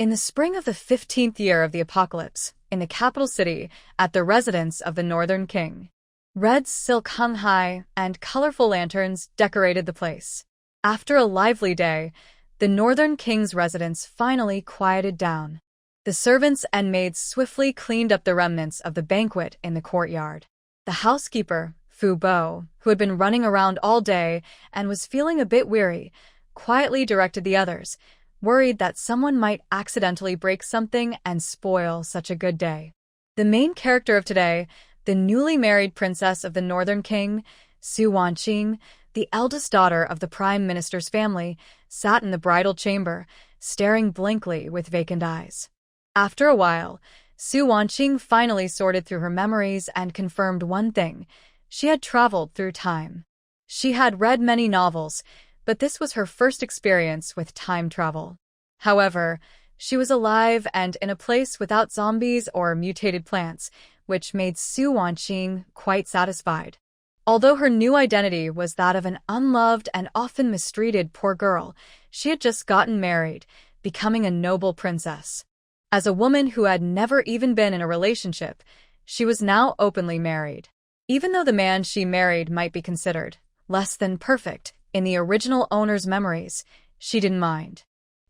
In the spring of the 15th year of the apocalypse, in the capital city, at the residence of the Northern King, red silk hung high, and colorful lanterns decorated the place. After a lively day, the Northern King's residence finally quieted down. The servants and maids swiftly cleaned up the remnants of the banquet in the courtyard. The housekeeper, Fu Bo, who had been running around all day and was feeling a bit weary, quietly directed the others, worried that someone might accidentally break something and spoil such a good day. The main character of today, the newly married princess of the Northern King, Su Wanqing, the eldest daughter of the Prime Minister's family, sat in the bridal chamber, staring blankly with vacant eyes. After a while, Su Wanqing finally sorted through her memories and confirmed one thing: she had traveled through time. She had read many novels, but this was her first experience with time travel. However, she was alive and in a place without zombies or mutated plants, which made Su Wanqing quite satisfied. Although her new identity was that of an unloved and often mistreated poor girl, she had just gotten married, becoming a noble princess. As a woman who had never even been in a relationship, she was now openly married. Even though the man she married might be considered less than perfect in the original owner's memories, she didn't mind.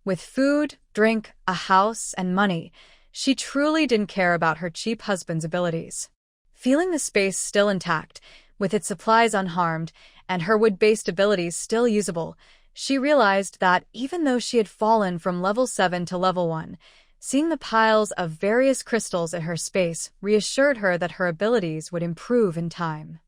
With food, drink, a house, and money, she truly didn't care about her cheap husband's abilities. Feeling the space still intact, with its supplies unharmed, and her wood-based abilities still usable, she realized that even though she had fallen from level 7 to level 1, seeing the piles of various crystals in her space reassured her that her abilities would improve in time.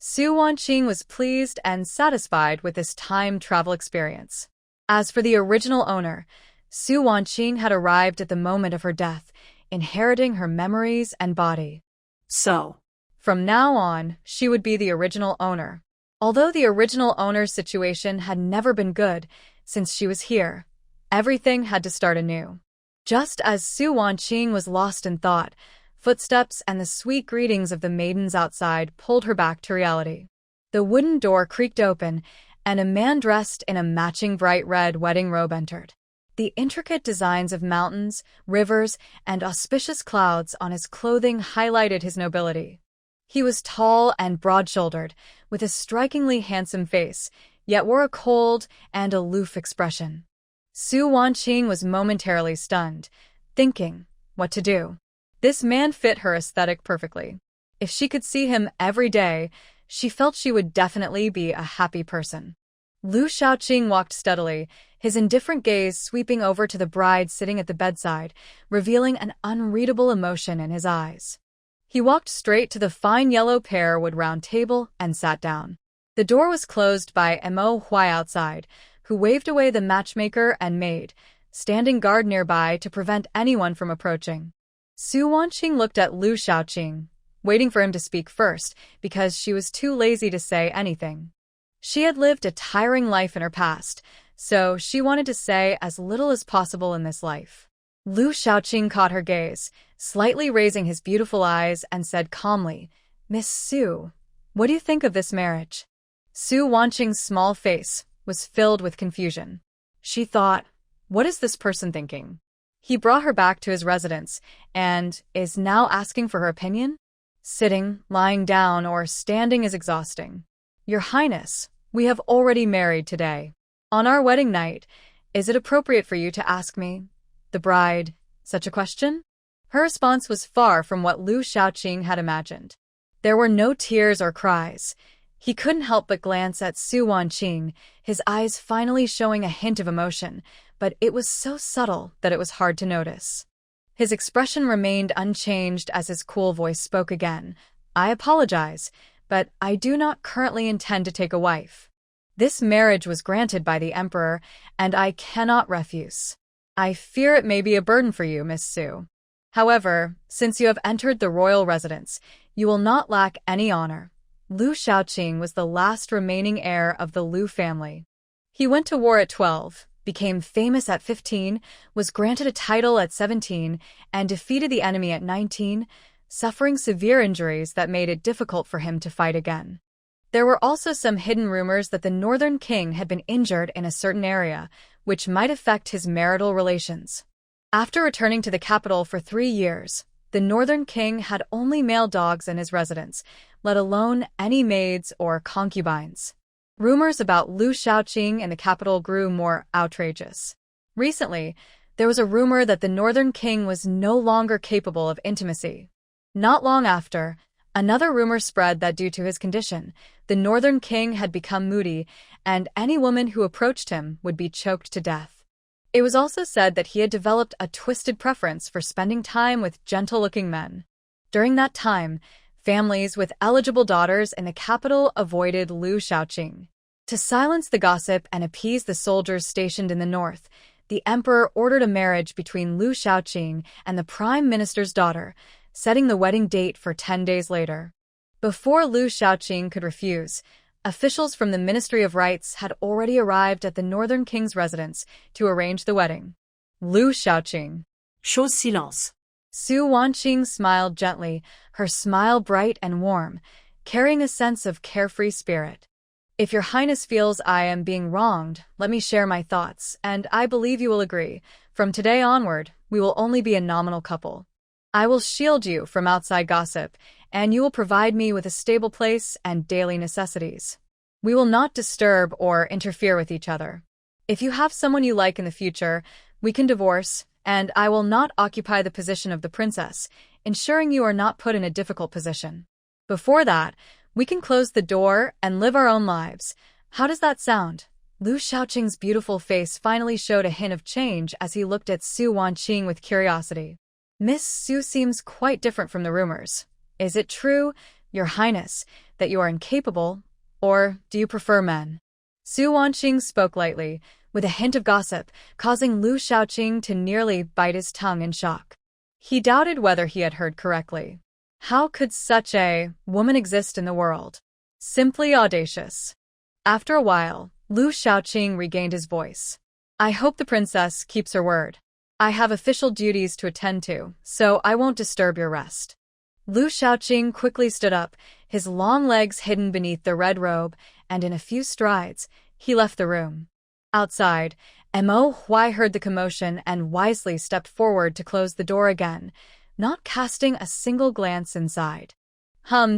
Su Wanqing was pleased and satisfied with this time travel experience. As for the original owner, Su Wanqing had arrived at the moment of her death, inheriting her memories and body. So, from now on, she would be the original owner. Although the original owner's situation had never been good, since she was here, everything had to start anew. Just as Su Wanqing was lost in thought, footsteps and the sweet greetings of the maidens outside pulled her back to reality. The wooden door creaked open, and a man dressed in a matching bright red wedding robe entered. The intricate designs of mountains, rivers, and auspicious clouds on his clothing highlighted his nobility. He was tall and broad-shouldered, with a strikingly handsome face, yet wore a cold and aloof expression. Su Wanqing was momentarily stunned, thinking what to do. This man fit her aesthetic perfectly. If she could see him every day, she felt she would definitely be a happy person. Lu Shaoqing walked steadily, his indifferent gaze sweeping over to the bride sitting at the bedside, revealing an unreadable emotion in his eyes. He walked straight to the fine yellow pear-wood round table and sat down. The door was closed by Mo Huai outside, who waved away the matchmaker and maid, standing guard nearby to prevent anyone from approaching. Su Wanqing looked at Lu Shaoqing, waiting for him to speak first, because she was too lazy to say anything. She had lived a tiring life in her past, so she wanted to say as little as possible in this life. Lu Shaoqing caught her gaze, slightly raising his beautiful eyes, and said calmly, "Miss Su, what do you think of this marriage?" Su Wanqing's small face was filled with confusion. She thought, what is this person thinking? He brought her back to his residence, and is now asking for her opinion? Sitting, lying down, or standing is exhausting. Your Highness, we have already married today. On our wedding night, is it appropriate for you to ask me, the bride, such a question? Her response was far from what Lu Shaoqing had imagined. There were no tears or cries. He couldn't help but glance at Su Wanqing, his eyes finally showing a hint of emotion, but it was so subtle that it was hard to notice. His expression remained unchanged as his cool voice spoke again. "I apologize, but I do not currently intend to take a wife. This marriage was granted by the Emperor, and I cannot refuse. I fear it may be a burden for you, Miss Su. However, since you have entered the royal residence, you will not lack any honor." Lu Shaoqing was the last remaining heir of the Lu family. He went to war at 12, became famous at 15, was granted a title at 17, and defeated the enemy at 19, suffering severe injuries that made it difficult for him to fight again. There were also some hidden rumors that the Northern King had been injured in a certain area, which might affect his marital relations. After returning to the capital for 3 years, the northern king had only male dogs in his residence, let alone any maids or concubines. Rumors about Lu Shaoqing in the capital grew more outrageous. Recently, there was a rumor that the northern king was no longer capable of intimacy. Not long after, another rumor spread that due to his condition, the northern king had become moody, and any woman who approached him would be choked to death. It was also said that he had developed a twisted preference for spending time with gentle-looking men. During that time, families with eligible daughters in the capital avoided Lu Shaoqing. To silence the gossip and appease the soldiers stationed in the north, the emperor ordered a marriage between Lu Shaoqing and the prime minister's daughter, setting the wedding date for 10 days later. Before Lu Shaoqing could refuse, officials from the Ministry of Rites had already arrived at the northern king's residence to arrange the wedding. Lu Shaoqing. Chose silence. Su Wanqing smiled gently, her smile bright and warm, carrying a sense of carefree spirit. If your highness feels I am being wronged, let me share my thoughts, and I believe you will agree. From today onward, we will only be a nominal couple. I will shield you from outside gossip, and you will provide me with a stable place and daily necessities. We will not disturb or interfere with each other. If you have someone you like in the future, we can divorce, and I will not occupy the position of the princess, ensuring you are not put in a difficult position. Before that, we can close the door and live our own lives. How does that sound? Lu Shaoqing's beautiful face finally showed a hint of change as he looked at Su Wanqing with curiosity. Miss Su seems quite different from the rumors. Is it true, Your Highness, that you are incapable, or do you prefer men? Su Wanqing spoke lightly, with a hint of gossip, causing Lu Shaoqing to nearly bite his tongue in shock. He doubted whether he had heard correctly. How could such a woman exist in the world? Simply audacious. After a while, Lu Shaoqing regained his voice. I hope the princess keeps her word. I have official duties to attend to, so I won't disturb your rest. Lu Shaoqing quickly stood up, his long legs hidden beneath the red robe, and in a few strides, he left the room. Outside, Mo Huai heard the commotion and wisely stepped forward to close the door again, not casting a single glance inside.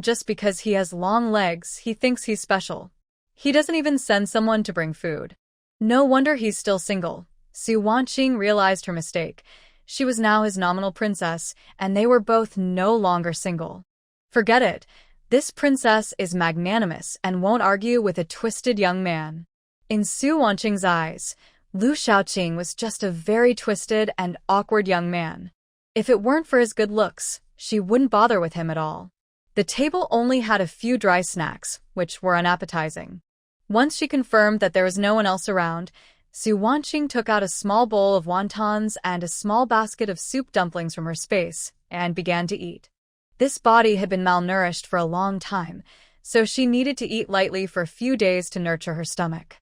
Just because he has long legs, he thinks he's special. He doesn't even send someone to bring food. No wonder he's still single. Su Wanqing realized her mistake. She was now his nominal princess, and they were both no longer single. Forget it. This princess is magnanimous and won't argue with a twisted young man. In Su Wanqing's eyes, Lu Shaoqing was just a very twisted and awkward young man. If it weren't for his good looks, she wouldn't bother with him at all. The table only had a few dry snacks, which were unappetizing. Once she confirmed that there was no one else around, Su Wanqing took out a small bowl of wontons and a small basket of soup dumplings from her space and began to eat. This body had been malnourished for a long time, so she needed to eat lightly for a few days to nurture her stomach.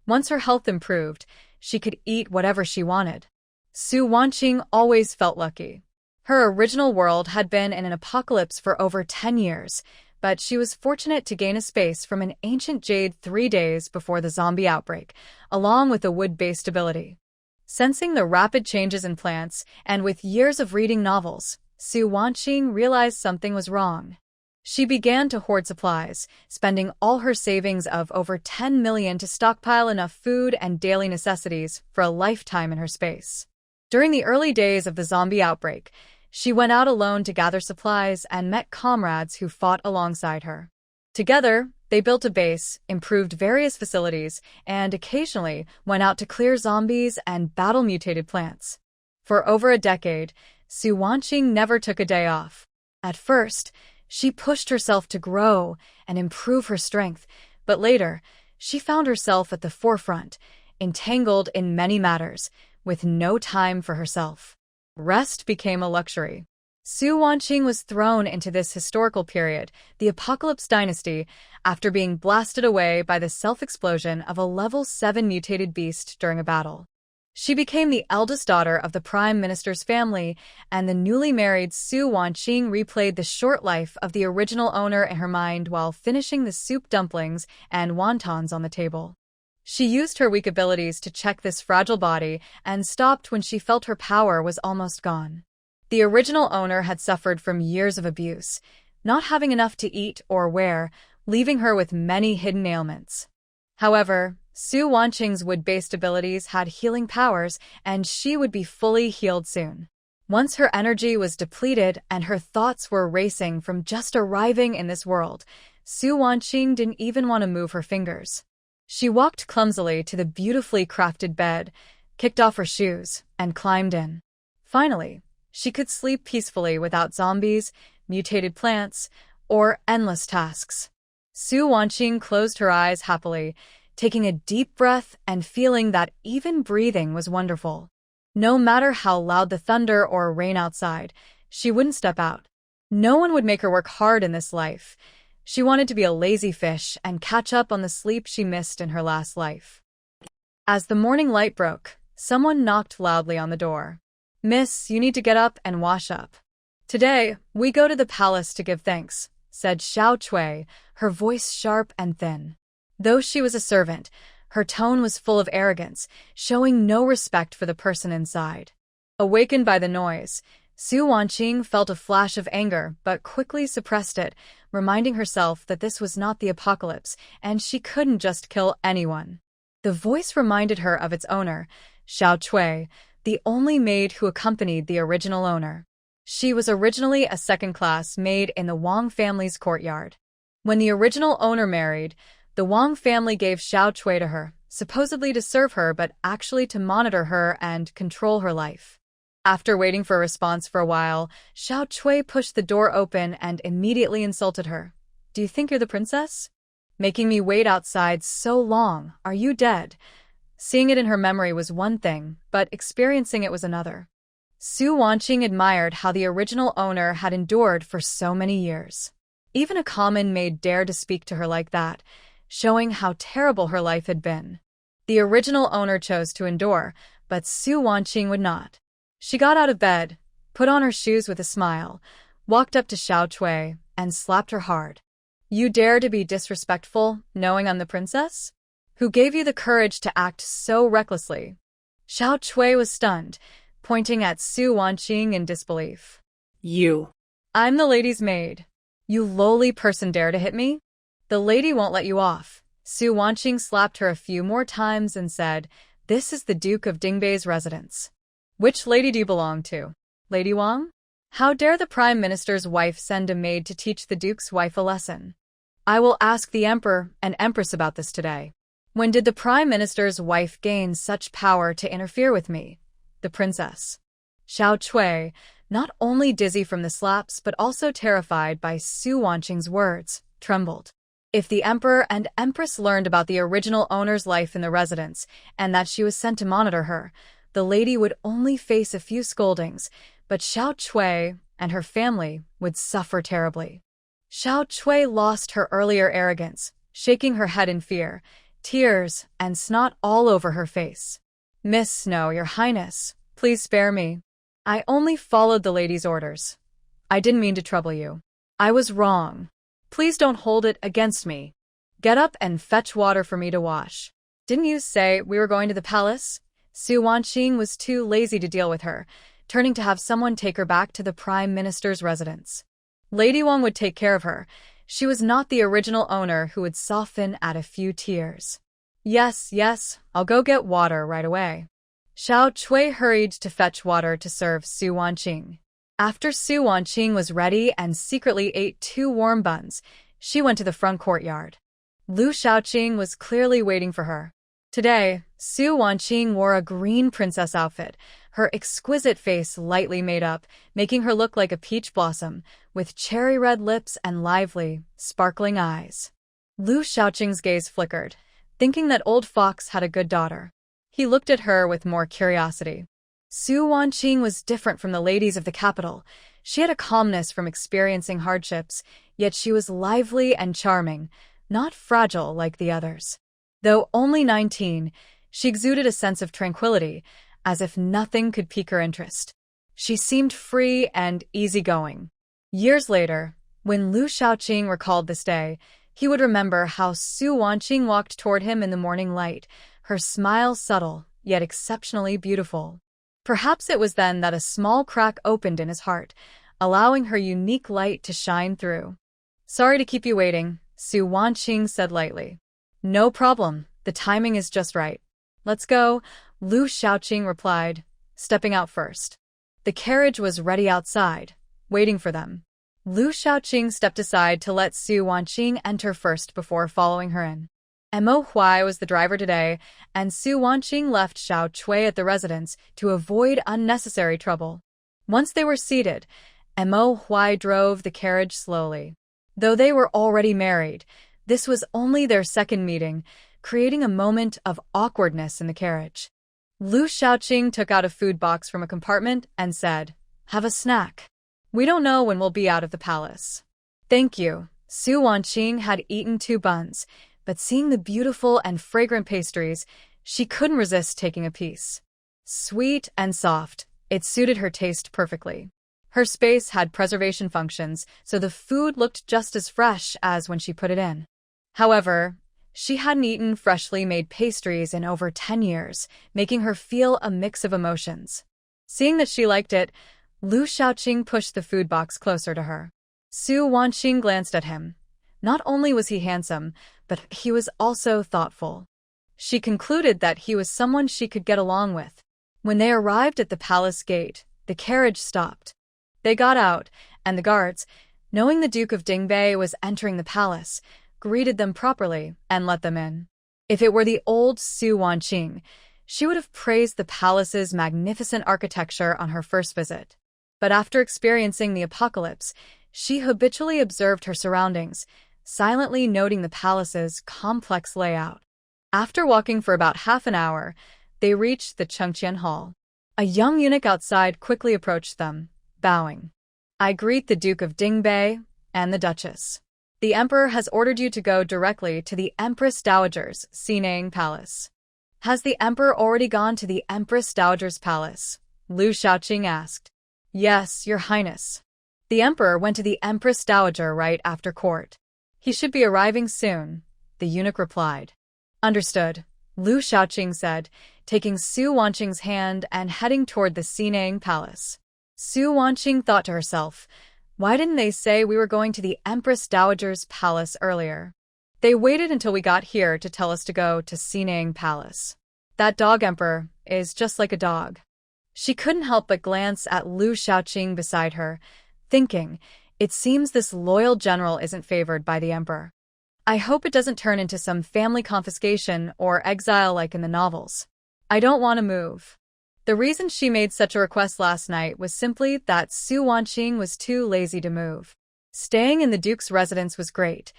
Once her health improved, she could eat whatever she wanted. Su Wanqing always felt lucky. Her original world had been in an apocalypse for over 10 years, but she was fortunate to gain a space from an ancient jade 3 days before the zombie outbreak, along with a wood-based ability. Sensing the rapid changes in plants, and with years of reading novels, Su Wanqing realized something was wrong. She began to hoard supplies, spending all her savings of over 10 million to stockpile enough food and daily necessities for a lifetime in her space. During the early days of the zombie outbreak, she went out alone to gather supplies and met comrades who fought alongside her. Together, they built a base, improved various facilities, and occasionally went out to clear zombies and battle mutated plants. For over a decade, Su Wanqing never took a day off. At first, she pushed herself to grow and improve her strength, but later, she found herself at the forefront, entangled in many matters, with no time for herself. Rest became a luxury. Su Wanqing was thrown into this historical period, the Apocalypse Dynasty, after being blasted away by the self-explosion of a level 7 mutated beast during a battle. She became the eldest daughter of the Prime Minister's family, and the newly married Su Wanqing replayed the short life of the original owner in her mind while finishing the soup dumplings and wontons on the table. She used her weak abilities to check this fragile body and stopped when she felt her power was almost gone. The original owner had suffered from years of abuse, not having enough to eat or wear, leaving her with many hidden ailments. However, Su Wanqing's wood-based abilities had healing powers, and she would be fully healed soon. Once her energy was depleted and her thoughts were racing from just arriving in this world, Su Wanqing didn't even want to move her fingers. She walked clumsily to the beautifully crafted bed, kicked off her shoes, and climbed in. Finally, she could sleep peacefully without zombies, mutated plants, or endless tasks. Su Wanqing closed her eyes happily, taking a deep breath and feeling that even breathing was wonderful. No matter how loud the thunder or rain outside, she wouldn't step out. No one would make her work hard in this life. She wanted to be a lazy fish and catch up on the sleep she missed in her last life. As the morning light broke, someone knocked loudly on the door. "Miss, you need to get up and wash up. Today, we go to the palace to give thanks," said Xiao Chui, her voice sharp and thin. Though she was a servant, her tone was full of arrogance, showing no respect for the person inside. Awakened by the noise, Su Wanqing felt a flash of anger but quickly suppressed it, reminding herself that this was not the apocalypse and she couldn't just kill anyone. The voice reminded her of its owner, Xiao Chui, the only maid who accompanied the original owner. She was originally a second-class maid in the Wang family's courtyard. When the original owner married, the Wang family gave Xiao Chui to her, supposedly to serve her but actually to monitor her and control her life. After waiting for a response for a while, Xiao Chui pushed the door open and immediately insulted her. "Do you think you're the princess? Making me wait outside so long, are you dead?" Seeing it in her memory was one thing, but experiencing it was another. Su Wanqing admired how the original owner had endured for so many years. Even a common maid dared to speak to her like that, showing how terrible her life had been. The original owner chose to endure, but Su Wanqing would not. She got out of bed, put on her shoes with a smile, walked up to Xiao Chui, and slapped her hard. "You dare to be disrespectful, knowing I'm the princess? Who gave you the courage to act so recklessly?" Xiao Chui was stunned, pointing at Su Wanqing in disbelief. "You." "I'm the lady's maid. You lowly person dare to hit me? The lady won't let you off." Su Wanqing slapped her a few more times and said, "This is the Duke of Dingbei's residence. Which lady do you belong to? Lady Wang? How dare the Prime Minister's wife send a maid to teach the Duke's wife a lesson? I will ask the Emperor and Empress about this today. When did the Prime Minister's wife gain such power to interfere with me, the princess?" Xiao Chui, not only dizzy from the slaps but also terrified by Su Wanqing's words, trembled. If the Emperor and Empress learned about the original owner's life in the residence and that she was sent to monitor her, the lady would only face a few scoldings, but Xiao Chui and her family would suffer terribly. Xiao Chui lost her earlier arrogance, shaking her head in fear, tears and snot all over her face. "Miss Snow, Your Highness, please spare me. I only followed the lady's orders. I didn't mean to trouble you. I was wrong. Please don't hold it against me. Get up and fetch water for me to wash. Didn't you say we were going to the palace?" Su Wanqing was too lazy to deal with her, turning to have someone take her back to the Prime Minister's residence. Lady Wang would take care of her. She was not the original owner who would soften at a few tears. Yes, I'll go get water right away." Xiao Chui hurried to fetch water to serve Su Wanqing. After Su Wanqing was ready and secretly ate 2 warm buns, she went to the front courtyard. Lu Shaoqing was clearly waiting for her. Today, Su Wanqing wore a green princess outfit, her exquisite face lightly made up, making her look like a peach blossom, with cherry-red lips and lively, sparkling eyes. Lu Shaoqing's gaze flickered, thinking that old Fox had a good daughter. He looked at her with more curiosity. Su Wanqing was different from the ladies of the capital. She had a calmness from experiencing hardships, yet she was lively and charming, not fragile like the others. Though only 19, she exuded a sense of tranquility, as if nothing could pique her interest. She seemed free and easygoing. Years later, when Lu Shaoqing recalled this day, He would remember how Su Wanqing walked toward him in the morning light, her smile subtle, yet exceptionally beautiful. Perhaps it was then that a small crack opened in his heart, allowing her unique light to shine through. "Sorry to keep you waiting," Su Wanqing said lightly. "No problem, the timing is just right." "Let's go," Lu Shaoqing replied, stepping out first. The carriage was ready outside, waiting for them. Lu Shaoqing stepped aside to let Su Wanqing enter first before following her in. Mo Huai was the driver today, and Su Wanqing left Xiao Chui at the residence to avoid unnecessary trouble. Once they were seated, Mo Huai drove the carriage slowly. Though they were already married, this was only their second meeting, creating a moment of awkwardness in the carriage. Lu Shaoqing took out a food box from a compartment and said, "Have a snack. We don't know when we'll be out of the palace." "Thank you." Su Wanqing had eaten 2 buns, but seeing the beautiful and fragrant pastries, she couldn't resist taking a piece. Sweet and soft, it suited her taste perfectly. Her space had preservation functions, so the food looked just as fresh as when she put it in. However, she hadn't eaten freshly made pastries in over 10 years, making her feel a mix of emotions. Seeing that she liked it, Lu Shaoqing pushed the food box closer to her. Su Wanqing glanced at him. Not only was he handsome, but he was also thoughtful. She concluded that he was someone she could get along with. When they arrived at the palace gate, the carriage stopped. They got out, and the guards, knowing the Duke of Dingbei was entering the palace, greeted them properly and let them in. If it were the old Su Wanqing, she would have praised the palace's magnificent architecture on her first visit. But after experiencing the apocalypse, she habitually observed her surroundings, silently noting the palace's complex layout. After walking for about half an hour, they reached the Chengqian Hall. A young eunuch outside quickly approached them, bowing. "I greet the Duke of Dingbei and the Duchess. The Emperor has ordered you to go directly to the Empress Dowager's Xinang Palace." "Has the Emperor already gone to the Empress Dowager's palace?" Lu Shaoqing asked. "Yes, Your Highness. The Emperor went to the Empress Dowager right after court. He should be arriving soon," the eunuch replied. "Understood," Lu Shaoqing said, taking Su Wanqing's hand and heading toward the Xinang Palace. Su Wanqing thought to herself, "Why didn't they say we were going to the Empress Dowager's palace earlier? They waited until we got here to tell us to go to Xinang Palace. That dog emperor is just like a dog." She couldn't help but glance at Lu Shaoqing beside her, thinking, it seems this loyal general isn't favored by the emperor. I hope it doesn't turn into some family confiscation or exile like in the novels. I don't want to move. The reason she made such a request last night was simply that Su Wanqing was too lazy to move. Staying in the Duke's residence was great.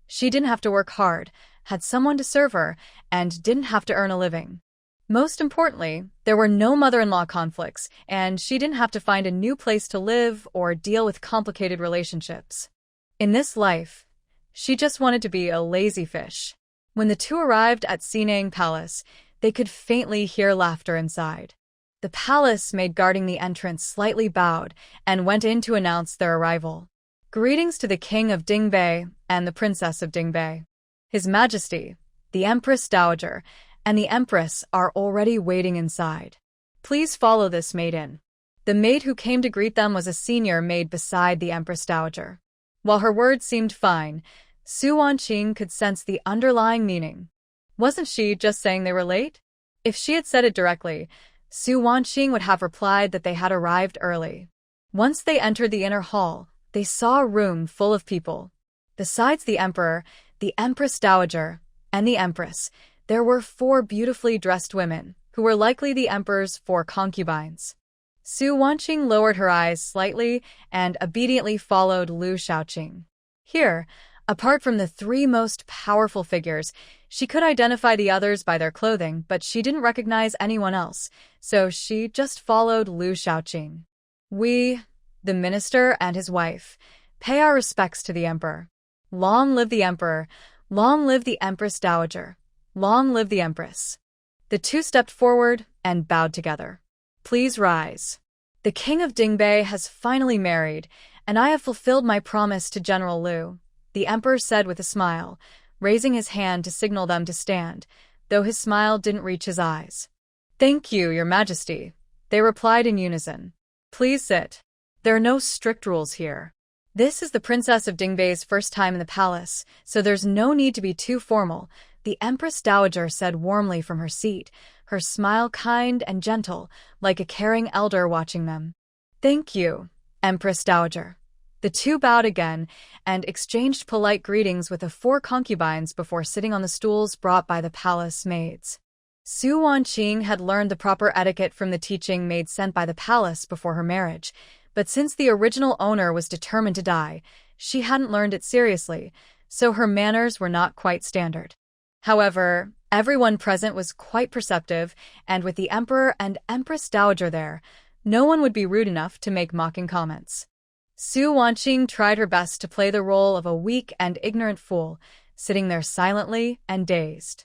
She didn't have to work hard, had someone to serve her, and didn't have to earn a living. Most importantly, there were no mother-in-law conflicts, and she didn't have to find a new place to live or deal with complicated relationships. In this life, she just wanted to be a lazy fish. When the two arrived at Xinang Palace, they could faintly hear laughter inside. The palace maid guarding the entrance slightly bowed and went in to announce their arrival. "Greetings to the King of Dingbei and the Princess of Dingbei. His Majesty, the Empress Dowager, and the Empress are already waiting inside. Please follow this maid in." The maid who came to greet them was a senior maid beside the Empress Dowager. While her words seemed fine, Su Wanqing could sense the underlying meaning. Wasn't she just saying they were late? If she had said it directly, Su Wanqing would have replied that they had arrived early. Once they entered the inner hall, they saw a room full of people. Besides the Emperor, the Empress Dowager, and the Empress, there were 4 beautifully dressed women, who were likely the Emperor's 4 concubines. Su Wanqing lowered her eyes slightly and obediently followed Lu Shaoqing. Here, apart from the 3 most powerful figures, she could identify the others by their clothing, but she didn't recognize anyone else, so she just followed Lu Shaoqing. "We, the minister and his wife, pay our respects to the Emperor. Long live the Emperor, long live the Empress Dowager, long live the Empress." The two stepped forward and bowed together. "Please rise. The King of Dingbei has finally married, and I have fulfilled my promise to General Lu," the emperor said with a smile, raising his hand to signal them to stand, though his smile didn't reach his eyes. "Thank you, your majesty," they replied in unison. "Please sit. There are no strict rules here. This is the Princess of Dingbei's first time in the palace, so there's no need to be too formal," the Empress Dowager said warmly from her seat, her smile kind and gentle, like a caring elder watching them. "Thank you, Empress Dowager." The two bowed again and exchanged polite greetings with the 4 concubines before sitting on the stools brought by the palace maids. Su Wanqing had learned the proper etiquette from the teaching maid sent by the palace before her marriage, but since the original owner was determined to die, she hadn't learned it seriously, so her manners were not quite standard. However, everyone present was quite perceptive, and with the Emperor and Empress Dowager there, no one would be rude enough to make mocking comments. Su Wanqing tried her best to play the role of a weak and ignorant fool, sitting there silently and dazed.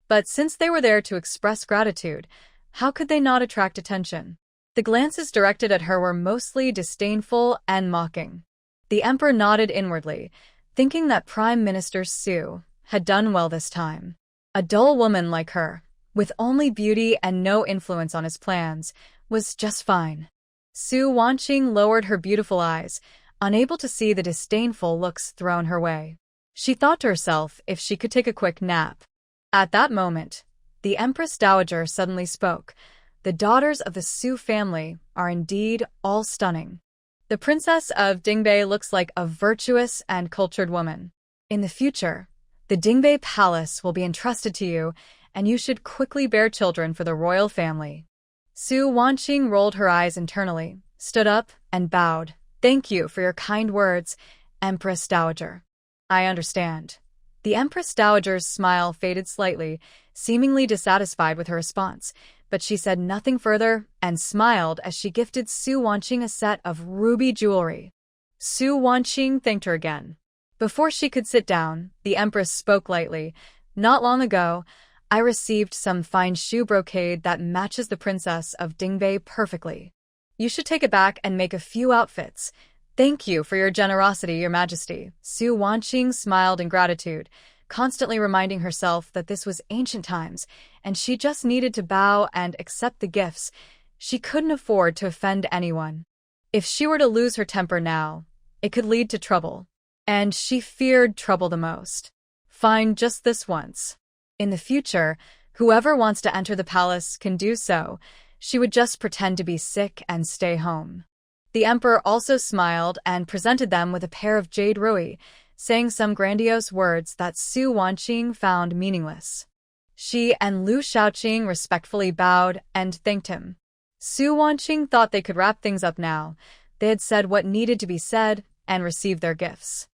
But since they were there to express gratitude, how could they not attract attention? The glances directed at her were mostly disdainful and mocking. The emperor nodded inwardly, thinking that Prime Minister Su had done well this time. A dull woman like her, with only beauty and no influence on his plans, was just fine. Su Wanqing lowered her beautiful eyes, unable to see the disdainful looks thrown her way. She thought to herself if she could take a quick nap. At that moment, the Empress Dowager suddenly spoke. "The daughters of the Su family are indeed all stunning. The Princess of Dingbei looks like a virtuous and cultured woman. In the future, the Dingbei Palace will be entrusted to you, and you should quickly bear children for the royal family." Su Wanqing rolled her eyes internally, stood up, and bowed. "Thank you for your kind words, Empress Dowager. I understand." The Empress Dowager's smile faded slightly, seemingly dissatisfied with her response, but she said nothing further and smiled as she gifted Su Wanqing a set of ruby jewelry. Su Wanqing thanked her again. Before she could sit down, the Empress spoke lightly. "Not long ago, I received some fine shoe brocade that matches the Princess of Dingbei perfectly. You should take it back and make a few outfits. Thank you for your generosity, Your Majesty." Su Wanqing smiled in gratitude, constantly reminding herself that this was ancient times, and she just needed to bow and accept the gifts. She couldn't afford to offend anyone. If she were to lose her temper now, it could lead to trouble. And she feared trouble the most. Fine just this once. In the future, whoever wants to enter the palace can do so. She would just pretend to be sick and stay home. The emperor also smiled and presented them with a pair of jade rui, saying some grandiose words that Su Wanqing found meaningless. She and Lu Shaoqing respectfully bowed and thanked him. Su Wanqing thought they could wrap things up now. They had said what needed to be said and received their gifts.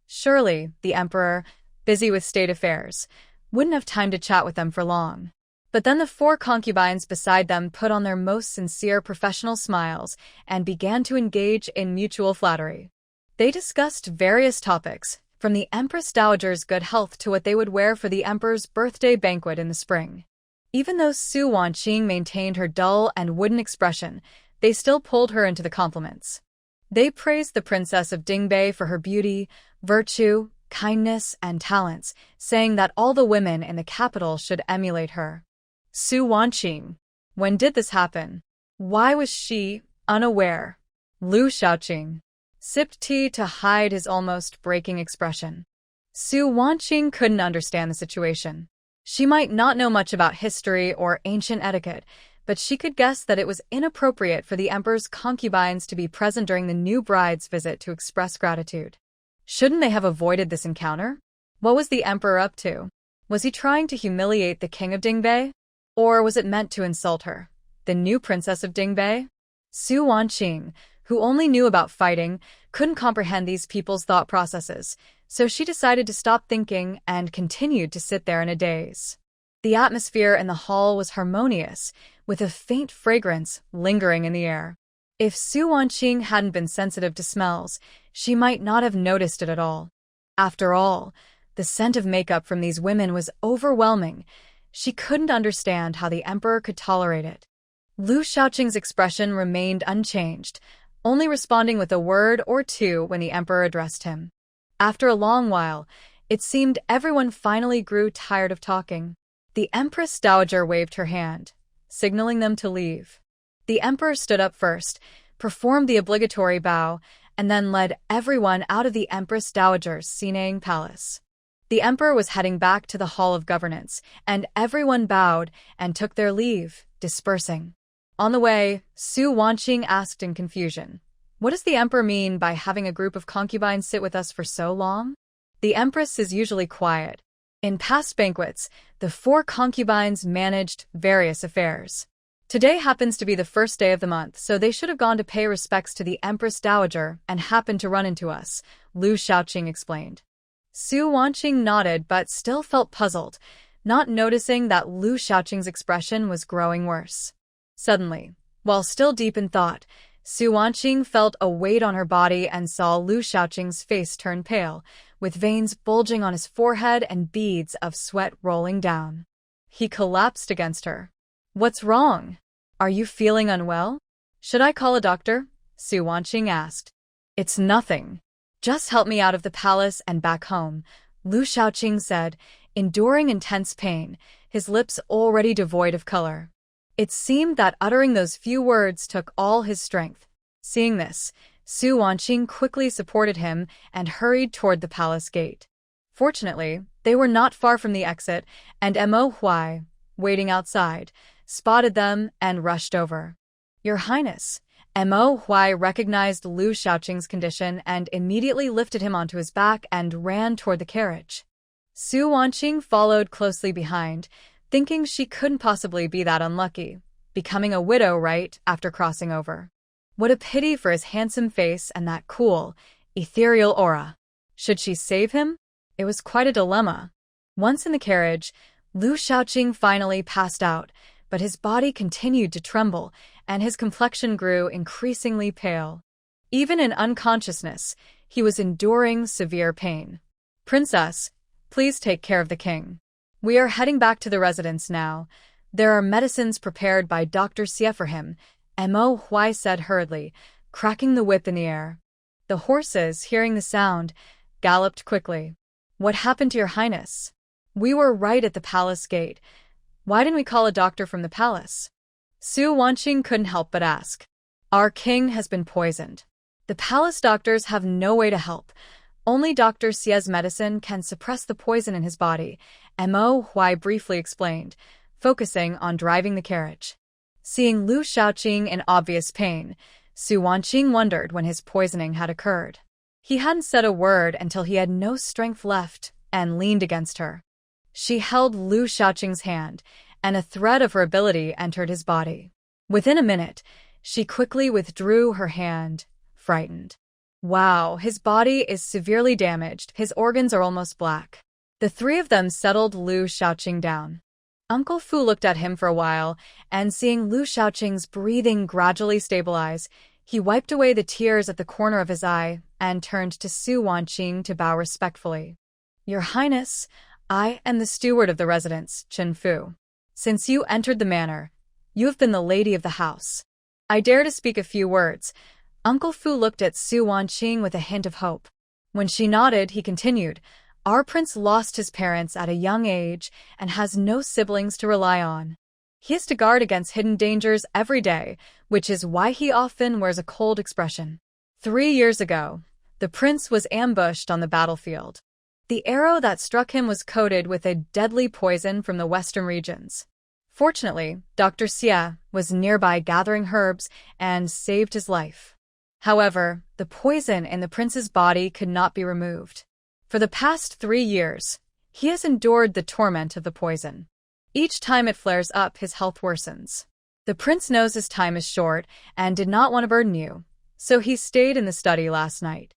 Surely, the emperor, busy with state affairs, wouldn't have time to chat with them for long. But then the 4 concubines beside them put on their most sincere professional smiles and began to engage in mutual flattery. They discussed various topics, from the Empress Dowager's good health to what they would wear for the emperor's birthday banquet in the spring. Even though Su Wanqing maintained her dull and wooden expression, they still pulled her into the compliments. They praised the Princess of Dingbei for her beauty, virtue, kindness, and talents, saying that all the women in the capital should emulate her. Su Wanqing. When did this happen? Why was she unaware? Lu Shaoqing sipped tea to hide his almost breaking expression. Su Wanqing couldn't understand the situation. She might not know much about history or ancient etiquette, but she could guess that it was inappropriate for the emperor's concubines to be present during the new bride's visit to express gratitude. Shouldn't they have avoided this encounter? What was the emperor up to? Was he trying to humiliate the king of Dingbei? Or was it meant to insult her, the new princess of Dingbei? Su Wanqing, who only knew about fighting, couldn't comprehend these people's thought processes, so she decided to stop thinking and continued to sit there in a daze. The atmosphere in the hall was harmonious, with a faint fragrance lingering in the air. If Su Wanqing hadn't been sensitive to smells, she might not have noticed it at all. After all, the scent of makeup from these women was overwhelming. She couldn't understand how the emperor could tolerate it. Lu Shaoqing's expression remained unchanged, only responding with a word or two when the emperor addressed him. After a long while, it seemed everyone finally grew tired of talking. The Empress Dowager waved her hand, signaling them to leave. The Emperor stood up first, performed the obligatory bow, and then led everyone out of the Empress Dowager's Sinang palace. The Emperor was heading back to the Hall of Governance, and everyone bowed and took their leave, dispersing. On the way, Su Wanqing asked in confusion, "What does the Emperor mean by having a group of concubines sit with us for so long?" The Empress is usually quiet. In past banquets, the 4 concubines managed various affairs. Today happens to be the first day of the month, so they should have gone to pay respects to the Empress Dowager and happened to run into us, Lu Shaoqing explained. Su Wanqing nodded but still felt puzzled, not noticing that Lu Shaoqing's expression was growing worse. Suddenly, while still deep in thought, Su Wanqing felt a weight on her body and saw Lu Shaoqing's face turn pale, with veins bulging on his forehead and beads of sweat rolling down. He collapsed against her. "What's wrong? Are you feeling unwell? Should I call a doctor?" Su Wanqing asked. "It's nothing. Just help me out of the palace and back home," Lu Shaoqing said, enduring intense pain, his lips already devoid of color. It seemed that uttering those few words took all his strength. Seeing this, Su Wanqing quickly supported him and hurried toward the palace gate. Fortunately, they were not far from the exit, and Mo Huai, waiting outside, spotted them and rushed over. "Your Highness." Mo Huai recognized Lu Shaoqing's condition and immediately lifted him onto his back and ran toward the carriage. Su Wanqing followed closely behind, thinking she couldn't possibly be that unlucky, becoming a widow right after crossing over. What a pity for his handsome face and that cool, ethereal aura. Should she save him? It was quite a dilemma. Once in the carriage, Lu Shaoqing finally passed out, but his body continued to tremble, and his complexion grew increasingly pale. Even in unconsciousness, he was enduring severe pain. "Princess, please take care of the king. We are heading back to the residence now. There are medicines prepared by Dr. Xie for him," Mo Huai said hurriedly, cracking the whip in the air. The horses, hearing the sound, galloped quickly. "What happened to your Highness? We were right at the palace gate. Why didn't we call a doctor from the palace?" Su Wanqing couldn't help but ask. "Our king has been poisoned. The palace doctors have no way to help. Only Dr. Xie's medicine can suppress the poison in his body," Mo Huai briefly explained, focusing on driving the carriage. Seeing Lu Shaoqing in obvious pain, Su Wanqing wondered when his poisoning had occurred. He hadn't said a word until he had no strength left and leaned against her. She held Lu Shaoqing's hand, and a thread of her ability entered his body. Within a minute, she quickly withdrew her hand, frightened. Wow, his body is severely damaged, his organs are almost black. The 3 of them settled Lu Shaoqing down. Uncle Fu looked at him for a while, and seeing Lu Shaoqing's breathing gradually stabilize, he wiped away the tears at the corner of his eye and turned to Su Wanqing to bow respectfully. "Your Highness, I am the steward of the residence, Chen Fu. Since you entered the manor, you have been the lady of the house. I dare to speak a few words." Uncle Fu looked at Su Wanqing with a hint of hope. When she nodded, he continued, "Our prince lost his parents at a young age and has no siblings to rely on. He has to guard against hidden dangers every day, which is why he often wears a cold expression. 3 years ago, the prince was ambushed on the battlefield. The arrow that struck him was coated with a deadly poison from the western regions. Fortunately, Dr. Xie was nearby gathering herbs and saved his life. However, the poison in the prince's body could not be removed. For the past 3 years, he has endured the torment of the poison. Each time it flares up, his health worsens. The prince knows his time is short and did not want to burden you, so he stayed in the study last night.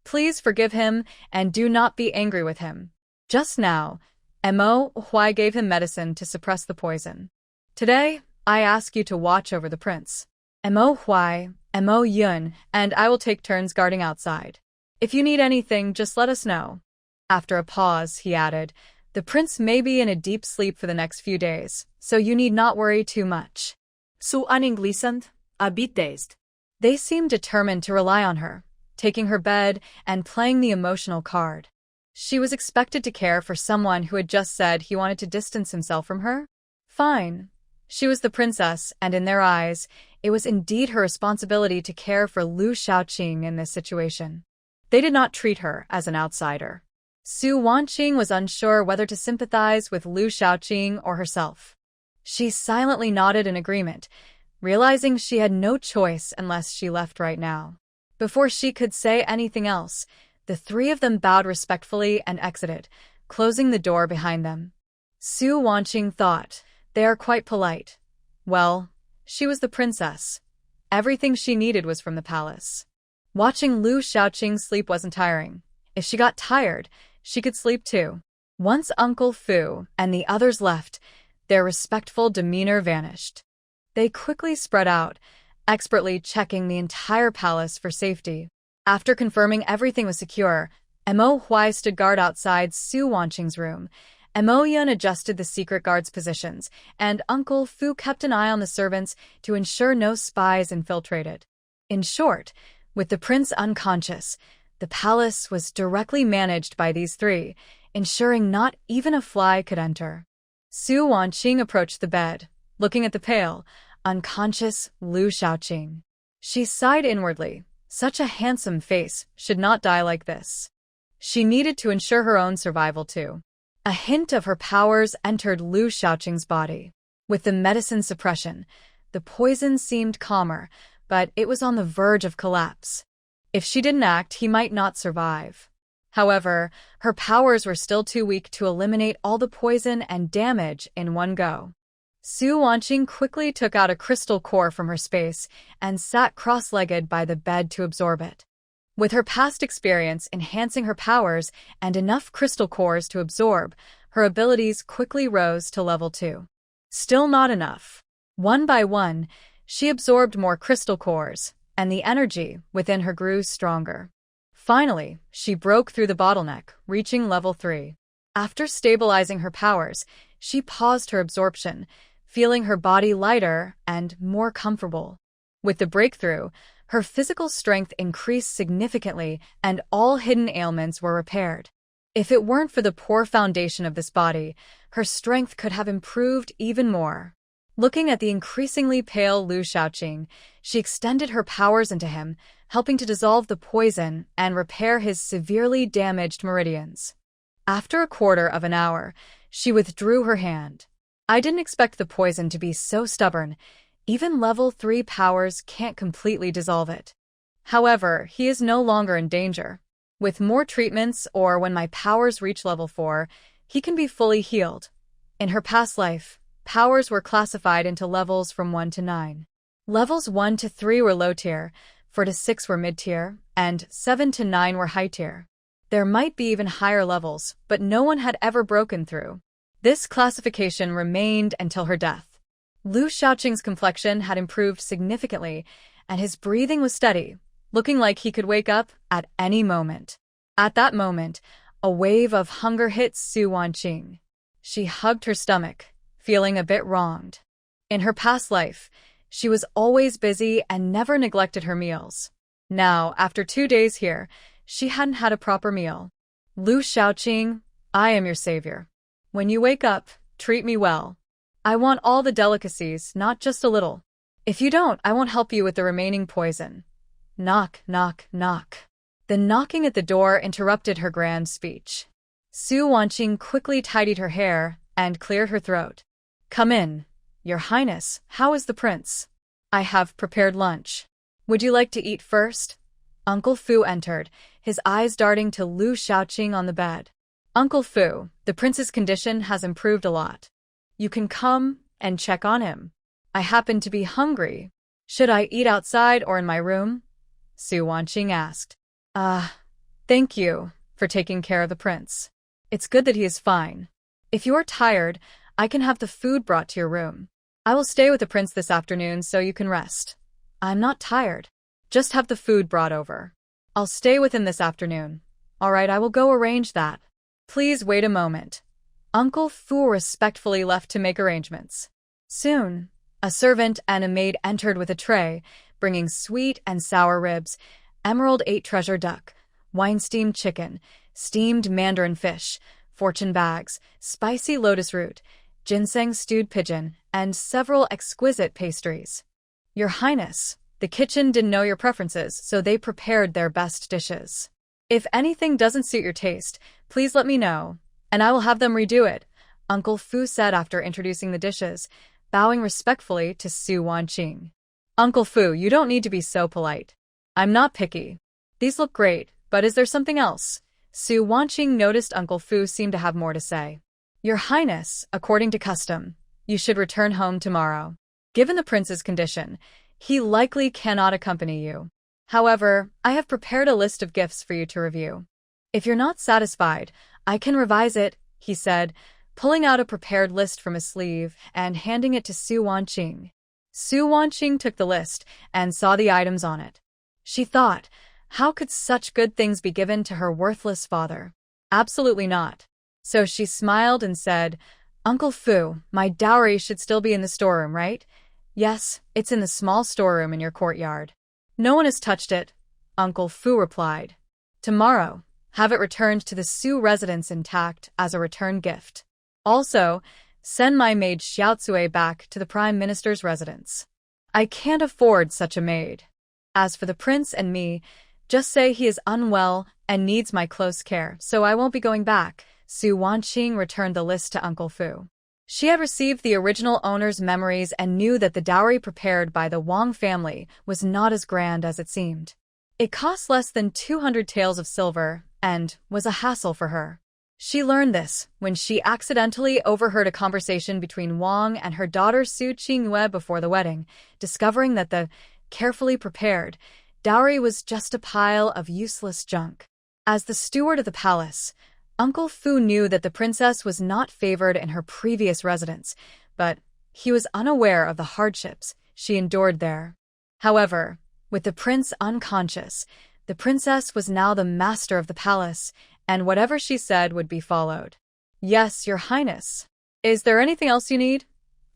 Please forgive him and do not be angry with him. Just now, Mo Huai gave him medicine to suppress the poison. Today, I ask you to watch over the prince. Mo Huai, Mo Yun, and I will take turns guarding outside. If you need anything, just let us know." After a pause, he added, "The prince may be in a deep sleep for the next few days, so you need not worry too much." Su Wanqing listened, a bit dazed. They seemed determined to rely on her, taking her bed, and playing the emotional card. She was expected to care for someone who had just said he wanted to distance himself from her? Fine. She was the princess, and in their eyes, it was indeed her responsibility to care for Lu Shaoqing in this situation. They did not treat her as an outsider. Su Wanqing was unsure whether to sympathize with Lu Shaoqing or herself. She silently nodded in agreement, realizing she had no choice unless she left right now. Before she could say anything else, the three of them bowed respectfully and exited, closing the door behind them. Su Wanqing thought, "They are quite polite." Well, she was the princess. Everything she needed was from the palace. Watching Lu Shaoqing sleep wasn't tiring. If she got tired, she could sleep too. Once Uncle Fu and the others left, their respectful demeanor vanished. They quickly spread out, expertly checking the entire palace for safety. After confirming everything was secure, Mo Huai stood guard outside Su Wanqing's room. Mo Yun adjusted the secret guard's positions, and Uncle Fu kept an eye on the servants to ensure no spies infiltrated. In short, with the prince unconscious, the palace was directly managed by these three, ensuring not even a fly could enter. Su Wanqing approached the bed, looking at the pale, unconscious Lu Shaoqing. She sighed inwardly. Such a handsome face should not die like this. She needed to ensure her own survival too. A hint of her powers entered Lu Shaoqing's body. With the medicine suppression, the poison seemed calmer, but it was on the verge of collapse. If she didn't act, he might not survive. However, her powers were still too weak to eliminate all the poison and damage in one go. Su Wanqing quickly took out a crystal core from her space and sat cross-legged by the bed to absorb it. With her past experience enhancing her powers and enough crystal cores to absorb, her abilities quickly rose to level 2. Still not enough. One by one, she absorbed more crystal cores, and the energy within her grew stronger. Finally, she broke through the bottleneck, reaching level 3. After stabilizing her powers, she paused her absorption, feeling her body lighter and more comfortable. With the breakthrough, her physical strength increased significantly and all hidden ailments were repaired. If it weren't for the poor foundation of this body, her strength could have improved even more. Looking at the increasingly pale Lu Shaoqing, she extended her powers into him, helping to dissolve the poison and repair his severely damaged meridians. After a quarter of an hour, she withdrew her hand. I didn't expect the poison to be so stubborn. Even level 3 powers can't completely dissolve it. However, he is no longer in danger. With more treatments or when my powers reach level 4, he can be fully healed. In her past life, powers were classified into levels from 1 to 9. Levels 1 to 3 were low tier, 4 to 6 were mid tier, and 7 to 9 were high tier. There might be even higher levels, but no one had ever broken through. This classification remained until her death. Lu Shaoqing's complexion had improved significantly, and his breathing was steady, looking like he could wake up at any moment. At that moment, a wave of hunger hit Su Wanqing. She hugged her stomach, feeling a bit wronged. In her past life, she was always busy and never neglected her meals. Now, after 2 days here, she hadn't had a proper meal. Lu Shaoqing, I am your savior. When you wake up, treat me well. I want all the delicacies, not just a little. If you don't, I won't help you with the remaining poison. Knock, knock, knock. The knocking at the door interrupted her grand speech. Su Wanqing quickly tidied her hair and cleared her throat. Come in, Your Highness, how is the prince? I have prepared lunch. Would you like to eat first? Uncle Fu entered, his eyes darting to Lu Shaoqing on the bed. Uncle Fu, the prince's condition has improved a lot. You can come and check on him. I happen to be hungry. Should I eat outside or in my room? Su Wanqing asked. Thank you for taking care of the prince. It's good that he is fine. If you are tired, I can have the food brought to your room. I will stay with the prince this afternoon so you can rest. I'm not tired. Just have the food brought over. I'll stay with him this afternoon. All right, I will go arrange that. Please wait a moment. Uncle Fu respectfully left to make arrangements. Soon, a servant and a maid entered with a tray, bringing sweet and sour ribs, emerald 8 treasure duck, wine steamed chicken, steamed mandarin fish, fortune bags, spicy lotus root, ginseng stewed pigeon, and several exquisite pastries. Your Highness, the kitchen didn't know your preferences, so they prepared their best dishes. If anything doesn't suit your taste, please let me know, and I will have them redo it, Uncle Fu said after introducing the dishes, bowing respectfully to Su Wanqing. Uncle Fu, you don't need to be so polite. I'm not picky. These look great, but is there something else? Su Wanqing noticed Uncle Fu seemed to have more to say. Your Highness, according to custom, you should return home tomorrow. Given the prince's condition, he likely cannot accompany you. However, I have prepared a list of gifts for you to review. If you're not satisfied, I can revise it, he said, pulling out a prepared list from his sleeve and handing it to Su Wanqing. Su Wanqing took the list and saw the items on it. She thought, how could such good things be given to her worthless father? Absolutely not. So she smiled and said, Uncle Fu, my dowry should still be in the storeroom, right? Yes, it's in the small storeroom in your courtyard. No one has touched it, Uncle Fu replied. Tomorrow, have it returned to the Su residence intact as a return gift. Also, send my maid Xiaotsue back to the Prime Minister's residence. I can't afford such a maid. As for the prince and me, just say he is unwell and needs my close care, so I won't be going back. Su Wanqing returned the list to Uncle Fu. She had received the original owner's memories and knew that the dowry prepared by the Wang family was not as grand as it seemed. It cost less than 200 taels of silver and was a hassle for her. She learned this when she accidentally overheard a conversation between Wang and her daughter Su Qingyue before the wedding, discovering that the carefully prepared dowry was just a pile of useless junk. As the steward of the palace, Uncle Fu knew that the princess was not favored in her previous residence, but he was unaware of the hardships she endured there. However, with the prince unconscious, the princess was now the master of the palace, and whatever she said would be followed. Yes, Your Highness. Is there anything else you need?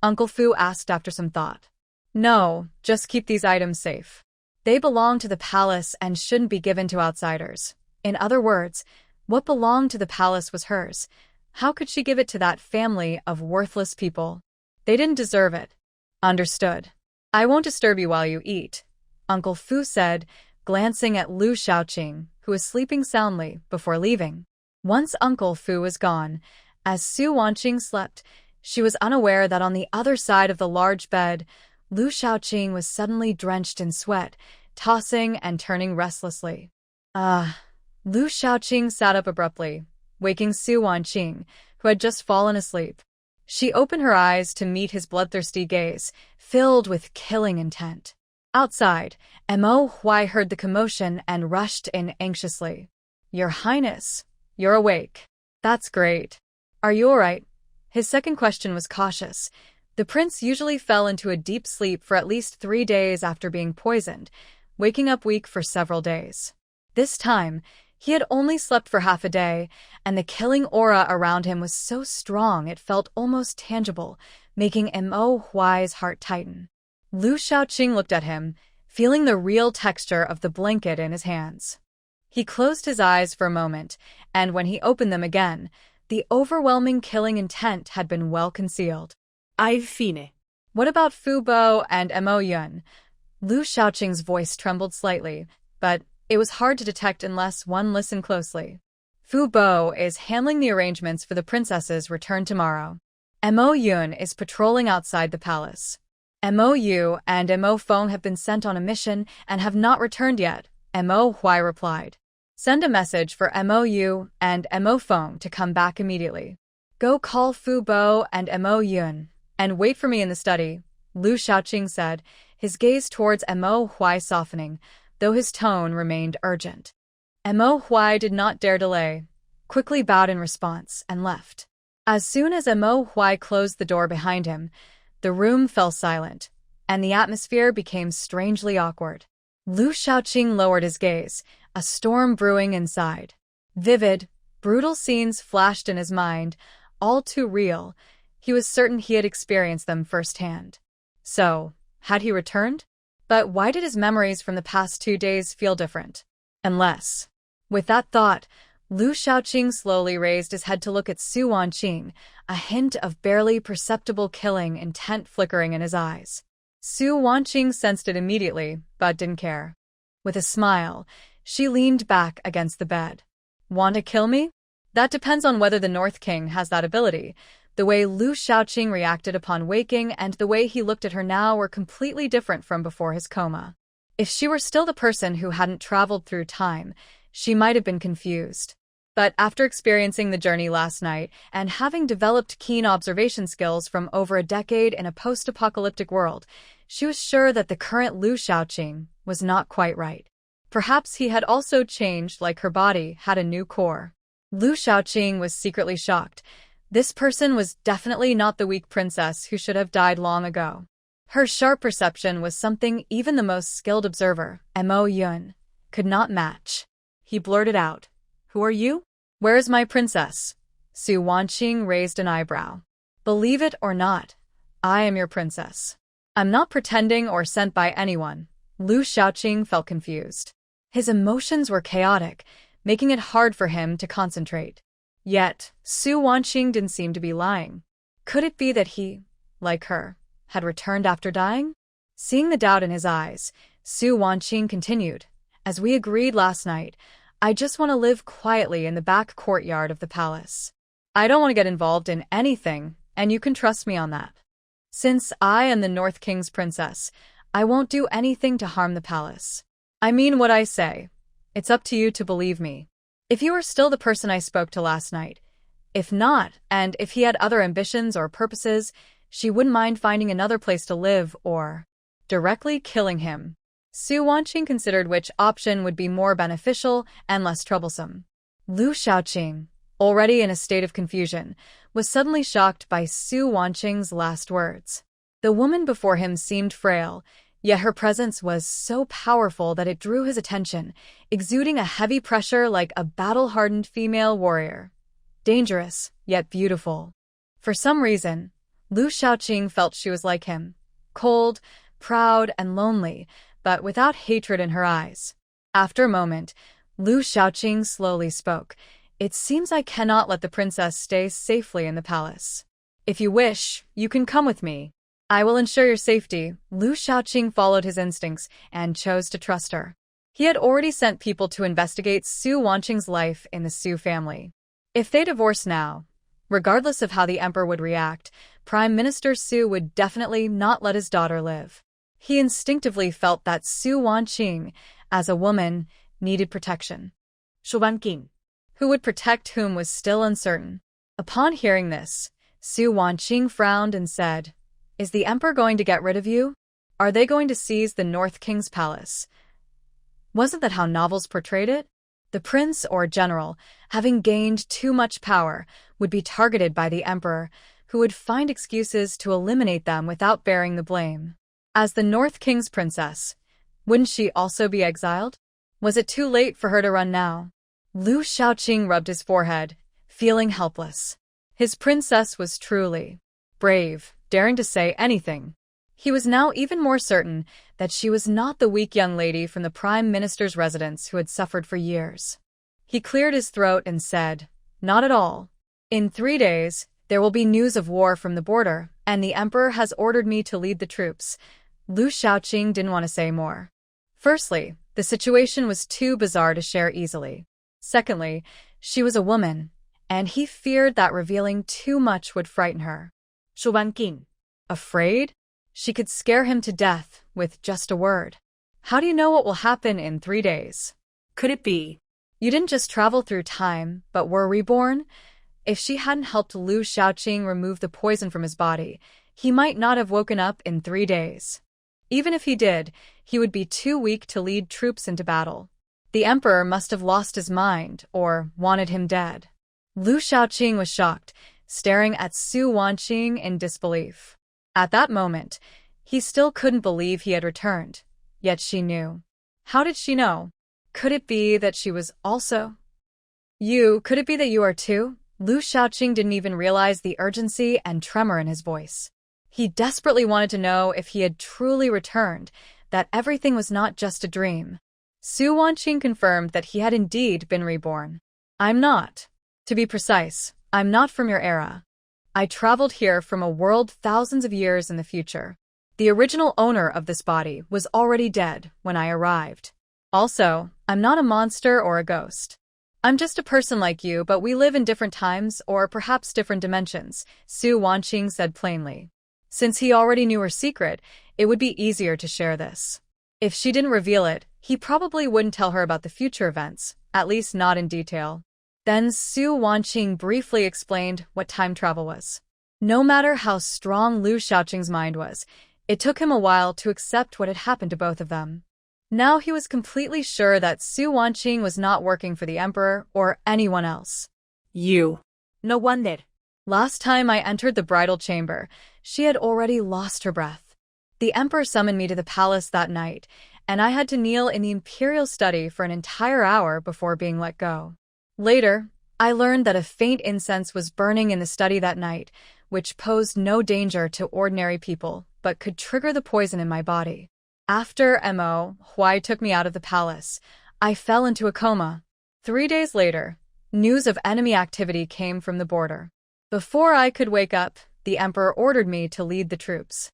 Uncle Fu asked after some thought. No, just keep these items safe. They belong to the palace and shouldn't be given to outsiders. In other words, what belonged to the palace was hers. How could she give it to that family of worthless people? They didn't deserve it. Understood. I won't disturb you while you eat, Uncle Fu said, glancing at Lu Xiaoqing, who was sleeping soundly, before leaving. Once Uncle Fu was gone, as Su Wanqing slept, she was unaware that on the other side of the large bed, Lu Xiaoqing was suddenly drenched in sweat, tossing and turning restlessly. Lu Xiaoqing sat up abruptly, waking Su Wanqing, who had just fallen asleep. She opened her eyes to meet his bloodthirsty gaze, filled with killing intent. Outside, Mo Huai heard the commotion and rushed in anxiously. Your Highness, you're awake. That's great. Are you all right? His second question was cautious. The prince usually fell into a deep sleep for at least 3 days after being poisoned, waking up weak for several days. This time, he had only slept for half a day, and the killing aura around him was so strong it felt almost tangible, making Mo Huai's heart tighten. Lu Xiaoqing looked at him, feeling the real texture of the blanket in his hands. He closed his eyes for a moment, and when he opened them again, the overwhelming killing intent had been well concealed. I've fine. What about Fu Bo and Mo Yun? Lu Xiaoqing's voice trembled slightly, but it was hard to detect unless one listened closely. Fu Bo is handling the arrangements for the princess's return tomorrow. Mo Yun is patrolling outside the palace. Mo Yu and Mo Feng have been sent on a mission and have not returned yet, Mo Huai replied. Send a message for Mo Yu and Mo Feng to come back immediately. Go call Fu Bo and Mo Yun, and wait for me in the study, Lu Xiaoqing said, his gaze towards Mo Huai softening, though his tone remained urgent. Mo Huai did not dare delay, quickly bowed in response, and left. As soon as Mo Huai closed the door behind him, the room fell silent, and the atmosphere became strangely awkward. Lu Xiaoqing lowered his gaze, a storm brewing inside. Vivid, brutal scenes flashed in his mind, all too real. He was certain he had experienced them firsthand. So, had he returned? But why did his memories from the past 2 days feel different? Unless. With that thought, Lu Shaoqing slowly raised his head to look at Su Wanqing, a hint of barely perceptible killing intent flickering in his eyes. Su Wanqing sensed it immediately, but didn't care. With a smile, she leaned back against the bed. Want to kill me? That depends on whether the North King has that ability. The way Lu Shaoqing reacted upon waking and the way he looked at her now were completely different from before his coma. If she were still the person who hadn't traveled through time, she might have been confused. But after experiencing the journey last night and having developed keen observation skills from over a decade in a post-apocalyptic world, she was sure that the current Lu Shaoqing was not quite right. Perhaps he had also changed like her body had a new core. Lu Shaoqing was secretly shocked. This person was definitely not the weak princess who should have died long ago. Her sharp perception was something even the most skilled observer, Mo Yun, could not match. He blurted out, "Who are you?" "Where is my princess?" Su Wanqing raised an eyebrow. "Believe it or not, I am your princess. I'm not pretending or sent by anyone." Lu Shaoqing felt confused. His emotions were chaotic, making it hard for him to concentrate. Yet, Su Wanqing didn't seem to be lying. Could it be that he, like her, had returned after dying? Seeing the doubt in his eyes, Su Wanqing continued, "As we agreed last night, I just want to live quietly in the back courtyard of the palace. I don't want to get involved in anything, and you can trust me on that. Since I am the North King's princess, I won't do anything to harm the palace. I mean what I say. It's up to you to believe me. If you are still the person I spoke to last night, if not, and if he had other ambitions or purposes, she wouldn't mind finding another place to live or directly killing him." Su Wanqing considered which option would be more beneficial and less troublesome. Lu Shaoqing, already in a state of confusion, was suddenly shocked by Su Wanqing's last words. The woman before him seemed frail, yet her presence was so powerful that it drew his attention, exuding a heavy pressure like a battle-hardened female warrior. Dangerous, yet beautiful. For some reason, Lu Shaoqing felt she was like him, cold, proud, and lonely, but without hatred in her eyes. After a moment, Lu Shaoqing slowly spoke. "It seems I cannot let the princess stay safely in the palace. If you wish, you can come with me. I will ensure your safety." Lu Shaoqing followed his instincts and chose to trust her. He had already sent people to investigate Su Wanqing's life in the Su family. If they divorced now, regardless of how the emperor would react, Prime Minister Su would definitely not let his daughter live. He instinctively felt that Su Wanqing, as a woman, needed protection. Su Wanqing, who would protect whom was still uncertain. Upon hearing this, Su Wanqing frowned and said, "Is the emperor going to get rid of you? Are they going to seize the North King's palace?" Wasn't that how novels portrayed it? The prince or general, having gained too much power, would be targeted by the emperor, who would find excuses to eliminate them without bearing the blame. As the North King's princess, wouldn't she also be exiled? Was it too late for her to run now? Lu Shaoqing rubbed his forehead, feeling helpless. His princess was truly brave, daring to say anything. He was now even more certain that she was not the weak young lady from the Prime Minister's residence who had suffered for years. He cleared his throat and said, "Not at all. In 3 days, there will be news of war from the border, and the emperor has ordered me to lead the troops." Lu Shaoqing didn't want to say more. Firstly, the situation was too bizarre to share easily. Secondly, she was a woman, and he feared that revealing too much would frighten her. Su Wanqing. Afraid? She could scare him to death with just a word. How do you know what will happen in 3 days? Could it be you didn't just travel through time, but were reborn? If she hadn't helped Lu Shaoqing remove the poison from his body, he might not have woken up in 3 days. Even if he did, he would be too weak to lead troops into battle. The emperor must have lost his mind or wanted him dead. Lu Shaoqing was shocked, staring at Su Wanqing in disbelief. At that moment, he still couldn't believe he had returned, yet she knew. How did she know? Could it be that she was also? Could it be that you are too? Lu Shaoqing didn't even realize the urgency and tremor in his voice. He desperately wanted to know if he had truly returned, that everything was not just a dream. Su Wanqing confirmed that he had indeed been reborn. I'm not. To be precise, I'm not from your era. I traveled here from a world thousands of years in the future. The original owner of this body was already dead when I arrived. Also, I'm not a monster or a ghost. I'm just a person like you, but we live in different times or perhaps different dimensions, Su Wanqing said plainly. Since he already knew her secret, it would be easier to share this. If she didn't reveal it, he probably wouldn't tell her about the future events, at least not in detail. Then Su Wanqing briefly explained what time travel was. No matter how strong Lu Shaoqing's mind was, it took him a while to accept what had happened to both of them. Now he was completely sure that Su Wanqing was not working for the Emperor or anyone else. You. No wonder. Last time I entered the bridal chamber, she had already lost her breath. The Emperor summoned me to the palace that night, and I had to kneel in the Imperial study for an entire hour before being let go. Later, I learned that a faint incense was burning in the study that night, which posed no danger to ordinary people, but could trigger the poison in my body. After Mo Huai took me out of the palace, I fell into a coma. 3 days later, news of enemy activity came from the border. Before I could wake up, the Emperor ordered me to lead the troops.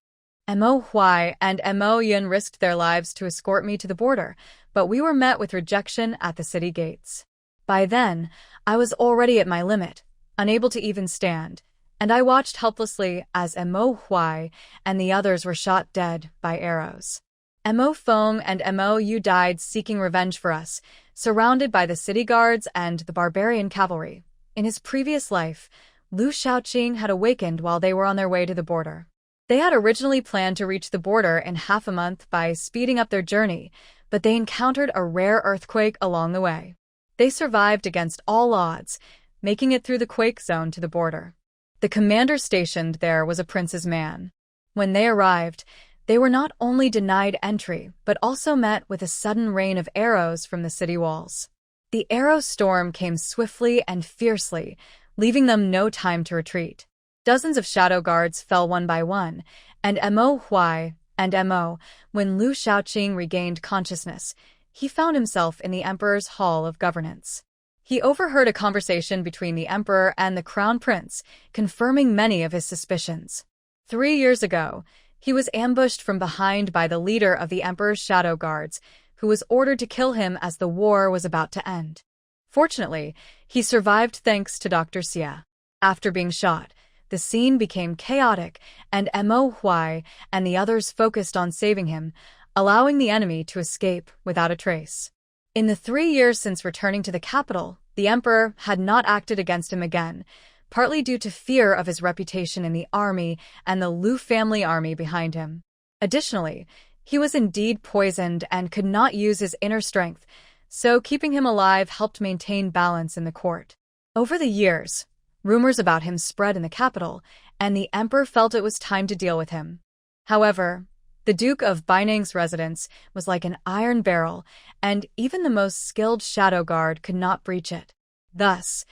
Mo Huai and Mo Yun risked their lives to escort me to the border, but we were met with rejection at the city gates. By then, I was already at my limit, unable to even stand, and I watched helplessly as Mo Huai and the others were shot dead by arrows. Mo Feng and Mo Yu died seeking revenge for us, surrounded by the city guards and the barbarian cavalry. In his previous life, Lu Shaoqing had awakened while they were on their way to the border. They had originally planned to reach the border in half a month by speeding up their journey, but they encountered a rare earthquake along the way. They survived against all odds, making it through the quake zone to the border. The commander stationed there was a prince's man. When they arrived, they were not only denied entry, but also met with a sudden rain of arrows from the city walls. The arrow storm came swiftly and fiercely, leaving them no time to retreat. Dozens of shadow guards fell one by one, and Mo Huai and Mo, when Lu Shaoqing regained consciousness, he found himself in the Emperor's Hall of Governance. He overheard a conversation between the Emperor and the Crown Prince, confirming many of his suspicions. 3 years ago, he was ambushed from behind by the leader of the Emperor's shadow guards, who was ordered to kill him as the war was about to end. Fortunately, he survived thanks to Dr. Xia. After being shot, the scene became chaotic, and Mo Huai and the others focused on saving him, allowing the enemy to escape without a trace. In the 3 years since returning to the capital, the Emperor had not acted against him again, partly due to fear of his reputation in the army and the Lu family army behind him. Additionally, he was indeed poisoned and could not use his inner strength, so keeping him alive helped maintain balance in the court. Over the years, rumors about him spread in the capital, and the Emperor felt it was time to deal with him. However, the Duke of Baining's residence was like an iron barrel, and even the most skilled shadow guard could not breach it. Thus,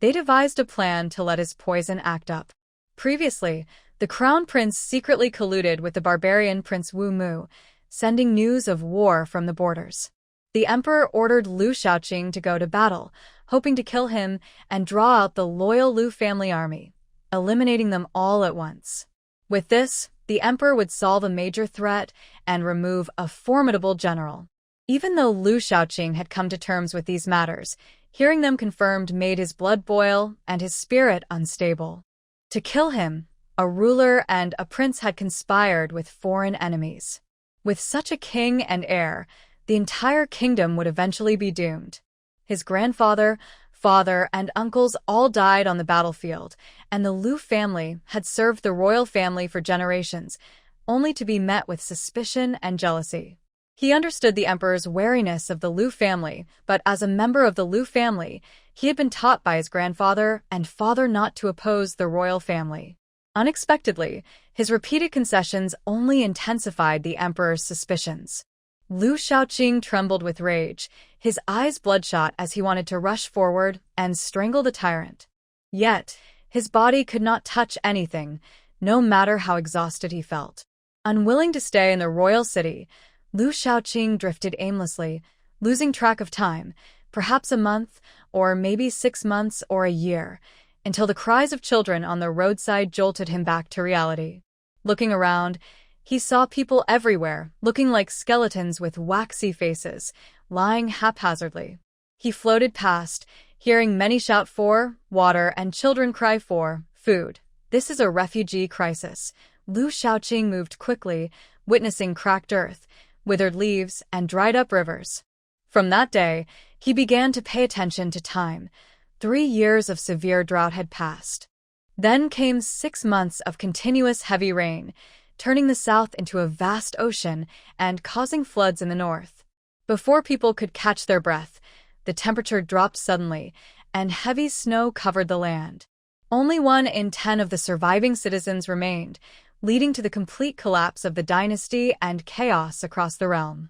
they devised a plan to let his poison act up. Previously, the Crown Prince secretly colluded with the barbarian Prince Wu Mu, sending news of war from the borders. The Emperor ordered Lu Shaoqing to go to battle, hoping to kill him and draw out the loyal Lu family army, eliminating them all at once. With this, the Emperor would solve a major threat and remove a formidable general. Even though Lu Shaoqing had come to terms with these matters, hearing them confirmed made his blood boil and his spirit unstable. To kill him, a ruler and a prince had conspired with foreign enemies. With such a king and heir, the entire kingdom would eventually be doomed. His grandfather, father, and uncles all died on the battlefield, and the Lu family had served the royal family for generations, only to be met with suspicion and jealousy. He understood the Emperor's wariness of the Lu family, but as a member of the Lu family, he had been taught by his grandfather and father not to oppose the royal family. Unexpectedly, his repeated concessions only intensified the Emperor's suspicions. Lu Shaoqing trembled with rage, his eyes bloodshot as he wanted to rush forward and strangle the tyrant. Yet, his body could not touch anything, no matter how exhausted he felt. Unwilling to stay in the royal city, Lu Shaoqing drifted aimlessly, losing track of time, perhaps a month, or maybe 6 months or a year, until the cries of children on the roadside jolted him back to reality. Looking around, he saw people everywhere, looking like skeletons with waxy faces, lying haphazardly. He floated past, hearing many shout for water and children cry for food. This is a refugee crisis. Lu Shaoqing moved quickly, witnessing cracked earth, withered leaves, and dried-up rivers. From that day, he began to pay attention to time. 3 years of severe drought had passed. Then came 6 months of continuous heavy rain, turning the south into a vast ocean and causing floods in the north. Before people could catch their breath, the temperature dropped suddenly, and heavy snow covered the land. Only 1 in 10 of the surviving citizens remained, leading to the complete collapse of the dynasty and chaos across the realm.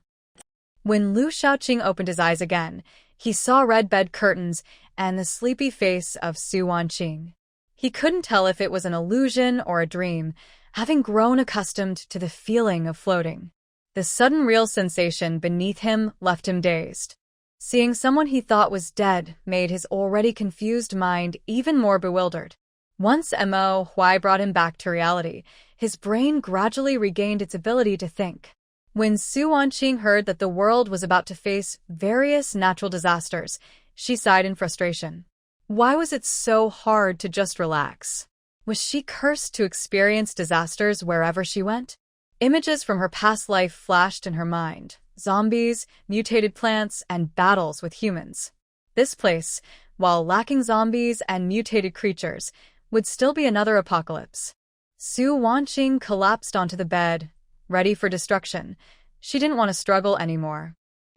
When Lu Shaoqing opened his eyes again, he saw red bed curtains and the sleepy face of Su Wanqing. He couldn't tell if it was an illusion or a dream, having grown accustomed to the feeling of floating. The sudden real sensation beneath him left him dazed. Seeing someone he thought was dead made his already confused mind even more bewildered. Once Mo Huai brought him back to reality, his brain gradually regained its ability to think. When Su Wanqing heard that the world was about to face various natural disasters, she sighed in frustration. Why was it so hard to just relax? Was she cursed to experience disasters wherever she went? Images from her past life flashed in her mind. Zombies, mutated plants, and battles with humans. This place, while lacking zombies and mutated creatures, would still be another apocalypse. Su Wanqing collapsed onto the bed, ready for destruction. She didn't want to struggle anymore.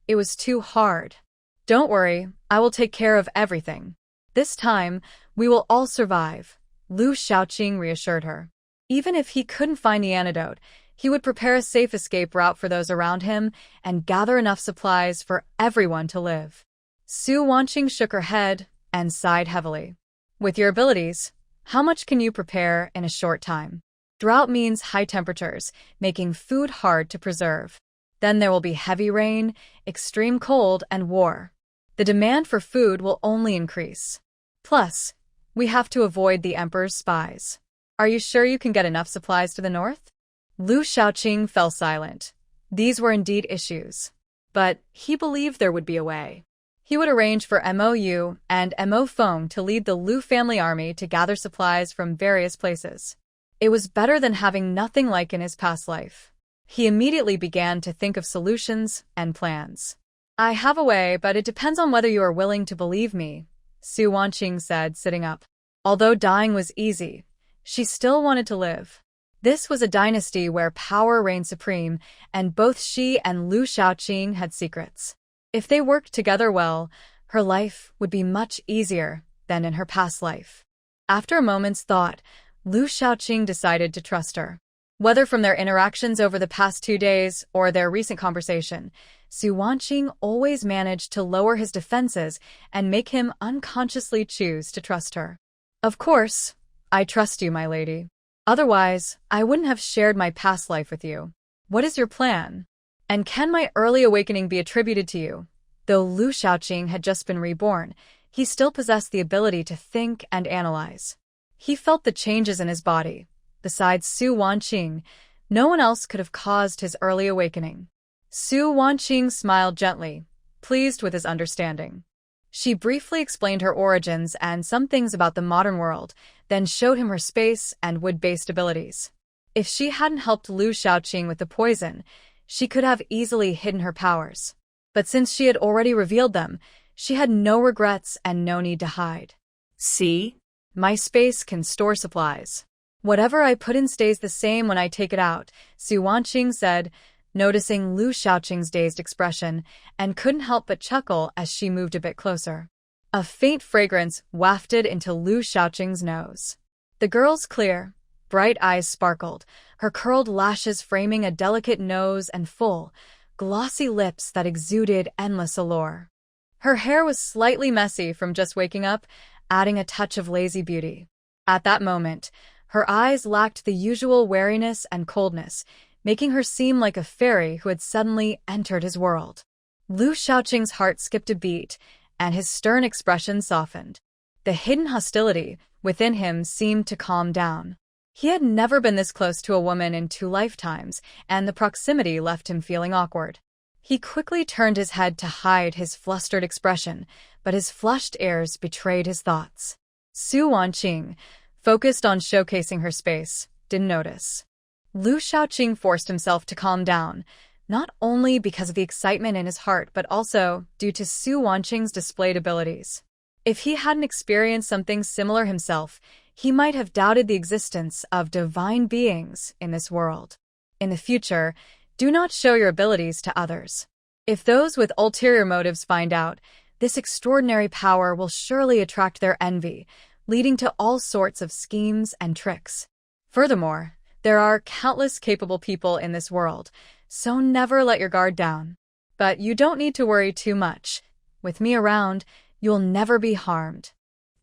It was too hard. Don't worry, I will take care of everything. This time, we will all survive, Lu Shaoqing reassured her. Even if he couldn't find the antidote, he would prepare a safe escape route for those around him and gather enough supplies for everyone to live. Su Wanqing shook her head and sighed heavily. With your abilities, how much can you prepare in a short time? Drought means high temperatures, making food hard to preserve. Then there will be heavy rain, extreme cold, and war. The demand for food will only increase. Plus, we have to avoid the Emperor's spies. Are you sure you can get enough supplies to the north? Lu Shaoqing fell silent. These were indeed issues. But he believed there would be a way. He would arrange for Mo and Mo Feng to lead the Lu family army to gather supplies from various places. It was better than having nothing like in his past life. He immediately began to think of solutions and plans. I have a way, but it depends on whether you are willing to believe me, Su Wanqing said, sitting up. Although dying was easy, she still wanted to live. This was a dynasty where power reigned supreme, and both she and Lu Shaoqing had secrets. If they worked together well, her life would be much easier than in her past life. After a moment's thought, Lu Shaoqing decided to trust her. Whether from their interactions over the past 2 days or their recent conversation, Su Wanqing always managed to lower his defenses and make him unconsciously choose to trust her. Of course, I trust you, my lady. Otherwise, I wouldn't have shared my past life with you. What is your plan? And can my early awakening be attributed to you? Though Lu Shaoqing had just been reborn, he still possessed the ability to think and analyze. He felt the changes in his body. Besides Su Wanqing, no one else could have caused his early awakening. Su Wanqing smiled gently, pleased with his understanding. She briefly explained her origins and some things about the modern world, then showed him her space and wood-based abilities. If she hadn't helped Lu Shaoqing with the poison, she could have easily hidden her powers. But since she had already revealed them, she had no regrets and no need to hide. See? My space can store supplies. Whatever I put in stays the same when I take it out, Su Wanqing said, noticing Lu Shaoqing's dazed expression, and couldn't help but chuckle as she moved a bit closer. A faint fragrance wafted into Lu Shaoqing's nose. The girl's clear, bright eyes sparkled, her curled lashes framing a delicate nose and full, glossy lips that exuded endless allure. Her hair was slightly messy from just waking up, adding a touch of lazy beauty. At that moment, her eyes lacked the usual wariness and coldness, making her seem like a fairy who had suddenly entered his world. Lu Shaoqing's heart skipped a beat, and his stern expression softened. The hidden hostility within him seemed to calm down. He had never been this close to a woman in 2 lifetimes, and the proximity left him feeling awkward. He quickly turned his head to hide his flustered expression, but his flushed airs betrayed his thoughts. Su Wanqing, focused on showcasing her space, didn't notice. Lu Shaoqing forced himself to calm down, not only because of the excitement in his heart but also due to Su Wanqing's displayed abilities. If he hadn't experienced something similar himself, he might have doubted the existence of divine beings in this world. In the future, do not show your abilities to others. If those with ulterior motives find out, this extraordinary power will surely attract their envy, leading to all sorts of schemes and tricks. Furthermore, there are countless capable people in this world, so never let your guard down. But you don't need to worry too much. With me around, you'll never be harmed.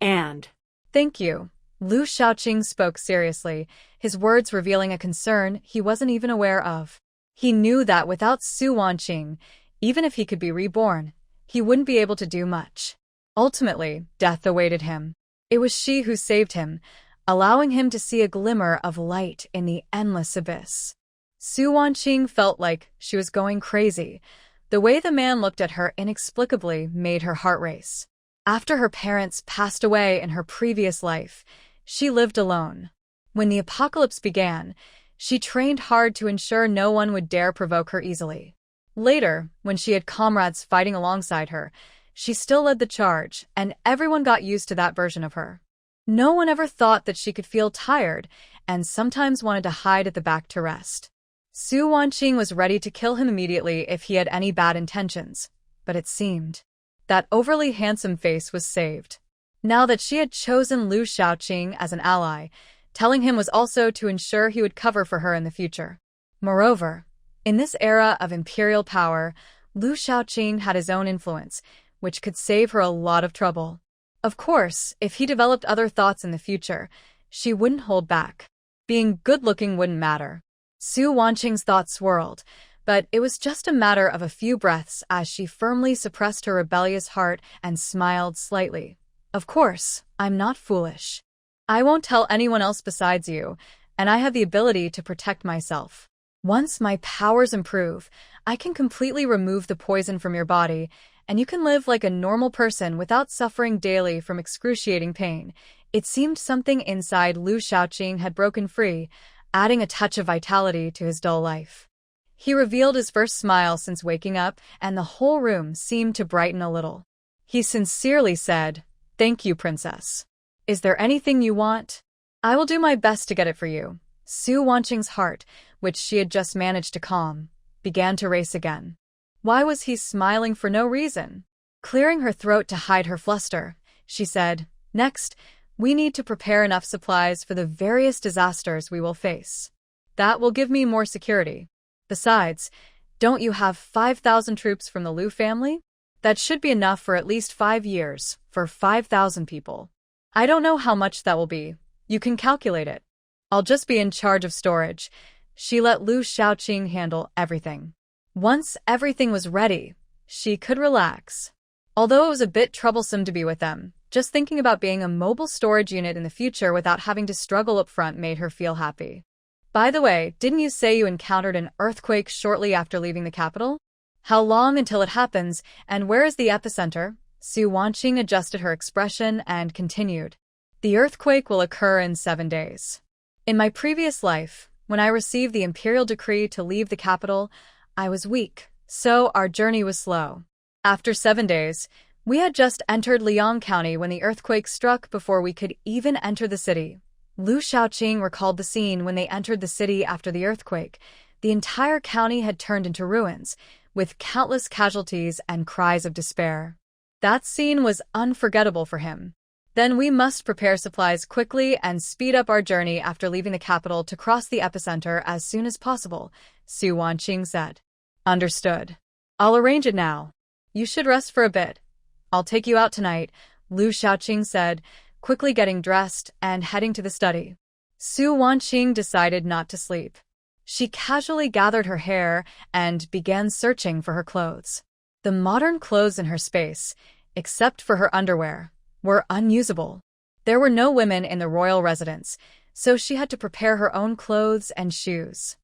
And Thank you. Lu Shaoqing spoke seriously, his words revealing a concern he wasn't even aware of. He knew that without Su Wanqing, even if he could be reborn, he wouldn't be able to do much. Ultimately, death awaited him. It was she who saved him, allowing him to see a glimmer of light in the endless abyss. Su Wanqing felt like she was going crazy. The way the man looked at her inexplicably made her heart race. After her parents passed away in her previous life, she lived alone. When the apocalypse began, she trained hard to ensure no one would dare provoke her easily. Later, when she had comrades fighting alongside her, she still led the charge, and everyone got used to that version of her. No one ever thought that she could feel tired, and sometimes wanted to hide at the back to rest. Su Wanqing was ready to kill him immediately if he had any bad intentions, but it seemed that overly handsome face was saved. Now that she had chosen Lu Shaoqing as an ally, telling him was also to ensure he would cover for her in the future. Moreover, in this era of imperial power, Lu Shaoqing had his own influence, which could save her a lot of trouble. Of course, if he developed other thoughts in the future, she wouldn't hold back. Being good-looking wouldn't matter. Su Wanqing's thoughts swirled, but it was just a matter of a few breaths as she firmly suppressed her rebellious heart and smiled slightly. Of course, I'm not foolish. I won't tell anyone else besides you, and I have the ability to protect myself. Once my powers improve, I can completely remove the poison from your body, and you can live like a normal person without suffering daily from excruciating pain. It seemed something inside Lu Shaoqing had broken free, adding a touch of vitality to his dull life. He revealed his first smile since waking up, and the whole room seemed to brighten a little. He sincerely said, "Thank you, princess. Is there anything you want? I will do my best to get it for you." Su Wanqing's heart, which she had just managed to calm, began to race again. Why was he smiling for no reason? Clearing her throat to hide her fluster, she said, "Next, we need to prepare enough supplies for the various disasters we will face. That will give me more security. Besides, don't you have 5,000 troops from the Lu family? That should be enough for at least 5 years, for 5,000 people. I don't know how much that will be. You can calculate it. I'll just be in charge of storage." She let Lu Shaoqing handle everything. Once everything was ready, she could relax. Although it was a bit troublesome to be with them, just thinking about being a mobile storage unit in the future without having to struggle up front made her feel happy. By the way, didn't you say you encountered an earthquake shortly after leaving the capital? How long until it happens, and where is the epicenter? Su Wanqing adjusted her expression and continued. The earthquake will occur in 7 days. In my previous life, when I received the Imperial decree to leave the capital, I was weak, so our journey was slow. After 7 days, we had just entered Liang County when the earthquake struck before we could even enter the city. Lu Shaoqing recalled the scene when they entered the city after the earthquake. The entire county had turned into ruins, with countless casualties and cries of despair. That scene was unforgettable for him. Then we must prepare supplies quickly and speed up our journey after leaving the capital to cross the epicenter as soon as possible, Su Wanqing said. Understood. I'll arrange it now. You should rest for a bit. I'll take you out tonight, Lu Shaoqing said, quickly getting dressed and heading to the study. Su Wanqing decided not to sleep. She casually gathered her hair and began searching for her clothes. The modern clothes in her space, except for her underwear, were unusable. There were no women in the royal residence, so she had to prepare her own clothes and shoes.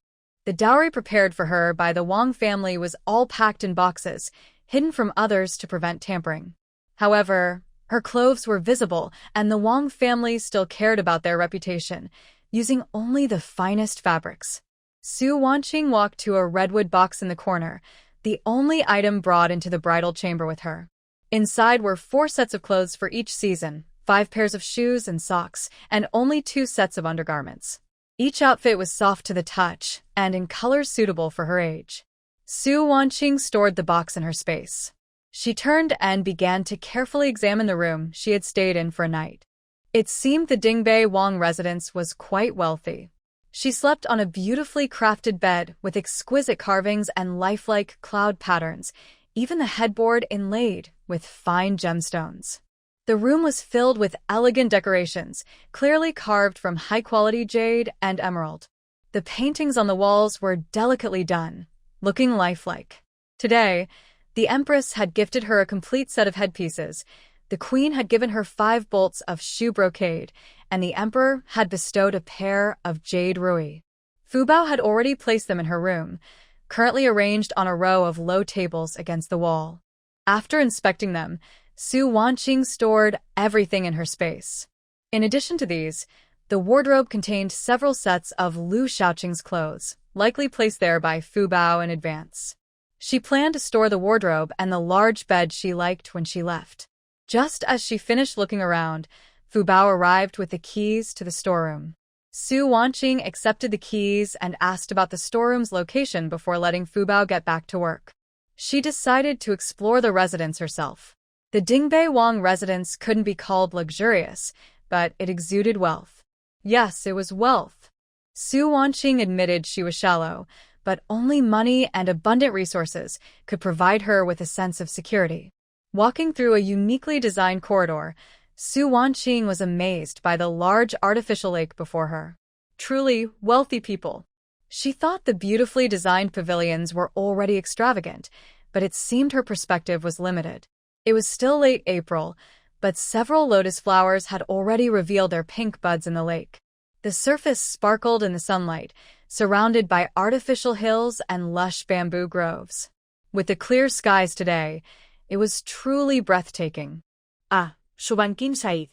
The dowry prepared for her by the Wang family was all packed in boxes, hidden from others to prevent tampering. However, her clothes were visible, and the Wang family still cared about their reputation, using only the finest fabrics. Su Wanqing walked to a redwood box in the corner, the only item brought into the bridal chamber with her. Inside were 4 sets of clothes for each season, 5 pairs of shoes and socks, and only 2 sets of undergarments. Each outfit was soft to the touch and in colors suitable for her age. Su Wanqing stored the box in her space. She turned and began to carefully examine the room she had stayed in for a night. It seemed the Dingbei Wang residence was quite wealthy. She slept on a beautifully crafted bed with exquisite carvings and lifelike cloud patterns, even the headboard inlaid with fine gemstones. The room was filled with elegant decorations, clearly carved from high-quality jade and emerald. The paintings on the walls were delicately done, looking lifelike. Today, the Empress had gifted her a complete set of headpieces. The Queen had given her 5 bolts of shoe brocade, and the Emperor had bestowed a pair of jade rui. Fu Bao had already placed them in her room, currently arranged on a row of low tables against the wall. After inspecting them, Su Wanqing stored everything in her space. In addition to these, the wardrobe contained several sets of Lu Shaoqing's clothes, likely placed there by Fu Bao in advance. She planned to store the wardrobe and the large bed she liked when she left. Just as she finished looking around, Fu Bao arrived with the keys to the storeroom. Su Wanqing accepted the keys and asked about the storeroom's location before letting Fu Bao get back to work. She decided to explore the residence herself. The Dingbei Wang residence couldn't be called luxurious, but it exuded wealth. Yes, it was wealth. Su Wanqing admitted she was shallow, but only money and abundant resources could provide her with a sense of security. Walking through a uniquely designed corridor, Su Wanqing was amazed by the large artificial lake before her. Truly wealthy people. She thought the beautifully designed pavilions were already extravagant, but it seemed her perspective was limited. It was still late April, but several lotus flowers had already revealed their pink buds in the lake. The surface sparkled in the sunlight, surrounded by artificial hills and lush bamboo groves. With the clear skies today, it was truly breathtaking. Ah, Shubankin Said.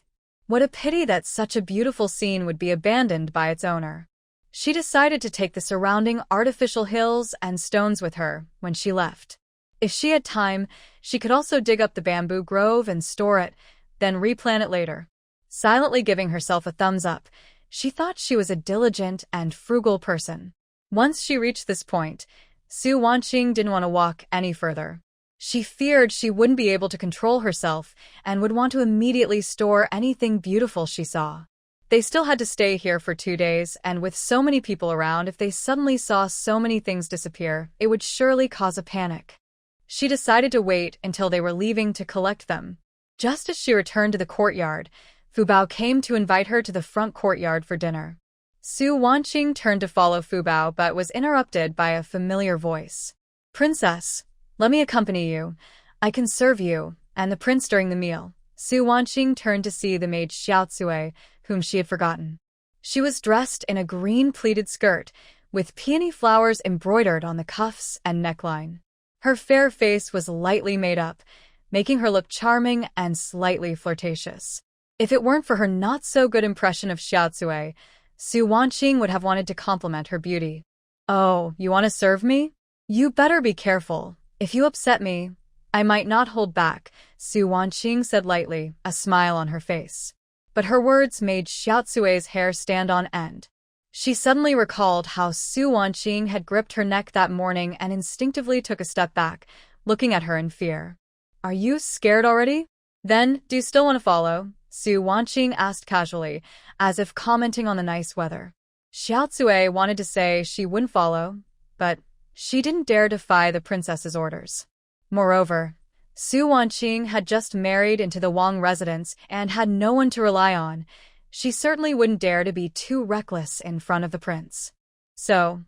What a pity that such a beautiful scene would be abandoned by its owner. She decided to take the surrounding artificial hills and stones with her when she left. If she had time, she could also dig up the bamboo grove and store it, then replant it later. Silently giving herself a thumbs up, she thought she was a diligent and frugal person. Once she reached this point, Su Wanqing didn't want to walk any further. She feared she wouldn't be able to control herself and would want to immediately store anything beautiful she saw. They still had to stay here for 2 days, and with so many people around, if they suddenly saw so many things disappear, it would surely cause a panic. She decided to wait until they were leaving to collect them. Just as she returned to the courtyard, Fu Bao came to invite her to the front courtyard for dinner. Su Wanqing turned to follow Fu Bao but was interrupted by a familiar voice. "Princess, let me accompany you. I can serve you and the prince during the meal." Su Wanqing turned to see the maid Xiaotsue, whom she had forgotten. She was dressed in a green pleated skirt, with peony flowers embroidered on the cuffs and neckline. Her fair face was lightly made up, making her look charming and slightly flirtatious. If it weren't for her not-so-good impression of Xiaotsue, Su Wanqing would have wanted to compliment her beauty. "Oh, you want to serve me? You better be careful. If you upset me, I might not hold back," Su Wanqing said lightly, a smile on her face. But her words made Xiaotsue's hair stand on end. She suddenly recalled how Su Wanqing had gripped her neck that morning and instinctively took a step back, looking at her in fear. "Are you scared already? Then, do you still want to follow?" Su Wanqing asked casually, as if commenting on the nice weather. Xiaotsue wanted to say she wouldn't follow, but she didn't dare defy the princess's orders. Moreover, Su Wanqing had just married into the Wang residence and had no one to rely on. She certainly wouldn't dare to be too reckless in front of the prince. So,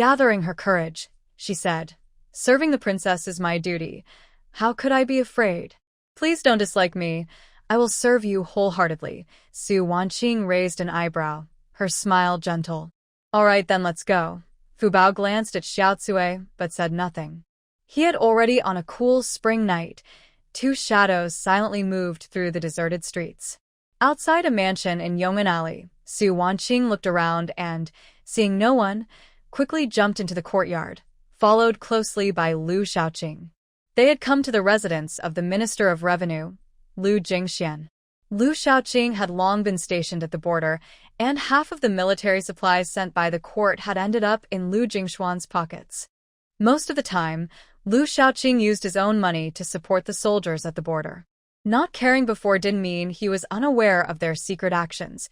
Gathering her courage, she said, "Serving the princess is my duty. How could I be afraid? Please don't dislike me. I will serve you wholeheartedly." Su Wanqing raised an eyebrow, her smile gentle. "All right, then let's go." Fu Bao glanced at Xiao Cui, but said nothing. He had already on a cool spring night. Two shadows silently moved through the deserted streets. Outside a mansion in Yong'an Alley, Su Wanqing looked around and, seeing no one, quickly jumped into the courtyard, followed closely by Lu Shaoqing. They had come to the residence of the Minister of Revenue, Lu Jingxian. Lu Shaoqing had long been stationed at the border, and half of the military supplies sent by the court had ended up in Lu Jingshuan's pockets. Most of the time, Lu Shaoqing used his own money to support the soldiers at the border. Not caring before didn't mean he was unaware of their secret actions.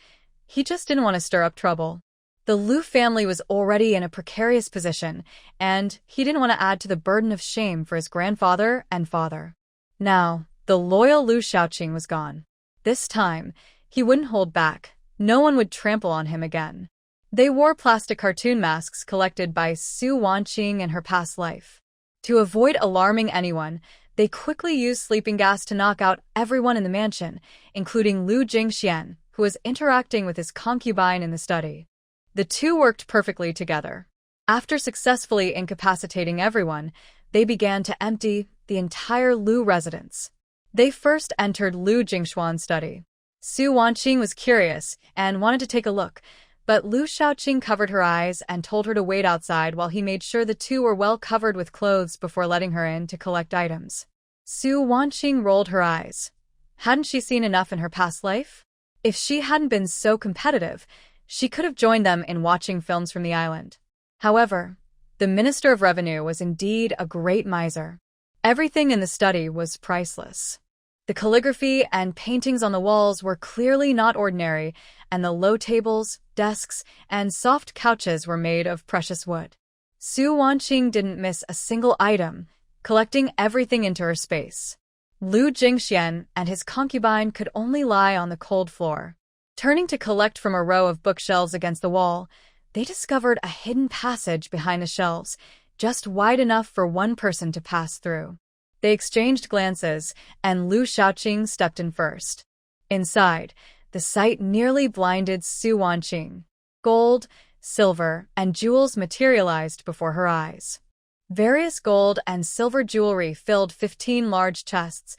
He just didn't want to stir up trouble. The Lu family was already in a precarious position, and he didn't want to add to the burden of shame for his grandfather and father. Now, the loyal Lu Shaoqing was gone. This time, he wouldn't hold back. No one would trample on him again. They wore plastic cartoon masks collected by Su Wanqing in her past life. To avoid alarming anyone, they quickly used sleeping gas to knock out everyone in the mansion, including Lu Jingxian, who was interacting with his concubine in the study. The two worked perfectly together. After successfully incapacitating everyone, they began to empty the entire Lu residence. They first entered Lu Jingshuan's study. Su Wanqing was curious and wanted to take a look, but Lu Shaoqing covered her eyes and told her to wait outside while he made sure the two were well covered with clothes before letting her in to collect items. Su Wanqing rolled her eyes. Hadn't she seen enough in her past life? If she hadn't been so competitive, she could have joined them in watching films from the island. However, the Minister of Revenue was indeed a great miser. Everything in the study was priceless. The calligraphy and paintings on the walls were clearly not ordinary, and the low tables, desks, and soft couches were made of precious wood. Su Wanqing didn't miss a single item, collecting everything into her space. Lu Jingxian and his concubine could only lie on the cold floor. Turning to collect from a row of bookshelves against the wall, they discovered a hidden passage behind the shelves, just wide enough for one person to pass through. They exchanged glances, and Lu Shaoqing stepped in first. Inside, the sight nearly blinded Su Wanqing. Gold, silver, and jewels materialized before her eyes. Various gold and silver jewelry filled 15 large chests,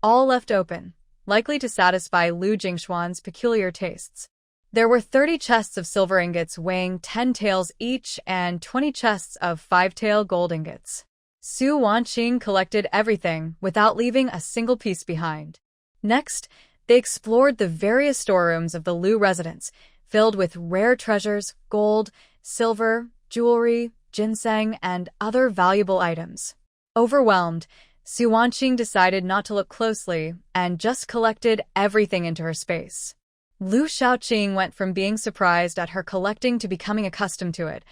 all left open, likely to satisfy Lu Jingshuan's peculiar tastes. There were 30 chests of silver ingots weighing 10 taels each and 20 chests of 5-tael gold ingots. Su Wanqing collected everything without leaving a single piece behind. Next, they explored the various storerooms of the Lu residence, filled with rare treasures, gold, silver, jewelry, ginseng, and other valuable items. Overwhelmed, Su Wanqing decided not to look closely and just collected everything into her space. Lu Shaoqing went from being surprised at her collecting to becoming accustomed to it,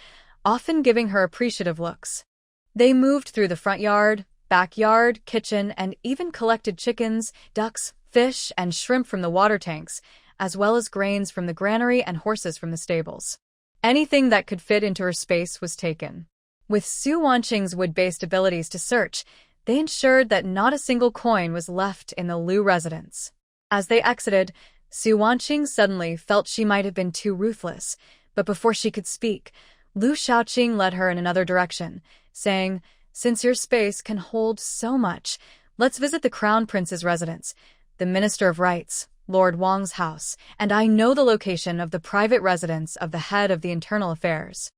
often giving her appreciative looks. They moved through the front yard, backyard, kitchen, and even collected chickens, ducks, fish, and shrimp from the water tanks, as well as grains from the granary and horses from the stables. Anything that could fit into her space was taken. With Su Wanqing's wood-based abilities to search, they ensured that not a single coin was left in the Lu residence. As they exited, Su Wanqing suddenly felt she might have been too ruthless, but before she could speak, Lu Shaoqing led her in another direction, saying, "Since your space can hold so much, let's visit the Crown Prince's residence, the Minister of Rights, Lord Wang's house, and I know the location of the private residence of the head of the Internal Affairs.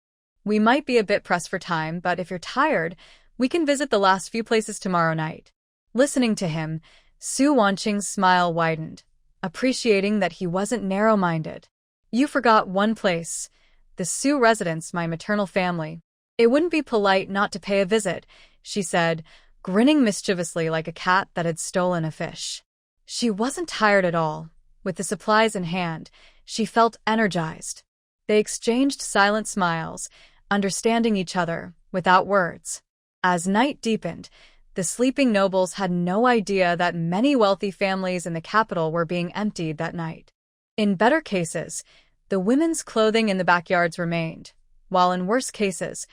We might be a bit pressed for time, but if you're tired, we can visit the last few places tomorrow night." Listening to him, Su Wanqing's smile widened, appreciating that he wasn't narrow-minded. "You forgot one place, the Su residence, my maternal family. It wouldn't be polite not to pay a visit," she said, grinning mischievously like a cat that had stolen a fish. She wasn't tired at all. With the supplies in hand, she felt energized. They exchanged silent smiles, understanding each other without words. As night deepened, the sleeping nobles had no idea that many wealthy families in the capital were being emptied that night. In better cases, the women's clothing in the backyards remained, while in worse cases,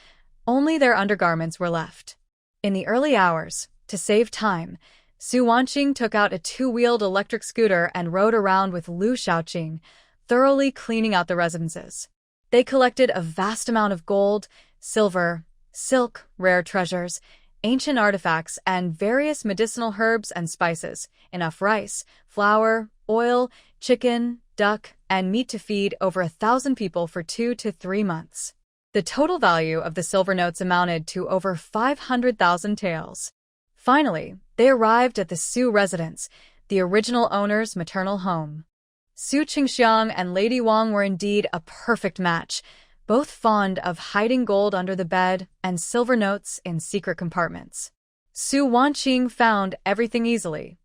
only their undergarments were left. In the early hours, to save time, Su Wanqing took out a two-wheeled electric scooter and rode around with Lu Shaoqing, thoroughly cleaning out the residences. They collected a vast amount of gold, silver, silk, rare treasures, ancient artifacts, and various medicinal herbs and spices, enough rice, flour, oil, chicken, duck, and meat to feed over 1,000 people for 2 to 3 months. The total value of the silver notes amounted to over 500,000 taels. Finally, they arrived at the Su residence, the original owner's maternal home. Su Qingxiang and Lady Wang were indeed a perfect match, both fond of hiding gold under the bed and silver notes in secret compartments. Su Wanqing found everything easily.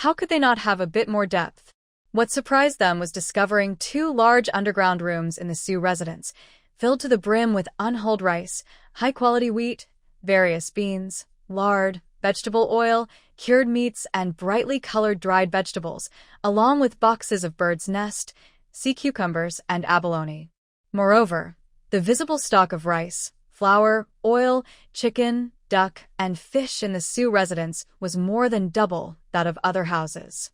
How could they not have a bit more depth? What surprised them was discovering 2 large underground rooms in the Su residence, filled to the brim with unhulled rice, high-quality wheat, various beans, lard, vegetable oil, cured meats, and brightly colored dried vegetables, along with boxes of bird's nest, sea cucumbers, and abalone. Moreover, the visible stock of rice, flour, oil, chicken, duck, and fish in the Su residence was more than double that of other houses.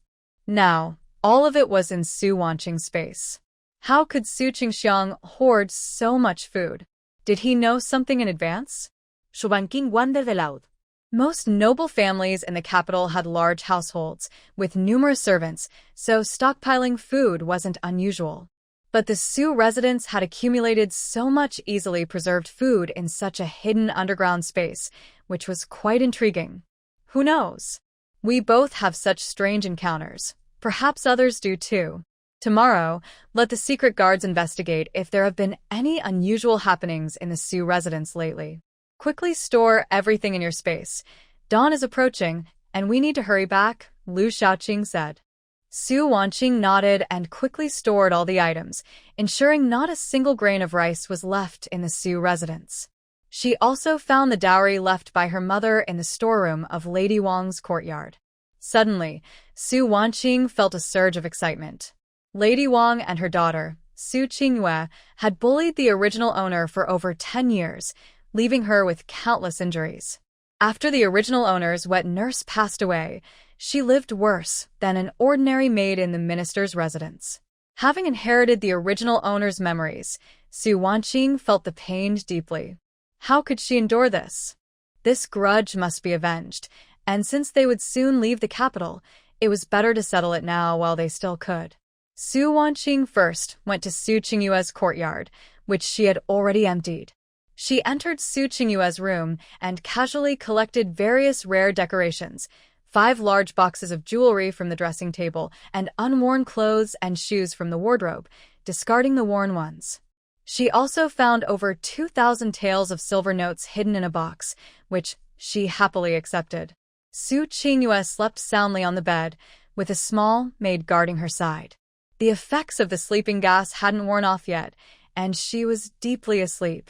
Now, all of it was in Su Wanqing's space. How could Su Qingxiang hoard so much food? Did he know something in advance? Su Wanqing wondered aloud. Most noble families in the capital had large households, with numerous servants, so stockpiling food wasn't unusual. But the Su residents had accumulated so much easily preserved food in such a hidden underground space, which was quite intriguing. Who knows? We both have such strange encounters. Perhaps others do too. Tomorrow, let the secret guards investigate if there have been any unusual happenings in the Su residence lately. Quickly store everything in your space. Dawn is approaching, and we need to hurry back, Lu Shaoqing said. Su Wanqing nodded and quickly stored all the items, ensuring not a single grain of rice was left in the Su residence. She also found the dowry left by her mother in the storeroom of Lady Wang's courtyard. Suddenly, Su Wanqing felt a surge of excitement. Lady Wang and her daughter, Su Qingyue, had bullied the original owner for over 10 years, leaving her with countless injuries. After the original owner's wet nurse passed away, she lived worse than an ordinary maid in the minister's residence. Having inherited the original owner's memories, Su Wanqing felt the pain deeply. How could she endure this? This grudge must be avenged, and since they would soon leave the capital, it was better to settle it now while they still could. Su Wanqing first went to Su Qingyue's courtyard, which she had already emptied. She entered Su Qingyue's room and casually collected various rare decorations, 5 large boxes of jewelry from the dressing table, and unworn clothes and shoes from the wardrobe, discarding the worn ones. She also found over 2,000 taels of silver notes hidden in a box, which she happily accepted. Su Qingyue slept soundly on the bed, with a small maid guarding her side. The effects of the sleeping gas hadn't worn off yet, and she was deeply asleep.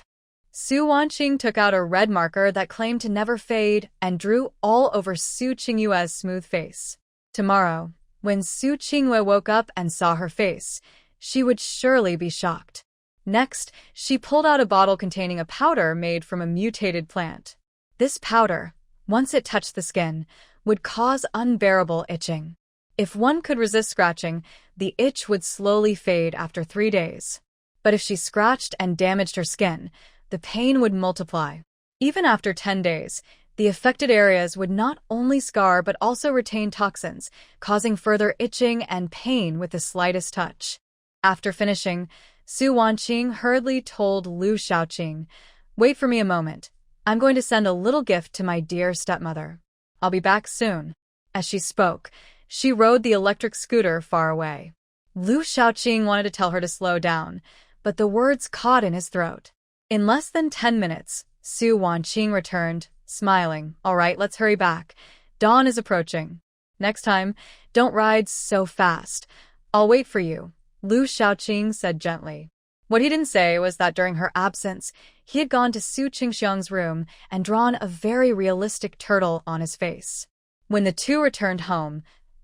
Su Wanqing took out a red marker that claimed to never fade and drew all over Su Qingyue's smooth face. Tomorrow, when Su Qingyue woke up and saw her face, she would surely be shocked. Next, she pulled out a bottle containing a powder made from a mutated plant. This powder, once it touched the skin, would cause unbearable itching. If one could resist scratching, the itch would slowly fade after 3 days. But if she scratched and damaged her skin, the pain would multiply. Even after 10 days, the affected areas would not only scar but also retain toxins, causing further itching and pain with the slightest touch. After finishing, Su Wanqing hurriedly told Lu Shaoqing, "Wait for me a moment. I'm going to send a little gift to my dear stepmother. I'll be back soon." As she spoke, she rode the electric scooter far away. Lu Shaoqing wanted to tell her to slow down, but the words caught in his throat. In less than 10 minutes, Su Wanqing returned, smiling. "All right, let's hurry back. Dawn is approaching. Next time, don't ride so fast. I'll wait for you," Lu Shaoqing said gently. What he didn't say was that during her absence, he had gone to Su Qingxiang's room and drawn a very realistic turtle on his face. When the two returned home,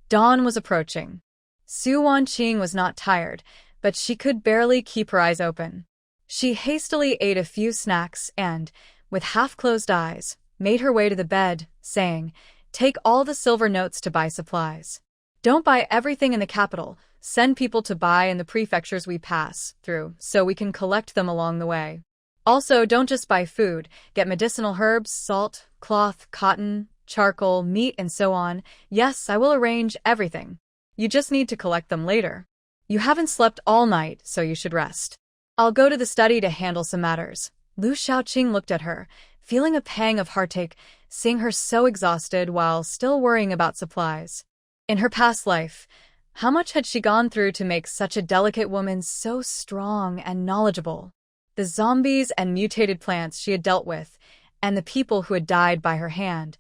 dawn was approaching. Su Wanqing was not tired, but she could barely keep her eyes open. She hastily ate a few snacks and, with half-closed eyes, made her way to the bed, saying, "Take all the silver notes to buy supplies. Don't buy everything in the capital. Send people to buy in the prefectures we pass through so we can collect them along the way. Also, don't just buy food. Get medicinal herbs, salt, cloth, cotton, charcoal, meat, and so on. Yes, I will arrange everything. You just need to collect them later. You haven't slept all night, so you should rest. I'll go to the study to handle some matters." Lu Shaoqing looked at her, feeling a pang of heartache, seeing her so exhausted while still worrying about supplies. In her past life, how much had she gone through to make such a delicate woman so strong and knowledgeable? The zombies and mutated plants she had dealt with, and the people who had died by her hand,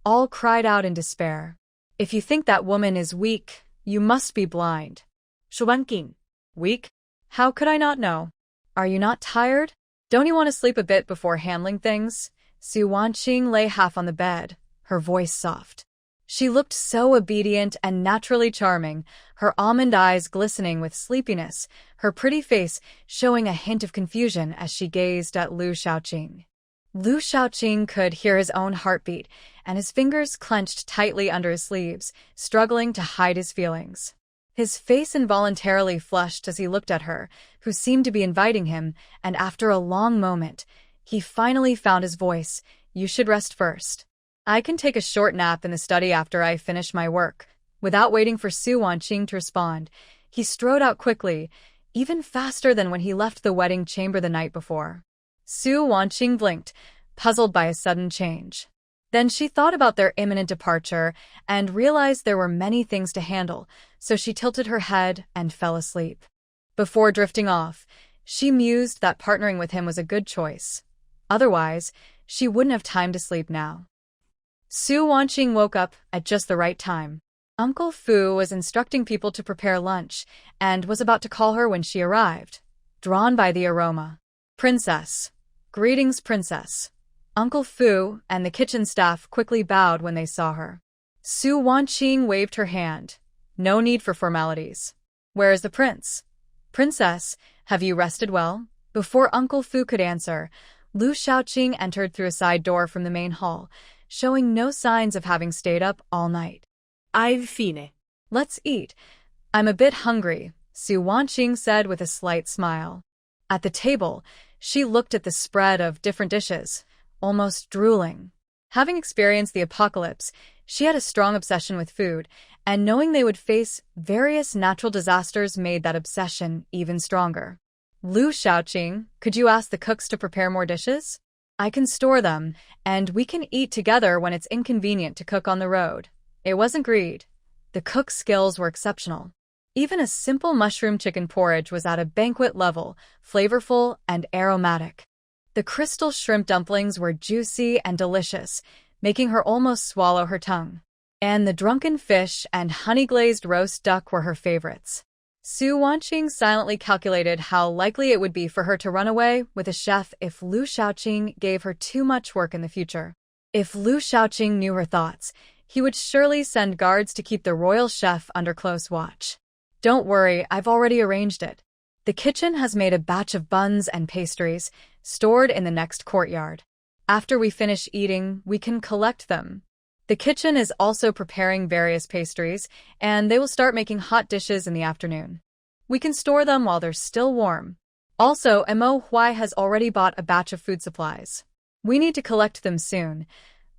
all cried out in despair. If you think that woman is weak, you must be blind. Shubanking. Weak? How could I not know? Are you not tired? Don't you want to sleep a bit before handling things? Su Wanqing lay half on the bed, her voice soft. She looked so obedient and naturally charming, her almond eyes glistening with sleepiness, her pretty face showing a hint of confusion as she gazed at Lu Shaoqing. Lu Shaoqing could hear his own heartbeat, and his fingers clenched tightly under his sleeves, struggling to hide his feelings. His face involuntarily flushed as he looked at her, who seemed to be inviting him, and after a long moment, he finally found his voice. "You should rest first. I can take a short nap in the study after I finish my work." Without waiting for Su Wanqing to respond, he strode out quickly, even faster than when he left the wedding chamber the night before. Su Wanqing blinked, puzzled by a sudden change. Then she thought about their imminent departure and realized there were many things to handle, so she tilted her head and fell asleep. Before drifting off, she mused that partnering with him was a good choice. Otherwise, she wouldn't have time to sleep now. Su Wanqing woke up at just the right time. Uncle Fu was instructing people to prepare lunch and was about to call her when she arrived, drawn by the aroma. "Princess." "Greetings, Princess." Uncle Fu and the kitchen staff quickly bowed when they saw her. Su Wanqing waved her hand. "No need for formalities. Where is the prince?" "Princess, have you rested well?" Before Uncle Fu could answer, Lu Shaoqing entered through a side door from the main hall, showing no signs of having stayed up all night. "I've fine." "Let's eat. I'm a bit hungry," Su Wanqing said with a slight smile. At the table, she looked at the spread of different dishes, almost drooling. Having experienced the apocalypse, she had a strong obsession with food, and knowing they would face various natural disasters made that obsession even stronger. "Lu Shaoqing, could you ask the cooks to prepare more dishes? I can store them, and we can eat together when it's inconvenient to cook on the road." It wasn't greed. The cook's skills were exceptional. Even a simple mushroom chicken porridge was at a banquet level, flavorful and aromatic. The crystal shrimp dumplings were juicy and delicious, making her almost swallow her tongue. And the drunken fish and honey-glazed roast duck were her favorites. Su Wanqing silently calculated how likely it would be for her to run away with a chef if Lu Shaoqing gave her too much work in the future. If Lu Shaoqing knew her thoughts, he would surely send guards to keep the royal chef under close watch. "Don't worry, I've already arranged it. The kitchen has made a batch of buns and pastries, stored in the next courtyard. After we finish eating, we can collect them. The kitchen is also preparing various pastries, and they will start making hot dishes in the afternoon. We can store them while they're still warm. Also, Mo Huai has already bought a batch of food supplies. We need to collect them soon.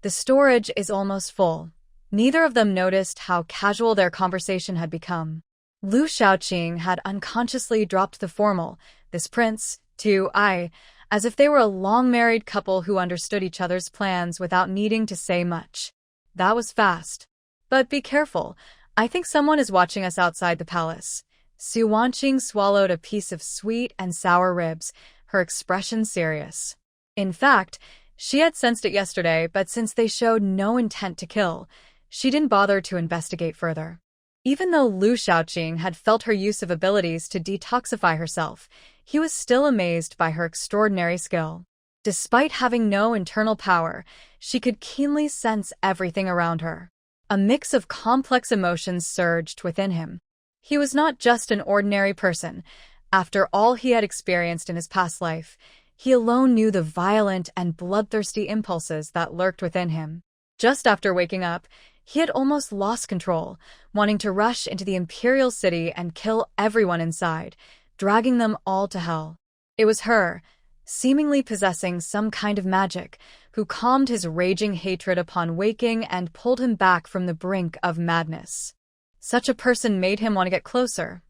The storage is almost full." Neither of them noticed how casual their conversation had become. Lu Shaoqing had unconsciously dropped the formal, "this prince," to "I," as if they were a long-married couple who understood each other's plans without needing to say much. That was fast. "But be careful. I think someone is watching us outside the palace." Su Wanqing swallowed a piece of sweet and sour ribs, her expression serious. In fact, she had sensed it yesterday, but since they showed no intent to kill, she didn't bother to investigate further. Even though Lu Shaoqing had felt her use of abilities to detoxify herself, he was still amazed by her extraordinary skill. Despite having no internal power, she could keenly sense everything around her. A mix of complex emotions surged within him. He was not just an ordinary person. After all he had experienced in his past life, he alone knew the violent and bloodthirsty impulses that lurked within him. Just after waking up, he had almost lost control, wanting to rush into the Imperial city and kill everyone inside, dragging them all to hell. It was her, seemingly possessing some kind of magic, who calmed his raging hatred upon waking and pulled him back from the brink of madness. Such a person made him want to get closer.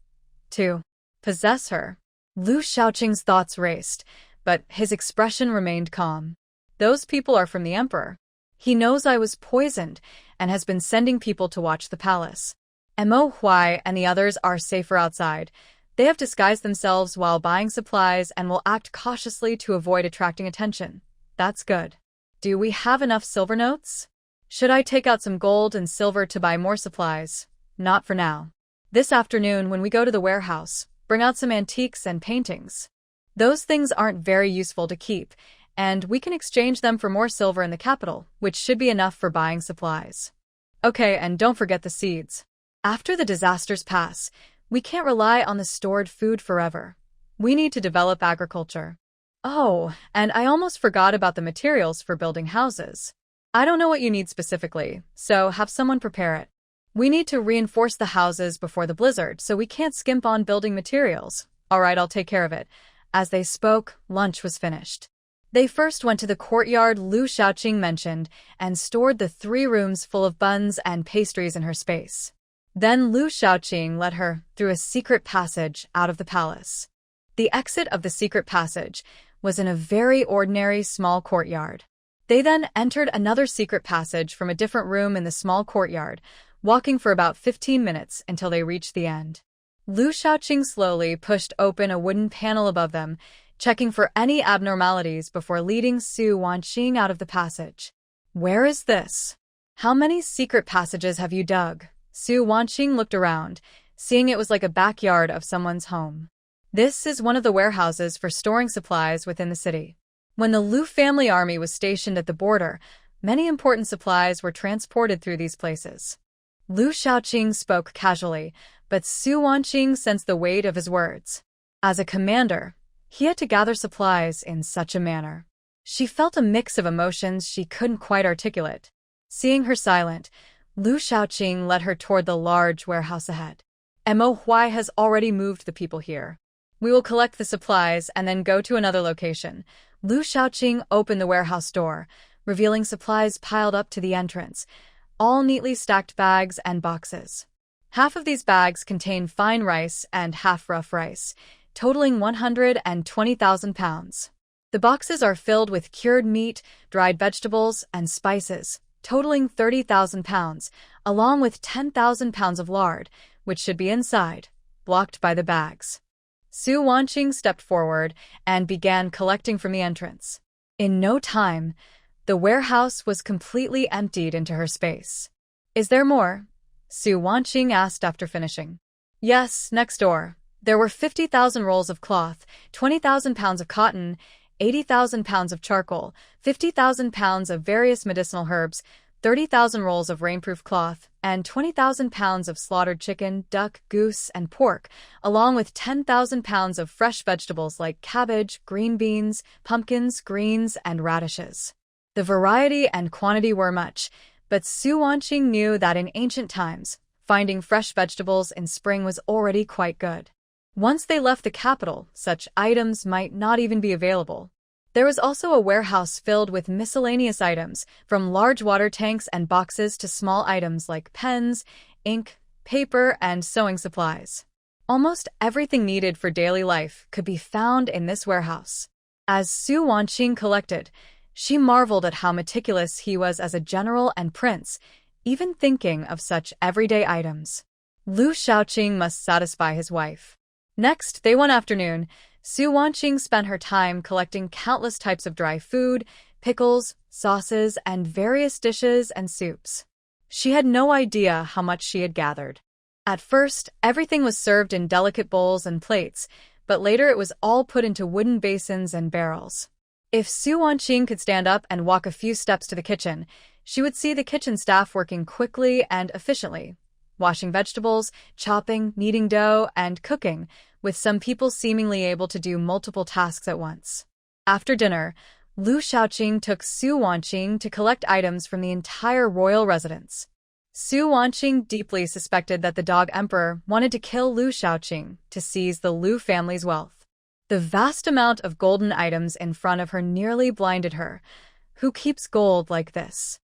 To possess her. Lu Shaoqing's thoughts raced, but his expression remained calm. Those people are from the Emperor. He knows I was poisoned and has been sending people to watch the palace. Mo Huai and the others are safer outside. They have disguised themselves while buying supplies and will act cautiously to avoid attracting attention. That's good. Do we have enough silver notes? Should I take out some gold and silver to buy more supplies? Not for now. This afternoon, when we go to the warehouse, bring out some antiques and paintings. Those things aren't very useful to keep, and we can exchange them for more silver in the capital, which should be enough for buying supplies. Okay, and don't forget the seeds. After the disasters pass, we can't rely on the stored food forever. We need to develop agriculture. Oh, and I almost forgot about the materials for building houses. I don't know what you need specifically, so have someone prepare it. We need to reinforce the houses before the blizzard, so we can't skimp on building materials. All right, I'll take care of it. As they spoke, lunch was finished. They first went to the courtyard Lu Shaoqing mentioned and stored the 3 rooms full of buns and pastries in her space. Then Lu Shaoqing led her through a secret passage out of the palace. The exit of the secret passage was in a very ordinary small courtyard. They then entered another secret passage from a different room in the small courtyard, walking for about 15 minutes until they reached the end. Lu Shaoqing slowly pushed open a wooden panel above them, checking for any abnormalities before leading Su Wanqing out of the passage. Where is this? How many secret passages have you dug? Su Wanqing looked around, seeing it was like a backyard of someone's home. This is one of the warehouses for storing supplies within the city. When the Lu family army was stationed at the border, many important supplies were transported through these places. Lu Shaoqing spoke casually, but Su Wanqing sensed the weight of his words. As a commander, he had to gather supplies in such a manner. She felt a mix of emotions she couldn't quite articulate. Seeing her silent, Lu Shaoqing led her toward the large warehouse ahead. Mo Huai has already moved the people here. We will collect the supplies and then go to another location. Lu Shaoqing opened the warehouse door, revealing supplies piled up to the entrance, all neatly stacked bags and boxes. Half of these bags contain fine rice and half rough rice, totaling 120,000 pounds. The boxes are filled with cured meat, dried vegetables, and spices, totaling 30,000 pounds, along with 10,000 pounds of lard, which should be inside, blocked by the bags. Su Wanqing stepped forward and began collecting from the entrance. In no time, the warehouse was completely emptied into her space. Is there more? Su Wanqing asked after finishing. Yes, next door. There were 50,000 rolls of cloth, 20,000 pounds of cotton, 80,000 pounds of charcoal, 50,000 pounds of various medicinal herbs, 30,000 rolls of rainproof cloth, and 20,000 pounds of slaughtered chicken, duck, goose, and pork, along with 10,000 pounds of fresh vegetables like cabbage, green beans, pumpkins, greens, and radishes. The variety and quantity were much, but Su Wanqing knew that in ancient times, finding fresh vegetables in spring was already quite good. Once they left the capital, such items might not even be available. There was also a warehouse filled with miscellaneous items, from large water tanks and boxes to small items like pens, ink, paper, and sewing supplies. Almost everything needed for daily life could be found in this warehouse. As Su Wanqing collected, she marveled at how meticulous he was as a general and prince, even thinking of such everyday items. Lu Shaoqing must satisfy his wife. Next, one afternoon, Su Wanqing spent her time collecting countless types of dry food, pickles, sauces, and various dishes and soups. She had no idea how much she had gathered. At first, everything was served in delicate bowls and plates, but later it was all put into wooden basins and barrels. If Su Wanqing could stand up and walk a few steps to the kitchen, she would see the kitchen staff working quickly and efficiently, washing vegetables, chopping, kneading dough, and cooking, with some people seemingly able to do multiple tasks at once. After dinner, Lu Shaoqing took Su Wanqing to collect items from the entire royal residence. Su Wanqing deeply suspected that the dog emperor wanted to kill Lu Shaoqing to seize the Lu family's wealth. The vast amount of golden items in front of her nearly blinded her. Who keeps gold like this?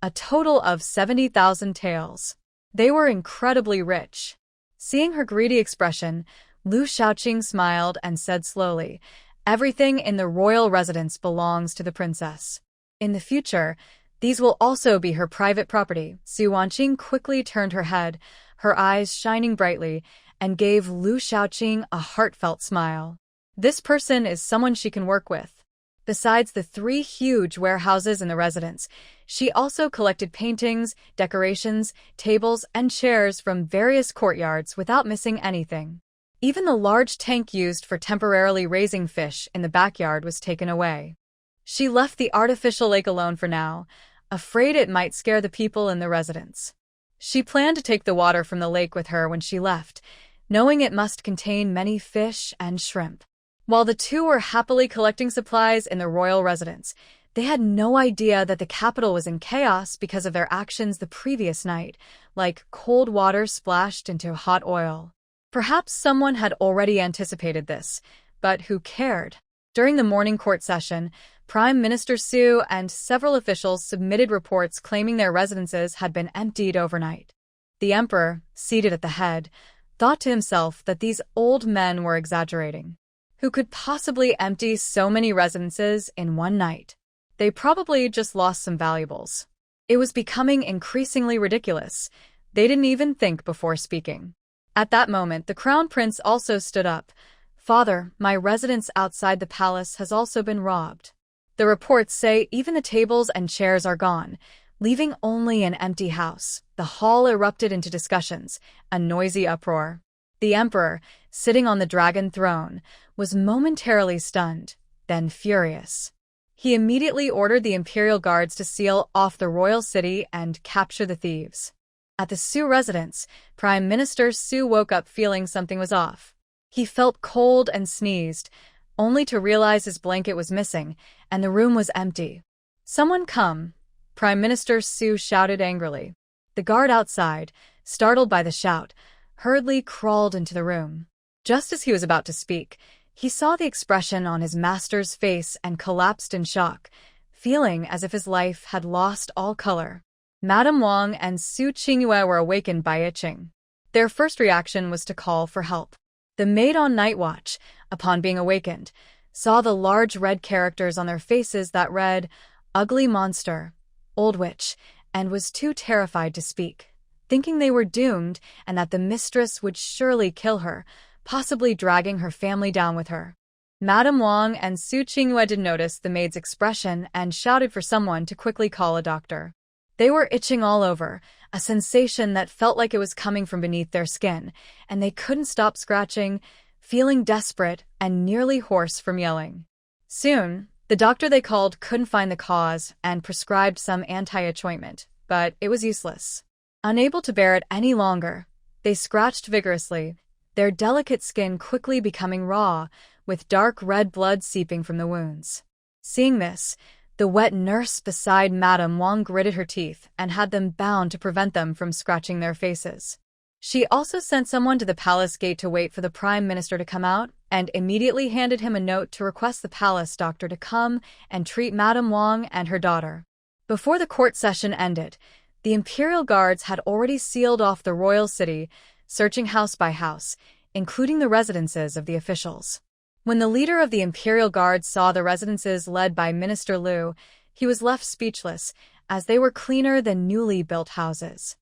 A total of 70,000 taels. They were incredibly rich. Seeing her greedy expression, Lu Shaoqing smiled and said slowly, "Everything in the royal residence belongs to the princess. In the future, these will also be her private property." Su Wanqing quickly turned her head, her eyes shining brightly, and gave Lu Shaoqing a heartfelt smile. This person is someone she can work with. Besides the 3 huge warehouses in the residence, she also collected paintings, decorations, tables, and chairs from various courtyards without missing anything. Even the large tank used for temporarily raising fish in the backyard was taken away. She left the artificial lake alone for now, afraid it might scare the people in the residence. She planned to take the water from the lake with her when she left, knowing it must contain many fish and shrimp. While the two were happily collecting supplies in the royal residence, they had no idea that the capital was in chaos because of their actions the previous night, like cold water splashed into hot oil. Perhaps someone had already anticipated this, but who cared? During the morning court session, Prime Minister Su and several officials submitted reports claiming their residences had been emptied overnight. The emperor, seated at the head, thought to himself that these old men were exaggerating. Who could possibly empty so many residences in one night? They probably just lost some valuables. It was becoming increasingly ridiculous. They didn't even think before speaking. At that moment, the crown prince also stood up. "Father, my residence outside the palace has also been robbed. The reports say even the tables and chairs are gone, leaving only an empty house." The hall erupted into discussions, a noisy uproar. The emperor, sitting on the dragon throne, was momentarily stunned, then furious. He immediately ordered the Imperial guards to seal off the royal city and capture the thieves. At the Su residence, Prime Minister Su woke up feeling something was off. He felt cold and sneezed, only to realize his blanket was missing, and the room was empty. "Someone come!" Prime Minister Su shouted angrily. The guard outside, startled by the shout, hurriedly crawled into the room. Just as he was about to speak, he saw the expression on his master's face and collapsed in shock, feeling as if his life had lost all color. Madame Wang and Su Qingyue were awakened by itching. Their first reaction was to call for help. The maid on night watch, upon being awakened, saw the large red characters on their faces that read, "Ugly monster, old witch," and was too terrified to speak, thinking they were doomed and that the mistress would surely kill her, possibly dragging her family down with her. Madame Wang and Su Qingyue did notice the maid's expression and shouted for someone to quickly call a doctor. They were itching all over, a sensation that felt like it was coming from beneath their skin, and they couldn't stop scratching, feeling desperate and nearly hoarse from yelling. Soon, the doctor they called couldn't find the cause and prescribed some anti-itch ointment, but it was useless. Unable to bear it any longer, they scratched vigorously, their delicate skin quickly becoming raw, with dark red blood seeping from the wounds. Seeing this, the wet nurse beside Madame Wang gritted her teeth and had them bound to prevent them from scratching their faces. She also sent someone to the palace gate to wait for the Prime Minister to come out and immediately handed him a note to request the palace doctor to come and treat Madame Wang and her daughter. Before the court session ended, the Imperial guards had already sealed off the royal city, searching house by house, including the residences of the officials. When the leader of the Imperial Guards saw the residences led by Minister Liu, he was left speechless, as they were cleaner than newly built houses.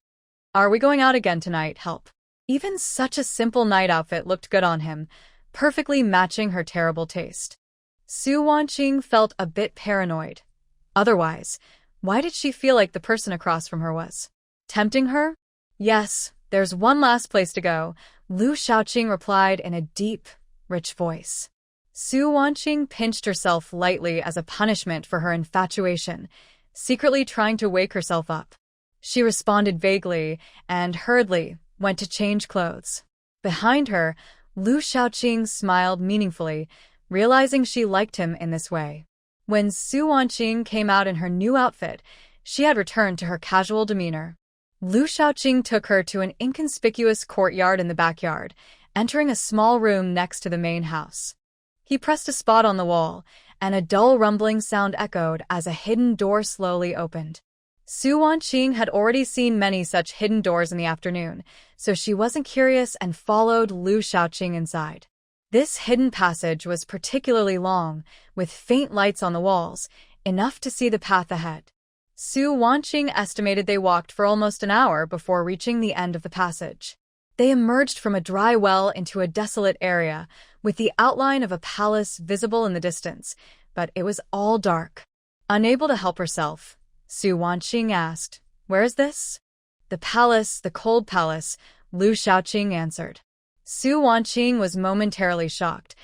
"Are we going out again tonight, help?" Even such a simple night outfit looked good on him, perfectly matching her terrible taste. Su Wanqing felt a bit paranoid. Otherwise, why did she feel like the person across from her was tempting her? "Yes, there's one last place to go," Lu Shaoqing replied in a deep, rich voice. Su Wanqing pinched herself lightly as a punishment for her infatuation, secretly trying to wake herself up. She responded vaguely and hurriedly went to change clothes. Behind her, Lu Shaoqing smiled meaningfully, realizing she liked him in this way. When Su Wanqing came out in her new outfit, she had returned to her casual demeanor. Lu Shaoqing took her to an inconspicuous courtyard in the backyard, entering a small room next to the main house. He pressed a spot on the wall, and a dull rumbling sound echoed as a hidden door slowly opened. Su Wanqing had already seen many such hidden doors in the afternoon, so she wasn't curious and followed Lu Shaoqing inside. This hidden passage was particularly long, with faint lights on the walls, enough to see the path ahead. Su Wanqing estimated they walked for almost an hour before reaching the end of the passage. They emerged from a dry well into a desolate area, with the outline of a palace visible in the distance, but it was all dark. Unable to help herself, Su Wanqing asked, "Where is this?" "The palace, the cold palace," Lu Shaoqing answered. Su Wanqing was momentarily shocked.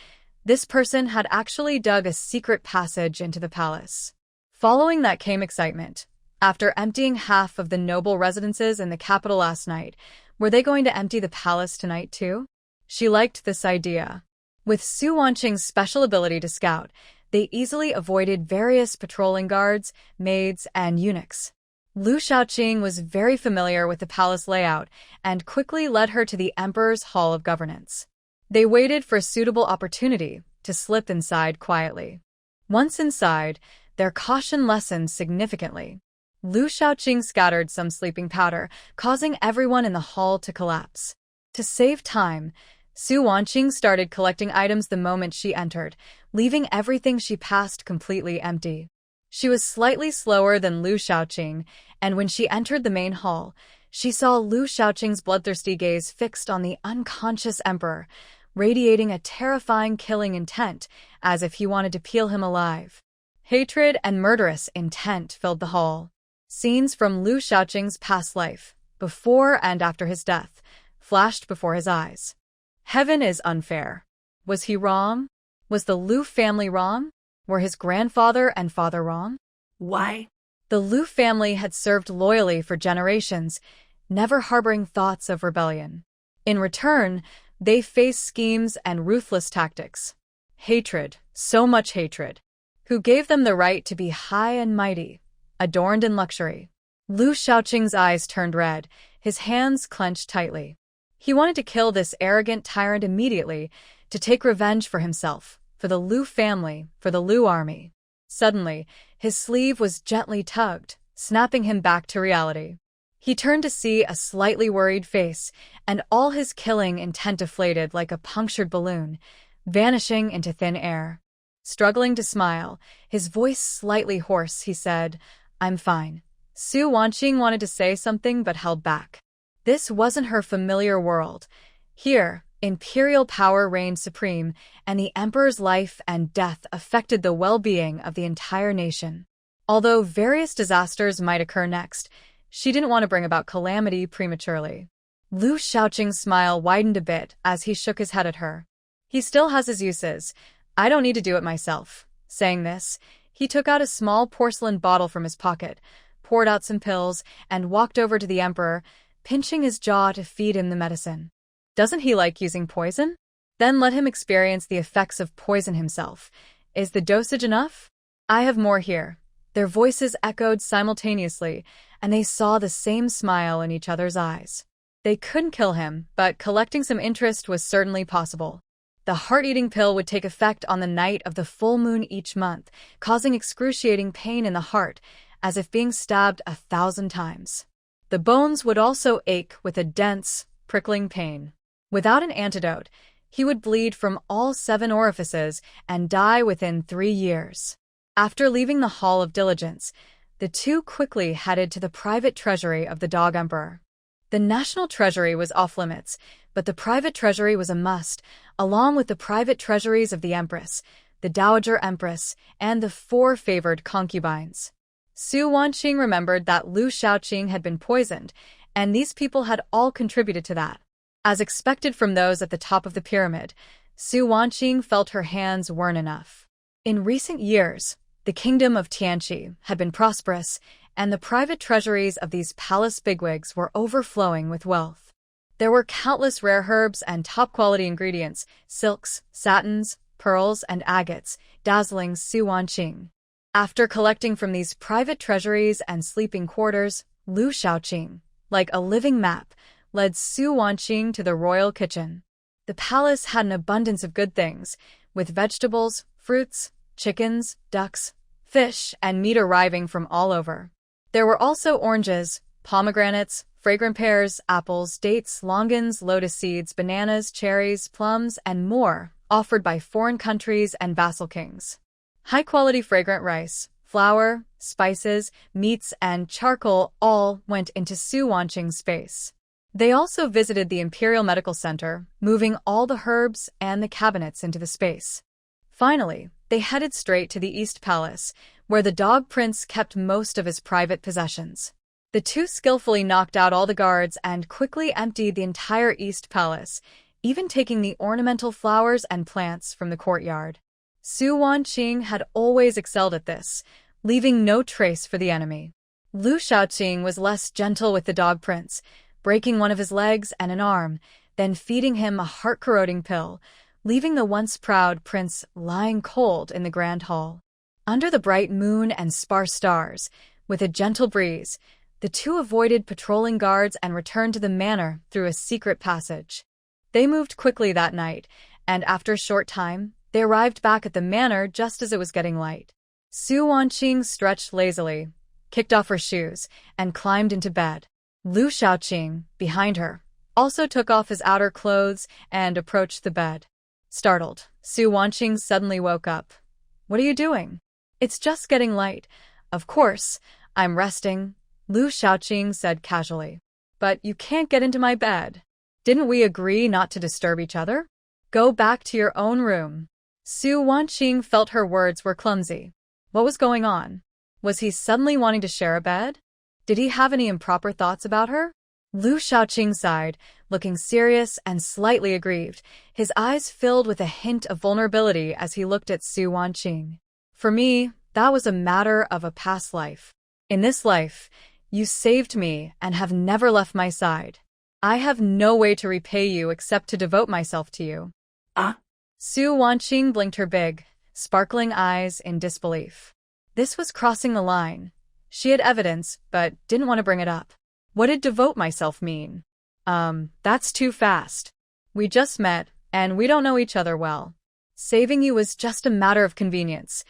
This person had actually dug a secret passage into the palace. Following that came excitement. After emptying half of the noble residences in the capital last night, were they going to empty the palace tonight too? She liked this idea. With Su Wanqing's special ability to scout, they easily avoided various patrolling guards, maids, and eunuchs. Lu Shaoqing was very familiar with the palace layout and quickly led her to the Emperor's Hall of Governance. They waited for a suitable opportunity to slip inside quietly. Once inside, their caution lessened significantly. Lu Shaoqing scattered some sleeping powder, causing everyone in the hall to collapse. To save time, Su Wanqing started collecting items the moment she entered, leaving everything she passed completely empty. She was slightly slower than Lu Shaoqing, and when she entered the main hall, she saw Lu Shaoqing's bloodthirsty gaze fixed on the unconscious emperor, radiating a terrifying killing intent, as if he wanted to peel him alive. Hatred and murderous intent filled the hall. Scenes from Lu Shaoqing's past life, before and after his death, flashed before his eyes. Heaven is unfair. Was he wrong? Was the Lu family wrong? Were his grandfather and father wrong? Why? The Lu family had served loyally for generations, never harboring thoughts of rebellion. In return, they faced schemes and ruthless tactics. Hatred, so much hatred. Who gave them the right to be high and mighty, adorned in luxury? Lu Shaoqing's eyes turned red, his hands clenched tightly. He wanted to kill this arrogant tyrant immediately, to take revenge for himself, for the Lu family, for the Lu army. Suddenly, his sleeve was gently tugged, snapping him back to reality. He turned to see a slightly worried face, and all his killing intent deflated like a punctured balloon, vanishing into thin air. Struggling to smile, his voice slightly hoarse, he said, "I'm fine." Su Wanqing wanted to say something but held back. This wasn't her familiar world. Here, imperial power reigned supreme, and the emperor's life and death affected the well-being of the entire nation. Although various disasters might occur next, she didn't want to bring about calamity prematurely. Lu Shaoqing's smile widened a bit as he shook his head at her. "He still has his uses. I don't need to do it myself." Saying this, he took out a small porcelain bottle from his pocket, poured out some pills, and walked over to the emperor, pinching his jaw to feed him the medicine. Doesn't he like using poison? Then let him experience the effects of poison himself. Is the dosage enough? I have more here. Their voices echoed simultaneously, and they saw the same smile in each other's eyes. They couldn't kill him, but collecting some interest was certainly possible. The heart-eating pill would take effect on the night of the full moon each month, causing excruciating pain in the heart, as if being stabbed 1,000 times. The bones would also ache with a dense, prickling pain. Without an antidote, he would bleed from all 7 orifices and die within 3 years. After leaving the Hall of Diligence, the two quickly headed to the private treasury of the Dog Emperor. The national treasury was off-limits, but the private treasury was a must, along with the private treasuries of the Empress, the Dowager Empress, and the 4 favored concubines. Su Wanqing remembered that Lu Shaoqing had been poisoned, and these people had all contributed to that. As expected from those at the top of the pyramid, Su Wanqing felt her hands weren't enough. In recent years, the kingdom of Tianqi had been prosperous, and the private treasuries of these palace bigwigs were overflowing with wealth. There were countless rare herbs and top-quality ingredients, silks, satins, pearls, and agates, dazzling Su Wanqing. After collecting from these private treasuries and sleeping quarters, Lu Shaoqing, like a living map, led Su Wanqing to the royal kitchen. The palace had an abundance of good things, with vegetables, fruits, chickens, ducks, fish, and meat arriving from all over. There were also oranges, pomegranates, fragrant pears, apples, dates, longans, lotus seeds, bananas, cherries, plums, and more, offered by foreign countries and vassal kings. High-quality fragrant rice, flour, spices, meats, and charcoal all went into Su Wanqing's space. They also visited the Imperial Medical Center, moving all the herbs and the cabinets into the space. Finally, they headed straight to the East Palace, where the dog prince kept most of his private possessions. The two skillfully knocked out all the guards and quickly emptied the entire East Palace, even taking the ornamental flowers and plants from the courtyard. Su Wanqing had always excelled at this, leaving no trace for the enemy. Lu Shaoqing was less gentle with the dog prince, breaking one of his legs and an arm, then feeding him a heart-corroding pill, leaving the once proud prince lying cold in the grand hall. Under the bright moon and sparse stars, with a gentle breeze, the two avoided patrolling guards and returned to the manor through a secret passage. They moved quickly that night, and after a short time, they arrived back at the manor just as it was getting light. Su Wanqing stretched lazily, kicked off her shoes, and climbed into bed. Lu Shaoqing, behind her, also took off his outer clothes and approached the bed. Startled, Su Wanqing suddenly woke up. "What are you doing?" "It's just getting light. Of course, I'm resting," Lu Shaoqing said casually. "But you can't get into my bed. Didn't we agree not to disturb each other? Go back to your own room." Su Wanqing felt her words were clumsy. What was going on? Was he suddenly wanting to share a bed? Did he have any improper thoughts about her? Lu Shaoqing sighed, looking serious and slightly aggrieved, his eyes filled with a hint of vulnerability as he looked at Su Wanqing. "For me, that was a matter of a past life. In this life, you saved me and have never left my side. I have no way to repay you except to devote myself to you." Su Wanqing blinked her big, sparkling eyes in disbelief. This was crossing the line. She had evidence, but didn't want to bring it up. What did devote myself mean? That's too fast. We just met, and we don't know each other well. Saving you was just a matter of convenience.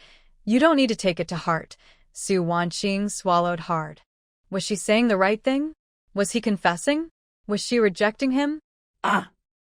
You don't need to take it to heart. Su Wanqing swallowed hard. Was she saying the right thing? Was he confessing? Was she rejecting him?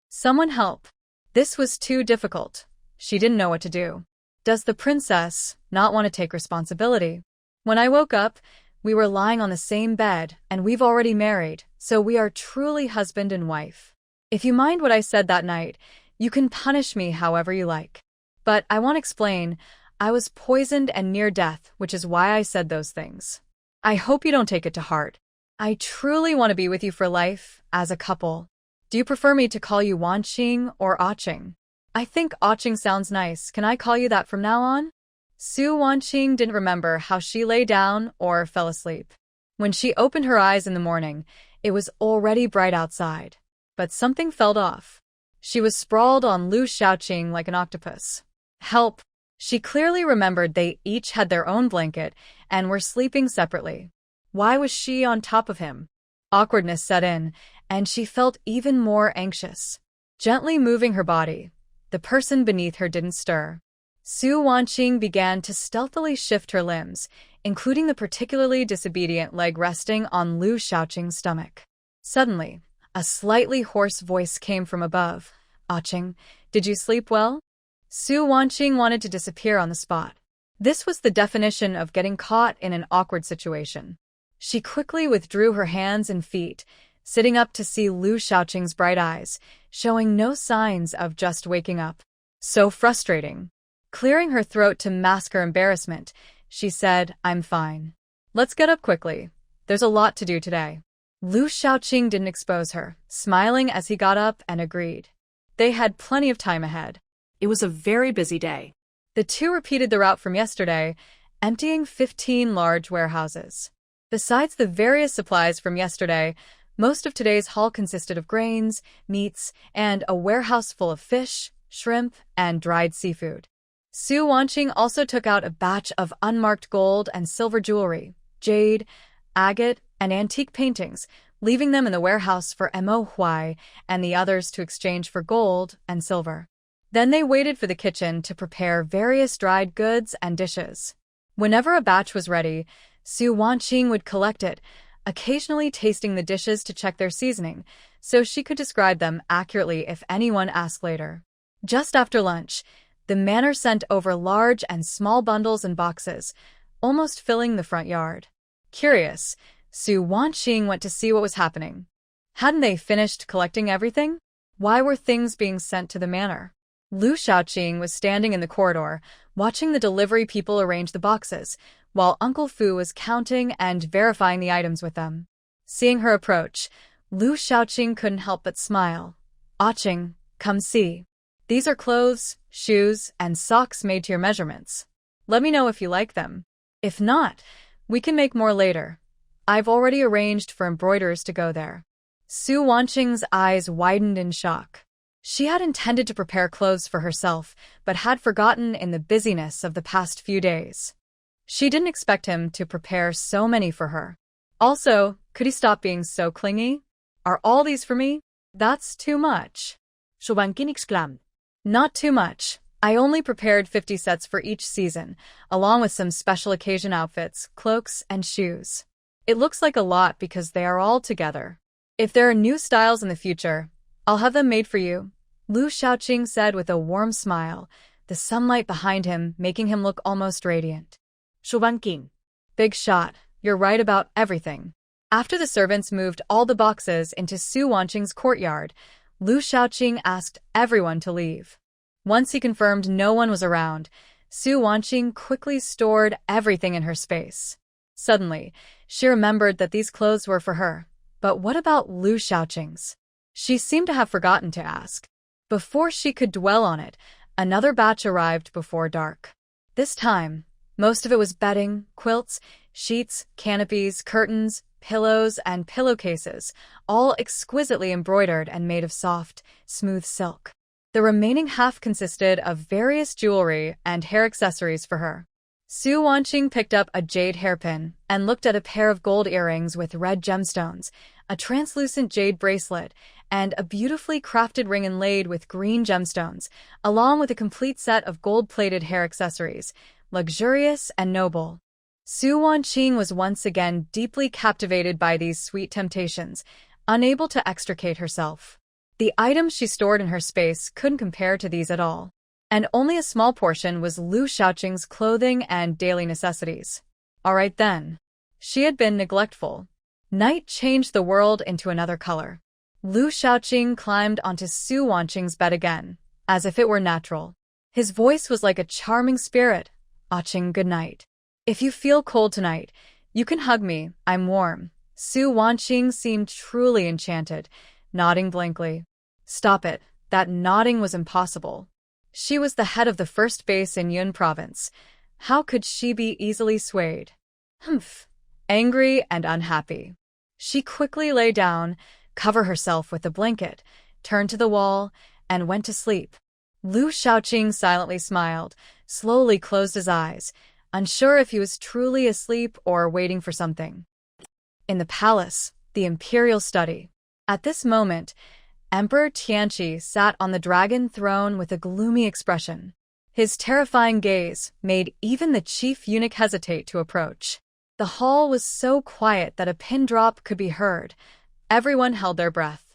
Someone help. This was too difficult. She didn't know what to do. Does the princess not want to take responsibility? When I woke up, we were lying on the same bed, and we've already married, so we are truly husband and wife. If you mind what I said that night, you can punish me however you like. But I want to explain, I was poisoned and near death, which is why I said those things. I hope you don't take it to heart. I truly want to be with you for life, as a couple. Do you prefer me to call you Wanqing or Aching? I think Aching sounds nice. Can I call you that from now on? Su Wanqing didn't remember how she lay down or fell asleep. When she opened her eyes in the morning, it was already bright outside. But something felt off. She was sprawled on Lu Shaoqing like an octopus. Help! She clearly remembered they each had their own blanket and were sleeping separately. Why was she on top of him? Awkwardness set in, and she felt even more anxious. Gently moving her body, the person beneath her didn't stir. Su Wanqing began to stealthily shift her limbs, including the particularly disobedient leg resting on Lu Shaoqing's stomach. Suddenly, a slightly hoarse voice came from above. "Aching, did you sleep well?" Su Wanqing wanted to disappear on the spot. This was the definition of getting caught in an awkward situation. She quickly withdrew her hands and feet, sitting up to see Lu Shaoqing's bright eyes, showing no signs of just waking up. So frustrating. Clearing her throat to mask her embarrassment, she said, "I'm fine. Let's get up quickly. There's a lot to do today." Lu Shaoqing didn't expose her, smiling as he got up and agreed. They had plenty of time ahead. It was a very busy day. The two repeated the route from yesterday, emptying 15 large warehouses. Besides the various supplies from yesterday, Most of today's haul consisted of grains, meats, and a warehouse full of fish, shrimp, and dried seafood. Su Wanqing also took out a batch of unmarked gold and silver jewelry, jade, agate, and antique paintings, leaving them in the warehouse for Mo Huai and the others to exchange for gold and silver. Then they waited for the kitchen to prepare various dried goods and dishes. Whenever a batch was ready, Su Wanqing would collect it, occasionally tasting the dishes to check their seasoning, so she could describe them accurately if anyone asked later. Just after lunch, the manor sent over large and small bundles and boxes, almost filling the front yard. Curious, Su Wanqing went to see what was happening. Hadn't they finished collecting everything? Why were things being sent to the manor? Lu Shaoqing was standing in the corridor, watching the delivery people arrange the boxes, while Uncle Fu was counting and verifying the items with them. Seeing her approach, Lu Shaoqing couldn't help but smile. "Aching, come see. These are clothes, shoes, and socks made to your measurements. Let me know if you like them. If not, we can make more later. I've already arranged for embroiderers to go there." Su Wanqing's eyes widened in shock. She had intended to prepare clothes for herself, but had forgotten in the busyness of the past few days. She didn't expect him to prepare so many for her. Also, could he stop being so clingy? "Are all these for me? That's too much." Su Wanqing exclaimed. "Not too much. I only prepared 50 sets for each season, along with some special occasion outfits, cloaks, and shoes. It looks like a lot because they are all together. If there are new styles in the future, I'll have them made for you," Lu Shaoqing said with a warm smile, the sunlight behind him making him look almost radiant. Su Wanqing. "Big shot. You're right about everything." After the servants moved all the boxes into Su Wanqing's courtyard, Lu Shaoqing asked everyone to leave. Once he confirmed no one was around, Su Wanqing quickly stored everything in her space. Suddenly, she remembered that these clothes were for her. But what about Lu Shaoqing's? She seemed to have forgotten to ask. Before she could dwell on it, another batch arrived before dark. This time, most of it was bedding, quilts, sheets, canopies, curtains, pillows, and pillowcases, all exquisitely embroidered and made of soft, smooth silk. The remaining half consisted of various jewelry and hair accessories for her. Su Wanqing picked up a jade hairpin and looked at a pair of gold earrings with red gemstones, a translucent jade bracelet, and a beautifully crafted ring inlaid with green gemstones, along with a complete set of gold-plated hair accessories, luxurious and noble. Su Wanqing was once again deeply captivated by these sweet temptations, unable to extricate herself. The items she stored in her space couldn't compare to these at all, and only a small portion was Lu Shaoqing's clothing and daily necessities. All right then. She had been neglectful. Night changed the world into another color. Lu Shaoqing climbed onto Su Wanqing's bed again, as if it were natural. His voice was like a charming spirit. "Aching, good night. If you feel cold tonight, you can hug me, I'm warm." Su Wanqing seemed truly enchanted, nodding blankly. Stop it, that nodding was impossible. She was the head of the first base in Yun province. How could she be easily swayed? Humph. Angry and unhappy. She quickly lay down, covered herself with a blanket, turned to the wall, and went to sleep. Lu Shaoqing silently smiled, slowly closed his eyes, unsure if he was truly asleep or waiting for something. In the palace, the Imperial study. At this moment, Emperor Tianqi sat on the dragon throne with a gloomy expression. His terrifying gaze made even the chief eunuch hesitate to approach. The hall was so quiet that a pin drop could be heard. Everyone held their breath.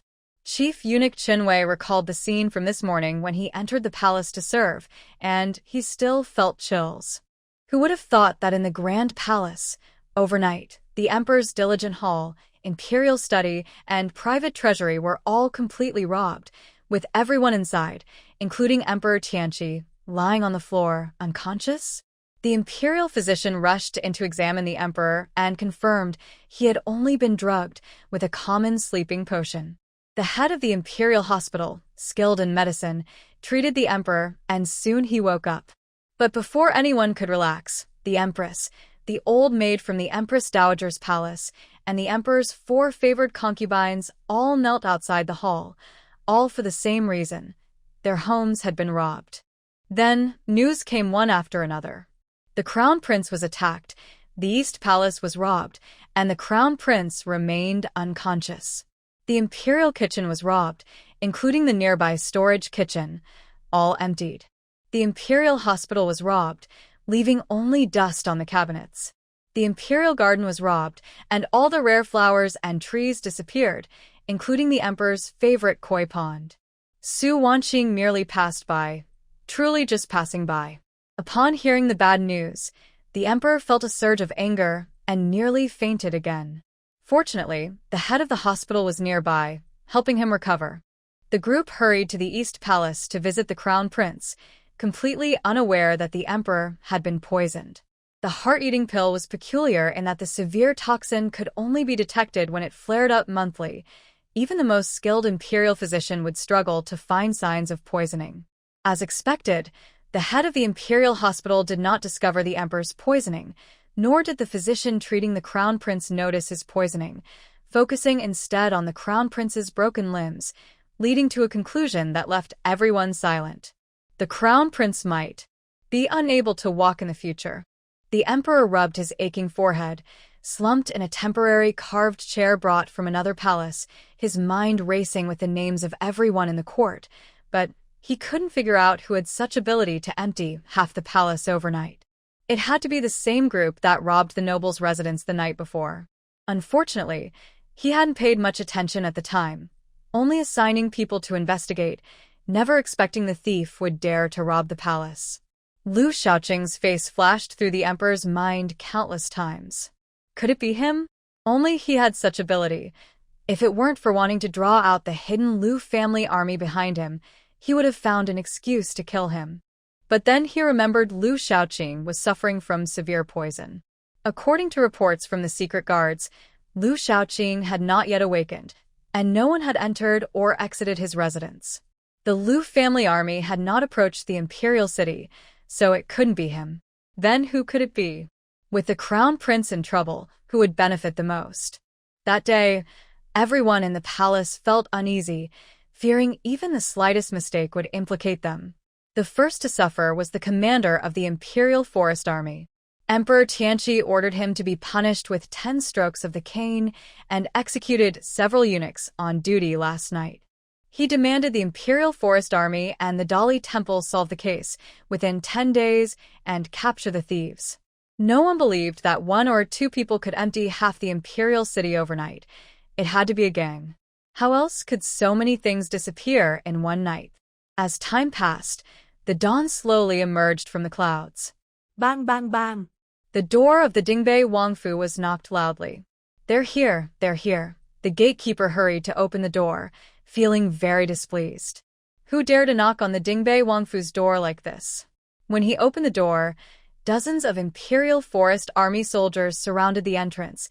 Chief eunuch Qinwei recalled the scene from this morning when he entered the palace to serve, and he still felt chills. Who would have thought that in the grand palace, overnight, the emperor's diligent hall, imperial study, and private treasury were all completely robbed, with everyone inside, including Emperor Tianqi, lying on the floor, unconscious? The imperial physician rushed in to examine the emperor and confirmed he had only been drugged with a common sleeping potion. The head of the imperial hospital, skilled in medicine, treated the emperor, and soon he woke up. But before anyone could relax, the empress, the old maid from the Empress Dowager's palace, and the emperor's 4 favored concubines all knelt outside the hall, all for the same reason. Their homes had been robbed. Then, news came one after another. The crown prince was attacked, the East Palace was robbed, and the crown prince remained unconscious. The imperial kitchen was robbed, including the nearby storage kitchen, all emptied. The imperial hospital was robbed, leaving only dust on the cabinets. The imperial garden was robbed, and all the rare flowers and trees disappeared, including the emperor's favorite koi pond. Su Wanqing merely passed by, truly just passing by. Upon hearing the bad news, the emperor felt a surge of anger and nearly fainted again. Fortunately, the head of the hospital was nearby, helping him recover. The group hurried to the East Palace to visit the crown prince, completely unaware that the emperor had been poisoned. The heart-eating pill was peculiar in that the severe toxin could only be detected when it flared up monthly. Even the most skilled imperial physician would struggle to find signs of poisoning. As expected, the head of the imperial hospital did not discover the emperor's poisoning, nor did the physician treating the crown prince notice his poisoning, focusing instead on the crown prince's broken limbs, leading to a conclusion that left everyone silent. The crown prince might be unable to walk in the future. The emperor rubbed his aching forehead, slumped in a temporary carved chair brought from another palace, his mind racing with the names of everyone in the court, but he couldn't figure out who had such ability to empty half the palace overnight. It had to be the same group that robbed the noble's residence the night before. Unfortunately, he hadn't paid much attention at the time, only assigning people to investigate, never expecting the thief would dare to rob the palace. Lu Shaoqing's face flashed through the emperor's mind countless times. Could it be him? Only he had such ability. If it weren't for wanting to draw out the hidden Lu family army behind him, he would have found an excuse to kill him. But then he remembered Lu Shaoqing was suffering from severe poison. According to reports from the secret guards, Lu Shaoqing had not yet awakened, and no one had entered or exited his residence. The Lu family army had not approached the imperial city, so it couldn't be him. Then who could it be? With the crown prince in trouble, who would benefit the most? That day, everyone in the palace felt uneasy, fearing even the slightest mistake would implicate them. The first to suffer was the commander of the Imperial Forest Army. Emperor Tianqi ordered him to be punished with 10 strokes of the cane and executed several eunuchs on duty last night. He demanded the Imperial Forest Army and the Dali Temple solve the case within 10 days and capture the thieves. No one believed that 1 or 2 people could empty half the imperial city overnight. It had to be a gang. How else could so many things disappear in one night? As time passed, the dawn slowly emerged from the clouds. Bang, bang, bang. The door of the Dingbei Wangfu was knocked loudly. They're here, they're here. The gatekeeper hurried to open the door, feeling very displeased. Who dared to knock on the Dingbei Wangfu's door like this? When he opened the door, dozens of Imperial Forest Army soldiers surrounded the entrance,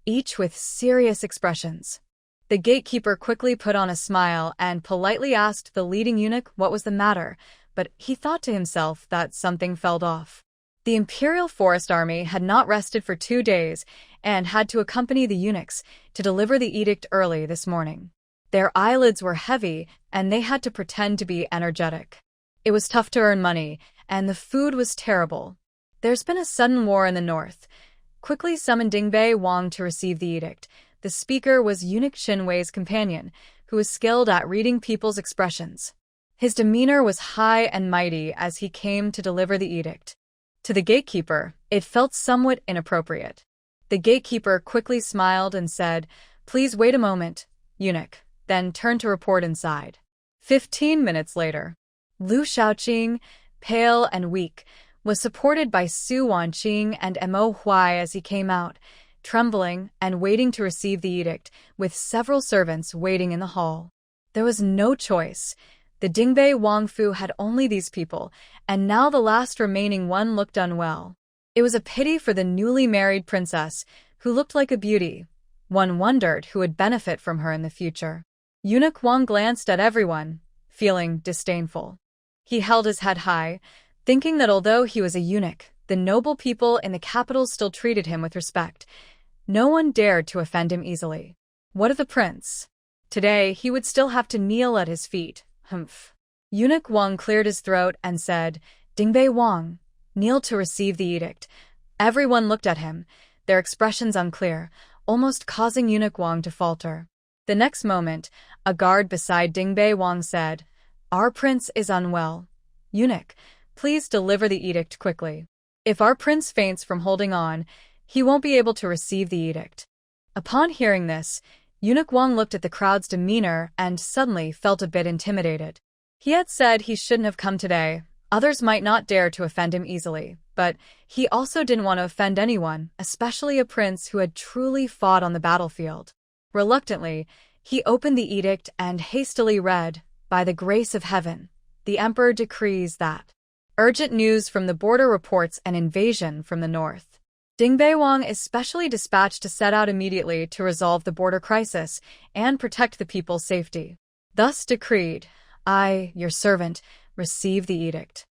each with serious expressions. The gatekeeper quickly put on a smile and politely asked the leading eunuch what was the matter, but he thought to himself that something felt off. The Imperial Forest Army had not rested for 2 days and had to accompany the eunuchs to deliver the edict early this morning. Their eyelids were heavy, and they had to pretend to be energetic. It was tough to earn money, and the food was terrible. There's been a sudden war in the north. Quickly summon Dingbei Wang to receive the edict. The speaker was Eunuch Xinwei's companion, who was skilled at reading people's expressions. His demeanor was high and mighty as he came to deliver the edict. To the gatekeeper, it felt somewhat inappropriate. The gatekeeper quickly smiled and said, "Please wait a moment, eunuch," then turned to report inside. 15 minutes later, Lu Shaoqing, pale and weak, was supported by Su Wanqing and Mo Huai as he came out, trembling and waiting to receive the edict, with several servants waiting in the hall. There was no choice. The Dingbei Wangfu had only these people, and now the last remaining one looked unwell. It was a pity for the newly married princess, who looked like a beauty. One wondered who would benefit from her in the future. Eunuch Wang glanced at everyone, feeling disdainful. He held his head high, thinking that although he was a eunuch, the noble people in the capital still treated him with respect. No one dared to offend him easily. What of the prince? Today, he would still have to kneel at his feet. Humph. Eunuch Wang cleared his throat and said, Dingbei Wang, kneel to receive the edict. Everyone looked at him, their expressions unclear, almost causing Eunuch Wang to falter. The next moment, a guard beside Dingbei Wang said, Our prince is unwell. Eunuch, please deliver the edict quickly. If our prince faints from holding on, he won't be able to receive the edict. Upon hearing this, Eunuch Wang looked at the crowd's demeanor and suddenly felt a bit intimidated. He had said he shouldn't have come today. Others might not dare to offend him easily, but he also didn't want to offend anyone, especially a prince who had truly fought on the battlefield. Reluctantly, he opened the edict and hastily read, By the grace of heaven, the emperor decrees that. Urgent news from the border reports an invasion from the north. Dingbei Wang is specially dispatched to set out immediately to resolve the border crisis and protect the people's safety. Thus decreed, I, your servant, receive the edict.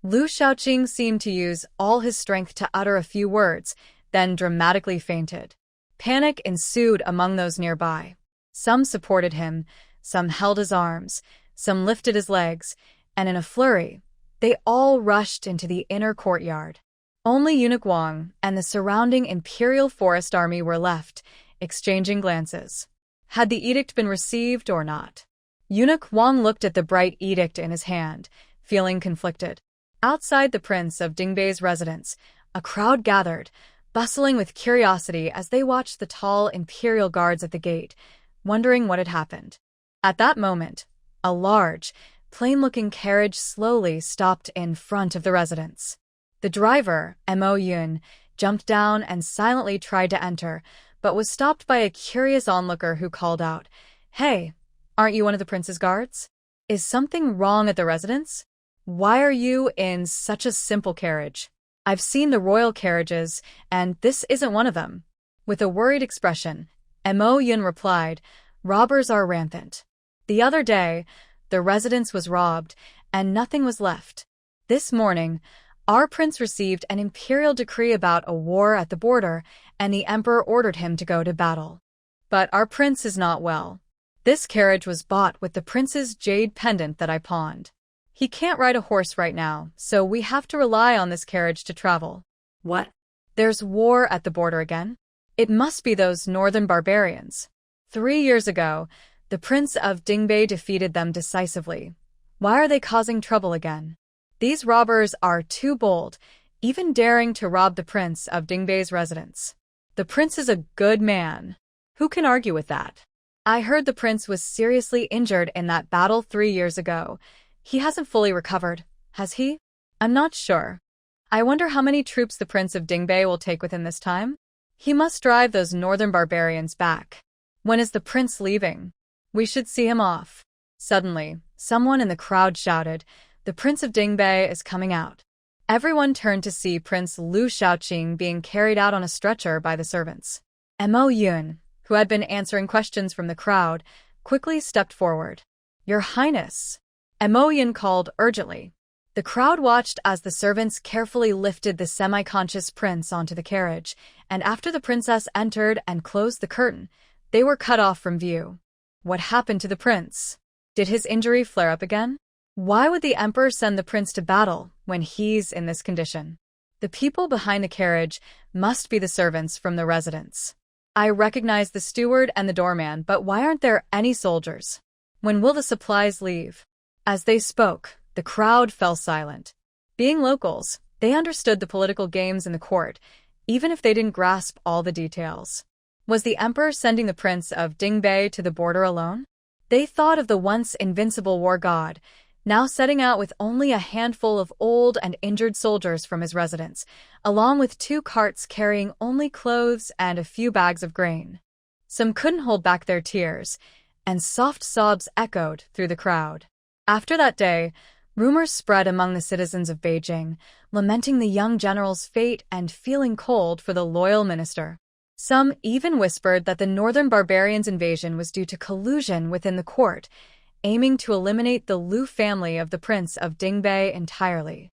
Lu Shaoqing seemed to use all his strength to utter a few words, then dramatically fainted. Panic ensued among those nearby. Some supported him, some held his arms, some lifted his legs, and in a flurry, they all rushed into the inner courtyard. Only Eunuch Wang and the surrounding Imperial Forest Army were left, exchanging glances. Had the edict been received or not? Eunuch Wang looked at the bright edict in his hand, feeling conflicted. Outside the Prince of Dingbei's residence, a crowd gathered, bustling with curiosity as they watched the tall Imperial guards at the gate, wondering what had happened. At that moment, a large, plain-looking carriage slowly stopped in front of the residence. The driver, Mo Yun, jumped down and silently tried to enter, but was stopped by a curious onlooker who called out, Hey, aren't you one of the prince's guards? Is something wrong at the residence? Why are you in such a simple carriage? I've seen the royal carriages, and this isn't one of them. With a worried expression, Mo Yun replied, Robbers are rampant. The other day, the residence was robbed, and nothing was left. This morning, our prince received an imperial decree about a war at the border, and the emperor ordered him to go to battle. But our prince is not well. This carriage was bought with the prince's jade pendant that I pawned. He can't ride a horse right now, so we have to rely on this carriage to travel. What? There's war at the border again? It must be those northern barbarians. 3 years ago, the Prince of Dingbei defeated them decisively. Why are they causing trouble again? These robbers are too bold, even daring to rob the Prince of Dingbei's residence. The prince is a good man. Who can argue with that? I heard the prince was seriously injured in that battle 3 years ago. He hasn't fully recovered, has he? I'm not sure. I wonder how many troops the Prince of Dingbei will take with him this time? He must drive those northern barbarians back. When is the prince leaving? We should see him off. Suddenly, someone in the crowd shouted, The Prince of Dingbei is coming out. Everyone turned to see Prince Lu Shaoqing being carried out on a stretcher by the servants. Mo Yun, who had been answering questions from the crowd, quickly stepped forward. Your Highness. Mo Yun called urgently. The crowd watched as the servants carefully lifted the semi-conscious prince onto the carriage, and after the princess entered and closed the curtain, they were cut off from view. What happened to the prince? Did his injury flare up again? Why would the emperor send the prince to battle when he's in this condition? The people behind the carriage must be the servants from the residence. I recognize the steward and the doorman, but why aren't there any soldiers? When will the supplies leave? As they spoke, the crowd fell silent. Being locals, they understood the political games in the court, even if they didn't grasp all the details. Was the emperor sending the Prince of Dingbei to the border alone? They thought of the once invincible war god, now setting out with only a handful of old and injured soldiers from his residence, along with 2 carts carrying only clothes and a few bags of grain. Some couldn't hold back their tears, and soft sobs echoed through the crowd. After that day, rumors spread among the citizens of Beijing, lamenting the young general's fate and feeling cold for the loyal minister. Some even whispered that the northern barbarians' invasion was due to collusion within the court, aiming to eliminate the Lu family of the Prince of Dingbei entirely.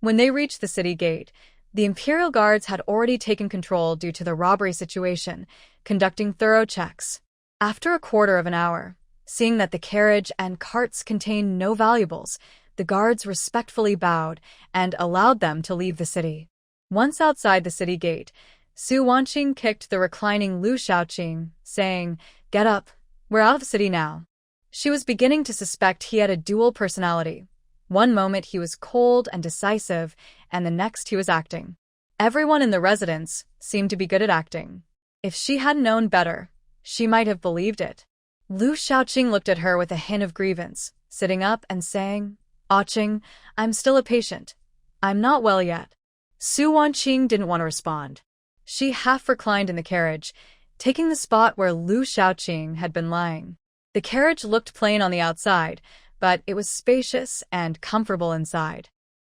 When they reached the city gate, The Imperial Guards had already taken control due to the robbery situation, conducting thorough checks. After a quarter of an hour, seeing that the carriage and carts contained no valuables, the guards respectfully bowed and allowed them to leave the city. Once outside the city gate, Su Wanqing kicked the reclining Lu Shaoqing, saying, "Get up, we're out of the city now." She was beginning to suspect he had a dual personality. One moment he was cold and decisive, and the next he was acting. Everyone in the residence seemed to be good at acting. If she had known better, she might have believed it. Lu Shaoqing looked at her with a hint of grievance, sitting up and saying, "Qing, I'm still a patient. I'm not well yet." Su Wanqing didn't want to respond. She half reclined in the carriage, taking the spot where Lu Shaoqing had been lying. The carriage looked plain on the outside, but it was spacious and comfortable inside.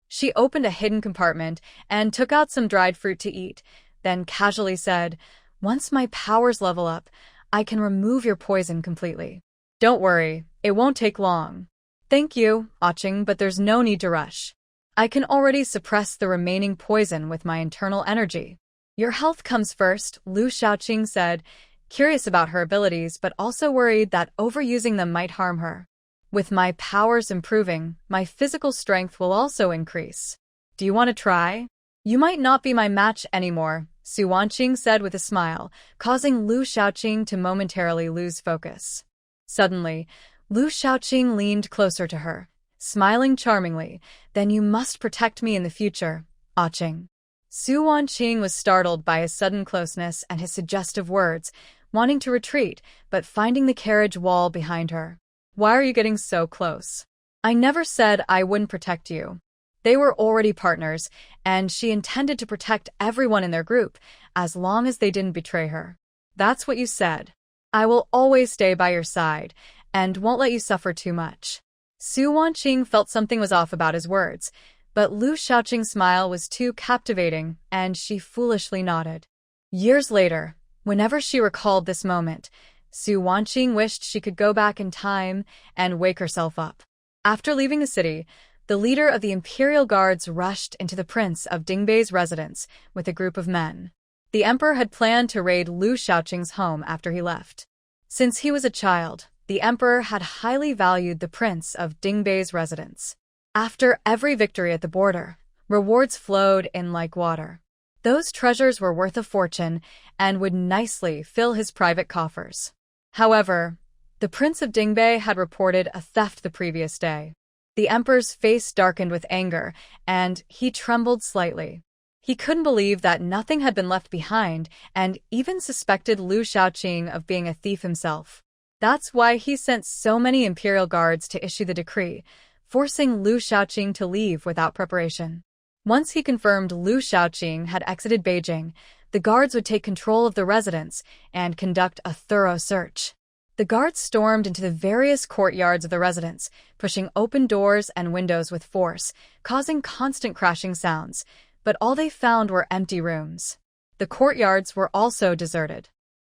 She opened a hidden compartment and took out some dried fruit to eat, then casually said, "Once my powers level up, I can remove your poison completely. Don't worry, it won't take long." "Thank you, Qing, but there's no need to rush. I can already suppress the remaining poison with my internal energy." "Your health comes first," Lu Shaoqing said, curious about her abilities but also worried that overusing them might harm her. "With my powers improving, my physical strength will also increase. Do you want to try?" "You might not be my match anymore," Su Wanqing said with a smile, causing Lu Shaoqing to momentarily lose focus. Suddenly, Lu Shaoqing leaned closer to her, smiling charmingly. "Then you must protect me in the future, Qing." Su Wanqing was startled by his sudden closeness and his suggestive words, wanting to retreat, but finding the carriage wall behind her. "Why are you getting so close? I never said I wouldn't protect you." They were already partners, and she intended to protect everyone in their group, as long as they didn't betray her. "That's what you said. I will always stay by your side, and won't let you suffer too much." Su Wanqing felt something was off about his words, but Lu Shaoqing's smile was too captivating, and she foolishly nodded. Years later, whenever she recalled this moment, Su Wanqing wished she could go back in time and wake herself up. After leaving the city, the leader of the Imperial Guards rushed into the Prince of Dingbei's residence with a group of men. The emperor had planned to raid Lu Shaoqing's home after he left. Since he was a child, the emperor had highly valued the Prince of Dingbei's residence. After every victory at the border, rewards flowed in like water. Those treasures were worth a fortune and would nicely fill his private coffers. However, the Prince of Dingbei had reported a theft the previous day. The emperor's face darkened with anger, and he trembled slightly. He couldn't believe that nothing had been left behind and even suspected Lu Shaoqing of being a thief himself. That's why he sent so many Imperial Guards to issue the decree, forcing Lu Shaoqing to leave without preparation. Once he confirmed Lu Shaoqing had exited Beijing, the guards would take control of the residence and conduct a thorough search. The guards stormed into the various courtyards of the residence, pushing open doors and windows with force, causing constant crashing sounds, but all they found were empty rooms. The courtyards were also deserted.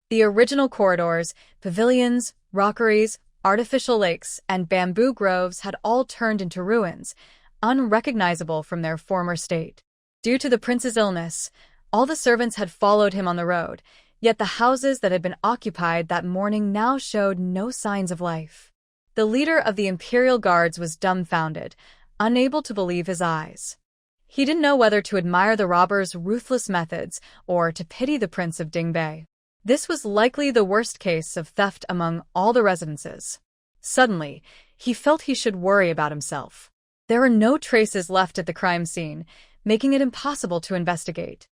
The original corridors, pavilions, rockeries, artificial lakes, and bamboo groves had all turned into ruins, unrecognizable from their former state. Due to the prince's illness, all the servants had followed him on the road, yet the houses that had been occupied that morning now showed no signs of life. The leader of the Imperial Guards was dumbfounded, unable to believe his eyes. He didn't know whether to admire the robbers' ruthless methods or to pity the Prince of Dingbei. This was likely the worst case of theft among all the residences. Suddenly, he felt he should worry about himself. There were no traces left at the crime scene, making it impossible to investigate.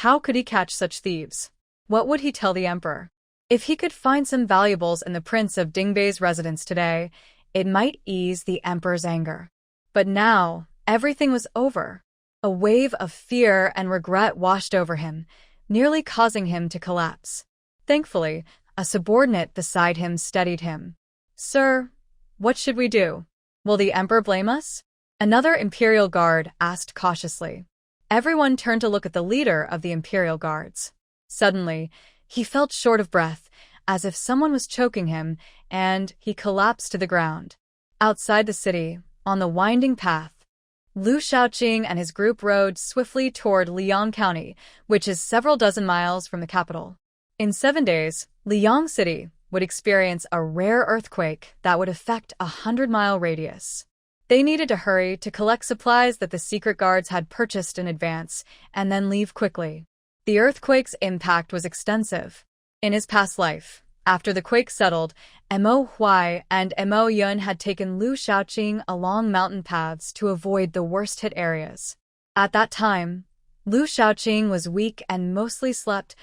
How could he catch such thieves? What would he tell the emperor? If he could find some valuables in the Prince of Dingbei's residence today, it might ease the emperor's anger. But now, everything was over. A wave of fear and regret washed over him, nearly causing him to collapse. Thankfully, a subordinate beside him steadied him. "Sir, what should we do? Will the emperor blame us?" Another Imperial Guard asked cautiously. Everyone turned to look at the leader of the Imperial Guards. Suddenly, he felt short of breath, as if someone was choking him, and he collapsed to the ground. Outside the city, on the winding path, Lu Shaoqing and his group rode swiftly toward Liang County, which is several dozen miles from the capital. In 7 days, Liang City would experience a rare earthquake that would affect a 100-mile radius. They needed to hurry to collect supplies that the secret guards had purchased in advance and then leave quickly. The earthquake's impact was extensive. In his past life, after the quake settled, Mo Huai and Mo Yun had taken Lu Shaoqing along mountain paths to avoid the worst-hit areas. At that time, Lu Shaoqing was weak and mostly slept,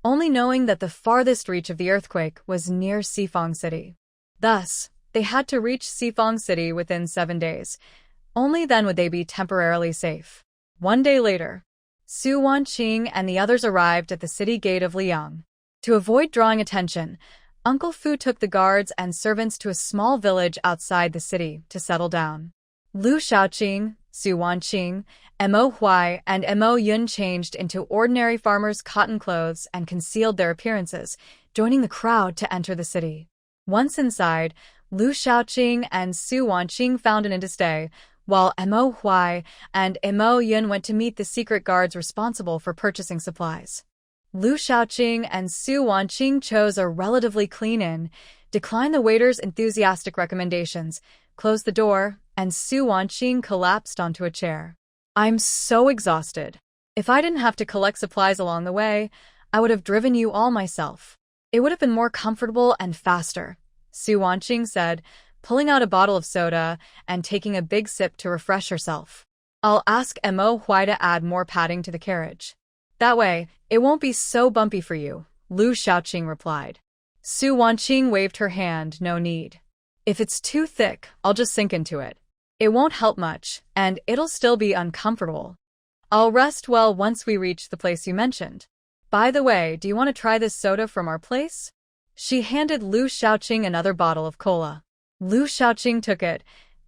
only knowing that the farthest reach of the earthquake was near Sifang City. Thus, they had to reach Sifang City within 7 days. Only then would they be temporarily safe. 1 day later, Su Wanqing and the others arrived at the city gate of Liang. To avoid drawing attention, Uncle Fu took the guards and servants to a small village outside the city to settle down. Lu Shaoqing, Su Wanqing, Mo Huai, and Mo Yun changed into ordinary farmers' cotton clothes and concealed their appearances, joining the crowd to enter the city. Once inside, Lu Shaoqing and Su Wanqing found an inn to stay, while Mo Huai and Mo Yun went to meet the secret guards responsible for purchasing supplies. Lu Shaoqing and Su Wanqing chose a relatively clean inn, declined the waiter's enthusiastic recommendations, closed the door, and Su Wanqing collapsed onto a chair. "I'm so exhausted. If I didn't have to collect supplies along the way, I would have driven you all myself. It would have been more comfortable and faster," Su Wanqing said, pulling out a bottle of soda and taking a big sip to refresh herself. "I'll ask Mo Huai to add more padding to the carriage. That way, it won't be so bumpy for you," Lu Shaoqing replied. Su Wanqing waved her hand, "No need. If it's too thick, I'll just sink into it. It won't help much, and it'll still be uncomfortable. I'll rest well once we reach the place you mentioned. By the way, do you want to try this soda from our place?" She handed Lu Shaoqing another bottle of cola. Lu Shaoqing took it,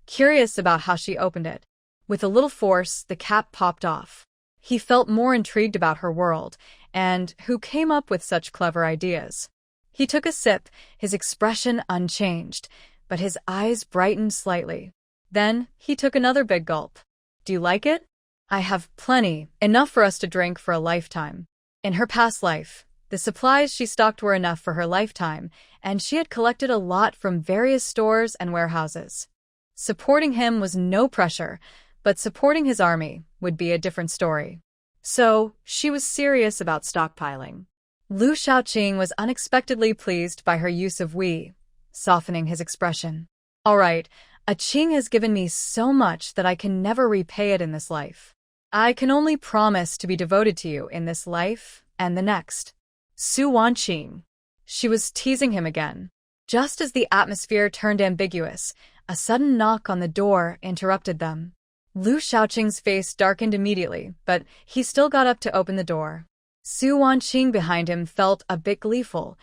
curious about how she opened it. With a little force, the cap popped off. He felt more intrigued about her world, and who came up with such clever ideas. He took a sip, his expression unchanged, but his eyes brightened slightly. Then, he took another big gulp. "Do you like it?" "I have plenty, enough for us to drink for a lifetime." In her past life, the supplies she stocked were enough for her lifetime, and she had collected a lot from various stores and warehouses. Supporting him was no pressure, but supporting his army would be a different story. So, she was serious about stockpiling. Lu Shaoqing was unexpectedly pleased by her use of we, softening his expression. "All right, a Qing has given me so much that I can never repay it in this life. I can only promise to be devoted to you in this life and the next." Su Wanqing. She was teasing him again. Just as the atmosphere turned ambiguous, a sudden knock on the door interrupted them. Lu Shaoqing's face darkened immediately, but he still got up to open the door. Su Wanqing behind him felt a bit gleeful,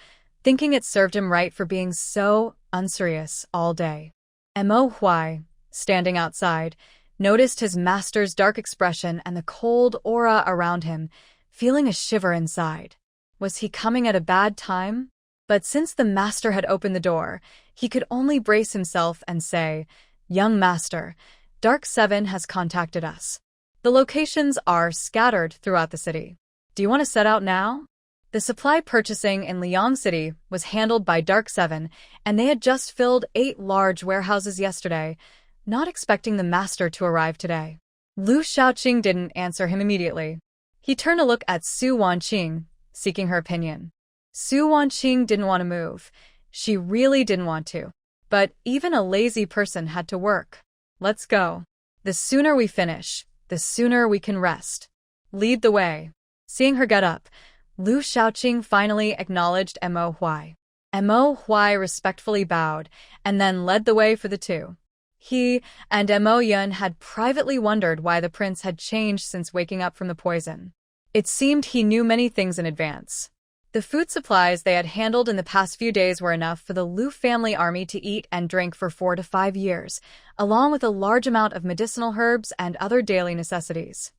thinking it served him right for being so unserious all day. Mo Huai, standing outside, noticed his master's dark expression and the cold aura around him, feeling a shiver inside. Was he coming at a bad time? But since the master had opened the door, he could only brace himself and say, "Young master, Dark 7 has contacted us. The locations are scattered throughout the city. Do you want to set out now?" The supply purchasing in Liang City was handled by Dark 7, and they had just filled 8 large warehouses yesterday, not expecting the master to arrive today. Lu Shaoqing didn't answer him immediately. He turned to look at Su Wanqing, seeking her opinion. Su Wanqing didn't want to move. She really didn't want to. But even a lazy person had to work. "Let's go. The sooner we finish, the sooner we can rest. Lead the way." Seeing her get up, Lu Shaoqing finally acknowledged Mo Huai. Mo Huai respectfully bowed, and then led the way for the two. He and Mo Yun had privately wondered why the prince had changed since waking up from the poison. It seemed he knew many things in advance. The food supplies they had handled in the past few days were enough for the Lu family army to eat and drink for 4 to 5 years, along with a large amount of medicinal herbs and other daily necessities.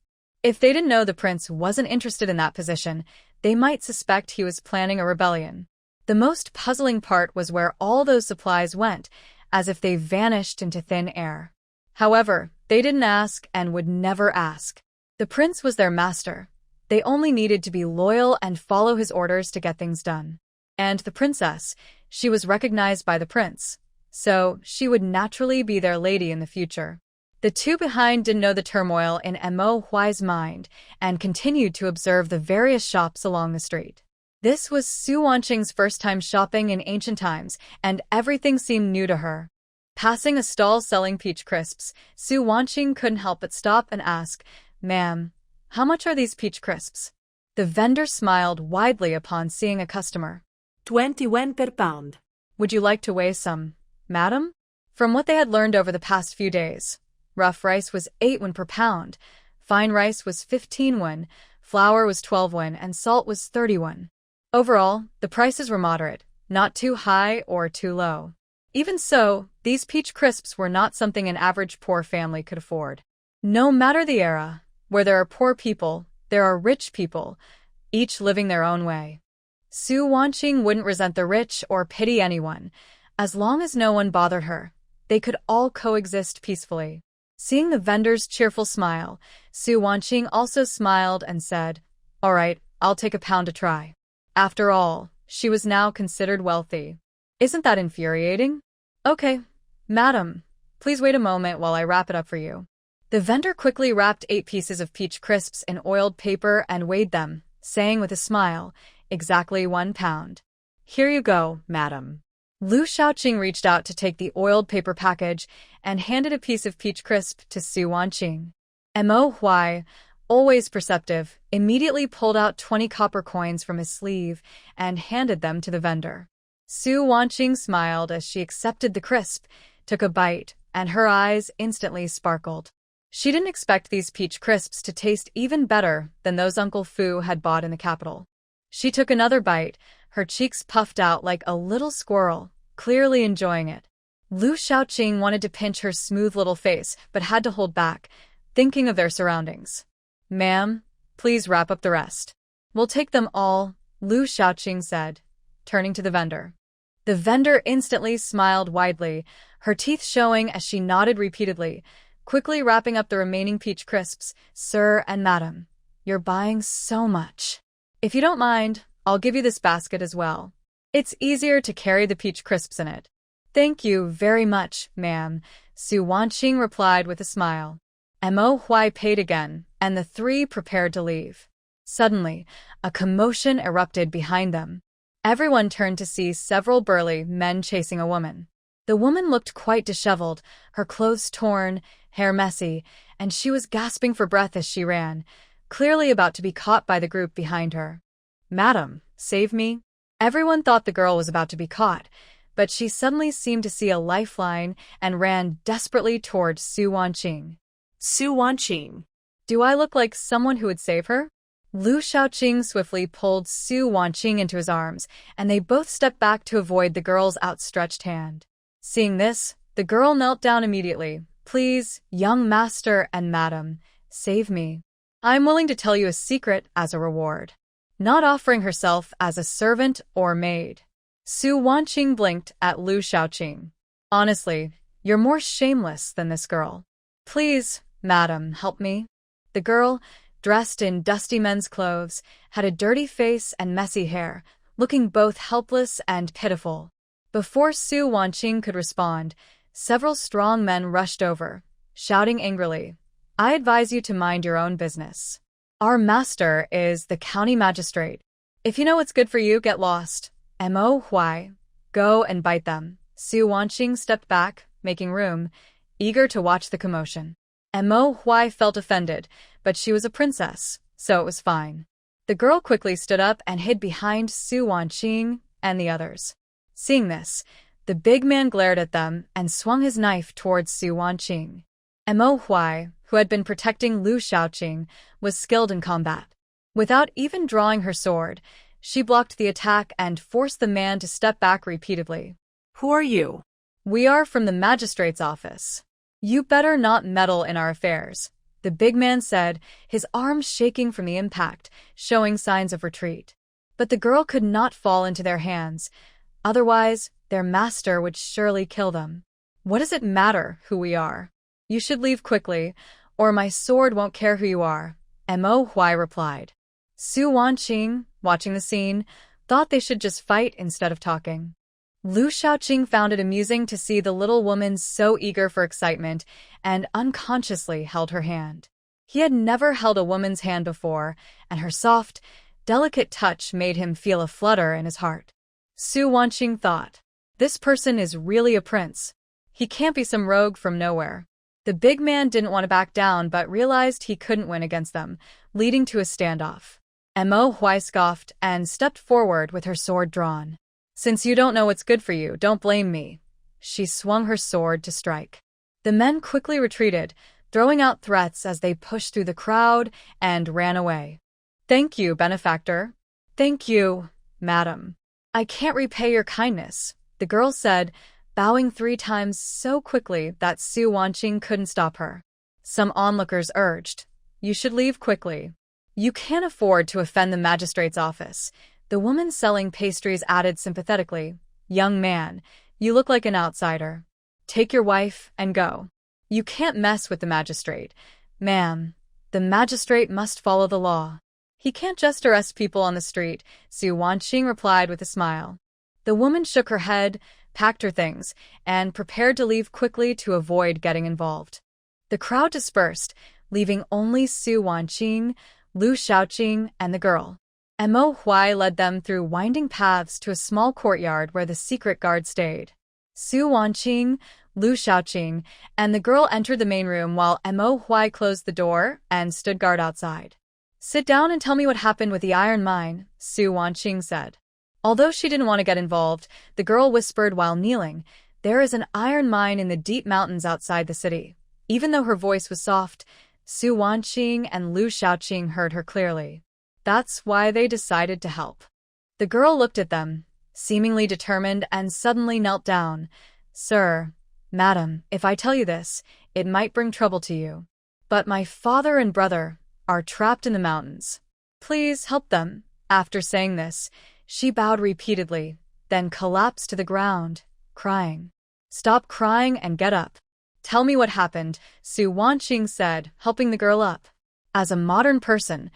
If they didn't know the prince wasn't interested in that position, they might suspect he was planning a rebellion. The most puzzling part was where all those supplies went, as if they vanished into thin air. However, They didn't ask and would never ask. The prince was their master. They only needed to be loyal and follow his orders to get things done. And the princess, she was recognized by the prince, so she would naturally be their lady in the future. The two behind didn't know the turmoil in Mo Huai's mind and continued to observe the various shops along the street. This was Su Wanqing's first time shopping in ancient times, and everything seemed new to her. Passing a stall selling peach crisps, Su Wanqing couldn't help but stop and ask, "Ma'am, how much are these peach crisps?" The vendor smiled widely upon seeing a customer. 20 yen per pound. "Would you like to weigh some, madam?" From what they had learned over the past few days, rough rice was 8 won per pound, fine rice was 15 won, flour was 12 won, and salt was 30 won. Overall, the prices were moderate, not too high or too low. Even so, these peach crisps were not something an average poor family could afford. No matter the era, where there are poor people, there are rich people, each living their own way. Su Wanqing wouldn't resent the rich or pity anyone. As long as no one bothered her, they could all coexist peacefully. Seeing the vendor's cheerful smile, Su Wanqing also smiled and said, "All right, I'll take a pound to try." After all, she was now considered wealthy. Isn't that infuriating? "Okay, madam, please wait a moment while I wrap it up for you." The vendor quickly wrapped 8 pieces of peach crisps in oiled paper and weighed them, saying with a smile, "Exactly 1 pound. Here you go, madam." Lu Shaoqing reached out to take the oiled paper package and handed a piece of peach crisp to Su Wanqing. Mo Huai, always perceptive, immediately pulled out 20 copper coins from his sleeve and handed them to the vendor. Su Wanqing smiled as she accepted the crisp, took a bite, and her eyes instantly sparkled. She didn't expect these peach crisps to taste even better than those Uncle Fu had bought in the capital. She took another bite, her cheeks puffed out like a little squirrel, clearly enjoying it. Lu Shaoqing wanted to pinch her smooth little face, but had to hold back, thinking of their surroundings. "Ma'am, please wrap up the rest." "We'll take them all," Lu Shaoqing said, turning to the vendor. The vendor instantly smiled widely, her teeth showing as she nodded repeatedly, quickly wrapping up the remaining peach crisps. "Sir and madam, you're buying so much. If you don't mind, I'll give you this basket as well. It's easier to carry the peach crisps in it." "Thank you very much, ma'am," Su Wanqing replied with a smile. Mo Huai paid again, and the three prepared to leave. Suddenly, a commotion erupted behind them. Everyone turned to see several burly men chasing a woman. The woman looked quite disheveled, her clothes torn, hair messy, and she was gasping for breath as she ran, clearly about to be caught by the group behind her. "Madam, save me." Everyone thought the girl was about to be caught, but she suddenly seemed to see a lifeline and ran desperately towards Su Wanqing. Su Wanqing. "Do I look like someone who would save her?" Lu Shaoqing swiftly pulled Su Wanqing into his arms, and they both stepped back to avoid the girl's outstretched hand. Seeing this, the girl knelt down immediately. "Please, young master and madam, save me. I'm willing to tell you a secret as a reward." Not offering herself as a servant or maid. Su Wanqing blinked at Lu Shaoqing. "Honestly, you're more shameless than this girl. Please, madam, help me." The girl, dressed in dusty men's clothes, had a dirty face and messy hair, looking both helpless and pitiful. Before Su Wanqing could respond, several strong men rushed over, shouting angrily, "I advise you to mind your own business. Our master is the county magistrate. If you know what's good for you, get lost." Mo Huai, go and bite them. Su Wanqing stepped back, making room, eager to watch the commotion. Mo Huai felt offended, but she was a princess, so it was fine. The girl quickly stood up and hid behind Su Wanqing and the others. Seeing this, the big man glared at them and swung his knife towards Su Wanqing. Mo Huai, who had been protecting Lu Shaoqing, was skilled in combat. Without even drawing her sword, she blocked the attack and forced the man to step back repeatedly. Who are you? "We are from the magistrate's office. You better not meddle in our affairs," the big man said, his arms shaking from the impact, showing signs of retreat. But the girl could not fall into their hands, otherwise their master would surely kill them. "What does it matter who we are? You should leave quickly, or my sword won't care who you are, Mo Huai replied. Su Wanqing, watching the scene, thought they should just fight instead of talking. Lu Shaoqing found it amusing to see the little woman so eager for excitement and unconsciously held her hand. He had never held a woman's hand before, and her soft, delicate touch made him feel a flutter in his heart. Su Wanqing thought, this person is really a prince. He can't be some rogue from nowhere. The big man didn't want to back down but realized he couldn't win against them, leading to a standoff. Mo Huai scoffed and stepped forward with her sword drawn. Since you don't know what's good for you, don't blame me. She swung her sword to strike. The men quickly retreated, throwing out threats as they pushed through the crowd and ran away. Thank you, benefactor. Thank you, madam. I can't repay your kindness, the girl said, bowing 3 times so quickly that Su Wanqing couldn't stop her. Some onlookers urged, you should leave quickly. You can't afford to offend the magistrate's office. The woman selling pastries added sympathetically, young man, you look like an outsider. Take your wife and go. You can't mess with the magistrate. Ma'am, the magistrate must follow the law. He can't just arrest people on the street, Su Wanqing replied with a smile. The woman shook her head, packed her things, and prepared to leave quickly to avoid getting involved. The crowd dispersed, leaving only Su Wanqing, Lu Shaoqing, and the girl. Mo Huai led them through winding paths to a small courtyard where the secret guard stayed. Su Wanqing, Lu Shaoqing, and the girl entered the main room while Mo Huai closed the door and stood guard outside. Sit down and tell me what happened with the iron mine, Su Wanqing said. Although she didn't want to get involved, the girl whispered while kneeling, there is an iron mine in the deep mountains outside the city. Even though her voice was soft, Su Wanqing and Lu Shaoqing heard her clearly. That's why they decided to help. The girl looked at them, seemingly determined, and suddenly knelt down. Sir, madam, if I tell you this, it might bring trouble to you. But my father and brother are trapped in the mountains. Please help them. After saying this, she bowed repeatedly, then collapsed to the ground, crying. Stop crying and get up. Tell me what happened, Su Wanqing said, helping the girl up. As a modern person,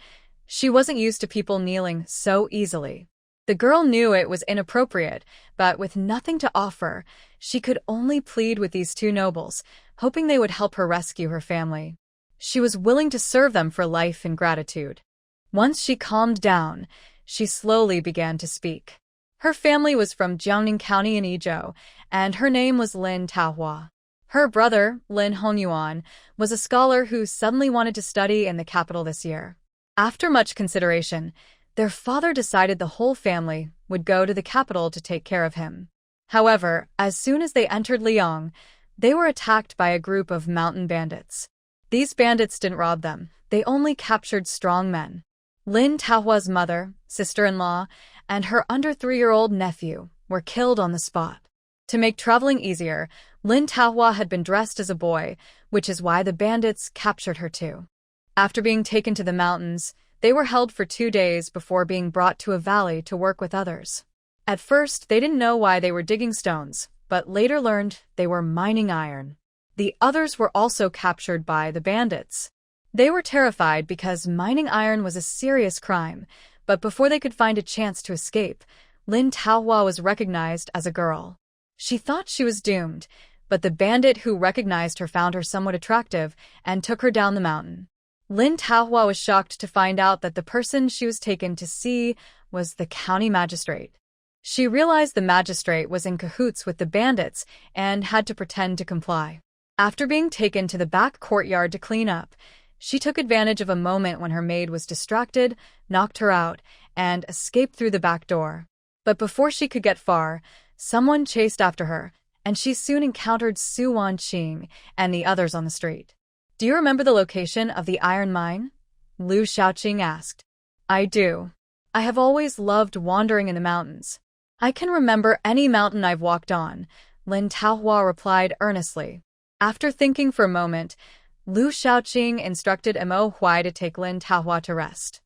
she wasn't used to people kneeling so easily. The girl knew it was inappropriate, but with nothing to offer, she could only plead with these 2 nobles, hoping they would help her rescue her family. She was willing to serve them for life and gratitude. Once she calmed down, she slowly began to speak. Her family was from Jiangning County in Yizhou, and her name was Lin Taohua. Her brother, Lin Honyuan, was a scholar who suddenly wanted to study in the capital this year. After much consideration, their father decided the whole family would go to the capital to take care of him. However, as soon as they entered Liang, they were attacked by a group of mountain bandits. These bandits didn't rob them, they only captured strong men. Lin Taohua's mother, sister-in-law, and her under 3-year-old nephew were killed on the spot. To make traveling easier, Lin Taohua had been dressed as a boy, which is why the bandits captured her too. After being taken to the mountains, they were held for 2 days before being brought to a valley to work with others. At first, they didn't know why they were digging stones, but later learned they were mining iron. The others were also captured by the bandits. They were terrified because mining iron was a serious crime, but before they could find a chance to escape, Lin Taohua was recognized as a girl. She thought she was doomed, but the bandit who recognized her found her somewhat attractive and took her down the mountain. Lin Taohua was shocked to find out that the person she was taken to see was the county magistrate. She realized the magistrate was in cahoots with the bandits and had to pretend to comply. After being taken to the back courtyard to clean up, she took advantage of a moment when her maid was distracted, knocked her out, and escaped through the back door. But before she could get far, someone chased after her, and she soon encountered Su Wanqing and the others on the street. Do you remember the location of the iron mine? Lu Shaoqing asked. I do. I have always loved wandering in the mountains. I can remember any mountain I've walked on, Lin Taohua replied earnestly. After thinking for a moment, Lu Shaoqing instructed Mo Huai to take Lin Taohua to rest.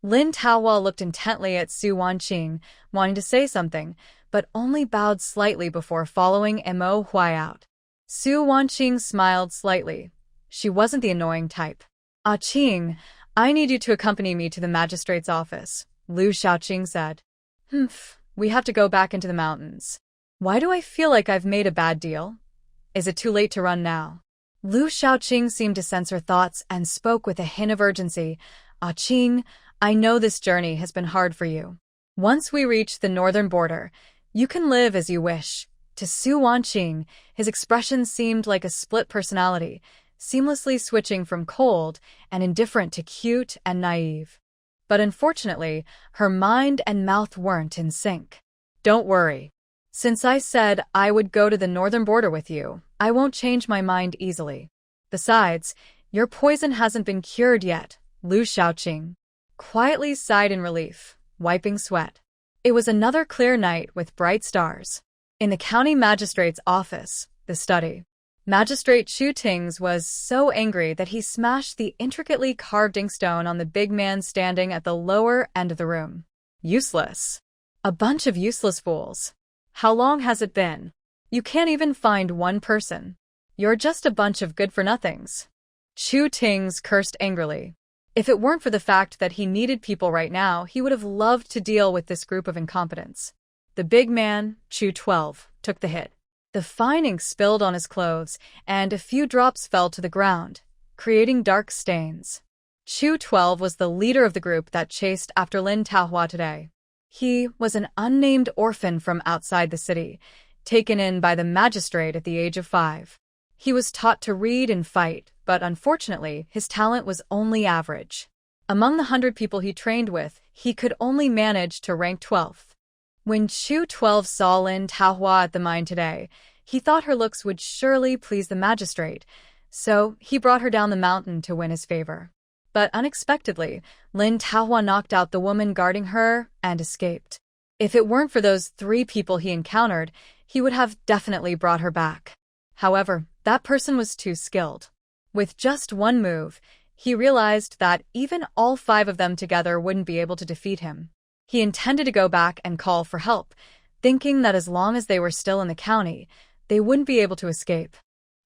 Lin Taohua looked intently at Su Wanqing, wanting to say something, but only bowed slightly before following Mo Huai out. Su Wanqing smiled slightly, She wasn't the annoying type. Ah Qing, I need you to accompany me to the magistrate's office, Lu Xiaoqing said. We have to go back into the mountains. Why do I feel like I've made a bad deal? Is it too late to run now? Lu Xiaoqing seemed to sense her thoughts and spoke with a hint of urgency. Ah Qing, I know this journey has been hard for you. Once we reach the northern border, you can live as you wish. To Su Wanqing, his expression seemed like a split personality, seamlessly switching from cold and indifferent to cute and naive. But unfortunately, her mind and mouth weren't in sync. Don't worry. Since I said I would go to the northern border with you, I won't change my mind easily. Besides, your poison hasn't been cured yet, Lu Xiaoqing quietly sighed in relief, wiping sweat. It was another clear night with bright stars. In the county magistrate's office, the study, Magistrate Chu Tings was so angry that he smashed the intricately carved inkstone on the big man standing at the lower end of the room. Useless. A bunch of useless fools. How long has it been? You can't even find one person. You're just a bunch of good-for-nothings. Chu Tings cursed angrily. If it weren't for the fact that he needed people right now, he would have loved to deal with this group of incompetents. The big man, Chu 12, took the hit. The fine ink spilled on his clothes, and a few drops fell to the ground, creating dark stains. Chu 12 was the leader of the group that chased after Lin Taohua today. He was an unnamed orphan from outside the city, taken in by the magistrate at the age of 5. He was taught to read and fight, but unfortunately, his talent was only average. Among the 100 people he trained with, he could only manage to rank 12th. When Chu 12 saw Lin Taohua at the mine today, he thought her looks would surely please the magistrate, so he brought her down the mountain to win his favor. But unexpectedly, Lin Taohua knocked out the woman guarding her and escaped. If it weren't for those 3 people he encountered, he would have definitely brought her back. However, that person was too skilled. With just one move, he realized that even all 5 of them together wouldn't be able to defeat him. He intended to go back and call for help, thinking that as long as they were still in the county, they wouldn't be able to escape.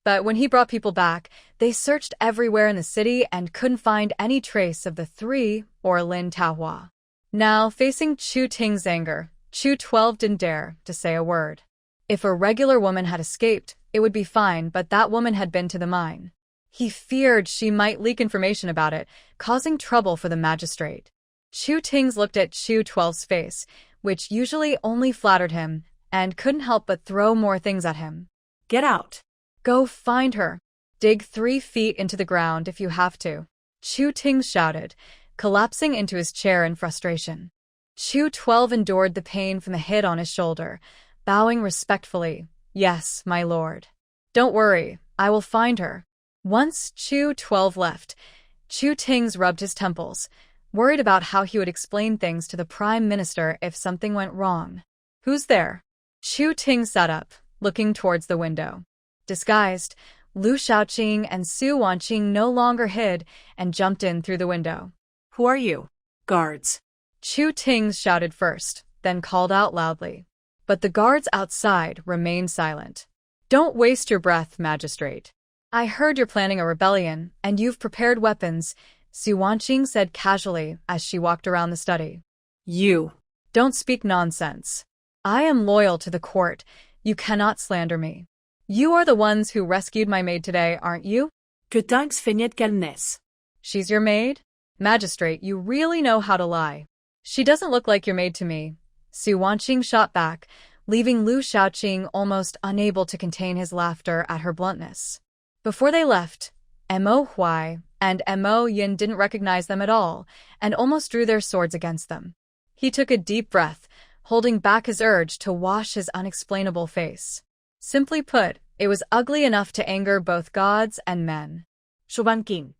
But when he brought people back, they searched everywhere in the city and couldn't find any trace of the 3 or Lin Taohua. Now, facing Chu Ting's anger, Chu 12 didn't dare to say a word. If a regular woman had escaped, it would be fine, but that woman had been to the mine. He feared she might leak information about it, causing trouble for the magistrate. Chu Tings looked at Chu 12's face, which usually only flattered him, and couldn't help but throw more things at him. Get out. Go find her. Dig 3 feet into the ground if you have to. Chu Tings shouted, collapsing into his chair in frustration. Chu 12 endured the pain from the hit on his shoulder, bowing respectfully. Yes, my lord. Don't worry, I will find her. Once Chu 12 left, Chu Tings rubbed his temples, worried about how he would explain things to the prime minister if something went wrong. Who's there? Chu Ting sat up, looking towards the window. Disguised, Lu Xiaoqing and Su Wanqing no longer hid and jumped in through the window. Who are you? Guards. Chu Ting shouted first, then called out loudly. But the guards outside remained silent. Don't waste your breath, magistrate. I heard you're planning a rebellion, and you've prepared weapons, Su Wanqing said casually as she walked around the study. You. Don't speak nonsense. I am loyal to the court. You cannot slander me. You are the ones who rescued my maid today, aren't you? Que tanks feignet qu'elle. She's your maid? Magistrate, you really know how to lie. She doesn't look like your maid to me. Su Wanqing shot back, leaving Lu Xiaoqing almost unable to contain his laughter at her bluntness. Before they left, Mo Huai and Mo Yin didn't recognize them at all, and almost drew their swords against them. He took a deep breath, holding back his urge to wash his unexplainable face. Simply put, it was ugly enough to anger both gods and men. Shubanqing.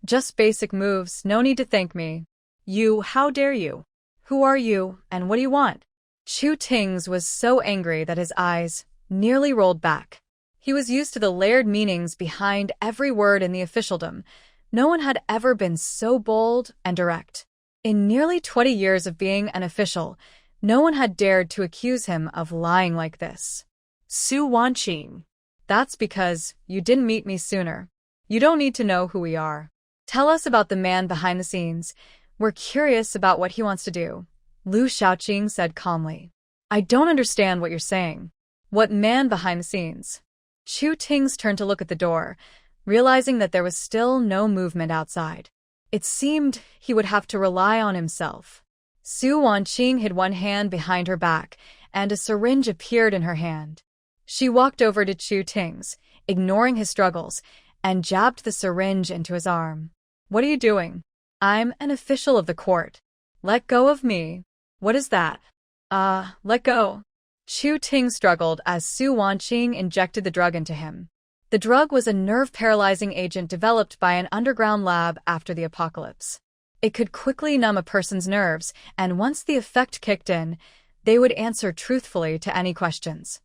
Just basic moves, no need to thank me. You, how dare you? Who are you, and what do you want? Chu Tings was so angry that his eyes nearly rolled back. He was used to the layered meanings behind every word in the officialdom. No one had ever been so bold and direct. In nearly 20 years of being an official, no one had dared to accuse him of lying like this. Su Wanqing. That's because you didn't meet me sooner. You don't need to know who we are. Tell us about the man behind the scenes. We're curious about what he wants to do, Lu Xiaoqing said calmly. I don't understand what you're saying. What man behind the scenes? Chu Ting's turned to look at the door, realizing that there was still no movement outside. It seemed he would have to rely on himself. Su Wanqing hid one hand behind her back, and a syringe appeared in her hand. She walked over to Chu Ting's, ignoring his struggles, and jabbed the syringe into his arm. What are you doing? I'm an official of the court. Let go of me. What is that? Let go. Chu Ting struggled as Su Wanqing injected the drug into him. The drug was a nerve-paralyzing agent developed by an underground lab after the apocalypse. It could quickly numb a person's nerves, and once the effect kicked in, they would answer truthfully to any questions.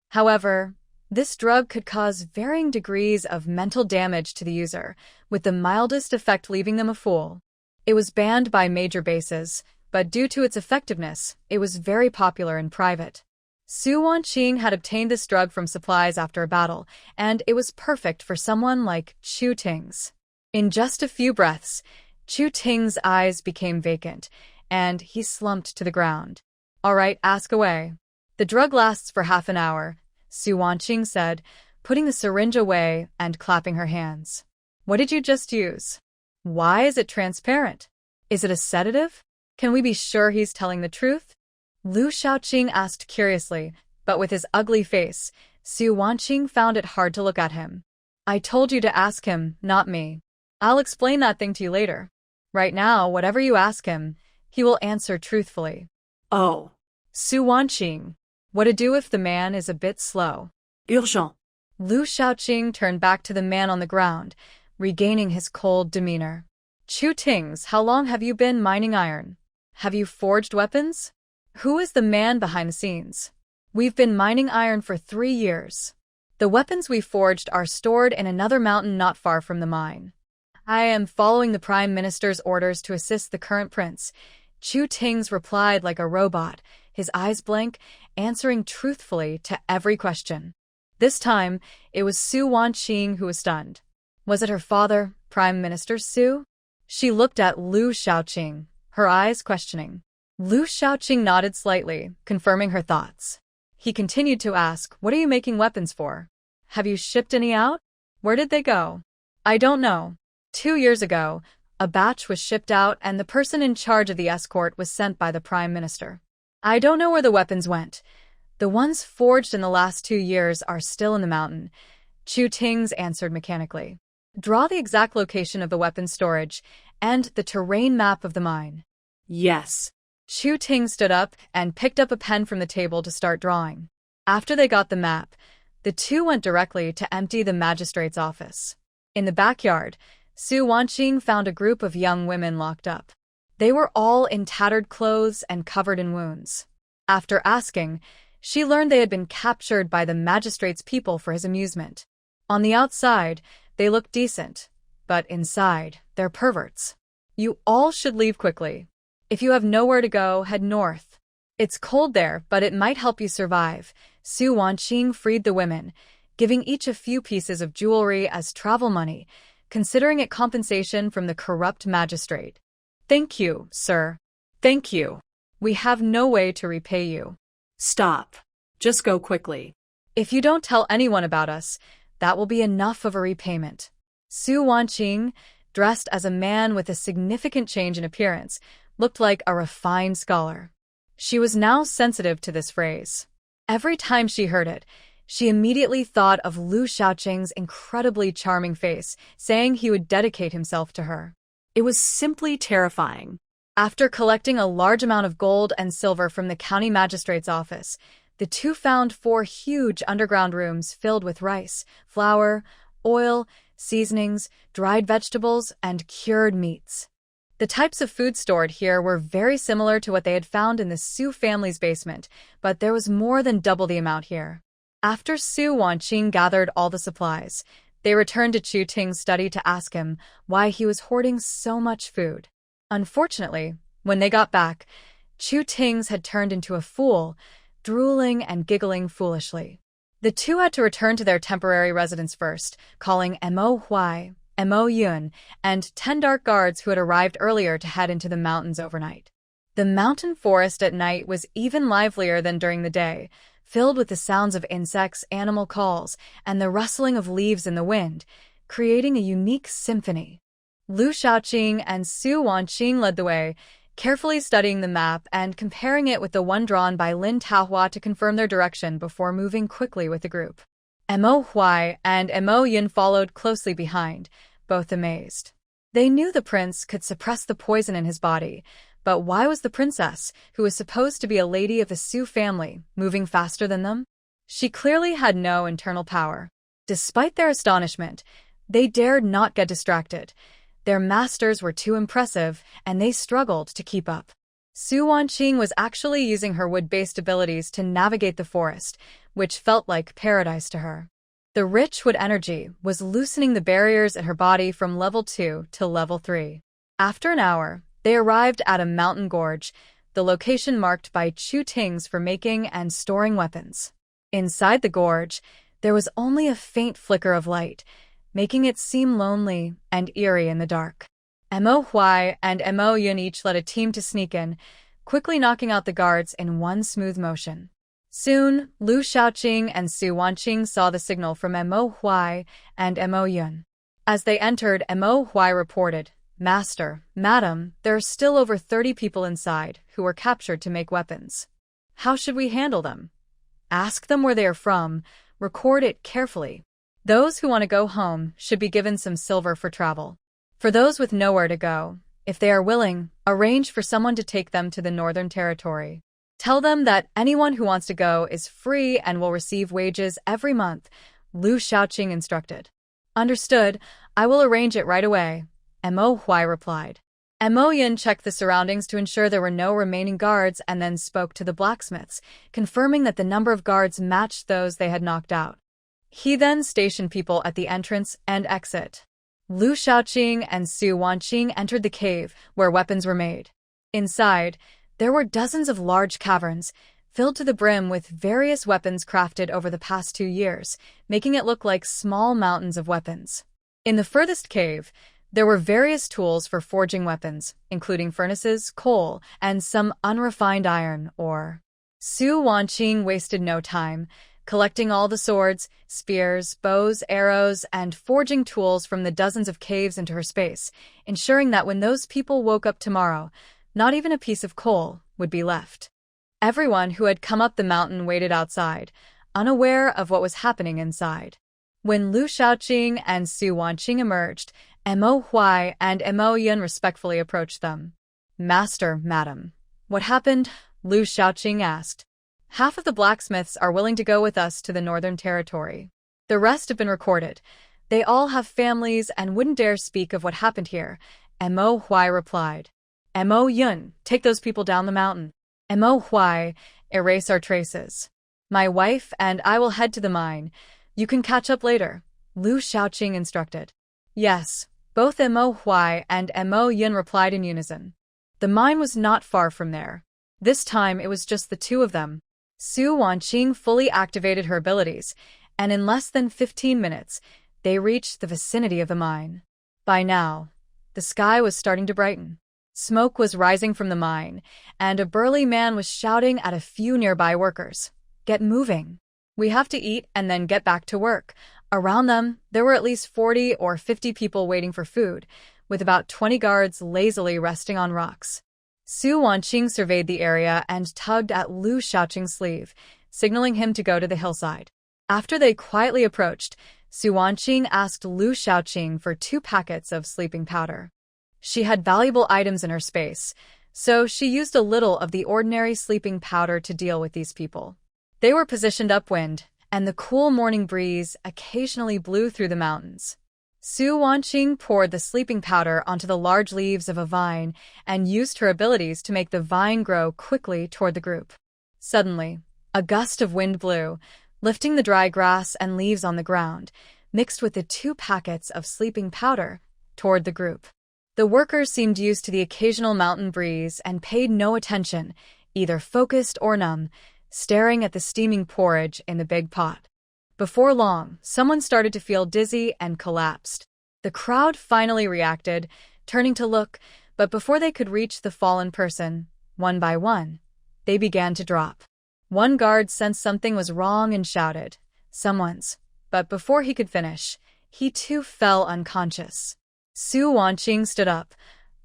However, this drug could cause varying degrees of mental damage to the user, with the mildest effect leaving them a fool. It was banned by major bases, but due to its effectiveness, it was very popular in private. Su Wanqing had obtained this drug from supplies after a battle, and it was perfect for someone like Chu Ting's. In just a few breaths, Chu Ting's eyes became vacant, and he slumped to the ground. All right, ask away. The drug lasts for half an hour, Su Wanqing said, putting the syringe away and clapping her hands. What did you just use? Why is it transparent? Is it a sedative? Can we be sure he's telling the truth? Lu Xiaoqing asked curiously, but with his ugly face, Su Wanqing found it hard to look at him. I told you to ask him, not me. I'll explain that thing to you later. Right now, whatever you ask him, he will answer truthfully. Oh. Su Wanqing. What to do if the man is a bit slow? Urgent. Lu Xiaoqing turned back to the man on the ground, regaining his cold demeanor. Chu Ting's, how long have you been mining iron? Have you forged weapons? Who is the man behind the scenes? We've been mining iron for 3 years. The weapons we forged are stored in another mountain not far from the mine. I am following the Prime Minister's orders to assist the current prince. Chu Ting's replied like a robot, his eyes blank, answering truthfully to every question. This time, it was Su Wanqing who was stunned. Was it her father, Prime Minister Su? She looked at Lu Xiaoqing, her eyes questioning. Lu Xiaoqing nodded slightly, confirming her thoughts. He continued to ask, what are you making weapons for? Have you shipped any out? Where did they go? I don't know. 2 years ago, a batch was shipped out and the person in charge of the escort was sent by the Prime Minister. I don't know where the weapons went. The ones forged in the last 2 years are still in the mountain, Chu Ting's answered mechanically. Draw the exact location of the weapons storage and the terrain map of the mine. Yes. Chu Ting stood up and picked up a pen from the table to start drawing. After they got the map, the two went directly to empty the magistrate's office. In the backyard, Su Wanqing found a group of young women locked up. They were all in tattered clothes and covered in wounds. After asking, she learned they had been captured by the magistrate's people for his amusement. On the outside, they looked decent, but inside, they're perverts. You all should leave quickly. If you have nowhere to go, head north. It's cold there, but it might help you survive. Su Wanqing freed the women, giving each a few pieces of jewelry as travel money, considering it compensation from the corrupt magistrate. Thank you, sir. Thank you. We have no way to repay you. Stop. Just go quickly. If you don't tell anyone about us, that will be enough of a repayment. Su Wanqing, dressed as a man with a significant change in appearance, looked like a refined scholar. She was now sensitive to this phrase. Every time she heard it, she immediately thought of Lu Xiaoqing's incredibly charming face, saying he would dedicate himself to her. It was simply terrifying. After collecting a large amount of gold and silver from the county magistrate's office, the two found 4 huge underground rooms filled with rice, flour, oil, seasonings, dried vegetables, and cured meats. The types of food stored here were very similar to what they had found in the Su family's basement, but there was more than double the amount here. After Su Wanqing gathered all the supplies, they returned to Chu Ting's study to ask him why he was hoarding so much food. Unfortunately, when they got back, Chu Ting's had turned into a fool, drooling and giggling foolishly. The two had to return to their temporary residence first, calling Mo Huai, Mo Yun, and 10 dark guards who had arrived earlier to head into the mountains overnight. The mountain forest at night was even livelier than during the day, filled with the sounds of insects, animal calls, and the rustling of leaves in the wind, creating a unique symphony. Lu Shaoqing and Su Wanqing led the way, carefully studying the map and comparing it with the one drawn by Lin Taohua to confirm their direction before moving quickly with the group. Mo Huai and Mo Yun followed closely behind, both amazed. They knew the prince could suppress the poison in his body, but why was the princess, who was supposed to be a lady of the Su family, moving faster than them? She clearly had no internal power. Despite their astonishment, they dared not get distracted. Their masters were too impressive, and they struggled to keep up. Su Wanqing was actually using her wood-based abilities to navigate the forest, which felt like paradise to her. The rich wood energy was loosening the barriers in her body from level 2 to level 3. After an hour, they arrived at a mountain gorge, the location marked by Chu Tings for making and storing weapons. Inside the gorge, there was only a faint flicker of light, making it seem lonely and eerie in the dark. Mo Huai and Mo Yun each led a team to sneak in, quickly knocking out the guards in one smooth motion. Soon, Lu Shaoqing and Su Wanqing saw the signal from Mo Huai and Mo Yun. As they entered, Mo Huai reported, "Master, Madam, there are still over 30 people inside who were captured to make weapons. How should we handle them? Ask them where they are from, record it carefully. Those who want to go home should be given some silver for travel. For those with nowhere to go, if they are willing, arrange for someone to take them to the Northern Territory. Tell them that anyone who wants to go is free and will receive wages every month," Lu Shaoqing instructed. "Understood, I will arrange it right away," Mo Huai replied. Mo Yun checked the surroundings to ensure there were no remaining guards and then spoke to the blacksmiths, confirming that the number of guards matched those they had knocked out. He then stationed people at the entrance and exit. Lu Shaoqing and Su Wanqing entered the cave where weapons were made. Inside, there were dozens of large caverns, filled to the brim with various weapons crafted over the past 2 years, making it look like small mountains of weapons. In the furthest cave, there were various tools for forging weapons, including furnaces, coal, and some unrefined iron ore. Su Wanqing wasted no time, collecting all the swords, spears, bows, arrows, and forging tools from the dozens of caves into her space, ensuring that when those people woke up tomorrow, not even a piece of coal would be left. Everyone who had come up the mountain waited outside, unaware of what was happening inside. When Lu Shaoqing and Su Wanqing emerged, Mo Huai and Mo Yun respectfully approached them. "Master, Madam, what happened?" Lu Shaoqing asked. "Half of the blacksmiths are willing to go with us to the Northern Territory. The rest have been recorded. They all have families and wouldn't dare speak of what happened here," Mo Huai replied. "Mo Yun, take those people down the mountain." Mo Huai, "Erase our traces. My wife and I will head to the mine. You can catch up later," Lu Shaoqing instructed. "Yes," both Mo Huai and Mo Yun replied in unison. The mine was not far from there. This time it was just the two of them. Su Wanqing fully activated her abilities, and in less than 15 minutes, they reached the vicinity of the mine. By now, the sky was starting to brighten. Smoke was rising from the mine, and a burly man was shouting at a few nearby workers, "Get moving. We have to eat and then get back to work." Around them, there were at least 40 or 50 people waiting for food, with about 20 guards lazily resting on rocks. Su Wanqing surveyed the area and tugged at Lu Shaoqing's sleeve, signaling him to go to the hillside. After they quietly approached, Su Wanqing asked Lu Shaoqing for 2 packets of sleeping powder. She had valuable items in her space, so she used a little of the ordinary sleeping powder to deal with these people. They were positioned upwind, and the cool morning breeze occasionally blew through the mountains. Su Wanqing poured the sleeping powder onto the large leaves of a vine and used her abilities to make the vine grow quickly toward the group. Suddenly, a gust of wind blew, lifting the dry grass and leaves on the ground, mixed with the 2 packets of sleeping powder, toward the group. The workers seemed used to the occasional mountain breeze and paid no attention, either focused or numb, staring at the steaming porridge in the big pot. Before long, someone started to feel dizzy and collapsed. The crowd finally reacted, turning to look, but before they could reach the fallen person, one by one, they began to drop. One guard sensed something was wrong and shouted, "Someone's," but before he could finish, he too fell unconscious. Su Wanqing stood up.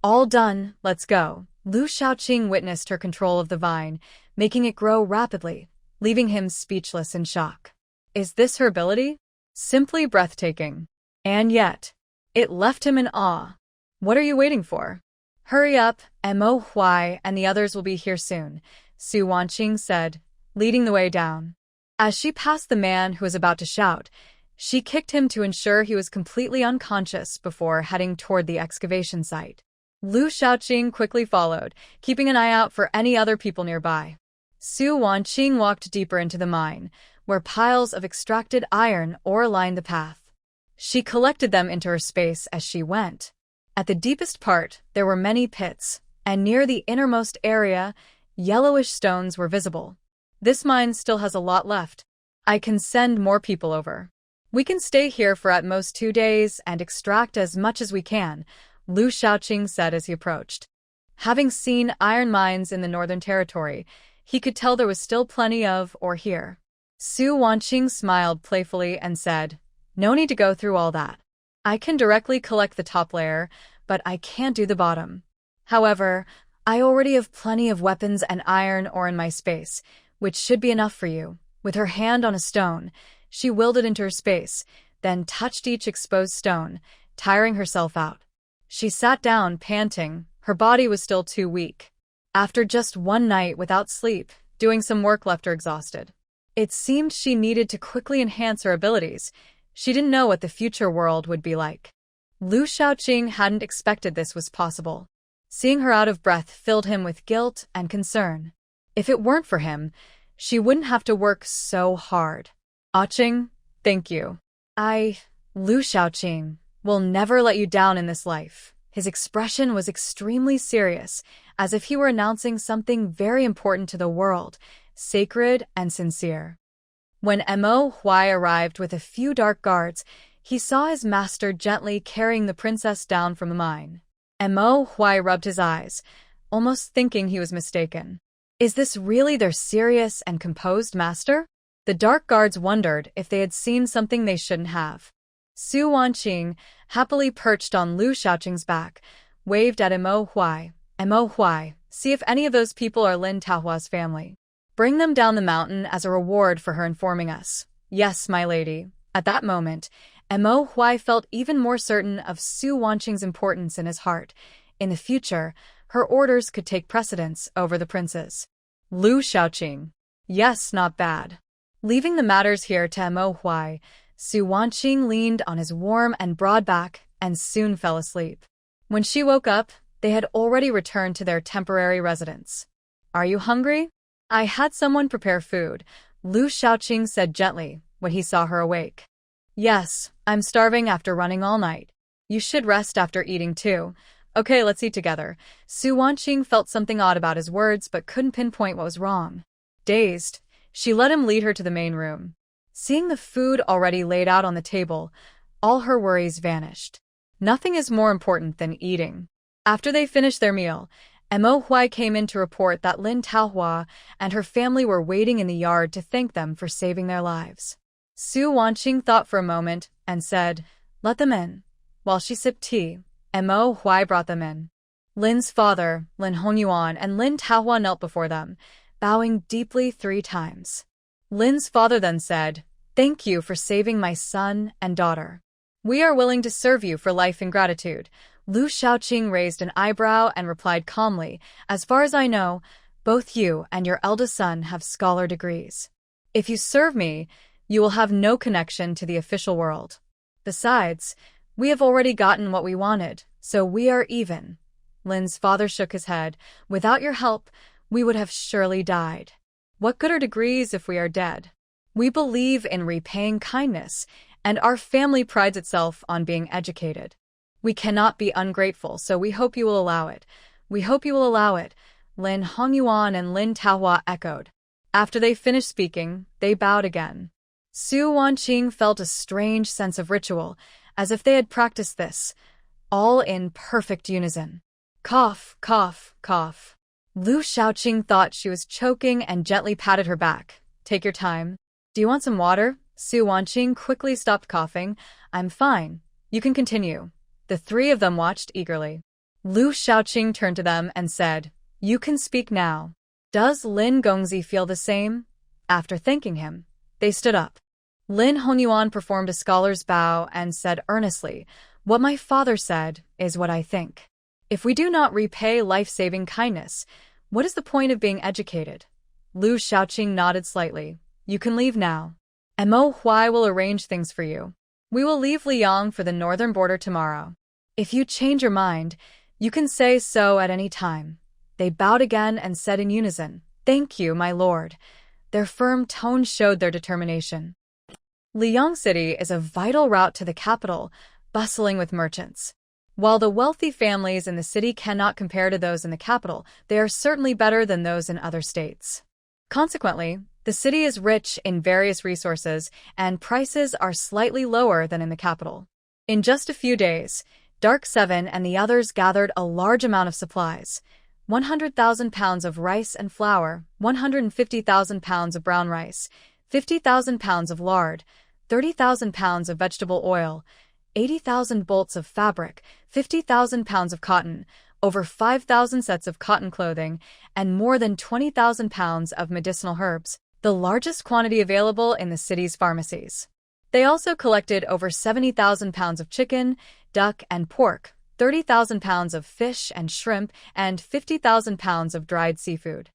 "All done, let's go." Lu Shaoqing witnessed her control of the vine, making it grow rapidly, leaving him speechless in shock. Is this her ability? Simply breathtaking. And yet, it left him in awe. What are you waiting for? Hurry up, Mo Huai and the others will be here soon, Su Wanqing said, leading the way down. As she passed the man who was about to shout, she kicked him to ensure he was completely unconscious before heading toward the excavation site. Lu Shaoqing quickly followed, keeping an eye out for any other people nearby. Su Wanqing walked deeper into the mine, where piles of extracted iron ore lined the path. She collected them into her space as she went. At the deepest part, there were many pits, and near the innermost area, yellowish stones were visible. This mine still has a lot left. I can send more people over. We can stay here for at most 2 days and extract as much as we can, Lu Shaoqing said as he approached. Having seen iron mines in the Northern Territory, he could tell there was still plenty of ore here. Su Wanqing smiled playfully and said, "No need to go through all that. I can directly collect the top layer, but I can't do the bottom. However, I already have plenty of weapons and iron ore in my space, which should be enough for you." With her hand on a stone, she willed it into her space, then touched each exposed stone, tiring herself out. She sat down, panting. Her body was still too weak. After just one night without sleep, doing some work left her exhausted. It seemed she needed to quickly enhance her abilities. She didn't know what the future world would be like. Lu Shaoqing hadn't expected this was possible. Seeing her out of breath filled him with guilt and concern. If it weren't for him, she wouldn't have to work so hard. "Aching, thank you. Lu Shaoqing, will never let you down in this life." His expression was extremely serious, as if he were announcing something very important to the world, sacred and sincere. When Mo Huai arrived with a few dark guards, he saw his master gently carrying the princess down from the mine. Mo Huai rubbed his eyes, almost thinking he was mistaken. Is this really their serious and composed master? The dark guards wondered if they had seen something they shouldn't have. Su Wanqing, happily perched on Lu Shaoqing's back, waved at Mo Huai. "Mo Huai, see if any of those people are Lin Taohua's family. Bring them down the mountain as a reward for her informing us." "Yes, my lady." At that moment, Mo Huai felt even more certain of Su Wanqing's importance in his heart. In the future, her orders could take precedence over the prince's. Lu Shaoqing. "Yes, not bad." Leaving the matters here to Mo Huai, Su Wanqing leaned on his warm and broad back and soon fell asleep. When she woke up, they had already returned to their temporary residence. "Are you hungry?" "I had someone prepare food," Lu Shaoqing said gently when he saw her awake. "Yes, I'm starving after running all night." "You should rest after eating too." "Okay, let's eat together." Su Wanqing felt something odd about his words but couldn't pinpoint what was wrong. Dazed, she let him lead her to the main room. Seeing the food already laid out on the table, all her worries vanished. Nothing is more important than eating. After they finished their meal, Mo Huai came in to report that Lin Taohua and her family were waiting in the yard to thank them for saving their lives. Su Wanqing thought for a moment and said, "Let them in." While she sipped tea, Mo Huai brought them in. Lin's father, Lin Hongyuan, and Lin Taohua knelt before them, bowing deeply 3 times. Lin's father then said, "Thank you for saving my son and daughter. We are willing to serve you for life in gratitude." Lu Shaoqing raised an eyebrow and replied calmly, "As far as I know, both you and your eldest son have scholar degrees. If you serve me, you will have no connection to the official world. Besides, we have already gotten what we wanted, so we are even." Lin's father shook his head. "Without your help, we would have surely died. What good are degrees if we are dead? We believe in repaying kindness, and our family prides itself on being educated. We cannot be ungrateful, so we hope you will allow it." "We hope you will allow it," Lin Hongyuan and Lin Taohua echoed. After they finished speaking, they bowed again. Su Wanqing felt a strange sense of ritual, as if they had practiced this, all in perfect unison. Cough, cough, cough. Lu Shaoqing thought she was choking and gently patted her back. Take your time. Do you want some water? Su Wanqing quickly stopped coughing. I'm fine. You can continue. The three of them watched eagerly. Lu Shaoqing turned to them and said, You can speak now. Does Lin Gongzi feel the same? After thanking him, they stood up. Lin Honyuan performed a scholar's bow and said earnestly, What my father said is what I think. If we do not repay life-saving kindness, what is the point of being educated? Lu Shaoqing nodded slightly. You can leave now. Mo Huai will arrange things for you. We will leave Liang for the northern border tomorrow. If you change your mind, you can say so at any time. They bowed again and said in unison, Thank you, my lord. Their firm tone showed their determination. Liang City is a vital route to the capital, bustling with merchants. While the wealthy families in the city cannot compare to those in the capital, they are certainly better than those in other states. Consequently, the city is rich in various resources, and prices are slightly lower than in the capital. In just a few days, Dark Seven and the others gathered a large amount of supplies. 100,000 pounds of rice and flour, 150,000 pounds of brown rice, 50,000 pounds of lard, 30,000 pounds of vegetable oil, 80,000 bolts of fabric, 50,000 pounds of cotton, over 5,000 sets of cotton clothing, and more than 20,000 pounds of medicinal herbs, the largest quantity available in the city's pharmacies. They also collected over 70,000 pounds of chicken, duck, and pork, 30,000 pounds of fish and shrimp, and 50,000 pounds of dried seafood.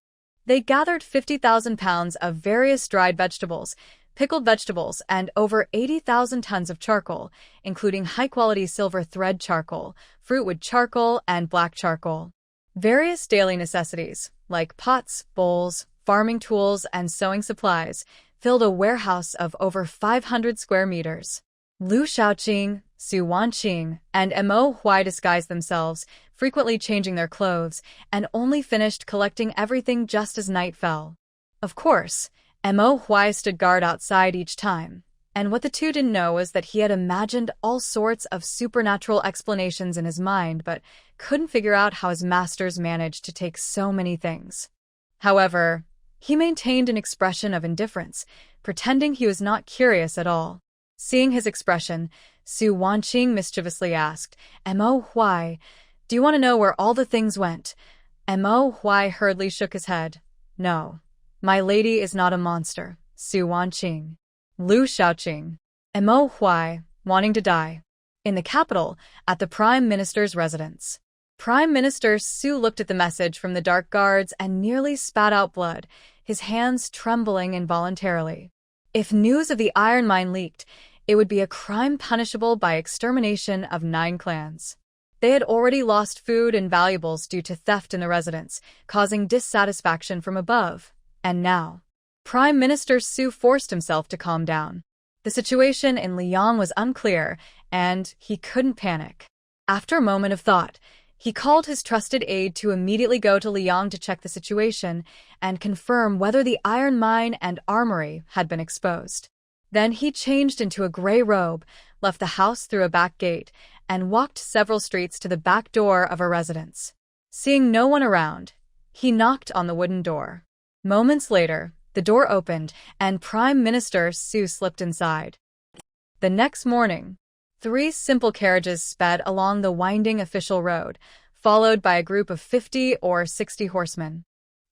They gathered 50,000 pounds of various dried vegetables, pickled vegetables, and over 80,000 tons of charcoal, including high-quality silver thread charcoal, fruitwood charcoal, and black charcoal. Various daily necessities, like pots, bowls, farming tools, and sewing supplies, filled a warehouse of over 500 square meters. Lu Shaoqing, Su Wanqing, and Mo Huai disguised themselves, frequently changing their clothes, and only finished collecting everything just as night fell. Of course, Mo Huai stood guard outside each time, and what the two didn't know was that he had imagined all sorts of supernatural explanations in his mind but couldn't figure out how his masters managed to take so many things. However, he maintained an expression of indifference, pretending he was not curious at all. Seeing his expression, Su Wanqing mischievously asked, Mo Huai, do you want to know where all the things went? Mo Huai hurriedly shook his head. No. My lady is not a monster, Su Wanqing. Lu Shaoqing. Mo Huai, wanting to die. In the capital, at the Prime Minister's residence. Prime Minister Su looked at the message from the Dark Guards and nearly spat out blood, his hands trembling involuntarily. If news of the iron mine leaked, it would be a crime punishable by extermination of 9 clans. They had already lost food and valuables due to theft in the residence, causing dissatisfaction from above. And now, Prime Minister Su forced himself to calm down. The situation in Liang was unclear, and he couldn't panic. After a moment of thought, he called his trusted aide to immediately go to Liang to check the situation and confirm whether the iron mine and armory had been exposed. Then he changed into a gray robe, left the house through a back gate, and walked several streets to the back door of a residence. Seeing no one around, he knocked on the wooden door. Moments later, the door opened, and Prime Minister Su slipped inside. The next morning, 3 simple carriages sped along the winding official road, followed by a group of 50 or 60 horsemen.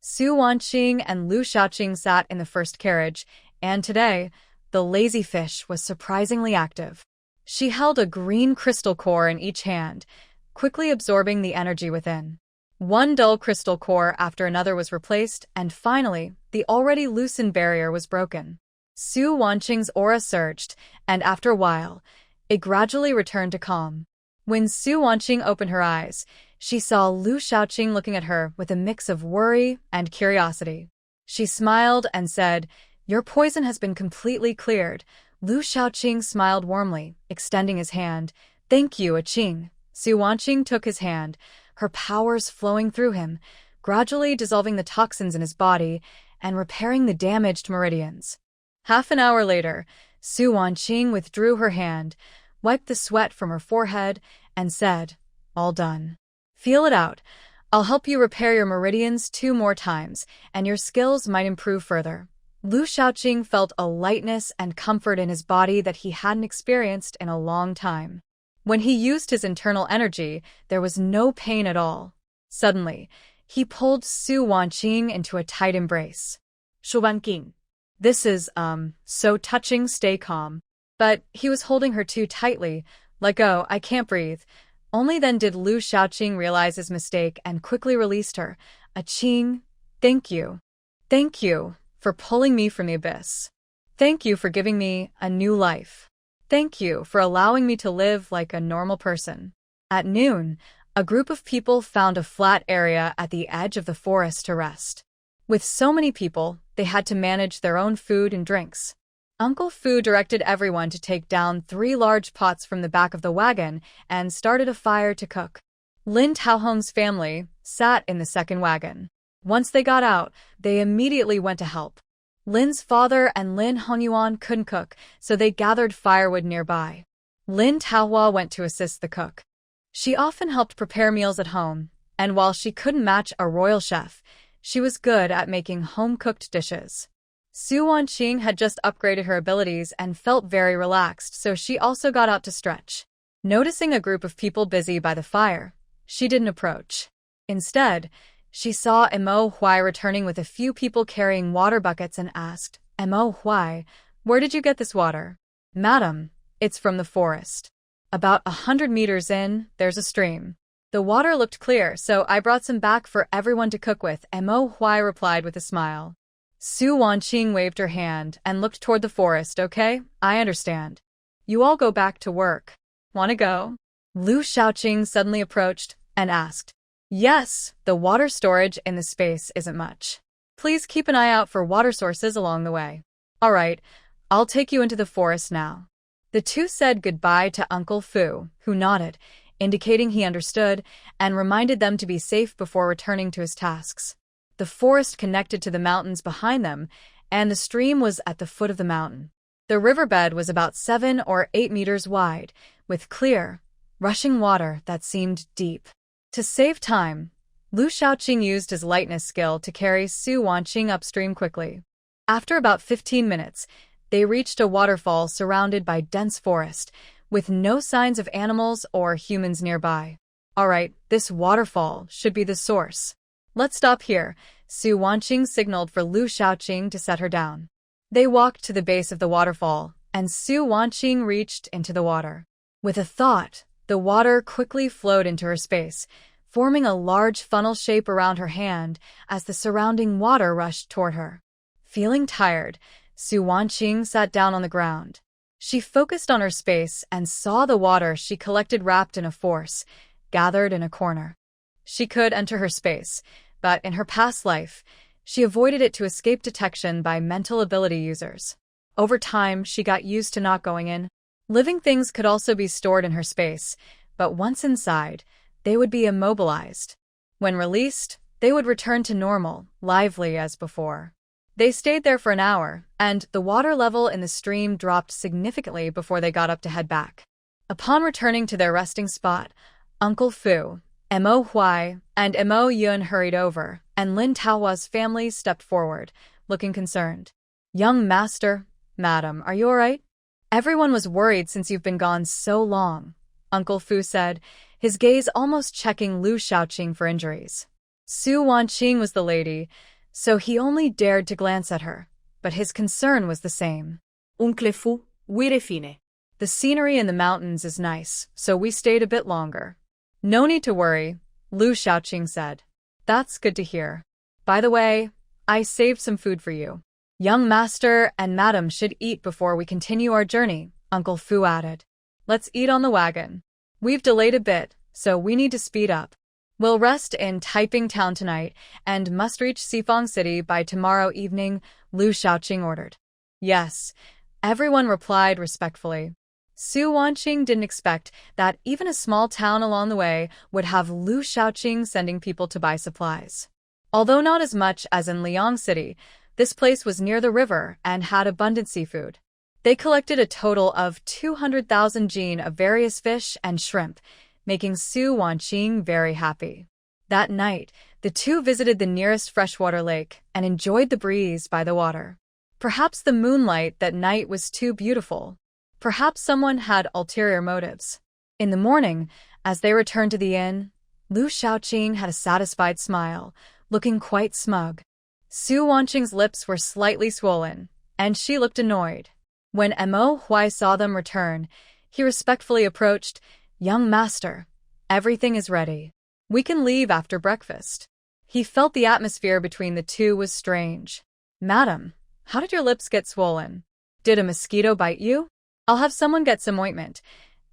Su Wanqing and Lu Shaoqing sat in the first carriage, and today, the lazy fish was surprisingly active. She held a green crystal core in each hand, quickly absorbing the energy within. One dull crystal core after another was replaced, and finally, the already loosened barrier was broken. Su Wanqing's aura surged, and after a while, it gradually returned to calm. When Su Wanqing opened her eyes, she saw Lu Shaoqing looking at her with a mix of worry and curiosity. She smiled and said, Your poison has been completely cleared. Lu Shaoqing smiled warmly, extending his hand. Thank you, Qing. Su Wanqing took his hand, her powers flowing through him, gradually dissolving the toxins in his body and repairing the damaged meridians. Half an hour later, Su Wanqing withdrew her hand, wiped the sweat from her forehead, and said, "All done. Feel it out. I'll help you repair your meridians 2 more times, and your skills might improve further." Lu Shaoqing felt a lightness and comfort in his body that he hadn't experienced in a long time. When he used his internal energy, there was no pain at all. Suddenly, he pulled Su Wanqing into a tight embrace. Shubanqing. "This is, so touching, stay calm." But he was holding her too tightly. "Let go, I can't breathe." Only then did Lu Shaoqing realize his mistake and quickly released her. "Qing, thank you. Thank you for pulling me from the abyss. Thank you for giving me a new life. Thank you for allowing me to live like a normal person." At noon, a group of people found a flat area at the edge of the forest to rest. With so many people, they had to manage their own food and drinks. Uncle Fu directed everyone to take down 3 large pots from the back of the wagon and started a fire to cook. Lin Taohong's family sat in the second wagon. Once they got out, they immediately went to help. Lin's father and Lin Hongyuan couldn't cook, so they gathered firewood nearby. Lin Taohua went to assist the cook. She often helped prepare meals at home, and while she couldn't match a royal chef, she was good at making home-cooked dishes. Su Wanqing had just upgraded her abilities and felt very relaxed, so she also got out to stretch. Noticing a group of people busy by the fire, she didn't approach. Instead, she saw Mo Huai returning with a few people carrying water buckets and asked, "Mo Huai, where did you get this water?" "Madam, it's from the forest. About 100 meters in, there's a stream. The water looked clear, so I brought some back for everyone to cook with," Mo Huai replied with a smile. Su Wanqing waved her hand and looked toward the forest. "Okay, I understand. You all go back to work. Wanna go?" Lu Shaoqing suddenly approached and asked, "Yes, the water storage in the space isn't much. Please keep an eye out for water sources along the way." "All right, I'll take you into the forest now." The two said goodbye to Uncle Fu, who nodded, indicating he understood, and reminded them to be safe before returning to his tasks. The forest connected to the mountains behind them, and the stream was at the foot of the mountain. The riverbed was about 7 or 8 meters wide, with clear, rushing water that seemed deep. To save time, Lu Shaoqing used his lightness skill to carry Su Wanqing upstream quickly. After about 15 minutes, they reached a waterfall surrounded by dense forest, with no signs of animals or humans nearby. "All right, this waterfall should be the source. Let's stop here." Su Wanqing signaled for Lu Shaoqing to set her down. They walked to the base of the waterfall, and Su Wanqing reached into the water. With a thought, the water quickly flowed into her space, forming a large funnel shape around her hand as the surrounding water rushed toward her. Feeling tired, Su Wanqing sat down on the ground. She focused on her space and saw the water she collected wrapped in a force, gathered in a corner. She could enter her space, but in her past life, she avoided it to escape detection by mental ability users. Over time, she got used to not going in. Living things could also be stored in her space, but once inside, they would be immobilized. When released, they would return to normal, lively as before. They stayed there for an hour, and the water level in the stream dropped significantly before they got up to head back. Upon returning to their resting spot, Uncle Fu, Mo Huai, and Mo Yun hurried over, and Lin Taohua's family stepped forward, looking concerned. "Young master, madam, are you all right? Everyone was worried since you've been gone so long," Uncle Fu said, his gaze almost checking Lu Shaoqing for injuries. Su Wanqing was the lady, so he only dared to glance at her, but his concern was the same. Uncle Fu, huire fine. "The scenery in the mountains is nice, so we stayed a bit longer." "No need to worry," Lu Shaoqing said. "That's good to hear. By the way, I saved some food for you. Young master and madam should eat before we continue our journey," Uncle Fu added. "Let's eat on the wagon. We've delayed a bit, so we need to speed up. We'll rest in Taiping Town tonight and must reach Sifang City by tomorrow evening," Lu Shaoqing ordered. "Yes," everyone replied respectfully. Su Wanqing didn't expect that even a small town along the way would have Lu Shaoqing sending people to buy supplies. Although not as much as in Liang City, This place was near the river and had abundant seafood. They collected a total of 200,000 jin of various fish and shrimp, making Su Wanqing very happy. That night, the two visited the nearest freshwater lake and enjoyed the breeze by the water. Perhaps the moonlight that night was too beautiful. Perhaps someone had ulterior motives. In the morning, as they returned to the inn, Lu Shaoqing had a satisfied smile, looking quite smug. Su Wanqing's lips were slightly swollen, and she looked annoyed. When Mo Huai saw them return, he respectfully approached, "Young master, everything is ready. We can leave after breakfast." He felt the atmosphere between the two was strange. "Madam, how did your lips get swollen? Did a mosquito bite you? I'll have someone get some ointment,"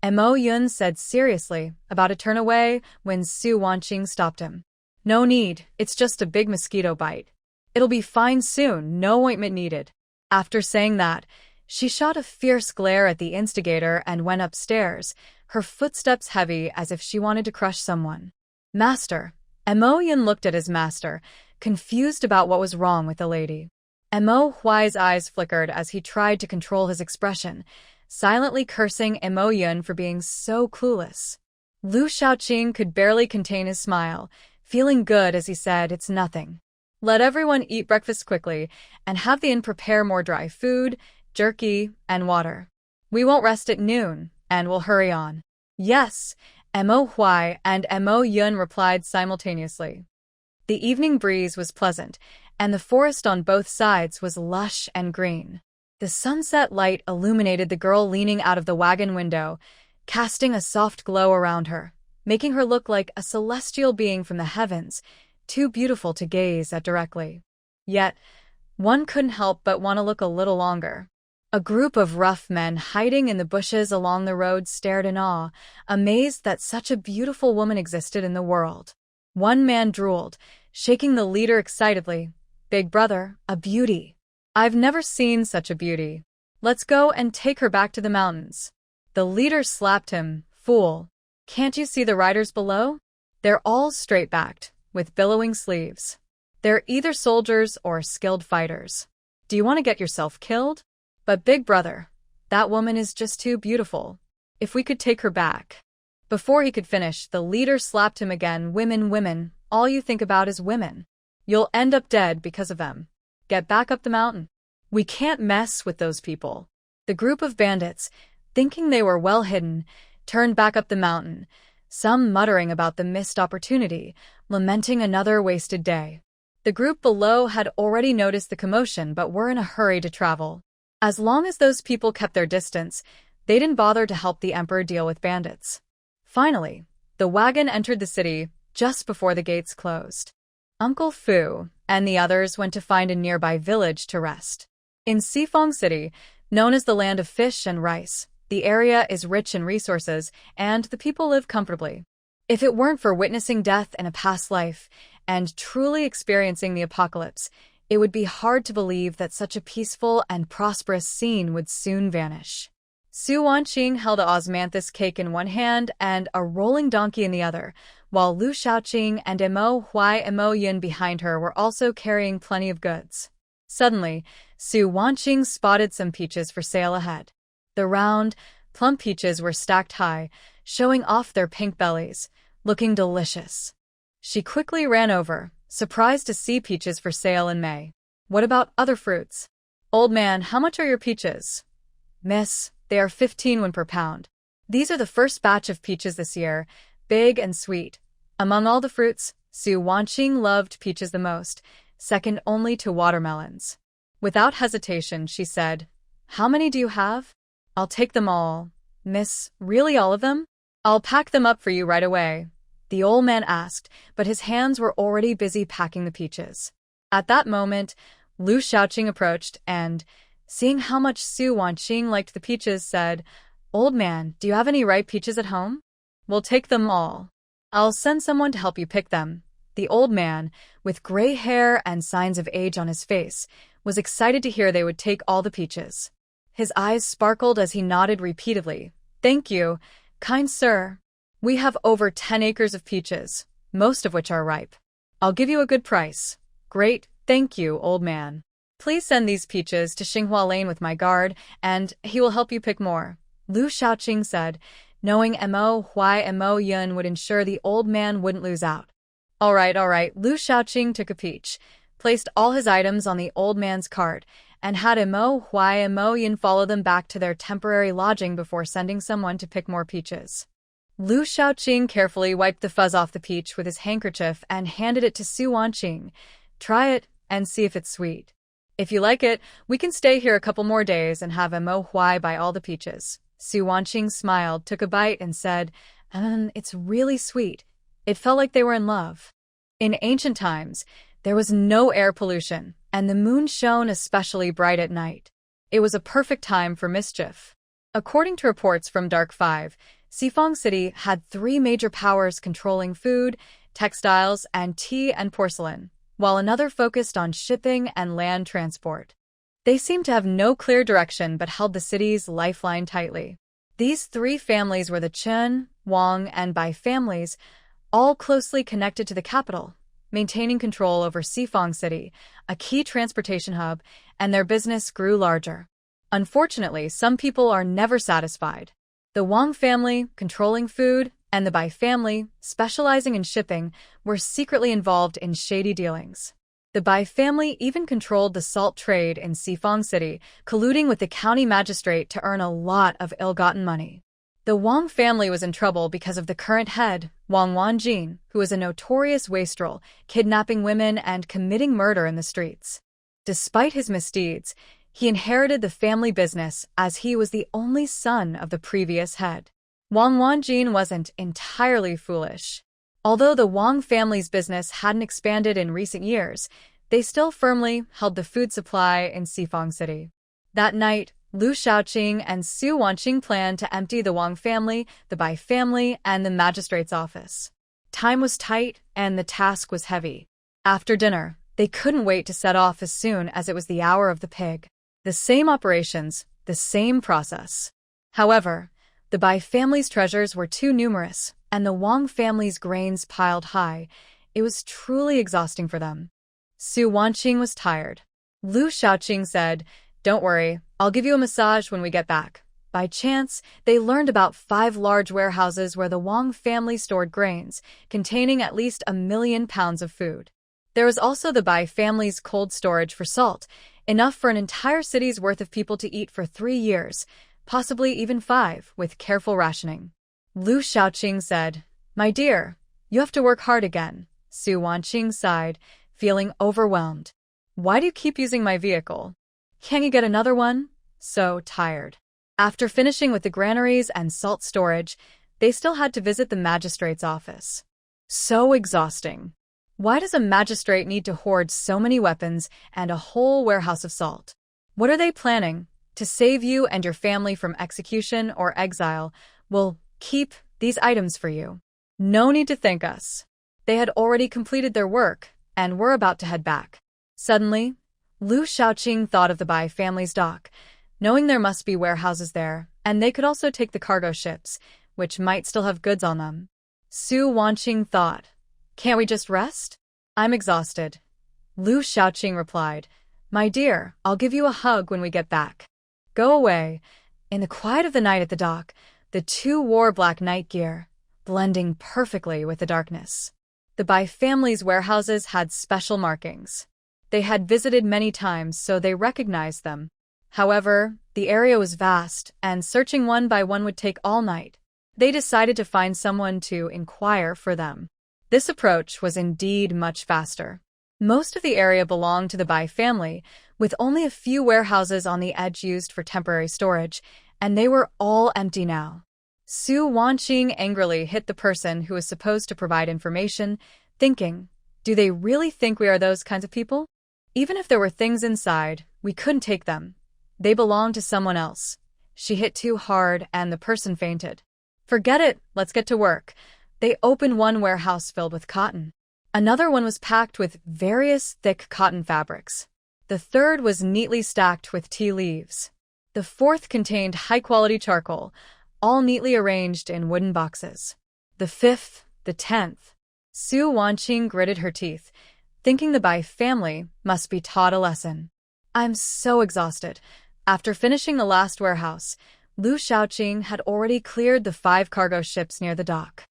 Mo Yun said seriously, about to turn away when Su Wanqing stopped him. "No need, it's just a big mosquito bite. It'll be fine soon, no ointment needed." After saying that, she shot a fierce glare at the instigator and went upstairs, her footsteps heavy as if she wanted to crush someone. "Master." Mo Yun looked at his master, confused about what was wrong with the lady. Mo Huai's eyes flickered as he tried to control his expression, silently cursing Mo Yun for being so clueless. Lu Shaoqing could barely contain his smile, feeling good as he said, "It's nothing. Let everyone eat breakfast quickly and have the inn prepare more dry food, jerky, and water. We won't rest at noon, and we'll hurry on." "Yes," Mo Huai and Mo Yun replied simultaneously. The evening breeze was pleasant, and the forest on both sides was lush and green. The sunset light illuminated the girl leaning out of the wagon window, casting a soft glow around her, making her look like a celestial being from the heavens, too beautiful to gaze at directly. Yet, one couldn't help but want to look a little longer. A group of rough men hiding in the bushes along the road stared in awe, amazed that such a beautiful woman existed in the world. One man drooled, shaking the leader excitedly. "Big brother, a beauty. I've never seen such a beauty. Let's go and take her back to the mountains." The leader slapped him. "Fool. Can't you see the riders below? They're all straight-backed, with billowing sleeves. They're either soldiers or skilled fighters. Do you want to get yourself killed? But big brother, that woman is just too beautiful. If we could take her back." Before he could finish, the leader slapped him again. "Women, women, all you think about is women. You'll end up dead because of them. Get back up the mountain. We can't mess with those people." The group of bandits, thinking they were well hidden, turned back up the mountain, some muttering about the missed opportunity, lamenting another wasted day. The group below had already noticed the commotion but were in a hurry to travel. As long as those people kept their distance, they didn't bother to help the emperor deal with bandits. Finally, the wagon entered the city just before the gates closed. Uncle Fu and the others went to find a nearby village to rest. In Sifong City, known as the land of fish and rice, the area is rich in resources and the people live comfortably. If it weren't for witnessing death in a past life and truly experiencing the apocalypse, it would be hard to believe that such a peaceful and prosperous scene would soon vanish. Su Wanqing held a osmanthus cake in one hand and a rolling donkey in the other, while Lu Shaoqing and Mo Huai and Mo Yun behind her were also carrying plenty of goods. Suddenly, Su Wanqing spotted some peaches for sale ahead. The round, plump peaches were stacked high, showing off their pink bellies, looking delicious. She quickly ran over, surprised to see peaches for sale in May. "What about other fruits?" "Old man, how much are your peaches?" "Miss, they are 15 won per pound. These are the first batch of peaches this year, big and sweet." Among all the fruits, Su Wanqing loved peaches the most, second only to watermelons. Without hesitation, she said, "How many do you have?" "I'll take them all." "Miss, really all of them?" "I'll pack them up for you right away," the old man asked, but his hands were already busy packing the peaches. At that moment, Lu Shaoqing approached and, seeing how much Su Wanqing liked the peaches, said, "Old man, do you have any ripe peaches at home?" "We'll take them all. I'll send someone to help you pick them." The old man, with gray hair and signs of age on his face, was excited to hear they would take all the peaches. His eyes sparkled as he nodded repeatedly. "Thank you, kind sir. We have over 10 acres of peaches, most of which are ripe. I'll give you a good price." "Great, thank you, old man." Please send these peaches to Xinghua Lane with my guard, and he will help you pick more, Lu Shaoqing said, knowing Mo Huai and Mo Yun would ensure the old man wouldn't lose out. All right, Lu Shaoqing took a peach, placed all his items on the old man's cart, and had Mo Huai and Mo Yun follow them back to their temporary lodging before sending someone to pick more peaches. Lu Shaoqing carefully wiped the fuzz off the peach with his handkerchief and handed it to Su Wanqing. Try it and see if it's sweet. If you like it, we can stay here a couple more days and have Mo Huai buy all the peaches. Su Wanqing smiled, took a bite, and said, it's really sweet. It felt like they were in love. In ancient times, there was no air pollution, and the moon shone especially bright at night. It was a perfect time for mischief. According to reports from Dark 5, Xifang City had 3 major powers controlling food, textiles, and tea and porcelain, while another focused on shipping and land transport. They seemed to have no clear direction but held the city's lifeline tightly. These 3 families were the Chen, Wang, and Bai families, all closely connected to the capital, maintaining control over Xifang City, a key transportation hub, and their business grew larger. Unfortunately, some people are never satisfied. The Wang family, controlling food, and the Bai family, specializing in shipping, were secretly involved in shady dealings. The Bai family even controlled the salt trade in Xifang City, colluding with the county magistrate to earn a lot of ill-gotten money. The Wang family was in trouble because of the current head, Wang Wanjin, who was a notorious wastrel, kidnapping women and committing murder in the streets. Despite his misdeeds, he inherited the family business as he was the only son of the previous head. Wang Wanjin wasn't entirely foolish. Although the Wang family's business hadn't expanded in recent years, they still firmly held the food supply in Xifang City. That night, Lu Shaoqing and Su Wanqing planned to empty the Wang family, the Bai family, and the magistrate's office. Time was tight, and the task was heavy. After dinner, they couldn't wait to set off as soon as it was the hour of the pig. The same operations, the same process. However, the Bai family's treasures were too numerous, and the Wang family's grains piled high. It was truly exhausting for them. Su Wanqing was tired. Lu Shaoqing said, "Don't worry, I'll give you a massage when we get back." By chance, they learned about 5 large warehouses where the Wang family stored grains, containing at least 1,000,000 pounds of food. There was also the Bai family's cold storage for salt, enough for an entire city's worth of people to eat for 3 years, possibly even 5, with careful rationing. Lu Shaoqing said, "My dear, you have to work hard again." Su Wanqing sighed, feeling overwhelmed. "Why do you keep using my vehicle? Can't you get another one?" So tired. After finishing with the granaries and salt storage, they still had to visit the magistrate's office. So exhausting. Why does a magistrate need to hoard so many weapons and a whole warehouse of salt? What are they planning? To save you and your family from execution or exile, we'll keep these items for you. No need to thank us. They had already completed their work and were about to head back. Suddenly, Lu Shaoqing thought of the Bai family's dock, knowing there must be warehouses there, and they could also take the cargo ships, which might still have goods on them. Su Wanqing thought, "Can't we just rest? I'm exhausted." Lu Shaoqing replied, "My dear, I'll give you a hug when we get back. Go away." In the quiet of the night at the dock, the 2 wore black night gear, blending perfectly with the darkness. The Bai family's warehouses had special markings. They had visited many times, so they recognized them. However, the area was vast, and searching one by one would take all night. They decided to find someone to inquire for them. This approach was indeed much faster. Most of the area belonged to the Bai family, with only a few warehouses on the edge used for temporary storage, and they were all empty now. Su Wanqing angrily hit the person who was supposed to provide information, thinking, "Do they really think we are those kinds of people? Even if there were things inside, we couldn't take them. They belong to someone else." She hit too hard and the person fainted. "Forget it, let's get to work." They opened one warehouse filled with cotton. Another one was packed with various thick cotton fabrics. The third was neatly stacked with tea leaves. The fourth contained high-quality charcoal, all neatly arranged in wooden boxes. The 5th, the 10th. Su Wanqing gritted her teeth, thinking the Bai family must be taught a lesson. I'm so exhausted. After finishing the last warehouse, Lu Shaoqing had already cleared the 5 cargo ships near the dock.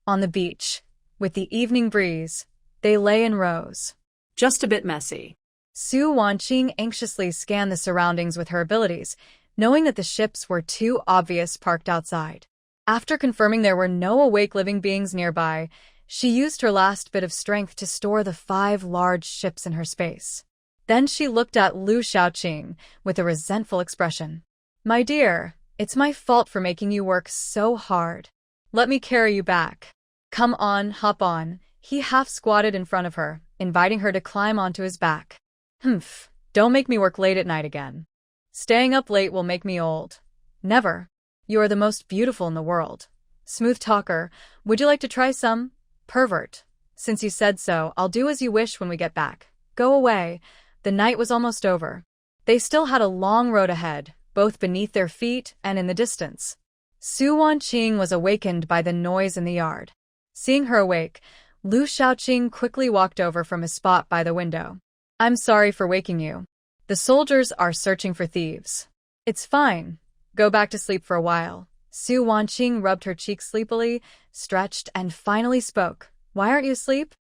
On the beach, with the evening breeze, they lay in rows. Just a bit messy. Su Wanqing anxiously scanned the surroundings with her abilities, knowing that the ships were too obvious parked outside. After confirming there were no awake living beings nearby, she used her last bit of strength to store the 5 large ships in her space. Then she looked at Lu Shaoqing with a resentful expression. My dear, it's my fault for making you work so hard. Let me carry you back. Come on, hop on. He half squatted in front of her, inviting her to climb onto his back. Humph, don't make me work late at night again. Staying up late will make me old. Never. You are the most beautiful in the world. Smooth talker, would you like to try some? Pervert. Since you said so, I'll do as you wish when we get back. Go away. The night was almost over. They still had a long road ahead, both beneath their feet and in the distance. Su Wanqing was awakened by the noise in the yard. Seeing her awake, Lu Shaoqing quickly walked over from his spot by the window. I'm sorry for waking you. The soldiers are searching for thieves. It's fine. Go back to sleep for a while. Su Wanqing rubbed her cheek sleepily, stretched, and finally spoke. Why aren't you asleep?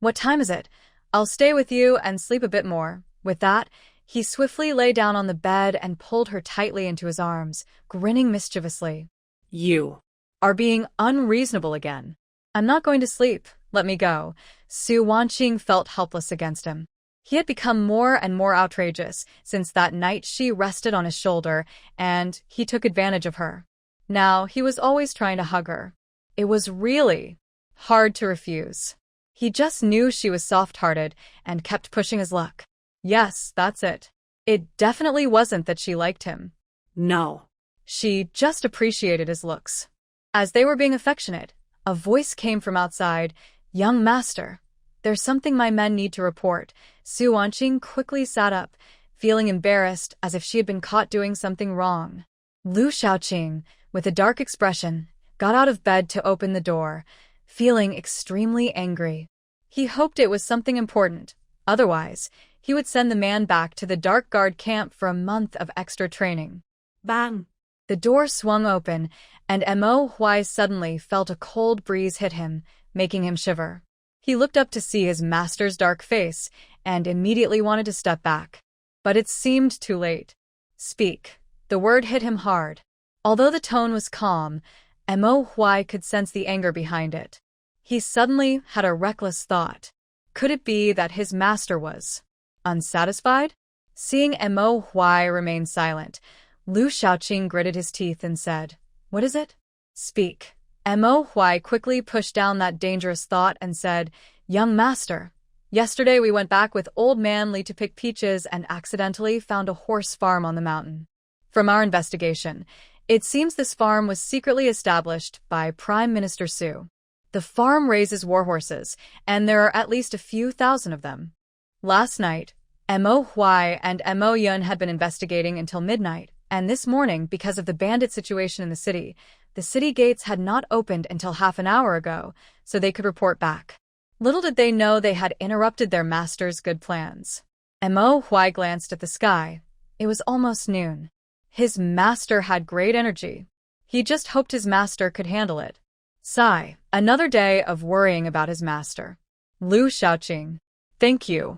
What time is it? I'll stay with you and sleep a bit more. With that, he swiftly lay down on the bed and pulled her tightly into his arms, grinning mischievously. You are being unreasonable again. I'm not going to sleep. Let me go. Su Wanqing felt helpless against him. He had become more and more outrageous since that night she rested on his shoulder, and he took advantage of her. Now he was always trying to hug her. It was really hard to refuse. He just knew she was soft-hearted and kept pushing his luck. Yes, that's it. It definitely wasn't that she liked him. No. She just appreciated his looks. As they were being affectionate, a voice came from outside. Young master. There's something my men need to report. Su Wanqing quickly sat up, feeling embarrassed as if she had been caught doing something wrong. Lu Shaoqing, with a dark expression, got out of bed to open the door, feeling extremely angry. He hoped it was something important. Otherwise, he would send the man back to the Dark Guard camp for a month of extra training. Bang! The door swung open, and Mo Huai suddenly felt a cold breeze hit him, making him shiver. He looked up to see his master's dark face and immediately wanted to step back. But it seemed too late. Speak. The word hit him hard. Although the tone was calm, Mo Huai could sense the anger behind it. He suddenly had a reckless thought. Could it be that his master was unsatisfied? Seeing Mo Huai remain silent, Lu Shaoqing gritted his teeth and said, What is it? Speak. Mo Huai quickly pushed down that dangerous thought and said, Young master, yesterday we went back with old man Li to pick peaches and accidentally found a horse farm on the mountain. From our investigation, it seems this farm was secretly established by Prime Minister Su. The farm raises warhorses, and there are at least a few thousand of them. Last night, Mo Huai and Mo Yun had been investigating until midnight, and this morning, because of the bandit situation in the city gates had not opened until half an hour ago, so they could report back. Little did they know they had interrupted their master's good plans. Mo Huai glanced at the sky. It was almost noon. His master had great energy. He just hoped his master could handle it. Sigh. Another day of worrying about his master. Lu Shaoqing. Thank you.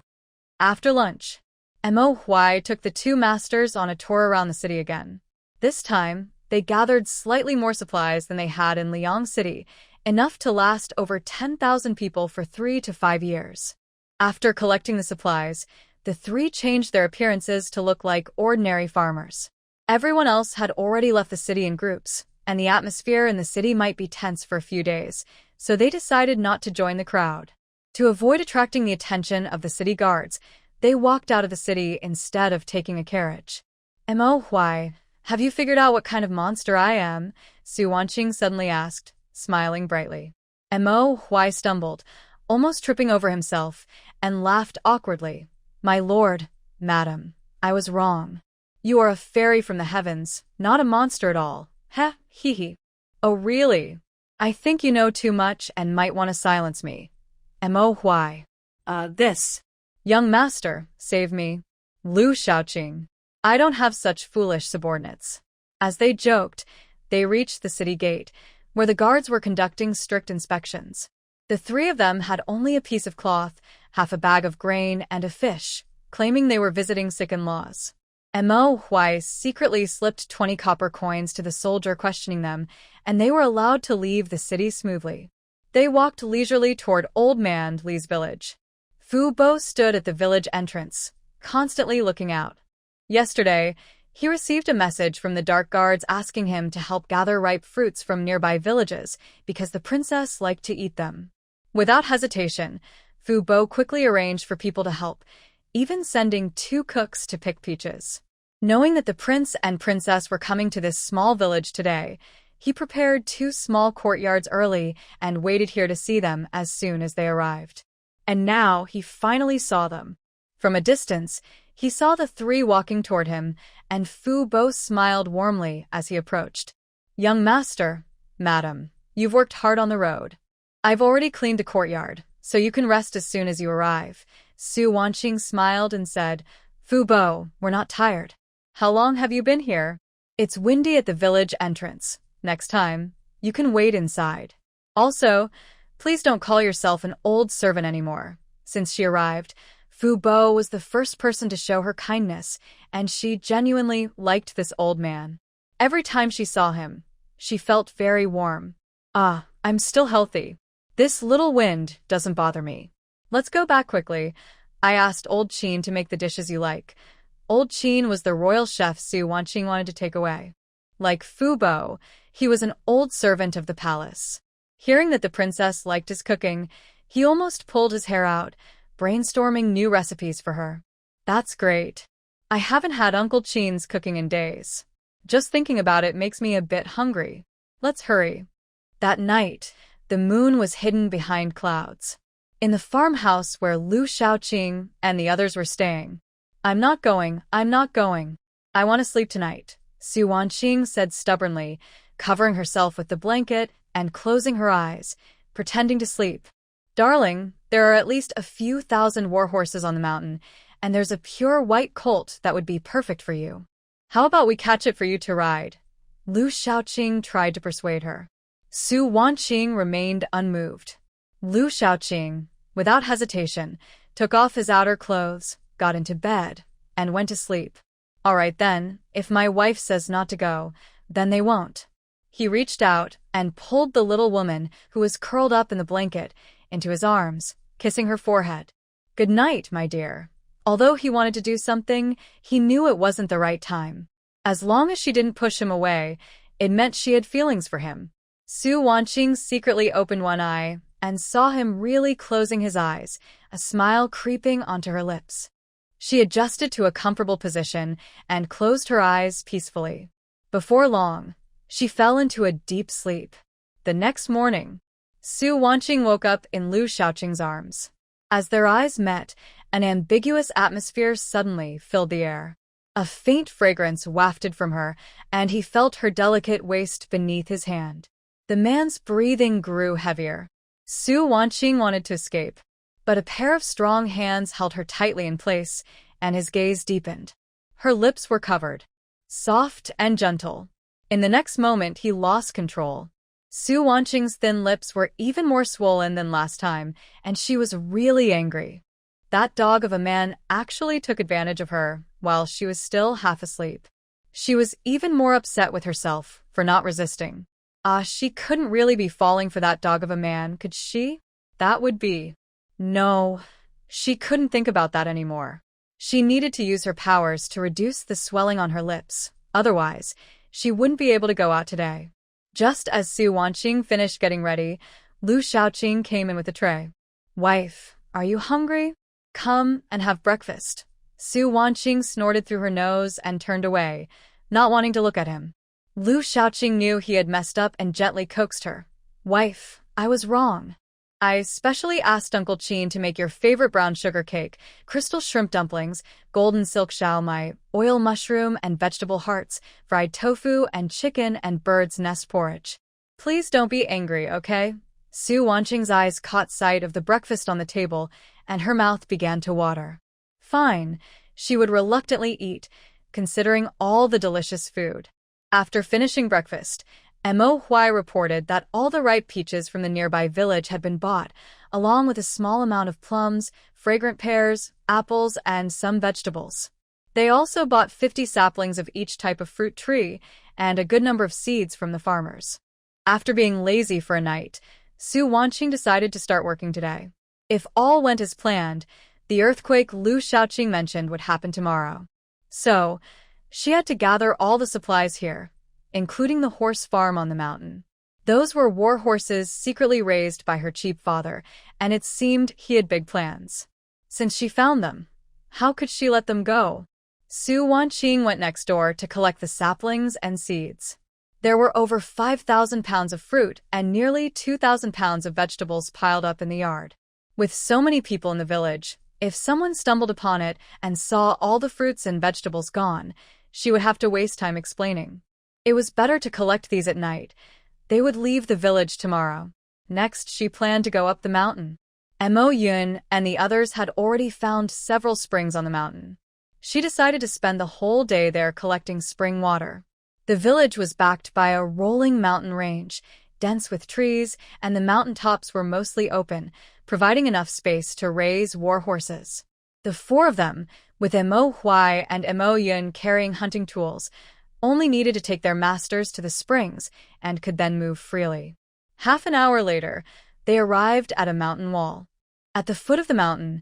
After lunch, Mo Huai took the 2 masters on a tour around the city again. This time, they gathered slightly more supplies than they had in Liang City, enough to last over 10,000 people for 3 to 5 years. After collecting the supplies, the 3 changed their appearances to look like ordinary farmers. Everyone else had already left the city in groups, and the atmosphere in the city might be tense for a few days, so they decided not to join the crowd. To avoid attracting the attention of the city guards, they walked out of the city instead of taking a carriage. Mo Huai, have you figured out what kind of monster I am? Su Wanqing suddenly asked, smiling brightly. Mo Huai stumbled, almost tripping over himself, and laughed awkwardly. My lord, madam, I was wrong. You are a fairy from the heavens, not a monster at all. Heh, hee hee. Oh really? I think you know too much and might want to silence me. Mo Huai. This. Young master, save me. Lu Shaoqing. I don't have such foolish subordinates. As they joked, they reached the city gate, where the guards were conducting strict inspections. The three of them had only a piece of cloth, half a bag of grain, and a fish, claiming they were visiting sick in-laws. Mo Huai secretly slipped 20 copper coins to the soldier questioning them, and they were allowed to leave the city smoothly. They walked leisurely toward Old Man Li's village. Fu Bo stood at the village entrance, constantly looking out. Yesterday, he received a message from the dark guards asking him to help gather ripe fruits from nearby villages because the princess liked to eat them. Without hesitation, Fu Bo quickly arranged for people to help, even sending 2 cooks to pick peaches. Knowing that the prince and princess were coming to this small village today, he prepared 2 small courtyards early and waited here to see them as soon as they arrived. And now he finally saw them. From a distance, he saw the 3 walking toward him, and Fu Bo smiled warmly as he approached. Young master, madam, you've worked hard on the road. I've already cleaned the courtyard, so you can rest as soon as you arrive. Su Wanqing smiled and said, Fu Bo, we're not tired. How long have you been here? It's windy at the village entrance. Next time, you can wait inside. Also, please don't call yourself an old servant anymore. Since she arrived, Fu Bo was the first person to show her kindness, and she genuinely liked this old man. Every time she saw him, she felt very warm. Ah, I'm still healthy. This little wind doesn't bother me. Let's go back quickly. I asked Old Qin to make the dishes you like. Old Qin was the royal chef Su Wanqing wanted to take away. Like Fu Bo, he was an old servant of the palace. Hearing that the princess liked his cooking, he almost pulled his hair out, brainstorming new recipes for her. That's great. I haven't had Uncle Qin's cooking in days. Just thinking about it makes me a bit hungry. Let's hurry. That night, the moon was hidden behind clouds. In the farmhouse where Lu Shaoqing and the others were staying. I'm not going. I want to sleep tonight, Su Wanqing said stubbornly, covering herself with the blanket and closing her eyes, pretending to sleep. Darling, there are at least a few thousand war horses on the mountain, and there's a pure white colt that would be perfect for you. How about we catch it for you to ride? Lu Shaoqing tried to persuade her. Su Wanqing remained unmoved. Lu Shaoqing, without hesitation, took off his outer clothes, got into bed, and went to sleep. All right then, if my wife says not to go, then they won't. He reached out and pulled the little woman, who was curled up in the blanket, into his arms, kissing her forehead. Good night, my dear. Although he wanted to do something, he knew it wasn't the right time. As long as she didn't push him away, it meant she had feelings for him. Su Wanqing secretly opened one eye and saw him really closing his eyes, a smile creeping onto her lips. She adjusted to a comfortable position and closed her eyes peacefully. Before long, she fell into a deep sleep. The next morning, Su Wanqing woke up in Lu Shaoqing's arms. As their eyes met, an ambiguous atmosphere suddenly filled the air. A faint fragrance wafted from her, and he felt her delicate waist beneath his hand. The man's breathing grew heavier. Su Wanqing wanted to escape, but a pair of strong hands held her tightly in place, and his gaze deepened. Her lips were covered, soft and gentle. In the next moment, he lost control. Su Wanqing's thin lips were even more swollen than last time, and she was really angry. That dog of a man actually took advantage of her while she was still half asleep. She was even more upset with herself for not resisting. She couldn't really be falling for that dog of a man, could she? That would be... No, she couldn't think about that anymore. She needed to use her powers to reduce the swelling on her lips. Otherwise, she wouldn't be able to go out today. Just as Su Wanqing finished getting ready, Lu Shaoqing came in with a tray. Wife, are you hungry? Come and have breakfast. Su Wanqing snorted through her nose and turned away, not wanting to look at him. Lu Shaoqing knew he had messed up and gently coaxed her. Wife, I was wrong. I specially asked Uncle Qin to make your favorite brown sugar cake, crystal shrimp dumplings, golden silk shao mai, oil mushroom and vegetable hearts, fried tofu and chicken and bird's nest porridge. Please don't be angry, okay? Su Wanqing's eyes caught sight of the breakfast on the table, and her mouth began to water. Fine, She would reluctantly eat, considering all the delicious food. After finishing breakfast, Mo Huai reported that all the ripe peaches from the nearby village had been bought, along with a small amount of plums, fragrant pears, apples, and some vegetables. They also bought 50 saplings of each type of fruit tree and a good number of seeds from the farmers. After being lazy for a night, Su Wanqing decided to start working today. If all went as planned, the earthquake Lu Shaoqing mentioned would happen tomorrow. So, she had to gather all the supplies here, including the horse farm on the mountain. Those were war horses secretly raised by her cheap father, and it seemed he had big plans. Since she found them, how could she let them go? Su Wanqing went next door to collect the saplings and seeds. There were over 5,000 pounds of fruit and nearly 2,000 pounds of vegetables piled up in the yard. With so many people in the village, if someone stumbled upon it and saw all the fruits and vegetables gone, she would have to waste time explaining. It was better to collect these at night. They would leave the village tomorrow. Next, she planned to go up the mountain. Mo Yun and the others had already found several springs on the mountain. She decided to spend the whole day there collecting spring water. The village was backed by a rolling mountain range, dense with trees, and the mountain tops were mostly open, providing enough space to raise war horses. The four of them, with Mo Huai and Mo Yun carrying hunting tools, only needed to take their masters to the springs and could then move freely. Half an hour later, they arrived at a mountain wall. At the foot of the mountain,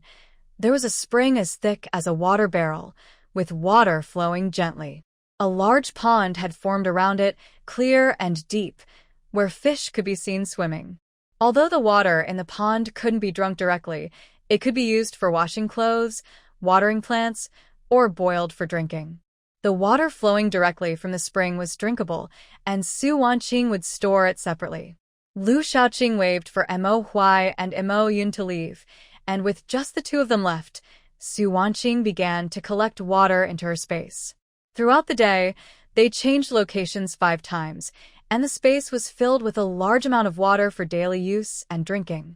there was a spring as thick as a water barrel, with water flowing gently. A large pond had formed around it, clear and deep, where fish could be seen swimming. Although the water in the pond couldn't be drunk directly, it could be used for washing clothes, watering plants, or boiled for drinking. The water flowing directly from the spring was drinkable, and Su Wanqing would store it separately. Lu Shaoqing waved for Mo Huai and Mo Yun to leave, and with just the two of them left, Su Wanqing began to collect water into her space. Throughout the day, they changed locations 5 times, and the space was filled with a large amount of water for daily use and drinking.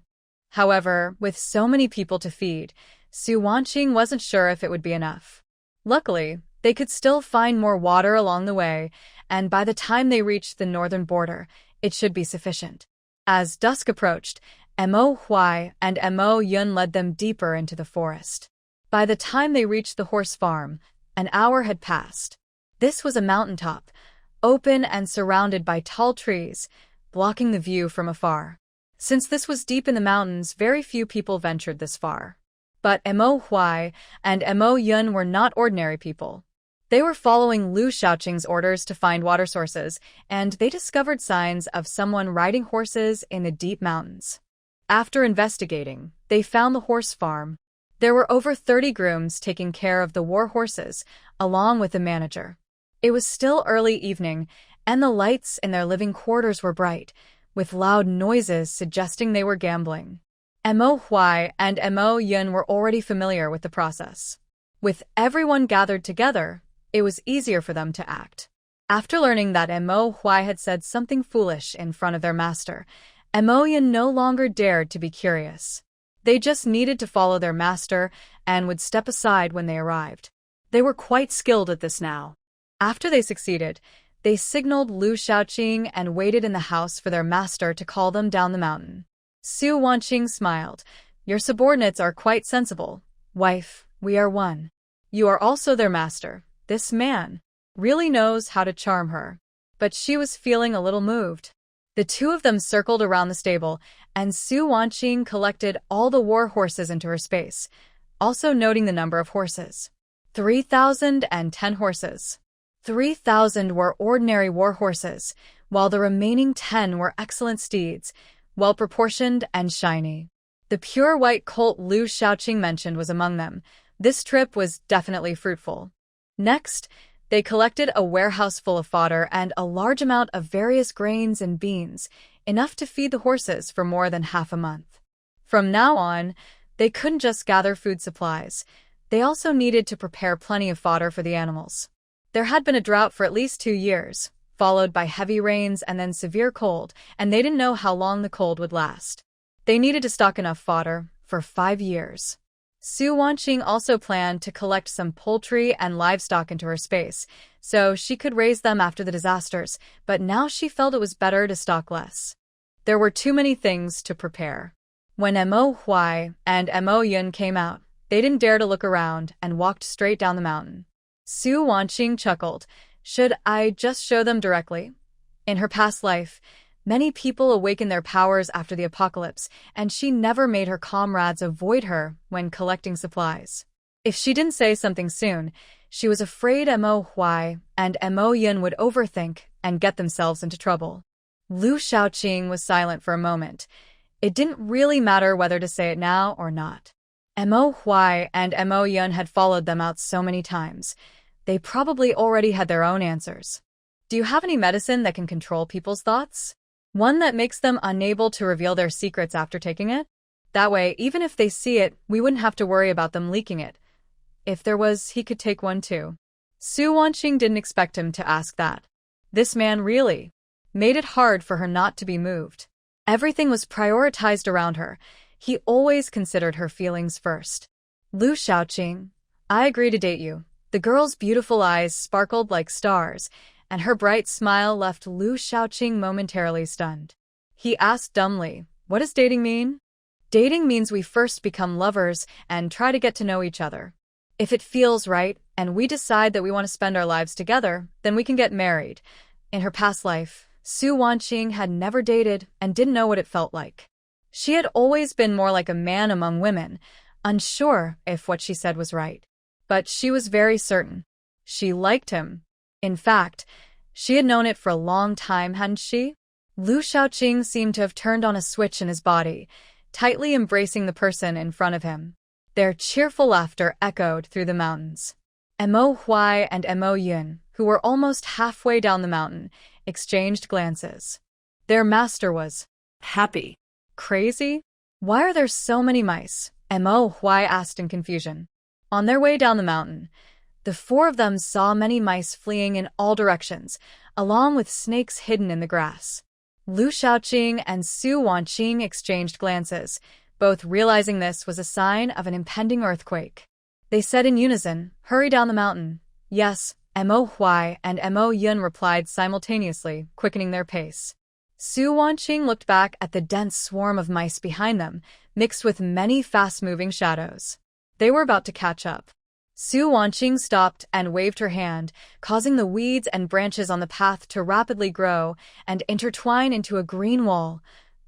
However, with so many people to feed, Su Wanqing wasn't sure if it would be enough. Luckily, they could still find more water along the way, and by the time they reached the northern border, it should be sufficient. As dusk approached, Mo Huai and Mo Yun led them deeper into the forest. By the time they reached the horse farm, an hour had passed. This was a mountaintop, open and surrounded by tall trees, blocking the view from afar. Since this was deep in the mountains, very few people ventured this far. But Mo Huai and Mo Yun were not ordinary people. They were following Lu Shaoqing's orders to find water sources, and they discovered signs of someone riding horses in the deep mountains. After investigating, they found the horse farm. There were over 30 grooms taking care of the war horses, along with the manager. It was still early evening, and the lights in their living quarters were bright, with loud noises suggesting they were gambling. Mo Huai and Mo Yun were already familiar with the process. With everyone gathered together, it was easier for them to act. After learning that Mo Huai had said something foolish in front of their master, Mo Yun no longer dared to be curious. They just needed to follow their master and would step aside when they arrived. They were quite skilled at this now. After they succeeded, they signaled Lu Shaoqing and waited in the house for their master to call them down the mountain. Su Wanqing smiled. Your subordinates are quite sensible. Wife, we are one. You are also their master. This man really knows how to charm her. But she was feeling a little moved. The two of them circled around the stable, and Su Wanqing collected all the war horses into her space, also noting the number of horses. 3,010 horses. 3,000 were ordinary war horses, while the remaining 10 were excellent steeds, well-proportioned and shiny. The pure white colt Lu Shaoqing mentioned was among them. This trip was definitely fruitful. Next, they collected a warehouse full of fodder and a large amount of various grains and beans, enough to feed the horses for more than half a month. From now on, they couldn't just gather food supplies. They also needed to prepare plenty of fodder for the animals. There had been a drought for at least 2 years, followed by heavy rains and then severe cold, and they didn't know how long the cold would last. They needed to stock enough fodder for 5 years. Su Wanqing also planned to collect some poultry and livestock into her space, so she could raise them after the disasters, but now she felt it was better to stock less. There were too many things to prepare. When Mo Huai and Mo Yun came out, they didn't dare to look around and walked straight down the mountain. Su Wanqing chuckled. Should I just show them directly? In her past life, many people awaken their powers after the apocalypse, and she never made her comrades avoid her when collecting supplies. If she didn't say something soon, she was afraid Mo Huai and Mo Yun would overthink and get themselves into trouble. Lu Shaoqing was silent for a moment. It didn't really matter whether to say it now or not. Mo Huai and Mo Yun had followed them out so many times. They probably already had their own answers. Do you have any medicine that can control people's thoughts? One that makes them unable to reveal their secrets after taking it? That way, even if they see it, we wouldn't have to worry about them leaking it. If there was, he could take one too. Su Wanqing didn't expect him to ask that. This man really made it hard for her not to be moved. Everything was prioritized around her. He always considered her feelings first. Lu Shaoqing, I agree to date you. The girl's beautiful eyes sparkled like stars, and her bright smile left Lu Shaoqing momentarily stunned. He asked dumbly, what does dating mean? Dating means we first become lovers and try to get to know each other. If it feels right, and we decide that we want to spend our lives together, then we can get married. In her past life, Su Wanqing had never dated and didn't know what it felt like. She had always been more like a man among women, unsure if what she said was right. But she was very certain. She liked him. In fact, she had known it for a long time, hadn't she? Lu Shaoqing seemed to have turned on a switch in his body, tightly embracing the person in front of him. Their cheerful laughter echoed through the mountains. Mo Huai and Mo Yun, who were almost halfway down the mountain, exchanged glances. Their master was Happy. crazy? Why are there so many mice? Mo Huai asked in confusion. On their way down the mountain, the four of them saw many mice fleeing in all directions, along with snakes hidden in the grass. Lu Shaoqing and Su Wanqing exchanged glances, both realizing this was a sign of an impending earthquake. They said in unison, hurry down the mountain. Yes, Mo Huai and Mo Yun replied simultaneously, quickening their pace. Su Wanqing looked back at the dense swarm of mice behind them, mixed with many fast-moving shadows. They were about to catch up. Su Wanqing stopped and waved her hand, causing the weeds and branches on the path to rapidly grow and intertwine into a green wall,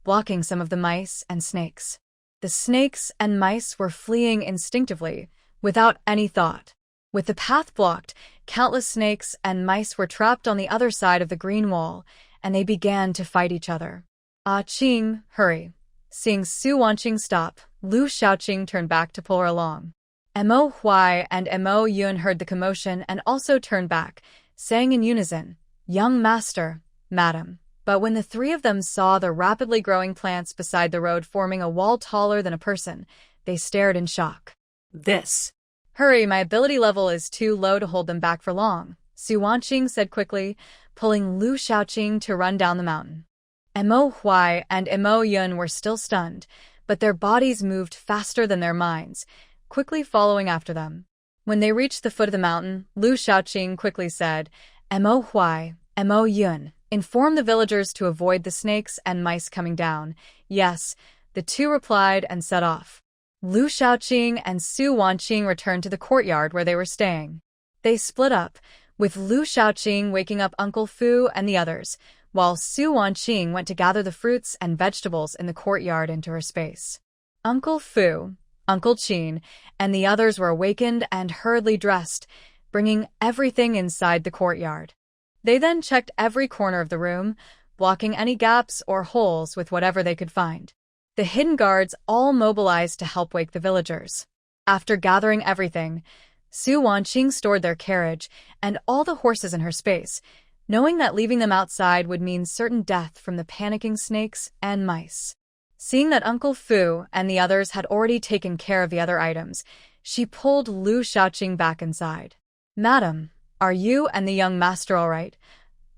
blocking some of the mice and snakes. The snakes and mice were fleeing instinctively, without any thought. With the path blocked, countless snakes and mice were trapped on the other side of the green wall, and they began to fight each other. Ah Qing, hurry. Seeing Su Wanqing stop, Lu Shaoqing turned back to pull her along. Mo Huai and Mo Yun heard the commotion and also turned back, saying in unison, young master, madam. But when the three of them saw the rapidly growing plants beside the road forming a wall taller than a person, they stared in shock. This. Hurry, my ability level is too low to hold them back for long, Su Wanqing said quickly, pulling Lu Shaoqing to run down the mountain. Mo Huai and Mo Yun were still stunned, but their bodies moved faster than their minds, quickly following after them. When they reached the foot of the mountain, Lu Shaoqing quickly said, Mo Huai, Mo Yun, inform the villagers to avoid the snakes and mice coming down. Yes, the two replied and set off. Lu Shaoqing and Su Wanqing returned to the courtyard where they were staying. They split up, with Lu Shaoqing waking up Uncle Fu and the others, while Su Wanqing went to gather the fruits and vegetables in the courtyard into her space. Uncle Fu, Uncle Qin, and the others were awakened and hurriedly dressed, bringing everything inside the courtyard. They then checked every corner of the room, blocking any gaps or holes with whatever they could find. The hidden guards all mobilized to help wake the villagers. After gathering everything, Su Wanqing stored their carriage and all the horses in her space, knowing that leaving them outside would mean certain death from the panicking snakes and mice. Seeing that Uncle Fu and the others had already taken care of the other items, she pulled Lu Shaoqing back inside. Madam, are you and the young master all right?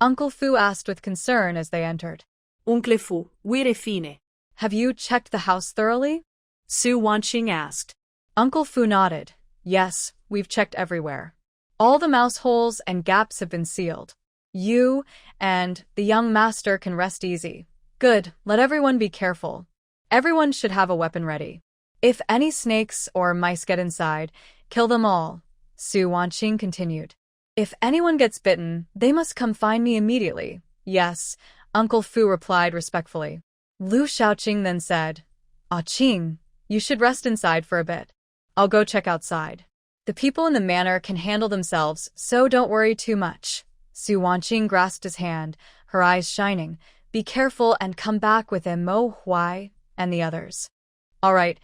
Uncle Fu asked with concern as they entered. Oncle Fu, we're fine. Have you checked the house thoroughly? Su Wanqing asked. Uncle Fu nodded. Yes, we've checked everywhere. All the mouse holes and gaps have been sealed. You and the young master can rest easy. Good, let everyone be careful. Everyone should have a weapon ready. If any snakes or mice get inside, kill them all, Su Wanqing continued. If anyone gets bitten, they must come find me immediately. Yes, Uncle Fu replied respectfully. Lu Shaoqing then said, Ah Qing, you should rest inside for a bit. I'll go check outside. The people in the manor can handle themselves, so don't worry too much. Su Wanqing grasped his hand, her eyes shining. Be careful and come back with Mo Huai and the others. All right.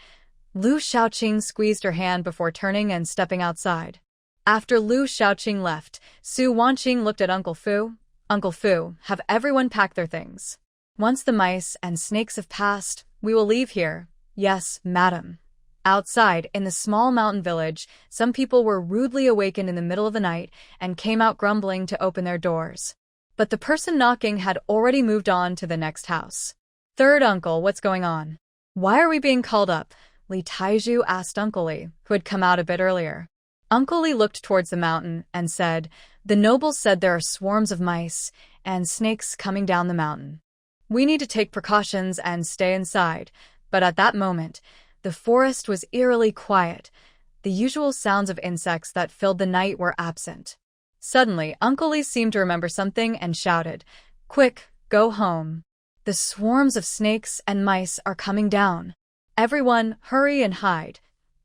Lu Shaoqing squeezed her hand before turning and stepping outside. After Lu Shaoqing left, Su Wanqing looked at Uncle Fu. Uncle Fu, have everyone pack their things. Once the mice and snakes have passed, we will leave here. Yes, madam. Outside, in the small mountain village, some people were rudely awakened in the middle of the night and came out grumbling to open their doors. But the person knocking had already moved on to the next house. Third uncle, what's going on? Why are we being called up? Li Taiju asked Uncle Li, who had come out a bit earlier. Uncle Li looked towards the mountain and said, The nobles said there are swarms of mice and snakes coming down the mountain. We need to take precautions and stay inside. But at that moment, the forest was eerily quiet. The usual sounds of insects that filled the night were absent. Suddenly, Uncle Li seemed to remember something and shouted, Quick, go home. The swarms of snakes and mice are coming down. Everyone, hurry and hide.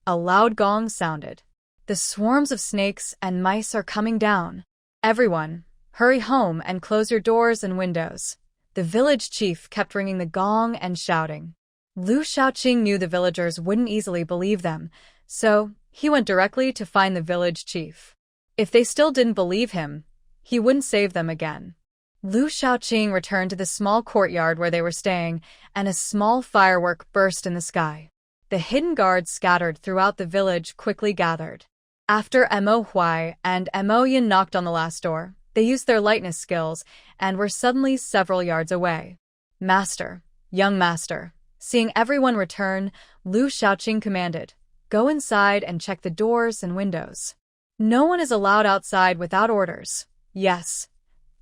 A loud gong sounded. The swarms of snakes and mice are coming down. Everyone, hurry home and close your doors and windows. The village chief kept ringing the gong and shouting. Lu Shaoqing knew the villagers wouldn't easily believe them, so he went directly to find the village chief. If they still didn't believe him, he wouldn't save them again. Lu Shaoqing returned to the small courtyard where they were staying, and a small firework burst in the sky. The hidden guards scattered throughout the village quickly gathered. After Mo Huai and Mo Yin knocked on the last door, they used their lightness skills and were suddenly several yards away. Master, young master. Seeing everyone return, Lu Shaoqing commanded, Go inside and check the doors and windows. No one is allowed outside without orders. Yes.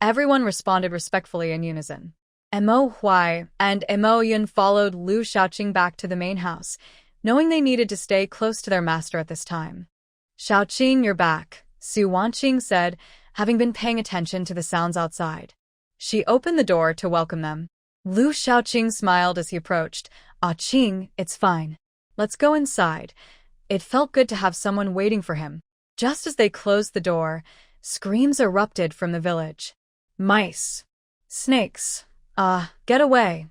Everyone responded respectfully in unison. Mo Huai and Mo Yin followed Lu Shaoqing back to the main house, knowing they needed to stay close to their master at this time. Shaoqing, you're back, Su Wanqing said, having been paying attention to the sounds outside. She opened the door to welcome them. Lu Shaoqing smiled as he approached. Ah Qing, it's fine. Let's go inside. It felt good to have someone waiting for him. Just as they closed the door, screams erupted from the village. Mice. Snakes. Get away.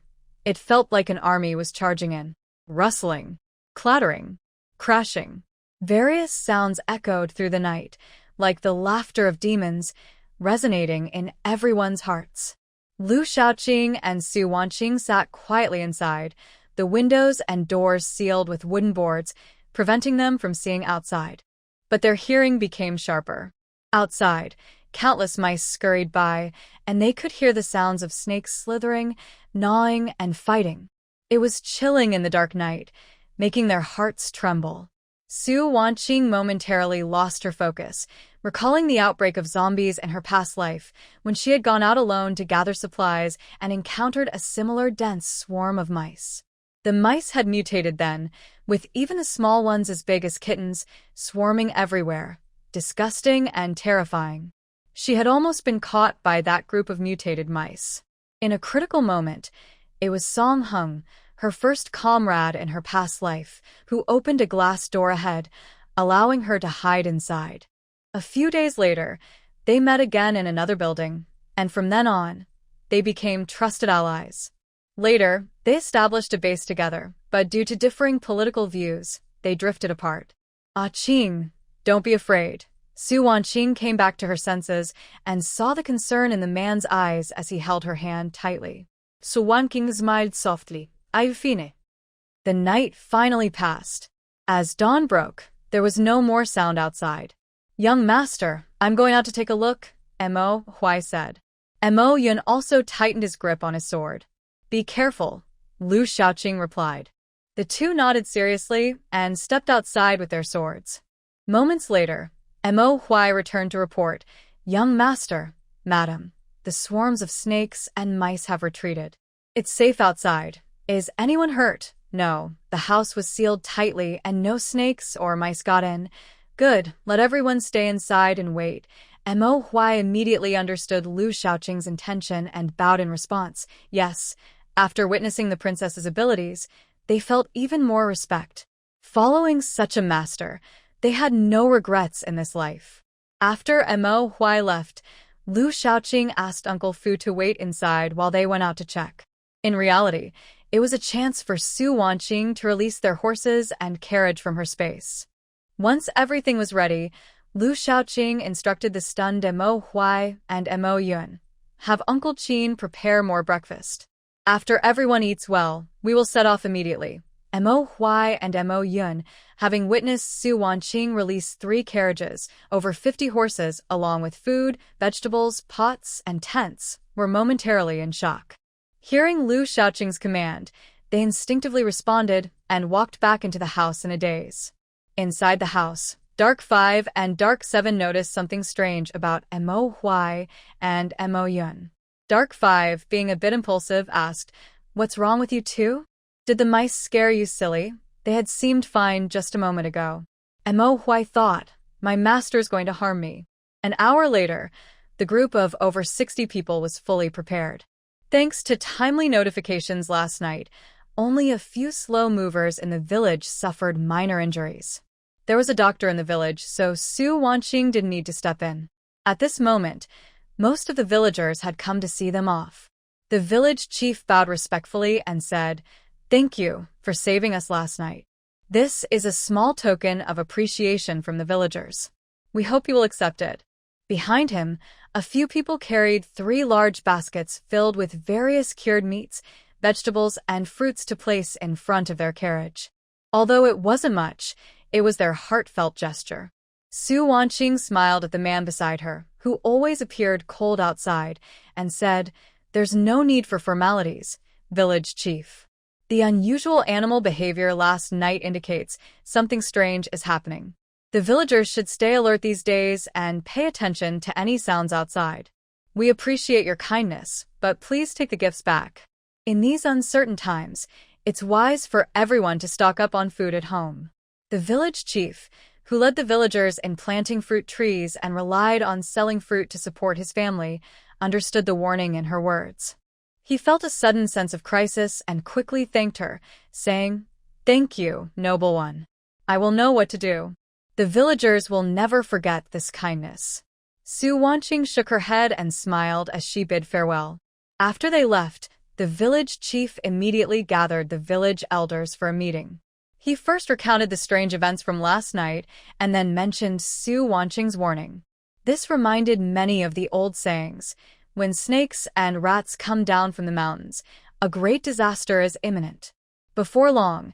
It felt like an army was charging in. Rustling. Clattering. Crashing. Various sounds echoed through the night, like the laughter of demons, resonating in everyone's hearts. Lu Shaoqing and Su Wanqing sat quietly inside, the windows and doors sealed with wooden boards, preventing them from seeing outside. But their hearing became sharper. Outside, countless mice scurried by, and they could hear the sounds of snakes slithering, gnawing, and fighting. It was chilling in the dark night, making their hearts tremble. Su Wanqing momentarily lost her focus, recalling the outbreak of zombies in her past life when she had gone out alone to gather supplies and encountered a similar dense swarm of mice. The mice had mutated then, with even the small ones as big as kittens, swarming everywhere, disgusting and terrifying. She had almost been caught by that group of mutated mice. In a critical moment, it was Song Hung, her first comrade in her past life, who opened a glass door ahead, allowing her to hide inside. A few days later, they met again in another building, and from then on, they became trusted allies. Later, they established a base together, but due to differing political views, they drifted apart. Ah Qing, don't be afraid. Su Wanqing came back to her senses and saw the concern in the man's eyes as he held her hand tightly. Su Wanqing smiled softly. I've fine. The night finally passed. As dawn broke, there was no more sound outside. Young master, I'm going out to take a look, Mo Huai said. Mo Yun also tightened his grip on his sword. Be careful, Lu Shaoqing replied. The two nodded seriously and stepped outside with their swords. Moments later, Mo Huai returned to report, "Young master, madam, the swarms of snakes and mice have retreated. It's safe outside. Is anyone hurt?" "No, the house was sealed tightly and no snakes or mice got in." "Good, let everyone stay inside and wait." Mo Huai immediately understood Lu Shaoqing's intention and bowed in response. Yes, after witnessing the princess's abilities, they felt even more respect. Following such a master, they had no regrets in this life. After Mo Huai left, Lu Shaoqing asked Uncle Fu to wait inside while they went out to check. In reality, it was a chance for Su Wanqing to release their horses and carriage from her space. Once everything was ready, Lu Shaoqing instructed the stunned Mo Huai and Mo Yun, "Have Uncle Qin prepare more breakfast. After everyone eats well, we will set off immediately." Mo Huai and Mo Yun, having witnessed Su Wanqing release 3 carriages, over 50 horses, along with food, vegetables, pots, and tents, were momentarily in shock. Hearing Lu Shaoqing's command, they instinctively responded and walked back into the house in a daze. Inside the house, Dark 5 and Dark 7 noticed something strange about Mo Huai and Mo Yun. Dark 5, being a bit impulsive, asked, "What's wrong with you two? Did the mice scare you, silly? They had seemed fine just a moment ago." Mo Huai thought, "My master's going to harm me." An hour later, the group of over 60 people was fully prepared. Thanks to timely notifications last night, only a few slow movers in the village suffered minor injuries. There was a doctor in the village, so Su Wanqing didn't need to step in. At this moment, most of the villagers had come to see them off. The village chief bowed respectfully and said, "Thank you for saving us last night. This is a small token of appreciation from the villagers. We hope you will accept it." Behind him, a few people carried 3 large baskets filled with various cured meats, vegetables, and fruits to place in front of their carriage. Although it wasn't much, it was their heartfelt gesture. Su Wanqing smiled at the man beside her, who always appeared cold outside, and said, "There's no need for formalities, village chief. The unusual animal behavior last night indicates something strange is happening. The villagers should stay alert these days and pay attention to any sounds outside. We appreciate your kindness, but please take the gifts back. In these uncertain times, it's wise for everyone to stock up on food at home." The village chief, who led the villagers in planting fruit trees and relied on selling fruit to support his family, understood the warning in her words. He felt a sudden sense of crisis and quickly thanked her, saying, "Thank you, noble one. I will know what to do. The villagers will never forget this kindness." Su Wanqing shook her head and smiled as she bid farewell. After they left, the village chief immediately gathered the village elders for a meeting. He first recounted the strange events from last night and then mentioned Su Wanqing's warning. This reminded many of the old sayings, "When snakes and rats come down from the mountains, a great disaster is imminent." Before long,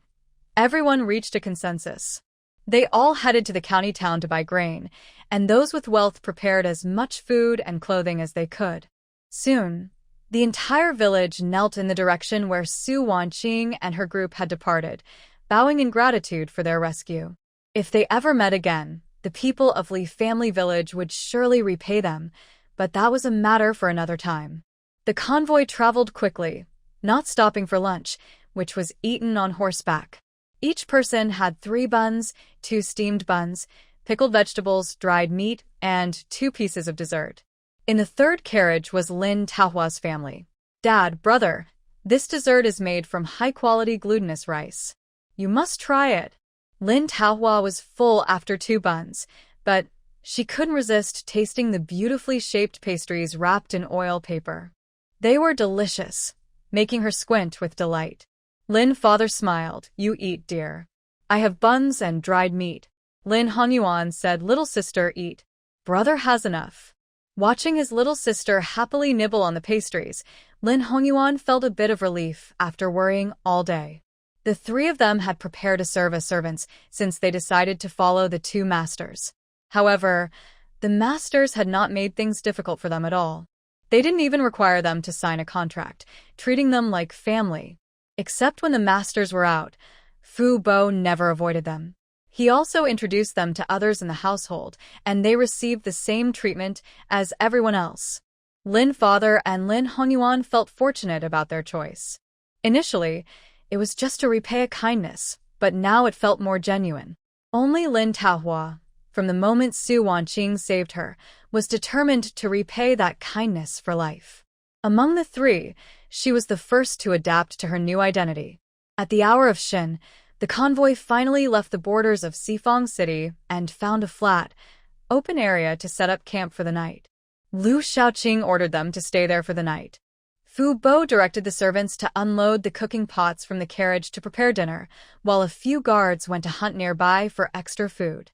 everyone reached a consensus. They all headed to the county town to buy grain, and those with wealth prepared as much food and clothing as they could. Soon, the entire village knelt in the direction where Su Wanqing and her group had departed, bowing in gratitude for their rescue. If they ever met again, the people of Li Family Village would surely repay them, but that was a matter for another time. The convoy traveled quickly, not stopping for lunch, which was eaten on horseback. Each person had 3 buns, 2 steamed buns, pickled vegetables, dried meat, and 2 pieces of dessert. In the 3rd carriage was Lin Taohua's family. "Dad, brother, this dessert is made from high-quality glutinous rice. You must try it." Lin Taohua was full after 2 buns, but she couldn't resist tasting the beautifully shaped pastries wrapped in oil paper. They were delicious, making her squint with delight. Lin father smiled. "You eat, dear. I have buns and dried meat." Lin Hongyuan said, "Little sister, eat. Brother has enough." Watching his little sister happily nibble on the pastries, Lin Hongyuan felt a bit of relief after worrying all day. The 3 of them had prepared to serve as servants since they decided to follow the 2 masters. However, the masters had not made things difficult for them at all. They didn't even require them to sign a contract, treating them like family. Except when the masters were out, Fu Bo never avoided them. He also introduced them to others in the household, and they received the same treatment as everyone else. Lin Father and Lin Hongyuan felt fortunate about their choice. Initially, it was just to repay a kindness, but now it felt more genuine. Only Lin Taohua, from the moment Su Wanqing saved her, was determined to repay that kindness for life. Among the three, she was the first to adapt to her new identity. At the hour of Shin, the convoy finally left the borders of Sifang City and found a flat, open area to set up camp for the night. Lu Shaoqing ordered them to stay there for the night. Fu Bo directed the servants to unload the cooking pots from the carriage to prepare dinner, while a few guards went to hunt nearby for extra food.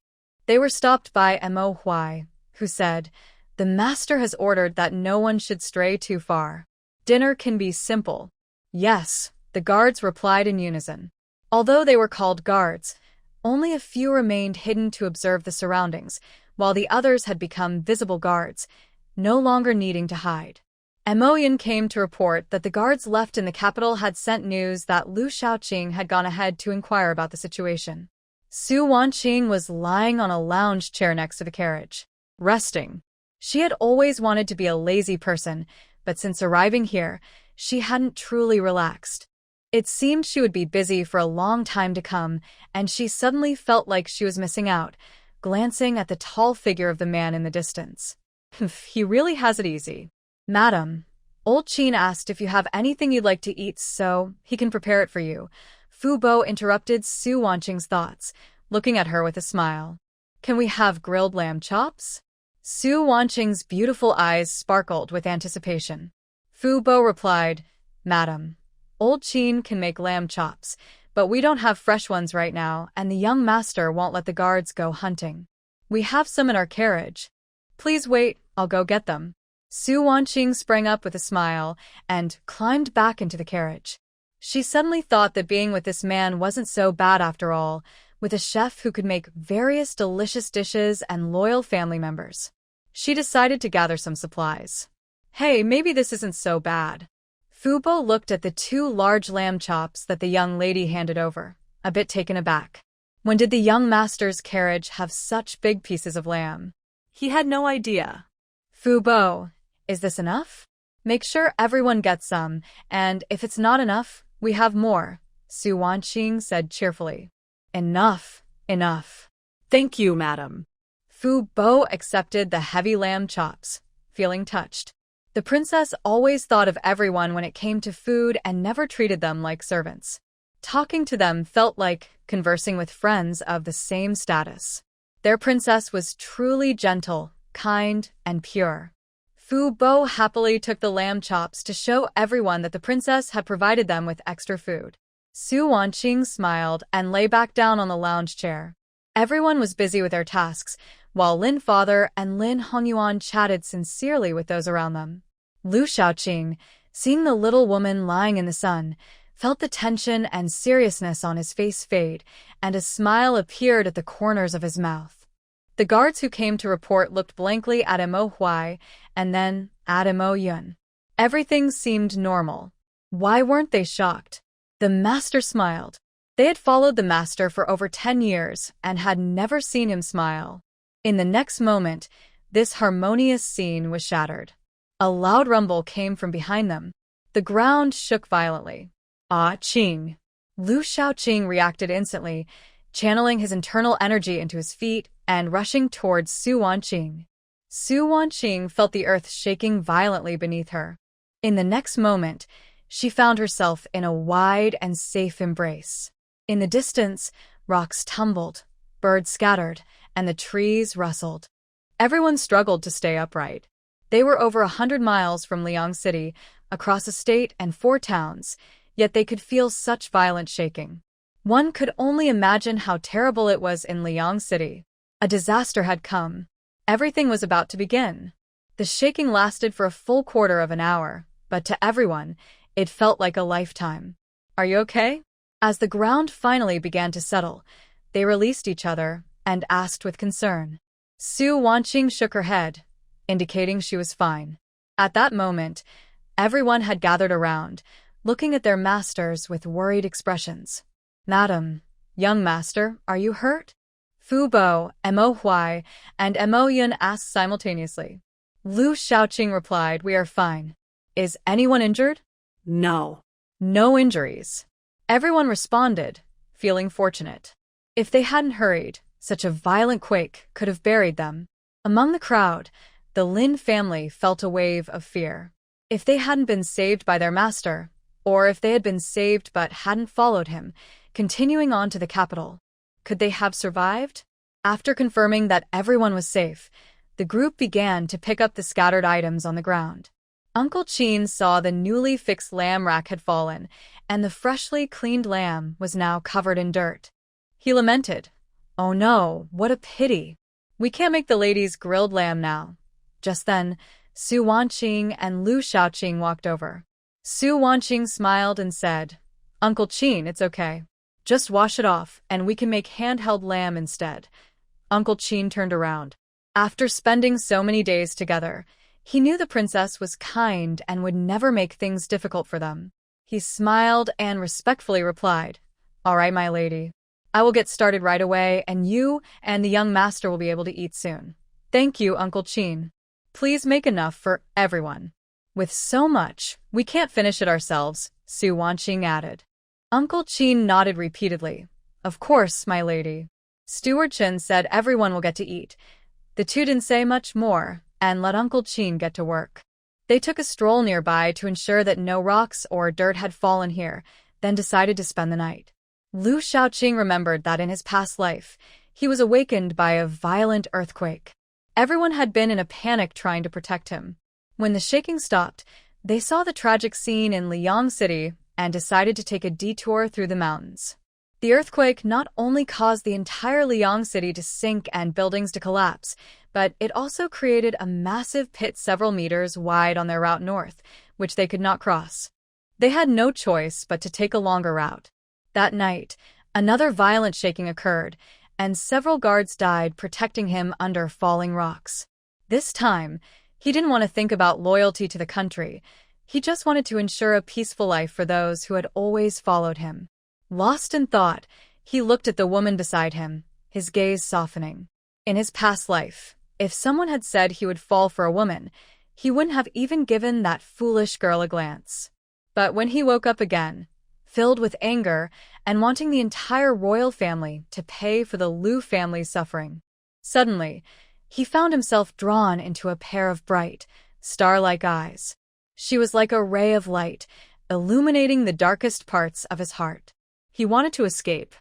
They were stopped by Mo Huai, who said, "The master has ordered that no one should stray too far. Dinner can be simple." "Yes," the guards replied in unison. Although they were called guards, only a few remained hidden to observe the surroundings, while the others had become visible guards, no longer needing to hide. Mo Yin came to report that the guards left in the capital had sent news that Lu Shaoqing had gone ahead to inquire about the situation. Su Wanqing was lying on a lounge chair next to the carriage, resting. She had always wanted to be a lazy person, but since arriving here, she hadn't truly relaxed. It seemed she would be busy for a long time to come, and she suddenly felt like she was missing out, glancing at the tall figure of the man in the distance. He really has it easy. "Madam, old Qin asked if you have anything you'd like to eat so he can prepare it for you." Fu Bo interrupted Su Wanqing's thoughts, looking at her with a smile. "Can we have grilled lamb chops?" Su Wanqing's beautiful eyes sparkled with anticipation. Fu Bo replied, "Madam, old Qin can make lamb chops, but we don't have fresh ones right now, and the young master won't let the guards go hunting. We have some in our carriage. Please wait, I'll go get them." Su Wanqing sprang up with a smile and climbed back into the carriage. She suddenly thought that being with this man wasn't so bad after all, with a chef who could make various delicious dishes and loyal family members. She decided to gather some supplies. "Hey, maybe this isn't so bad." Fu Bo looked at the 2 large lamb chops that the young lady handed over, a bit taken aback. When did the young master's carriage have such big pieces of lamb? He had no idea. "Fu Bo, is this enough? Make sure everyone gets some, and if it's not enough, we have more," Su Wanqing said cheerfully. "Enough, enough." "Thank you, madam." Fu Bo accepted the heavy lamb chops, feeling touched. The princess always thought of everyone when it came to food and never treated them like servants. Talking to them felt like conversing with friends of the same status. Their princess was truly gentle, kind, and pure. Fu Bo happily took the lamb chops to show everyone that the princess had provided them with extra food. Su Wanqing smiled and lay back down on the lounge chair. Everyone was busy with their tasks, while Lin Father and Lin Hongyuan chatted sincerely with those around them. Lu Shaoqing, seeing the little woman lying in the sun, felt the tension and seriousness on his face fade, and a smile appeared at the corners of his mouth. The guards who came to report looked blankly at Mo Huai and then at Mo Yun. Everything seemed normal. Why weren't they shocked? The master smiled. They had followed the master for over 10 years and had never seen him smile. In the next moment, this harmonious scene was shattered. A loud rumble came from behind them. The ground shook violently. "Ah, Qing!" Lu Shaoqing reacted instantly, channeling his internal energy into his feet and rushing towards Su Wanqing. Su Wanqing felt the earth shaking violently beneath her. In the next moment, she found herself in a wide and safe embrace. In the distance, rocks tumbled, birds scattered, and the trees rustled. Everyone struggled to stay upright. They were over 100 miles from Liang City, across a state and 4 towns, yet they could feel such violent shaking. One could only imagine how terrible it was in Liang City. A disaster had come. Everything was about to begin. The shaking lasted for a full quarter of an hour, but to everyone, it felt like a lifetime. "Are you okay?" As the ground finally began to settle, they released each other and asked with concern. Su Wanqing shook her head, indicating she was fine. At that moment, everyone had gathered around, looking at their masters with worried expressions. "Madam, "Young master, are you hurt?" Fu Bo, Mo Huai, and Mo Yun asked simultaneously. Lu Shaoqing replied, "We are fine." "Is anyone injured?" No. "No injuries." Everyone responded, feeling fortunate. If they hadn't hurried, such a violent quake could have buried them. Among the crowd, the Lin family felt a wave of fear. If they hadn't been saved by their master, or if they had been saved but hadn't followed him, continuing on to the capital, could they have survived? After confirming that everyone was safe, the group began to pick up the scattered items on the ground. Uncle Chin saw the newly fixed lamb rack had fallen, and the freshly cleaned lamb was now covered in dirt. He lamented, "Oh no, what a pity. We can't make the ladies grilled lamb now." Just then, Su Wanqing and Lu Shaoqing walked over. Su Wanqing smiled and said, "Uncle Chin, it's okay. Just wash it off, and we can make handheld lamb instead." Uncle Chin turned around. After spending so many days together, he knew the princess was kind and would never make things difficult for them. He smiled and respectfully replied, "All right, my lady. I will get started right away, and you and the young master will be able to eat soon." "Thank you, Uncle Chin. Please make enough for everyone." "With so much, we can't finish it ourselves," Su Wanqing added. Uncle Chin nodded repeatedly. "Of course, my lady." Steward Chen said everyone will get to eat. The two didn't say much more, and let Uncle Chin get to work. They took a stroll nearby to ensure that no rocks or dirt had fallen here, then decided to spend the night. Lu Shaoqing remembered that in his past life, he was awakened by a violent earthquake. Everyone had been in a panic trying to protect him. When the shaking stopped, they saw the tragic scene in Liang City and decided to take a detour through the mountains. The earthquake not only caused the entire Liang City to sink and buildings to collapse, but it also created a massive pit several meters wide on their route north, which they could not cross. They had no choice but to take a longer route. That night, another violent shaking occurred, and several guards died protecting him under falling rocks. This time, he didn't want to think about loyalty to the country. He just wanted to ensure a peaceful life for those who had always followed him. Lost in thought, he looked at the woman beside him, his gaze softening. In his past life, if someone had said he would fall for a woman, he wouldn't have even given that foolish girl a glance. But when he woke up again, filled with anger and wanting the entire royal family to pay for the Lu family's suffering, suddenly, he found himself drawn into a pair of bright, star-like eyes. She was like a ray of light, illuminating the darkest parts of his heart. He wanted to escape,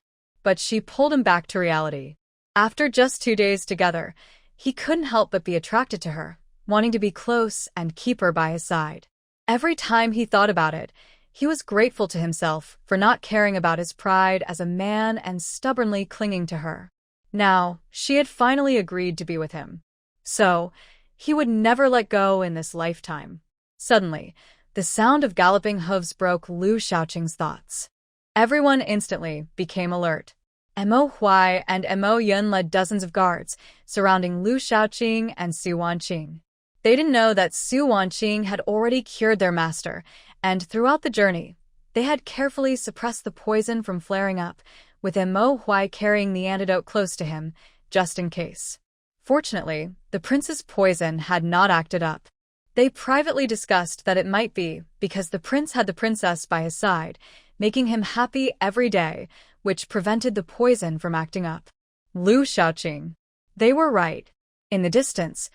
but she pulled him back to reality. After just 2 days together, he couldn't help but be attracted to her, wanting to be close and keep her by his side. Every time he thought about it, he was grateful to himself for not caring about his pride as a man and stubbornly clinging to her. Now, she had finally agreed to be with him. So, he would never let go in this lifetime. Suddenly, the sound of galloping hooves broke Lu Shaoqing's thoughts. Everyone instantly became alert. Mo Huai and Mo Yun led dozens of guards, surrounding Lu Shaoqing and Su Wanqing. They didn't know that Su Wanqing had already cured their master, and throughout the journey, they had carefully suppressed the poison from flaring up, with Mo Huai carrying the antidote close to him, just in case. Fortunately, the prince's poison had not acted up. They privately discussed that it might be because the prince had the princess by his side, making him happy every day, which prevented the poison from acting up. Lu Shaoqing. They were right. In the distance,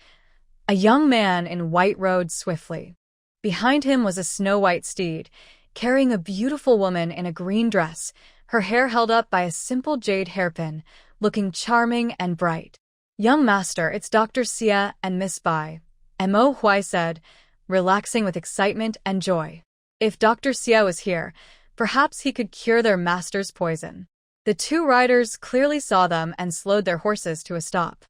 a young man in white rode swiftly. Behind him was a snow-white steed, carrying a beautiful woman in a green dress, her hair held up by a simple jade hairpin, looking charming and bright. "Young master, it's Dr. Xia and Miss Bai," Mo Huai said, relaxing with excitement and joy. If Dr. Xia was here, perhaps he could cure their master's poison. The two riders clearly saw them and slowed their horses to a stop.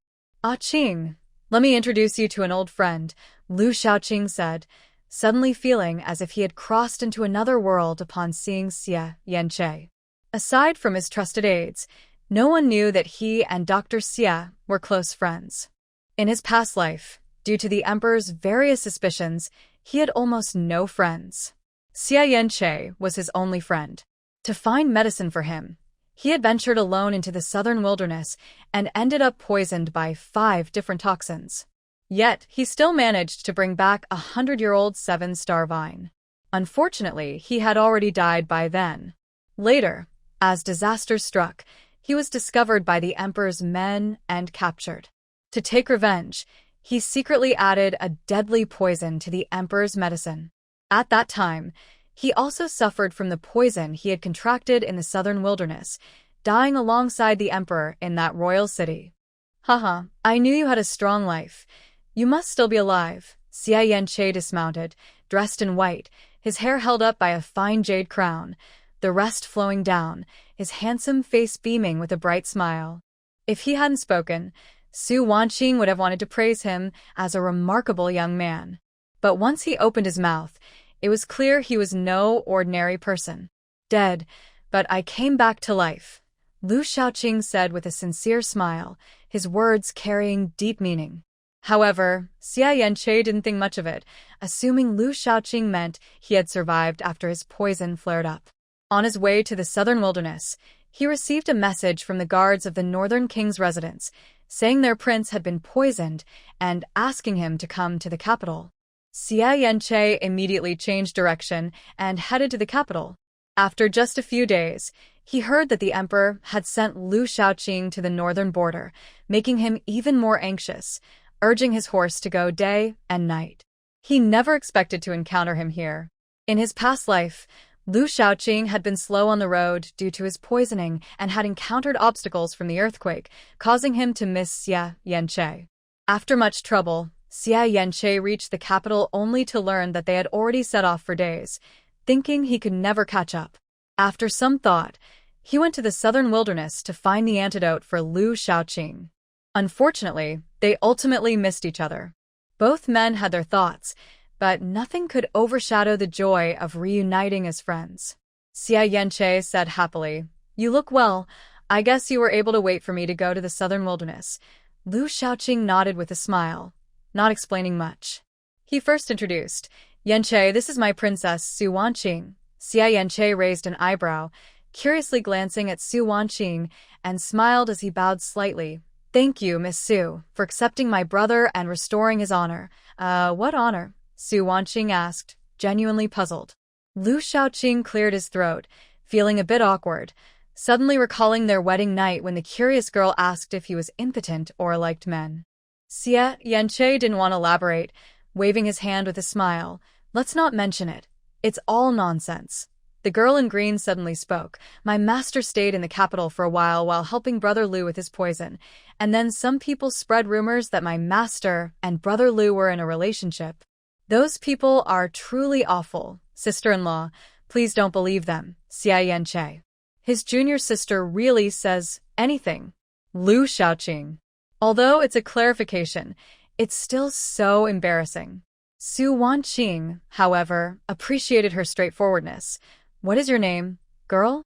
"Ah Qing, let me introduce you to an old friend," Lu Shaoqing said, suddenly feeling as if he had crossed into another world upon seeing Xia Yanche. Aside from his trusted aides, no one knew that he and Dr. Xia were close friends. In his past life, due to the emperor's various suspicions, he had almost no friends. Xia Yanche was his only friend. To find medicine for him, He had ventured alone into the southern wilderness and ended up poisoned by 5 different toxins. Yet, he still managed to bring back a 100-year-old 7-star vine. Unfortunately, he had already died by then. Later, as disaster struck, he was discovered by the emperor's men and captured. To take revenge, he secretly added a deadly poison to the emperor's medicine. At that time, he also suffered from the poison he had contracted in the southern wilderness, dying alongside the emperor in that royal city. Haha, I knew you had a strong life. You must still be alive. Xia Yanche dismounted, dressed in white, his hair held up by a fine jade crown, the rest flowing down, his handsome face beaming with a bright smile. If he hadn't spoken, Su Wanqing would have wanted to praise him as a remarkable young man. But once he opened his mouth, it was clear he was no ordinary person. Dead, but I came back to life, Lu Shaoqing said with a sincere smile, his words carrying deep meaning. However, Xia Yanche didn't think much of it, assuming Lu Shaoqing meant he had survived after his poison flared up. On his way to the southern wilderness, he received a message from the guards of the northern king's residence, saying their prince had been poisoned and asking him to come to the capital. Xia Yanche immediately changed direction and headed to the capital. After just a few days, he heard that the emperor had sent Lu Shaoqing to the northern border, making him even more anxious, urging his horse to go day and night. He never expected to encounter him here. In his past life, Lu Shaoqing had been slow on the road due to his poisoning and had encountered obstacles from the earthquake, causing him to miss Xia Yanche. After much trouble, Xia Yanche reached the capital only to learn that they had already set off for days, thinking he could never catch up. After some thought, he went to the southern wilderness to find the antidote for Lu Shaoqing. Unfortunately, they ultimately missed each other. Both men had their thoughts, but nothing could overshadow the joy of reuniting as friends. Xia Yanche said happily, "You look well. I guess you were able to wait for me to go to the southern wilderness." Lu Shaoqing nodded with a smile, not explaining much. He first introduced, "Yanche, this is my princess, Su Wanqing." Xia Yanche raised an eyebrow, curiously glancing at Su Wanqing, and smiled as he bowed slightly. "Thank you, Miss Su, for accepting my brother and restoring his honor." What honor?" Su Wanqing asked, genuinely puzzled. Lu Shaoqing cleared his throat, feeling a bit awkward, suddenly recalling their wedding night when the curious girl asked if he was impotent or liked men. Xia Yanche didn't want to elaborate, waving his hand with a smile. "Let's not mention it. It's all nonsense." The girl in green suddenly spoke. "My master stayed in the capital for a while helping Brother Lu with his poison, and then some people spread rumors that my master and Brother Lu were in a relationship. Those people are truly awful, sister-in-law. Please don't believe them." Xia Yanche. "His junior sister really says anything." Lu Shaoqing. "Although it's a clarification, it's still so embarrassing." Su Wanqing, however, appreciated her straightforwardness. "What is your name, girl?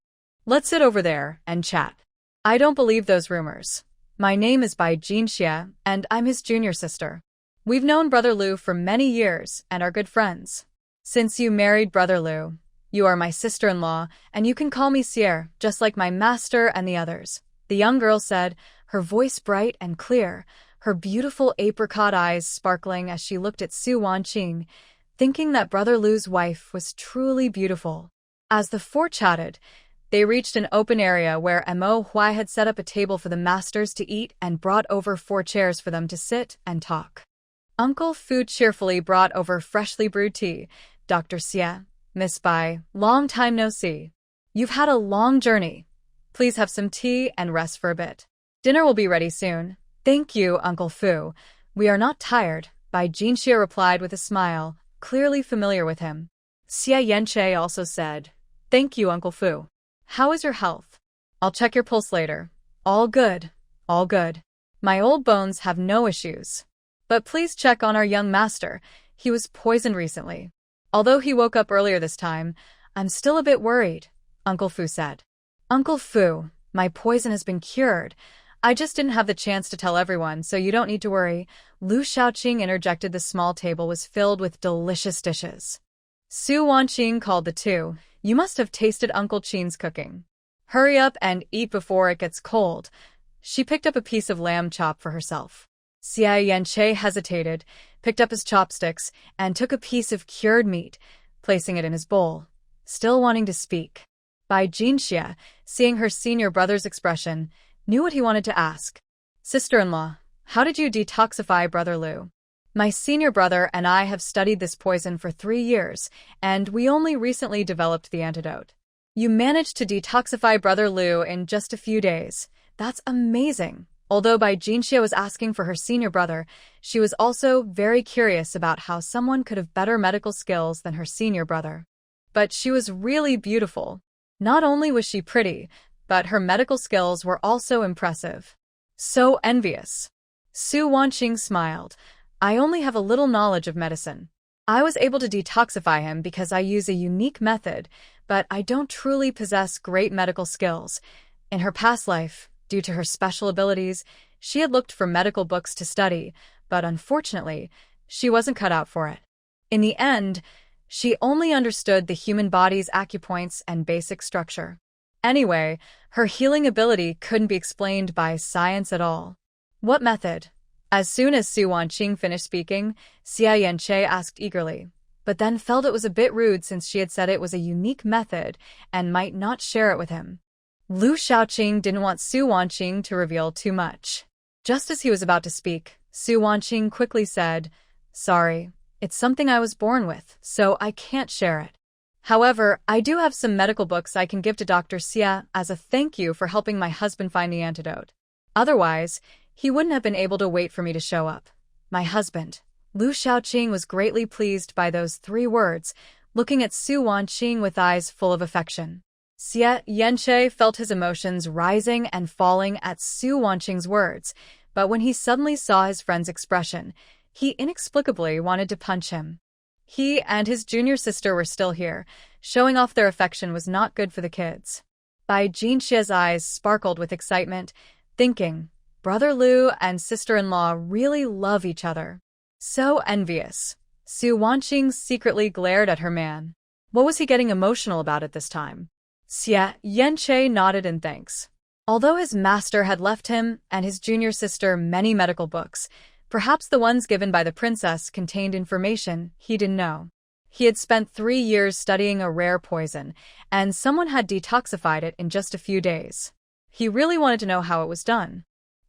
Let's sit over there and chat." "I don't believe those rumors. My name is Bai Jinxia, and I'm his junior sister. We've known Brother Lu for many years and are good friends. Since you married Brother Lu, you are my sister-in-law, and you can call me Sier, just like my master and the others," the young girl said, her voice bright and clear, her beautiful apricot eyes sparkling as she looked at Su Wanqing, thinking that Brother Lu's wife was truly beautiful. As the four chatted, they reached an open area where Mo Huai had set up a table for the masters to eat and brought over 4 chairs for them to sit and talk. Uncle Fu cheerfully brought over freshly brewed tea. "Dr. Xia, Miss Bai, long time no see. You've had a long journey. Please have some tea and rest for a bit. Dinner will be ready soon." "Thank you, Uncle Fu. We are not tired," Bai Jinxia replied with a smile, clearly familiar with him. Xia Yanche also said, "Thank you, Uncle Fu. How is your health? I'll check your pulse later." "All good, all good. My old bones have no issues. But please check on our young master. He was poisoned recently. Although he woke up earlier this time, I'm still a bit worried," Uncle Fu said. "Uncle Fu, my poison has been cured. I just didn't have the chance to tell everyone, so you don't need to worry." Lu Shaoqing interjected. The small table was filled with delicious dishes. Su Wanqing called the two. "You must have tasted Uncle Qing's cooking. Hurry up and eat before it gets cold. She picked up a piece of lamb chop for herself. Xia Yanche hesitated, picked up his chopsticks, and took a piece of cured meat, placing it in his bowl, still wanting to speak. Bai Jinxia, seeing her senior brother's expression, knew what he wanted to ask. Sister-in-law, how did you detoxify Brother Liu? My senior brother and I have studied this poison for 3 years, and we only recently developed the antidote. You managed to detoxify Brother Liu in just a few days. That's amazing. Although Bai Jinxia was asking for her senior brother, she was also very curious about how someone could have better medical skills than her senior brother. But she was really beautiful. Not only was she pretty, but her medical skills were also impressive. So envious. Su Wanqing smiled. I only have a little knowledge of medicine. I was able to detoxify him because I use a unique method, but I don't truly possess great medical skills. In her past life, due to her special abilities, she had looked for medical books to study, but unfortunately, she wasn't cut out for it. In the end, she only understood the human body's acupoints and basic structure. Anyway, her healing ability couldn't be explained by science at all. What method? As soon as Su Wanqing finished speaking, Xia Yanche asked eagerly, but then felt it was a bit rude since she had said it was a unique method and might not share it with him. Lu Shaoqing didn't want Su Wanqing to reveal too much. Just as he was about to speak, Su Wanqing quickly said, Sorry, it's something I was born with, so I can't share it. However, I do have some medical books I can give to Dr. Xia as a thank you for helping my husband find the antidote. Otherwise, he wouldn't have been able to wait for me to show up. My husband. Lu Shaoqing was greatly pleased by those 3 words, looking at Su Wanqing with eyes full of affection. Xia Yanche felt his emotions rising and falling at Su Wanqing's words, but when he suddenly saw his friend's expression, he inexplicably wanted to punch him. He and his junior sister were still here. Showing off their affection was not good for the kids. Bai Jinxia's eyes sparkled with excitement, thinking, Brother Liu and sister-in-law really love each other. So envious. Su Wanqing secretly glared at her man. What was he getting emotional about at this time? Xia Yanche nodded in thanks. Although his master had left him and his junior sister many medical books, perhaps the ones given by the princess contained information he didn't know. He had spent 3 years studying a rare poison, and someone had detoxified it in just a few days. He really wanted to know how it was done.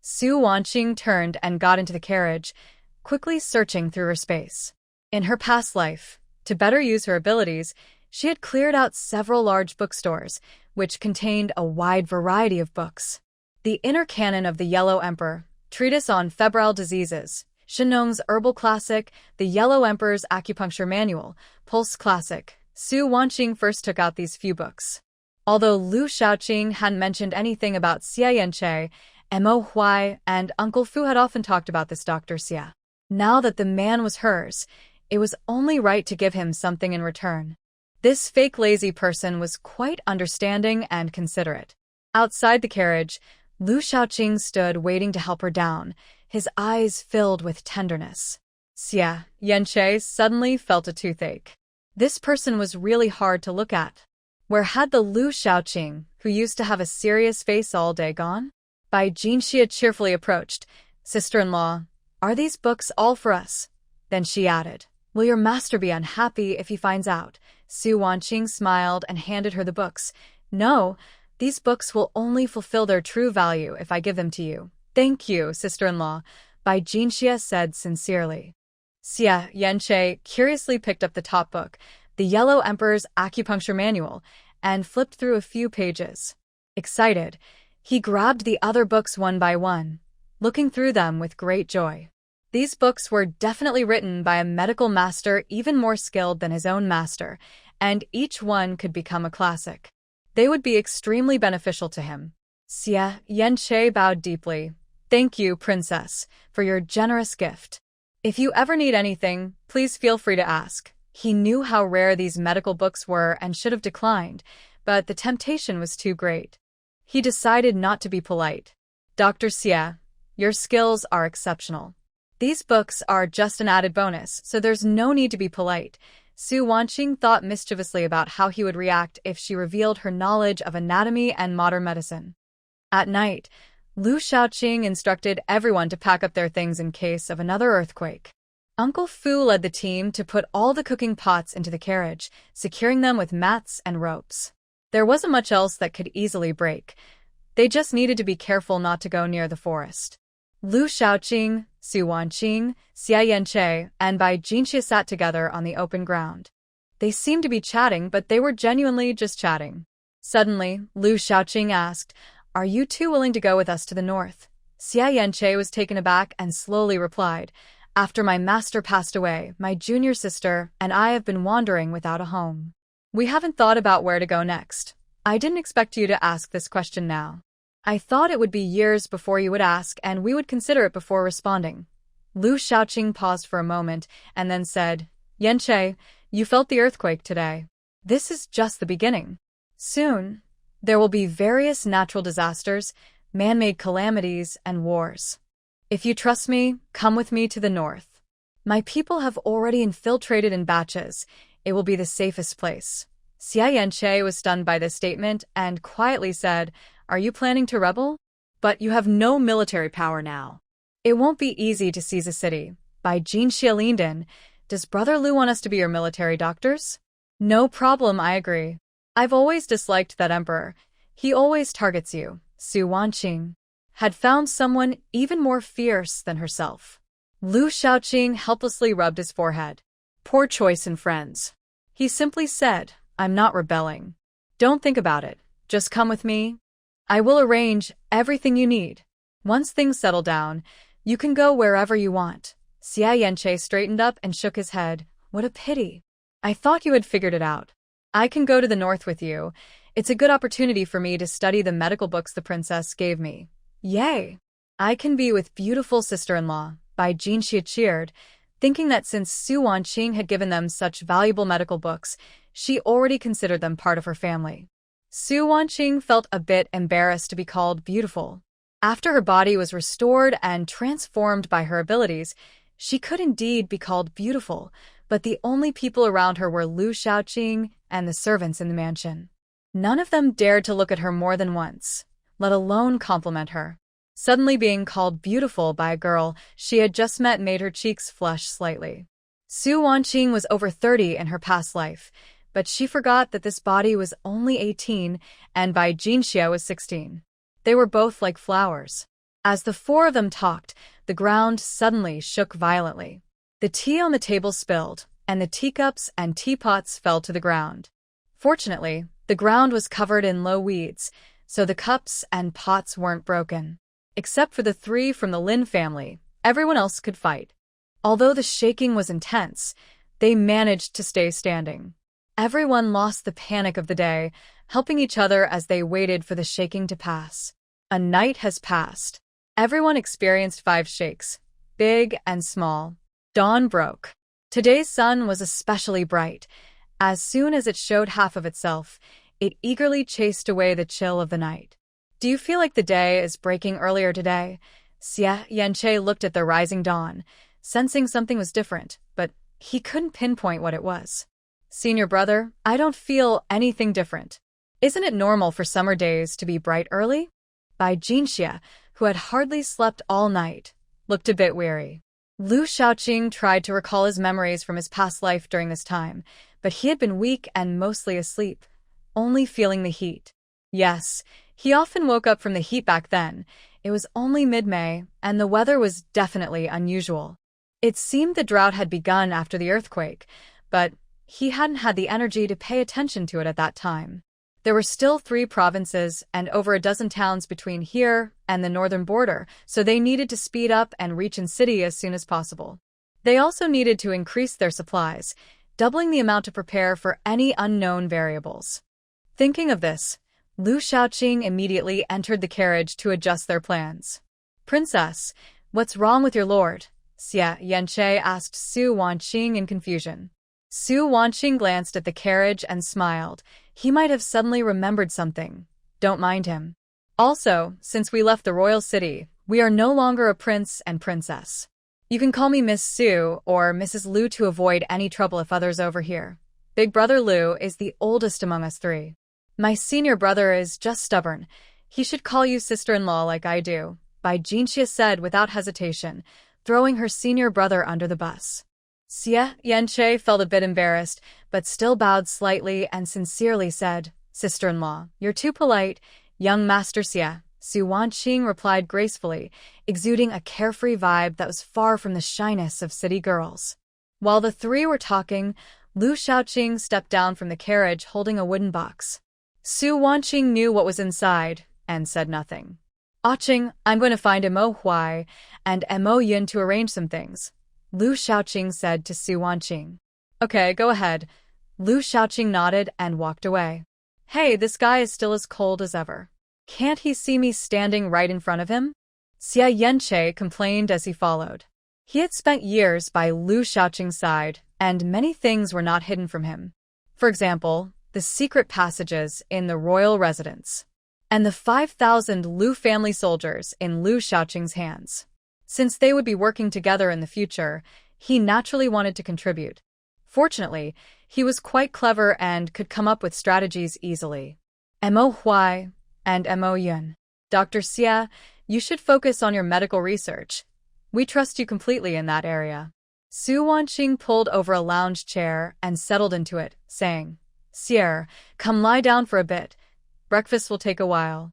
Su Wanqing turned and got into the carriage, quickly searching through her space. In her past life, to better use her abilities, she had cleared out several large bookstores, which contained a wide variety of books. The Inner Canon of the Yellow Emperor, Treatise on Febrile Diseases, Shenong's Herbal Classic, The Yellow Emperor's Acupuncture Manual, Pulse Classic. Su Wanqing first took out these few books. Although Lu Shaoqing hadn't mentioned anything about Xia Yanche, Mo Huai and Uncle Fu had often talked about this Dr. Xia. Now that the man was hers, it was only right to give him something in return. This fake lazy person was quite understanding and considerate. Outside the carriage, Lu Shaoqing stood waiting to help her down, his eyes filled with tenderness. Xia Yanche suddenly felt a toothache. This person was really hard to look at. Where had the Lu Shaoqing, who used to have a serious face all day, gone? Bai Jinxia cheerfully approached. Sister-in-law, are these books all for us? Then she added, Will your master be unhappy if he finds out? Su Wanqing smiled and handed her the books. No, these books will only fulfill their true value if I give them to you. Thank you, sister-in-law, Bai Jinxia said sincerely. Xia Yanche curiously picked up the top book, The Yellow Emperor's Acupuncture Manual, and flipped through a few pages. Excited, he grabbed the other books one by one, looking through them with great joy. These books were definitely written by a medical master even more skilled than his own master, and each one could become a classic. They would be extremely beneficial to him. Xia Yanche bowed deeply. Thank you, princess, for your generous gift. If you ever need anything, please feel free to ask. He knew how rare these medical books were and should have declined, but the temptation was too great. He decided not to be polite. Dr. Xia, your skills are exceptional. These books are just an added bonus, so there's no need to be polite. Su Wanqing thought mischievously about how he would react if she revealed her knowledge of anatomy and modern medicine. At night, Lu Shaoqing instructed everyone to pack up their things in case of another earthquake. Uncle Fu led the team to put all the cooking pots into the carriage, securing them with mats and ropes. There wasn't much else that could easily break. They just needed to be careful not to go near the forest. Lu Shaoqing, Su Wanqing, Xia Yanche, and Bai Jinxia sat together on the open ground. They seemed to be chatting, but they were genuinely just chatting. Suddenly, Lu Shaoqing asked, "Are you two willing to go with us to the north?" Xia Yanche was taken aback and slowly replied, "After my master passed away, my junior sister and I have been wandering without a home. We haven't thought about where to go next. I didn't expect you to ask this question now. I thought it would be years before you would ask and we would consider it before responding." Lu Shaoqing paused for a moment and then said, "Yanche, you felt the earthquake today. This is just the beginning. Soon, there will be various natural disasters, man-made calamities, and wars. If you trust me, come with me to the north. My people have already infiltrated in batches. It will be the safest place." Xia Yanche was stunned by this statement and quietly said, "Are you planning to rebel? But you have no military power now." It won't be easy to seize a city. Bai Jinxia leaned in. "Does Brother Lu want us to be your military doctors?" "No problem, I agree. I've always disliked that emperor. He always targets you." Su Wanqing had found someone even more fierce than herself. Lu Shaoqing helplessly rubbed his forehead. Poor choice in friends. He simply said, "I'm not rebelling. Don't think about it. Just come with me. I will arrange everything you need. Once things settle down, you can go wherever you want." Xia Yanche straightened up and shook his head. "What a pity. I thought you had figured it out. I can go to the north with you. It's a good opportunity for me to study the medical books the princess gave me. Yay! I can be with beautiful sister-in-law." Bai Jinxia cheered, thinking that since Su Wanqing had given them such valuable medical books, she already considered them part of her family. Su Wanqing felt a bit embarrassed to be called beautiful. After her body was restored and transformed by her abilities, she could indeed be called beautiful, but the only people around her were Lu Shaoqing and the servants in the mansion. None of them dared to look at her more than once, let alone compliment her. Suddenly being called beautiful by a girl she had just met made her cheeks flush slightly. Su Wanqing was over 30 in her past life, but she forgot that this body was only 18 and Bai Jinxia was 16. They were both like flowers. As the four of them talked, the ground suddenly shook violently. The tea on the table spilled, and the teacups and teapots fell to the ground. Fortunately, the ground was covered in low weeds, so the cups and pots weren't broken. Except for the three from the Lin family, everyone else could fight. Although the shaking was intense, they managed to stay standing. Everyone lost the panic of the day, helping each other as they waited for the shaking to pass. A night has passed. Everyone experienced 5 shakes, big and small. Dawn broke. Today's sun was especially bright. As soon as it showed half of itself, it eagerly chased away the chill of the night. "Do you feel like the day is breaking earlier today?" Xia Yanche looked at the rising dawn, sensing something was different, but he couldn't pinpoint what it was. "Senior brother, I don't feel anything different. Isn't it normal for summer days to be bright early?" Bai Jinxia, who had hardly slept all night, looked a bit weary. Lu Shaoqing tried to recall his memories from his past life during this time, but he had been weak and mostly asleep, only feeling the heat. Yes, he often woke up from the heat back then. It was only mid-May, and the weather was definitely unusual. It seemed the drought had begun after the earthquake, but he hadn't had the energy to pay attention to it at that time. There were still 3 provinces and over a dozen towns between here and the northern border, so they needed to speed up and reach in city as soon as possible. They also needed to increase their supplies, doubling the amount to prepare for any unknown variables. Thinking of this, Lu Shaoqing immediately entered the carriage to adjust their plans. "Princess, what's wrong with your lord?" Xia Yanche asked Su Wanqing in confusion. Su Wanqing glanced at the carriage and smiled. He might have suddenly remembered something. "Don't mind him. Also, since we left the royal city, we are no longer a prince and princess. You can call me Miss Sue or Mrs. Lu to avoid any trouble if others overhear. Big brother Lu is the oldest among us three. My senior brother is just stubborn. He should call you sister-in-law like I do, Bai Jinxia said without hesitation, throwing her senior brother under the bus. Xie Yanche felt a bit embarrassed, but still bowed slightly and sincerely said, Sister-in-law, you're too polite, young Master Xie. Su Wanqing replied gracefully, exuding a carefree vibe that was far from the shyness of city girls. While the three were talking, Lu Shaoqing stepped down from the carriage holding a wooden box. Su Wanqing knew what was inside and said nothing. Qing, I'm going to find Mo Huai and Mo Yun to arrange some things, Lu Shaoqing said to Su Wanqing. Okay, go ahead. Lu Shaoqing nodded and walked away. Hey, this guy is still as cold as ever. Can't he see me standing right in front of him? Xie Yanche complained as he followed. He had spent years by Lu Shaoqing's side, and many things were not hidden from him. For example, the secret passages in the royal residence, and the 5,000 Lu family soldiers in Lu Shaoqing's hands. Since they would be working together in the future, he naturally wanted to contribute. Fortunately, he was quite clever and could come up with strategies easily. Mo Huai and Mo Yun. Dr. Xie, you should focus on your medical research. We trust you completely in that area. Su Wanqing pulled over a lounge chair and settled into it, saying, Xie, come lie down for a bit. Breakfast will take a while.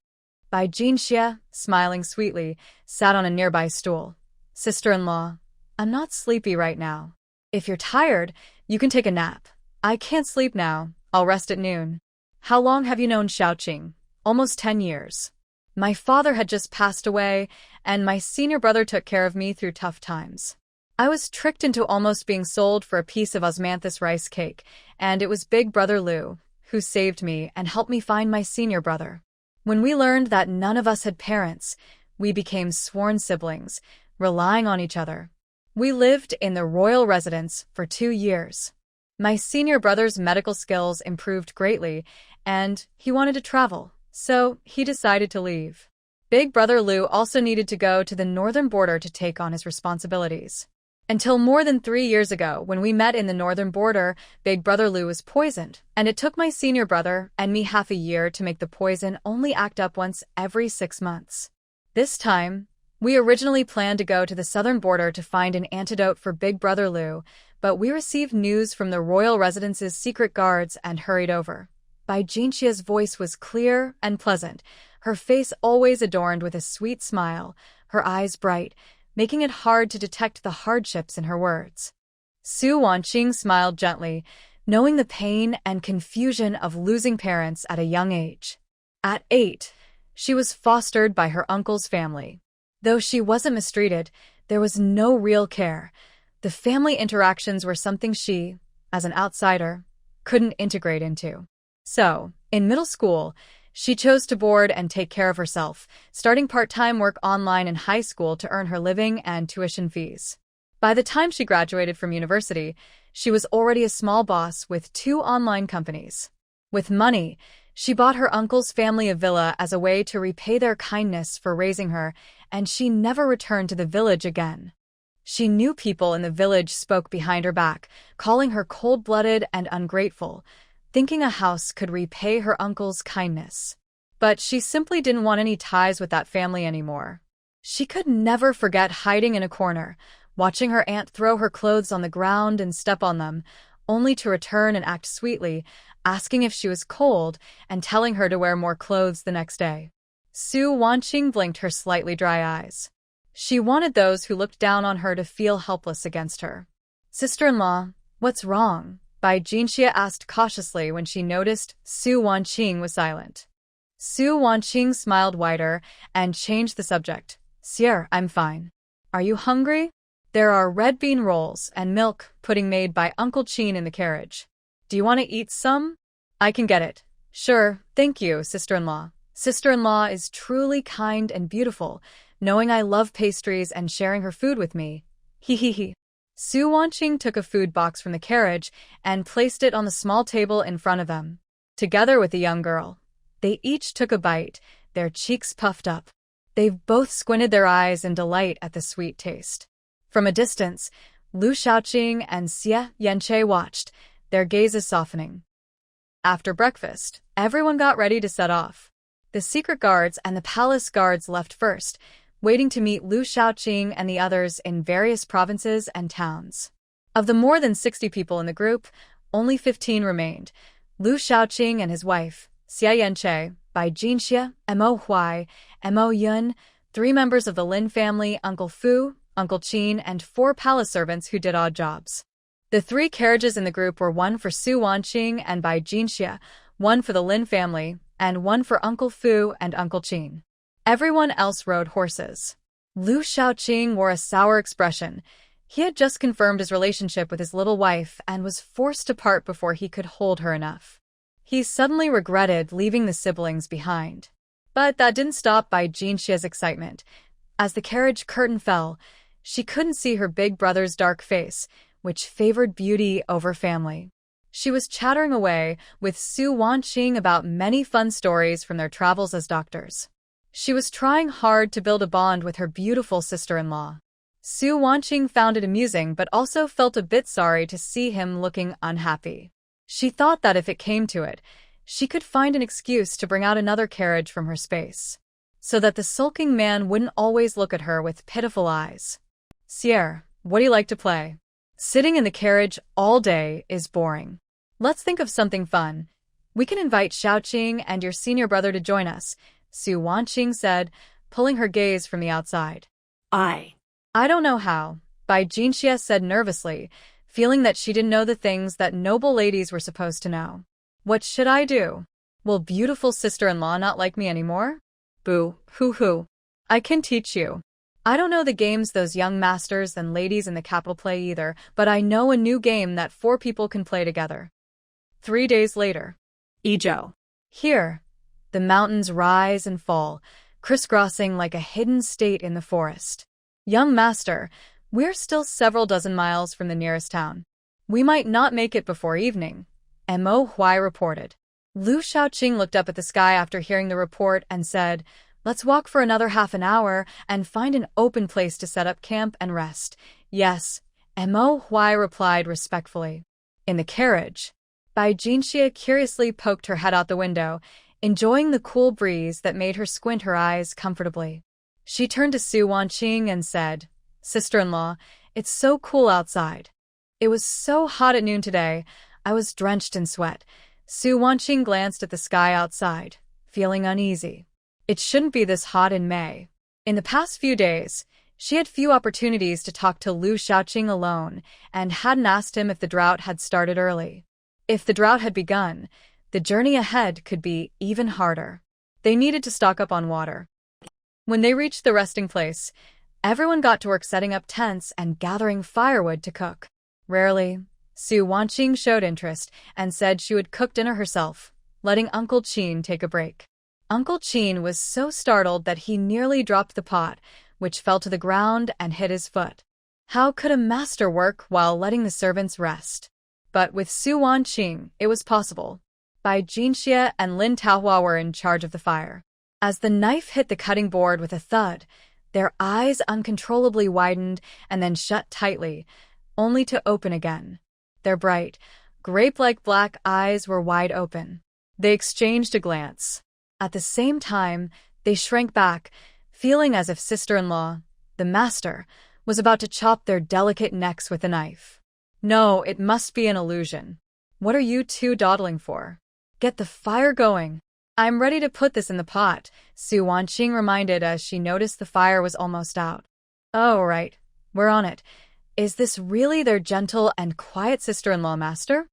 Bai Jinxia, smiling sweetly, sat on a nearby stool. Sister-in-law, I'm not sleepy right now. If you're tired, you can take a nap. I can't sleep now. I'll rest at noon. How long have you known Shaoqing? Almost 10 years. My father had just passed away, and my senior brother took care of me through tough times. I was tricked into almost being sold for a piece of osmanthus rice cake, and it was Big Brother Lu who saved me and helped me find my senior brother. When we learned that none of us had parents, we became sworn siblings, relying on each other. We lived in the royal residence for 2 years. My senior brother's medical skills improved greatly, and he wanted to travel. So, he decided to leave. Big Brother Lu also needed to go to the northern border to take on his responsibilities. Until more than 3 years ago, when we met in the northern border, Big Brother Lu was poisoned, and it took my senior brother and me half a year to make the poison only act up once every 6 months. This time, we originally planned to go to the southern border to find an antidote for Big Brother Lu, but we received news from the royal residence's secret guards and hurried over. Bai Jinxia's voice was clear and pleasant, her face always adorned with a sweet smile, her eyes bright, making it hard to detect the hardships in her words. Su Wanqing smiled gently, knowing the pain and confusion of losing parents at a young age. At 8, she was fostered by her uncle's family. Though she wasn't mistreated, there was no real care. The family interactions were something she, as an outsider, couldn't integrate into. So, in middle school, she chose to board and take care of herself, starting part-time work online in high school to earn her living and tuition fees. By the time she graduated from university, she was already a small boss with 2 online companies. With money, she bought her uncle's family a villa as a way to repay their kindness for raising her, and she never returned to the village again. She knew people in the village spoke behind her back, calling her cold-blooded and ungrateful, thinking a house could repay her uncle's kindness. But she simply didn't want any ties with that family anymore. She could never forget hiding in a corner, watching her aunt throw her clothes on the ground and step on them, only to return and act sweetly, asking if she was cold and telling her to wear more clothes the next day. Su Wanqing blinked her slightly dry eyes. She wanted those who looked down on her to feel helpless against her. Sister-in-law, what's wrong? Bai Jinxia asked cautiously when she noticed Su Wanqing was silent. Su Wanqing smiled wider and changed the subject. Xie, I'm fine. Are you hungry? There are red bean rolls and milk pudding made by Uncle Qin in the carriage. Do you want to eat some? I can get it. Sure, thank you, sister-in-law. Sister-in-law is truly kind and beautiful, knowing I love pastries and sharing her food with me. Hee hee hee. Su Wanqing took a food box from the carriage and placed it on the small table in front of them. Together with the young girl, they each took a bite, their cheeks puffed up. They both squinted their eyes in delight at the sweet taste. From a distance, Lu Shaoqing and Xie Yanqi watched, their gazes softening. After breakfast, everyone got ready to set off. The secret guards and the palace guards left first, waiting to meet Lu Shaoqing and the others in various provinces and towns. Of the more than 60 people in the group, only 15 remained. Lu Shaoqing and his wife, Xie Yanqi, Bai Jinxia, Mo Huai, Mo Yun, 3 members of the Lin family, Uncle Fu, Uncle Qin, and 4 palace servants who did odd jobs. The 3 carriages in the group were one for Su Wanqing and Bai Jinxia, one for the Lin family, and one for Uncle Fu and Uncle Qin. Everyone else rode horses. Lu Shaoqing wore a sour expression. He had just confirmed his relationship with his little wife and was forced to part before he could hold her enough. He suddenly regretted leaving the siblings behind. But that didn't stop Bai Jinxia's excitement. As the carriage curtain fell, she couldn't see her big brother's dark face, which favored beauty over family. She was chattering away with Su Wanqing about many fun stories from their travels as doctors. She was trying hard to build a bond with her beautiful sister-in-law. Su Wanqing found it amusing but also felt a bit sorry to see him looking unhappy. She thought that if it came to it, she could find an excuse to bring out another carriage from her space, so that the sulking man wouldn't always look at her with pitiful eyes. Sierra, what do you like to play? Sitting in the carriage all day is boring. Let's think of something fun. We can invite Shaoqing and your senior brother to join us, Su Wanqing said, pulling her gaze from the outside. I don't know how, Bai Jinxia said nervously, feeling that she didn't know the things that noble ladies were supposed to know. What should I do? Will beautiful sister-in-law not like me anymore? Boo, hoo-hoo. I can teach you. I don't know the games those young masters and ladies in the capital play either, but I know a new game that 4 people can play together. 3 days later. Izhou. Here, the mountains rise and fall, crisscrossing like a hidden state in the forest. Young master, we're still several dozen miles from the nearest town. We might not make it before evening, Mo Huai reported. Lu Shaoqing looked up at the sky after hearing the report and said, "Let's walk for another half an hour and find an open place to set up camp and rest." Yes, Mo Huai replied respectfully. In the carriage, Bai Jinxia curiously poked her head out the window, enjoying the cool breeze that made her squint her eyes comfortably. She turned to Su Wanqing and said, "Sister-in-law, it's so cool outside." It was so hot at noon today, I was drenched in sweat. Su Wanqing glanced at the sky outside, feeling uneasy. It shouldn't be this hot in May. In the past few days, she had few opportunities to talk to Lu Shaoqing alone and hadn't asked him if the drought had started early. If the drought had begun, the journey ahead could be even harder. They needed to stock up on water. When they reached the resting place, everyone got to work setting up tents and gathering firewood to cook. Rarely, Su Wanqing showed interest and said she would cook dinner herself, letting Uncle Qin take a break. Uncle Qin was so startled that he nearly dropped the pot, which fell to the ground and hit his foot. How could a master work while letting the servants rest? But with Su Wanqing, it was possible. Bai Jinxia and Lin Taohua were in charge of the fire. As the knife hit the cutting board with a thud, their eyes uncontrollably widened and then shut tightly, only to open again. Their bright, grape-like black eyes were wide open. They exchanged a glance. At the same time, they shrank back, feeling as if sister-in-law, the master, was about to chop their delicate necks with a knife. No, it must be an illusion. What are you two dawdling for? Get the fire going. I'm ready to put this in the pot, Su Wanqing reminded as she noticed the fire was almost out. Oh, right. We're on it. Is this really their gentle and quiet sister-in-law master?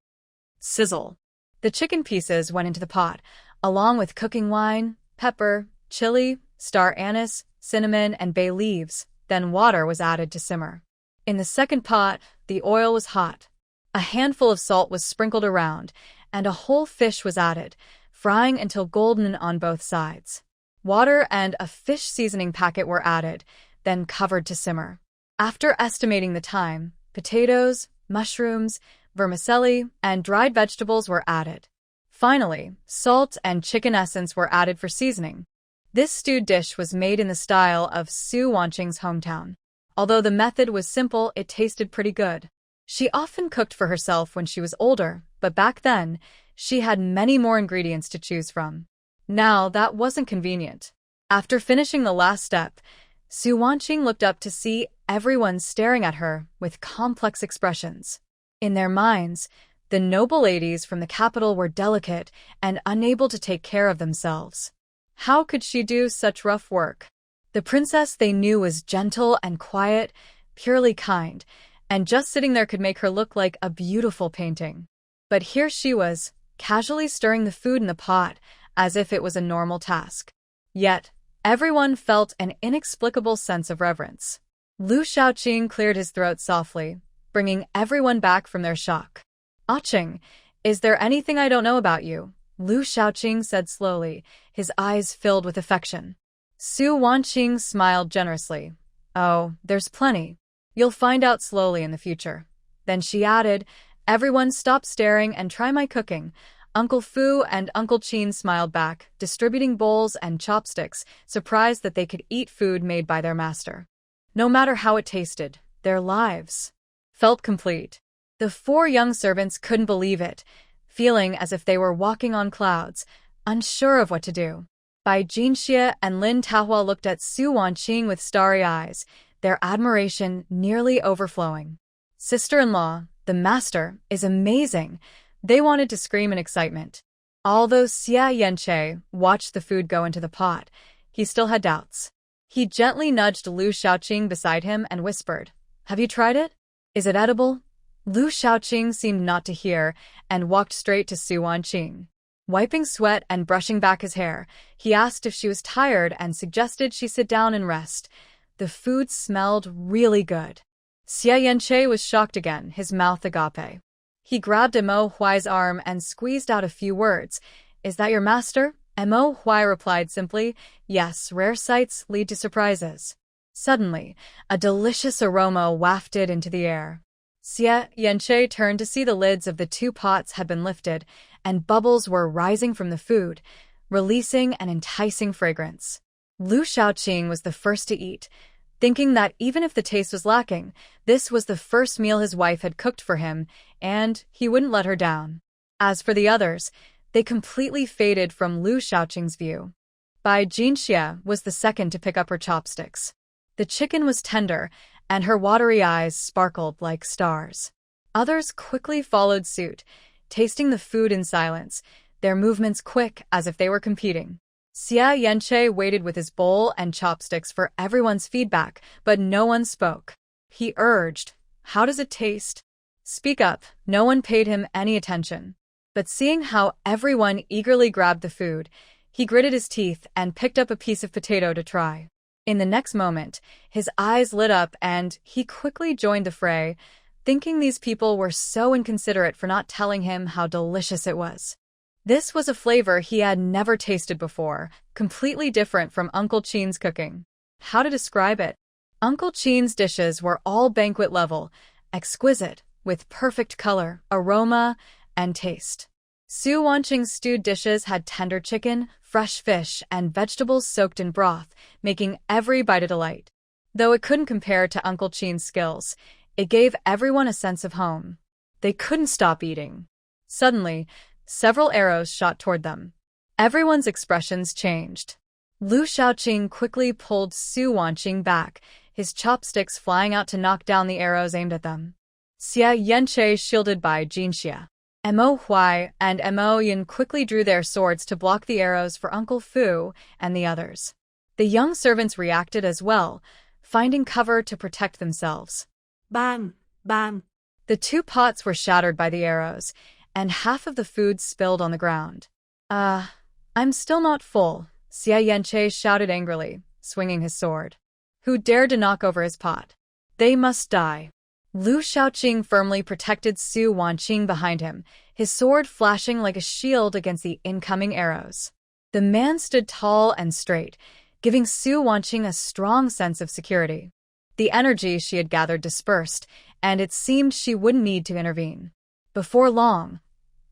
Sizzle. The chicken pieces went into the pot, along with cooking wine, pepper, chili, star anise, cinnamon, and bay leaves. Then water was added to simmer. In the second pot, the oil was hot. A handful of salt was sprinkled around, and a whole fish was added, frying until golden on both sides. Water and a fish seasoning packet were added, then covered to simmer. After estimating the time, potatoes, mushrooms, vermicelli, and dried vegetables were added. Finally, salt and chicken essence were added for seasoning. This stewed dish was made in the style of Su Wanqing's hometown. Although the method was simple, it tasted pretty good. She often cooked for herself when she was older, but back then, she had many more ingredients to choose from. Now, that wasn't convenient. After finishing the last step, Su Wanqing looked up to see everyone staring at her with complex expressions. In their minds, the noble ladies from the capital were delicate and unable to take care of themselves. How could she do such rough work? The princess they knew was gentle and quiet, purely kind, and just sitting there could make her look like a beautiful painting. But here she was, casually stirring the food in the pot, as if it was a normal task. Yet, everyone felt an inexplicable sense of reverence. Lu Shaoqing cleared his throat softly, bringing everyone back from their shock. "Aching, is there anything I don't know about you?" Lu Shaoqing said slowly, his eyes filled with affection. Su Wanqing smiled generously. "Oh, there's plenty. You'll find out slowly in the future." Then she added, "Everyone stop staring and try my cooking." Uncle Fu and Uncle Qin smiled back, distributing bowls and chopsticks, surprised that they could eat food made by their master. No matter how it tasted, their lives felt complete. The 4 young servants couldn't believe it, feeling as if they were walking on clouds, unsure of what to do. Bai Jinxie and Lin Taohua looked at Su Wanqing with starry eyes, their admiration nearly overflowing. "Sister-in-law, the master is amazing," they wanted to scream in excitement. Although Xia Yanche watched the food go into the pot, he still had doubts. He gently nudged Lu Shaoqing beside him and whispered, "Have you tried it? Is it edible?" Lu Shaoqing seemed not to hear and walked straight to Su Wanqing. Wiping sweat and brushing back his hair, he asked if she was tired and suggested she sit down and rest. The food smelled really good. Xia Yanche was shocked again, his mouth agape. He grabbed Mo Huai's arm and squeezed out a few words. "Is that your master?" Mo Huai replied simply, "Yes, rare sights lead to surprises." Suddenly, a delicious aroma wafted into the air. Xia Yanche turned to see the lids of the 2 pots had been lifted, and bubbles were rising from the food, releasing an enticing fragrance. Lu Shaoqing was the first to eat, thinking that even if the taste was lacking, this was the first meal his wife had cooked for him, and he wouldn't let her down. As for the others, they completely faded from Lu Shaoqing's view. Bai Jinxie was the second to pick up her chopsticks. The chicken was tender, and her watery eyes sparkled like stars. Others quickly followed suit, tasting the food in silence, their movements quick as if they were competing. Xia Yanche waited with his bowl and chopsticks for everyone's feedback, but no one spoke. He urged, "How does it taste? Speak up." No one paid him any attention. But seeing how everyone eagerly grabbed the food, he gritted his teeth and picked up a piece of potato to try. In the next moment, his eyes lit up and he quickly joined the fray, thinking these people were so inconsiderate for not telling him how delicious it was. This was a flavor he had never tasted before, completely different from Uncle Qin's cooking. How to describe it? Uncle Qin's dishes were all banquet level, exquisite, with perfect color, aroma, and taste. Su Wanqing's stewed dishes had tender chicken, fresh fish, and vegetables soaked in broth, making every bite a delight. Though it couldn't compare to Uncle Qin's skills, it gave everyone a sense of home. They couldn't stop eating. Suddenly, several arrows shot toward them. Everyone's expressions changed. Lu Shaoqing quickly pulled Su Wanqing back, his chopsticks flying out to knock down the arrows aimed at them. Xia Yanche shielded by Jinxie. Mo Huai and Mo Yin quickly drew their swords to block the arrows for Uncle Fu and the others. The young servants reacted as well, finding cover to protect themselves. Bang! Bang! The 2 pots were shattered by the arrows, and half of the food spilled on the ground. I'm still not full," Xia Yanche shouted angrily, swinging his sword. "Who dared to knock over his pot? They must die." Lu Shaoqing firmly protected Su Wanqing behind him, his sword flashing like a shield against the incoming arrows. The man stood tall and straight, giving Su Wanqing a strong sense of security. The energy she had gathered dispersed, and it seemed she wouldn't need to intervene. Before long,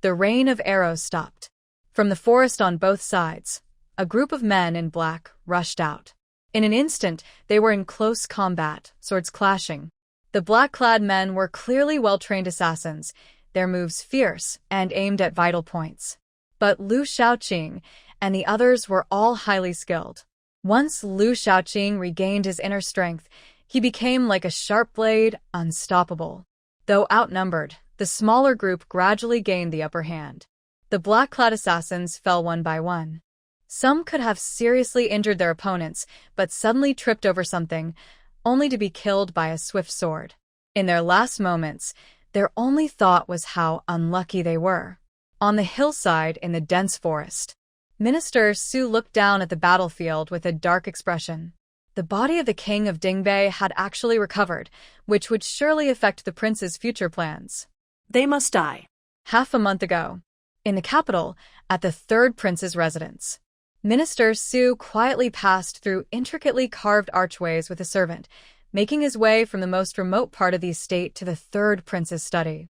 the rain of arrows stopped. From the forest on both sides, a group of men in black rushed out. In an instant, they were in close combat, swords clashing. The black-clad men were clearly well-trained assassins, their moves fierce and aimed at vital points. But Liu Shaoqing and the others were all highly skilled. Once Liu Shaoqing regained his inner strength, he became like a sharp blade, unstoppable. Though outnumbered, the smaller group gradually gained the upper hand. The black-clad assassins fell one by one. Some could have seriously injured their opponents, but suddenly tripped over something, only to be killed by a swift sword. In their last moments, their only thought was how unlucky they were. On the hillside in the dense forest, Minister Su looked down at the battlefield with a dark expression. The body of the king of Dingbei had actually recovered, which would surely affect the prince's future plans. They must die. Half a month ago, in the capital, at the third prince's residence, Minister Su quietly passed through intricately carved archways with a servant, making his way from the most remote part of the estate to the third prince's study.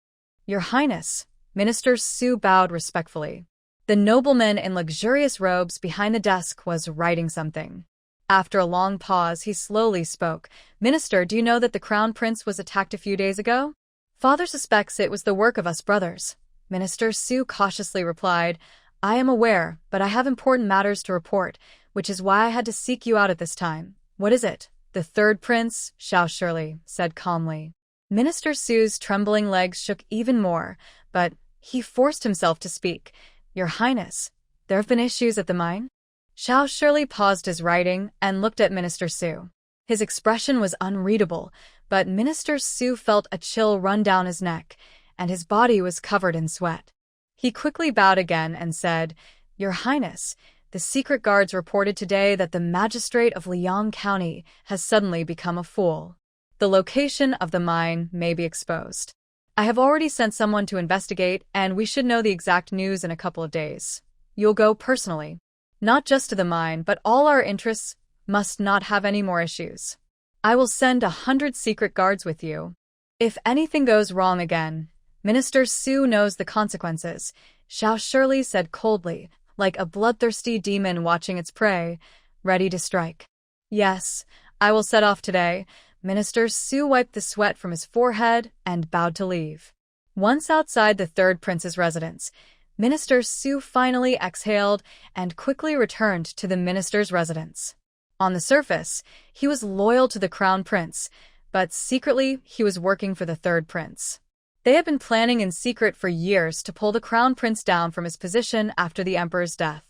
Your Highness, Minister Su bowed respectfully. The nobleman in luxurious robes behind the desk was writing something. After a long pause, he slowly spoke. Minister, do you know that the crown prince was attacked a few days ago? Father suspects it was the work of us brothers. Minister Su cautiously replied, I am aware, but I have important matters to report, which is why I had to seek you out at this time. What is it? The third prince, Xiao Shirley, said calmly. Minister Su's trembling legs shook even more, but he forced himself to speak. Your Highness, there have been issues at the mine? Xiao Shirley paused his writing and looked at Minister Su. His expression was unreadable, but Minister Su felt a chill run down his neck, and his body was covered in sweat. He quickly bowed again and said, Your Highness, the secret guards reported today that the magistrate of Liang County has suddenly become a fool. The location of the mine may be exposed. I have already sent someone to investigate, and we should know the exact news in a couple of days. You'll go personally. Not just to the mine, but all our interests must not have any more issues. I will send 100 secret guards with you. If anything goes wrong again, Minister Su knows the consequences, Xiao Shirley said coldly, like a bloodthirsty demon watching its prey, ready to strike. Yes, I will set off today. Minister Su wiped the sweat from his forehead and bowed to leave. Once outside the third prince's residence, Minister Su finally exhaled and quickly returned to the minister's residence. On the surface, he was loyal to the crown prince, but secretly he was working for the third prince. They had been planning in secret for years to pull the crown prince down from his position after the emperor's death.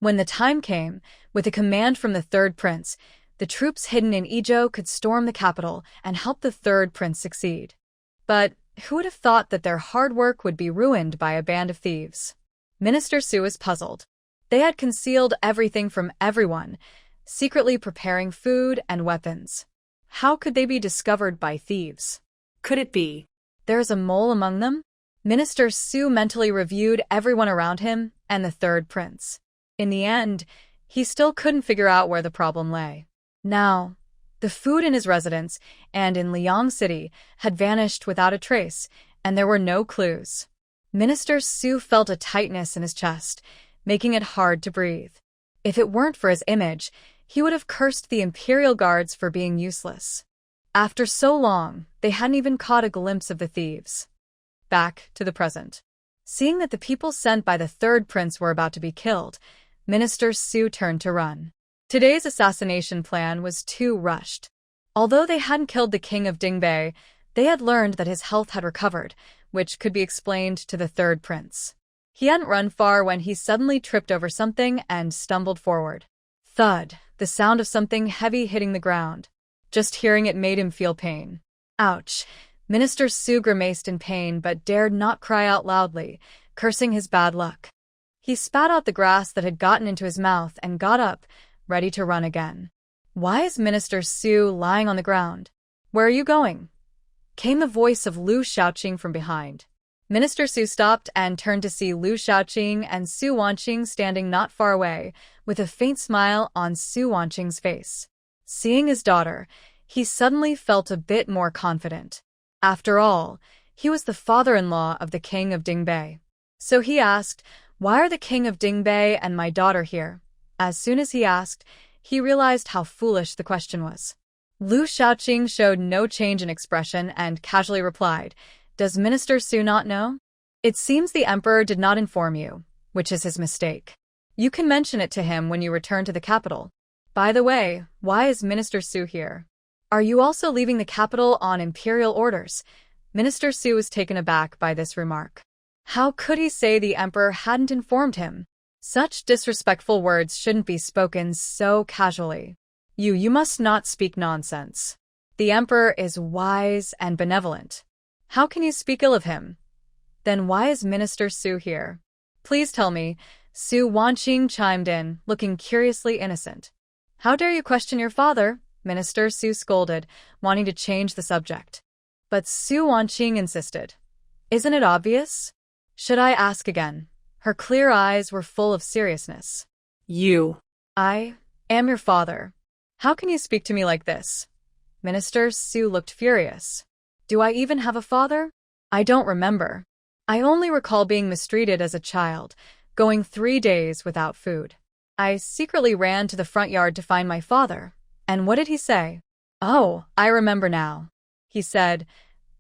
When the time came, with a command from the third prince, the troops hidden in Izhou could storm the capital and help the third prince succeed. But who would have thought that their hard work would be ruined by a band of thieves? Minister Su was puzzled. They had concealed everything from everyone, secretly preparing food and weapons. How could they be discovered by thieves? Could it be? There is a mole among them? Minister Su mentally reviewed everyone around him and the third prince. In the end, he still couldn't figure out where the problem lay. Now, the food in his residence and in Liang City had vanished without a trace, and there were no clues. Minister Su felt a tightness in his chest, making it hard to breathe. If it weren't for his image, he would have cursed the Imperial guards for being useless. After so long, they hadn't even caught a glimpse of the thieves. Back to the present. Seeing that the people sent by the third prince were about to be killed, Minister Su turned to run. Today's assassination plan was too rushed. Although they hadn't killed the king of Dingbei, they had learned that his health had recovered, which could be explained to the third prince. He hadn't run far when he suddenly tripped over something and stumbled forward. Thud, the sound of something heavy hitting the ground. Just hearing it made him feel pain. Ouch! Minister Su grimaced in pain but dared not cry out loudly, cursing his bad luck. He spat out the grass that had gotten into his mouth and got up, ready to run again. Why is Minister Su lying on the ground? Where are you going? Came the voice of Liu Shaoqing from behind. Minister Su stopped and turned to see Liu Shaoqing and Su Wanqing standing not far away, with a faint smile on Su Wanqing's face. Seeing his daughter, he suddenly felt a bit more confident. After all, he was the father-in-law of the king of Dingbei. So he asked, Why are the king of Dingbei and my daughter here? As soon as he asked, he realized how foolish the question was. Lu Shaoqing showed no change in expression and casually replied, "Does Minister Su not know? It seems the emperor did not inform you, which is his mistake. You can mention it to him when you return to the capital. By the way, why is Minister Su here? Are you also leaving the capital on Imperial orders?" Minister Su was taken aback by this remark. How could he say the emperor hadn't informed him? Such disrespectful words shouldn't be spoken so casually. You must not speak nonsense. The emperor is wise and benevolent. How can you speak ill of him? Then why is Minister Su here? Please tell me, Su Wanqing chimed in, looking curiously innocent. How dare you question your father? Minister Su scolded, wanting to change the subject. But Su Wanqing insisted. Isn't it obvious? Should I ask again? Her clear eyes were full of seriousness. I am your father. How can you speak to me like this? Minister Su looked furious. Do I even have a father? I don't remember. I only recall being mistreated as a child, going 3 days without food. I secretly ran to the front yard to find my father. And what did he say? Oh, I remember now. He said,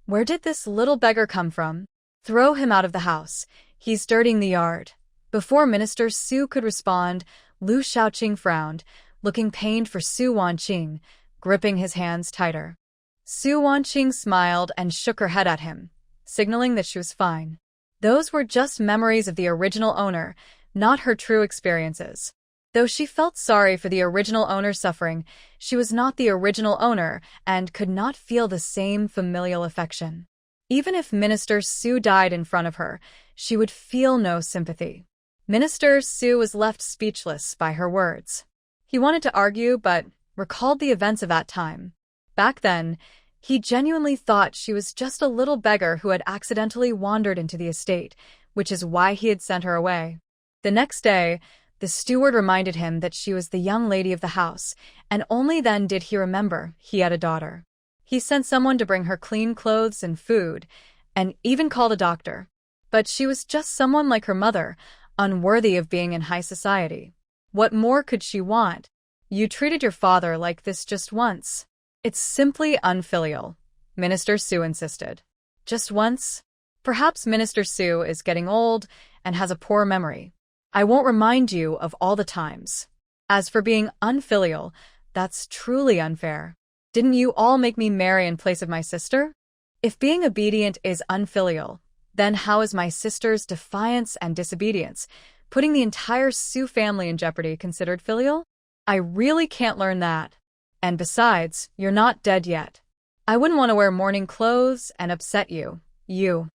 "Where did this little beggar come from? Throw him out of the house. He's dirtying the yard." Before Minister Su could respond, Lu Shaoqing frowned, looking pained for Su Wanqing, gripping his hands tighter. Su Wanqing smiled and shook her head at him, signaling that she was fine. Those were just memories of the original owner, not her true experiences. Though she felt sorry for the original owner's suffering, she was not the original owner and could not feel the same familial affection. Even if Minister Su died in front of her, she would feel no sympathy. Minister Su was left speechless by her words. He wanted to argue, but recalled the events of that time. Back then, he genuinely thought she was just a little beggar who had accidentally wandered into the estate, which is why he had sent her away. The next day, the steward reminded him that she was the young lady of the house, and only then did he remember he had a daughter. He sent someone to bring her clean clothes and food, and even called a doctor. But she was just someone like her mother, unworthy of being in high society. What more could she want? You treated your father like this just once. It's simply unfilial, Minister Su insisted. Just once? Perhaps Minister Su is getting old and has a poor memory. I won't remind you of all the times. As for being unfilial, that's truly unfair. Didn't you all make me marry in place of my sister? If being obedient is unfilial, then how is my sister's defiance and disobedience, putting the entire Su family in jeopardy, considered filial? I really can't learn that. And besides, you're not dead yet. I wouldn't want to wear mourning clothes and upset you. You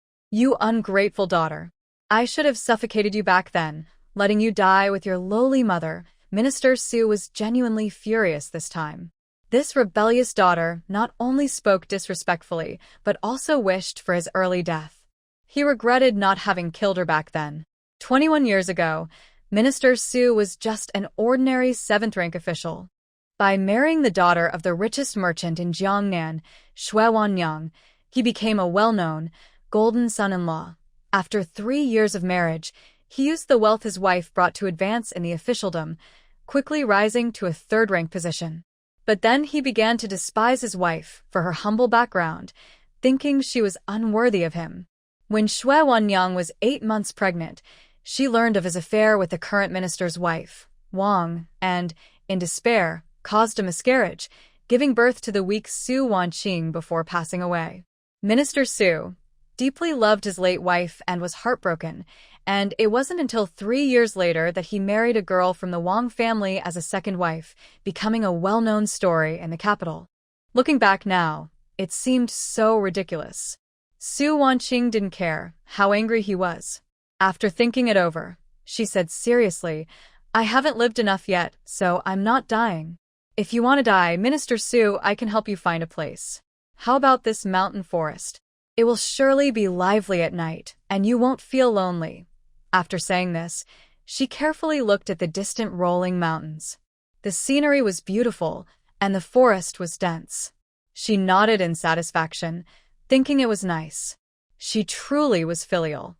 ungrateful daughter. I should have suffocated you back then, letting you die with your lowly mother. Minister Su was genuinely furious this time. This rebellious daughter not only spoke disrespectfully, but also wished for his early death. He regretted not having killed her back then. 21 years ago, Minister Su was just an ordinary 7th-rank official. By marrying the daughter of the richest merchant in Jiangnan, Xue Wanyang, he became a well-known, golden son-in-law. After 3 years of marriage, he used the wealth his wife brought to advance in the officialdom, quickly rising to a 3rd-rank position. But then he began to despise his wife for her humble background, thinking she was unworthy of him. When Xue Wanyang was 8 months pregnant, she learned of his affair with the current minister's wife, Wang, and, in despair, caused a miscarriage, giving birth to the weak Su Wanqing before passing away. Minister Su deeply loved his late wife and was heartbroken, and it wasn't until 3 years later that he married a girl from the Wang family as a second wife, becoming a well-known story in the capital. Looking back now, it seemed so ridiculous. Su Wanqing didn't care how angry he was. After thinking it over, she said seriously, I haven't lived enough yet, so I'm not dying. If you want to die, Minister Su, I can help you find a place. How about this mountain forest? It will surely be lively at night, and you won't feel lonely. After saying this, she carefully looked at the distant rolling mountains. The scenery was beautiful, and the forest was dense. She nodded in satisfaction, thinking it was nice. She truly was filial.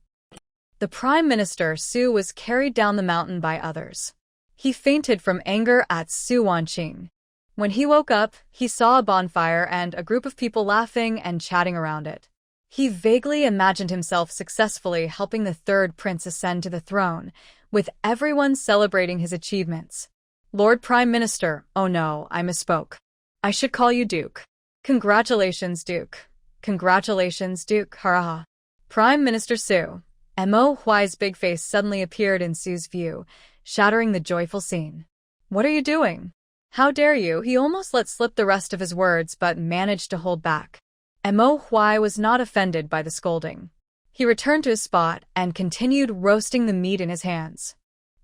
The Prime Minister Su was carried down the mountain by others. He fainted from anger at Su Wanqing. When he woke up, he saw a bonfire and a group of people laughing and chatting around it. He vaguely imagined himself successfully helping the third prince ascend to the throne, with everyone celebrating his achievements. Lord Prime Minister, oh no, I misspoke. I should call you Duke. Congratulations, Duke. Congratulations, Duke, hurrah. Prime Minister Su. Mo Huai's big face suddenly appeared in Su's view, shattering the joyful scene. What are you doing? How dare you? He almost let slip the rest of his words but managed to hold back. Mo Huai was not offended by the scolding. He returned to his spot and continued roasting the meat in his hands.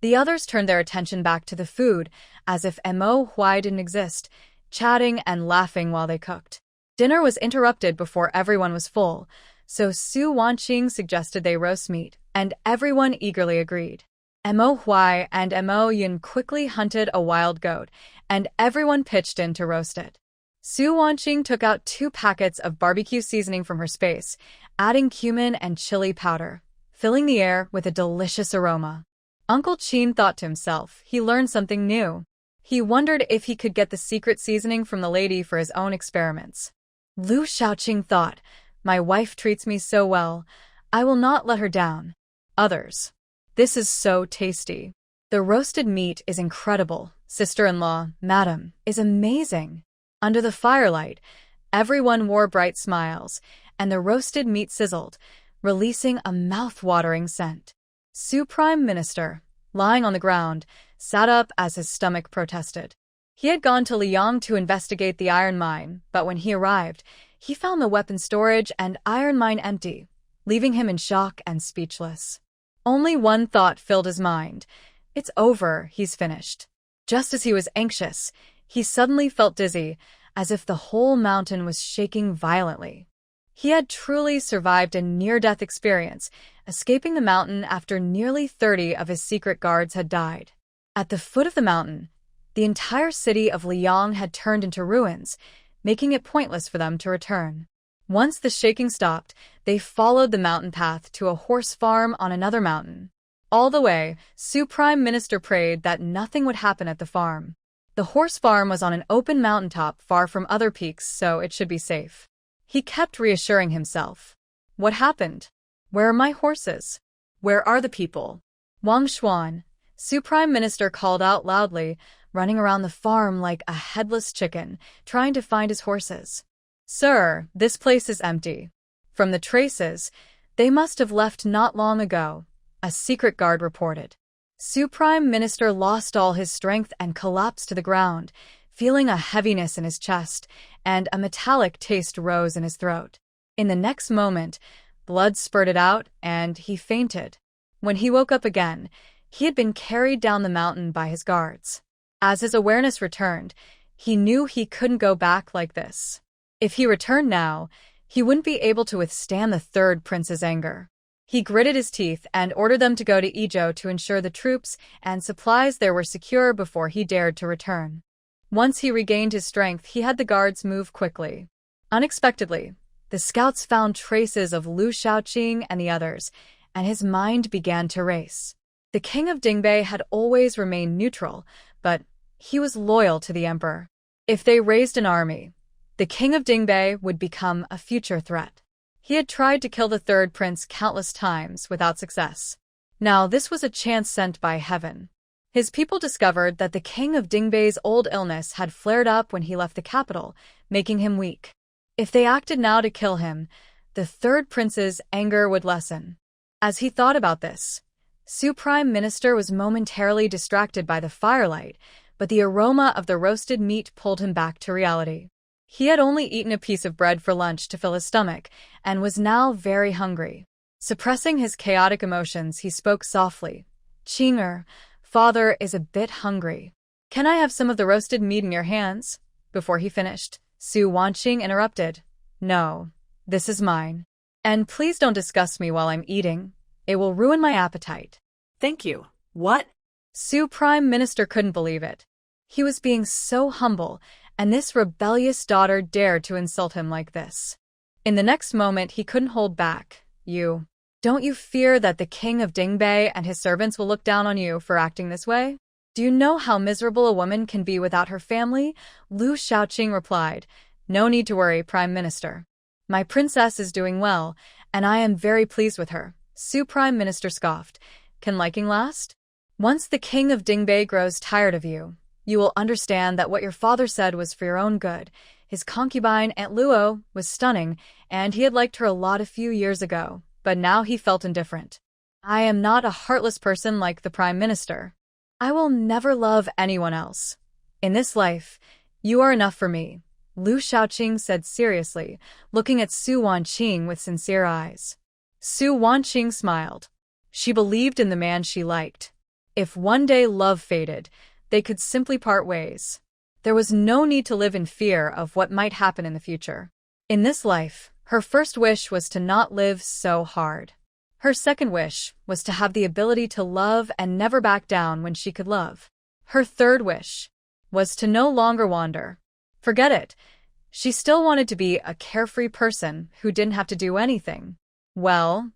The others turned their attention back to the food, as if Mo Huai didn't exist, chatting and laughing while they cooked. Dinner was interrupted before everyone was full, so Su Wanqing suggested they roast meat, and everyone eagerly agreed. Mo Huai and Mo Yun quickly hunted a wild goat, and everyone pitched in to roast it. Su Wanqing took out 2 packets of barbecue seasoning from her space, adding cumin and chili powder, filling the air with a delicious aroma. Uncle Qin thought to himself he learned something new. He wondered if he could get the secret seasoning from the lady for his own experiments. Lu Shaoqing thought, my wife treats me so well, I will not let her down. Others. This is so tasty. The roasted meat is incredible. Sister-in-law, madam, is amazing. Under the firelight, everyone wore bright smiles, and the roasted meat sizzled, releasing a mouth-watering scent. Su Prime Minister, lying on the ground, sat up as his stomach protested. He had gone to Liang to investigate the iron mine, but when he arrived, he found the weapon storage and iron mine empty, leaving him in shock and speechless. Only one thought filled his mind. It's over, he's finished. Just as he was anxious, he suddenly felt dizzy, as if the whole mountain was shaking violently. He had truly survived a near-death experience, escaping the mountain after nearly 30 of his secret guards had died. At the foot of the mountain, the entire city of Liang had turned into ruins, making it pointless for them to return. Once the shaking stopped, they followed the mountain path to a horse farm on another mountain. All the way, Su Prime Minister prayed that nothing would happen at the farm. The horse farm was on an open mountaintop far from other peaks, so it should be safe. He kept reassuring himself. What happened? Where are my horses? Where are the people? Wang Xuan, Su Prime Minister called out loudly, running around the farm like a headless chicken, trying to find his horses. Sir, this place is empty. From the traces, they must have left not long ago, a secret guard reported. Su Prime Minister lost all his strength and collapsed to the ground, feeling a heaviness in his chest, and a metallic taste rose in his throat. In the next moment, blood spurted out, and he fainted. When he woke up again, he had been carried down the mountain by his guards. As his awareness returned, he knew he couldn't go back like this. If he returned now, he wouldn't be able to withstand the third prince's anger. He gritted his teeth and ordered them to go to Izhou to ensure the troops and supplies there were secure before he dared to return. Once he regained his strength, he had the guards move quickly. Unexpectedly, the scouts found traces of Lu Shaoqing and the others, and his mind began to race. The king of Dingbei had always remained neutral, but he was loyal to the emperor. If they raised an army, the king of Dingbei would become a future threat. He had tried to kill the third prince countless times without success. Now this was a chance sent by heaven. His people discovered that the king of Dingbei's old illness had flared up when he left the capital, making him weak. If they acted now to kill him, the third prince's anger would lessen. As he thought about this, Su Prime Minister was momentarily distracted by the firelight, but the aroma of the roasted meat pulled him back to reality. He had only eaten a piece of bread for lunch to fill his stomach, and was now very hungry. Suppressing his chaotic emotions, he spoke softly. "Qing'er, father is a bit hungry. Can I have some of the roasted meat in your hands?" Before he finished, Su Wanqing interrupted. "No, this is mine. And please don't discuss me while I'm eating. It will ruin my appetite." Thank you. What? Su Prime Minister couldn't believe it. He was being so humble, and this rebellious daughter dared to insult him like this. In the next moment, he couldn't hold back. Don't you fear that the king of Dingbei and his servants will look down on you for acting this way?" Do you know how miserable a woman can be without her family? Lu Shaoqing replied, No need to worry, Prime Minister. My princess is doing well, and I am very pleased with her. Su Prime Minister scoffed. Can liking last? Once the king of Dingbei grows tired of you, you will understand that what your father said was for your own good. His concubine, Aunt Luo, was stunning, and he had liked her a lot a few years ago, but now he felt indifferent. I am not a heartless person like the Prime Minister. I will never love anyone else. In this life, you are enough for me, Lu Shaoqing said seriously, looking at Su Wanqing with sincere eyes. Su Wanqing smiled. She believed in the man she liked. If one day love faded, they could simply part ways. There was no need to live in fear of what might happen in the future. In this life, her first wish was to not live so hard. Her second wish was to have the ability to love and never back down when she could love. Her third wish was to no longer wander. Forget it. She still wanted to be a carefree person who didn't have to do anything. Well,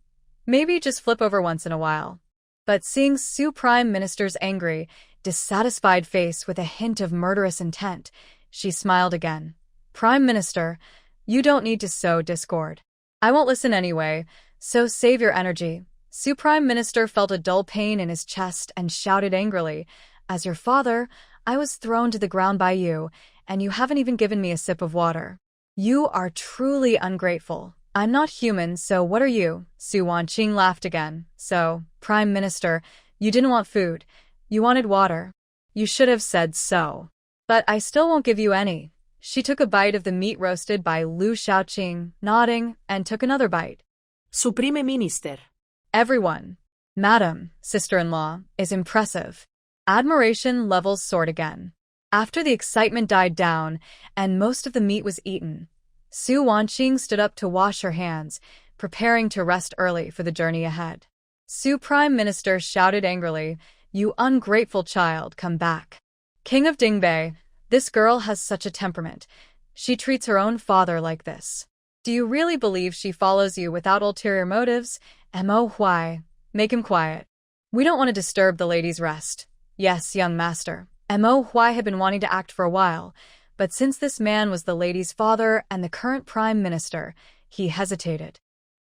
maybe just flip over once in a while. But seeing Su Prime Minister's angry, dissatisfied face with a hint of murderous intent, she smiled again. Prime Minister, you don't need to sow discord. I won't listen anyway, so save your energy. Su Prime Minister felt a dull pain in his chest and shouted angrily, As your father, I was thrown to the ground by you, and you haven't even given me a sip of water. You are truly ungrateful. I'm not human, so what are you? Su Wanqing laughed again. So, Prime Minister, you didn't want food. You wanted water. You should have said so. But I still won't give you any. She took a bite of the meat roasted by Lu Shaoqing, nodding, and took another bite. Supreme Minister. Everyone, Madam, sister-in-law, is impressive. Admiration levels soared again. After the excitement died down and most of the meat was eaten, Su Wanqing stood up to wash her hands, preparing to rest early for the journey ahead. Su Prime Minister shouted angrily, You ungrateful child, come back. King of Dingbei, this girl has such a temperament. She treats her own father like this. Do you really believe she follows you without ulterior motives? Mo Huai, make him quiet. We don't want to disturb the lady's rest. Yes, young master. Mo Huai had been wanting to act for a while, but since this man was the lady's father and the current prime minister, he hesitated.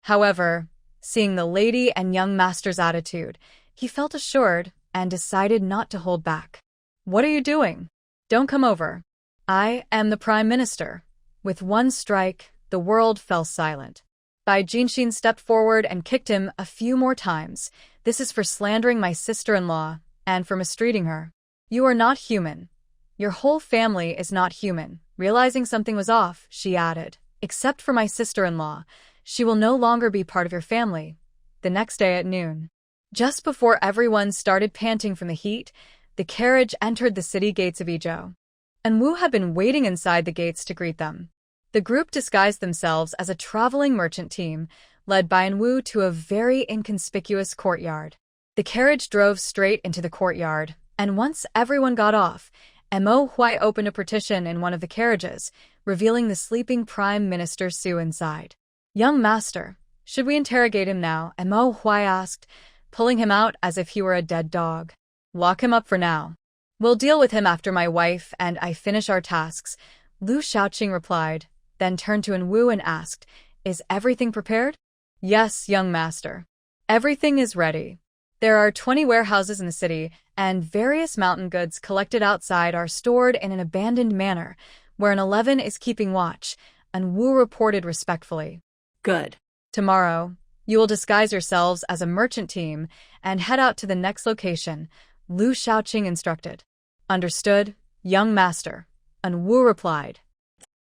However, seeing the lady and young master's attitude, he felt assured and decided not to hold back. What are you doing? Don't come over. I am the prime minister. With one strike, the world fell silent. Bai Jinxin stepped forward and kicked him a few more times. This is for slandering my sister-in-law and for mistreating her. You are not human. Your whole family is not human. Realizing something was off, she added, Except for my sister-in-law, she will no longer be part of your family. The next day at noon, just before everyone started panting from the heat, the carriage entered the city gates of Izhou. And Wu had been waiting inside the gates to greet them. The group disguised themselves as a traveling merchant team, led by Wu to a very inconspicuous courtyard. The carriage drove straight into the courtyard, and once everyone got off, Mo Huai opened a partition in one of the carriages, revealing the sleeping Prime Minister Su inside. Young master, should we interrogate him now? Mo Huai asked, pulling him out as if he were a dead dog. Lock him up for now. We'll deal with him after my wife and I finish our tasks, Lu Shaoqing replied, then turned to Wu and asked, Is everything prepared? Yes, young master. Everything is ready. There are 20 warehouses in the city, and various mountain goods collected outside are stored in an abandoned manor, where an 11 is keeping watch, and Wu reported respectfully. Good. Tomorrow, you will disguise yourselves as a merchant team and head out to the next location, Lu Shaoqing instructed. Understood, young master, and Wu replied.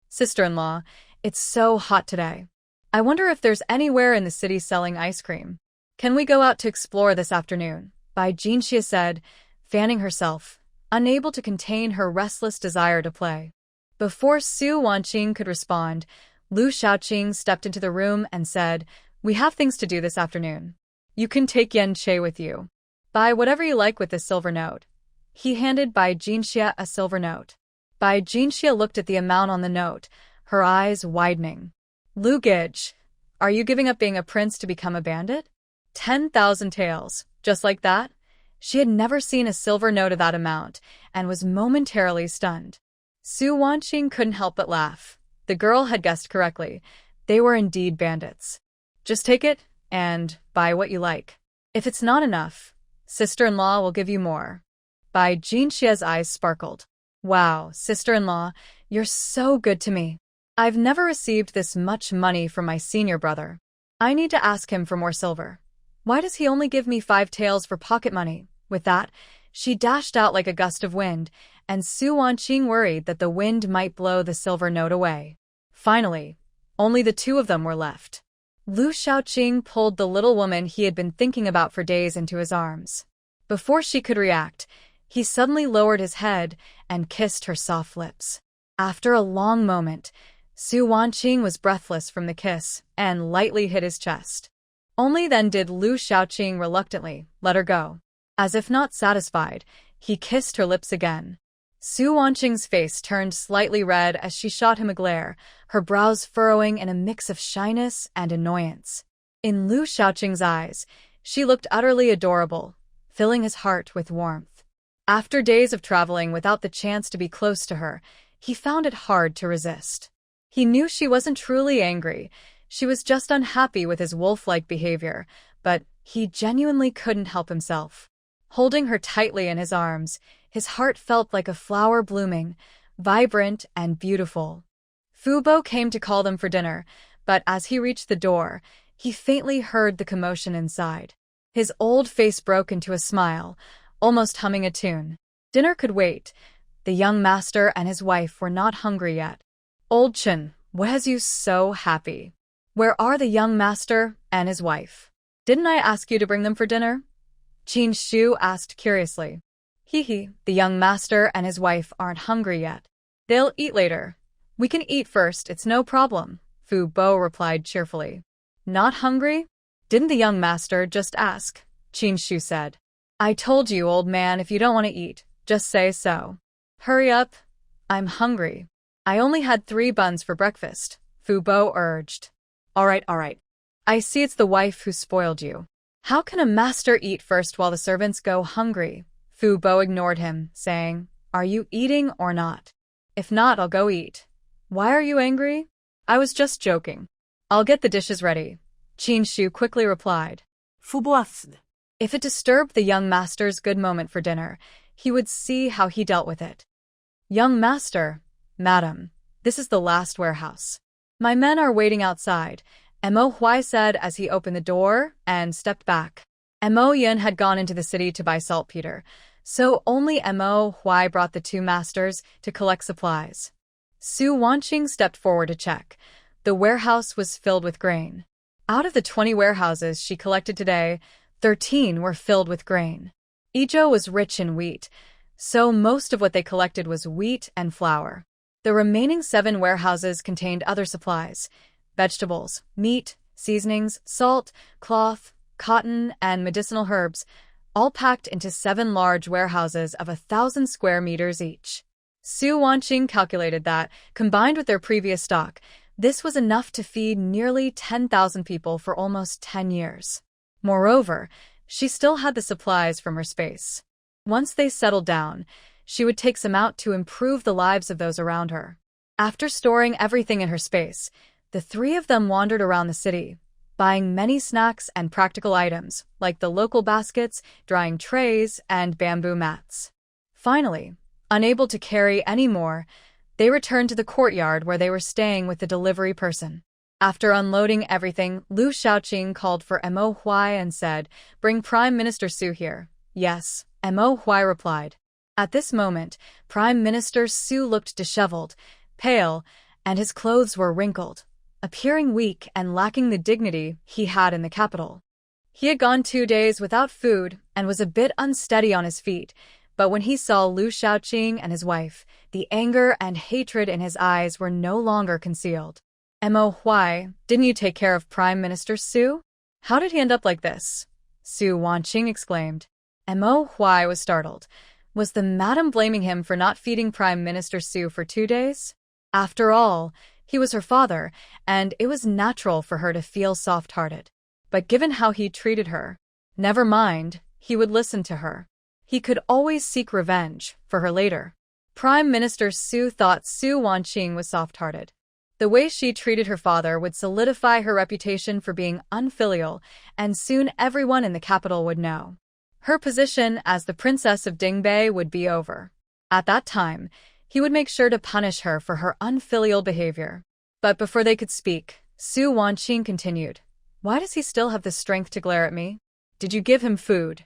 Sister-in-law, it's so hot today. I wonder if there's anywhere in the city selling ice cream. Can we go out to explore this afternoon? Bai Jinxia said, fanning herself, unable to contain her restless desire to play. Before Su Wanqing could respond, Lu Shaoqing stepped into the room and said, We have things to do this afternoon. You can take Yan Che with you. Buy whatever you like with this silver note. He handed Bai Jinxia a silver note. Bai Jinxia looked at the amount on the note, her eyes widening. Lu Gij, are you giving up being a prince to become a bandit? 10,000 taels, just like that? She had never seen a silver note of that amount and was momentarily stunned. Su Wanqing couldn't help but laugh. The girl had guessed correctly. They were indeed bandits. Just take it and buy what you like. If it's not enough, sister-in-law will give you more. Bai Jinxia's eyes sparkled. Wow, sister-in-law, you're so good to me. I've never received this much money from my senior brother. I need to ask him for more silver. Why does he only give me 5 taels for pocket money? With that, she dashed out like a gust of wind, and Su Wanqing worried that the wind might blow the silver note away. Finally, only the two of them were left. Lu Shaoqing pulled the little woman he had been thinking about for days into his arms. Before she could react, he suddenly lowered his head and kissed her soft lips. After a long moment, Su Wanqing was breathless from the kiss and lightly hit his chest. Only then did Lu Shaoqing reluctantly let her go. As if not satisfied, he kissed her lips again. Su Wanqing's face turned slightly red as she shot him a glare, her brows furrowing in a mix of shyness and annoyance. In Lu Shaoqing's eyes, she looked utterly adorable, filling his heart with warmth. After days of traveling without the chance to be close to her, he found it hard to resist. He knew she wasn't truly angry. She was just unhappy with his wolf-like behavior, but he genuinely couldn't help himself. Holding her tightly in his arms, his heart felt like a flower blooming, vibrant and beautiful. Fu Bo came to call them for dinner, but as he reached the door, he faintly heard the commotion inside. His old face broke into a smile, almost humming a tune. Dinner could wait. The young master and his wife were not hungry yet. Old Chen, what has you so happy? Where are the young master and his wife? Didn't I ask you to bring them for dinner? Qin Shu asked curiously. The young master and his wife aren't hungry yet. They'll eat later. We can eat first, it's no problem, Fu Bo replied cheerfully. Not hungry? Didn't the young master just ask? Qin Shu said. I told you, old man, if you don't want to eat, just say so. Hurry up. I'm hungry. I only had 3 buns for breakfast, Fu Bo urged. All right. I see it's the wife who spoiled you. How can a master eat first while the servants go hungry? Fu Bo ignored him, saying, Are you eating or not? If not, I'll go eat. Why are you angry? I was just joking. I'll get the dishes ready, Qin Shu quickly replied. Fu Bo asked. If it disturbed the young master's good moment for dinner, he would see how he dealt with it. Young master, madam, this is the last warehouse. My men are waiting outside, Mo Huai said as he opened the door and stepped back. Mo Yin had gone into the city to buy saltpeter, so only Mo Huai brought the 2 masters to collect supplies. Su Wanqing stepped forward to check. The warehouse was filled with grain. Out of the 20 warehouses she collected today, 13 were filled with grain. Izhou was rich in wheat, so most of what they collected was wheat and flour. The remaining 7 warehouses contained other supplies: vegetables, meat, seasonings, salt, cloth, cotton, and medicinal herbs, all packed into 7 large warehouses of 1,000 square meters each. Su Wanqing calculated that, combined with their previous stock, this was enough to feed nearly 10,000 people for almost 10 years. Moreover, she still had the supplies from her space. Once they settled down, she would take some out to improve the lives of those around her. After storing everything in her space, the 3 of them wandered around the city, buying many snacks and practical items, like the local baskets, drying trays, and bamboo mats. Finally, unable to carry any more, they returned to the courtyard where they were staying with the delivery person. After unloading everything, Lu Shaoqing called for Mo Huai and said, Bring Prime Minister Su here. Yes, Mo Huai replied. At this moment, Prime Minister Su looked disheveled, pale, and his clothes were wrinkled, appearing weak and lacking the dignity he had in the capital. He had gone 2 days without food and was a bit unsteady on his feet, but when he saw Lu Shaoqing and his wife, the anger and hatred in his eyes were no longer concealed. Mo Huai, didn't you take care of Prime Minister Su? How did he end up like this? Su Wanqing exclaimed. Mo Huai was startled. Was the madam blaming him for not feeding Prime Minister Su for 2 days? After all, he was her father, and it was natural for her to feel soft-hearted. But given how he treated her, never mind, he would listen to her. He could always seek revenge for her later. Prime Minister Su thought Su Wanqing was soft-hearted. The way she treated her father would solidify her reputation for being unfilial, and soon everyone in the capital would know. Her position as the Princess of Dingbei would be over. At that time, he would make sure to punish her for her unfilial behavior. But before they could speak, Su Wanqing continued. Why does he still have the strength to glare at me? Did you give him food?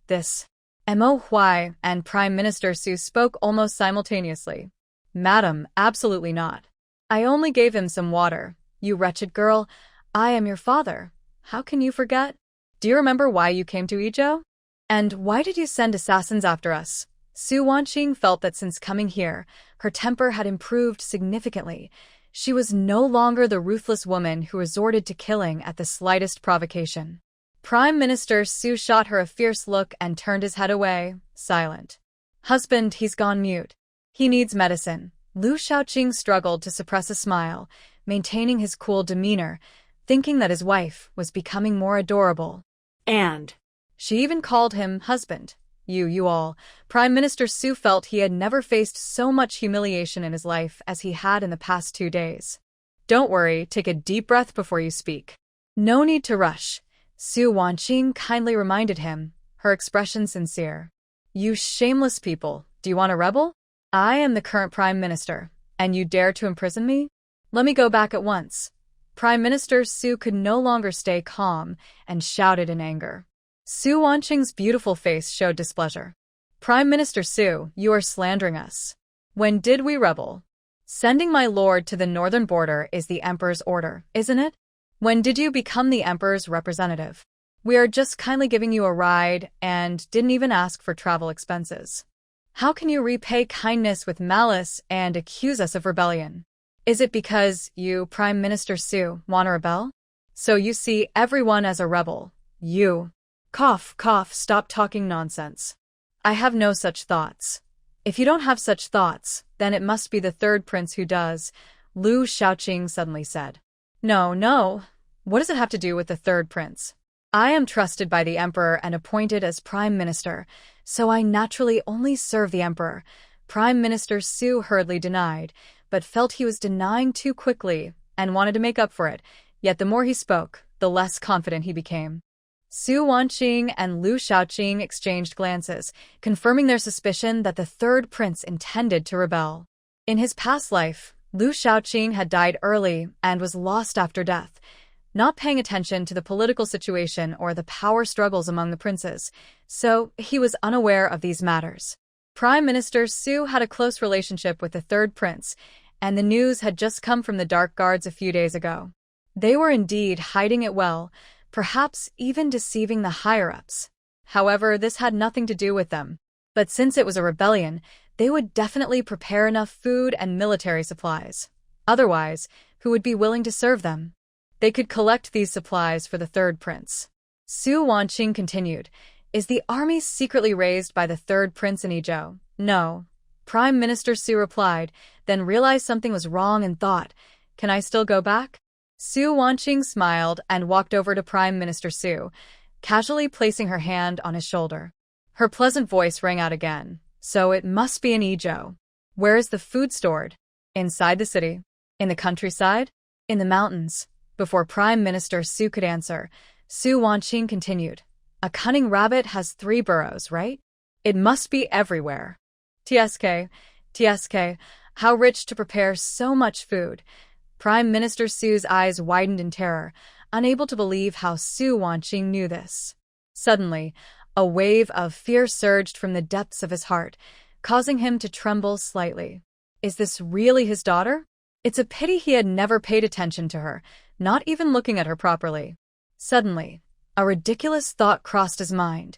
This. Mo Huai and Prime Minister Su spoke almost simultaneously. Madam, absolutely not. I only gave him some water. You wretched girl, I am your father. How can you forget? Do you remember why you came to Izhou? And why did you send assassins after us? Su Wanqing felt that since coming here, her temper had improved significantly. She was no longer the ruthless woman who resorted to killing at the slightest provocation. Prime Minister Su shot her a fierce look and turned his head away, silent. Husband, he's gone mute. He needs medicine. Lu Shaoqing struggled to suppress a smile, maintaining his cool demeanor, thinking that his wife was becoming more adorable. And she even called him husband. You all. Prime Minister Su felt he had never faced so much humiliation in his life as he had in the past 2 days. Don't worry, take a deep breath before you speak. No need to rush. Su Wanqing kindly reminded him, her expression sincere. You shameless people, do you want to rebel? I am the current Prime Minister, and you dare to imprison me? Let me go back at once. Prime Minister Su could no longer stay calm and shouted in anger. Su Wanqing's beautiful face showed displeasure. Prime Minister Su, you are slandering us. When did we rebel? Sending my lord to the northern border is the Emperor's order, isn't it? When did you become the Emperor's representative? We are just kindly giving you a ride and didn't even ask for travel expenses. How can you repay kindness with malice and accuse us of rebellion? Is it because you, Prime Minister Su, want to rebel? So you see everyone as a rebel. You. Cough, cough, stop talking nonsense. I have no such thoughts. If you don't have such thoughts, then it must be the third prince who does, Lu Shaoqing suddenly said. No. What does it have to do with the third prince? I am trusted by the Emperor and appointed as Prime Minister, so I naturally only serve the Emperor. Prime Minister Su hurriedly denied, but felt he was denying too quickly and wanted to make up for it, yet the more he spoke, the less confident he became. Su Wanqing and Lu Shaoqing exchanged glances, confirming their suspicion that the third prince intended to rebel. In his past life, Lu Shaoqing had died early and was lost after death, not paying attention to the political situation or the power struggles among the princes, so he was unaware of these matters. Prime Minister Su had a close relationship with the third prince, and the news had just come from the Dark Guards a few days ago. They were indeed hiding it well, perhaps even deceiving the higher-ups. However, this had nothing to do with them. But since it was a rebellion, they would definitely prepare enough food and military supplies. Otherwise, who would be willing to serve them? They could collect these supplies for the third prince. Su Wanqing continued, Is the army secretly raised by the third prince in Izhou? No. Prime Minister Su replied, then realized something was wrong and thought, Can I still go back? Su Wanqing smiled and walked over to Prime Minister Su, casually placing her hand on his shoulder. Her pleasant voice rang out again. So it must be in Izhou. Where is the food stored? Inside the city? In the countryside? In the mountains? Before Prime Minister Su could answer, Su Wanqing continued. A cunning rabbit has 3 burrows, right? It must be everywhere. TSK, how rich to prepare so much food. Prime Minister Su's eyes widened in terror, unable to believe how Su Wanqing knew this. Suddenly, a wave of fear surged from the depths of his heart, causing him to tremble slightly. Is this really his daughter? It's a pity he had never paid attention to her, not even looking at her properly. Suddenly, a ridiculous thought crossed his mind.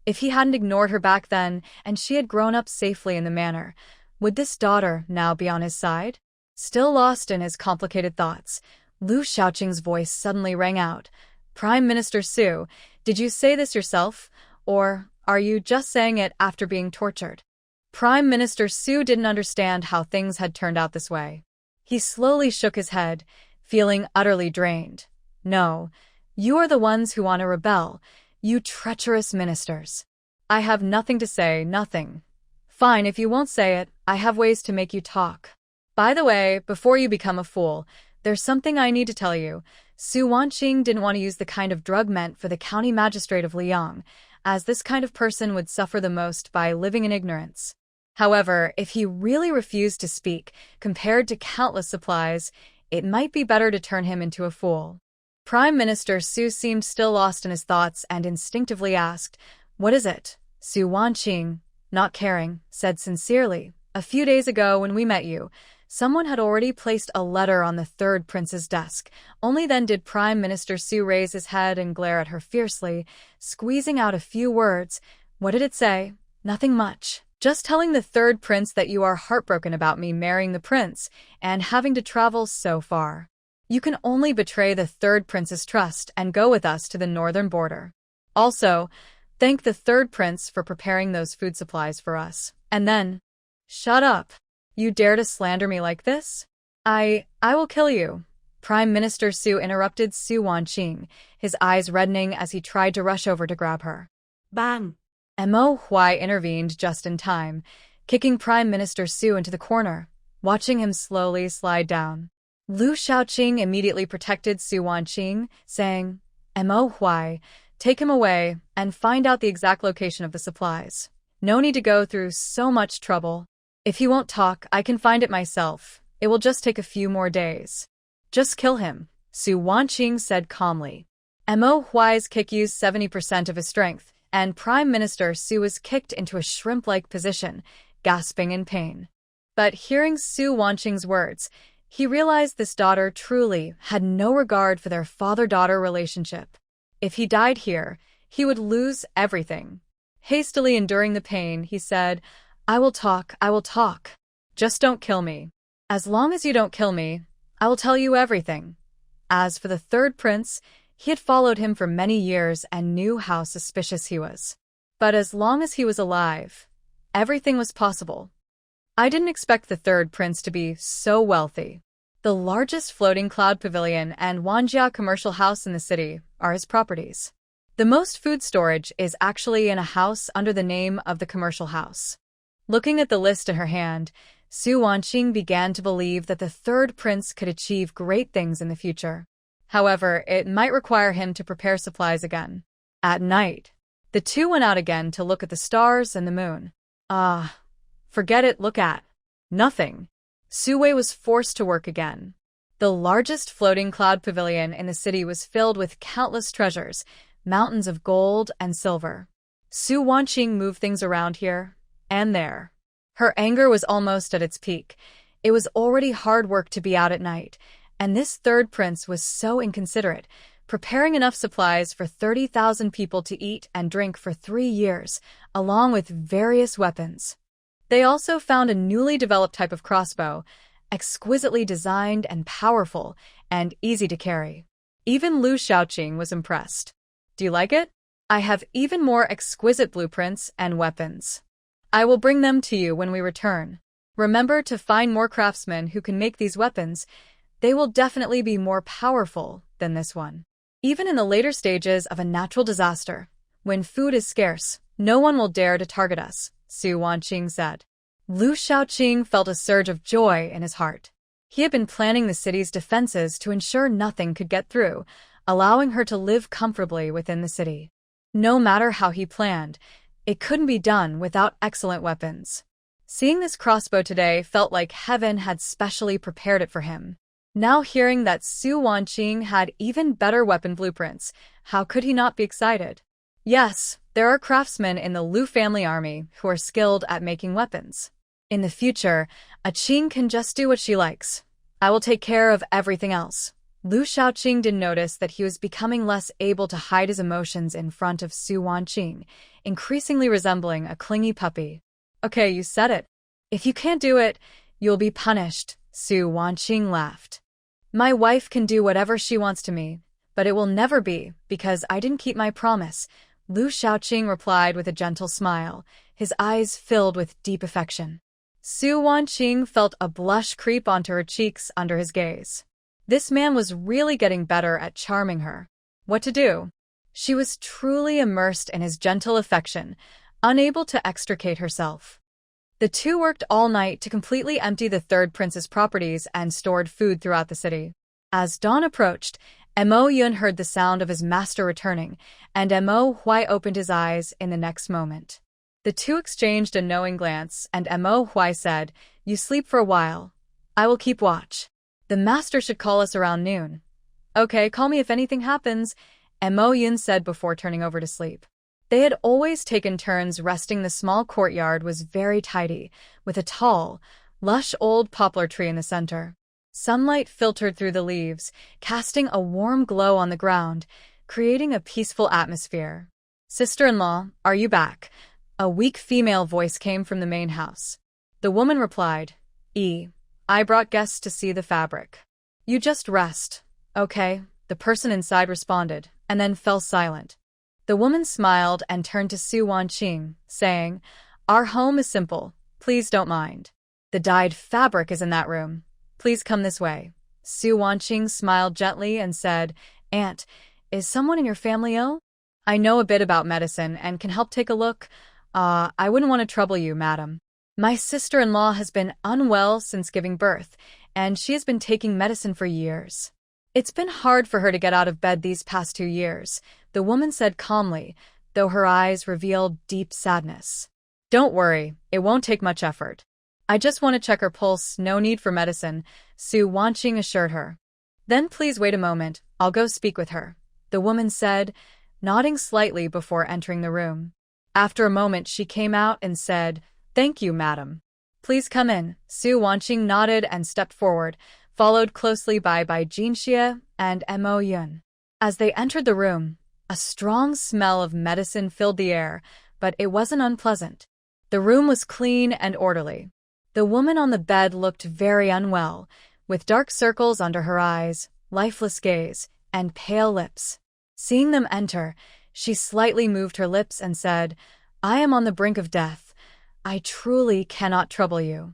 If he hadn't ignored her back then, and she had grown up safely in the manor, would this daughter now be on his side? Still lost in his complicated thoughts, Lu Shaoqing's voice suddenly rang out. Prime Minister Su, did you say this yourself? Or are you just saying it after being tortured? Prime Minister Su didn't understand how things had turned out this way. He slowly shook his head, feeling utterly drained. No, you are the ones who want to rebel, you treacherous ministers. I have nothing to say, nothing. Fine, if you won't say it, I have ways to make you talk. By the way, before you become a fool, there's something I need to tell you. Su Wanqing didn't want to use the kind of drug meant for the county magistrate of Liang, as this kind of person would suffer the most by living in ignorance. However, if he really refused to speak, compared to countless supplies, it might be better to turn him into a fool. Prime Minister Su seemed still lost in his thoughts and instinctively asked, "What is it?" Su Wanqing, not caring, said sincerely, "A few days ago when we met you, someone had already placed a letter on the third prince's desk." Only then did Prime Minister Su raise his head and glare at her fiercely, squeezing out a few words. "What did it say?" "Nothing much. Just telling the third prince that you are heartbroken about me marrying the prince and having to travel so far. You can only betray the third prince's trust and go with us to the northern border. Also, thank the third prince for preparing those food supplies for us. And then, shut up. You dare to slander me like this? I will kill you." Prime Minister Su interrupted Su Wanqing, his eyes reddening as he tried to rush over to grab her. Bang! Mo Huai intervened just in time, kicking Prime Minister Su into the corner, watching him slowly slide down. Lu Shaoqing immediately protected Su Wanqing, saying, "Mo Huai, take him away and find out the exact location of the supplies. No need to go through so much trouble. If he won't talk, I can find it myself. It will just take a few more days." "Just kill him," Su Wanqing said calmly. Mo Huai's kick used 70% of his strength, and Prime Minister Su was kicked into a shrimp-like position, gasping in pain. But hearing Su Wanqing's words, he realized this daughter truly had no regard for their father-daughter relationship. If he died here, he would lose everything. Hastily enduring the pain, he said, I will talk. Just don't kill me. As long as you don't kill me, I will tell you everything." As for the third prince, he had followed him for many years and knew how suspicious he was. But as long as he was alive, everything was possible. "I didn't expect the third prince to be so wealthy. The largest floating cloud pavilion and Wanjia commercial house in the city are his properties. The most food storage is actually in a house under the name of the commercial house." Looking at the list in her hand, Su Wanqing began to believe that the third prince could achieve great things in the future. However, it might require him to prepare supplies again. At night, the two went out again to look at the stars and the moon. Forget it, look at nothing. Su Wei was forced to work again. The largest floating cloud pavilion in the city was filled with countless treasures, mountains of gold and silver. Su Wanqing moved things around here and there. Her anger was almost at its peak. It was already hard work to be out at night, and this third prince was so inconsiderate, preparing enough supplies for 30,000 people to eat and drink for 3 years, along with various weapons. They also found a newly developed type of crossbow, exquisitely designed and powerful, and easy to carry. Even Lu Shaoqing was impressed. "Do you like it? I have even more exquisite blueprints and weapons. I will bring them to you when we return. Remember to find more craftsmen who can make these weapons. They will definitely be more powerful than this one. Even in the later stages of a natural disaster, when food is scarce, no one will dare to target us," Su Wanqing said. Lu Shaoqing felt a surge of joy in his heart. He had been planning the city's defenses to ensure nothing could get through, allowing her to live comfortably within the city. No matter how he planned, it couldn't be done without excellent weapons. Seeing this crossbow today felt like heaven had specially prepared it for him. Now hearing that Su Wanqing had even better weapon blueprints, how could he not be excited? Yes, there are craftsmen in the Lu family army who are skilled at making weapons. In the future, a Qing can just do what she likes. I will take care of everything else. Lu Shaoqing didn't notice that he was becoming less able to hide his emotions in front of Su Wanqing, increasingly resembling a clingy puppy. "Okay, you said it. If you can't do it, you'll be punished," Su Wanqing laughed. "My wife can do whatever she wants to me, but it will never be because I didn't keep my promise," Lu Shaoqing replied with a gentle smile, his eyes filled with deep affection. Su Wanqing felt a blush creep onto her cheeks under his gaze. This man was really getting better at charming her. What to do? She was truly immersed in his gentle affection, unable to extricate herself. The two worked all night to completely empty the third prince's properties and stored food throughout the city. As dawn approached, Mo Yun heard the sound of his master returning, and Mo Huai opened his eyes in the next moment. The two exchanged a knowing glance, and Mo Huai said, "You sleep for a while. I will keep watch. The master should call us around noon." "Okay, call me if anything happens," Mo Yun said before turning over to sleep. They had always taken turns resting. The small courtyard was very tidy, with a tall, lush old poplar tree in the center. Sunlight filtered through the leaves, casting a warm glow on the ground, creating a peaceful atmosphere. "Sister-in-law, are you back?" A weak female voice came from the main house. The woman replied, "I brought guests to see the fabric." "You just rest, okay?" the person inside responded, and then fell silent. The woman smiled and turned to Su Wanqing, saying, "Our home is simple. Please don't mind. The dyed fabric is in that room. Please come this way." Su Wanqing smiled gently and said, "Aunt, is someone in your family ill? I know a bit about medicine and can help take a look. I wouldn't want to trouble you, madam. My sister-in-law has been unwell since giving birth, and she has been taking medicine for years. It's been hard for her to get out of bed these past 2 years," the woman said calmly, though her eyes revealed deep sadness. "Don't worry, it won't take much effort. I just want to check her pulse, no need for medicine," Su Wanqing assured her. "Then please wait a moment, I'll go speak with her," the woman said, nodding slightly before entering the room. After a moment she came out and said, "Thank you, madam. Please come in." Su Wanqing nodded and stepped forward, followed closely by Jinxie and Mo Yun. As they entered the room, a strong smell of medicine filled the air, but it wasn't unpleasant. The room was clean and orderly. The woman on the bed looked very unwell, with dark circles under her eyes, lifeless gaze, and pale lips. Seeing them enter, she slightly moved her lips and said, "I am on the brink of death. I truly cannot trouble you."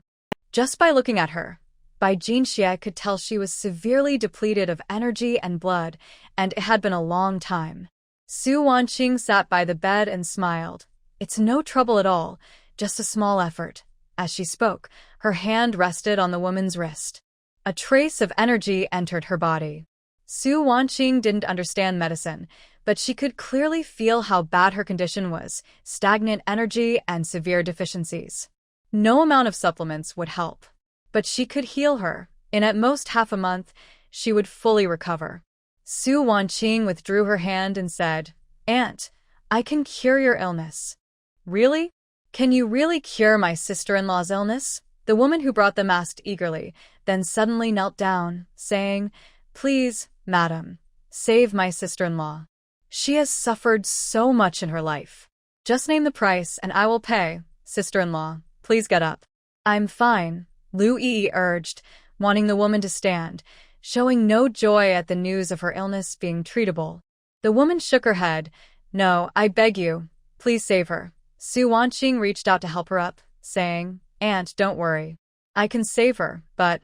Just by looking at her, Jinxie could tell she was severely depleted of energy and blood, and it had been a long time. Su Wanqing sat by the bed and smiled. "It's no trouble at all, just a small effort." As she spoke, her hand rested on the woman's wrist. A trace of energy entered her body. Su Wanqing didn't understand medicine, but she could clearly feel how bad her condition was, stagnant energy and severe deficiencies. No amount of supplements would help. But she could heal her. In at most half a month, she would fully recover. Su Wanqing withdrew her hand and said, "Aunt, I can cure your illness." "Really? Can you really cure my sister-in-law's illness?" The woman who brought them asked eagerly, then suddenly knelt down, saying, "Please, madam, save my sister-in-law. She has suffered so much in her life. Just name the price and I will pay. Sister-in-law, please get up." "I'm fine," Lu Yi urged, wanting the woman to stand, showing no joy at the news of her illness being treatable. The woman shook her head. "No, I beg you, please save her." Su Wanqing reached out to help her up, saying, "Aunt, don't worry. I can save her, but..."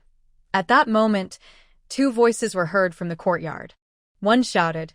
At that moment, 2 voices were heard from the courtyard. One shouted,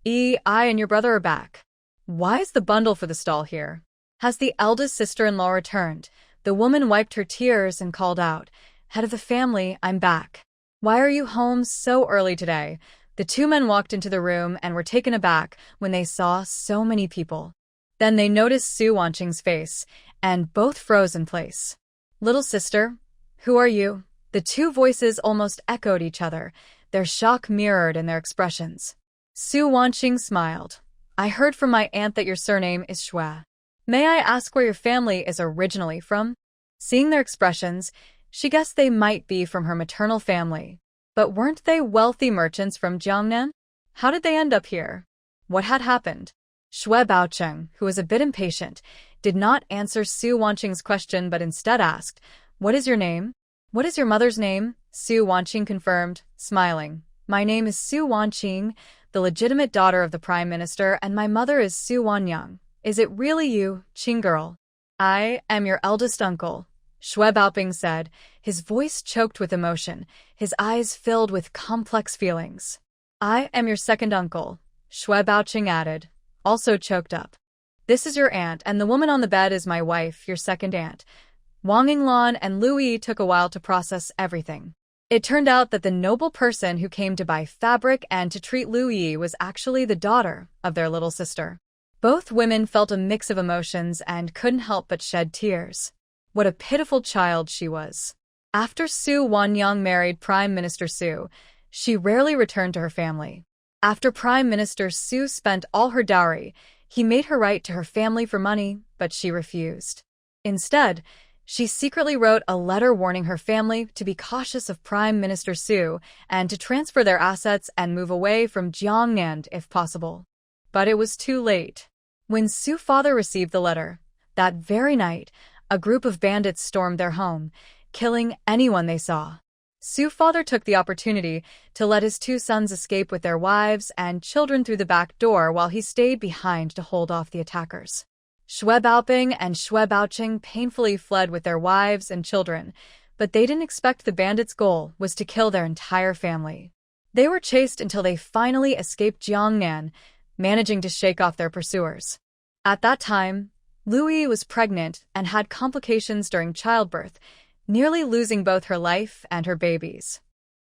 "I and your brother are back. Why is the bundle for the stall here? Has the eldest sister-in-law returned?" The woman wiped her tears and called out, "Head of the family, I'm back. Why are you home so early today?" The 2 men walked into the room and were taken aback when they saw so many people. Then they noticed Su Wanqing's face, and both froze in place. "Little sister, who are you?" The 2 voices almost echoed each other, their shock mirrored in their expressions. Su Wanqing smiled. "I heard from my aunt that your surname is Xue. May I ask where your family is originally from?" Seeing their expressions, she guessed they might be from her maternal family. But weren't they wealthy merchants from Jiangnan? How did they end up here? What had happened? Xue Baocheng, who was a bit impatient, did not answer Su Wanqing's question but instead asked, "What is your name?" "What is your mother's name?" Su Wanqing confirmed, smiling. "My name is Su Wanqing, the legitimate daughter of the Prime Minister, and my mother is Su Wanyang. Is it really you, Qing girl?" "I am your eldest uncle," Xue Baoping said, his voice choked with emotion, his eyes filled with complex feelings. "I am your second uncle," Xue Baoqing added, also choked up. This is your aunt, and the woman on the bed is my wife, your second aunt. Wang Yinglan and Louis took a while to process everything. It turned out that the noble person who came to buy fabric and to treat Louis was actually the daughter of their little sister. Both women felt a mix of emotions and couldn't help but shed tears. What a pitiful child she was. After Su Wanyang married Prime Minister Su, she rarely returned to her family. After Prime Minister Su spent all her dowry, he made her write to her family for money, but she refused. Instead, she secretly wrote a letter warning her family to be cautious of Prime Minister Su and to transfer their assets and move away from Jiangnan if possible. But it was too late. When Su's father received the letter, that very night, a group of bandits stormed their home, killing anyone they saw. Su's father took the opportunity to let his two sons escape with their wives and children through the back door while he stayed behind to hold off the attackers. Xue Baoping and Xue Baoqing painfully fled with their wives and children, but they didn't expect the bandits' goal was to kill their entire family. They were chased until they finally escaped Jiangnan, managing to shake off their pursuers. At that time, Louis was pregnant and had complications during childbirth, nearly losing both her life and her babies.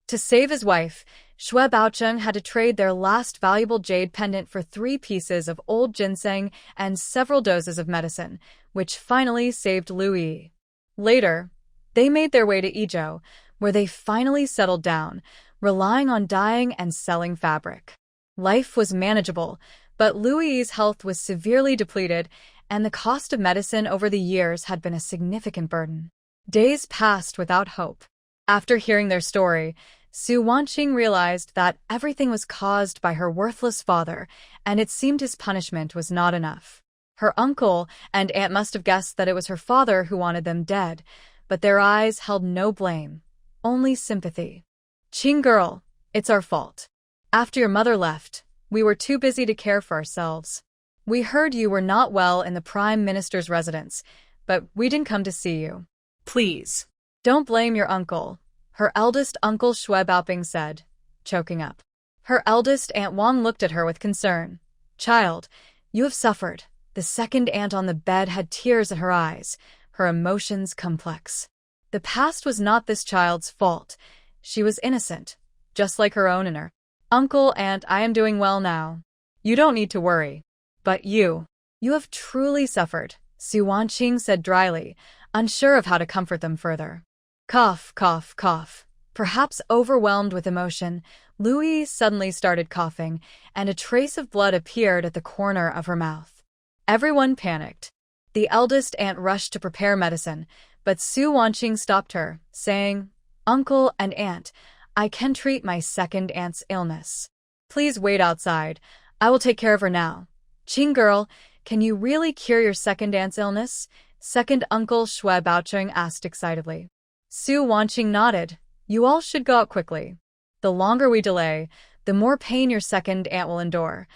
To save his wife, Xue Baocheng had to trade their last valuable jade pendant for 3 pieces of old ginseng and several doses of medicine, which finally saved Louis. Later, they made their way to Izhou, where they finally settled down, relying on dyeing and selling fabric. Life was manageable, but Louis's health was severely depleted, and the cost of medicine over the years had been a significant burden. Days passed without hope. After hearing their story, Su Wanqing realized that everything was caused by her worthless father, and it seemed his punishment was not enough. Her uncle and aunt must have guessed that it was her father who wanted them dead, but their eyes held no blame, only sympathy. "Qing girl, it's our fault. After your mother left, we were too busy to care for ourselves. We heard you were not well in the Prime Minister's residence, but we didn't come to see you. Please. Don't blame your uncle," her eldest uncle Xue Baoping said, choking up. Her eldest Aunt Wang looked at her with concern. "Child, you have suffered." The second aunt on the bed had tears in her eyes, her emotions complex. The past was not this child's fault. She was innocent, just like her own and her. "Uncle, Aunt, I am doing well now. You don't need to worry. But you have truly suffered," Su Wanqing said dryly, unsure of how to comfort them further. Cough, cough, cough. Perhaps overwhelmed with emotion, Louis suddenly started coughing, and a trace of blood appeared at the corner of her mouth. Everyone panicked. The eldest aunt rushed to prepare medicine, but Su Wanqing stopped her, saying, "Uncle and Aunt, I can treat my second aunt's illness. Please wait outside. I will take care of her now." "Qing girl, can you really cure your second aunt's illness?" Second uncle Xue Baocheng asked excitedly. Su Wanqing nodded. "You all should go out quickly. The longer we delay, the more pain your second aunt will endure."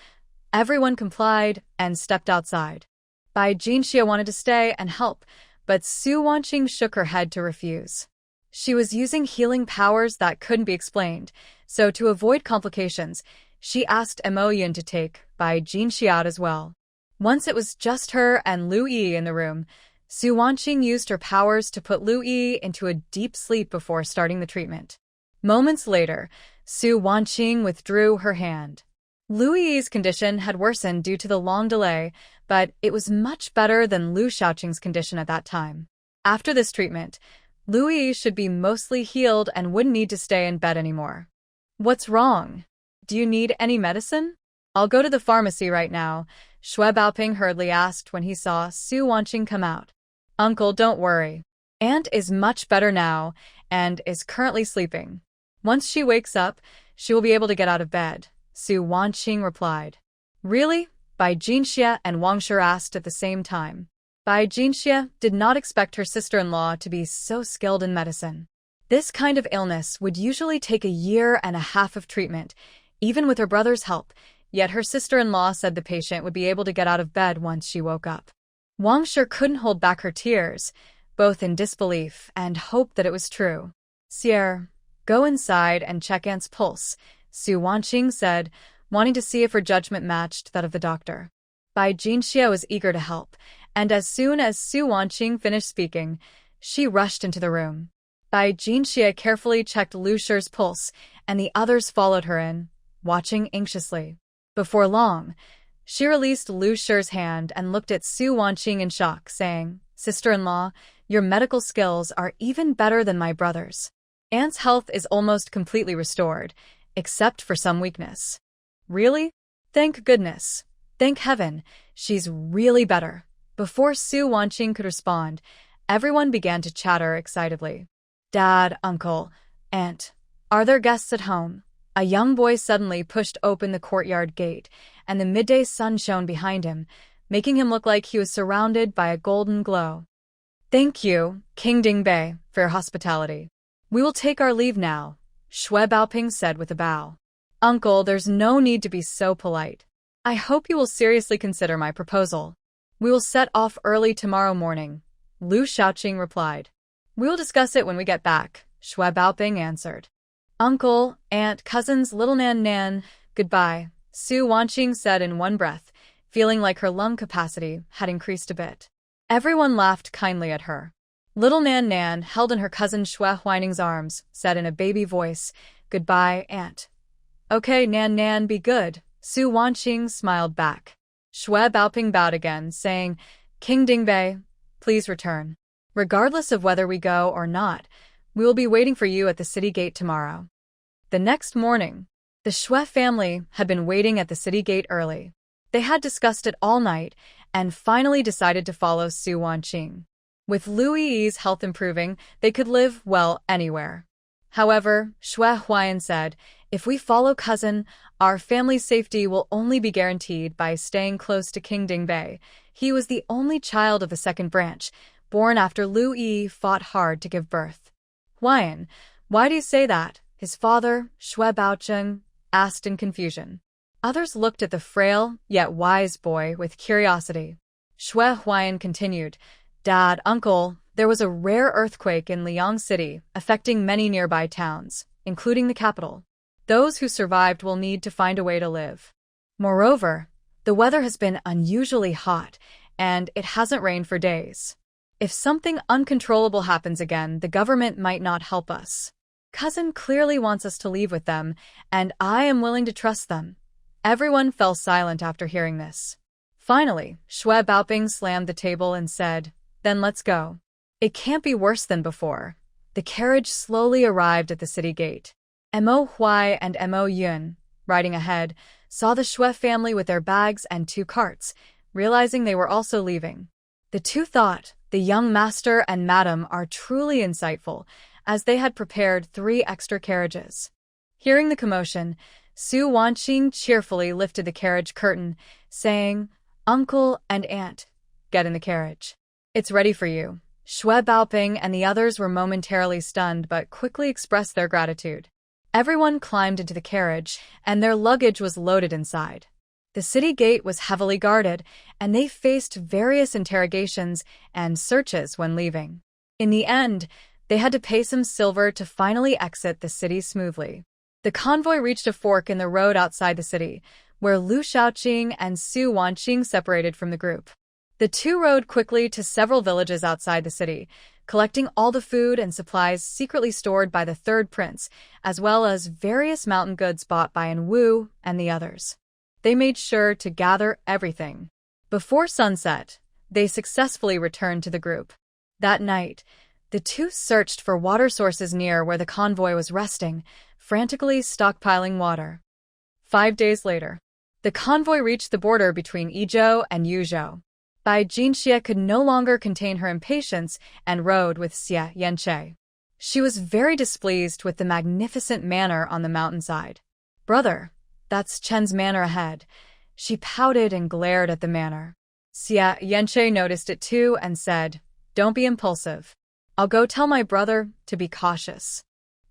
Everyone complied and stepped outside. Bai Jinxia wanted to stay and help, but Su Wanqing shook her head to refuse. She was using healing powers that couldn't be explained, so to avoid complications, she asked Mo Yun to take Bai Jinxia out as well. Once it was just her and Lu Yi in the room, Su Wanqing used her powers to put Lu Yi into a deep sleep before starting the treatment. Moments later, Su Wanqing withdrew her hand. Lu Yi's condition had worsened due to the long delay, but it was much better than Lu Xiaoqing's condition at that time. After this treatment, Lu Yi should be mostly healed and wouldn't need to stay in bed anymore. "What's wrong? Do you need any medicine?" "I'll go to the pharmacy right now," Xue Baoping hurriedly asked when he saw Su Wanqing come out. "Uncle, don't worry. Aunt is much better now and is currently sleeping. Once she wakes up, she will be able to get out of bed," Su Wanqing replied. "Really?" Bai Jinxia and Wang Shi asked at the same time. Bai Jinxia did not expect her sister-in-law to be so skilled in medicine. This kind of illness would usually take a year and a half of treatment, even with her brother's help, yet her sister-in-law said the patient would be able to get out of bed once she woke up. Wang Shi couldn't hold back her tears, both in disbelief and hope that it was true. "Sierra, go inside and check Aunt's pulse," Su Wanqing said, wanting to see if her judgment matched that of the doctor. Bai Jinxie was eager to help, and as soon as Su Wanqing finished speaking, she rushed into the room. Bai Jinxie carefully checked Lu Shi's pulse, and the others followed her in, watching anxiously. Before long, she released Lu Shi's hand and looked at Su Wanqing in shock, saying, "Sister-in-law, your medical skills are even better than my brother's. Aunt's health is almost completely restored, except for some weakness." "Really? Thank goodness. Thank heaven, she's really better." Before Su Wanqing could respond, everyone began to chatter excitedly. "Dad, uncle, aunt, are there guests at home?" A young boy suddenly pushed open the courtyard gate, and the midday sun shone behind him, making him look like he was surrounded by a golden glow. "Thank you, King Dingbei, for your hospitality. We will take our leave now," Shui Baoping said with a bow. "Uncle, there's no need to be so polite. I hope you will seriously consider my proposal. We will set off early tomorrow morning," Lu Shaoqing replied. "We will discuss it when we get back," Shui Baoping answered. "Uncle, aunt, cousins, little Nan, goodbye," Su Wanqing said in one breath, feeling like her lung capacity had increased a bit. Everyone laughed kindly at her. Little Nan, held in her cousin Shui Huining's arms, said in a baby voice, "Goodbye, aunt." "Okay, Nan, be good," Su Wanqing smiled back. Shui Baoping bowed again, saying, "King Dingbei, please return. Regardless of whether we go or not, we will be waiting for you at the city gate tomorrow." The next morning, the Shui family had been waiting at the city gate early. They had discussed it all night and finally decided to follow Su Wanqing. With Lu Yi's health improving, they could live well anywhere. However, Shui Huayan said, "If we follow cousin, our family's safety will only be guaranteed by staying close to King Dingbei. He was the only child of the second branch, born after Lu Yi fought hard to give birth." "Huayan, why do you say that?" his father, Shui Baocheng, asked in confusion. Others looked at the frail, yet wise boy with curiosity. Shui Huayan continued, "Dad, uncle, there was a rare earthquake in Liang City, affecting many nearby towns, including the capital. Those who survived will need to find a way to live. Moreover, the weather has been unusually hot, and it hasn't rained for days. If something uncontrollable happens again, the government might not help us. Cousin clearly wants us to leave with them, and I am willing to trust them." Everyone fell silent after hearing this. Finally, Shui Baoping slammed the table and said, "Then let's go. It can't be worse than before." The carriage slowly arrived at the city gate. Mo Huai and Mo Yun, riding ahead, saw the Shui family with their bags and 2 carts, realizing they were also leaving. The two thought, "The young master and madam are truly insightful," as they had prepared 3 extra carriages. Hearing the commotion, Su Wanqing cheerfully lifted the carriage curtain, saying, "Uncle and aunt, get in the carriage. It's ready for you." Shui Baoping and the others were momentarily stunned but quickly expressed their gratitude. Everyone climbed into the carriage, and their luggage was loaded inside. The city gate was heavily guarded, and they faced various interrogations and searches when leaving. In the end, they had to pay some silver to finally exit the city smoothly. The convoy reached a fork in the road outside the city, where Lu Shaoqing and Su Wanqing separated from the group. The two rode quickly to several villages outside the city, collecting all the food and supplies secretly stored by the third prince, as well as various mountain goods bought by Wu and the others. They made sure to gather everything. Before sunset, they successfully returned to the group. That night, the two searched for water sources near where the convoy was resting, frantically stockpiling water. 5 days later, the convoy reached the border between Yizhou and Yuzhou. Bai Jinxie could no longer contain her impatience and rode with Xie Yanqi. She was very displeased with the magnificent manor on the mountainside. "Brother, that's Chen's manor ahead." She pouted and glared at the manor. Xie Yanqi noticed it too and said, "Don't be impulsive. I'll go tell my brother to be cautious.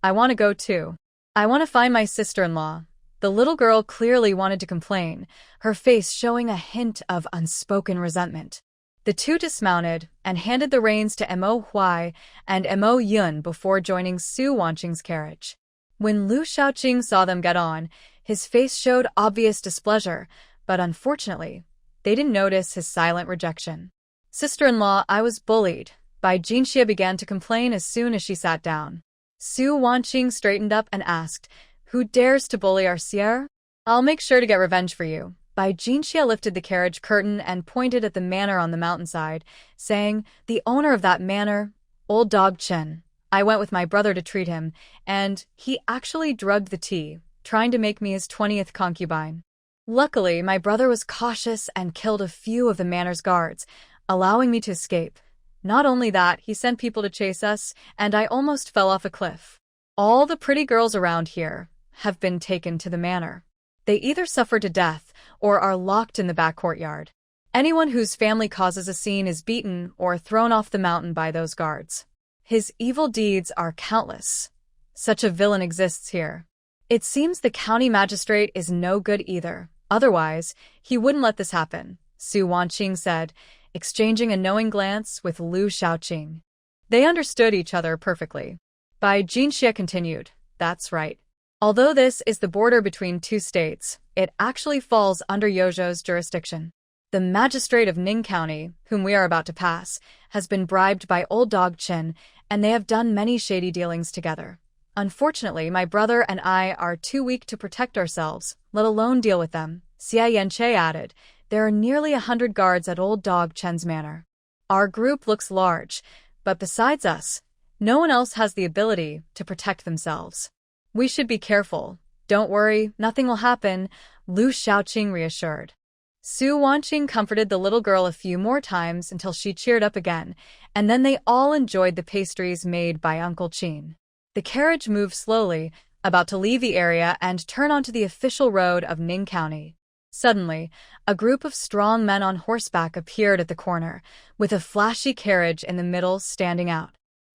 I want to go too. I want to find my sister-in-law." The little girl clearly wanted to complain, her face showing a hint of unspoken resentment. The two dismounted and handed the reins to Mo Huai and Mo Yun before joining Su Wanqing's carriage. When Lu Shaoqing saw them get on, his face showed obvious displeasure, but unfortunately, They didn't notice his silent rejection. Sister-in-law, I was bullied. Bai Jinxia began to complain as soon as she sat down. Su Wanqing straightened up and asked, Who dares to bully our sister? I'll make sure to get revenge for you. Bai Jinxia lifted the carriage curtain and pointed at the manor on the mountainside, saying, The owner of that manor, old dog Chen. I went with my brother to treat him, and he actually drugged the tea, trying to make me his 20th concubine. Luckily, my brother was cautious and killed a few of the manor's guards, allowing me to escape. Not only that, he sent people to chase us, and I almost fell off a cliff. All the pretty girls around here have been taken to the manor. They either suffer to death or are locked in the back courtyard. Anyone whose family causes a scene is beaten or thrown off the mountain by those guards. His evil deeds are countless. Such a villain exists here. It seems the county magistrate is no good either. Otherwise, he wouldn't let this happen, Su Wanqing said, exchanging a knowing glance with Lu Shaoqing. They understood each other perfectly. Bai Jinxia continued, That's right. Although this is the border between two states, it actually falls under Yozhou's jurisdiction. The magistrate of Ning County, whom we are about to pass, has been bribed by old dog Chen, and they have done many shady dealings together. Unfortunately, my brother and I are too weak to protect ourselves, let alone deal with them, Xia Yanche added. There are nearly 100 guards at old dog Chen's manor. Our group looks large, but besides us, no one else has the ability to protect themselves. We should be careful. Don't worry, nothing will happen, Lu Shaoqing reassured. Su Wanqing comforted the little girl a few more times until she cheered up again, and then they all enjoyed the pastries made by Uncle Qin. The carriage moved slowly, about to leave the area and turn onto the official road of Ning County. Suddenly, a group of strong men on horseback appeared at the corner, with a flashy carriage in the middle standing out.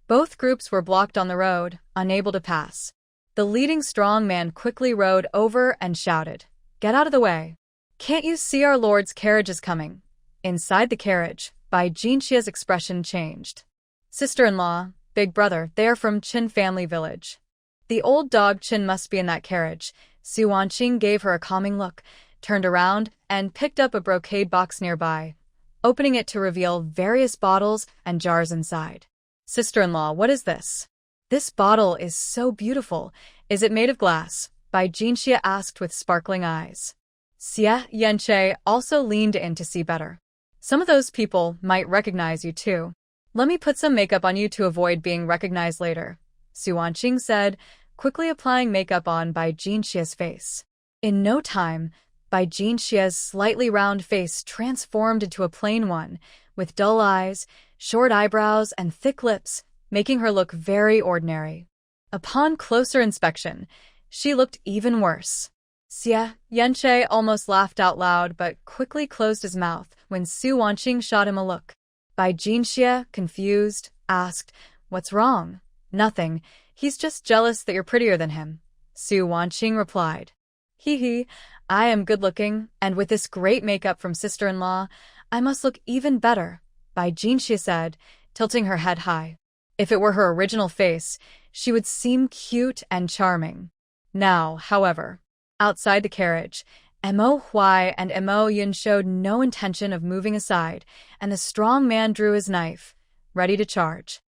Both groups were blocked on the road, unable to pass. The leading strong man quickly rode over and shouted, Get out of the way. Can't you see our lord's carriage is coming? Inside the carriage, Bai Jinxia's expression changed. Sister-in-law, big brother, they are from Qin family village. The old dog Qin must be in that carriage. Su Wanqing gave her a calming look, turned around, and picked up a brocade box nearby, opening it to reveal various bottles and jars inside. Sister-in-law, what is this? This bottle is so beautiful. Is it made of glass? Bai Jinxia asked with sparkling eyes. Xia Yanche also leaned in to see better. Some of those people might recognize you too. Let me put some makeup on you to avoid being recognized later, Su Wanqing said, quickly applying makeup on Bai Jinxia's face. In no time, Bai Jinxia's slightly round face transformed into a plain one, with dull eyes, short eyebrows, and thick lips, making her look very ordinary. Upon closer inspection, she looked even worse. Xia Yanche almost laughed out loud but quickly closed his mouth when Su Wanqing shot him a look. Bai Jinxia, confused, asked, What's wrong? Nothing. He's just jealous that you're prettier than him, Su Wanqing replied. Hee, I am good-looking, and with this great makeup from sister-in-law, I must look even better, Bai Jinxia said, tilting her head high. If it were her original face, she would seem cute and charming. Now, however, outside the carriage, Mo Huai and Mo Yun showed no intention of moving aside, and the strong man drew his knife, ready to charge.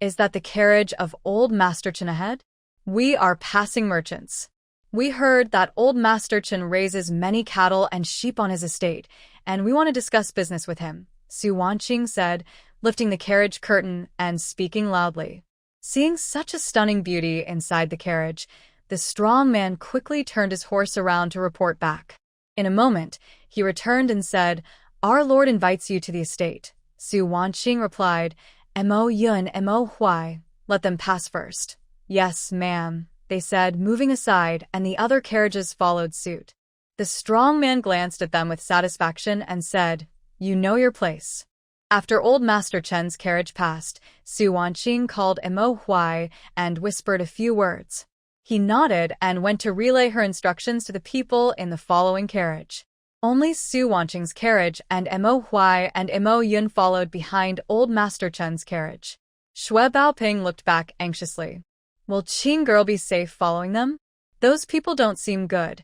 Is that the carriage of old Master Chen ahead? We are passing merchants. We heard that old Master Chen raises many cattle and sheep on his estate, and we want to discuss business with him, Su Wanqing said, lifting the carriage curtain and speaking loudly. Seeing such a stunning beauty inside the carriage, the strong man quickly turned his horse around to report back. In a moment, he returned and said, Our lord invites you to the estate. Su Wanqing replied, Mo Yun and Mo Huai, let them pass first. Yes, ma'am, they said, moving aside, and the other carriages followed suit. The strong man glanced at them with satisfaction and said, You know your place. After old Master Chen's carriage passed, Su Wanqing called Mo Huai and whispered a few words. He nodded and went to relay her instructions to the people in the following carriage. Only Su Wanqing's carriage and Mo Huai and Mo Yun followed behind old Master Chen's carriage. Xue Baoping looked back anxiously. Will Qin girl be safe following them? Those people don't seem good.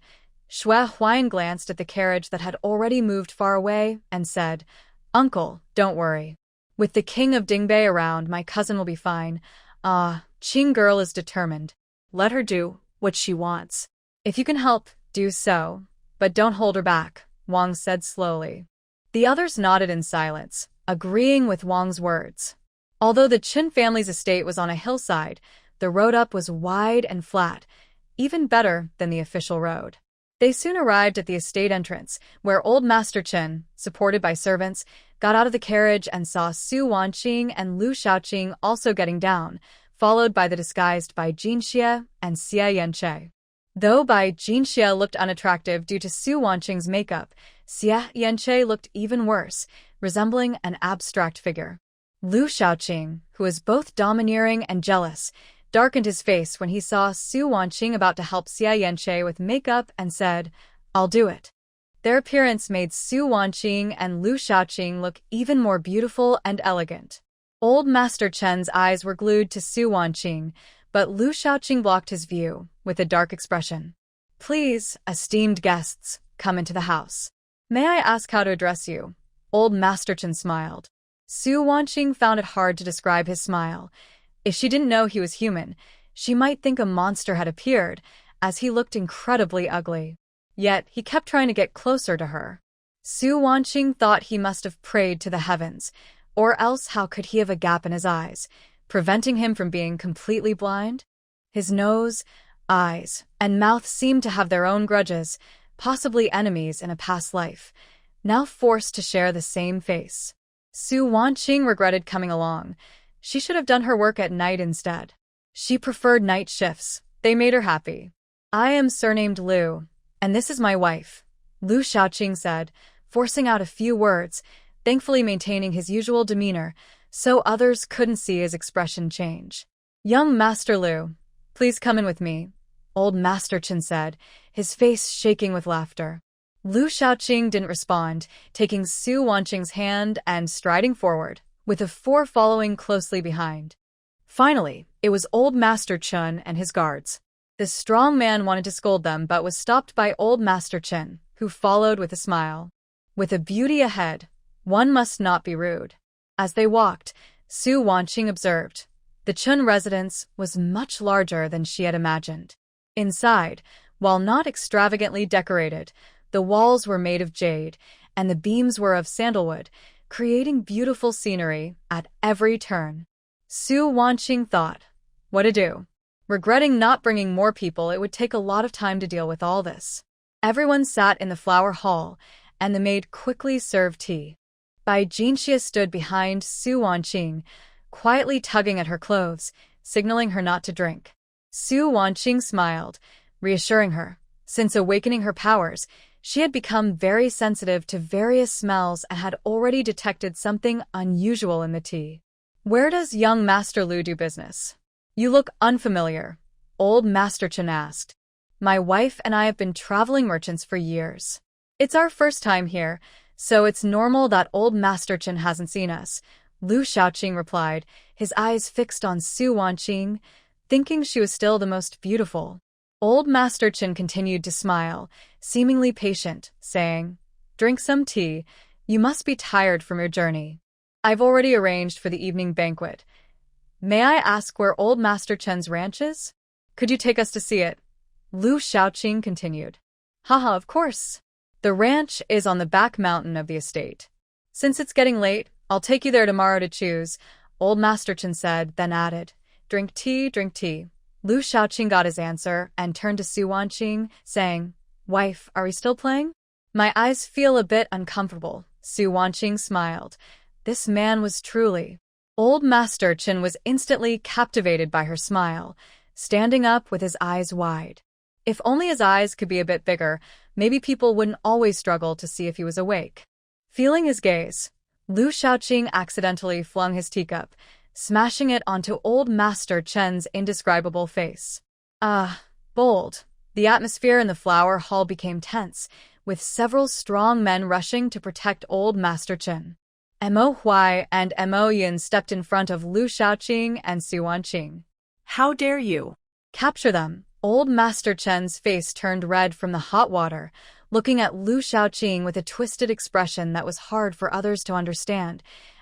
Shui Huan glanced at the carriage that had already moved far away and said, "Uncle, don't worry. With the king of Dingbei around, my cousin will be fine. Qing girl is determined. Let her do what she wants. If you can help, do so, but don't hold her back," Wang said slowly. The others nodded in silence, agreeing with Wang's words. Although the Qin family's estate was on a hillside, the road up was wide and flat, even better than the official road. They soon arrived at the estate entrance, where old Master Qin, supported by servants, got out of the carriage and saw Su Wanqing and Lu Shaoqing also getting down, followed by the disguised Bai Jinxie and Xia Yanche. Though Bai Jinxie looked unattractive due to Su Wanqing's makeup, Xia Yanche looked even worse, resembling an abstract figure. Lu Shaoqing, who was both domineering and jealous, darkened his face when he saw Su Wanqing about to help Xia Yanche with makeup and said, "I'll do it." Their appearance made Su Wanqing and Lu Shaoqing look even more beautiful and elegant. Old Master Chen's eyes were glued to Su Wanqing, but Lu Shaoqing blocked his view with a dark expression. "Please, esteemed guests, come into the house. May I ask how to address you?" Old Master Chen smiled. Su Wanqing found it hard to describe his smile. If she didn't know he was human, she might think a monster had appeared, as he looked incredibly ugly. Yet he kept trying to get closer to her. Su Wanqing thought he must have prayed to the heavens, or else how could he have a gap in his eyes, preventing him from being completely blind? His nose, eyes, and mouth seemed to have their own grudges, possibly enemies in a past life, now forced to share the same face. Su Wanqing regretted coming along. She should have done her work at night instead. She preferred night shifts. They made her happy. "I am surnamed Lu, and this is my wife," Lu Shaoqing said, forcing out a few words, thankfully maintaining his usual demeanor, so others couldn't see his expression change. "Young Master Lu, please come in with me," old Master Chen said, his face shaking with laughter. Lu Shaoqing didn't respond, taking Su Wanqing's hand and striding forward, with the four following closely behind. Finally, it was old Master Chen and his guards. The strong man wanted to scold them but was stopped by old Master Chen, who followed with a smile. With a beauty ahead, one must not be rude. As they walked, Su Wanqing observed. The Chen residence was much larger than she had imagined. Inside, while not extravagantly decorated, the walls were made of jade, and the beams were of sandalwood, creating beautiful scenery at every turn. Su Wanqing thought, what to do? Regretting not bringing more people, it would take a lot of time to deal with all this. Everyone sat in the flower hall, and the maid quickly served tea. Bai Jinxie stood behind Su Wanqing, quietly tugging at her clothes, signaling her not to drink. Su Wanqing smiled, reassuring her. Since awakening her powers, she had become very sensitive to various smells and had already detected something unusual in the tea. "Where does young Master Lu do business? You look unfamiliar," old Master Chen asked. "My wife and I have been traveling merchants for years. It's our first time here, so it's normal that old Master Chen hasn't seen us," Lu Shaoqing replied, his eyes fixed on Su Wanqing, thinking she was still the most beautiful. Old Master Chen continued to smile, seemingly patient, saying, "Drink some tea. You must be tired from your journey. I've already arranged for the evening banquet. May I ask where old Master Chen's ranch is? Could you take us to see it?" Lu Shaoqing continued. "Haha, of course. The ranch is on the back mountain of the estate. Since it's getting late, I'll take you there tomorrow to choose," old Master Chen said, then added, "Drink tea, drink tea." Lu Shaoqing got his answer and turned to Su Wanqing, saying, "Wife, are we still playing?" "My eyes feel a bit uncomfortable," Su Wanqing smiled. This man was truly. Old Master Chen was instantly captivated by her smile, standing up with his eyes wide. If only his eyes could be a bit bigger, maybe people wouldn't always struggle to see if he was awake. Feeling his gaze, Lu Shaoqing accidentally flung his teacup, smashing it onto old Master Chen's indescribable face. Bold. The atmosphere in the flower hall became tense, with several strong men rushing to protect old Master Chen. Mo Huai and Mo Yin stepped in front of Lu Shaoqing and Su Wanqing. "How dare you?" "Capture them," Old Master Chen's face turned red from the hot water, looking at Lu Shaoqing with a twisted expression that was hard for others to understand,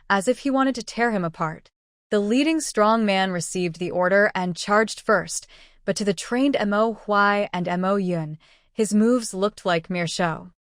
as if he wanted to tear him apart. The leading strong man received the order and charged first, but to the trained Mo Huai and Mo Yun, his moves looked like mere show.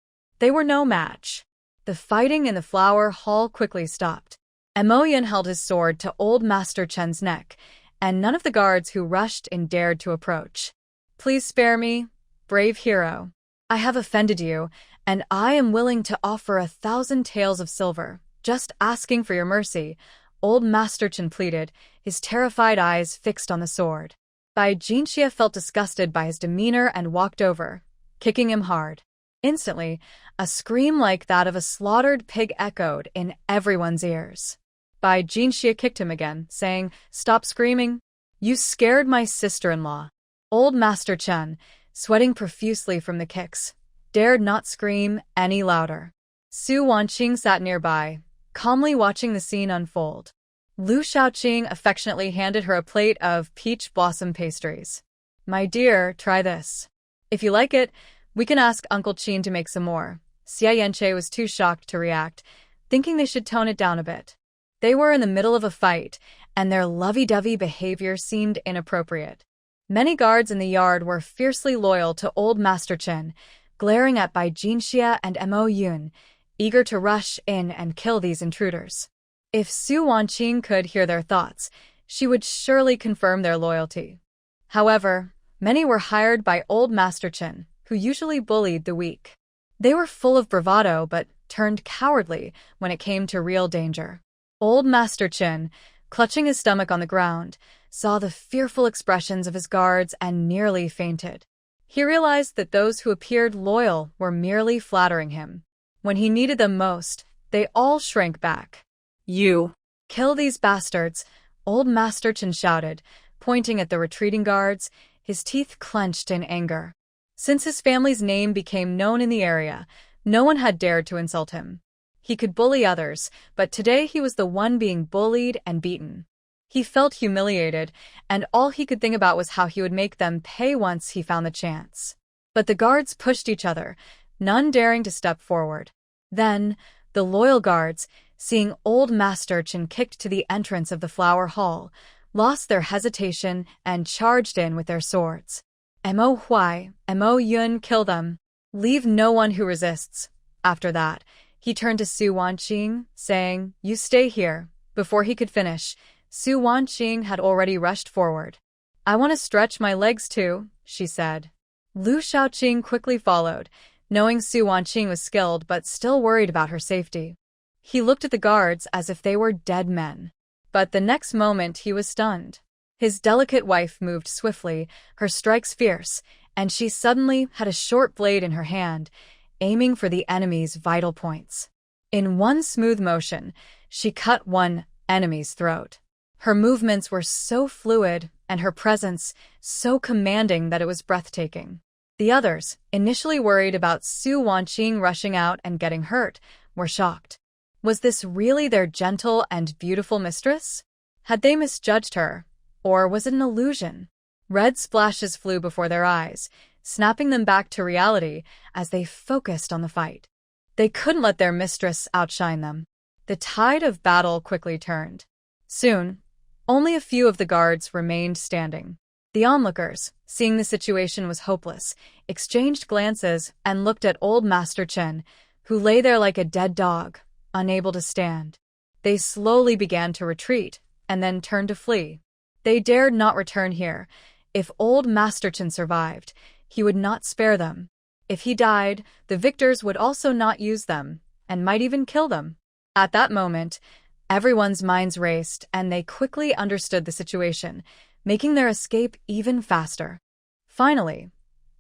They were no match. The fighting in the flower hall quickly stopped. Mo Yun held his sword to Old Master Chen's neck, and none of the guards who rushed in dared to approach. "Please spare me, brave hero. I have offended you, and I am willing to offer 1,000 taels of silver, just asking for your mercy," Old Master Chen pleaded, his terrified eyes fixed on the sword. Bai Jinxia felt disgusted by his demeanor and walked over, kicking him hard. Instantly, a scream like that of a slaughtered pig echoed in everyone's ears. Bai Jinxia kicked him again, saying, "Stop screaming. You scared my sister-in-law." Old Master Chen, sweating profusely from the kicks, dared not scream any louder. Su Wanqing sat nearby, calmly watching the scene unfold. Lu Shaoqing affectionately handed her a plate of peach blossom pastries. "My dear, try this. If you like it, we can ask Uncle Qin to make some more." Xia Yanqi was too shocked to react, thinking they should tone it down a bit. They were in the middle of a fight, and their lovey-dovey behavior seemed inappropriate. Many guards in the yard were fiercely loyal to Old Master Chen, glaring at Bai Jinxia and Mo Yun, eager to rush in and kill these intruders. If Su Wanqing could hear their thoughts, she would surely confirm their loyalty. However, many were hired by Old Master Chen, who usually bullied the weak. They were full of bravado but turned cowardly when it came to real danger. Old Master Chen, clutching his stomach on the ground, saw the fearful expressions of his guards and nearly fainted. He realized that those who appeared loyal were merely flattering him. When he needed them most, they all shrank back. You. "Kill these bastards," Old Master Chen shouted, pointing at the retreating guards, his teeth clenched in anger. Since his family's name became known in the area, no one had dared to insult him. He could bully others, but today he was the one being bullied and beaten. He felt humiliated, and all he could think about was how he would make them pay once he found the chance. But the guards pushed each other, none daring to step forward. Then, the loyal guards, seeing Old Master Chen kicked to the entrance of the flower hall, lost their hesitation and charged in with their swords. "Mo Huai, Mo Yun, kill them. Leave no one who resists." After that, he turned to Su Wanqing, saying, "You stay here." Before he could finish, Su Wanqing had already rushed forward. "I want to stretch my legs too," she said. Lu Shaoqing quickly followed, knowing Su Wanqing was skilled but still worried about her safety. He looked at the guards as if they were dead men. But the next moment he was stunned. His delicate wife moved swiftly, her strikes fierce, and she suddenly had a short blade in her hand, aiming for the enemy's vital points. In one smooth motion, she cut one enemy's throat. Her movements were so fluid and her presence so commanding that it was breathtaking. The others, initially worried about Su Wanqing rushing out and getting hurt, were shocked. Was this really their gentle and beautiful mistress? Had they misjudged her, or was it an illusion? Red splashes flew before their eyes, snapping them back to reality as they focused on the fight. They couldn't let their mistress outshine them. The tide of battle quickly turned. Soon, only a few of the guards remained standing. The onlookers, seeing the situation was hopeless, exchanged glances and looked at Old Master Chen, who lay there like a dead dog, unable to stand. They slowly began to retreat, and then turned to flee. They dared not return here. If Old Master Chen survived, he would not spare them. If he died, the victors would also not use them, and might even kill them. At that moment, everyone's minds raced, and they quickly understood the situation, making their escape even faster. Finally,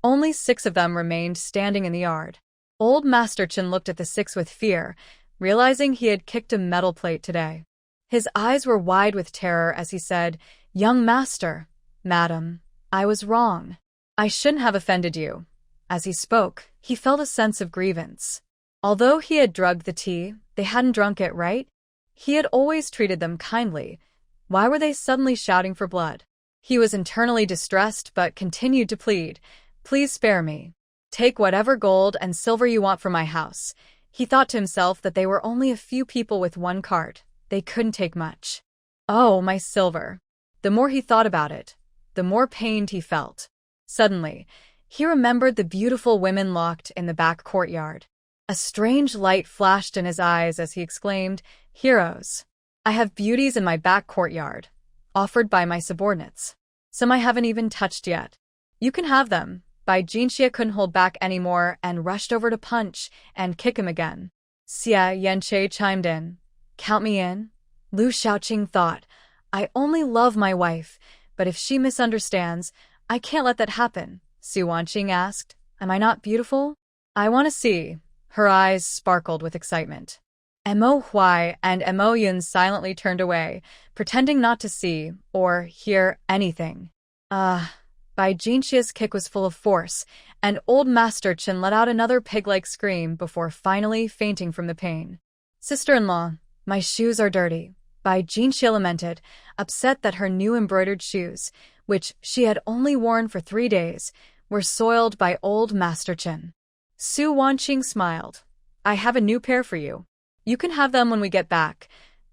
only 6 of them remained standing in the yard. Old Master Chen looked at the 6 with fear, realizing he had kicked a metal plate today. His eyes were wide with terror as he said, "Young master, madam, I was wrong. I shouldn't have offended you." As he spoke, he felt a sense of grievance. Although he had drugged the tea, they hadn't drunk it right. He had always treated them kindly. Why were they suddenly shouting for blood? He was internally distressed but continued to plead, "Please spare me. Take whatever gold and silver you want from my house." He thought to himself that they were only a few people with one cart. They couldn't take much. Oh, my silver. The more he thought about it, the more pained he felt. Suddenly, he remembered the beautiful women locked in the back courtyard. A strange light flashed in his eyes as he exclaimed, "Heroes! I have beauties in my back courtyard, offered by my subordinates. Some I haven't even touched yet. You can have them." Bai Jinxia couldn't hold back anymore and rushed over to punch and kick him again. Xia Yanche chimed in. "Count me in." Lu Shaoqing thought, "I only love my wife, but if she misunderstands, I can't let that happen." Su Wanqing asked, "Am I not beautiful?" "I want to see." Her eyes sparkled with excitement. Mo Huai and Mo Yun silently turned away, pretending not to see or hear anything. Bai Jinxia's kick was full of force, and old Master Chen let out another pig-like scream before finally fainting from the pain. "Sister-in-law, my shoes are dirty." Bai Jinxia lamented, upset that her new embroidered shoes, which she had only worn for 3 days, were soiled by old Master Chen. Su Wanqing smiled. "I have a new pair for you. You can have them when we get back.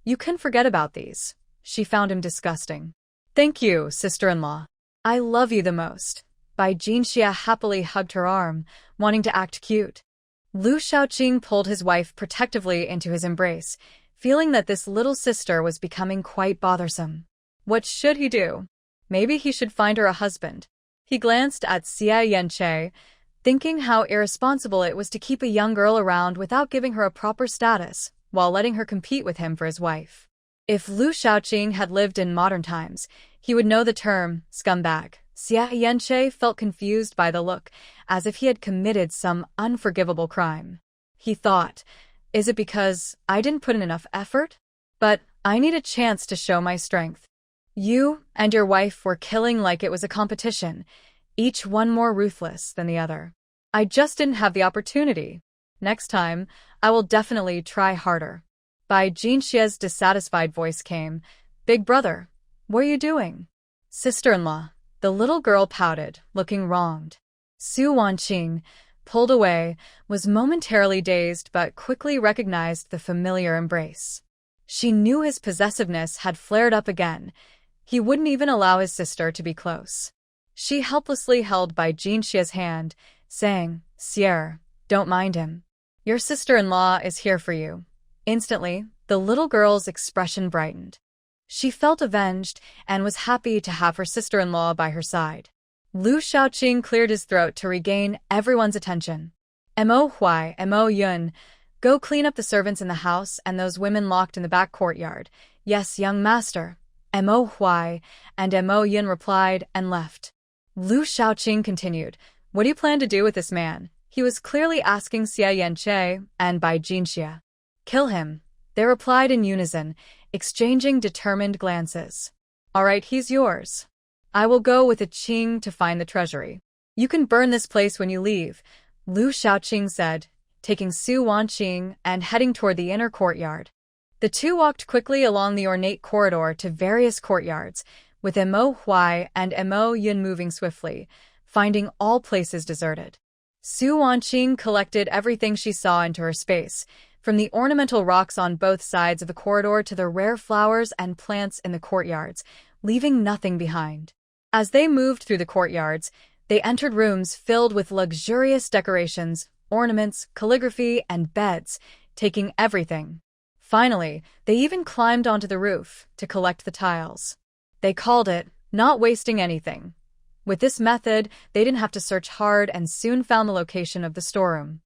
You can forget about these." She found him disgusting. "Thank you, sister-in-law. I love you the most." Bai Jinxia happily hugged her arm, wanting to act cute. Lu Shaoqing pulled his wife protectively into his embrace, feeling that this little sister was becoming quite bothersome. What should he do? Maybe he should find her a husband. He glanced at Xia Yanche, thinking how irresponsible it was to keep a young girl around without giving her a proper status, while letting her compete with him for his wife. If Lu Shaoqing had lived in modern times, he would know the term scumbag. Xia Yanche felt confused by the look, as if he had committed some unforgivable crime. He thought, "Is it because I didn't put in enough effort? But I need a chance to show my strength. You and your wife were killing like it was a competition, each one more ruthless than the other. I just didn't have the opportunity. Next time, I will definitely try harder." Bai Jinxia's dissatisfied voice came, "Big brother, what are you doing?" "Sister-in-law." The little girl pouted, looking wronged. Su Wanqing, pulled away, was momentarily dazed but quickly recognized the familiar embrace. She knew his possessiveness had flared up again. He wouldn't even allow his sister to be close. She helplessly held Bai Jinxia's hand, saying, "Sierra, don't mind him. Your sister-in-law is here for you." Instantly, the little girl's expression brightened. She felt avenged and was happy to have her sister-in-law by her side. Lu Shaoqing cleared his throat to regain everyone's attention. "Mo Huai, Mo Yun, go clean up the servants in the house and those women locked in the back courtyard." "Yes, young master." Mo Huai and Mo Yun replied and left. Lu Shaoqing continued, "What do you plan to do with this man?" He was clearly asking Xia Yanche and Bai Jinxia. "Kill him," they replied in unison, exchanging determined glances. "All right, he's yours. I will go with a Qing to find the treasury. You can burn this place when you leave," Lu Shaoqing said, taking Su Wanqing and heading toward the inner courtyard. The two walked quickly along the ornate corridor to various courtyards, with Mo Huai and Mo Yun moving swiftly, finding all places deserted. Su Wanqing collected everything she saw into her space, from the ornamental rocks on both sides of the corridor to the rare flowers and plants in the courtyards, leaving nothing behind. As they moved through the courtyards, they entered rooms filled with luxurious decorations, ornaments, calligraphy, and beds, taking everything. Finally, they even climbed onto the roof to collect the tiles. They called it not wasting anything. With this method, they didn't have to search hard and soon found the location of the storeroom.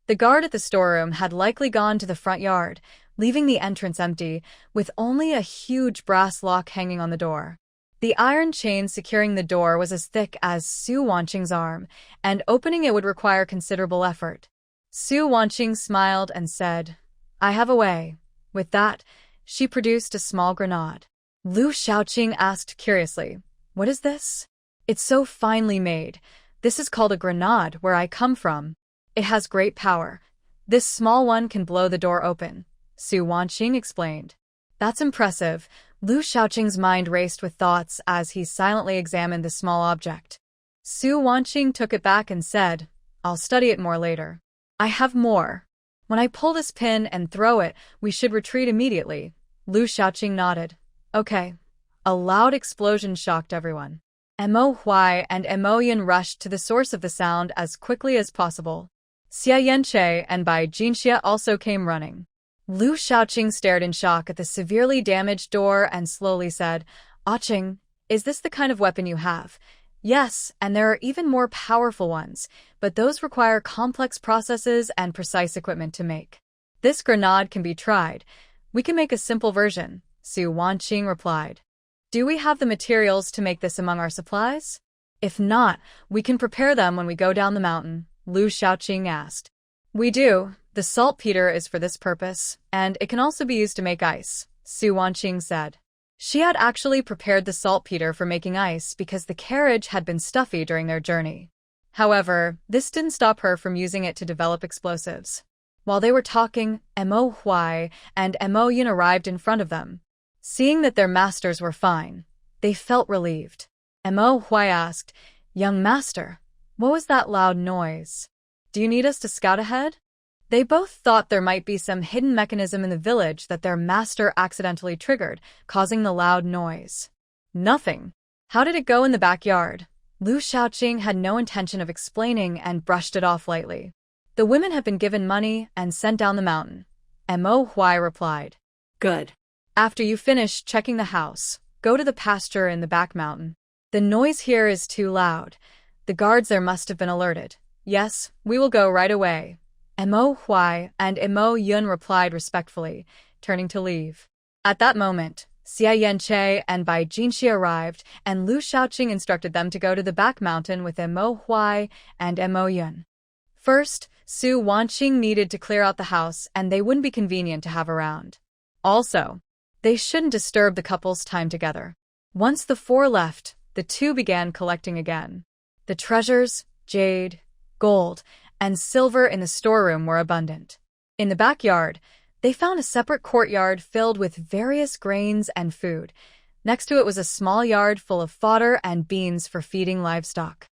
The guard at the storeroom had likely gone to the front yard, leaving the entrance empty, with only a huge brass lock hanging on the door. The iron chain securing the door was as thick as Su Wanqing's arm, and opening it would require considerable effort. Su Wanqing smiled and said, "I have a way." With that, she produced a small grenade. Lu Shaoqing asked curiously, "What is this?" "It's so finely made. This is called a grenade where I come from. It has great power. This small one can blow the door open," Su Wanqing explained. "That's impressive. Lu Xiaoqing's mind raced with thoughts as he silently examined the small object. Su Wanqing took it back and said, "I'll study it more later. I have more. When I pull this pin and throw it, we should retreat immediately." Lu Xiaoqing nodded. "Okay." A loud explosion shocked everyone. Mo Huai and Mo Yun rushed to the source of the sound as quickly as possible. Xia Yanche and Bai Jinxia also came running. Lu Xiaoqing stared in shock at the severely damaged door and slowly said, "Qing, is this the kind of weapon you have?" "Yes, and there are even more powerful ones, but those require complex processes and precise equipment to make. This grenade can be tried. We can make a simple version," Su Wanqing replied. "Do we have the materials to make this among our supplies? If not, we can prepare them when we go down the mountain," Lu Xiaoqing asked. "We do. The saltpeter is for this purpose, and it can also be used to make ice," Su Wanqing said. She had actually prepared the saltpeter for making ice because the carriage had been stuffy during their journey. However, this didn't stop her from using it to develop explosives. While they were talking, Mo Huai and Mo Yun arrived in front of them. Seeing that their masters were fine, they felt relieved. Mo Huai asked, "Young master, what was that loud noise? Do you need us to scout ahead?" They both thought there might be some hidden mechanism in the village that their master accidentally triggered, causing the loud noise. "Nothing. How did it go in the backyard?" Lu Xiaoqing had no intention of explaining and brushed it off lightly. "The women have been given money and sent down the mountain," Mo Huai replied. Good. "After you finish checking the house, go to the pasture in the back mountain. The noise here is too loud. The guards there must have been alerted." "Yes, we will go right away," Mo Huai and Mo Yun replied respectfully, turning to leave. At that moment, Xia Yanche and Bai Jinxia arrived, and Lu Xiaoqing instructed them to go to the back mountain with Mo Huai and Mo Yun. First, Su Wanqing needed to clear out the house, and they wouldn't be convenient to have around. Also, they shouldn't disturb the couple's time together. Once the four left, the two began collecting again. The treasures, jade, gold, and silver in the storeroom were abundant. In the backyard, they found a separate courtyard filled with various grains and food. Next to it was a small yard full of fodder and beans for feeding livestock.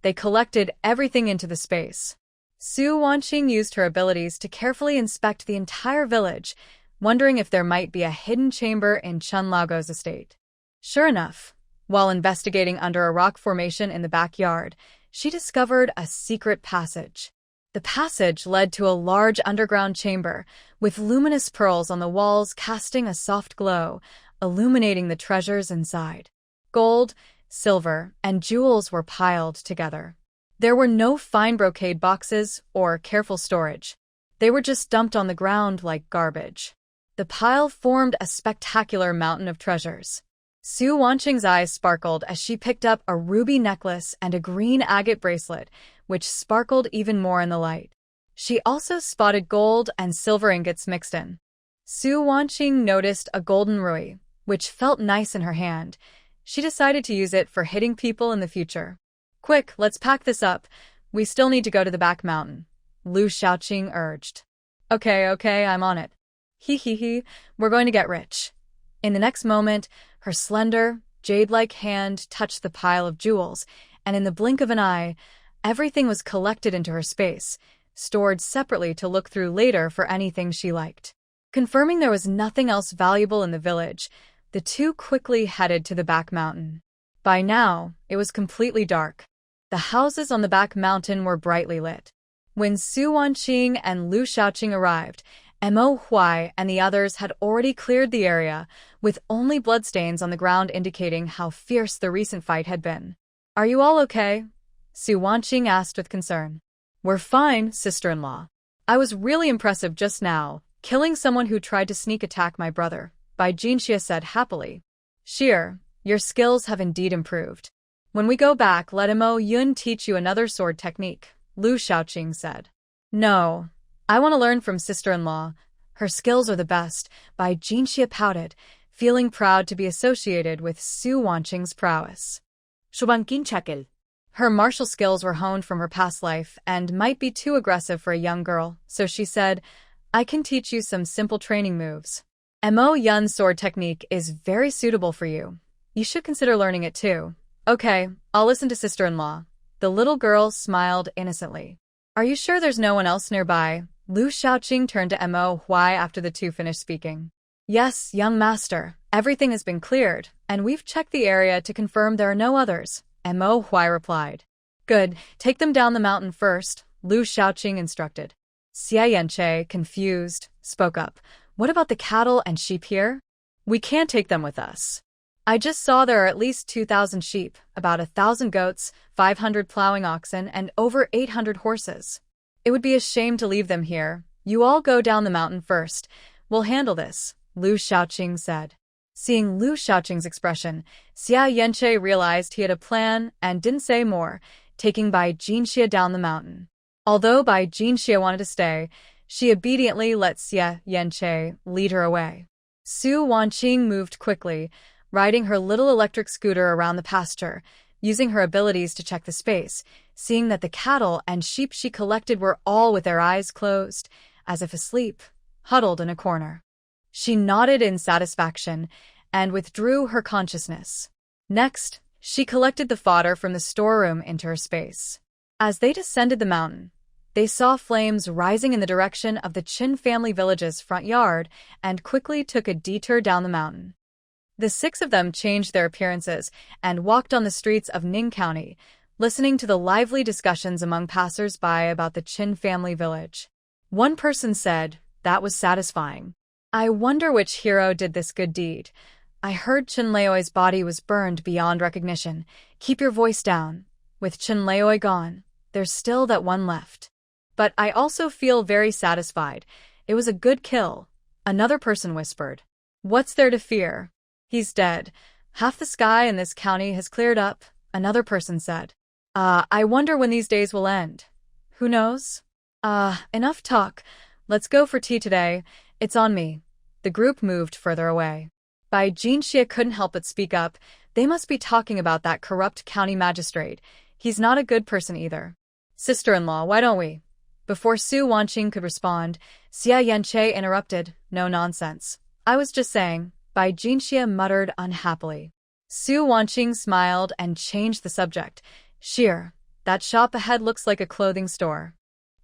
They collected everything into the space. Su Wanqing used her abilities to carefully inspect the entire village, wondering if there might be a hidden chamber in Chun Laogo's estate. Sure enough, while investigating under a rock formation in the backyard, she discovered a secret passage. The passage led to a large underground chamber, with luminous pearls on the walls casting a soft glow, illuminating the treasures inside. Gold, silver, and jewels were piled together. There were no fine brocade boxes or careful storage. They were just dumped on the ground like garbage. The pile formed a spectacular mountain of treasures. Su Wanqing's eyes sparkled as she picked up a ruby necklace and a green agate bracelet, which sparkled even more in the light. She also spotted gold and silver ingots mixed in. Su Wanqing noticed a golden rui, which felt nice in her hand. She decided to use it for hitting people in the future. "Quick, let's pack this up. We still need to go to the back mountain," Lu Xiaoqing urged. Okay, I'm on it. He, we're going to get rich." In the next moment, her slender, jade-like hand touched the pile of jewels, and in the blink of an eye, everything was collected into her space, stored separately to look through later for anything she liked. Confirming there was nothing else valuable in the village, the two quickly headed to the back mountain. By now, it was completely dark. The houses on the back mountain were brightly lit. When Su Wanqing and Lu Xiaoqing arrived, Mo Huai and the others had already cleared the area, with only bloodstains on the ground indicating how fierce the recent fight had been. "Are you all okay?" Su Wanqing asked with concern. "We're fine, sister-in-law. I was really impressive just now, killing someone who tried to sneak attack my brother," Bai Jinxia said happily. "Sheer, your skills have indeed improved. When we go back, let Mo Yun teach you another sword technique," Lu Xiaoqing said. "No. I want to learn from sister-in-law. Her skills are the best," Bai Jinxia pouted, feeling proud to be associated with Su Wanqing's prowess. Her martial skills were honed from her past life and might be too aggressive for a young girl, so she said, "I can teach you some simple training moves." Mo Yun's sword technique is very suitable for you. You should consider learning it too. Okay, I'll listen to sister-in-law. The little girl smiled innocently. Are you sure there's no one else nearby? Lu Shaoqing turned to Mo Huai after the two finished speaking. Yes, young master. Everything has been cleared, and we've checked the area to confirm there are no others, Mo Huai replied. Good, take them down the mountain first, Lu Shaoqing instructed. Xia Yanche, confused, spoke up. What about the cattle and sheep here? We can't take them with us. I just saw there are at least 2,000 sheep, about 1,000 goats, 500 plowing oxen, and over 800 horses. It would be a shame to leave them here. You all go down the mountain first. We'll handle this, Lu Shaoqing said. Seeing Lu Shaoqing's expression, Xia Yanche realized he had a plan and didn't say more, taking Bai Jinxia down the mountain. Although Bai Jinxia wanted to stay, she obediently let Xia Yanche lead her away. Su Wanqing moved quickly, riding her little electric scooter around the pasture, using her abilities to check the space, seeing that the cattle and sheep she collected were all with their eyes closed, as if asleep, huddled in a corner. She nodded in satisfaction and withdrew her consciousness. Next, she collected the fodder from the storeroom into her space. As they descended the mountain, they saw flames rising in the direction of the Qin family village's front yard and quickly took a detour down the mountain. The six of them changed their appearances and walked on the streets of Ning County, listening to the lively discussions among passers-by about the Qin family village. One person said, "That was satisfying. I wonder which hero did this good deed. I heard Qinleoi's body was burned beyond recognition. Keep your voice down. With Qinleoi gone, there's still that one left. But I also feel very satisfied. It was a good kill," another person whispered. "What's there to fear? He's dead. Half the sky in this county has cleared up," another person said. I wonder when these days will end. Who knows? Enough talk. Let's go for tea today. It's on me." The group moved further away. Bai Jinxia couldn't help but speak up. They must be talking about that corrupt county magistrate. He's not a good person either. "Sister-in-law, why don't we?" Before Su Wanqing could respond, Xia Yanche interrupted. "No nonsense. I was just saying," Bai Jinxia muttered unhappily. Su Wanqing smiled and changed the subject. "Sheer, that shop ahead looks like a clothing store.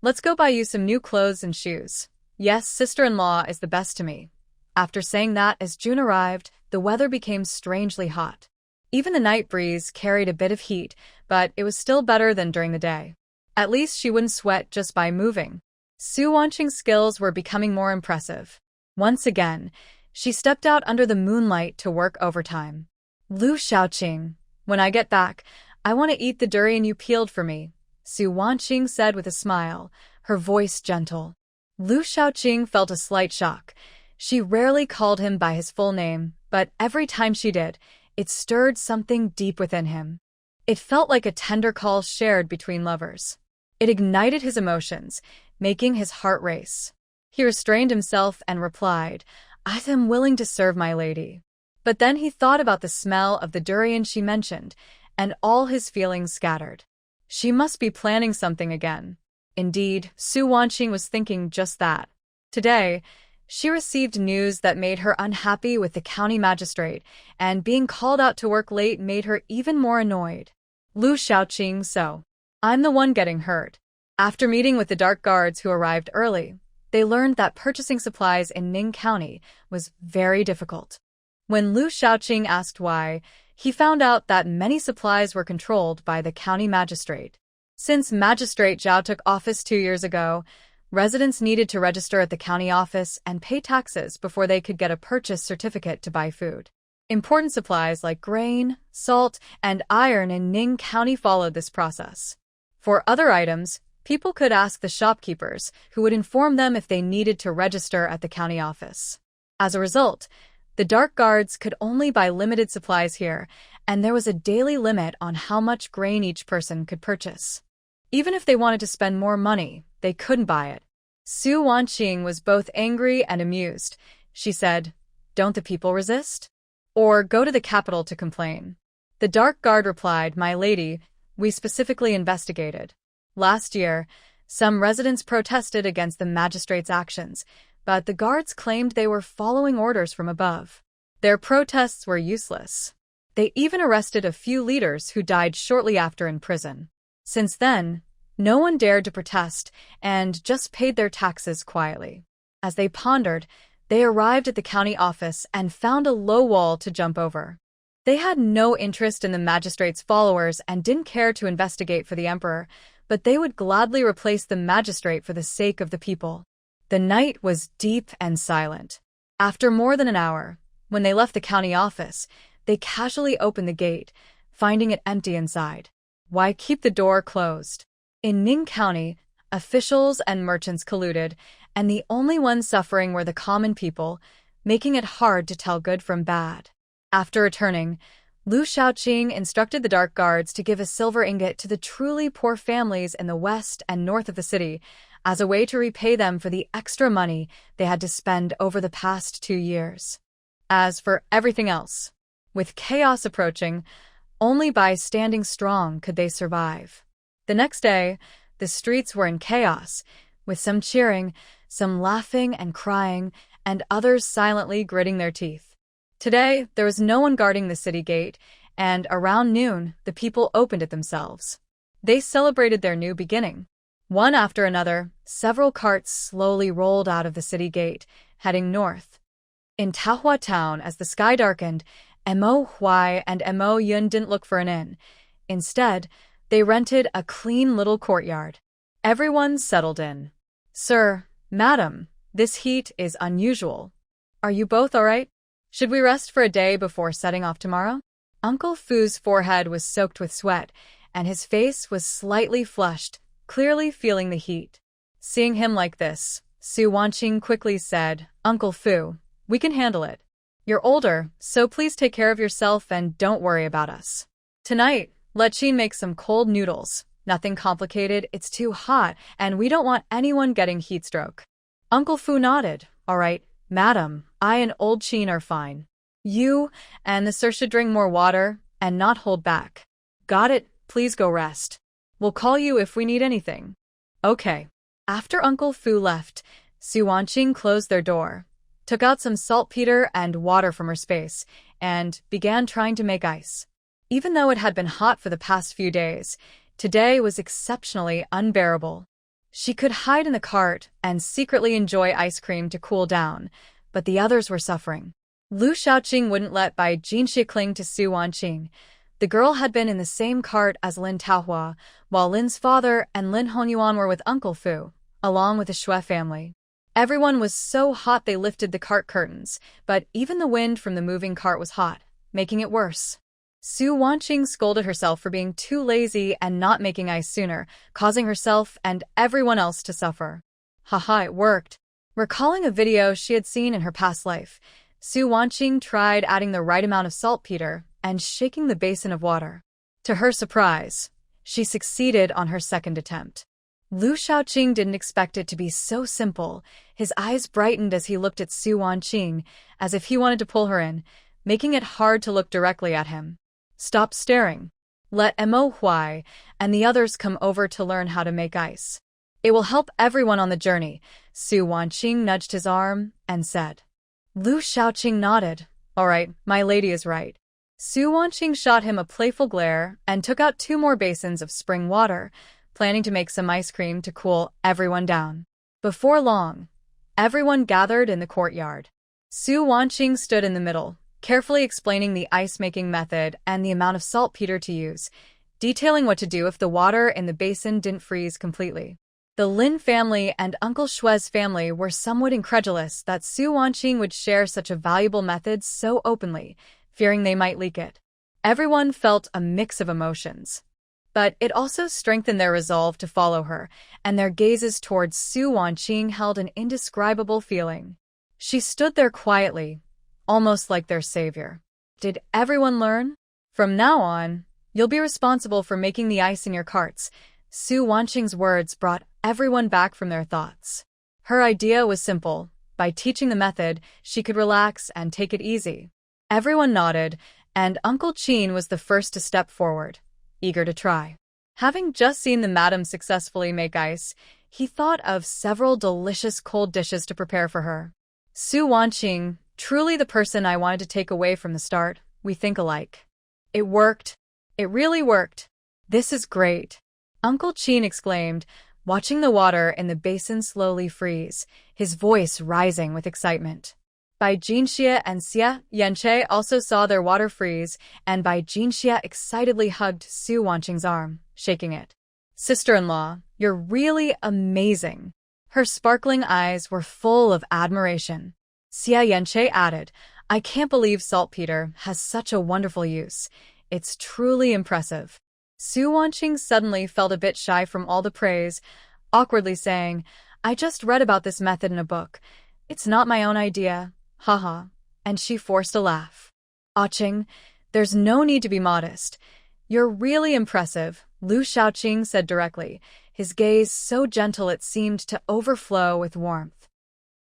Let's go buy you some new clothes and shoes. Yes, sister-in-law is the best to me." After saying that, as June arrived, the weather became strangely hot. Even the night breeze carried a bit of heat, but it was still better than during the day. At least she wouldn't sweat just by moving. Su Wanqing's skills were becoming more impressive. Once again, she stepped out under the moonlight to work overtime. "Lu Shaoqing, when I get back, I want to eat the durian you peeled for me," Su Wanqing said with a smile, her voice gentle. Lu Shaoqing felt a slight shock. She rarely called him by his full name, but every time she did, it stirred something deep within him. It felt like a tender call shared between lovers. It ignited his emotions, making his heart race. He restrained himself and replied, "I am willing to serve my lady." But then he thought about the smell of the durian she mentioned, and all his feelings scattered. She must be planning something again. Indeed, Su Wanqing was thinking just that. Today, she received news that made her unhappy with the county magistrate, and being called out to work late made her even more annoyed. Lu Shaoqing, so I'm the one getting hurt. After meeting with the dark guards who arrived early, they learned that purchasing supplies in Ning County was very difficult. When Lu Shaoqing asked why, he found out that many supplies were controlled by the county magistrate. Since Magistrate Zhao took office 2 years ago, residents needed to register at the county office and pay taxes before they could get a purchase certificate to buy food. Important supplies like grain, salt, and iron in Ning County followed this process. For other items, people could ask the shopkeepers, who would inform them if they needed to register at the county office. As a result, the dark guards could only buy limited supplies here, and there was a daily limit on how much grain each person could purchase. Even if they wanted to spend more money, they couldn't buy it. Su Wanqing was both angry and amused. She said, "Don't the people resist? Or go to the capital to complain?" The dark guard replied, "My lady, we specifically investigated. Last year, some residents protested against the magistrate's actions, but the guards claimed they were following orders from above. Their protests were useless. They even arrested a few leaders who died shortly after in prison. Since then, no one dared to protest and just paid their taxes quietly. As they pondered, they arrived at the county office and found a low wall to jump over. They had no interest in the magistrate's followers and didn't care to investigate for the emperor, but they would gladly replace the magistrate for the sake of the people. The night was deep and silent. After more than an hour, when they left the county office, they casually opened the gate, finding it empty inside. Why keep the door closed? In Ning County, officials and merchants colluded, and the only ones suffering were the common people, making it hard to tell good from bad. After returning, Lu Shaoqing instructed the dark guards to give a silver ingot to the truly poor families in the west and north of the city as a way to repay them for the extra money they had to spend over the past 2 years. As for everything else, with chaos approaching, only by standing strong could they survive. The next day, the streets were in chaos, with some cheering, some laughing and crying, and others silently gritting their teeth. Today, there was no one guarding the city gate, and around noon, the people opened it themselves. They celebrated their new beginning. One after another, several carts slowly rolled out of the city gate, heading north. In Tahua Town, as the sky darkened, Mo Huai and Mo Yun didn't look for an inn. Instead, they rented a clean little courtyard. Everyone settled in. "Sir, madam, this heat is unusual. Are you both all right? Should we rest for a day before setting off tomorrow?" Uncle Fu's forehead was soaked with sweat, and his face was slightly flushed, clearly feeling the heat. Seeing him like this, Su Wanqing quickly said, "Uncle Fu, we can handle it. You're older, so please take care of yourself and don't worry about us. Tonight, let Qin make some cold noodles. Nothing complicated, it's too hot, and we don't want anyone getting heat stroke." Uncle Fu nodded. "All right, madam, I and old Qin are fine. You and the sir should drink more water and not hold back." "Got it, please go rest. We'll call you if we need anything." "Okay." After Uncle Fu left, Su Wanqing closed their door, took out some saltpeter and water from her space, and began trying to make ice. Even though it had been hot for the past few days, today was exceptionally unbearable. She could hide in the cart and secretly enjoy ice cream to cool down, but the others were suffering. Lu Shaoqing wouldn't let Bai Jinxi cling to Su Wanqing. The girl had been in the same cart as Lin Taohua, while Lin's father and Lin Hongyuan were with Uncle Fu, along with the Shui family. Everyone was so hot they lifted the cart curtains, but even the wind from the moving cart was hot, making it worse. Su Wanqing scolded herself for being too lazy and not making ice sooner, causing herself and everyone else to suffer. Haha, it worked. Recalling a video she had seen in her past life, Su Wanqing tried adding the right amount of saltpeter and shaking the basin of water. To her surprise, she succeeded on her second attempt. Lu Shaoqing didn't expect it to be so simple. His eyes brightened as he looked at Su Wanqing, as if he wanted to pull her in, making it hard to look directly at him. "Stop staring. Let Mo Huai and the others come over to learn how to make ice. It will help everyone on the journey." Su Wanqing nudged his arm and said. Lu Shaoqing nodded. "All right, my lady is right." Su Wanqing shot him a playful glare and took out 2 more basins of spring water, planning to make some ice cream to cool everyone down. Before long, everyone gathered in the courtyard. Su Wanqing stood in the middle, carefully explaining the ice-making method and the amount of saltpeter to use, detailing what to do if the water in the basin didn't freeze completely. The Lin family and Uncle Shui's family were somewhat incredulous that Su Wanqing would share such a valuable method so openly, fearing they might leak it. Everyone felt a mix of emotions. But it also strengthened their resolve to follow her, and their gazes towards Su Wanqing held an indescribable feeling. She stood there quietly, almost like their savior. Did everyone learn? From now on, you'll be responsible for making the ice in your carts. Su Wanqing's words brought everyone back from their thoughts. Her idea was simple. By teaching the method, she could relax and take it easy. Everyone nodded, and Uncle Qin was the first to step forward, eager to try. Having just seen the madam successfully make ice, he thought of several delicious cold dishes to prepare for her. Su Wanqing, truly the person I wanted to take away from the start. We think alike. It worked. It really worked. This is great. Uncle Qin exclaimed, watching the water in the basin slowly freeze, his voice rising with excitement. Bai Jinxia and Xia Yanche also saw their water freeze, and Bai Jinxia excitedly hugged Su Wanqing's arm, shaking it. Sister-in-law, you're really amazing. Her sparkling eyes were full of admiration. Xia Yanche added, I can't believe saltpeter has such a wonderful use. It's truly impressive. Su Wanqing suddenly felt a bit shy from all the praise, awkwardly saying, I just read about this method in a book. It's not my own idea. Haha. And she forced a laugh. Qing, there's no need to be modest. You're really impressive, Lu Shaoqing said directly, his gaze so gentle it seemed to overflow with warmth.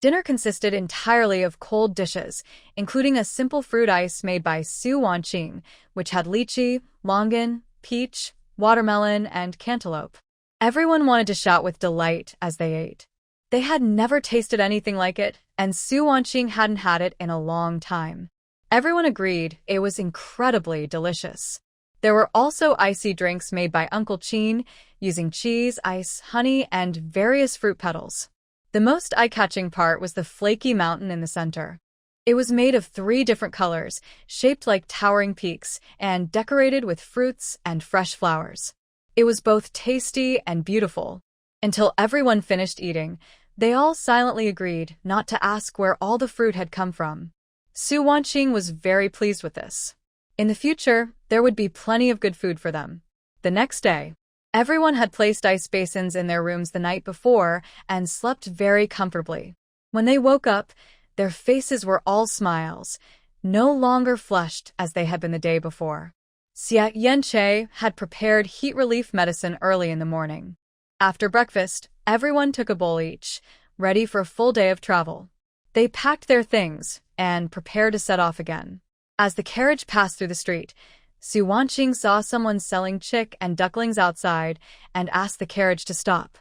Dinner consisted entirely of cold dishes, including a simple fruit ice made by Su Wanqing, which had lychee, longan, peach, watermelon, and cantaloupe. Everyone wanted to shout with delight as they ate. They had never tasted anything like it, and Su Wanqing hadn't had it in a long time. Everyone agreed it was incredibly delicious. There were also icy drinks made by Uncle Qin, using cheese, ice, honey, and various fruit petals. The most eye-catching part was the flaky mountain in the center. It was made of 3 different colors, shaped like towering peaks, and decorated with fruits and fresh flowers. It was both tasty and beautiful. Until everyone finished eating, they all silently agreed not to ask where all the fruit had come from. Su Wanqing was very pleased with this. In the future, there would be plenty of good food for them. The next day, everyone had placed ice basins in their rooms the night before and slept very comfortably. When they woke up, their faces were all smiles, no longer flushed as they had been the day before. Xia Yanche had prepared heat relief medicine early in the morning. After breakfast, everyone took a bowl each, ready for a full day of travel. They packed their things and prepared to set off again. As the carriage passed through the street, Su Wanqing saw someone selling chick and ducklings outside and asked the carriage to stop.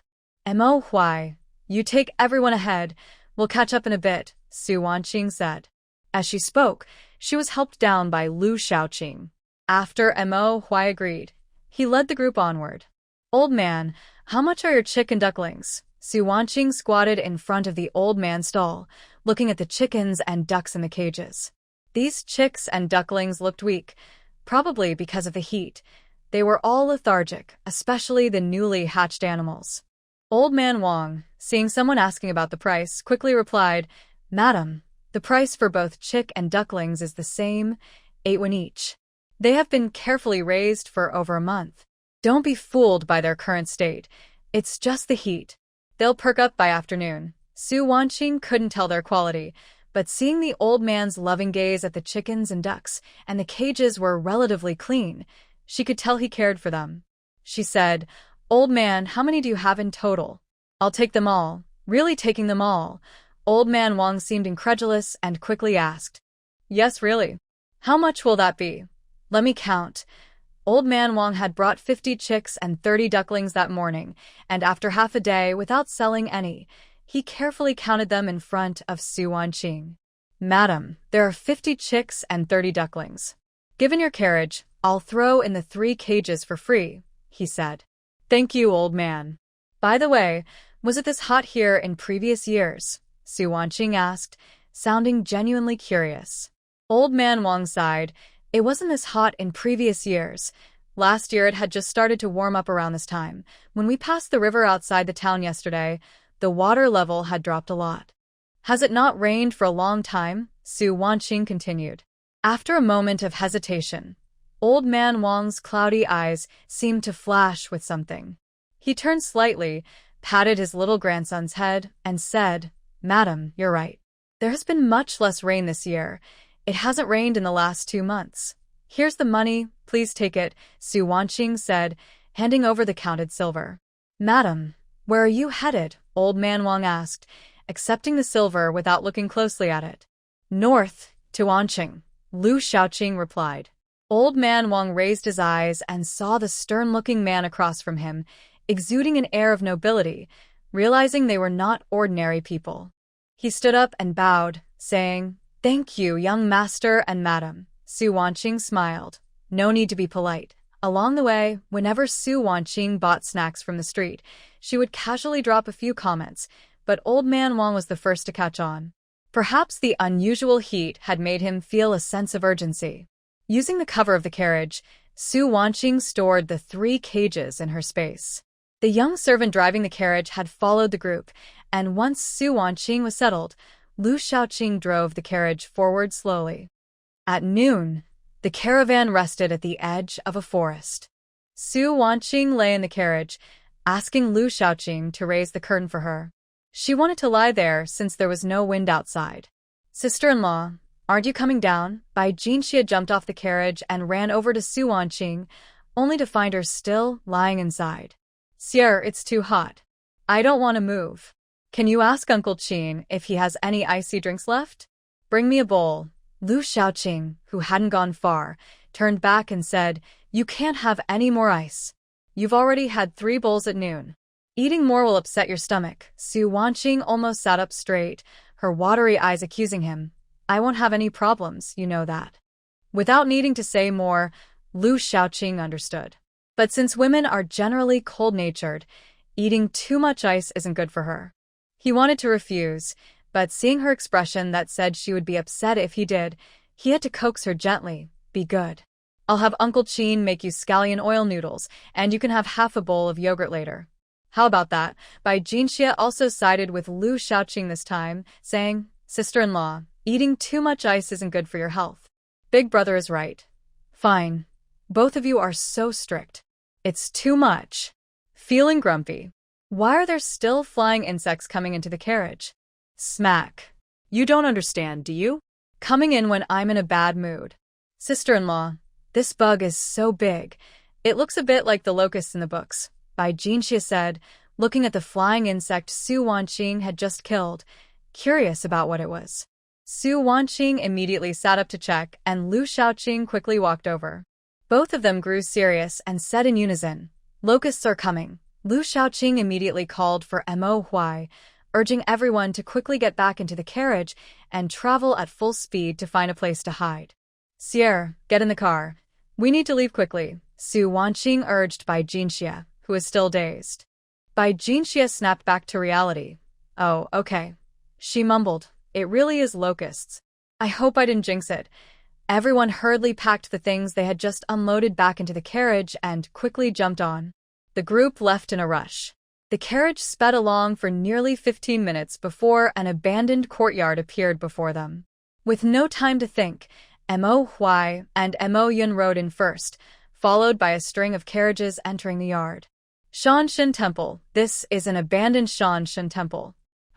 Mo Huai, you take everyone ahead. We'll catch up in a bit, Su Wanqing said. As she spoke, she was helped down by Lu Shaoqing. After Mo Huai agreed, he led the group onward. Old man, how much are your chick and ducklings? Su Wanqing squatted in front of the old man's stall, looking at the chickens and ducks in the cages. These chicks and ducklings looked weak, probably because of the heat. They were all lethargic, especially the newly hatched animals. Old man Wang, seeing someone asking about the price, quickly replied, Madam, the price for both chick and ducklings is the same, 8 won each. They have been carefully raised for over a month. Don't be fooled by their current state. It's just the heat. They'll perk up by afternoon. Su Wanqing couldn't tell their quality, but seeing the old man's loving gaze at the chickens and ducks, and the cages were relatively clean, she could tell he cared for them. She said, Old man, how many do you have in total? I'll take them all. Really taking them all? Old man Wang seemed incredulous and quickly asked, Yes, really. How much will that be? Let me count. Old man Wang had brought 50 chicks and 30 ducklings that morning, and after half a day, without selling any, he carefully counted them in front of Su Wanqing. Madam, there are 50 chicks and 30 ducklings. Given your carriage, I'll throw in the 3 cages for free, he said. Thank you, old man. By the way, was it this hot here in previous years? Su Wanqing asked, sounding genuinely curious. Old man Wang sighed. It wasn't this hot in previous years. Last year it had just started to warm up around this time. When we passed the river outside the town yesterday, the water level had dropped a lot. Has it not rained for a long time? Su Wanqing continued. After a moment of hesitation, old man Wang's cloudy eyes seemed to flash with something. He turned slightly, patted his little grandson's head, and said, Madam, you're right. There has been much less rain this year. It hasn't rained in the last 2 months. Here's the money, please take it, Su Wanqing said, handing over the counted silver. Madam, where are you headed? Old man Wang asked, accepting the silver without looking closely at it. North, to Anqing, Lu Shaoqing replied. Old man Wang raised his eyes and saw the stern-looking man across from him, exuding an air of nobility, realizing they were not ordinary people. He stood up and bowed, saying, "Thank you, young master and madam." Su Wanqing smiled. No need to be polite. Along the way, whenever Su Wanqing bought snacks from the street, she would casually drop a few comments, but old man Wang was the first to catch on. Perhaps the unusual heat had made him feel a sense of urgency. Using the cover of the carriage, Su Wanqing stored the 3 cages in her space. The young servant driving the carriage had followed the group, and once Su Wanqing was settled, Lu Shaoqing drove the carriage forward slowly. At noon, the caravan rested at the edge of a forest. Su Wanqing lay in the carriage, asking Lu Shaoqing to raise the curtain for her. She wanted to lie there since there was no wind outside. "Sister-in-law, aren't you coming down?" Bai Jinxia jumped off the carriage and ran over to Su Wanqing, only to find her still lying inside. "Sir, it's too hot. I don't want to move. Can you ask Uncle Qin if he has any icy drinks left? Bring me a bowl." Lu Shaoqing, who hadn't gone far, turned back and said, "You can't have any more ice. You've already had 3 bowls at noon. Eating more will upset your stomach." Su Wanqing almost sat up straight, her watery eyes accusing him. "I won't have any problems, you know that." Without needing to say more, Lu Shaoqing understood. But since women are generally cold-natured, eating too much ice isn't good for her. He wanted to refuse, but seeing her expression that said she would be upset if he did, he had to coax her gently. "Be good. I'll have Uncle Qin make you scallion oil noodles, and you can have half a bowl of yogurt later." "How about that?" Bai Jinxia also sided with Lu Shaoqing this time, saying, "Sister-in-law, eating too much ice isn't good for your health. Big brother is right." "Fine. Both of you are so strict. It's too much." Feeling grumpy. Why are there still flying insects coming into the carriage? Smack. "You don't understand, do you? Coming in when I'm in a bad mood." "Sister-in-law, this bug is so big. It looks a bit like the locusts in the books," Bai Jinxia said, looking at the flying insect Su Wanqing had just killed, curious about what it was. Su Wanqing immediately sat up to check, and Lu Shaoqing quickly walked over. Both of them grew serious and said in unison, "Locusts are coming." Lu Shaoqing immediately called for Mo Huai, urging everyone to quickly get back into the carriage and travel at full speed to find a place to hide. "Sierra, get in the car. We need to leave quickly," Su Wanqing urged Bai Jinxia, who was still dazed. Bai Jinxia snapped back to reality. "Oh, okay." She mumbled, "It really is locusts. I hope I didn't jinx it." Everyone hurriedly packed the things they had just unloaded back into the carriage and quickly jumped on. The group left in a rush. The carriage sped along for nearly 15 minutes before an abandoned courtyard appeared before them. With no time to think, Mo Huai and Mo Yun rode in first, followed by a string of carriages entering the yard. "Shanshan Temple, this is an abandoned Shanshan Temple.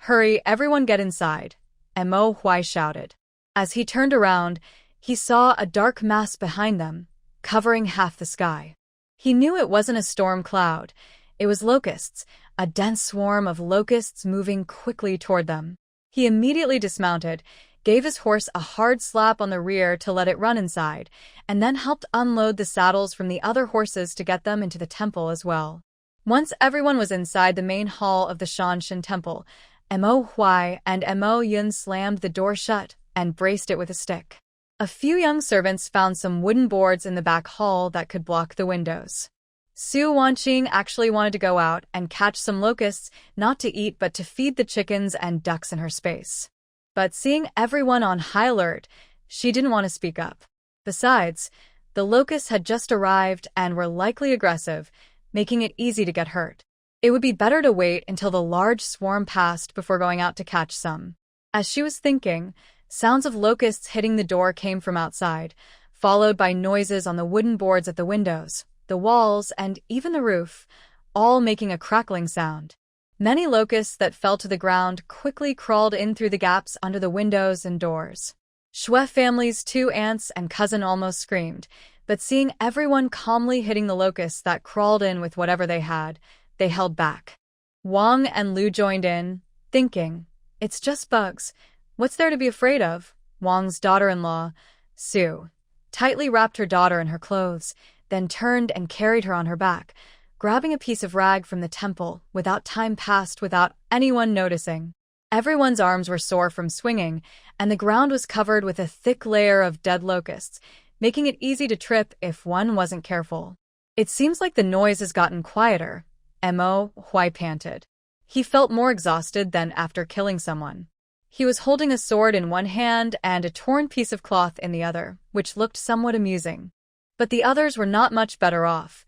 Hurry, everyone get inside," Mo Huai shouted. As he turned around, he saw a dark mass behind them, covering half the sky. He knew it wasn't a storm cloud. It was locusts, a dense swarm of locusts moving quickly toward them. He immediately dismounted, gave his horse a hard slap on the rear to let it run inside, and then helped unload the saddles from the other horses to get them into the temple as well. Once everyone was inside the main hall of the Shanshan Temple, Mo Huai and Mo Yun slammed the door shut and braced it with a stick. A few young servants found some wooden boards in the back hall that could block the windows. Su Wanqing actually wanted to go out and catch some locusts, not to eat but to feed the chickens and ducks in her space. But seeing everyone on high alert, she didn't want to speak up. Besides, the locusts had just arrived and were likely aggressive, making it easy to get hurt. It would be better to wait until the large swarm passed before going out to catch some. As she was thinking, sounds of locusts hitting the door came from outside, followed by noises on the wooden boards at the windows, the walls, and even the roof, all making a crackling sound. Many locusts that fell to the ground quickly crawled in through the gaps under the windows and doors. Shui family's 2 aunts and cousin almost screamed, but seeing everyone calmly hitting the locusts that crawled in with whatever they had, they held back. Wang and Lu joined in, thinking, "It's just bugs. What's there to be afraid of?" Wang's daughter-in-law, Su, tightly wrapped her daughter in her clothes, then turned and carried her on her back, grabbing a piece of rag from the temple without time passed without anyone noticing. Everyone's arms were sore from swinging, and the ground was covered with a thick layer of dead locusts, making it easy to trip if one wasn't careful. It seems like the noise has gotten quieter, Mo Huai panted. He felt more exhausted than after killing someone. He was holding a sword in one hand and a torn piece of cloth in the other, which looked somewhat amusing. But the others were not much better off.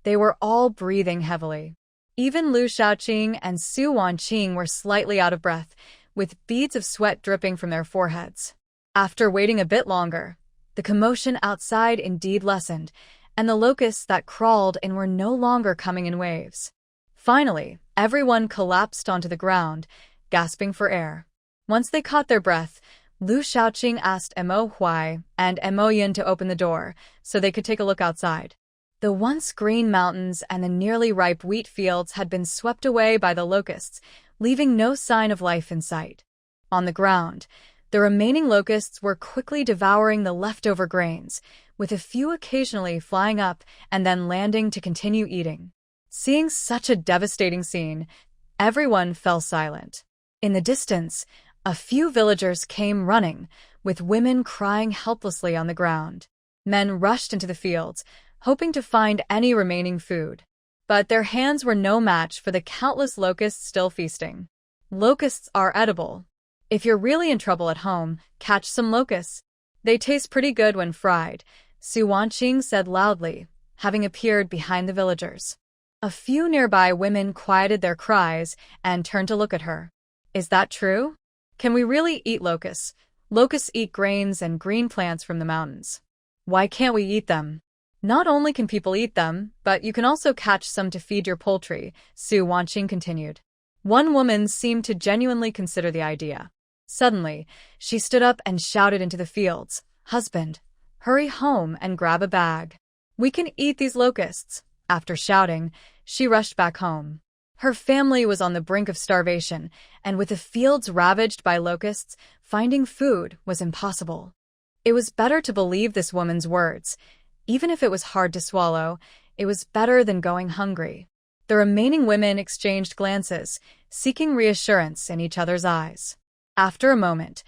They were all breathing heavily. Even Lu Shaoqing and Su Wanqing were slightly out of breath, with beads of sweat dripping from their foreheads. After waiting a bit longer, the commotion outside indeed lessened, and the locusts that crawled in were no longer coming in waves. Finally, everyone collapsed onto the ground, gasping for air. Once they caught their breath, Lu Shaoqing asked Mo Huai and Mo Yin to open the door so they could take a look outside. The once green mountains and the nearly ripe wheat fields had been swept away by the locusts, leaving no sign of life in sight. On the ground, the remaining locusts were quickly devouring the leftover grains, with a few occasionally flying up and then landing to continue eating. Seeing such a devastating scene, everyone fell silent. In the distance, a few villagers came running, with women crying helplessly on the ground. Men rushed into the fields, hoping to find any remaining food. But their hands were no match for the countless locusts still feasting. Locusts are edible. If you're really in trouble at home, catch some locusts. They taste pretty good when fried, Su Wanqing said loudly, having appeared behind the villagers. A few nearby women quieted their cries and turned to look at her. Is that true? Can we really eat locusts? Locusts eat grains and green plants from the mountains. Why can't we eat them? Not only can people eat them, but you can also catch some to feed your poultry, Su Wanqing continued. One woman seemed to genuinely consider the idea. Suddenly, she stood up and shouted into the fields, "Husband, hurry home and grab a bag. We can eat these locusts." After shouting, she rushed back home. Her family was on the brink of starvation, and with the fields ravaged by locusts, finding food was impossible. It was better to believe this woman's words. Even if it was hard to swallow, it was better than going hungry. The remaining women exchanged glances, seeking reassurance in each other's eyes. After a moment,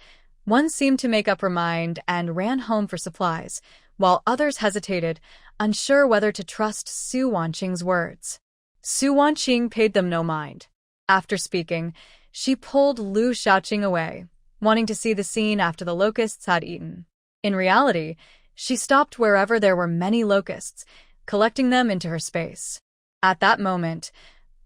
one seemed to make up her mind and ran home for supplies, while others hesitated, unsure whether to trust Su Wanqing's words. Su Wanqing paid them no mind. After speaking, she pulled Lu Shaoqing away, wanting to see the scene after the locusts had eaten. In reality, she stopped wherever there were many locusts, collecting them into her space. At that moment,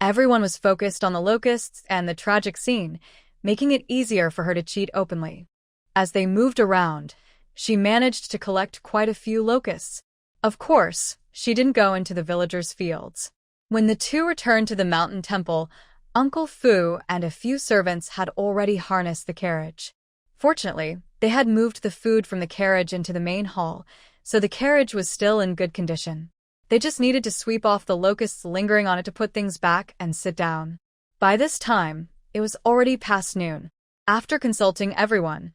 everyone was focused on the locusts and the tragic scene, making it easier for her to cheat openly. As they moved around, she managed to collect quite a few locusts. Of course, she didn't go into the villagers' fields. When the two returned to the mountain temple, Uncle Fu and a few servants had already harnessed the carriage. Fortunately, they had moved the food from the carriage into the main hall, so the carriage was still in good condition. They just needed to sweep off the locusts lingering on it to put things back and sit down. By this time, it was already past noon. After consulting everyone,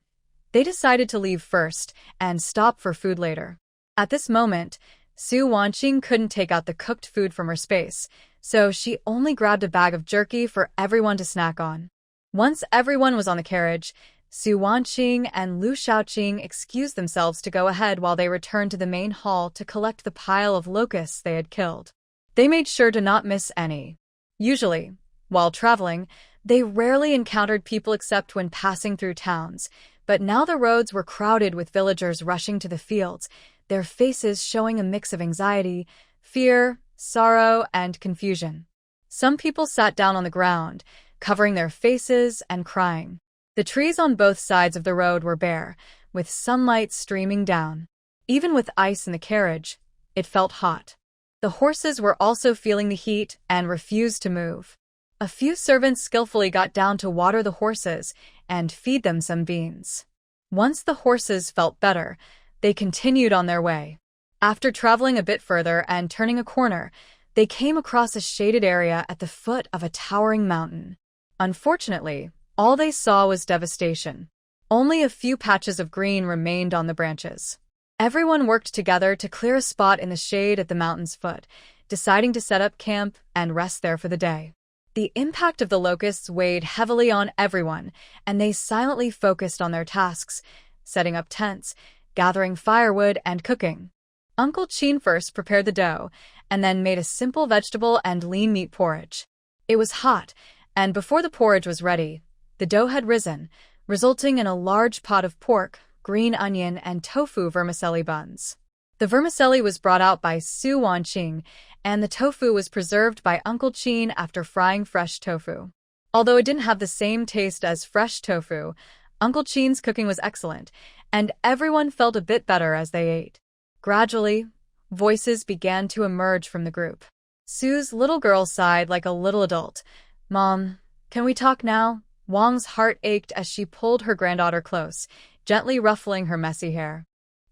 they decided to leave first and stop for food later. At this moment, Su Wanqing couldn't take out the cooked food from her space, so she only grabbed a bag of jerky for everyone to snack on. Once everyone was on the carriage, Su Wanqing and Lu Shaoqing excused themselves to go ahead while they returned to the main hall to collect the pile of locusts they had killed. They made sure to not miss any. Usually, while traveling, they rarely encountered people except when passing through towns, but now the roads were crowded with villagers rushing to the fields, their faces showing a mix of anxiety, fear, sorrow, and confusion. Some people sat down on the ground, covering their faces and crying. The trees on both sides of the road were bare, with sunlight streaming down. Even with ice in the carriage, it felt hot. The horses were also feeling the heat and refused to move. A few servants skillfully got down to water the horses and feed them some beans. Once the horses felt better, they continued on their way. After traveling a bit further and turning a corner, they came across a shaded area at the foot of a towering mountain. Unfortunately, all they saw was devastation. Only a few patches of green remained on the branches. Everyone worked together to clear a spot in the shade at the mountain's foot, deciding to set up camp and rest there for the day. The impact of the locusts weighed heavily on everyone, and they silently focused on their tasks, setting up tents, gathering firewood, and cooking. Uncle Chin first prepared the dough, and then made a simple vegetable and lean meat porridge. It was hot, and before the porridge was ready, the dough had risen, resulting in a large pot of pork, green onion, and tofu vermicelli buns. The vermicelli was brought out by Su Wanqing, and the tofu was preserved by Uncle Chin after frying fresh tofu. Although it didn't have the same taste as fresh tofu, Uncle Chin's cooking was excellent, and everyone felt a bit better as they ate. Gradually, voices began to emerge from the group. Sue's little girl sighed like a little adult. "Mom, can we talk now?" Wang's heart ached as she pulled her granddaughter close, gently ruffling her messy hair.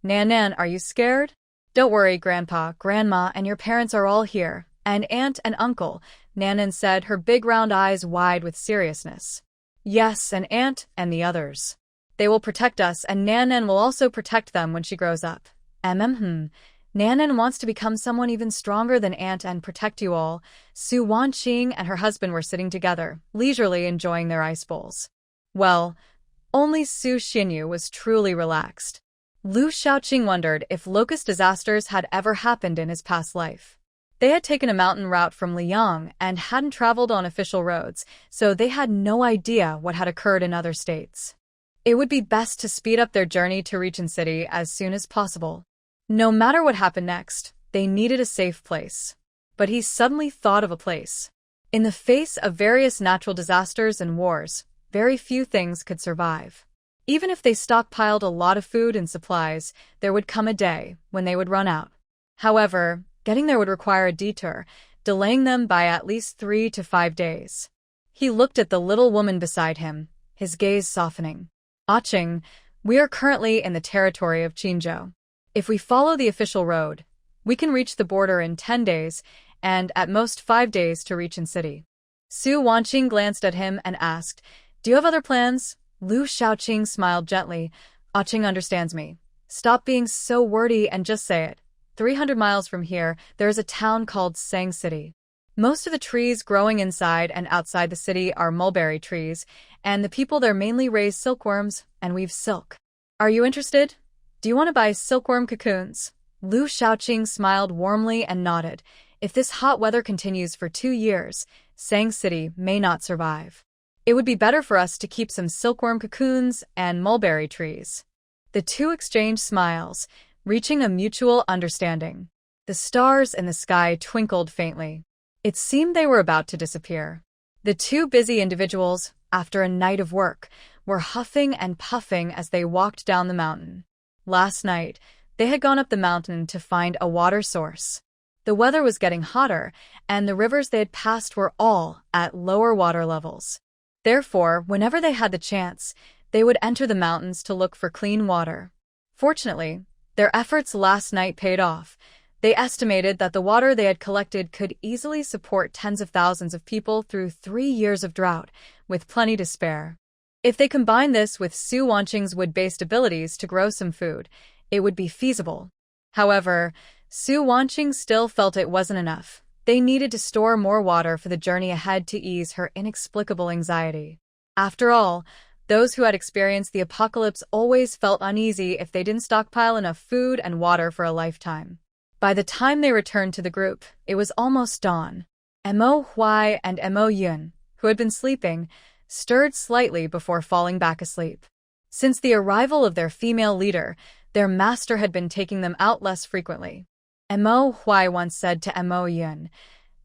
"Nan, are you scared?" "Don't worry, Grandpa, Grandma, and your parents are all here, and Aunt and Uncle," Nan said, her big round eyes wide with seriousness. "Yes, and Aunt and the others. They will protect us, and Nan will also protect them when she grows up." Nan wants to become someone even stronger than Aunt and protect you all." Su Wanqing and her husband were sitting together, leisurely enjoying their ice bowls. Well, only Su Xinyu was truly relaxed. Lu Shaoqing wondered if locust disasters had ever happened in his past life. They had taken a mountain route from Liang and hadn't traveled on official roads, so they had no idea what had occurred in other states. It would be best to speed up their journey to Reconnecting City as soon as possible. No matter what happened next, they needed a safe place. But he suddenly thought of a place. In the face of various natural disasters and wars, very few things could survive. Even if they stockpiled a lot of food and supplies, there would come a day when they would run out. However, getting there would require a detour, delaying them by at least 3 to 5 days. He looked at the little woman beside him, his gaze softening. "Aching, we are currently in the territory of Qinzhou. If we follow the official road, we can reach the border in 10 days, and at most 5 days to Reconnecting City." Su Wanqing glanced at him and asked, "Do you have other plans?" Lu Shaoqing smiled gently. "Aching understands me. Stop being so wordy and just say it. 300 miles from here, there is a town called Sang City. Most of the trees growing inside and outside the city are mulberry trees, and the people there mainly raise silkworms and weave silk. Are you interested? Do you want to buy silkworm cocoons?" Lu Shaoqing smiled warmly and nodded. If this hot weather continues for 2 years, Sang City may not survive. It would be better for us to keep some silkworm cocoons and mulberry trees. The two exchanged smiles, reaching a mutual understanding. The stars in the sky twinkled faintly. It seemed they were about to disappear. The two busy individuals, after a night of work, were huffing and puffing as they walked down the mountain. Last night, they had gone up the mountain to find a water source. The weather was getting hotter, and the rivers they had passed were all at lower water levels. Therefore, whenever they had the chance, they would enter the mountains to look for clean water. Fortunately, their efforts last night paid off. They estimated that the water they had collected could easily support tens of thousands of people through 3 years of drought, with plenty to spare. If they combined this with Su Wanqing's wood-based abilities to grow some food, it would be feasible. However, Su Wanqing still felt it wasn't enough. They needed to store more water for the journey ahead to ease her inexplicable anxiety. After all, those who had experienced the apocalypse always felt uneasy if they didn't stockpile enough food and water for a lifetime. By the time they returned to the group, it was almost dawn. Mo Huai and Mo Yun, who had been sleeping, stirred slightly before falling back asleep. Since the arrival of their female leader, their master had been taking them out less frequently. Mo Huai once said to Mo Yun,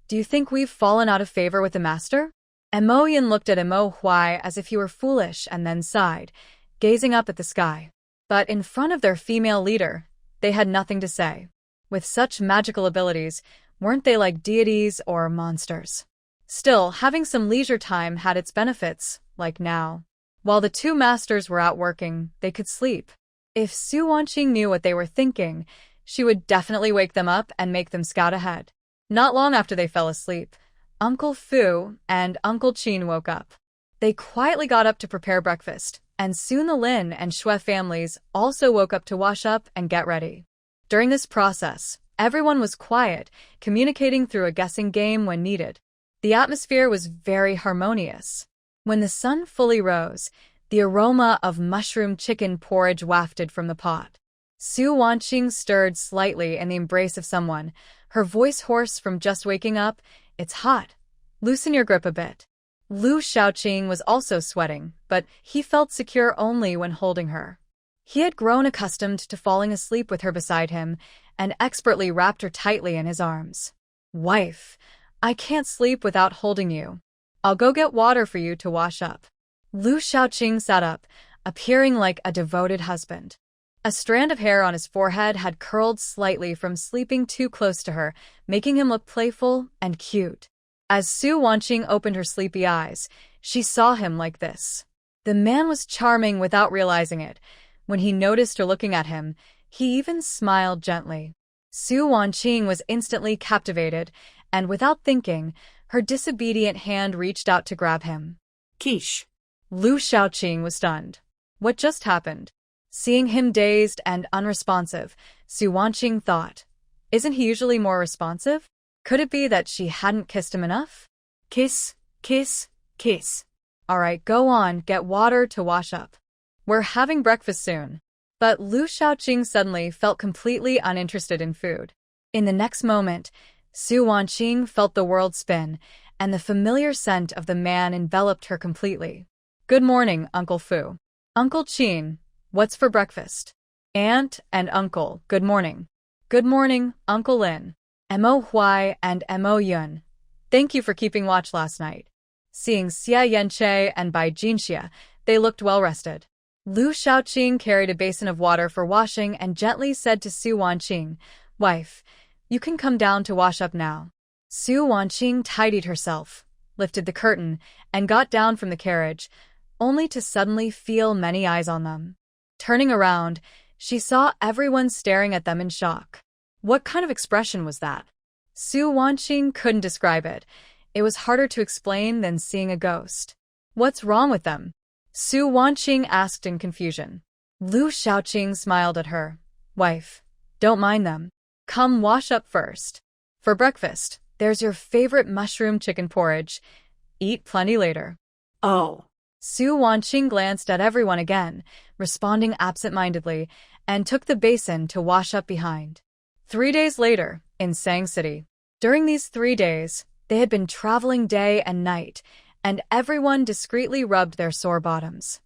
"Do you think we've fallen out of favor with the master?" Mo Yun looked at Mo Huai as if he were foolish and then sighed, gazing up at the sky. But in front of their female leader, they had nothing to say. With such magical abilities, weren't they like deities or monsters? Still, having some leisure time had its benefits, like now. While the two masters were out working, they could sleep. If Su Wanqing knew what they were thinking, she would definitely wake them up and make them scout ahead. Not long after they fell asleep, Uncle Fu and Uncle Chin woke up. They quietly got up to prepare breakfast, and soon the Lin and Shui families also woke up to wash up and get ready. During this process, Everyone was quiet, communicating through a guessing game when needed. The atmosphere was very harmonious. When the sun fully rose, the aroma of mushroom chicken porridge wafted from the pot. Su Wanqing stirred slightly in the embrace of someone, her voice hoarse from just waking up. "It's hot. Loosen your grip a bit." Lu Shaoqing was also sweating, but he felt secure only when holding her. He had grown accustomed to falling asleep with her beside him and expertly wrapped her tightly in his arms. "Wife, I can't sleep without holding you. I'll go get water for you to wash up." Lu Shaoqing sat up, appearing like a devoted husband. A strand of hair on his forehead had curled slightly from sleeping too close to her, making him look playful and cute. As Su Wanqing opened her sleepy eyes, she saw him like this. The man was charming without realizing it. When he noticed her looking at him, he even smiled gently. Su Wanqing was instantly captivated, and without thinking, her disobedient hand reached out to grab him. Quiche. Lu Shaoqing was stunned. What just happened? Seeing him dazed and unresponsive, Su Wanqing thought, isn't he usually more responsive? Could it be that she hadn't kissed him enough? Kiss, kiss, kiss. All right, go on, get water to wash up. We're having breakfast soon. But Lu Shaoqing suddenly felt completely uninterested in food. In the next moment, Su Wanqing felt the world spin, and the familiar scent of the man enveloped her completely. "Good morning, Uncle Fu." "Uncle Qin, what's for breakfast?" "Aunt and Uncle, good morning." "Good morning, Uncle Lin." Mo Huai and Mo Yun. "Thank you for keeping watch last night." Seeing Xia Yanche and Bai Jinxia, they looked well-rested. Lu Shaoqing carried a basin of water for washing and gently said to Su Wanqing, "Wife, you can come down to wash up now." Su Wanqing tidied herself, lifted the curtain, and got down from the carriage, only to suddenly feel many eyes on them. Turning around, she saw everyone staring at them in shock. What kind of expression was that? Su Wanqing couldn't describe it. It was harder to explain than seeing a ghost. "What's wrong with them?" Su Wanqing asked in confusion. Lu Shaoqing smiled at her. "Wife, don't mind them. Come wash up first. For breakfast, there's your favorite mushroom chicken porridge. Eat plenty later." Oh. Su Wanqing glanced at everyone again, responding absent-mindedly, and took the basin to wash up behind. 3 days later, in Sang City. During these 3 days, they had been traveling day and night, and everyone discreetly rubbed their sore bottoms.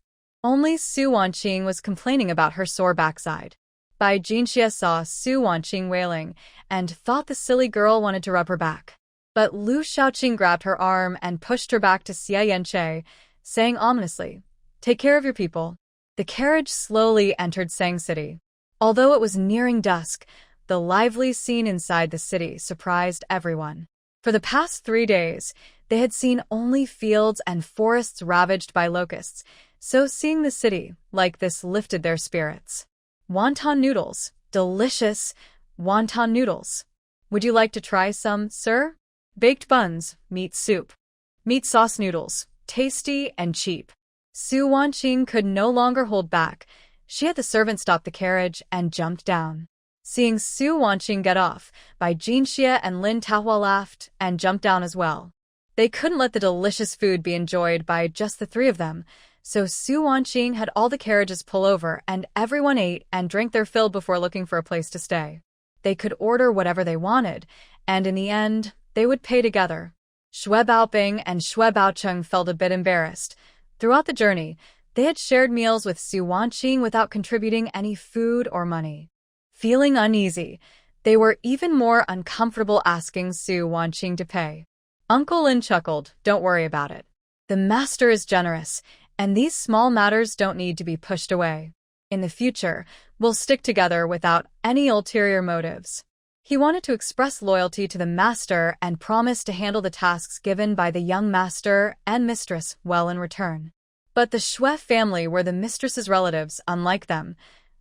Only Su Wanqing was complaining about her sore backside. Bai Jinxia saw Su Wanqing wailing and thought the silly girl wanted to rub her back. But Lu Shaoqing grabbed her arm and pushed her back to Xia Yanche, saying ominously, "Take care of your people." The carriage slowly entered Sang City. Although it was nearing dusk, the lively scene inside the city surprised everyone. For the past 3 days, they had seen only fields and forests ravaged by locusts, so seeing the city like this lifted their spirits. Wonton noodles, delicious wonton noodles. Would you like to try some, sir? Baked buns, meat soup. Meat sauce noodles, tasty and cheap. Su Wanqing could no longer hold back. She had the servant stop the carriage and jumped down. Seeing Su Wanqing get off, Bai Jinxia and Lin Taohua laughed and jumped down as well. They couldn't let the delicious food be enjoyed by just the 3 of them, so Su Wanqing had all the carriages pull over and everyone ate and drank their fill before looking for a place to stay. They could order whatever they wanted, and in the end, they would pay together. Xue Baoping and Xue Baocheng felt a bit embarrassed. Throughout the journey, they had shared meals with Su Wanqing without contributing any food or money. Feeling uneasy, they were even more uncomfortable asking Su Wanqing to pay. Uncle Lin chuckled, "Don't worry about it. The master is generous, and these small matters don't need to be pushed away. In the future, we'll stick together without any ulterior motives." He wanted to express loyalty to the master and promise to handle the tasks given by the young master and mistress well in return. But the Xue family were the mistress's relatives, unlike them.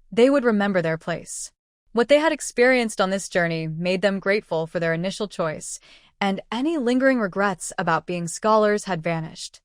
They would remember their place. What they had experienced on this journey made them grateful for their initial choice, and any lingering regrets about being scholars had vanished.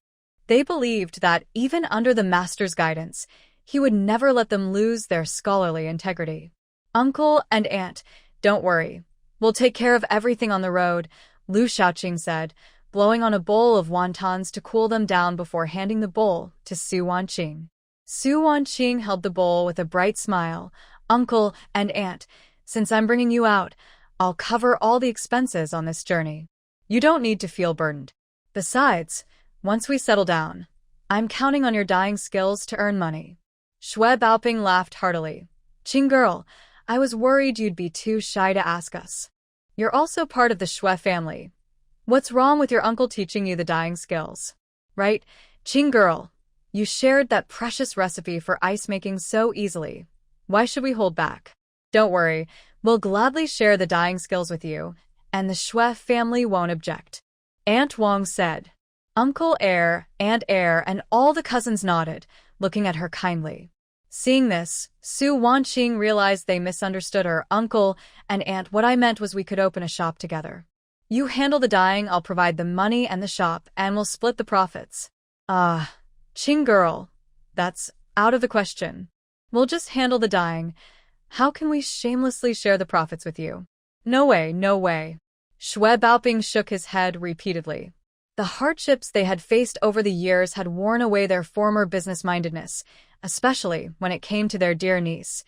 They believed that even under the master's guidance, he would never let them lose their scholarly integrity. "Uncle and Aunt, don't worry. We'll take care of everything on the road, Lu Xiaoqing said, blowing on a bowl of wontons to cool them down before handing the bowl to Su Wanqing. Su Wanqing held the bowl with a bright smile. Uncle and Aunt, since I'm bringing you out, I'll cover all the expenses on this journey. You don't need to feel burdened. Besides, once we settle down, I'm counting on your dyeing skills to earn money. Shui Baoping laughed heartily. Qing girl, I was worried you'd be too shy to ask us. You're also part of the Shui family. What's wrong with your uncle teaching you the dyeing skills? Right, Qing girl, you shared that precious recipe for ice making so easily. Why should we hold back? Don't worry, we'll gladly share the dyeing skills with you, and the Shui family won't object. Aunt Wang said. Uncle Heir, Aunt Heir, and all the cousins nodded, looking at her kindly. Seeing this, Su Wanqing realized they misunderstood her. Uncle and Aunt, what I meant was we could open a shop together. You handle the dyeing, I'll provide the money and the shop, and we'll split the profits. Qing girl, that's out of the question. We'll just handle the dyeing. How can we shamelessly share the profits with you? No way, no way. Shui Baoping shook his head repeatedly. The hardships they had faced over the years had worn away their former business-mindedness, especially when it came to their dear niece.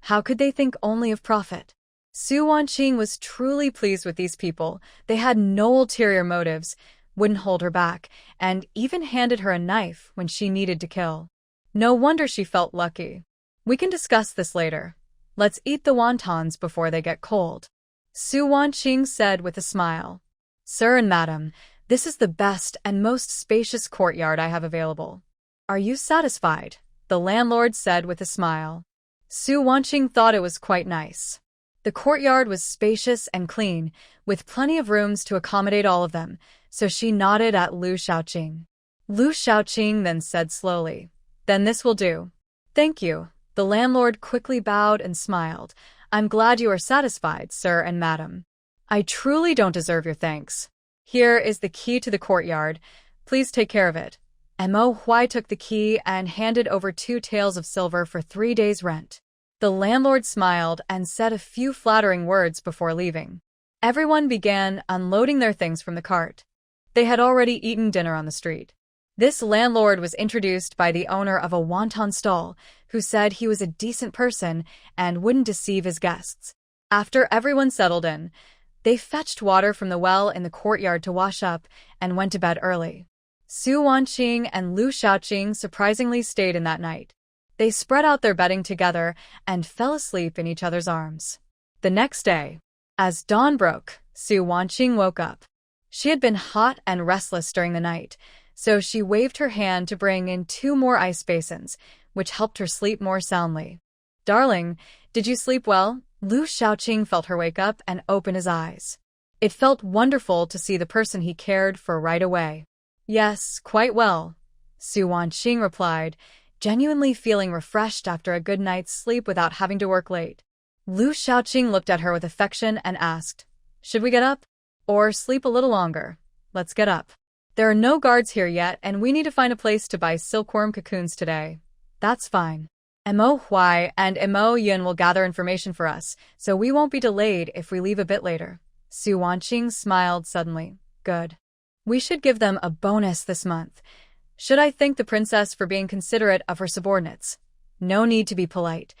How could they think only of profit? Su Wanqing was truly pleased with these people. They had no ulterior motives, wouldn't hold her back, and even handed her a knife when she needed to kill. No wonder she felt lucky. We can discuss this later. Let's eat the wontons before they get cold. Su Wanqing said with a smile. Sir and madam, this is the best and most spacious courtyard I have available. Are you satisfied? The landlord said with a smile. Su Wanqing thought it was quite nice. The courtyard was spacious and clean, with plenty of rooms to accommodate all of them, so she nodded at Lu Xiaoqing. Lu Xiaoqing then said slowly, Then this will do. Thank you. The landlord quickly bowed and smiled. I'm glad you are satisfied, sir and madam. I truly don't deserve your thanks. Here is the key to the courtyard. Please take care of it. Mo Huai took the key and handed over 2 taels of silver for 3 days' rent. The landlord smiled and said a few flattering words before leaving. Everyone began unloading their things from the cart. They had already eaten dinner on the street. This landlord was introduced by the owner of a wonton stall, who said he was a decent person and wouldn't deceive his guests. After everyone settled in, they fetched water from the well in the courtyard to wash up and went to bed early. Su Wanqing and Lu Xiaoqing surprisingly stayed in that night. They spread out their bedding together and fell asleep in each other's arms. The next day, as dawn broke, Su Wanqing woke up. She had been hot and restless during the night, so she waved her hand to bring in 2 more ice basins, which helped her sleep more soundly. Darling, did you sleep well? Lu Xiaoqing felt her wake up and open his eyes. It felt wonderful to see the person he cared for right away. Yes, quite well, Su Wanqing replied, genuinely feeling refreshed after a good night's sleep without having to work late. Lu Xiaoqing looked at her with affection and asked, Should we get up? Or sleep a little longer? Let's get up. There are no guards here yet, and we need to find a place to buy silkworm cocoons today. That's fine. Mo Huai and Mo Yun will gather information for us, so we won't be delayed if we leave a bit later. Su Wanqing smiled suddenly. Good. We should give them a bonus this month. Should I thank the princess for being considerate of her subordinates? No need to be polite.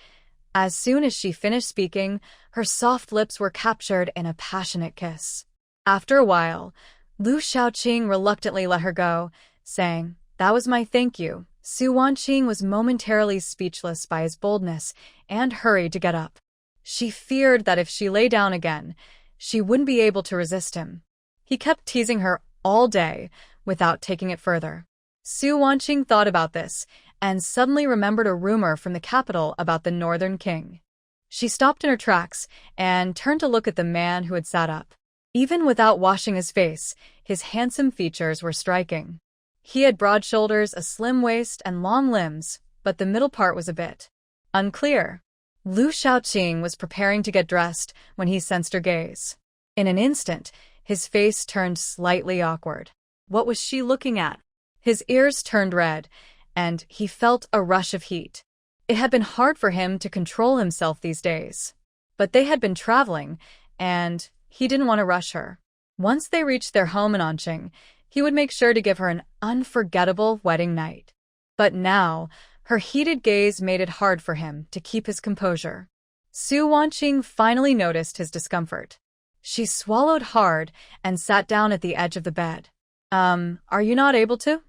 As soon as she finished speaking, her soft lips were captured in a passionate kiss. After a while, Lu Xiaoqing reluctantly let her go, saying, That was my thank you. Su Wanqing was momentarily speechless by his boldness and hurried to get up. She feared that if she lay down again, she wouldn't be able to resist him. He kept teasing her all day without taking it further. Su Wanqing thought about this and suddenly remembered a rumor from the capital about the Northern King. She stopped in her tracks and turned to look at the man who had sat up. Even without washing his face, his handsome features were striking. He had broad shoulders, a slim waist, and long limbs, but the middle part was a bit unclear. Lu Xiaoqing was preparing to get dressed when he sensed her gaze. In an instant, his face turned slightly awkward. What was she looking at? His ears turned red, and he felt a rush of heat. It had been hard for him to control himself these days. But they had been traveling, and he didn't want to rush her. Once they reached their home in Anqing, he would make sure to give her an unforgettable wedding night. But now, her heated gaze made it hard for him to keep his composure. Su Wanqing finally noticed his discomfort. She swallowed hard and sat down at the edge of the bed. Are you not able to?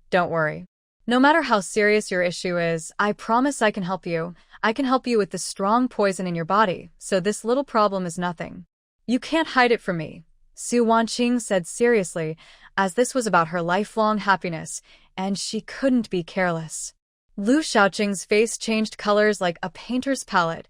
Don't worry. No matter how serious your issue is, I promise I can help you. I can help you with the strong poison in your body, so this little problem is nothing. You can't hide it from me, Su Wanqing said seriously, as this was about her lifelong happiness, and she couldn't be careless. Lu Shaoqing's face changed colors like a painter's palette,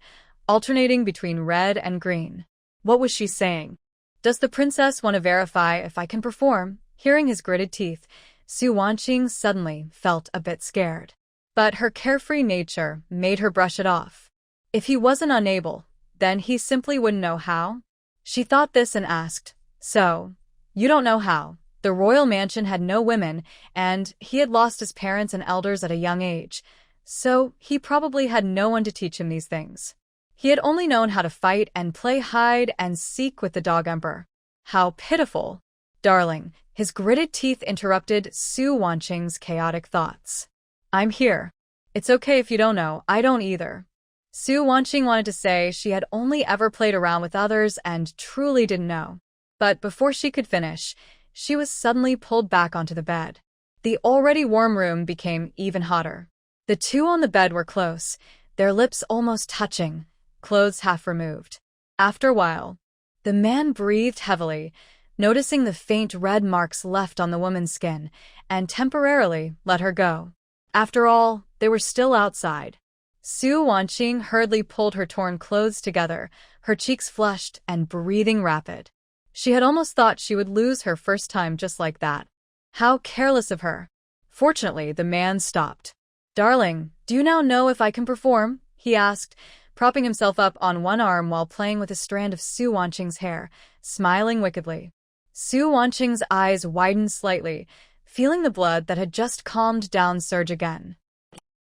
alternating between red and green. What was she saying? Does the princess want to verify if I can perform? Hearing his gritted teeth, Su Wanqing suddenly felt a bit scared. But her carefree nature made her brush it off. If he wasn't unable, then he simply wouldn't know how. She thought this and asked, So, you don't know how? The royal mansion had no women, and he had lost his parents and elders at a young age, so he probably had no one to teach him these things. He had only known how to fight and play hide and seek with the dog emperor. How pitiful. Darling, his gritted teeth interrupted Su Wanqing's chaotic thoughts. I'm here. It's okay if you don't know, I don't either. Su Wanqing wanted to say she had only ever played around with others and truly didn't know. But before she could finish, she was suddenly pulled back onto the bed. The already warm room became even hotter. The two on the bed were close, their lips almost touching, clothes half removed. After a while, the man breathed heavily, noticing the faint red marks left on the woman's skin, and temporarily let her go. After all, they were still outside. Su Wanqing hurriedly pulled her torn clothes together, her cheeks flushed and breathing rapid. She had almost thought she would lose her first time just like that. How careless of her. Fortunately, the man stopped. Darling, do you now know if I can perform? He asked, propping himself up on one arm while playing with a strand of Su Wanqing's hair, smiling wickedly. Su Wanqing's eyes widened slightly, feeling the blood that had just calmed down surge again.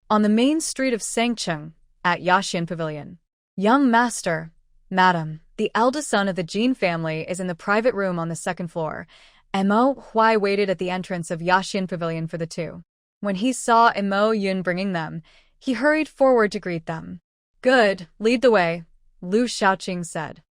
On the main street of Sangcheng, at Yaxian Pavilion. Young master, madam, the eldest son of the Jin family is in the private room on the second floor. Mo Huai waited at the entrance of Yaxian Pavilion for the two. When he saw Mo Yun bringing them, he hurried forward to greet them. Good, lead the way, Lu Shaoqing said.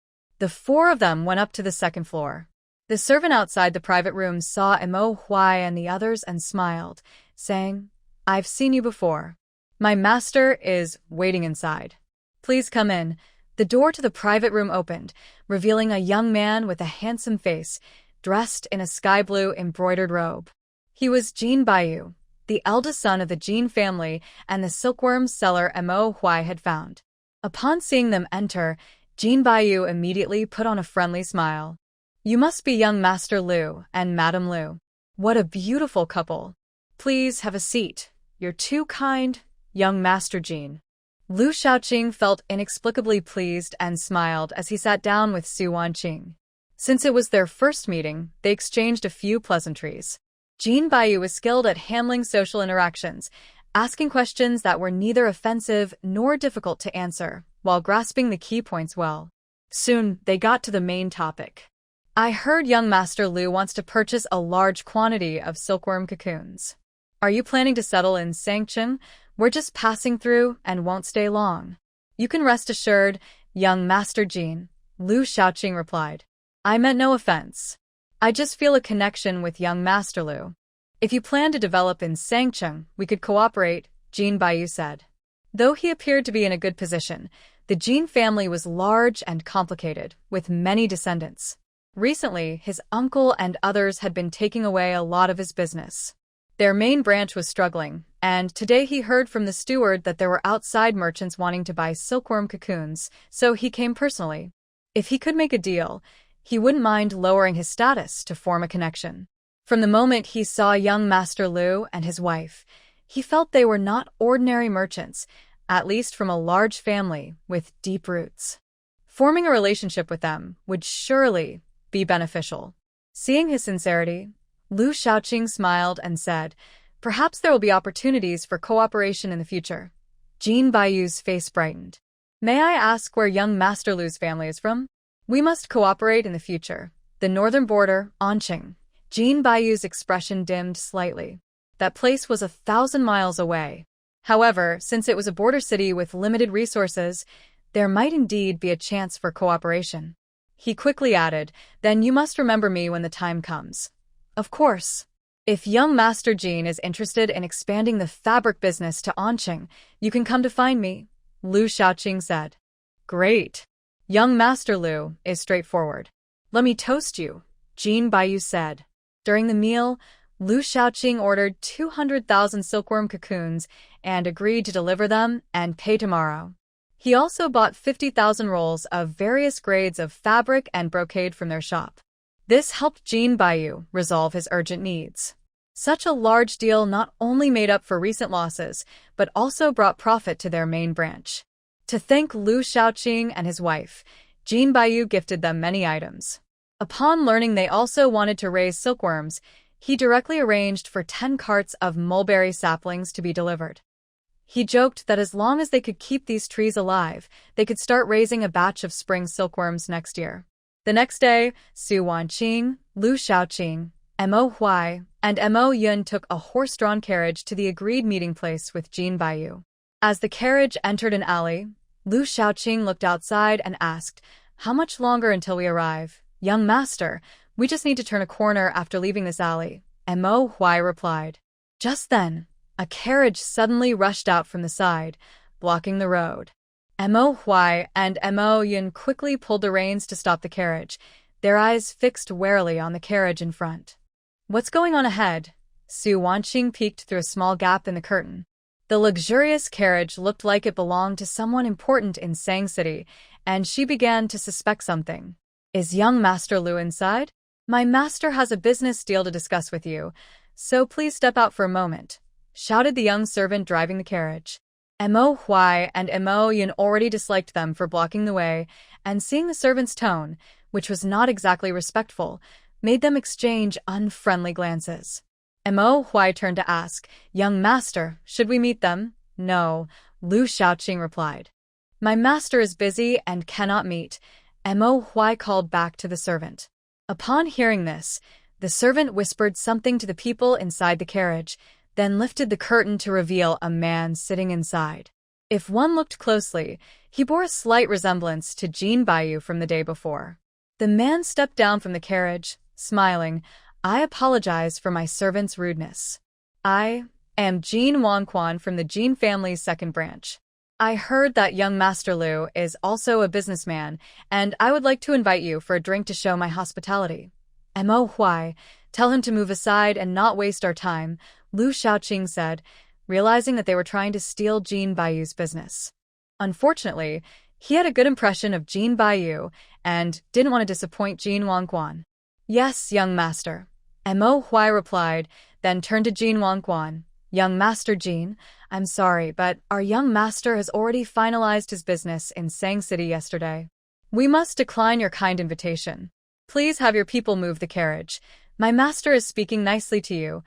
The four of them went up to the second floor. The servant outside the private room saw Mo Huai and the others and smiled, saying, I've seen you before. My master is waiting inside. Please come in. The door to the private room opened, revealing a young man with a handsome face, dressed in a sky blue embroidered robe. He was Jin Baiyu, the eldest son of the Jin family and the silkworm seller Mo Huai had found. Upon seeing them enter, Jin Baiyu immediately put on a friendly smile. You must be young Master Liu and Madam Liu. What a beautiful couple. Please have a seat. You're too kind, young Master Jin. Lu Shaoqing felt inexplicably pleased and smiled as he sat down with Su Wanqing. Since it was their first meeting, they exchanged a few pleasantries. Jin Baiyu was skilled at handling social interactions, asking questions that were neither offensive nor difficult to answer, while grasping the key points well. Soon, they got to the main topic. I heard young Master Liu wants to purchase a large quantity of silkworm cocoons. Are you planning to settle in Sangcheng? We're just passing through and won't stay long. You can rest assured, young Master Jin, Lu Shaoqing replied. I meant no offense. I just feel a connection with young Master Liu. If you plan to develop in Sangcheng, we could cooperate, Jin Baiyu said. Though he appeared to be in a good position, the Jin family was large and complicated, with many descendants. Recently, his uncle and others had been taking away a lot of his business. Their main branch was struggling, and today he heard from the steward that there were outside merchants wanting to buy silkworm cocoons, so he came personally. If he could make a deal, he wouldn't mind lowering his status to form a connection. From the moment he saw young Master Liu and his wife, he felt they were not ordinary merchants, at least from a large family with deep roots. Forming a relationship with them would surely be beneficial. Seeing his sincerity, Lu Shaoqing smiled and said, Perhaps there will be opportunities for cooperation in the future. Jin Baiyu's face brightened. May I ask where young Master Liu's family is from? We must cooperate in the future. The northern border, Anqing. Jean Bayou's expression dimmed slightly. That place was 1,000 miles away. However, since it was a border city with limited resources, there might indeed be a chance for cooperation. He quickly added, "Then you must remember me when the time comes." Of course. If young Master Jean is interested in expanding the fabric business to Anqing, you can come to find me, Lu Xiaoqing said. Great. Young Master Lu is straightforward. Let me toast you, Jean Bayou said. During the meal, Lu Xiaoqing ordered 200,000 silkworm cocoons and agreed to deliver them and pay tomorrow. He also bought 50,000 rolls of various grades of fabric and brocade from their shop. This helped Jean Bayou resolve his urgent needs. Such a large deal not only made up for recent losses, but also brought profit to their main branch. To thank Lu Xiaoqing and his wife, Jean Bayou gifted them many items. Upon learning they also wanted to raise silkworms, he directly arranged for 10 carts of mulberry saplings to be delivered. He joked that as long as they could keep these trees alive, they could start raising a batch of spring silkworms next year. The next day, Su Wanqing, Lu Xiaoqing, Mo Huai, and Mo Yun took a horse-drawn carriage to the agreed meeting place with Jean Bayou. As the carriage entered an alley, Lu Xiaoqing looked outside and asked, "How much longer until we arrive? Young master, we just need to turn a corner after leaving this alley," Mo Huai replied. Just then, a carriage suddenly rushed out from the side, blocking the road. Mo Huai and Mo Yun quickly pulled the reins to stop the carriage, their eyes fixed warily on the carriage in front. "What's going on ahead?" Su Wanqing peeked through a small gap in the curtain. The luxurious carriage looked like it belonged to someone important in Sang City, and she began to suspect something. "Is young Master Lu inside? My master has a business deal to discuss with you, so please step out for a moment," shouted the young servant driving the carriage. Mo Huai and Mo Yun already disliked them for blocking the way, and seeing the servant's tone, which was not exactly respectful, made them exchange unfriendly glances. Mo Huai turned to ask, "Young master, should we meet them?" "No," Lu Xiaoqing replied. "My master is busy and cannot meet," Mo Huai called back to the servant. Upon hearing this, the servant whispered something to the people inside the carriage, then lifted the curtain to reveal a man sitting inside. If one looked closely, he bore a slight resemblance to Jean Bayou from the day before. The man stepped down from the carriage, smiling. "I apologize for my servant's rudeness. I am Jean Wangquan from the Jean family's second branch. I heard that young Master Lu is also a businessman, and I would like to invite you for a drink to show my hospitality." Mo Huai, "Tell him to move aside and not waste our time," Lu Xiaoqing said, realizing that they were trying to steal Jean Bayou's business. Unfortunately, he had a good impression of Jean Bayou and didn't want to disappoint Jean Wangquan. "Yes, young master," Mo Huai replied, then turned to Jean Wangquan. "Young Master Jean, I'm sorry, but our young master has already finalized his business in Sang City yesterday. We must decline your kind invitation. Please have your people move the carriage. My master is speaking nicely to you.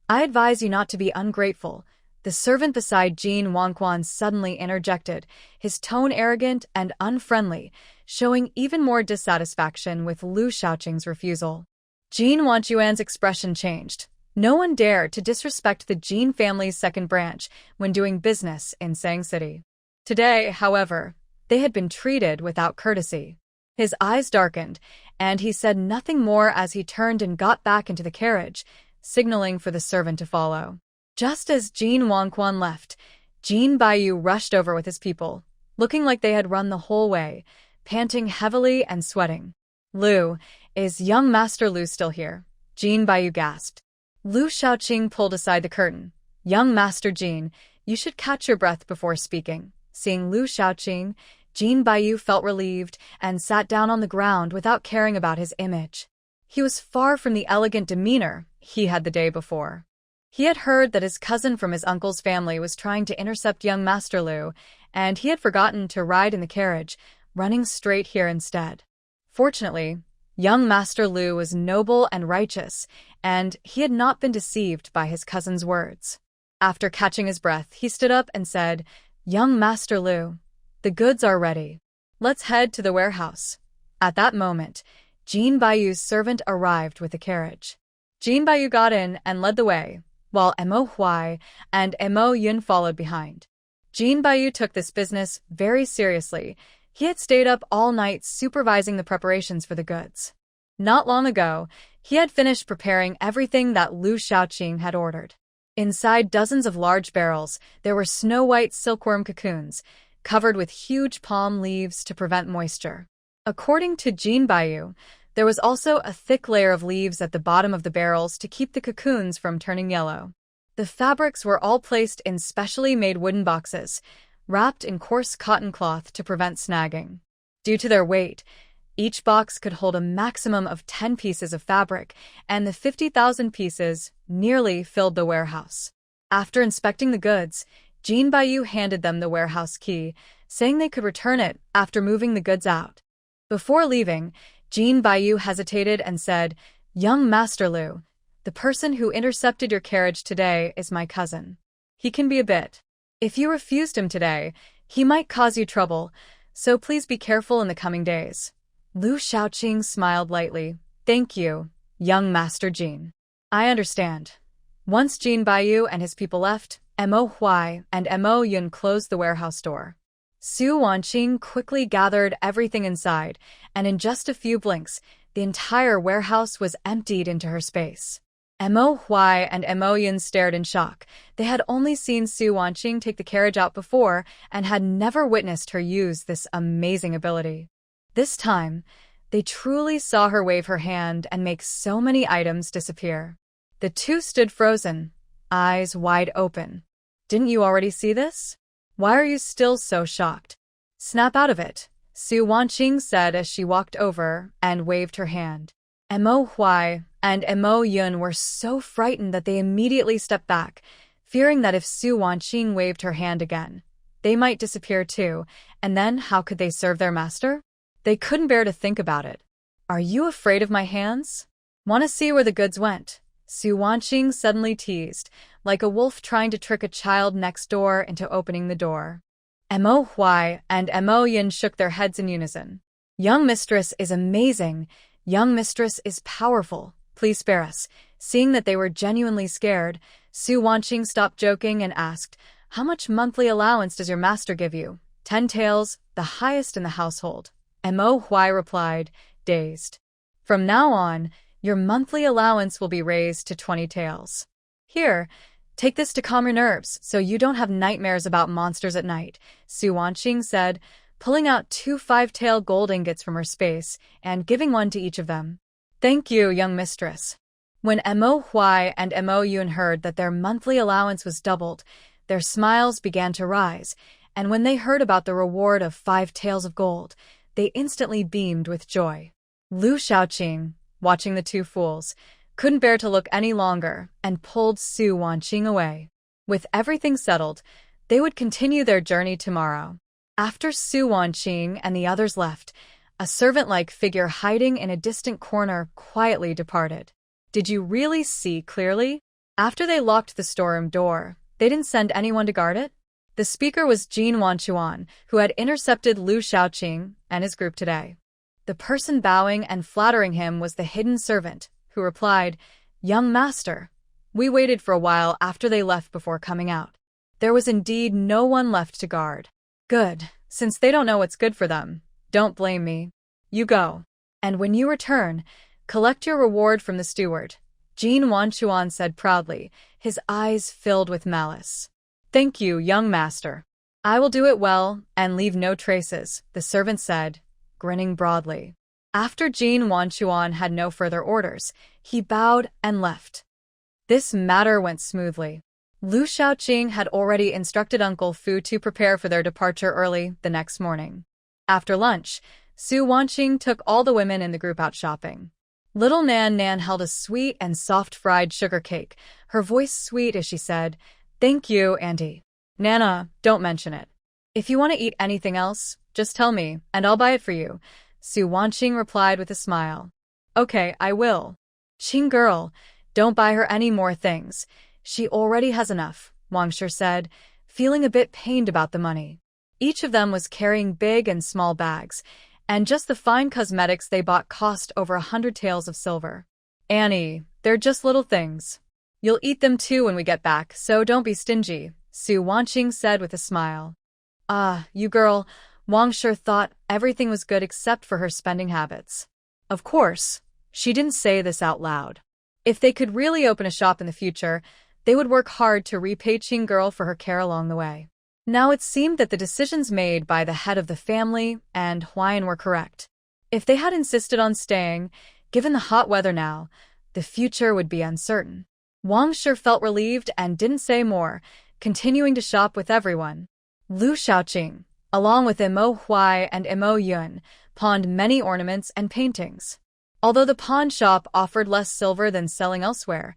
I advise you not to be ungrateful." The servant beside Jean Wangquan suddenly interjected, his tone arrogant and unfriendly, showing even more dissatisfaction with Lu Xiaoqing's refusal. Jean Wanquan's expression changed. No one dared to disrespect the Jean family's second branch when doing business in Sang City. Today, however, they had been treated without courtesy. His eyes darkened, and he said nothing more as he turned and got back into the carriage, signaling for the servant to follow. Just as Jean Wangquan left, Jean Bayou rushed over with his people, looking like they had run the whole way, panting heavily and sweating. "Lu, is young Master Lu still here?" Jean Bayou gasped. Lu Xiaoqing pulled aside the curtain. "Young Master Jean, you should catch your breath before speaking." Seeing Lu Xiaoqing, Jean Bayou felt relieved and sat down on the ground without caring about his image. He was far from the elegant demeanor he had the day before. He had heard that his cousin from his uncle's family was trying to intercept young Master Lu, and he had forgotten to ride in the carriage, running straight here instead. Fortunately, young Master Lu was noble and righteous, and he had not been deceived by his cousin's words. After catching his breath, he stood up and said, "Young Master Lu, the goods are ready. Let's head to the warehouse." At that moment, Jean Bayou's servant arrived with the carriage. Jean Bayou got in and led the way, while Mo Huai and Mo Yun followed behind. Jean Bayou took this business very seriously. He had stayed up all night supervising the preparations for the goods. Not long ago, he had finished preparing everything that Lu Shaoqing had ordered. Inside dozens of large barrels, there were snow-white silkworm cocoons, covered with huge palm leaves to prevent moisture. According to Jean Bayou, there was also a thick layer of leaves at the bottom of the barrels to keep the cocoons from turning yellow. The fabrics were all placed in specially made wooden boxes, wrapped in coarse cotton cloth to prevent snagging. Due to their weight, each box could hold a maximum of 10 pieces of fabric, and the 50,000 pieces nearly filled the warehouse. After inspecting the goods, Jean Bayou handed them the warehouse key, saying they could return it after moving the goods out. Before leaving, Jean Bayou hesitated and said, "Young Master Lu, the person who intercepted your carriage today is my cousin. He can be a bit. If you refused him today, he might cause you trouble, so please be careful in the coming days." Lu Shaoqing smiled lightly. "Thank you, young Master Jean. I understand." Once Jean Bayou and his people left, Mo Huai and Mo Yun closed the warehouse door. Su Wanqing quickly gathered everything inside, and in just a few blinks, the entire warehouse was emptied into her space. Mo Huai and Mo Yun stared in shock. They had only seen Su Wanqing take the carriage out before and had never witnessed her use this amazing ability. This time, they truly saw her wave her hand and make so many items disappear. The two stood frozen, eyes wide open. "Didn't you already see this? Why are you still so shocked? Snap out of it," Su Wanqing said as she walked over and waved her hand. Mo Huai and Mo Yun were so frightened that they immediately stepped back, fearing that if Su Wanqing waved her hand again, they might disappear too, and then how could they serve their master? They couldn't bear to think about it. "Are you afraid of my hands? Want to see where the goods went?" Su Wanqing suddenly teased, like a wolf trying to trick a child next door into opening the door. Mo Huai and Mo Yun shook their heads in unison. "Young mistress is amazing. Young mistress is powerful. Please spare us." Seeing that they were genuinely scared, Su Wanqing stopped joking and asked, "How much monthly allowance does your master give you?" 10 taels, the highest in the household. Mo Huai replied, dazed. "From now on, your monthly allowance will be raised to 20 taels. Here, take this to calm your nerves so you don't have nightmares about monsters at night," Su Wanqing said, pulling out 2 5-tael gold ingots from her space and giving one to each of them. "Thank you, young mistress." When Mo Huai and Mo Yun heard that their monthly allowance was doubled, their smiles began to rise, and when they heard about the reward of 5 taels of gold, they instantly beamed with joy. Lu Shaoqing, watching the two fools, couldn't bear to look any longer and pulled Su Wanqing away. With everything settled, they would continue their journey tomorrow. After Su Wanqing and the others left, a servant-like figure hiding in a distant corner quietly departed. "Did you really see clearly? After they locked the storeroom door, they didn't send anyone to guard it?" The speaker was Jin Wanchuan, who had intercepted Lu Shaoqing and his group today. The person bowing and flattering him was the hidden servant, who replied, "Young master, we waited for a while after they left before coming out. There was indeed no one left to guard." "Good, since they don't know what's good for them. Don't blame me. You go. And when you return, collect your reward from the steward," Jin Wanchuan said proudly, his eyes filled with malice. "Thank you, young master. I will do it well and leave no traces," the servant said, grinning broadly. After Jin Wanchuan had no further orders, he bowed and left. This matter went smoothly. Lu Shaoqing had already instructed Uncle Fu to prepare for their departure early the next morning. After lunch, Su Wanqing took all the women in the group out shopping. Little Nan Nan held a sweet and soft fried sugar cake, her voice sweet as she said, "Thank you, Auntie." "Nana, don't mention it. If you want to eat anything else, just tell me, and I'll buy it for you," Su Wanqing replied with a smile. "Okay, I will." "Qing girl, don't buy her any more things. She already has enough," Wang Shi said, feeling a bit pained about the money. Each of them was carrying big and small bags, and just the fine cosmetics they bought cost over 100 taels of silver. Annie, they're just little things. You'll eat them too when we get back, so don't be stingy, Su Wanqing said with a smile. Ah, you girl, Wang sure thought everything was good except for her spending habits. Of course, she didn't say this out loud. If they could really open a shop in the future, they would work hard to repay Qing girl for her care along the way. Now it seemed that the decisions made by the head of the family and Huayan were correct. If they had insisted on staying, given the hot weather now, the future would be uncertain. Wang sure felt relieved and didn't say more, continuing to shop with everyone. Lu Shaoqing, along with Mo Huai and Mo Yun, pawned many ornaments and paintings. Although the pawn shop offered less silver than selling elsewhere,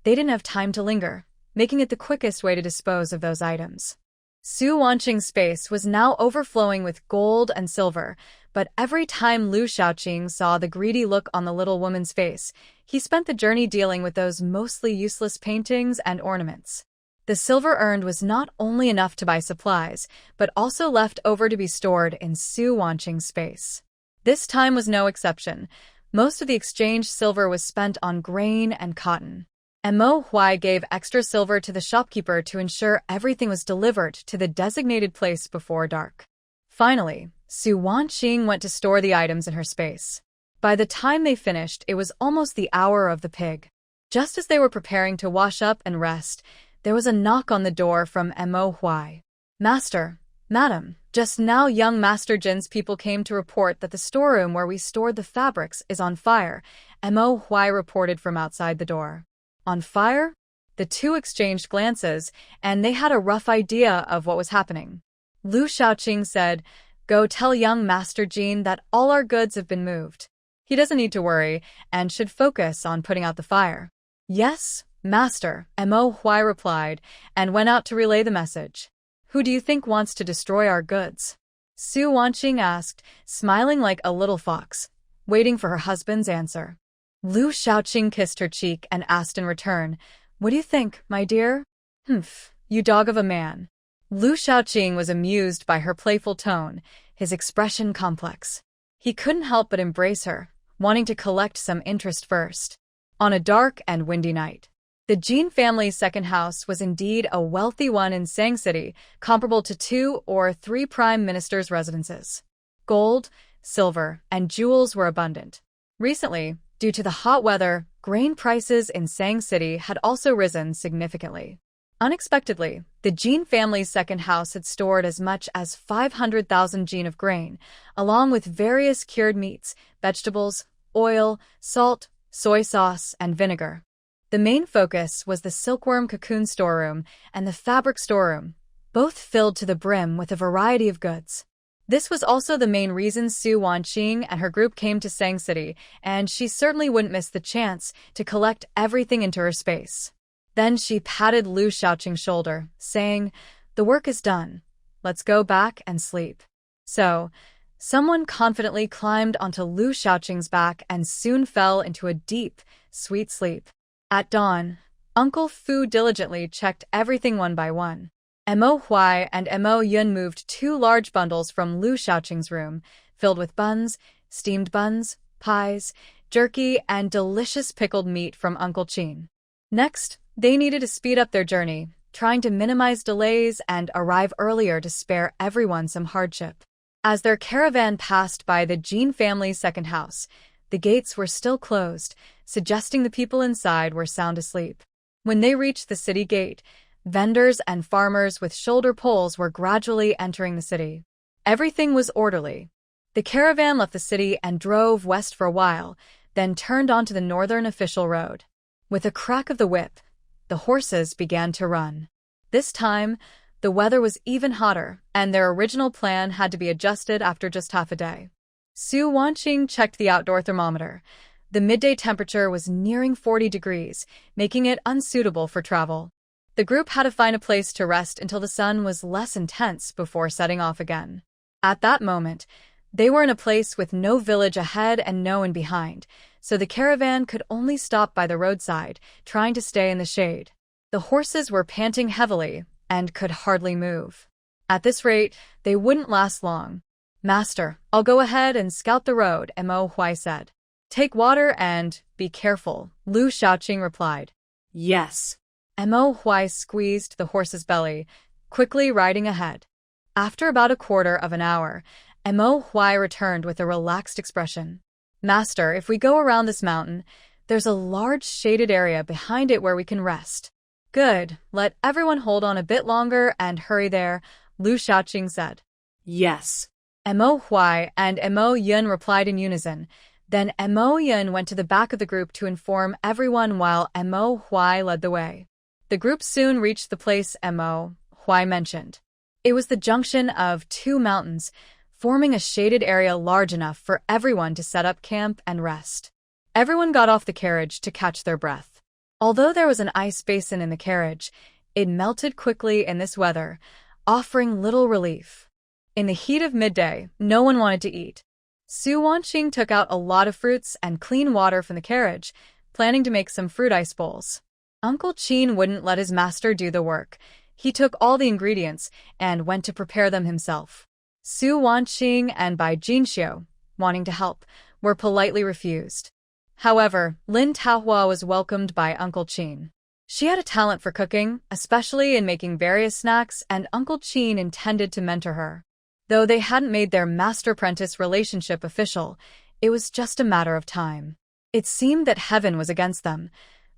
they didn't have time to linger, making it the quickest way to dispose of those items. Su Wanqing's space was now overflowing with gold and silver, but every time Lu Shaoqing saw the greedy look on the little woman's face, he spent the journey dealing with those mostly useless paintings and ornaments. The silver earned was not only enough to buy supplies, but also left over to be stored in Su Wanqing's space. This time was no exception. Most of the exchanged silver was spent on grain and cotton. Mo Huai gave extra silver to the shopkeeper to ensure everything was delivered to the designated place before dark. Finally, Su Wanqing went to store the items in her space. By the time they finished, it was almost the hour of the pig. Just as they were preparing to wash up and rest, there was a knock on the door from Mo Huai. Master, Madam, just now young Master Jin's people came to report that the storeroom where we stored the fabrics is on fire, Mo Huai reported from outside the door. On fire? The two exchanged glances, and they had a rough idea of what was happening. Lu Shaoqing said, "Go tell young Master Jin that all our goods have been moved. He doesn't need to worry, and should focus on putting out the fire." "Yes, Master," Mo Huai replied, and went out to relay the message. "Who do you think wants to destroy our goods?" Su Wanqing asked, smiling like a little fox, waiting for her husband's answer. Lu Shaoqing kissed her cheek and asked in return, "What do you think, my dear?" "Humph, you dog of a man." Lu Shaoqing was amused by her playful tone, his expression complex. He couldn't help but embrace her, wanting to collect some interest first. On a dark and windy night, the Jin family's second house was indeed a wealthy one in Sang City, comparable to 2 or 3 prime ministers' residences. Gold, silver, and jewels were abundant. Recently, due to the hot weather, grain prices in Sang City had also risen significantly. Unexpectedly, the Jin family's second house had stored as much as 500,000 jin of grain, along with various cured meats, vegetables, oil, salt, soy sauce, and vinegar. The main focus was the silkworm cocoon storeroom and the fabric storeroom, both filled to the brim with a variety of goods. This was also the main reason Su Wanqing and her group came to Sang City, and she certainly wouldn't miss the chance to collect everything into her space. Then she patted Lu Shaoqing's shoulder, saying, "The work is done. Let's go back and sleep." So, someone confidently climbed onto Lu Shaoqing's back and soon fell into a deep, sweet sleep. At dawn, Uncle Fu diligently checked everything one by one. Mo Huai and Mo Yun moved 2 large bundles from Lu Shaoqing's room, filled with buns, steamed buns, pies, jerky, and delicious pickled meat from Uncle Qin. Next, they needed to speed up their journey, trying to minimize delays and arrive earlier to spare everyone some hardship. As their caravan passed by the Jin family's second house, the gates were still closed, suggesting the people inside were sound asleep. When they reached the city gate, vendors and farmers with shoulder poles were gradually entering the city. Everything was orderly. The caravan left the city and drove west for a while, then turned onto the northern official road. With a crack of the whip, the horses began to run. This time, the weather was even hotter, and their original plan had to be adjusted after just half a day. Su Wanqing checked the outdoor thermometer. The midday temperature was nearing 40 degrees, making it unsuitable for travel. The group had to find a place to rest until the sun was less intense before setting off again. At that moment, they were in a place with no village ahead and no one behind, so the caravan could only stop by the roadside, trying to stay in the shade. The horses were panting heavily and could hardly move. At this rate, they wouldn't last long. Master, I'll go ahead and scout the road, Mo Huai said. Take water and be careful, Lu Shaoqing replied. Yes. Mo Huai squeezed the horse's belly, quickly riding ahead. After about a quarter of an hour, Mo Huai returned with a relaxed expression. Master, if we go around this mountain, there's a large shaded area behind it where we can rest. Good, let everyone hold on a bit longer and hurry there, Lu Shaoqing said. Yes. Mo Huai and Mo Yun replied in unison. Then Mo Yun went to the back of the group to inform everyone while Mo Huai led the way. The group soon reached the place Mo Huai mentioned. It was the junction of two mountains, forming a shaded area large enough for everyone to set up camp and rest. Everyone got off the carriage to catch their breath. Although there was an ice basin in the carriage, it melted quickly in this weather, offering little relief. In the heat of midday, no one wanted to eat. Su Wanqing took out a lot of fruits and clean water from the carriage, planning to make some fruit ice bowls. Uncle Qin wouldn't let his master do the work. He took all the ingredients and went to prepare them himself. Su Wanqing and Bai Jinxiu, wanting to help, were politely refused. However, Lin Taohua was welcomed by Uncle Qin. She had a talent for cooking, especially in making various snacks, and Uncle Qin intended to mentor her. Though they hadn't made their master-apprentice relationship official, it was just a matter of time. It seemed that heaven was against them.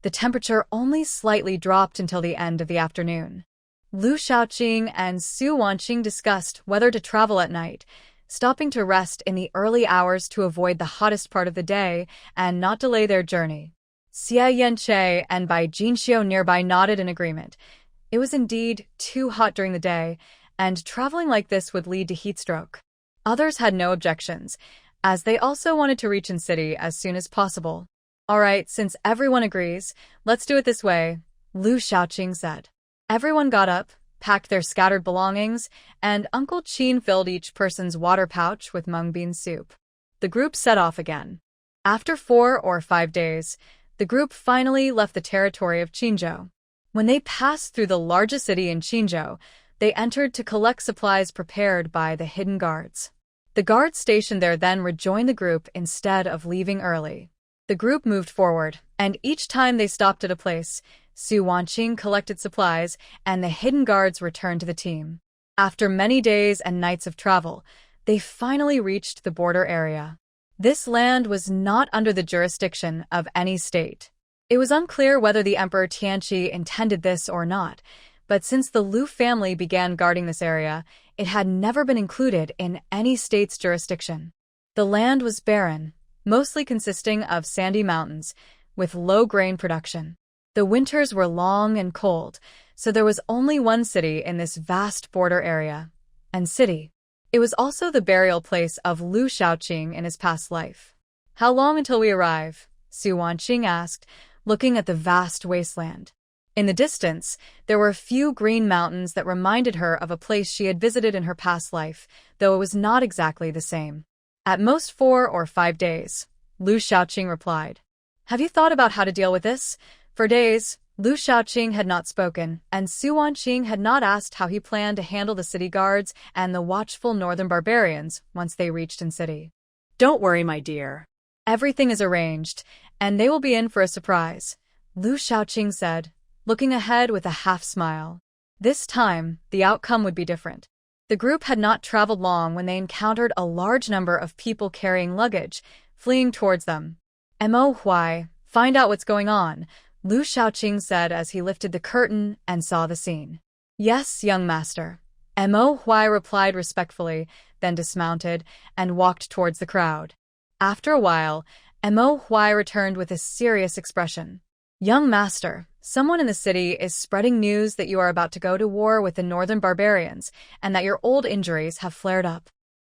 The temperature only slightly dropped until the end of the afternoon. Lu Shaoqing and Su Wanqing discussed whether to travel at night, stopping to rest in the early hours to avoid the hottest part of the day and not delay their journey. Xie Yanche and Bai Jinxiu nearby nodded in agreement. It was indeed too hot during the day, and traveling like this would lead to heat stroke. Others had no objections, as they also wanted to reach in city as soon as possible. All right, since everyone agrees, let's do it this way, Lu Shaoqing said. Everyone got up, packed their scattered belongings, and Uncle Qin filled each person's water pouch with mung bean soup. The group set off again. After 4 or 5 days, the group finally left the territory of Qinzhou. When they passed through the largest city in Qinzhou, they entered to collect supplies prepared by the hidden guards. The guards stationed there then rejoined the group instead of leaving early. The group moved forward, and each time they stopped at a place, Su Wanqing collected supplies, and the hidden guards returned to the team. After many days and nights of travel, they finally reached the border area. This land was not under the jurisdiction of any state. It was unclear whether the Emperor Tianqi intended this or not, but since the Lu family began guarding this area, it had never been included in any state's jurisdiction. The land was barren, mostly consisting of sandy mountains, with low grain production. The winters were long and cold, so there was only one city in this vast border area. And city. It was also the burial place of Lu Shaoqing in his past life. How long until we arrive? Su Wanqing asked, looking at the vast wasteland. In the distance, there were a few green mountains that reminded her of a place she had visited in her past life, though it was not exactly the same. At most 4 or 5 days, Lu Shaoqing replied. Have you thought about how to deal with this? For days, Lu Shaoqing had not spoken, and Su Wanqing had not asked how he planned to handle the city guards and the watchful northern barbarians once they reached in city. Don't worry, my dear. Everything is arranged, and they will be in for a surprise, Lu Shaoqing said, looking ahead with a half-smile. This time, the outcome would be different. The group had not traveled long when they encountered a large number of people carrying luggage, fleeing towards them. Mo Huai, find out what's going on, Lu Shaoqing said as he lifted the curtain and saw the scene. Yes, young master. Mo Huai replied respectfully, then dismounted and walked towards the crowd. After a while, Mo Huai returned with a serious expression. Young master, someone in the city is spreading news that you are about to go to war with the northern barbarians and that your old injuries have flared up.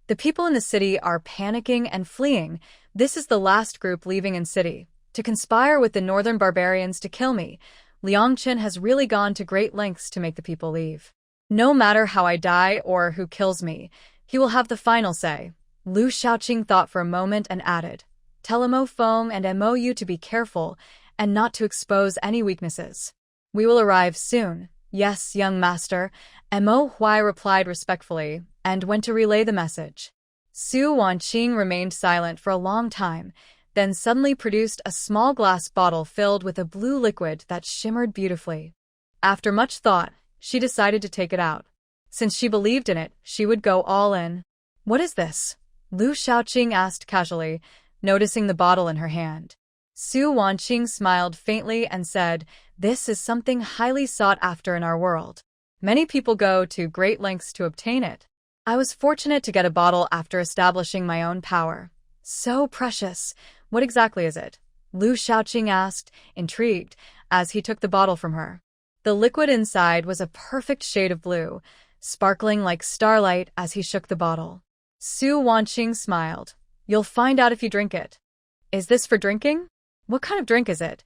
The people in the city are panicking and fleeing. This is the last group leaving in city. To conspire with the northern barbarians to kill me, Liangchen has really gone to great lengths to make the people leave. No matter how I die or who kills me, he will have the final say. Lu Shaoqing thought for a moment and added, Tell Mo Feng and Mo Yu to be careful and not to expose any weaknesses. We will arrive soon. Yes, young master, Mo Huai replied respectfully and went to relay the message. Su Wanqing remained silent for a long time, then suddenly produced a small glass bottle filled with a blue liquid that shimmered beautifully. After much thought, she decided to take it out. Since she believed in it, she would go all in. "What is this?" Lu Shaoqing asked casually, noticing the bottle in her hand. Su Wanqing smiled faintly and said, "This is something highly sought after in our world. Many people go to great lengths to obtain it. I was fortunate to get a bottle after establishing my own power. So precious. What exactly is it?" Lu Shaoqing asked, intrigued, as he took the bottle from her. The liquid inside was a perfect shade of blue, sparkling like starlight as he shook the bottle. Su Wanqing smiled. "You'll find out if you drink it." "Is this for drinking? What kind of drink is it?"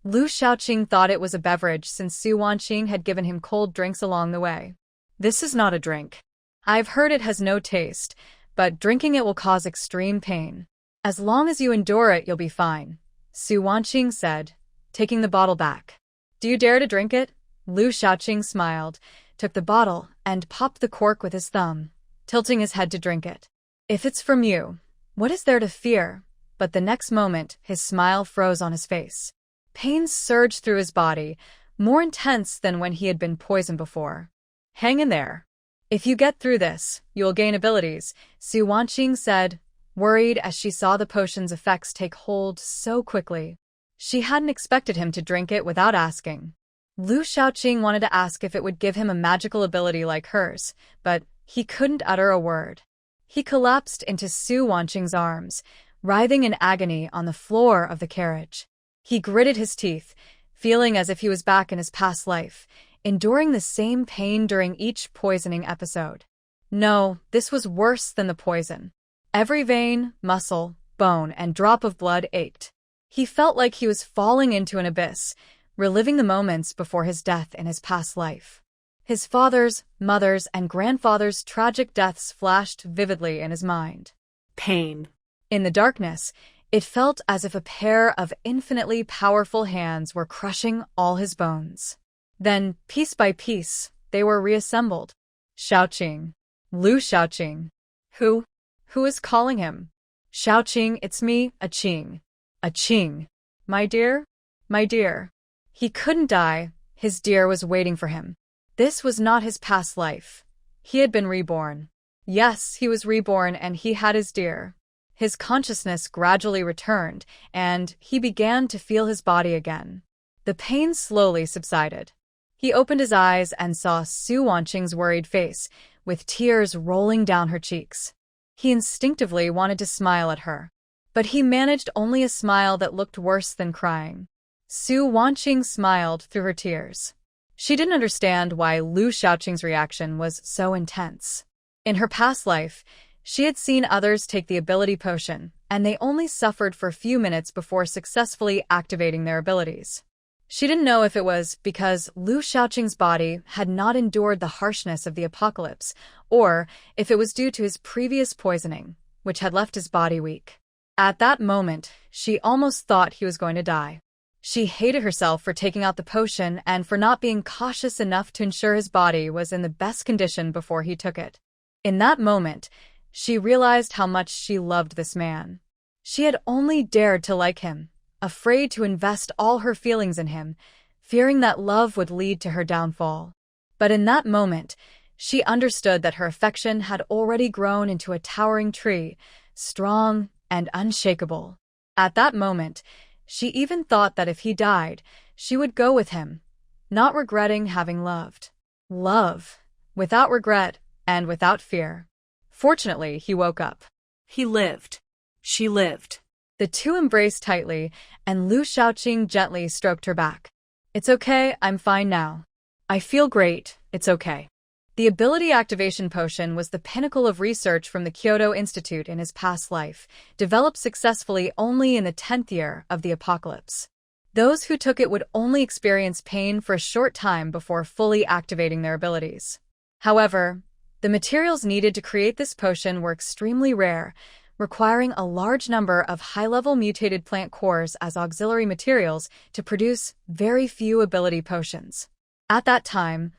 Lu Shaoqing thought it was a beverage since Su Wanqing had given him cold drinks along the way. "This is not a drink. I've heard it has no taste, but drinking it will cause extreme pain. As long as you endure it, you'll be fine," Su Wanqing said, taking the bottle back. "Do you dare to drink it?" Lu Shaoqing smiled, took the bottle, and popped the cork with his thumb, tilting his head to drink it. "If it's from you, what is there to fear?" But the next moment, his smile froze on his face. Pain surged through his body, more intense than when he had been poisoned before. "Hang in there. If you get through this, you'll gain abilities," Su Wanqing said, worried as she saw the potion's effects take hold so quickly. She hadn't expected him to drink it without asking. Lu Shaoqing wanted to ask if it would give him a magical ability like hers, but he couldn't utter a word. He collapsed into Su Wanqing's arms, writhing in agony on the floor of the carriage. He gritted his teeth, feeling as if he was back in his past life, enduring the same pain during each poisoning episode. No, this was worse than the poison. Every vein, muscle, bone, and drop of blood ached. He felt like he was falling into an abyss, reliving the moments before his death in his past life. His father's, mother's, and grandfather's tragic deaths flashed vividly in his mind. Pain. In the darkness, it felt as if a pair of infinitely powerful hands were crushing all his bones. Then, piece by piece, they were reassembled. Shaoqing. Lu Shaoqing. Who? Who is calling him? Shaoqing, it's me, Qing. Qing. My dear? My dear. He couldn't die, his dear was waiting for him. This was not his past life. He had been reborn. Yes, he was reborn and he had his dear. His consciousness gradually returned, and he began to feel his body again. The pain slowly subsided. He opened his eyes and saw Su Wanqing's worried face, with tears rolling down her cheeks. He instinctively wanted to smile at her, but he managed only a smile that looked worse than crying. Su Wanqing smiled through her tears. She didn't understand why Lu Shaoqing's reaction was so intense. In her past life, she had seen others take the ability potion, and they only suffered for a few minutes before successfully activating their abilities. She didn't know if it was because Lu Shaoqing's body had not endured the harshness of the apocalypse, or if it was due to his previous poisoning, which had left his body weak. At that moment, she almost thought he was going to die. She hated herself for taking out the potion and for not being cautious enough to ensure his body was in the best condition before he took it. In that moment, she realized how much she loved this man. She had only dared to like him, afraid to invest all her feelings in him, fearing that love would lead to her downfall. But in that moment, she understood that her affection had already grown into a towering tree, strong and unshakable. At that moment, she even thought that if he died, she would go with him, not regretting having loved. Love, without regret and without fear. Fortunately, he woke up. He lived. She lived. The two embraced tightly, and Lu Shaoqing gently stroked her back. "It's okay, I'm fine now. I feel great, it's okay." The ability activation potion was the pinnacle of research from the Kyoto Institute in his past life, developed successfully only in the 10th year of the apocalypse. Those who took it would only experience pain for a short time before fully activating their abilities. However, the materials needed to create this potion were extremely rare, requiring a large number of high-level mutated plant cores as auxiliary materials to produce very few ability potions. At that time,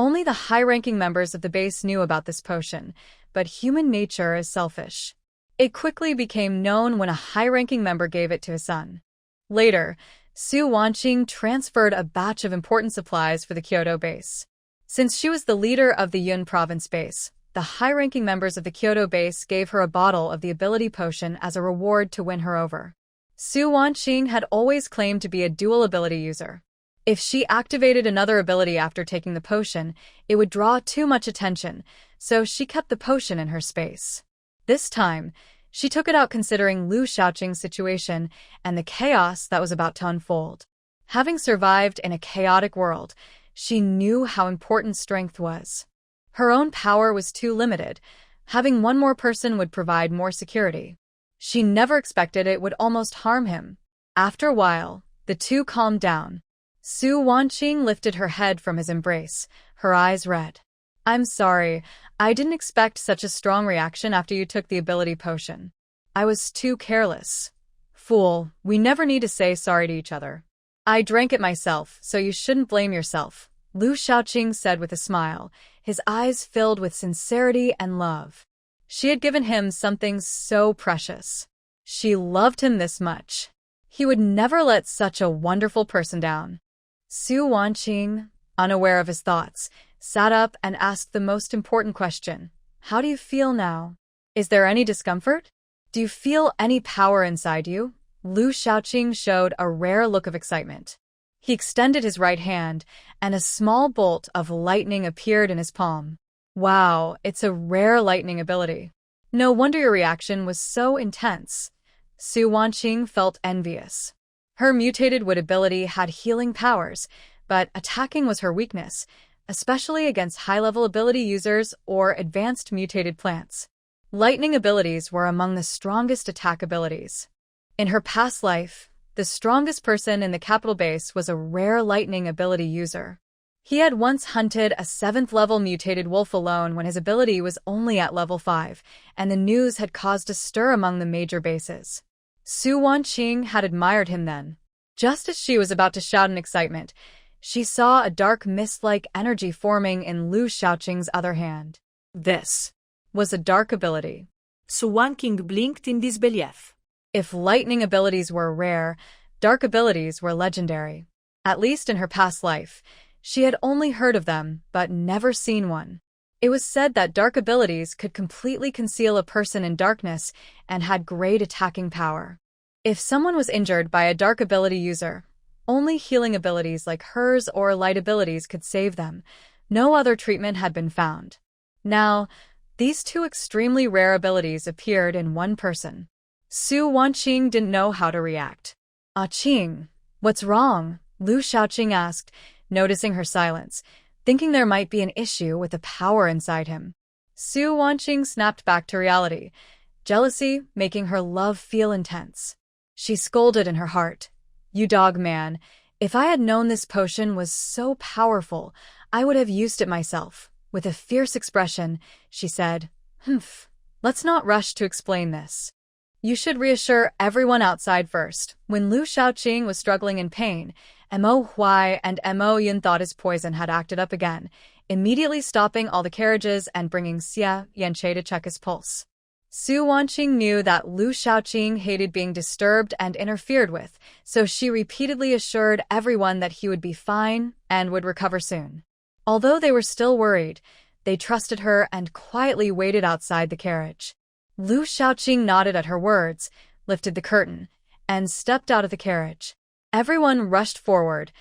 Only the high-ranking members of the base knew about this potion, but human nature is selfish. It quickly became known when a high-ranking member gave it to his son. Later, Su Wanqing transferred a batch of important supplies for the Kyoto base. Since she was the leader of the Yun province base, the high-ranking members of the Kyoto base gave her a bottle of the ability potion as a reward to win her over. Su Wanqing had always claimed to be a dual ability user. If she activated another ability after taking the potion, it would draw too much attention, so she kept the potion in her space. This time, she took it out considering Lu Shaoqing's situation and the chaos that was about to unfold. Having survived in a chaotic world, she knew how important strength was. Her own power was too limited. Having one more person would provide more security. She never expected it would almost harm him. After a while, the two calmed down. Su Wanqing lifted her head from his embrace, her eyes red. "I'm sorry, I didn't expect such a strong reaction after you took the ability potion. I was too careless." "Fool, we never need to say sorry to each other. I drank it myself, so you shouldn't blame yourself," Lu Shaoqing said with a smile, his eyes filled with sincerity and love. She had given him something so precious. She loved him this much. He would never let such a wonderful person down. Su Wanqing, unaware of his thoughts, sat up and asked the most important question. "How do you feel now? Is there any discomfort? Do you feel any power inside you?" Lu Shaoqing showed a rare look of excitement. He extended his right hand, and a small bolt of lightning appeared in his palm. "Wow, it's a rare lightning ability. No wonder your reaction was so intense." Su Wanqing felt envious. Her mutated wood ability had healing powers, but attacking was her weakness, especially against high-level ability users or advanced mutated plants. Lightning abilities were among the strongest attack abilities. In her past life, the strongest person in the capital base was a rare lightning ability user. He had once hunted a 7th-level mutated wolf alone when his ability was only at level 5, and the news had caused a stir among the major bases. Su Wanqing had admired him then. Just as she was about to shout in excitement, she saw a dark mist-like energy forming in Lu Shaoqing's other hand. This was a dark ability. Su Wanqing blinked in disbelief. If lightning abilities were rare, dark abilities were legendary. At least in her past life, she had only heard of them, but never seen one. It was said that dark abilities could completely conceal a person in darkness and had great attacking power. If someone was injured by a dark ability user, only healing abilities like hers or light abilities could save them. No other treatment had been found. Now, these two extremely rare abilities appeared in one person. Su Wanqing didn't know how to react. "Ah Qing, what's wrong?" Lu Shaoqing asked, noticing her silence, thinking there might be an issue with the power inside him. Su Wanqing snapped back to reality, jealousy making her love feel intense. She scolded in her heart, "You dog man, if I had known this potion was so powerful, I would have used it myself." With a fierce expression, she said, "Humph, let's not rush to explain this. You should reassure everyone outside first." When Lu Shaoqing was struggling in pain, Mo Huai and Mo Yun thought his poison had acted up again, immediately stopping all the carriages and bringing Xia Yanqei to check his pulse. Su Wanqing knew that Lu Shaoqing hated being disturbed and interfered with, so she repeatedly assured everyone that he would be fine and would recover soon. Although they were still worried, they trusted her and quietly waited outside the carriage. Lu Shaoqing nodded at her words, lifted the curtain, and stepped out of the carriage. Everyone rushed forward,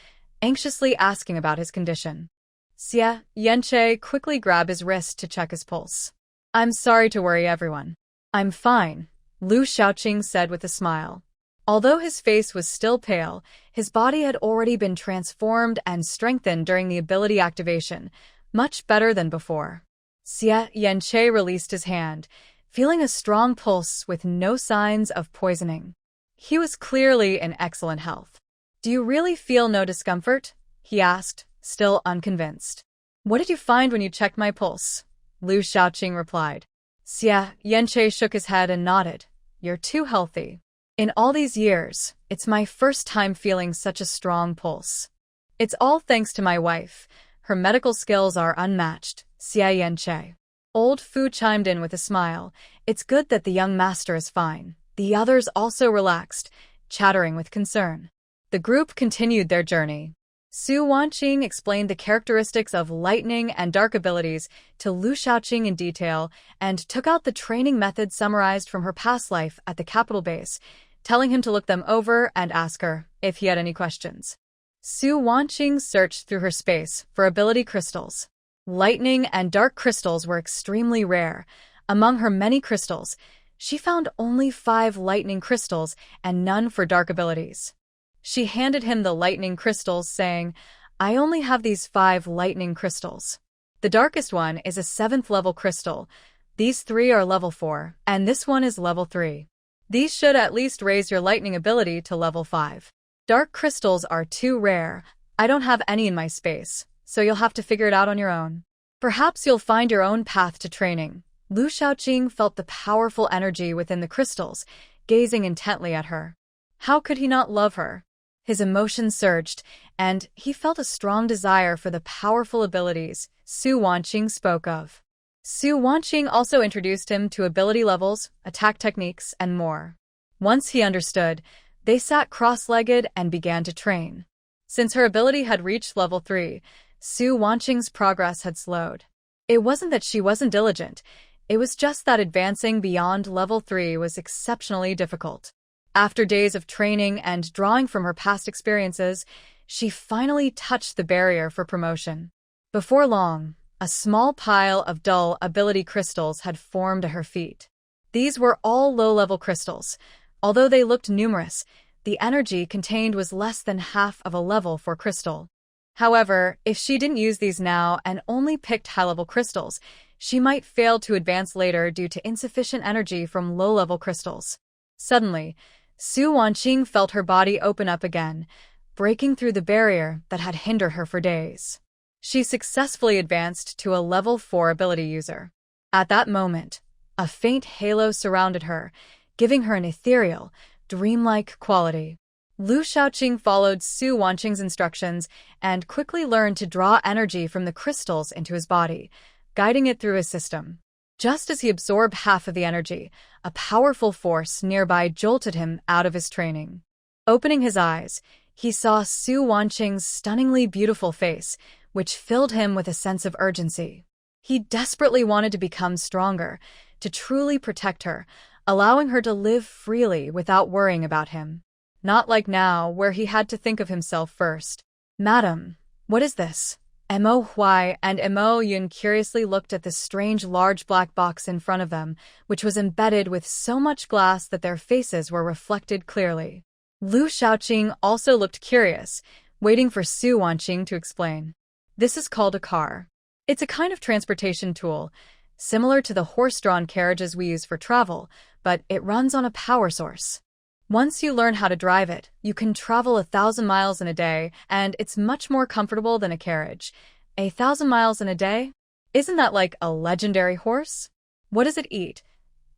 anxiously asking about his condition. Xia Yanqei quickly grabbed his wrist to check his pulse. "I'm sorry to worry everyone. I'm fine," Lu Shaoqing said with a smile. Although his face was still pale, his body had already been transformed and strengthened during the ability activation, much better than before. Xia Yanqei released his hand, feeling a strong pulse with no signs of poisoning. He was clearly in excellent health. "Do you really feel no discomfort?" he asked, still unconvinced. "What did you find when you checked my pulse?" Lu Shaoqing replied. Xia Yanqei shook his head and nodded. "You're too healthy. In all these years, it's my first time feeling such a strong pulse. It's all thanks to my wife. Her medical skills are unmatched, Xie Che. Old Fu chimed in with a smile. It's good that the young master is fine. The others also relaxed, chattering with concern. The group continued their journey. Su Wanqing explained the characteristics of lightning and dark abilities to Lu Shaoqing in detail and took out the training methods summarized from her past life at the capital base, telling him to look them over and ask her if he had any questions. Su Wanqing searched through her space for ability crystals. Lightning and dark crystals were extremely rare. Among her many crystals, she found only 5 lightning crystals and none for dark abilities. She handed him the lightning crystals, saying, I only have these 5 lightning crystals. The darkest one is a 7th level crystal. These 3 are level 4, and this one is level 3. These should at least raise your lightning ability to level 5. Dark crystals are too rare. I don't have any in my space, so you'll have to figure it out on your own. Perhaps you'll find your own path to training. Lu Shaoqing felt the powerful energy within the crystals, gazing intently at her. How could he not love her? His emotions surged, and he felt a strong desire for the powerful abilities Su Wanqing spoke of. Su Wanqing also introduced him to ability levels, attack techniques, and more. Once he understood, they sat cross-legged and began to train. Since her ability had reached level 3, Su Wanqing's progress had slowed. It wasn't that she wasn't diligent, it was just that advancing beyond level 3 was exceptionally difficult. After days of training and drawing from her past experiences, she finally touched the barrier for promotion. Before long, a small pile of dull ability crystals had formed at her feet. These were all low-level crystals. Although they looked numerous, the energy contained was less than half of a level for crystal. However, if she didn't use these now and only picked high-level crystals, she might fail to advance later due to insufficient energy from low-level crystals. Suddenly, Su Wanqing felt her body open up again, breaking through the barrier that had hindered her for days. She successfully advanced to a level 4 ability user. At that moment, a faint halo surrounded her, giving her an ethereal, dreamlike quality. Lu Shaoqing followed Su Wanqing's instructions and quickly learned to draw energy from the crystals into his body, guiding it through his system. Just as he absorbed half of the energy, a powerful force nearby jolted him out of his training. Opening his eyes, he saw Su Wanqing's stunningly beautiful face, which filled him with a sense of urgency. He desperately wanted to become stronger, to truly protect her, allowing her to live freely without worrying about him. Not like now, where he had to think of himself first. Madam, what is this? Mo Huai and Mo Yun curiously looked at the strange large black box in front of them, which was embedded with so much glass that their faces were reflected clearly. Lu Shaoqing also looked curious, waiting for Su Wanqing to explain. This is called a car. It's a kind of transportation tool, similar to the horse-drawn carriages we use for travel, but it runs on a power source. Once you learn how to drive it, you can travel 1,000 miles in a day, and it's much more comfortable than a carriage. 1,000 miles in a day? Isn't that like a legendary horse? What does it eat?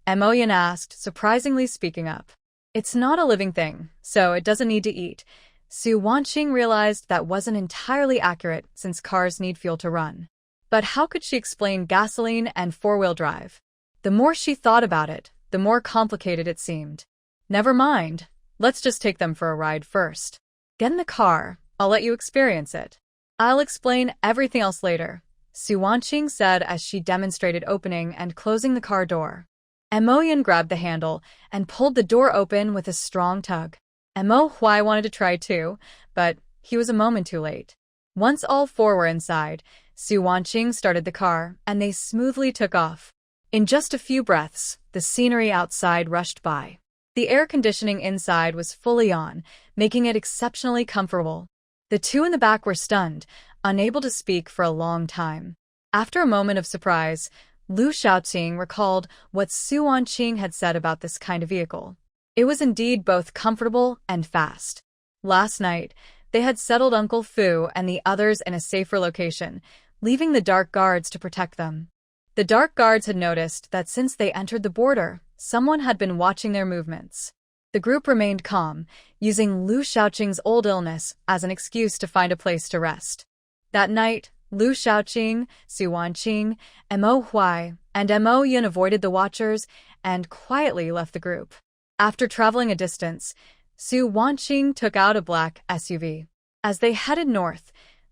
Mo Yin asked, surprisingly speaking up. It's not a living thing, so it doesn't need to eat. Su Wanqing realized that wasn't entirely accurate since cars need fuel to run. But how could she explain gasoline and four-wheel drive? The more she thought about it, the more complicated it seemed. Never mind, let's just take them for a ride first. Get in the car, I'll let you experience it. I'll explain everything else later, Su Wanqing said as she demonstrated opening and closing the car door. Mo Yin grabbed the handle and pulled the door open with a strong tug. Mo Huai wanted to try too, but he was a moment too late. Once all four were inside, Su Wanqing started the car, and they smoothly took off. In just a few breaths, the scenery outside rushed by. The air conditioning inside was fully on, making it exceptionally comfortable. The two in the back were stunned, unable to speak for a long time. After a moment of surprise, Lu Shaoqing recalled what Su Wanqing had said about this kind of vehicle. It was indeed both comfortable and fast. Last night, they had settled Uncle Fu and the others in a safer location, leaving the dark guards to protect them. The dark guards had noticed that since they entered the border, someone had been watching their movements. The group remained calm, using Lu Shaoqing's old illness as an excuse to find a place to rest. That night, Lu Shaoqing, Su Wanqing, Mo Huai, and Mo Yun avoided the watchers and quietly left the group. After traveling a distance, Su Wanqing took out a black SUV. As they headed north,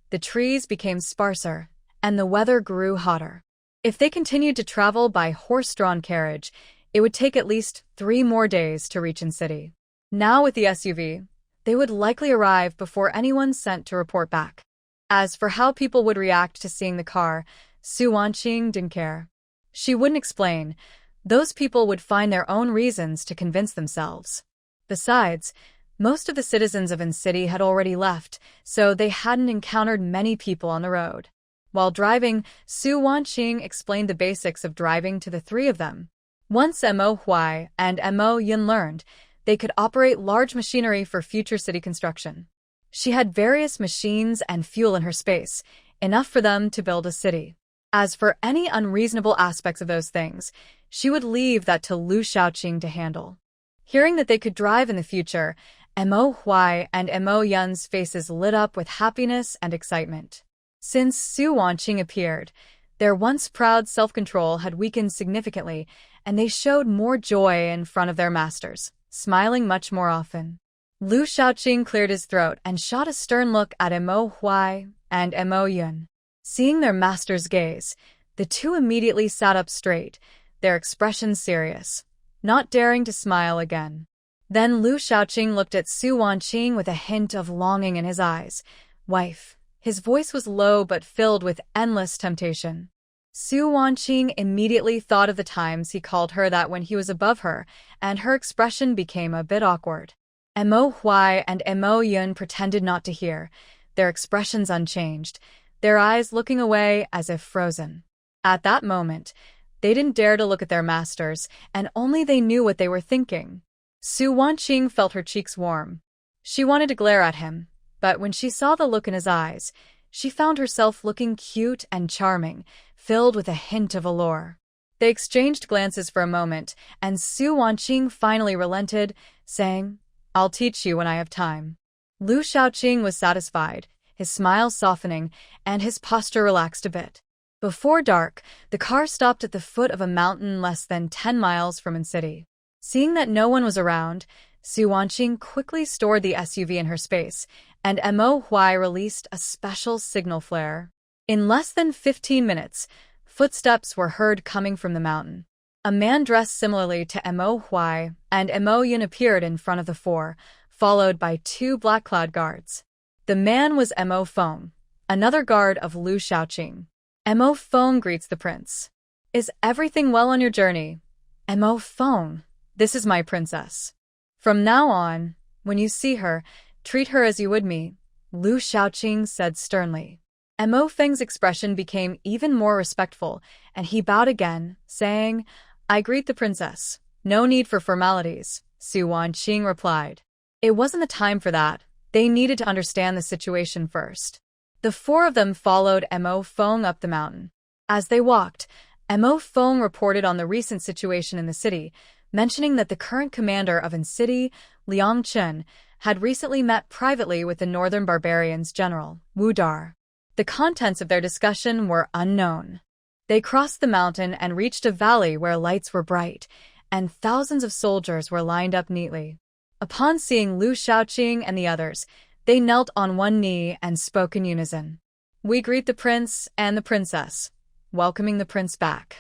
the trees became sparser and the weather grew hotter. If they continued to travel by horse-drawn carriage, it would take at least 3 more days to reach in city. Now with the SUV, they would likely arrive before anyone sent to report back. As for how people would react to seeing the car, Su Wanqing didn't care. She wouldn't explain. Those people would find their own reasons to convince themselves. Besides, most of the citizens of City had already left, so they hadn't encountered many people on the road. While driving, Su Wanqing explained the basics of driving to the 3 of them. Once Mo Huai and Mo Yun learned, they could operate large machinery for future city construction. She had various machines and fuel in her space, enough for them to build a city. As for any unreasonable aspects of those things, she would leave that to Lu Shaoqing to handle. Hearing that they could drive in the future, Mo Huai and Mo Yun's faces lit up with happiness and excitement. Since Su Wanqing appeared, their once proud self-control had weakened significantly, and they showed more joy in front of their masters, smiling much more often. Lu Shaoqing cleared his throat and shot a stern look at Mo Huai and Mo Yun. Seeing their master's gaze, the 2 immediately sat up straight, their expressions serious, not daring to smile again. Then Lu Shaoqing looked at Su Wanqing with a hint of longing in his eyes. Wife. His voice was low but filled with endless temptation. Su Wanqing immediately thought of the times he called her that when he was above her, and her expression became a bit awkward. Mo Huai and Mo Yun pretended not to hear, their expressions unchanged, their eyes looking away as if frozen. At that moment, they didn't dare to look at their masters, and only they knew what they were thinking. Su Wanqing felt her cheeks warm. She wanted to glare at him, but when she saw the look in his eyes, she found herself looking cute and charming, filled with a hint of allure. They exchanged glances for a moment, and Su Wanqing finally relented, saying, "I'll teach you when I have time." Lu Shaoqing was satisfied, his smile softening, and his posture relaxed a bit. Before dark, the car stopped at the foot of a mountain less than 10 miles from City. Seeing that no one was around, Su Wanqing quickly stored the SUV in her space, and Mo Huai released a special signal flare. In less than 15 minutes, footsteps were heard coming from the mountain. A man dressed similarly to Mo Huai and Mo Yun appeared in front of the 4, followed by 2 black-clad guards. The man was Mo Feng, another guard of Lu Shaoqing. Mo Feng greets the prince. "Is everything well on your journey?" "Mo Feng, this is my princess. From now on, when you see her, treat her as you would me," Lu Shaoqing said sternly. Mo Feng's expression became even more respectful, and he bowed again, saying, "I greet the princess. No need for formalities," Su Wanqing replied. It wasn't the time for that. They needed to understand the situation first. The 4 of them followed Mo Feng up the mountain. As they walked, Mo Feng reported on the recent situation in the city, mentioning that the current commander of City, Liang Chen, had recently met privately with the northern barbarians' general, Wu Dar. The contents of their discussion were unknown. They crossed the mountain and reached a valley where lights were bright, and thousands of soldiers were lined up neatly. Upon seeing Lu Shaoqing and the others, they knelt on one knee and spoke in unison. "We greet the prince and the princess," welcoming the prince back.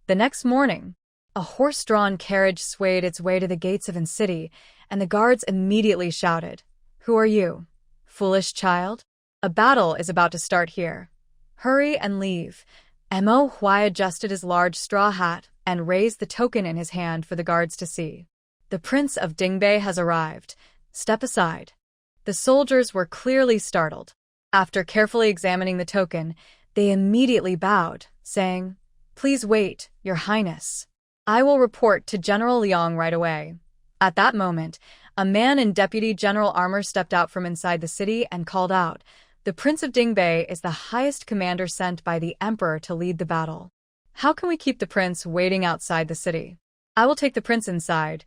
The next morning, a horse-drawn carriage swayed its way to the gates of City, and the guards immediately shouted, "Who are you, foolish child? A battle is about to start here. Hurry and leave." Mo Huai adjusted his large straw hat and raised the token in his hand for the guards to see. "The Prince of Dingbei has arrived. Step aside." The soldiers were clearly startled. After carefully examining the token, they immediately bowed, saying, "Please wait, Your Highness. I will report to General Liang right away." At that moment, a man in Deputy General armor stepped out from inside the city and called out, "The Prince of Dingbei is the highest commander sent by the Emperor to lead the battle. How can we keep the prince waiting outside the city? I will take the prince inside.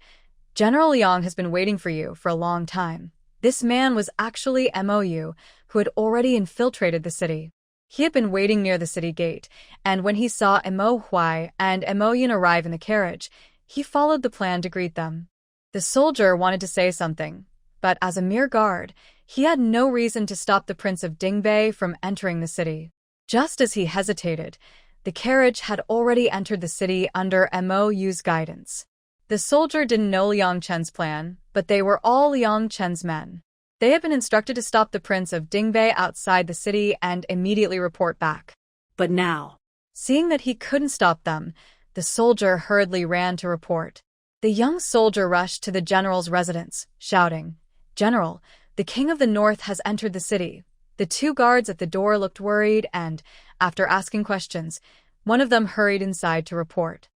General Liang has been waiting for you for a long time." This man was actually Mo Yu, who had already infiltrated the city. He had been waiting near the city gate, and when he saw Mo Huai and Mo Yun arrive in the carriage, he followed the plan to greet them. The soldier wanted to say something, but as a mere guard, he had no reason to stop the Prince of Dingbei from entering the city. Just as he hesitated, the carriage had already entered the city under Mo Yu's guidance. The soldier didn't know Liang Chen's plan, but they were all Liang Chen's men. They had been instructed to stop the Prince of Dingbei outside the city and immediately report back. But now, seeing that he couldn't stop them, the soldier hurriedly ran to report. The young soldier rushed to the general's residence, shouting, "General, the King of the North has entered the city." The two guards at the door looked worried and, after asking questions, one of them hurried inside to report.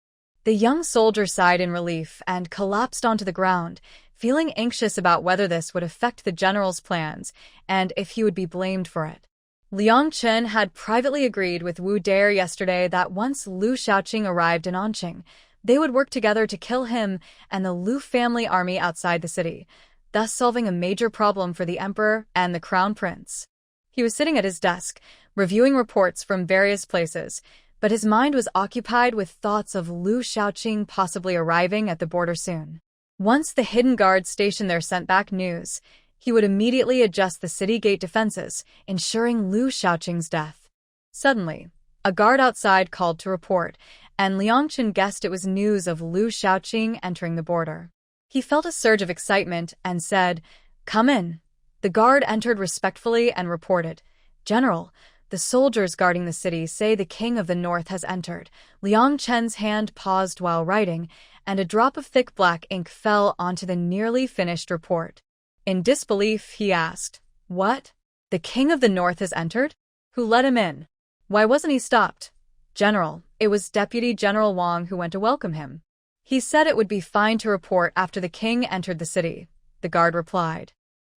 The young soldier sighed in relief and collapsed onto the ground, feeling anxious about whether this would affect the general's plans and if he would be blamed for it. Liang Chen had privately agreed with Wu Dare yesterday that once Lu Shaoqing arrived in Anqing, they would work together to kill him and the Lu family army outside the city, thus solving a major problem for the emperor and the crown prince. He was sitting at his desk, reviewing reports from various places, but his mind was occupied with thoughts of Lu Shaoqing possibly arriving at the border soon. Once the hidden guards stationed there sent back news, he would immediately adjust the city gate defenses, ensuring Lu Shaoqing's death. Suddenly, a guard outside called to report, and Liang Chen guessed it was news of Lu Shaoqing entering the border. He felt a surge of excitement and said, "Come in." The guard entered respectfully and reported, "General, the soldiers guarding the city say the King of the North has entered." Liang Chen's hand paused while writing, and a drop of thick black ink fell onto the nearly finished report. In disbelief, he asked, "What? The King of the North has entered? Who let him in? Why wasn't he stopped?" "General, it was Deputy General Wang who went to welcome him. He said it would be fine to report after the king entered the city," the guard replied.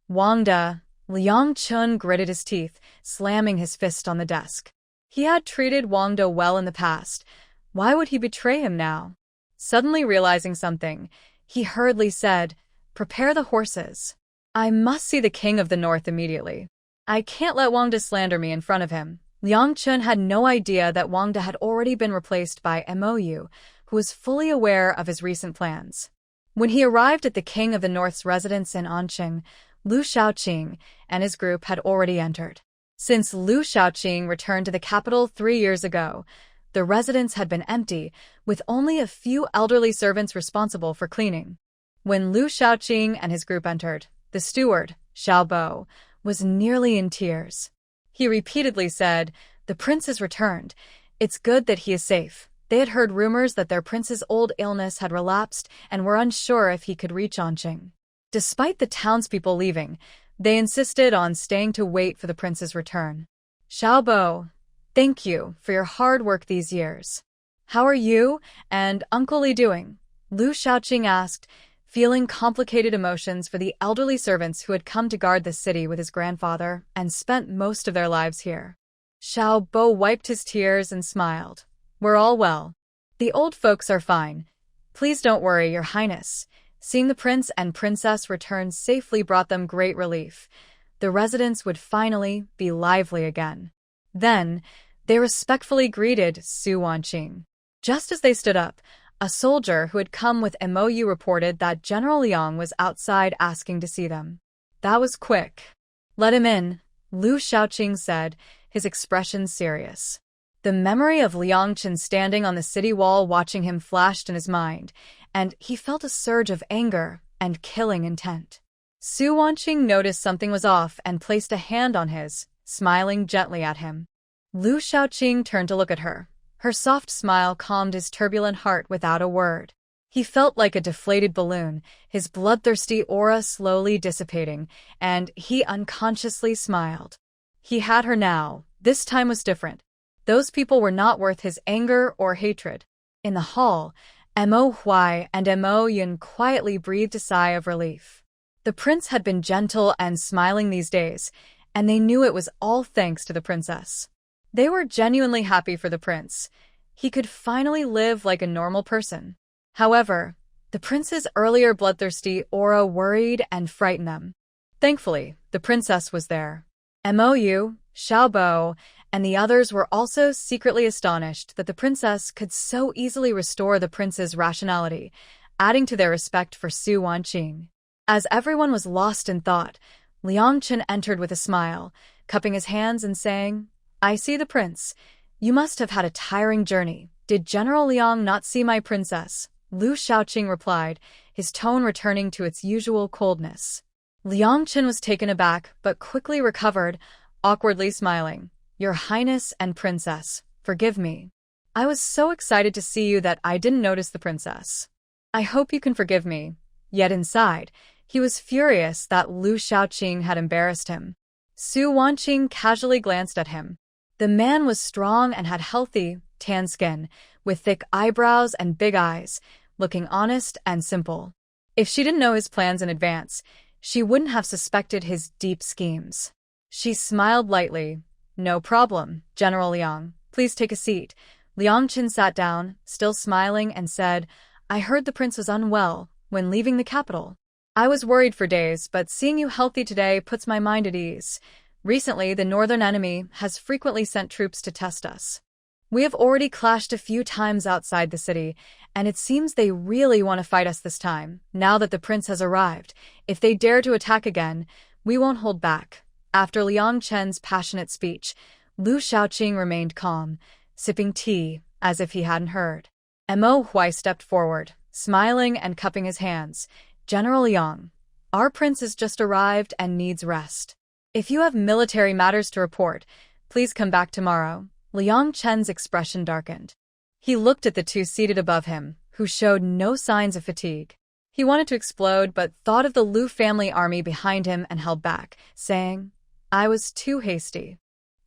"Wang de." Liang Chen gritted his teeth, slamming his fist on the desk. He had treated Wang de well in the past. Why would he betray him now? Suddenly realizing something, he hurriedly said, "Prepare the horses. I must see the King of the North immediately. I can't let Wang de slander me in front of him." Liang Chen had no idea that Wang de had already been replaced by Mo Yu, who was fully aware of his recent plans. When he arrived at the King of the North's residence in Anqing, Lu Shaoqing and his group had already entered. Since Lu Shaoqing returned to the capital 3 years ago, the residence had been empty, with only a few elderly servants responsible for cleaning. When Lu Shaoqing and his group entered, the steward, Xiao Bo, was nearly in tears. He repeatedly said, "The prince has returned. It's good that he is safe." They had heard rumors that their prince's old illness had relapsed and were unsure if he could reach Anqing. Despite the townspeople leaving, they insisted on staying to wait for the prince's return. "Xiao Bo, thank you for your hard work these years. How are you and Uncle Li doing?" Lu Shaoqing asked, feeling complicated emotions for the elderly servants who had come to guard the city with his grandfather and spent most of their lives here. Xiao Bo wiped his tears and smiled. "We're all well. The old folks are fine. Please don't worry, Your Highness." Seeing the prince and princess return safely brought them great relief. The residence would finally be lively again. Then, they respectfully greeted Su Wanqing. Just as they stood up, a soldier who had come with Mo reported that General Liang was outside asking to see them. "That was quick. Let him in," Lu Shaoqing said, his expression serious. The memory of Liang Chen standing on the city wall watching him flashed in his mind, and he felt a surge of anger and killing intent. Su Wanqing noticed something was off and placed a hand on his, smiling gently at him. Lu Shaoqing turned to look at her. Her soft smile calmed his turbulent heart without a word. He felt like a deflated balloon, his bloodthirsty aura slowly dissipating, and he unconsciously smiled. He had her now. This time was different. Those people were not worth his anger or hatred. In the hall, Mo Huai and Mo Yun quietly breathed a sigh of relief. The prince had been gentle and smiling these days, and they knew it was all thanks to the princess. They were genuinely happy for the prince. He could finally live like a normal person. However, the prince's earlier bloodthirsty aura worried and frightened them. Thankfully, the princess was there. Mo Yu, Xiao Bo, and the others were also secretly astonished that the princess could so easily restore the prince's rationality, adding to their respect for Su Wanqing. As everyone was lost in thought, Liang Chen entered with a smile, cupping his hands and saying, "I see the prince. You must have had a tiring journey. Did General Liang not see my princess?" Lu Shaoqing replied, his tone returning to its usual coldness. Liang Chen was taken aback, but quickly recovered, awkwardly smiling. "Your Highness and Princess, forgive me. I was so excited to see you that I didn't notice the princess. I hope you can forgive me." Yet inside, he was furious that Lu Shaoqing had embarrassed him. Su Wanqing casually glanced at him. The man was strong and had healthy, tan skin, with thick eyebrows and big eyes, looking honest and simple. If she didn't know his plans in advance, she wouldn't have suspected his deep schemes. She smiled lightly. "No problem, General Liang. Please take a seat." Liang Chen sat down, still smiling, and said, "I heard the prince was unwell when leaving the capital. I was worried for days, but seeing you healthy today puts my mind at ease. Recently, the northern enemy has frequently sent troops to test us. We have already clashed a few times outside the city, and it seems they really want to fight us this time. Now that the prince has arrived, if they dare to attack again, we won't hold back." After Liang Chen's passionate speech, Lu Shaoqing remained calm, sipping tea as if he hadn't heard. Mo Huai stepped forward, smiling and cupping his hands. "General Liang, our prince has just arrived and needs rest. If you have military matters to report, please come back tomorrow." Liang Chen's expression darkened. He looked at the two seated above him, who showed no signs of fatigue. He wanted to explode, but thought of the Lu family army behind him and held back, saying, "I was too hasty.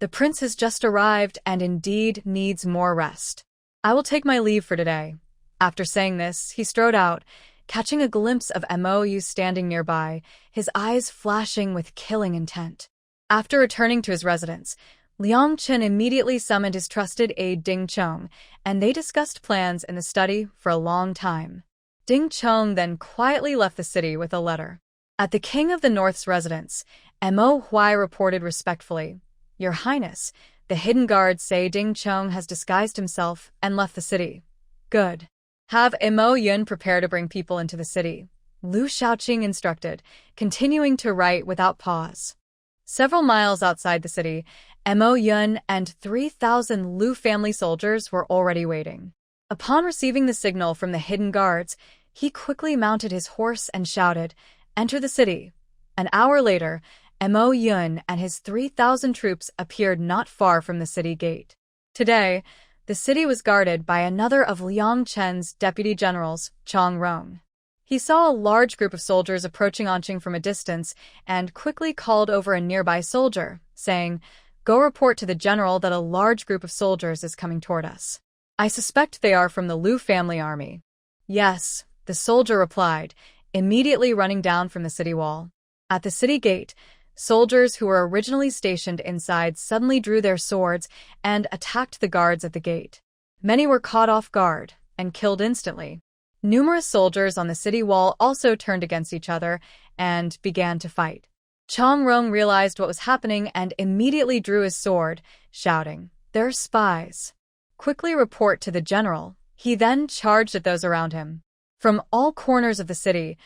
The prince has just arrived and indeed needs more rest. I will take my leave for today." After saying this, he strode out, catching a glimpse of Mou standing nearby, his eyes flashing with killing intent. After returning to his residence, Liang Chen immediately summoned his trusted aide Ding Chong, and they discussed plans in the study for a long time. Ding Chong then quietly left the city with a letter. At the King of the North's residence, Mo Huai reported respectfully, "Your Highness, the hidden guards say Ding Chong has disguised himself and left the city." "Good. Have Mo Yun prepare to bring people into the city," Lu Shaoqing instructed, continuing to write without pause. Several miles outside the city, Mo Yun and 3,000 Lu family soldiers were already waiting. Upon receiving the signal from the hidden guards, he quickly mounted his horse and shouted, "Enter the city." An hour later, Mo Yun and his 3,000 troops appeared not far from the city gate. Today, the city was guarded by another of Liang Chen's deputy generals, Chong Rong. He saw a large group of soldiers approaching Anqing from a distance and quickly called over a nearby soldier, saying, "Go report to the general that a large group of soldiers is coming toward us. I suspect they are from the Lu family army." "Yes," the soldier replied, immediately running down from the city wall. At the city gate, soldiers who were originally stationed inside suddenly drew their swords and attacked the guards at the gate. Many were caught off guard and killed instantly. Numerous soldiers on the city wall also turned against each other and began to fight. Chong Rong realized what was happening and immediately drew his sword, shouting, "They're spies. Quickly report to the general." He then charged at those around him. From all corners of the city,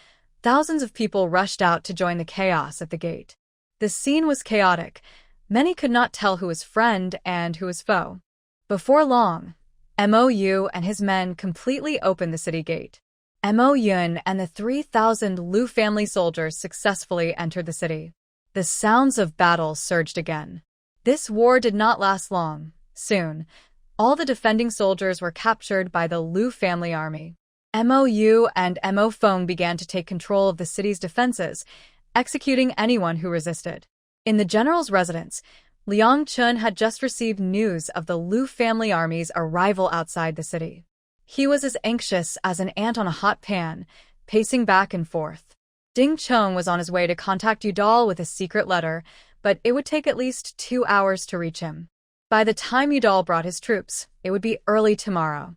thousands of people rushed out to join the chaos at the gate. The scene was chaotic. Many could not tell who was friend and who was foe. Before long, Mou and his men completely opened the city gate. Mo Yun and the 3,000 Lu family soldiers successfully entered the city. The sounds of battle surged again. This war did not last long. Soon, all the defending soldiers were captured by the Lu family army. Mou and Mo Feng began to take control of the city's defenses, executing anyone who resisted. In the general's residence, Liang Chen had just received news of the Lu family army's arrival outside the city. He was as anxious as an ant on a hot pan, pacing back and forth. Ding Chong was on his way to contact Udall with a secret letter, but it would take at least 2 hours to reach him. By the time Udall brought his troops, it would be early tomorrow.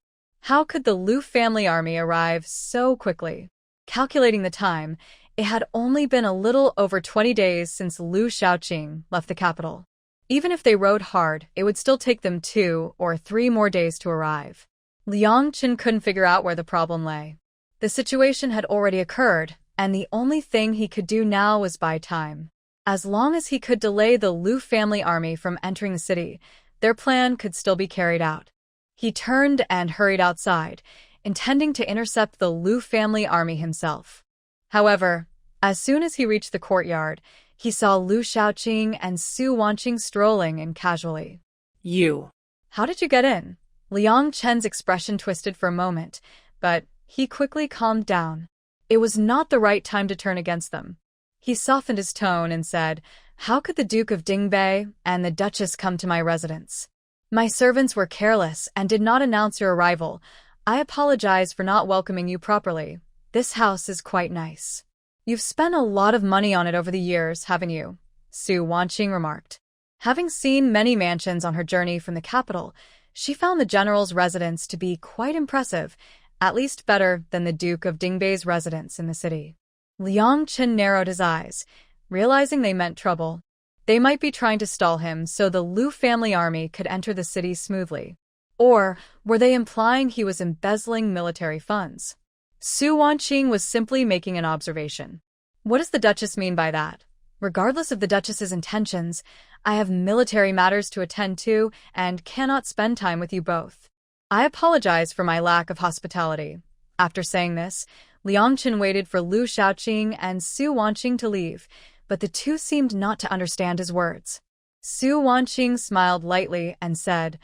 How could the Lu family army arrive so quickly? Calculating the time, it had only been a little over 20 days since Lu Shaoqing left the capital. Even if they rode hard, it would still take them 2 or 3 more days to arrive. Liang Chen couldn't figure out where the problem lay. The situation had already occurred, and the only thing he could do now was buy time. As long as he could delay the Liu family army from entering the city, their plan could still be carried out. He turned and hurried outside, intending to intercept the Liu family army himself. However, as soon as he reached the courtyard, he saw Liu Shaoqing and Su Wanqing strolling in casually. You. How did you get in? Liang Chen's expression twisted for a moment, but he quickly calmed down. It was not the right time to turn against them. He softened his tone and said, "How could the Duke of Dingbei and the Duchess come to my residence? My servants were careless and did not announce your arrival. I apologize for not welcoming you properly. This house is quite nice." "You've spent a lot of money on it over the years, haven't you?" Su Wanqing remarked. Having seen many mansions on her journey from the capital, she found the general's residence to be quite impressive, at least better than the Duke of Dingbei's residence in the city. Liang Chen narrowed his eyes, realizing they meant trouble. They might be trying to stall him so the Liu family army could enter the city smoothly. Or were they implying he was embezzling military funds? Su Wanqing was simply making an observation. What does the Duchess mean by that? Regardless of the Duchess's intentions, I have military matters to attend to and cannot spend time with you both. I apologize for my lack of hospitality. After saying this, Liang Chen waited for Liu Shaoqing and Su Wanqing to leave, but the two seemed not to understand his words. Su Wanqing smiled lightly and said,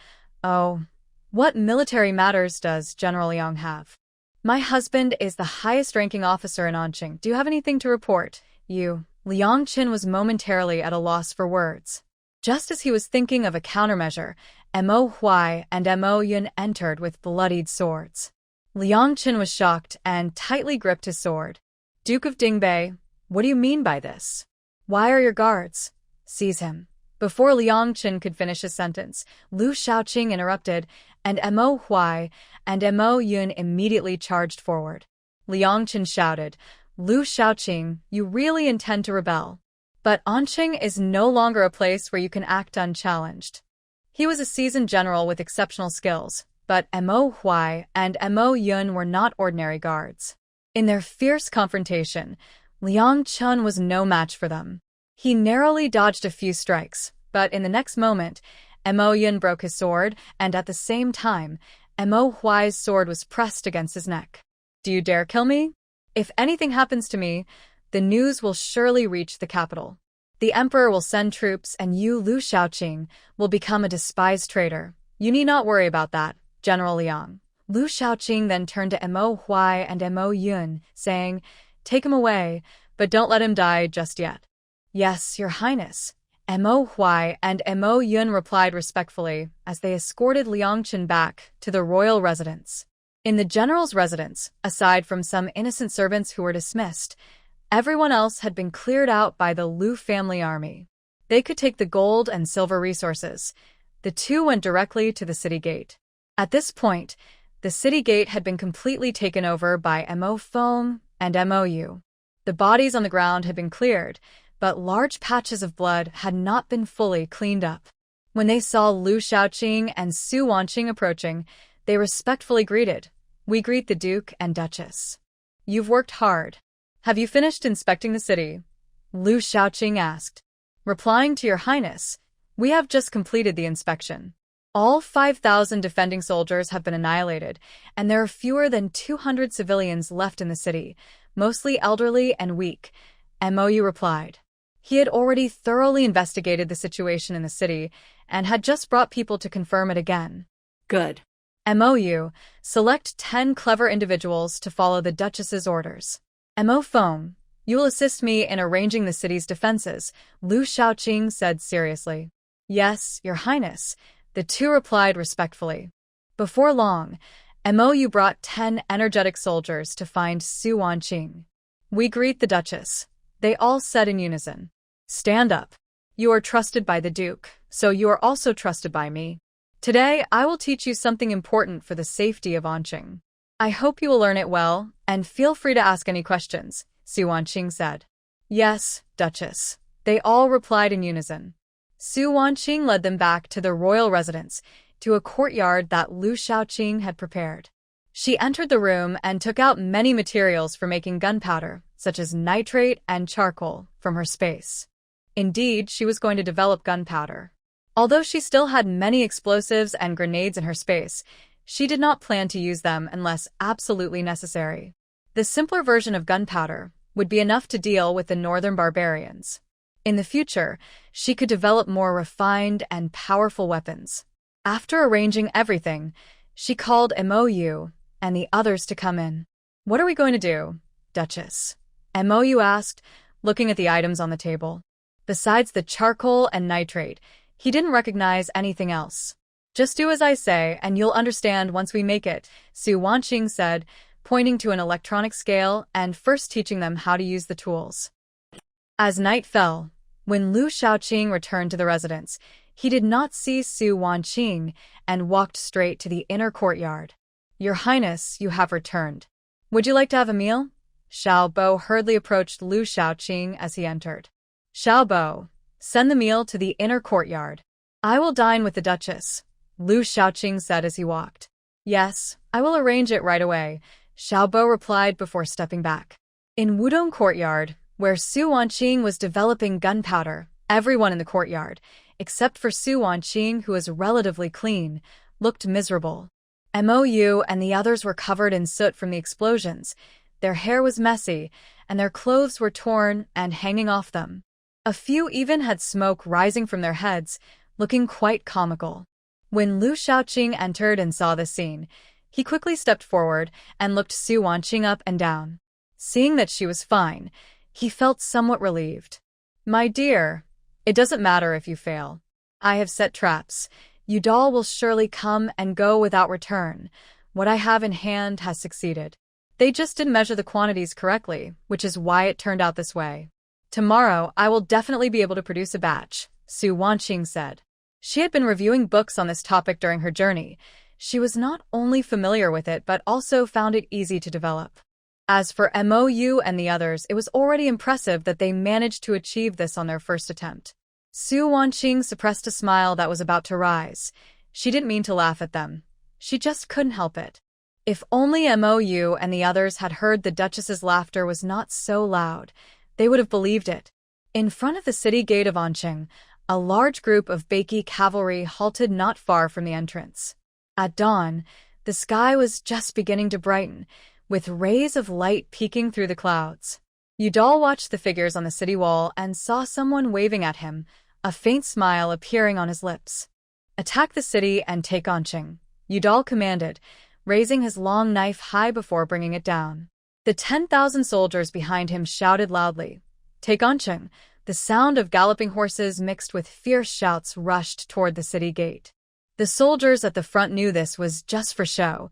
"Oh, what military matters does General Liang have? My husband is the highest-ranking officer in Anqing. Do you have anything to report?" Liang Chen was momentarily at a loss for words. Just as he was thinking of a countermeasure, Mo Huai and Mo Yun entered with bloodied swords. Liang Chen was shocked and tightly gripped his sword. "Duke of Dingbei, what do you mean by this? Why are your guards? Seize him." Before Liang Chen could finish his sentence, Liu Shaoqing interrupted, and Mo Huai and Mo Yun immediately charged forward. Liang Chen shouted, "Liu Shaoqing, you really intend to rebel. But Anqing is no longer a place where you can act unchallenged." He was a seasoned general with exceptional skills, but Mo Huai and Mo Yun were not ordinary guards. In their fierce confrontation, Liang Chen was no match for them. He narrowly dodged a few strikes, but in the next moment, Mo Yun broke his sword, and at the same time, Mo Huai's sword was pressed against his neck. "Do you dare kill me? If anything happens to me, the news will surely reach the capital. The emperor will send troops, and you, Liu Shaoqing, will become a despised traitor. You need not worry about that, General Liang." Liu Shaoqing then turned to Mo Huai and Mo Yun, saying, "Take him away, but don't let him die just yet." "Yes, Your Highness." Mo Huai and Mo Yun replied respectfully as they escorted Liang Chen back to the royal residence. In the general's residence, aside from some innocent servants who were dismissed, everyone else had been cleared out by the Liu family army. They could take the gold and silver resources. The two went directly to the city gate. At this point, the city gate had been completely taken over by Mo Feng and Mo Yu. The bodies on the ground had been cleared, but large patches of blood had not been fully cleaned up. When they saw Liu Shaoqing and Su Wanqing approaching, they respectfully greeted, "We greet the Duke and Duchess." "You've worked hard. Have you finished inspecting the city?" Liu Shaoqing asked. Replying to Your Highness, "We have just completed the inspection. All 5,000 defending soldiers have been annihilated, and there are fewer than 200 civilians left in the city, mostly elderly and weak," Mo Yu replied. He had already thoroughly investigated the situation in the city and had just brought people to confirm it again. Good. Mo Yu, select 10 clever individuals to follow the Duchess's orders. Mo Feng, you will assist me in arranging the city's defenses, Liu Shaoqing said seriously. Yes, Your Highness, the two replied respectfully. Before long, Mo Yu brought 10 energetic soldiers to find Su Wanqing. We greet the Duchess. They all said in unison. Stand up. You are trusted by the Duke, so you are also trusted by me. Today, I will teach you something important for the safety of Anqing. I hope you will learn it well, and feel free to ask any questions, Su Wanqing said. Yes, Duchess. They all replied in unison. Su Wanqing led them back to their royal residence, to a courtyard that Lu Shaoqing had prepared. She entered the room and took out many materials for making gunpowder, such as nitrate and charcoal, from her space. Indeed, she was going to develop gunpowder. Although she still had many explosives and grenades in her space, she did not plan to use them unless absolutely necessary. The simpler version of gunpowder would be enough to deal with the northern barbarians. In the future, she could develop more refined and powerful weapons. After arranging everything, she called Mou and the others to come in. "What are we going to do, Duchess?" Mou asked, looking at the items on the table. Besides the charcoal and nitrate, he didn't recognize anything else. "Just do as I say, and you'll understand once we make it," Su Wanqing said, pointing to an electronic scale and first teaching them how to use the tools. As night fell, when Lu Shaoqing returned to the residence, he did not see Su Wanqing and walked straight to the inner courtyard. "Your Highness, you have returned. Would you like to have a meal?" Xiao Bo hurriedly approached Lu Shaoqing as he entered. "Xiao Bo, send the meal to the inner courtyard." "I will dine with the Duchess," Lu Shaoqing said as he walked. "Yes, I will arrange it right away," Xiao Bo replied before stepping back. In Wudong Courtyard, where Su Wanqing was developing gunpowder, everyone in the courtyard, except for Su Wanqing, who was relatively clean, looked miserable. Mou and the others were covered in soot from the explosions. Their hair was messy, and their clothes were torn and hanging off them. A few even had smoke rising from their heads, looking quite comical. When Lu Shaoqing entered and saw this scene, he quickly stepped forward and looked Su Wanqing up and down. Seeing that she was fine, he felt somewhat relieved. "My dear, it doesn't matter if you fail. I have set traps. Udal will surely come and go without return. What I have in hand has succeeded. They just didn't measure the quantities correctly, which is why it turned out this way. Tomorrow, I will definitely be able to produce a batch," Su Wanqing said. She had been reviewing books on this topic during her journey. She was not only familiar with it but also found it easy to develop. As for Mou and the others, it was already impressive that they managed to achieve this on their first attempt. Su Wanqing suppressed a smile that was about to rise. She didn't mean to laugh at them. She just couldn't help it. If only Mou and the others had heard the Duchess's laughter was not so loud, they would have believed it. In front of the city gate of Anqing, a large group of Baiki cavalry halted not far from the entrance. At dawn, the sky was just beginning to brighten, with rays of light peeking through the clouds. Udal watched the figures on the city wall and saw someone waving at him, a faint smile appearing on his lips. "Attack the city and take Anqing," Udal commanded, raising his long knife high before bringing it down. The 10,000 soldiers behind him shouted loudly, "Take Anqing!" The sound of galloping horses mixed with fierce shouts rushed toward the city gate. The soldiers at the front knew this was just for show.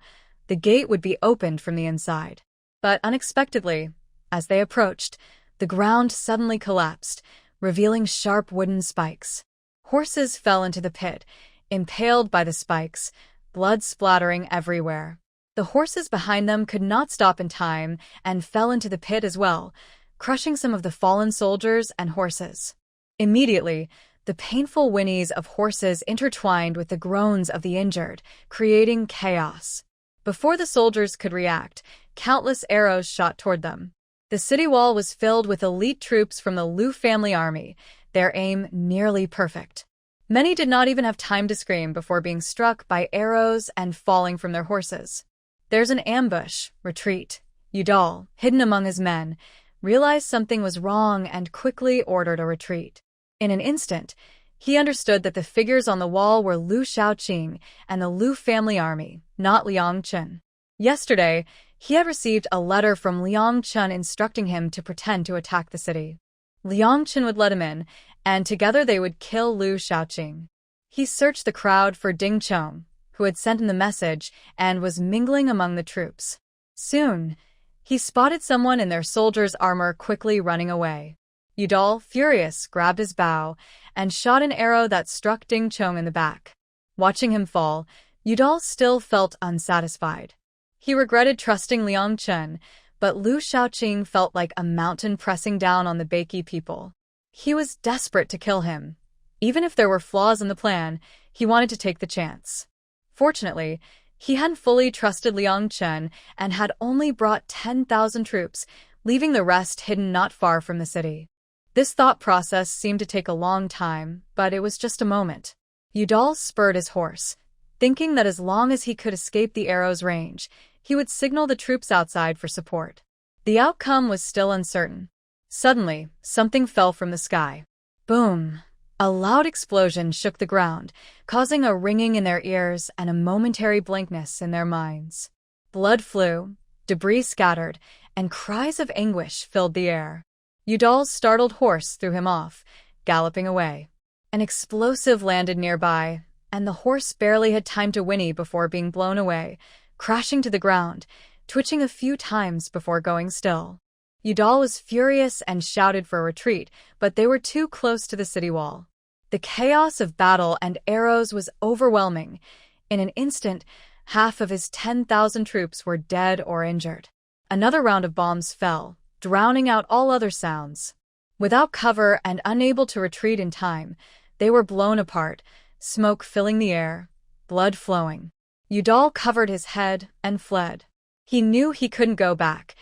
The gate would be opened from the inside. But unexpectedly, as they approached, the ground suddenly collapsed, revealing sharp wooden spikes. Horses fell into the pit, impaled by the spikes, blood splattering everywhere. The horses behind them could not stop in time and fell into the pit as well, crushing some of the fallen soldiers and horses. Immediately, the painful whinnies of horses intertwined with the groans of the injured, creating chaos. Before the soldiers could react, countless arrows shot toward them. The city wall was filled with elite troops from the Lu family army, their aim nearly perfect. Many did not even have time to scream before being struck by arrows and falling from their horses. "There's an ambush, retreat." Udal, hidden among his men, realized something was wrong and quickly ordered a retreat. In an instant, he understood that the figures on the wall were Lu Shaoqing and the Lu family army, not Liang Chen. Yesterday, he had received a letter from Liang Chen instructing him to pretend to attack the city. Liang Chen would let him in, and together they would kill Lu Shaoqing. He searched the crowd for Ding Chong, who had sent him the message and was mingling among the troops. Soon, he spotted someone in their soldier's armor quickly running away. Udal, furious, grabbed his bow and shot an arrow that struck Ding Chong in the back. Watching him fall, Udal still felt unsatisfied. He regretted trusting Liang Chen, but Lu Shaoqing felt like a mountain pressing down on the Baiki people. He was desperate to kill him. Even if there were flaws in the plan, he wanted to take the chance. Fortunately, he hadn't fully trusted Liang Chen and had only brought 10,000 troops, leaving the rest hidden not far from the city. This thought process seemed to take a long time, but it was just a moment. Udal spurred his horse, thinking that as long as he could escape the arrow's range, he would signal the troops outside for support. The outcome was still uncertain. Suddenly, something fell from the sky. Boom! A loud explosion shook the ground, causing a ringing in their ears and a momentary blankness in their minds. Blood flew, debris scattered, and cries of anguish filled the air. Udal's startled horse threw him off, galloping away. An explosive landed nearby, and the horse barely had time to whinny before being blown away, crashing to the ground, twitching a few times before going still. Udal was furious and shouted for a retreat, but they were too close to the city wall. The chaos of battle and arrows was overwhelming. In an instant, half of his 10,000 troops were dead or injured. Another round of bombs fell, drowning out all other sounds. Without cover and unable to retreat in time, they were blown apart, smoke filling the air, blood flowing. Udal covered his head and fled. He knew he couldn't go back.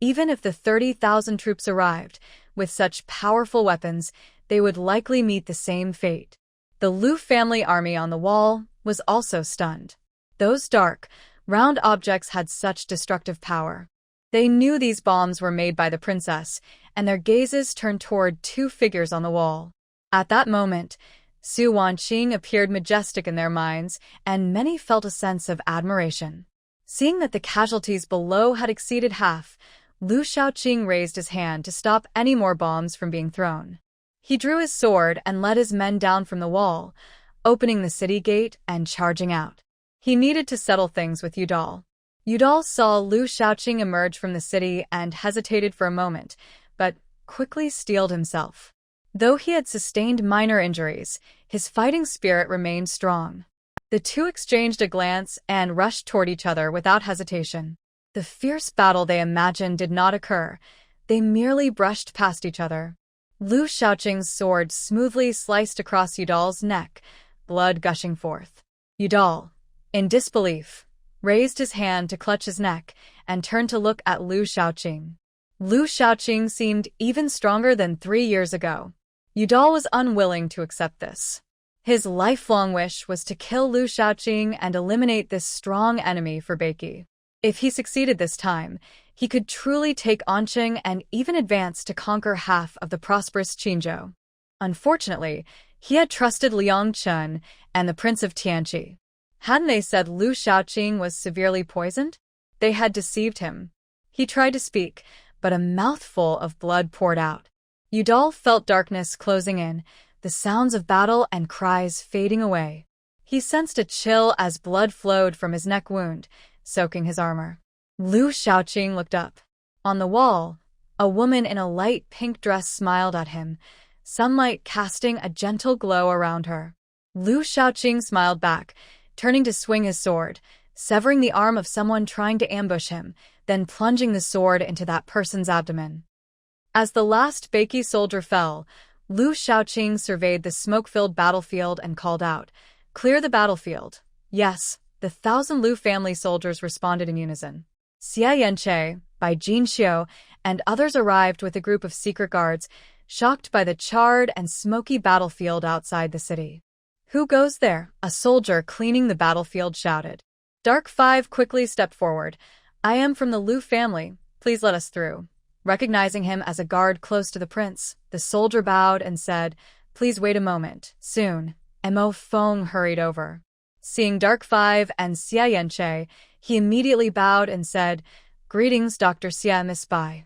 Even if the 30,000 troops arrived, with such powerful weapons, they would likely meet the same fate. The Liu family army on the wall was also stunned. Those dark, round objects had such destructive power. They knew these bombs were made by the princess, and their gazes turned toward two figures on the wall. At that moment, Su Wanqing appeared majestic in their minds, and many felt a sense of admiration. Seeing that the casualties below had exceeded half, Lu Shaoqing raised his hand to stop any more bombs from being thrown. He drew his sword and led his men down from the wall, opening the city gate and charging out. He needed to settle things with Udal. Udal saw Lu Shaoqing emerge from the city and hesitated for a moment, but quickly steeled himself. Though he had sustained minor injuries, his fighting spirit remained strong. The two exchanged a glance and rushed toward each other without hesitation. The fierce battle they imagined did not occur. They merely brushed past each other. Lu Shaoqing's sword smoothly sliced across Udal's neck, blood gushing forth. Udal, in disbelief, raised his hand to clutch his neck and turned to look at Lu Shaoqing. Lu Shaoqing seemed even stronger than 3 years ago. Udal was unwilling to accept this. His lifelong wish was to kill Lu Shaoqing and eliminate this strong enemy for Beiki. If he succeeded this time, he could truly take Anqing and even advance to conquer half of the prosperous Qinzhou. Unfortunately, he had trusted Liang Chen and the Prince of Tianqi. Hadn't they said Lu Shaoqing was severely poisoned? They had deceived him. He tried to speak, but a mouthful of blood poured out. Udal felt darkness closing in, the sounds of battle and cries fading away. He sensed a chill as blood flowed from his neck wound, soaking his armor. Lu Shaoqing looked up. On the wall, a woman in a light pink dress smiled at him, sunlight casting a gentle glow around her. Lu Shaoqing smiled back, turning to swing his sword, severing the arm of someone trying to ambush him, then plunging the sword into that person's abdomen. As the last Beiki soldier fell, Lu Shaoqing surveyed the smoke-filled battlefield and called out, "Clear the battlefield." Yes, the 1,000 Lu family soldiers responded in unison. Xie Yanche, Bai Jinxiu, and others arrived with a group of secret guards, shocked by the charred and smoky battlefield outside the city. "Who goes there?" a soldier cleaning the battlefield shouted. Dark 5 quickly stepped forward. "I am from the Lu family. Please let us through." Recognizing him as a guard close to the prince, the soldier bowed and said, "Please wait a moment. Soon." Mo Feng hurried over. Seeing Dark 5 and Xie Yanche, he immediately bowed and said, "Greetings, Dr. Xie, Miss Bai.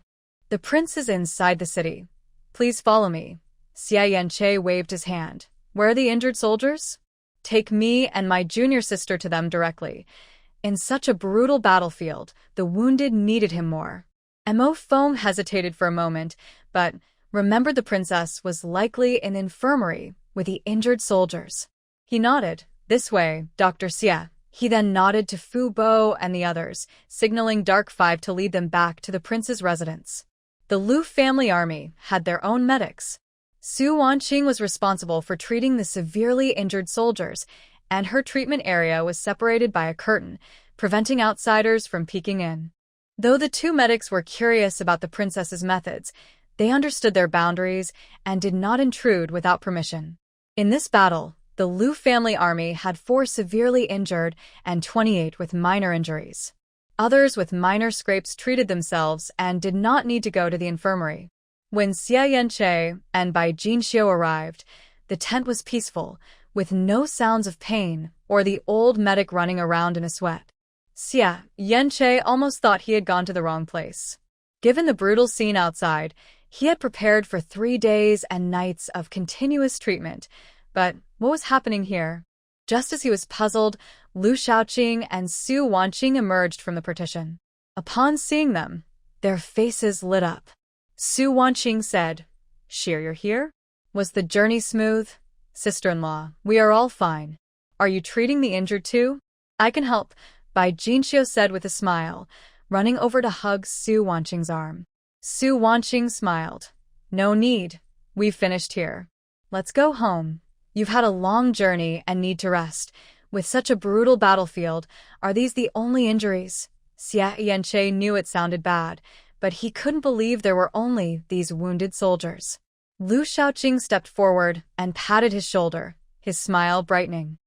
The prince is inside the city. Please follow me." Xie Yanche waved his hand. "Where are the injured soldiers? Take me and my junior sister to them directly. In such a brutal battlefield, the wounded needed him more." Mo Feng hesitated for a moment, but remembered the princess was likely in the infirmary with the injured soldiers. He nodded. "This way, Dr. Xie." He then nodded to Fu Bo and the others, signaling Dark 5 to lead them back to the prince's residence. The Lu family army had their own medics. Su Wanqing was responsible for treating the severely injured soldiers, and her treatment area was separated by a curtain, preventing outsiders from peeking in. Though the two medics were curious about the princess's methods, they understood their boundaries and did not intrude without permission. In this battle, the Liu family army had 4 severely injured and 28 with minor injuries. Others with minor scrapes treated themselves and did not need to go to the infirmary. When Xia Yanche and Bai Jinxiu arrived, the tent was peaceful, with no sounds of pain or the old medic running around in a sweat. Xia Yanche almost thought he had gone to the wrong place. Given the brutal scene outside, he had prepared for 3 days and nights of continuous treatment. But what was happening here? Just as he was puzzled, Liu Shaoqing and Su Wanqing emerged from the partition. Upon seeing them, their faces lit up. Su Wanqing said, "Sheer, you're here? Was the journey smooth? Sister-in-law, we are all fine. Are you treating the injured too? I can help," Bai Jinxiu said with a smile, running over to hug Su Wanqing's arm. Su Wanqing smiled. "No need. We've finished here. Let's go home. You've had a long journey and need to rest. With such a brutal battlefield, are these the only injuries?" Xia Yanche knew it sounded bad, but he couldn't believe there were only these wounded soldiers. Liu Shaoqing stepped forward and patted his shoulder, his smile brightening.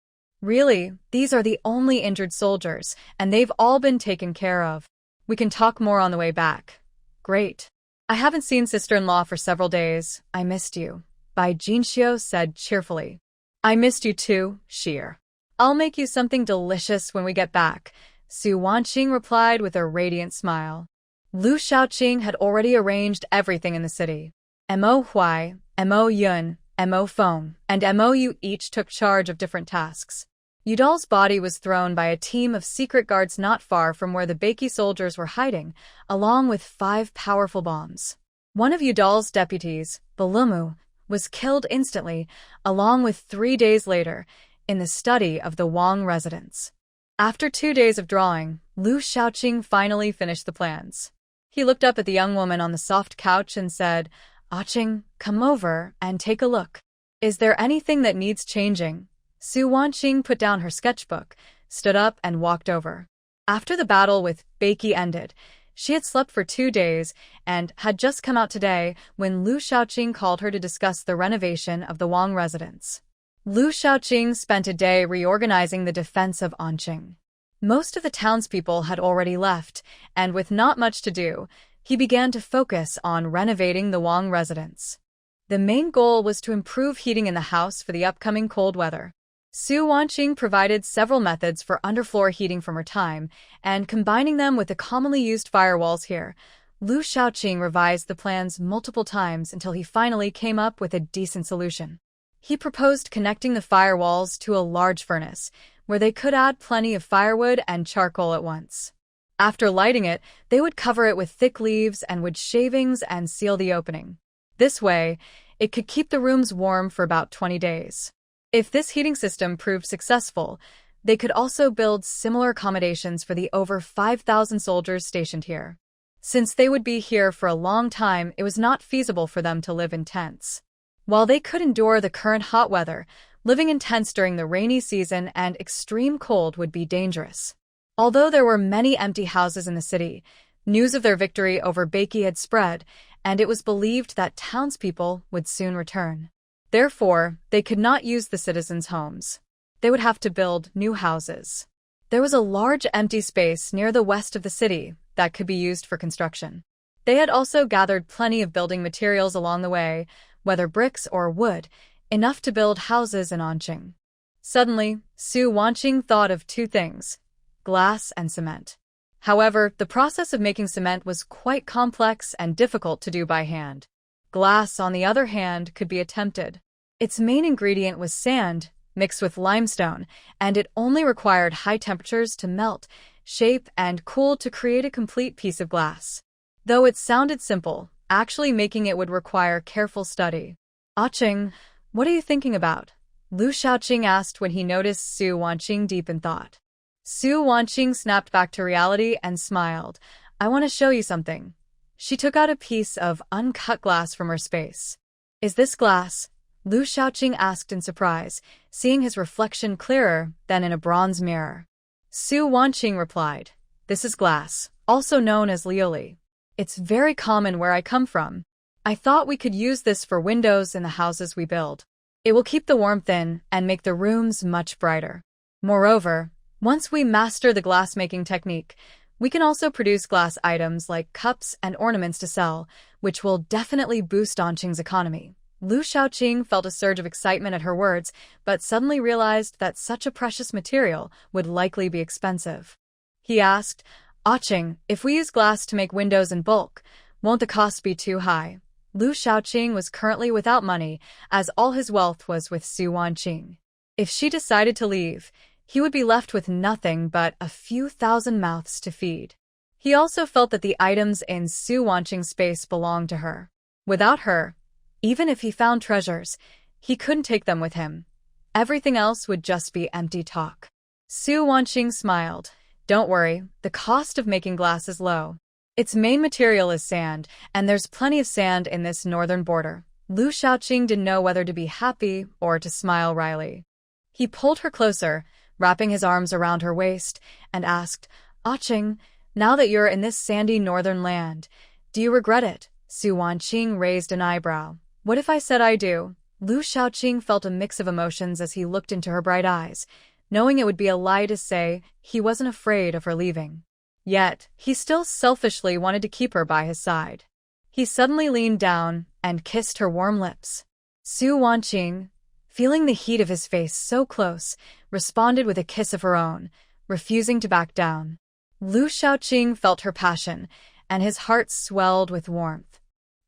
"Really, these are the only injured soldiers, and they've all been taken care of. We can talk more on the way back." "Great. I haven't seen sister-in-law for several days. I missed you," Bai Jinxiu said cheerfully. "I missed you too, Sheer. I'll make you something delicious when we get back," Su Wanqing replied with a radiant smile. Liu Shaoqing had already arranged everything in the city. Mo Huai, Mo Yun, Mo Feng, and Mo Yu each took charge of different tasks. Yudal's body was thrown by a team of secret guards not far from where the Baiki soldiers were hiding, along with 5 powerful bombs. One of Yudal's deputies, Balumu, was killed instantly, along with 3 days later, in the study of the Wang residence. After 2 days of drawing, Liu Shaoqing finally finished the plans. He looked up at the young woman on the soft couch and said, "Qing, come over and take a look. Is there anything that needs changing?" Su Wanqing put down her sketchbook, stood up and walked over. After the battle with Baiki ended, she had slept for 2 days and had just come out today when Liu Shaoqing called her to discuss the renovation of the Wang residence. Liu Shaoqing spent a day reorganizing the defense of Anqing. Most of the townspeople had already left, and with not much to do, he began to focus on renovating the Wang residence. The main goal was to improve heating in the house for the upcoming cold weather. Su Wanqing provided several methods for underfloor heating from her time, and combining them with the commonly used firewalls here, Liu Shaoqing revised the plans multiple times until he finally came up with a decent solution. He proposed connecting the firewalls to a large furnace, where they could add plenty of firewood and charcoal at once. After lighting it, they would cover it with thick leaves and wood shavings and seal the opening. This way, it could keep the rooms warm for about 20 days. If this heating system proved successful, they could also build similar accommodations for the over 5,000 soldiers stationed here. Since they would be here for a long time, it was not feasible for them to live in tents. While they could endure the current hot weather, living in tents during the rainy season and extreme cold would be dangerous. Although there were many empty houses in the city, news of their victory over Baiki had spread, and it was believed that townspeople would soon return. Therefore, they could not use the citizens' homes. They would have to build new houses. There was a large empty space near the west of the city that could be used for construction. They had also gathered plenty of building materials along the way, whether bricks or wood, enough to build houses in Anqing. Suddenly, Su Wanqing thought of 2 things: glass and cement. However, the process of making cement was quite complex and difficult to do by hand. Glass, on the other hand, could be attempted. Its main ingredient was sand, mixed with limestone, and it only required high temperatures to melt, shape, and cool to create a complete piece of glass. Though it sounded simple, actually making it would require careful study. "Qing, what are you thinking about?" Liu Shaoqing asked when he noticed Su Wanqing deep in thought. Su Wanqing snapped back to reality and smiled. "I want to show you something." She took out a piece of uncut glass from her space. Is this glass? Lu Shaoqing asked in surprise, seeing his reflection clearer than in a bronze mirror. Su Wanqing replied, "This is glass, also known as lioli. It's very common where I come from. I thought we could use this for windows in the houses we build. It will keep the warmth in and make the rooms much brighter. Moreover, once we master the glass-making technique, we can also produce glass items like cups and ornaments to sell, which will definitely boost Anqing's economy." Lu Shaoqing felt a surge of excitement at her words, but suddenly realized that such a precious material would likely be expensive. He asked, "Anqing, if we use glass to make windows in bulk, won't the cost be too high?" Lu Shaoqing was currently without money, as all his wealth was with Su Wanqing. If she decided to leave, he would be left with nothing but a few thousand mouths to feed. He also felt that the items in Su Wanqing's space belonged to her. Without her, even if he found treasures, he couldn't take them with him. Everything else would just be empty talk. Su Wanqing smiled. "Don't worry, the cost of making glass is low. Its main material is sand, and there's plenty of sand in this northern border." Lu Shaoqing didn't know whether to be happy or to smile wryly. He pulled her closer, wrapping his arms around her waist, and asked, "Anqing, now that you're in this sandy northern land, do you regret it?" Su Wanqing raised an eyebrow. "What if I said I do?" Lu Shaoqing felt a mix of emotions as he looked into her bright eyes, knowing it would be a lie to say he wasn't afraid of her leaving. Yet, he still selfishly wanted to keep her by his side. He suddenly leaned down and kissed her warm lips. Su Wanqing, feeling the heat of his face so close, responded with a kiss of her own, refusing to back down. Lu Shaoqing felt her passion, and his heart swelled with warmth.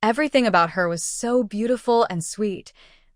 Everything about her was so beautiful and sweet,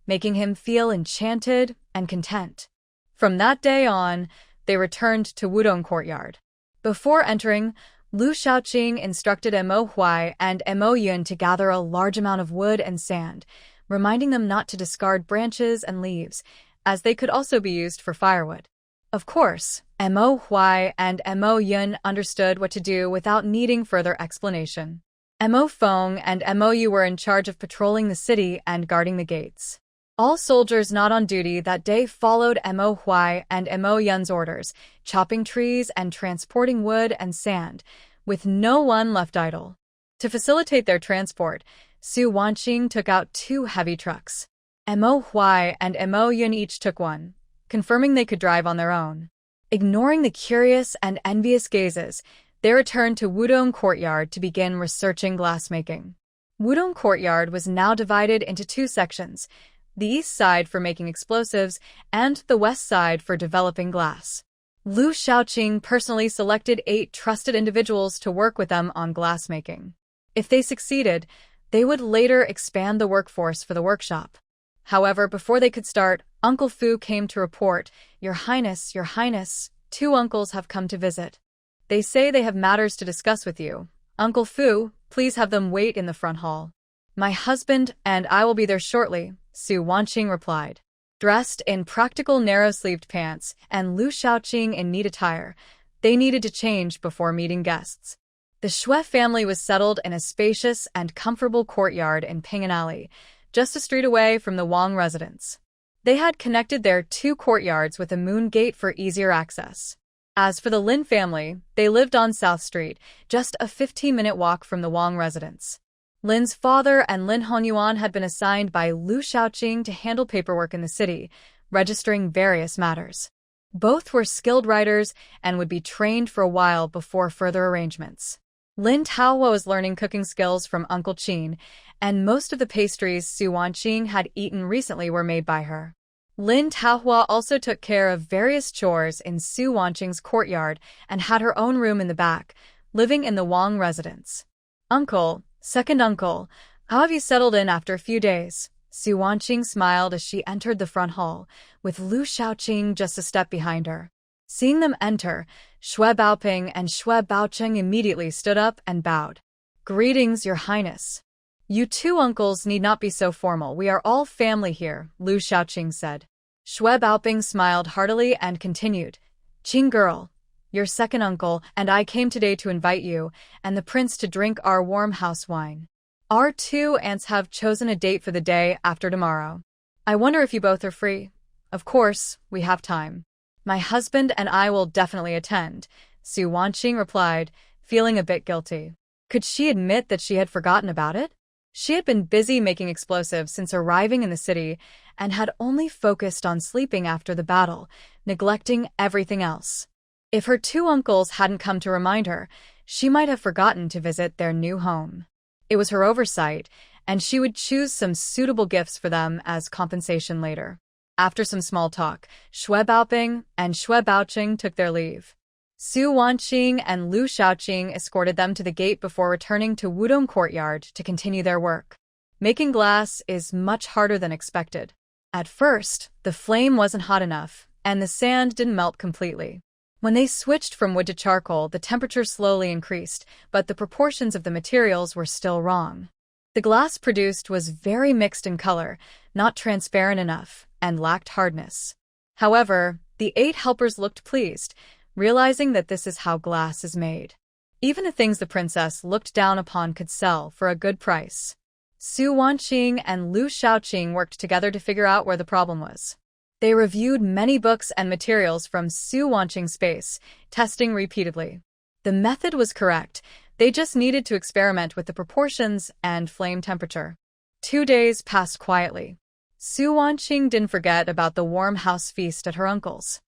making him feel enchanted and content. From that day on, they returned to Wudong Courtyard. Before entering, Lu Shaoqing instructed Mo Huai and Mo Yun to gather a large amount of wood and sand, reminding them not to discard branches and leaves, as they could also be used for firewood. Of course, Mo Huai and Mo Yun understood what to do without needing further explanation. Mo Feng and Mo Yu were in charge of patrolling the city and guarding the gates. All soldiers not on duty that day followed Mo Huai and Mo Yun's orders, chopping trees and transporting wood and sand, with no one left idle. To facilitate their transport, Su Wanqing took out 2 heavy trucks. Mo Huai and Mo Yun each took one, confirming they could drive on their own. Ignoring the curious and envious gazes, they returned to Wudong Courtyard to begin researching glassmaking. Wudong Courtyard was now divided into 2 sections, the east side for making explosives and the west side for developing glass. Lu Shaoqing personally selected 8 trusted individuals to work with them on glassmaking. If they succeeded, they would later expand the workforce for the workshop. However, before they could start, Uncle Fu came to report, Your Highness, 2 uncles have come to visit. They say they have matters to discuss with you. Uncle Fu, please have them wait in the front hall." "My husband and I will be there shortly," Su Wanqing replied. Dressed in practical narrow-sleeved pants and Lu Shaoqing in neat attire, they needed to change before meeting guests. The Xue family was settled in a spacious and comfortable courtyard in Ping'an Alley, just a street away from the Wang residence. They had connected their 2 courtyards with a moon gate for easier access. As for the Lin family, they lived on South Street, just a 15-minute walk from the Wang residence. Lin's father and Lin Honyuan had been assigned by Lu Shaoqing to handle paperwork in the city, registering various matters. Both were skilled writers and would be trained for a while before further arrangements. Lin Taohua was learning cooking skills from Uncle Qin, and most of the pastries Su Wanqing had eaten recently were made by her. Lin Taohua also took care of various chores in Su Wanqing's courtyard and had her own room in the back, living in the Wang residence. "Uncle, second uncle, how have you settled in after a few days?" Su Wanqing smiled as she entered the front hall, with Lu Shaoqing just a step behind her. Seeing them enter, Xue Baoping and Xue Baocheng immediately stood up and bowed. "Greetings, Your Highness." "You 2 uncles need not be so formal. We are all family here," Lu Shaoqing said. Xue Baoping smiled heartily and continued, "Qing girl, your second uncle and I came today to invite you and the prince to drink our warm house wine." Our two aunts have chosen a date for the day after tomorrow. I wonder if you both are free. Of course, we have time. My husband and I will definitely attend, Su Wanqing replied, feeling a bit guilty. Could she admit that she had forgotten about it? She had been busy making explosives since arriving in the city and had only focused on sleeping after the battle, neglecting everything else. If her two uncles hadn't come to remind her, she might have forgotten to visit their new home. It was her oversight, and she would choose some suitable gifts for them as compensation later. After some small talk, Xue Baoping and Xue Baoqing took their leave. Su Wanqing and Lu Shaoqing escorted them to the gate before returning to Wudong Courtyard to continue their work. Making glass is much harder than expected. At first, the flame wasn't hot enough, and the sand didn't melt completely. When they switched from wood to charcoal, the temperature slowly increased, but the proportions of the materials were still wrong. The glass produced was very mixed in color, not transparent enough, and lacked hardness. However, the 8 helpers looked pleased, realizing that this is how glass is made. Even the things the princess looked down upon could sell for a good price. Su Wanqing and Lu Shaoqing worked together to figure out where the problem was. They reviewed many books and materials from Su Wanqing's space, testing repeatedly. The method was correct. They just needed to experiment with the proportions and flame temperature. 2 days passed quietly. Su Wanqing didn't forget about the warm house feast at her uncle's.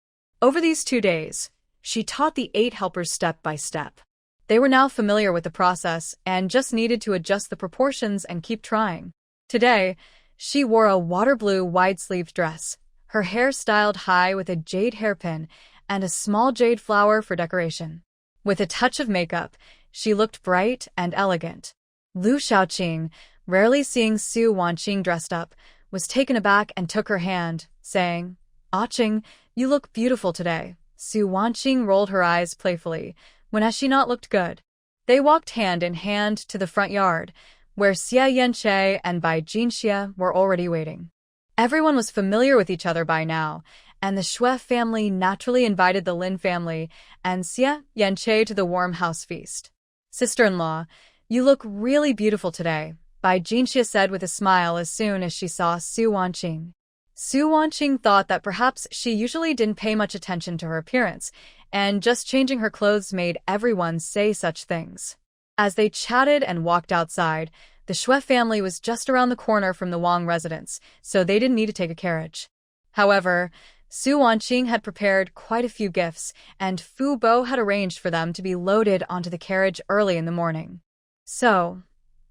Over these 2 days, she taught the 8 helpers step by step. They were now familiar with the process and just needed to adjust the proportions and keep trying. Today, she wore a water blue wide-sleeved dress, her hair styled high with a jade hairpin and a small jade flower for decoration. With a touch of makeup, she looked bright and elegant. Lu Shaoqing, rarely seeing Su Wanqing dressed up, was taken aback and took her hand, saying, "Ah-Qing, you look beautiful today." Su Wanqing rolled her eyes playfully. When has she not looked good? They walked hand in hand to the front yard, where Xie Yanqie and Bai Jinxie were already waiting. Everyone was familiar with each other by now, and the Xue family naturally invited the Lin family and Xie Yanqie to the warm house feast. "Sister-in-law, you look really beautiful today," Bai Jinxie said with a smile as soon as she saw Su Wanqing. Su Wanqing thought that perhaps she usually didn't pay much attention to her appearance, and just changing her clothes made everyone say such things. As they chatted and walked outside, the Xue family was just around the corner from the Wang residence, so they didn't need to take a carriage. However, Su Wanqing had prepared quite a few gifts, and Fu Bo had arranged for them to be loaded onto the carriage early in the morning. So,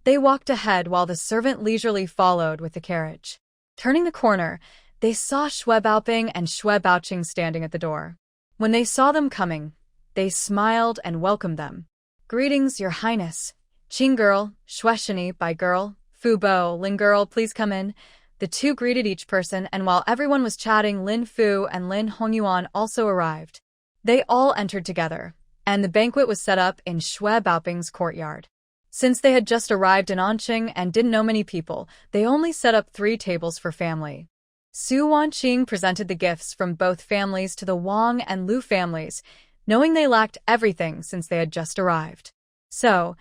they walked ahead while the servant leisurely followed with the carriage. Turning the corner, they saw Xue Baoping and Xue Baoqing standing at the door. When they saw them coming, they smiled and welcomed them. "Greetings, Your Highness. Qing girl, Xue Shini, Bai girl, Fu Bo, Lin girl, please come in." The two greeted each person, and while everyone was chatting, Lin Fu and Lin Hongyuan also arrived. They all entered together, and the banquet was set up in Xue Baoping's courtyard. Since they had just arrived in Anqing and didn't know many people, they only set up 3 tables for family. Su Wanqing presented the gifts from both families to the Wang and Lu families, knowing they lacked everything since they had just arrived. So,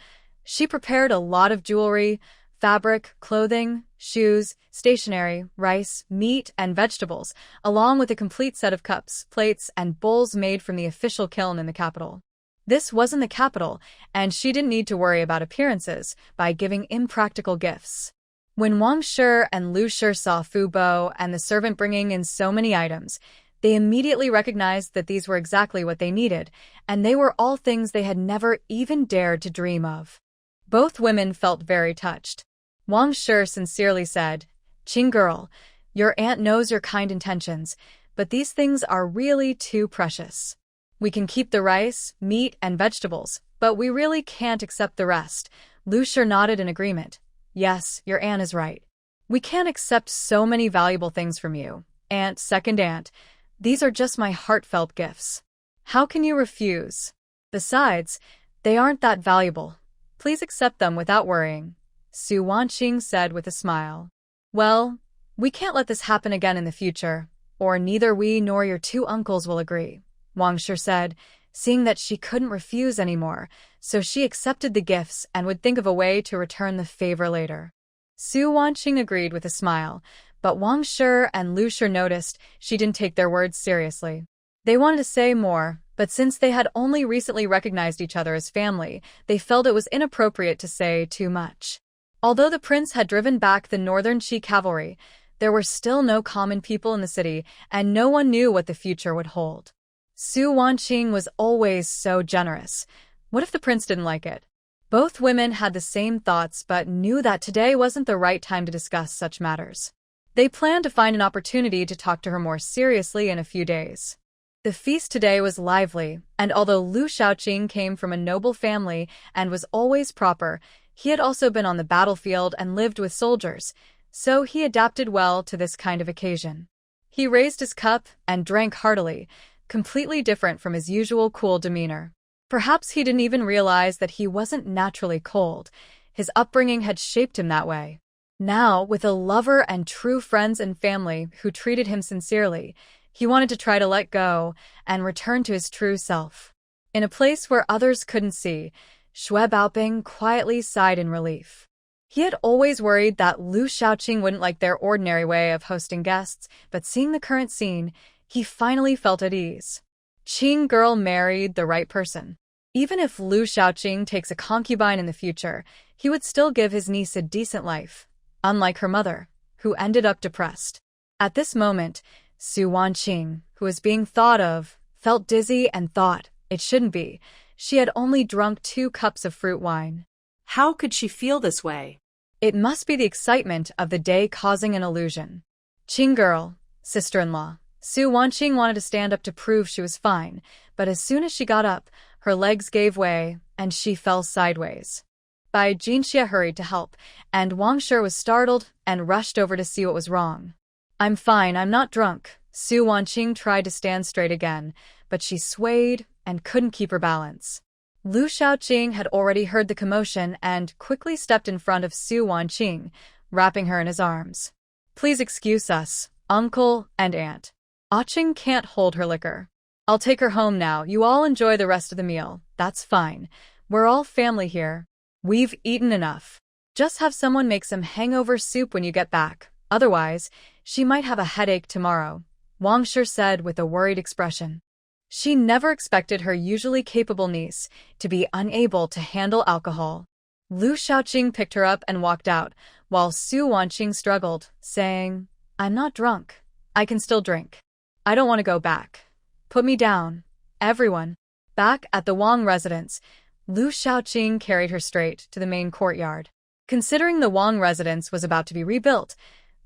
she prepared a lot of jewelry, fabric, clothing, shoes, stationery, rice, meat, and vegetables, along with a complete set of cups, plates, and bowls made from the official kiln in the capital. This wasn't the capital, and she didn't need to worry about appearances by giving impractical gifts. When Wang Shi and Lu Shi saw Fu Bo and the servant bringing in so many items, they immediately recognized that these were exactly what they needed, and they were all things they had never even dared to dream of. Both women felt very touched. Wang Shi sincerely said, "Qing girl, your aunt knows your kind intentions, but these things are really too precious. We can keep the rice, meat, and vegetables, but we really can't accept the rest." Lu Shi nodded in agreement. "Yes, your aunt is right. We can't accept so many valuable things from you, aunt, second aunt. These are just my heartfelt gifts. How can you refuse? Besides, they aren't that valuable. Please accept them without worrying," Su Wanqing said with a smile. "Well, we can't let this happen again in the future, or neither we nor your 2 uncles will agree," Wang Shi said, seeing that she couldn't refuse anymore, so she accepted the gifts and would think of a way to return the favor later. Su Wanqing agreed with a smile, but Wang Shi and Lu Shi noticed she didn't take their words seriously. They wanted to say more, but since they had only recently recognized each other as family, they felt it was inappropriate to say too much. Although the prince had driven back the northern Qi cavalry, there were still no common people in the city, and no one knew what the future would hold. Su Wanqing was always so generous. What if the prince didn't like it? Both women had the same thoughts but knew that today wasn't the right time to discuss such matters. They planned to find an opportunity to talk to her more seriously in a few days. The feast today was lively, and although Lu Shaoqing came from a noble family and was always proper, he had also been on the battlefield and lived with soldiers, so he adapted well to this kind of occasion. He raised his cup and drank heartily, completely different from his usual cool demeanor. Perhaps he didn't even realize that he wasn't naturally cold. His upbringing had shaped him that way. Now, with a lover and true friends and family who treated him sincerely, he wanted to try to let go and return to his true self. In a place where others couldn't see, Xue Baoping quietly sighed in relief. He had always worried that Lu Shaoqing wouldn't like their ordinary way of hosting guests, but seeing the current scene, he finally felt at ease. Qing girl married the right person. Even if Lu Shaoqing takes a concubine in the future, he would still give his niece a decent life, unlike her mother, who ended up depressed. At this moment, Su Wanqing, who was being thought of, felt dizzy and thought, it shouldn't be. She had only drunk 2 cups of fruit wine. How could she feel this way? It must be the excitement of the day causing an illusion. Qing girl, sister-in-law. Su Wanqing wanted to stand up to prove she was fine, but as soon as she got up, her legs gave way, and she fell sideways. Bai Jinxia hurried to help, and Wang Shi was startled and rushed over to see what was wrong. I'm fine, I'm not drunk. Su Wanqing tried to stand straight again, but she swayed and couldn't keep her balance. Lu Shaoqing had already heard the commotion and quickly stepped in front of Su Wanqing, wrapping her in his arms. Please excuse us, uncle and aunt. Qing can't hold her liquor. I'll take her home now. You all enjoy the rest of the meal. That's fine. We're all family here. We've eaten enough. Just have someone make some hangover soup when you get back. Otherwise, she might have a headache tomorrow, Wang Shi said with a worried expression. She never expected her usually capable niece to be unable to handle alcohol. Lu Shaoqing picked her up and walked out, while Su Wanqing struggled, saying, I'm not drunk. I can still drink. I don't want to go back. Put me down. Everyone. Back at the Wang residence, Lu Shaoqing carried her straight to the main courtyard. Considering the Wang residence was about to be rebuilt,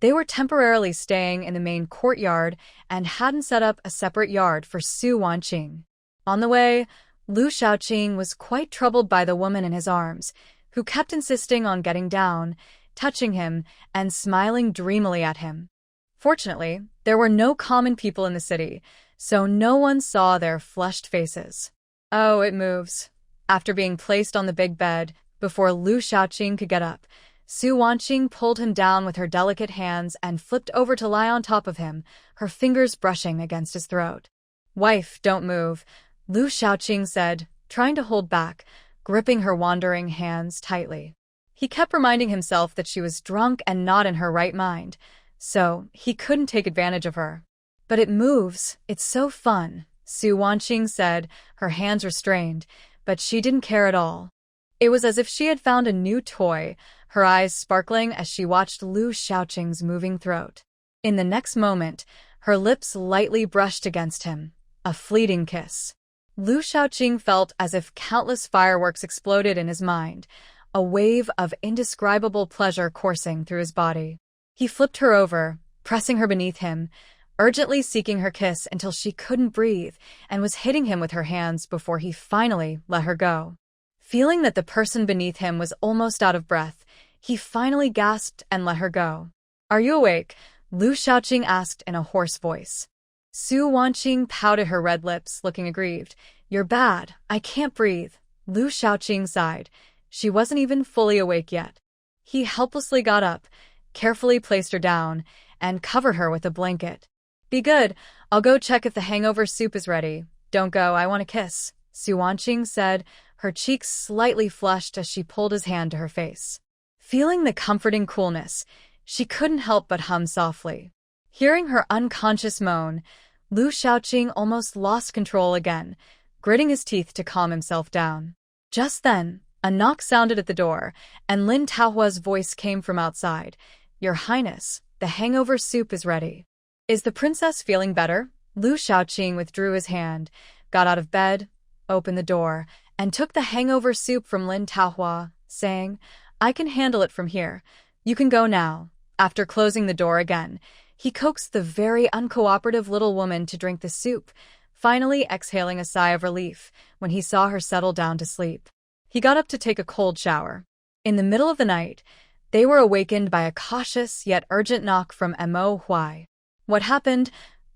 they were temporarily staying in the main courtyard and hadn't set up a separate yard for Su Wanqing. On the way, Lu Shaoqing was quite troubled by the woman in his arms, who kept insisting on getting down, touching him, and smiling dreamily at him. Fortunately, there were no common people in the city, so no one saw their flushed faces. Oh, it moves. After being placed on the big bed, before Lu Shaoqing could get up, Su Wanqing pulled him down with her delicate hands and flipped over to lie on top of him, her fingers brushing against his throat. Wife, don't move, Lu Shaoqing said, trying to hold back, gripping her wandering hands tightly. He kept reminding himself that she was drunk and not in her right mind, so he couldn't take advantage of her. But it moves, it's so fun, Su Wanqing said, her hands restrained, but she didn't care at all. It was as if she had found a new toy, her eyes sparkling as she watched Lu Shaoqing's moving throat. In the next moment, her lips lightly brushed against him, a fleeting kiss. Lu Shaoqing felt as if countless fireworks exploded in his mind, a wave of indescribable pleasure coursing through his body. He flipped her over, pressing her beneath him, urgently seeking her kiss until she couldn't breathe and was hitting him with her hands before he finally let her go. Feeling that the person beneath him was almost out of breath, he finally gasped and let her go. Are you awake? Lu Shaoqing asked in a hoarse voice. Su Wanqing pouted her red lips, looking aggrieved. You're bad. I can't breathe. Lu Shaoqing sighed. She wasn't even fully awake yet. He helplessly got up, carefully placed her down, and covered her with a blanket. Be good. I'll go check if the hangover soup is ready. Don't go, I want a kiss, Su Wanqing said, her cheeks slightly flushed as she pulled his hand to her face. Feeling the comforting coolness, she couldn't help but hum softly. Hearing her unconscious moan, Lu Shaoqing almost lost control again, gritting his teeth to calm himself down. Just then, a knock sounded at the door, and Lin Taohua's voice came from outside. "Your Highness, the hangover soup is ready." "Is the princess feeling better?" Lu Shaoqing withdrew his hand, got out of bed, opened the door, and took the hangover soup from Lin Taohua, saying, "I can handle it from here. You can go now." After closing the door again, he coaxed the very uncooperative little woman to drink the soup, finally exhaling a sigh of relief when he saw her settle down to sleep. He got up to take a cold shower. In the middle of the night, they were awakened by a cautious yet urgent knock from Mo Huai. "What happened?"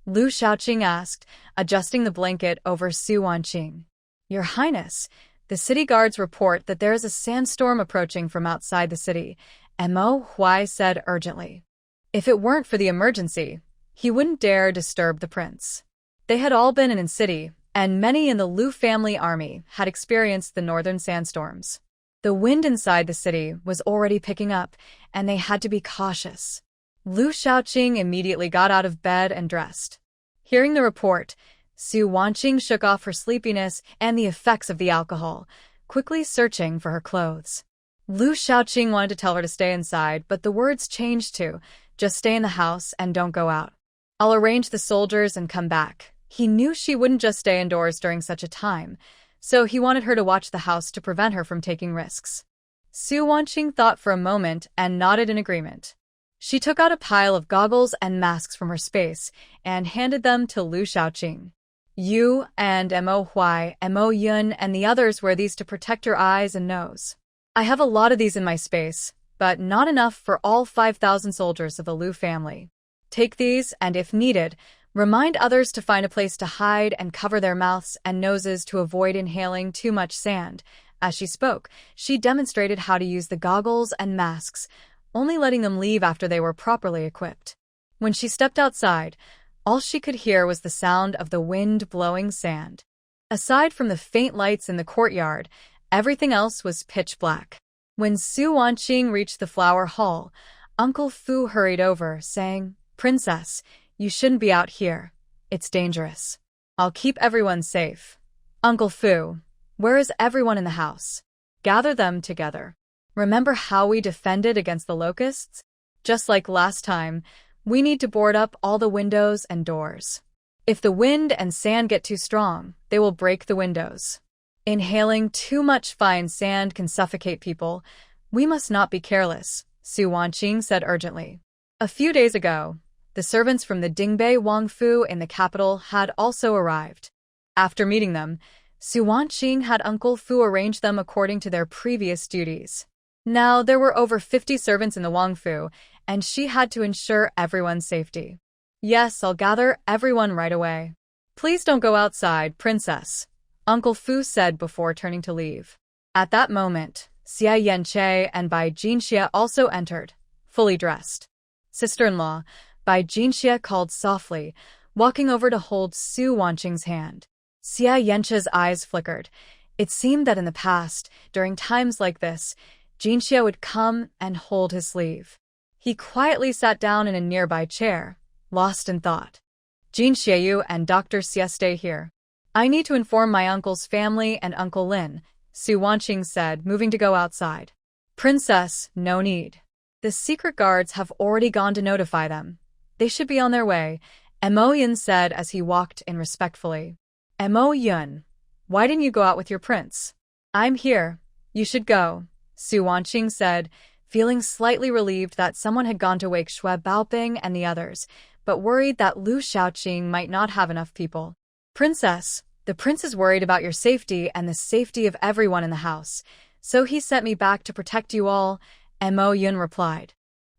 Lu Shaoqing asked, adjusting the blanket over Su Wanqing. "Your Highness, the city guards report that there is a sandstorm approaching from outside the city," Mo Huai said urgently. If it weren't for the emergency, he wouldn't dare disturb the prince. They had all been in the city, and many in the Lu family army had experienced the northern sandstorms. The wind inside the city was already picking up, and they had to be cautious. Lu Shaoqing immediately got out of bed and dressed. Hearing the report, Su Wanqing shook off her sleepiness and the effects of the alcohol, quickly searching for her clothes. Lu Shaoqing wanted to tell her to stay inside, but the words changed to, "Just stay in the house and don't go out. I'll arrange the soldiers and come back." He knew she wouldn't just stay indoors during such a time, so he wanted her to watch the house to prevent her from taking risks. Su Wanqing thought for a moment and nodded in agreement. She took out a pile of goggles and masks from her space and handed them to Lu Shaoqing. "You and Mo Huai, Mo Yun, and the others wear these to protect your eyes and nose. I have a lot of these in my space, but not enough for all 5,000 soldiers of the Lu family. Take these, and if needed, remind others to find a place to hide and cover their mouths and noses to avoid inhaling too much sand." As she spoke, she demonstrated how to use the goggles and masks, only letting them leave after they were properly equipped. When she stepped outside, all she could hear was the sound of the wind blowing sand. Aside from the faint lights in the courtyard, everything else was pitch black. When Su Wanqing reached the flower hall, Uncle Fu hurried over, saying, "Princess, you shouldn't be out here. It's dangerous. I'll keep everyone safe." "Uncle Fu, where is everyone in the house? Gather them together. Remember how we defended against the locusts? Just like last time, we need to board up all the windows and doors. If the wind and sand get too strong, they will break the windows. Inhaling too much fine sand can suffocate people. We must not be careless," Su Wanqing said urgently. A few days ago, the servants from the Dingbei Wangfu in the capital had also arrived. After meeting them, Su Wanqing had Uncle Fu arrange them according to their previous duties. Now there were over 50 servants in the Wangfu, and she had to ensure everyone's safety. "Yes, I'll gather everyone right away. Please don't go outside, Princess," Uncle Fu said before turning to leave. At that moment, Xia Yanche and Bai Jinxia also entered, fully dressed. "Sister-in-law," Bai Jinxia called softly, walking over to hold Su Wanqing's hand. Xia Yanche's eyes flickered. It seemed that in the past, during times like this, Jinxia would come and hold his sleeve. He quietly sat down in a nearby chair, lost in thought. "Jinxia, you and Dr. Xia stay here. I need to inform my uncle's family and Uncle Lin," Su Wanqing said, moving to go outside. "Princess, no need. The secret guards have already gone to notify them. They should be on their way," Mo Yun said as he walked in respectfully. "Mo Yun, why didn't you go out with your prince?" "I'm here. You should go," Su Wanqing said, feeling slightly relieved that someone had gone to wake Xue Baoping and the others, but worried that Lu Shaoqing might not have enough people. "Princess, the prince is worried about your safety and the safety of everyone in the house, so he sent me back to protect you all," Mo Yun replied.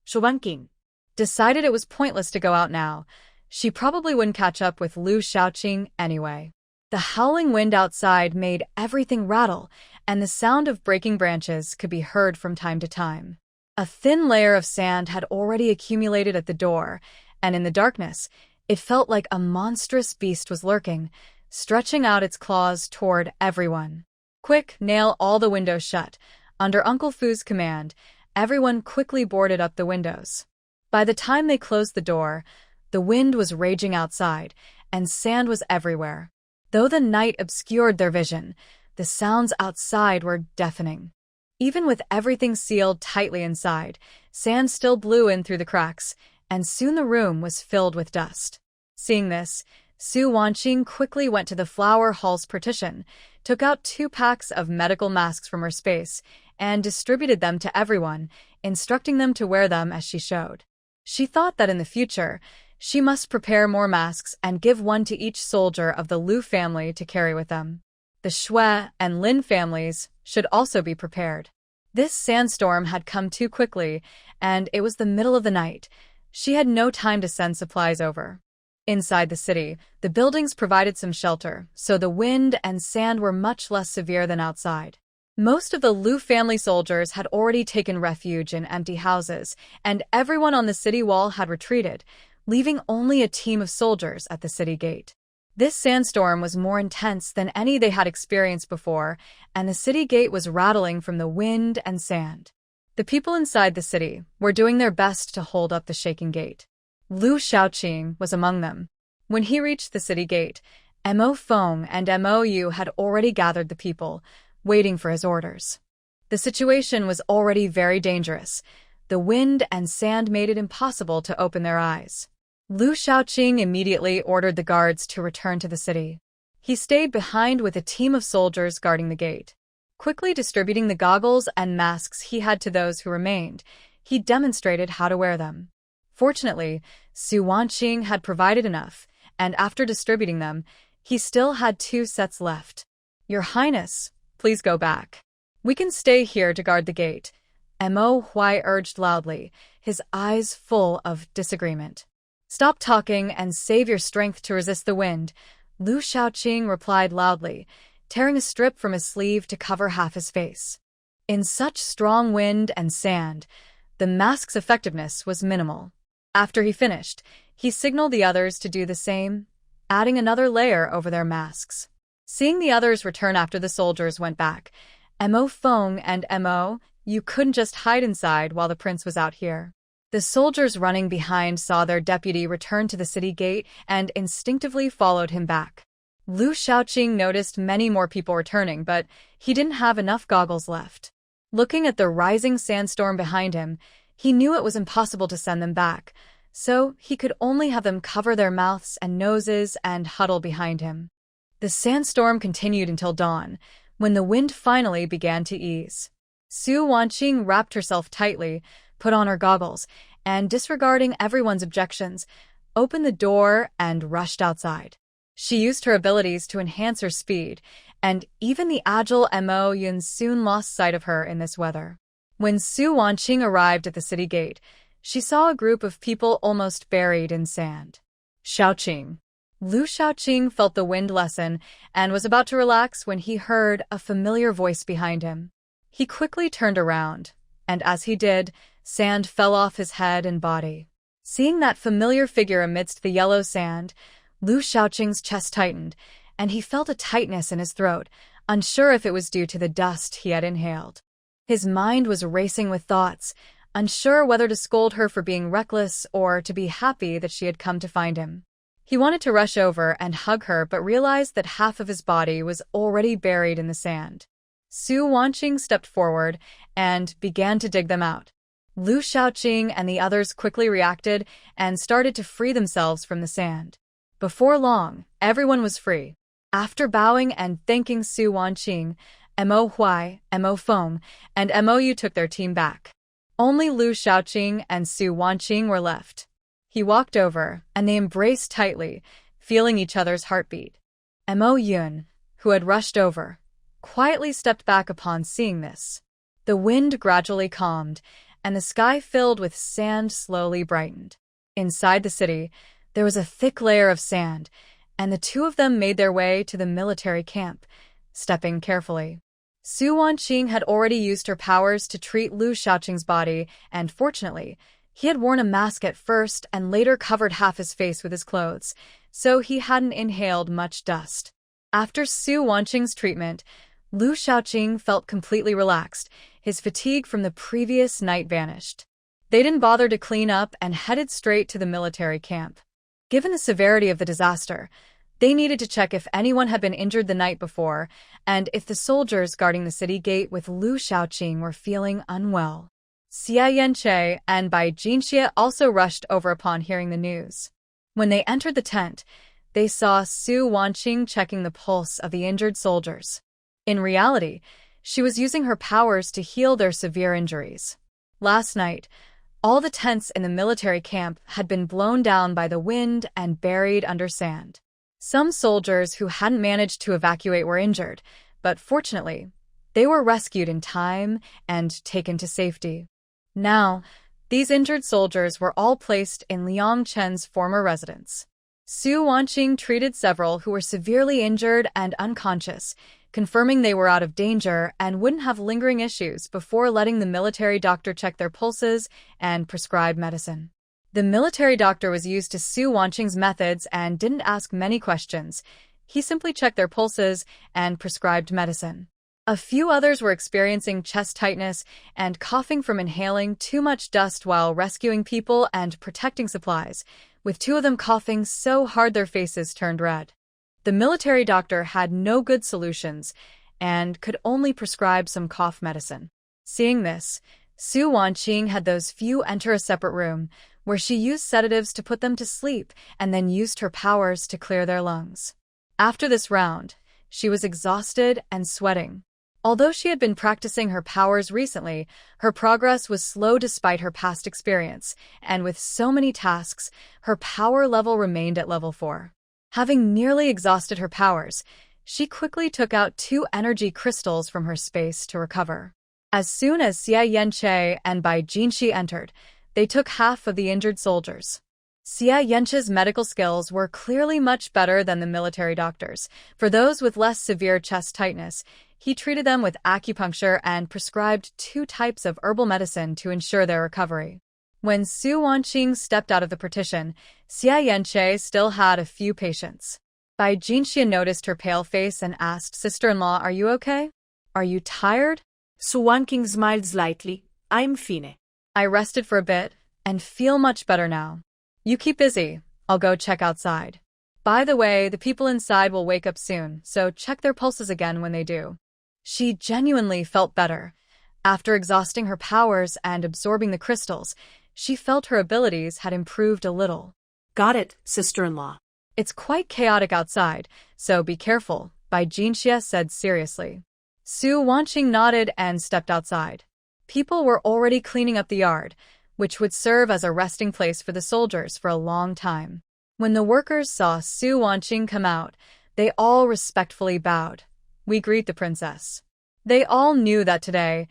Xue Wanqing decided it was pointless to go out now. She probably wouldn't catch up with Lu Shaoqing anyway. The howling wind outside made everything rattle, and the sound of breaking branches could be heard from time to time. A thin layer of sand had already accumulated at the door, and in the darkness, it felt like a monstrous beast was lurking, stretching out its claws toward everyone. Quick, nail all the windows shut. Under Uncle Fu's command, everyone quickly boarded up the windows. By the time they closed the door, the wind was raging outside, and sand was everywhere. Though the night obscured their vision, the sounds outside were deafening. Even with everything sealed tightly inside, sand still blew in through the cracks, and soon the room was filled with dust. Seeing this, Su Wanqing quickly went to the flower hall's partition, took out 2 packs of medical masks from her space, and distributed them to everyone, instructing them to wear them as she showed. She thought that in the future, she must prepare more masks and give one to each soldier of the Liu family to carry with them. The Shui and Lin families should also be prepared. This sandstorm had come too quickly, and it was the middle of the night. She had no time to send supplies over. Inside the city, the buildings provided some shelter, so the wind and sand were much less severe than outside. Most of the Liu family soldiers had already taken refuge in empty houses, and everyone on the city wall had retreated, leaving only a team of soldiers at the city gate. This sandstorm was more intense than any they had experienced before, and the city gate was rattling from the wind and sand. The people inside the city were doing their best to hold up the shaking gate. Liu Shaoqing was among them. When he reached the city gate, Mo Feng and Mo Yu had already gathered the people, waiting for his orders. The situation was already very dangerous. The wind and sand made it impossible to open their eyes. Liu Shaoqing immediately ordered the guards to return to the city. He stayed behind with a team of soldiers guarding the gate. Quickly distributing the goggles and masks he had to those who remained, he demonstrated how to wear them. Fortunately, Su Wanqing had provided enough, and after distributing them, he still had 2 sets left. "Your Highness, please go back. We can stay here to guard the gate," Mo Hui urged loudly, his eyes full of disagreement. "Stop talking and save your strength to resist the wind," Liu Shaoqing replied loudly, tearing a strip from his sleeve to cover half his face. In such strong wind and sand, the mask's effectiveness was minimal. After he finished, he signaled the others to do the same, adding another layer over their masks. Seeing the others return after the soldiers went back, Mo Feng and Mo Yu couldn't just hide inside while the prince was out here. The soldiers running behind saw their deputy return to the city gate and instinctively followed him back. Liu Shaoqing noticed many more people returning, but he didn't have enough goggles left. Looking at the rising sandstorm behind him, he knew it was impossible to send them back, so he could only have them cover their mouths and noses and huddle behind him. The sandstorm continued until dawn, when the wind finally began to ease. Su Wanqing wrapped herself tightly, put on her goggles, and disregarding everyone's objections, opened the door and rushed outside. She used her abilities to enhance her speed, and even the agile Mo Yun soon lost sight of her in this weather. When Su Wanqing arrived at the city gate, she saw a group of people almost buried in sand. "Shaoqing." Liu Shaoqing felt the wind lessen and was about to relax when he heard a familiar voice behind him. He quickly turned around, and as he did, sand fell off his head and body. Seeing that familiar figure amidst the yellow sand, Liu Shaoqing's chest tightened, and he felt a tightness in his throat, unsure if it was due to the dust he had inhaled. His mind was racing with thoughts, unsure whether to scold her for being reckless or to be happy that she had come to find him. He wanted to rush over and hug her but realized that half of his body was already buried in the sand. Su Wanqing stepped forward and began to dig them out. Liu Shaoqing and the others quickly reacted and started to free themselves from the sand. Before long, everyone was free. After bowing and thanking Su Wanqing, Mo Hui, Mo Feng, and Mo Yu took their team back. Only Liu Shaoqing and Su Wanqing were left. He walked over, and they embraced tightly, feeling each other's heartbeat. Mo Yun, who had rushed over, quietly stepped back upon seeing this. The wind gradually calmed, and the sky filled with sand slowly brightened. Inside the city, there was a thick layer of sand, and the two of them made their way to the military camp, stepping carefully. Su Wanqing had already used her powers to treat Liu Shaoqing's body, and fortunately, he had worn a mask at first and later covered half his face with his clothes, so he hadn't inhaled much dust. After Su Wanqing's treatment, Lu Shaoqing felt completely relaxed. His fatigue from the previous night vanished. They didn't bother to clean up and headed straight to the military camp. Given the severity of the disaster, they needed to check if anyone had been injured the night before and if the soldiers guarding the city gate with Lu Shaoqing were feeling unwell. Xia Yanche and Bai Jinxie also rushed over upon hearing the news. When they entered the tent, they saw Su Wanqing checking the pulse of the injured soldiers. In reality, she was using her powers to heal their severe injuries. Last night, all the tents in the military camp had been blown down by the wind and buried under sand. Some soldiers who hadn't managed to evacuate were injured, but fortunately, they were rescued in time and taken to safety. Now, these injured soldiers were all placed in Liang Chen's former residence. Su Wanqing treated several who were severely injured and unconscious, confirming they were out of danger and wouldn't have lingering issues before letting the military doctor check their pulses and prescribe medicine. The military doctor was used to Su Wanqing's methods and didn't ask many questions. He simply checked their pulses and prescribed medicine. A few others were experiencing chest tightness and coughing from inhaling too much dust while rescuing people and protecting supplies, with 2 of them coughing so hard their faces turned red. The military doctor had no good solutions and could only prescribe some cough medicine. Seeing this, Su Wanqing had those few enter a separate room, where she used sedatives to put them to sleep and then used her powers to clear their lungs. After this round, she was exhausted and sweating. Although she had been practicing her powers recently, her progress was slow despite her past experience, and with so many tasks, her power level remained at level 4. Having nearly exhausted her powers, she quickly took out 2 energy crystals from her space to recover. As soon as Xia Yanche and Bai Jinxie entered, they took half of the injured soldiers. Xia Yanche's medical skills were clearly much better than the military doctors. For those with less severe chest tightness, he treated them with acupuncture and prescribed 2 types of herbal medicine to ensure their recovery. When Su Wanqing stepped out of the partition, Xia Yanche still had a few patients. Bai Jinxie noticed her pale face and asked, "Sister-in-law, are you okay? Are you tired?" Su Wanqing smiled slightly. I'm fine. I rested for a bit and feel much better now. You keep busy. I'll go check outside. By the way, the people inside will wake up soon, so check their pulses again when they do. She genuinely felt better. After exhausting her powers and absorbing the crystals, she felt her abilities had improved a little. Got it, sister-in-law. It's quite chaotic outside, so be careful, Bai Jinxie said seriously. Su Wanqing nodded and stepped outside. People were already cleaning up the yard, which would serve as a resting place for the soldiers for a long time. When the workers saw Su Wanqing come out, they all respectfully bowed. "We greet the princess." They all knew that today,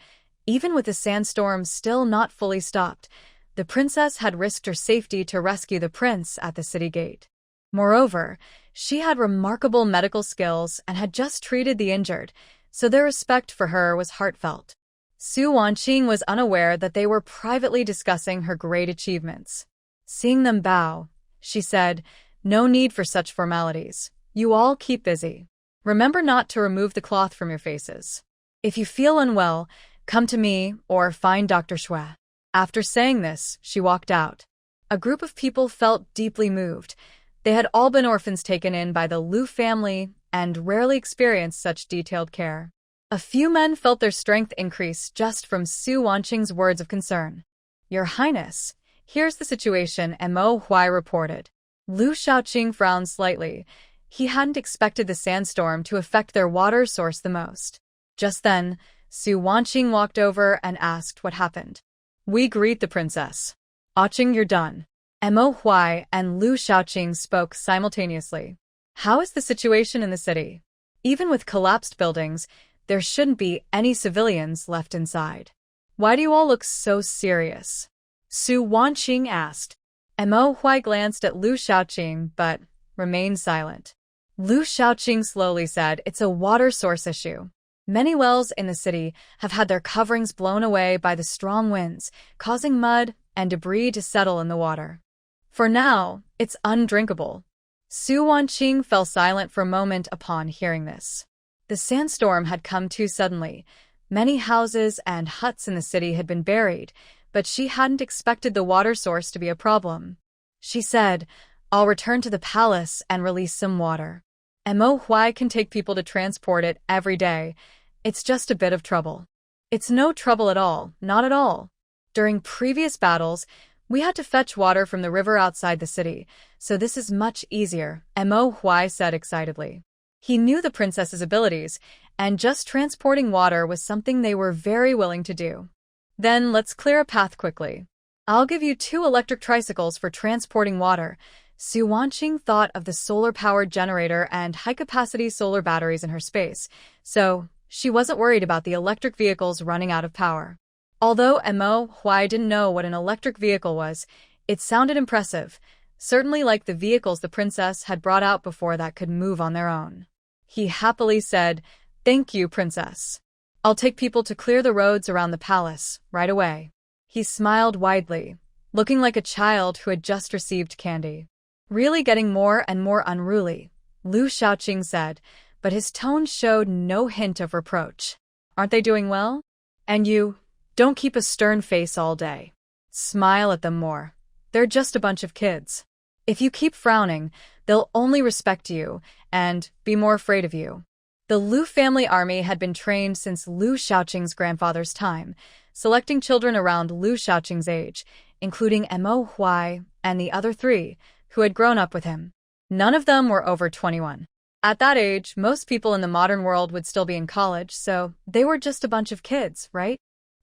even with the sandstorm still not fully stopped, the princess had risked her safety to rescue the prince at the city gate. Moreover, she had remarkable medical skills and had just treated the injured, so their respect for her was heartfelt. Su Wanqing was unaware that they were privately discussing her great achievements. Seeing them bow, she said, "No need for such formalities. You all keep busy. Remember not to remove the cloth from your faces. If you feel unwell, come to me or find Dr. Shui." After saying this, she walked out. A group of people felt deeply moved. They had all been orphans taken in by the Lu family and rarely experienced such detailed care. A few men felt their strength increase just from Su Wanqing's words of concern. "Your Highness, here's the situation," Mo Huai reported. Lu Shaoqing frowned slightly. He hadn't expected the sandstorm to affect their water source the most. Just then, Su Wanqing walked over and asked what happened. "We greet the princess. Aching, you're done." Mo Huai and Lu Shaoqing spoke simultaneously. "How is the situation in the city? Even with collapsed buildings, there shouldn't be any civilians left inside. Why do you all look so serious?" Su Wanqing asked. Mo Huai glanced at Lu Shaoqing but remained silent. Lu Shaoqing slowly said, "It's a water source issue. Many wells in the city have had their coverings blown away by the strong winds, causing mud and debris to settle in the water. For now, it's undrinkable." Su Wanqing fell silent for a moment upon hearing this. The sandstorm had come too suddenly. Many houses and huts in the city had been buried, but she hadn't expected the water source to be a problem. She said, "I'll return to the palace and release some water. Mo Huai can take people to transport it every day. It's just a bit of trouble." "It's no trouble at all, not at all. During previous battles, we had to fetch water from the river outside the city, so this is much easier," Mo Huai said excitedly. He knew the princess's abilities, and just transporting water was something they were very willing to do. "Then let's clear a path quickly. I'll give you 2 electric tricycles for transporting water." Su Wanqing thought of the solar-powered generator and high-capacity solar batteries in her space, so she wasn't worried about the electric vehicles running out of power. Although Mo Huai didn't know what an electric vehicle was, it sounded impressive, certainly like the vehicles the princess had brought out before that could move on their own. He happily said, "Thank you, princess. I'll take people to clear the roads around the palace right away." He smiled widely, looking like a child who had just received candy. "Really getting more and more unruly," Lu Shaoqing said, but his tone showed no hint of reproach. "Aren't they doing well? And you, don't keep a stern face all day. Smile at them more. They're just a bunch of kids. If you keep frowning, they'll only respect you and be more afraid of you." The Lu family army had been trained since Lu Shaoqing's grandfather's time, selecting children around Lu Shaoqing's age, including Mo Huai and the other 3, who had grown up with him. None of them were over 21. At that age, most people in the modern world would still be in college, so they were just a bunch of kids, right?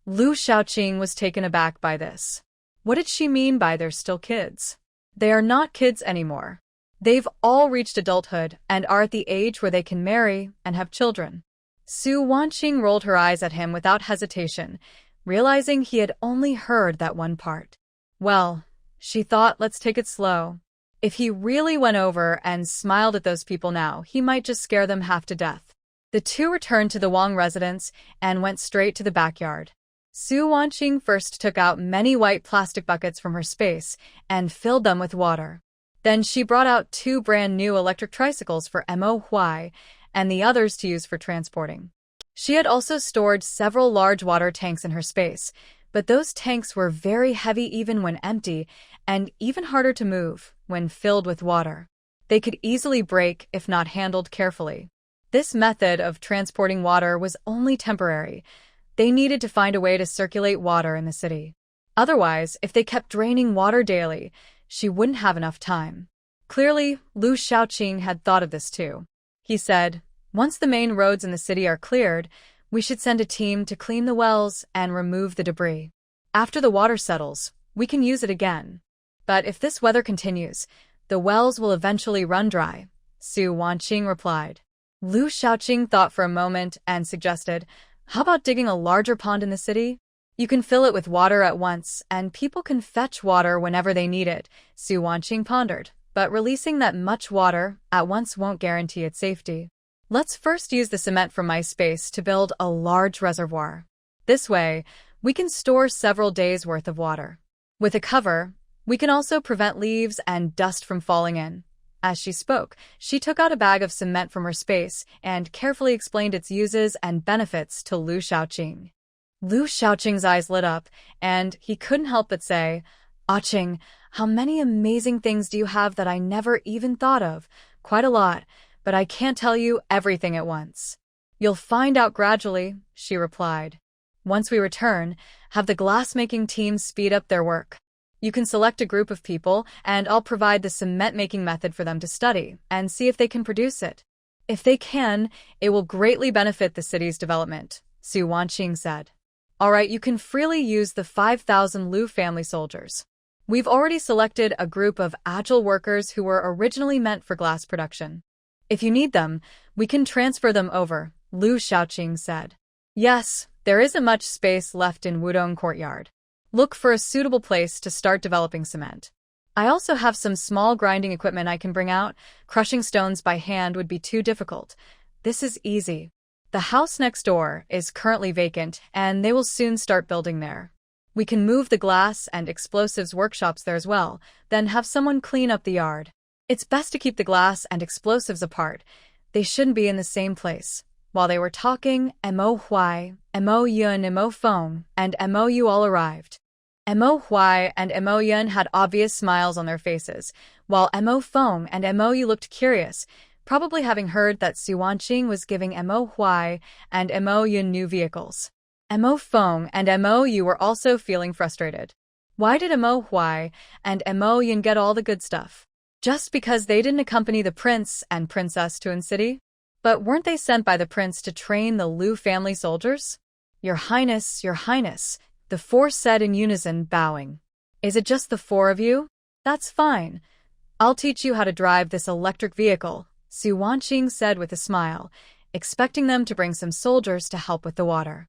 Lu Shaoqing was taken aback by this. What did she mean by "they're still kids"? They are not kids anymore. They've all reached adulthood and are at the age where they can marry and have children. Su Wanqing rolled her eyes at him without hesitation, realizing he had only heard that one part. Well, she thought, let's take it slow. If he really went over and smiled at those people now, he might just scare them half to death. The 2 returned to the Wang residence and went straight to the backyard. Su Wanqing first took out many white plastic buckets from her space and filled them with water. Then she brought out 2 brand-new electric tricycles for Mo Huai and the others to use for transporting. She had also stored several large water tanks in her space, but those tanks were very heavy even when empty and even harder to move when filled with water. They could easily break if not handled carefully. This method of transporting water was only temporary. They needed to find a way to circulate water in the city. Otherwise, if they kept draining water daily, she wouldn't have enough time. Clearly, Lu Shaoqing had thought of this too. He said, "Once the main roads in the city are cleared, we should send a team to clean the wells and remove the debris. After the water settles, we can use it again. But if this weather continues, the wells will eventually run dry," Su Wanqing replied. Lu Shaoqing thought for a moment and suggested, "How about digging a larger pond in the city? You can fill it with water at once, and people can fetch water whenever they need it," Su Wanqing pondered. "But releasing that much water at once won't guarantee its safety. Let's first use the cement from my space to build a large reservoir. This way, we can store several days' worth of water. With a cover, we can also prevent leaves and dust from falling in." As she spoke, she took out a bag of cement from her space and carefully explained its uses and benefits to Lu Shaoqing. Lu Shaoqing's eyes lit up, and he couldn't help but say, "Ah Qing, how many amazing things do you have that I never even thought of? Quite a lot, but I can't tell you everything at once." "You'll find out gradually," she replied. "Once we return, have the glass-making team speed up their work. You can select a group of people, and I'll provide the cement-making method for them to study and see if they can produce it. If they can, it will greatly benefit the city's development," Su Wanqing said. "All right, you can freely use the 5,000 Lu family soldiers. We've already selected a group of agile workers who were originally meant for glass production. If you need them, we can transfer them over," Lu Shaoqing said. "Yes, there isn't much space left in Wudong Courtyard. Look for a suitable place to start developing cement. I also have some small grinding equipment I can bring out. Crushing stones by hand would be too difficult. This is easy. The house next door is currently vacant, and they will soon start building there. We can move the glass and explosives workshops there as well, then have someone clean up the yard." It's best to keep the glass and explosives apart. They shouldn't be in the same place. While they were talking, Mo Huai, Mo Yun, Mo Feng, and Mo Yu all arrived. Mo Huai and Mo Yun had obvious smiles on their faces, while Mo Feng and Mo Yu looked curious, probably having heard that Su Wanqing was giving Mo Huai and Mo Yun new vehicles. Mo Feng and Mo Yu were also feeling frustrated. Why did Mo Huai and Mo Yun get all the good stuff? Just because they didn't accompany the prince and princess to An City? But weren't they sent by the prince to train the Lu family soldiers? Your Highness, the four said in unison, bowing. Is it just the four of you? That's fine. I'll teach you how to drive this electric vehicle, Su Wanqing said with a smile, expecting them to bring some soldiers to help with the water.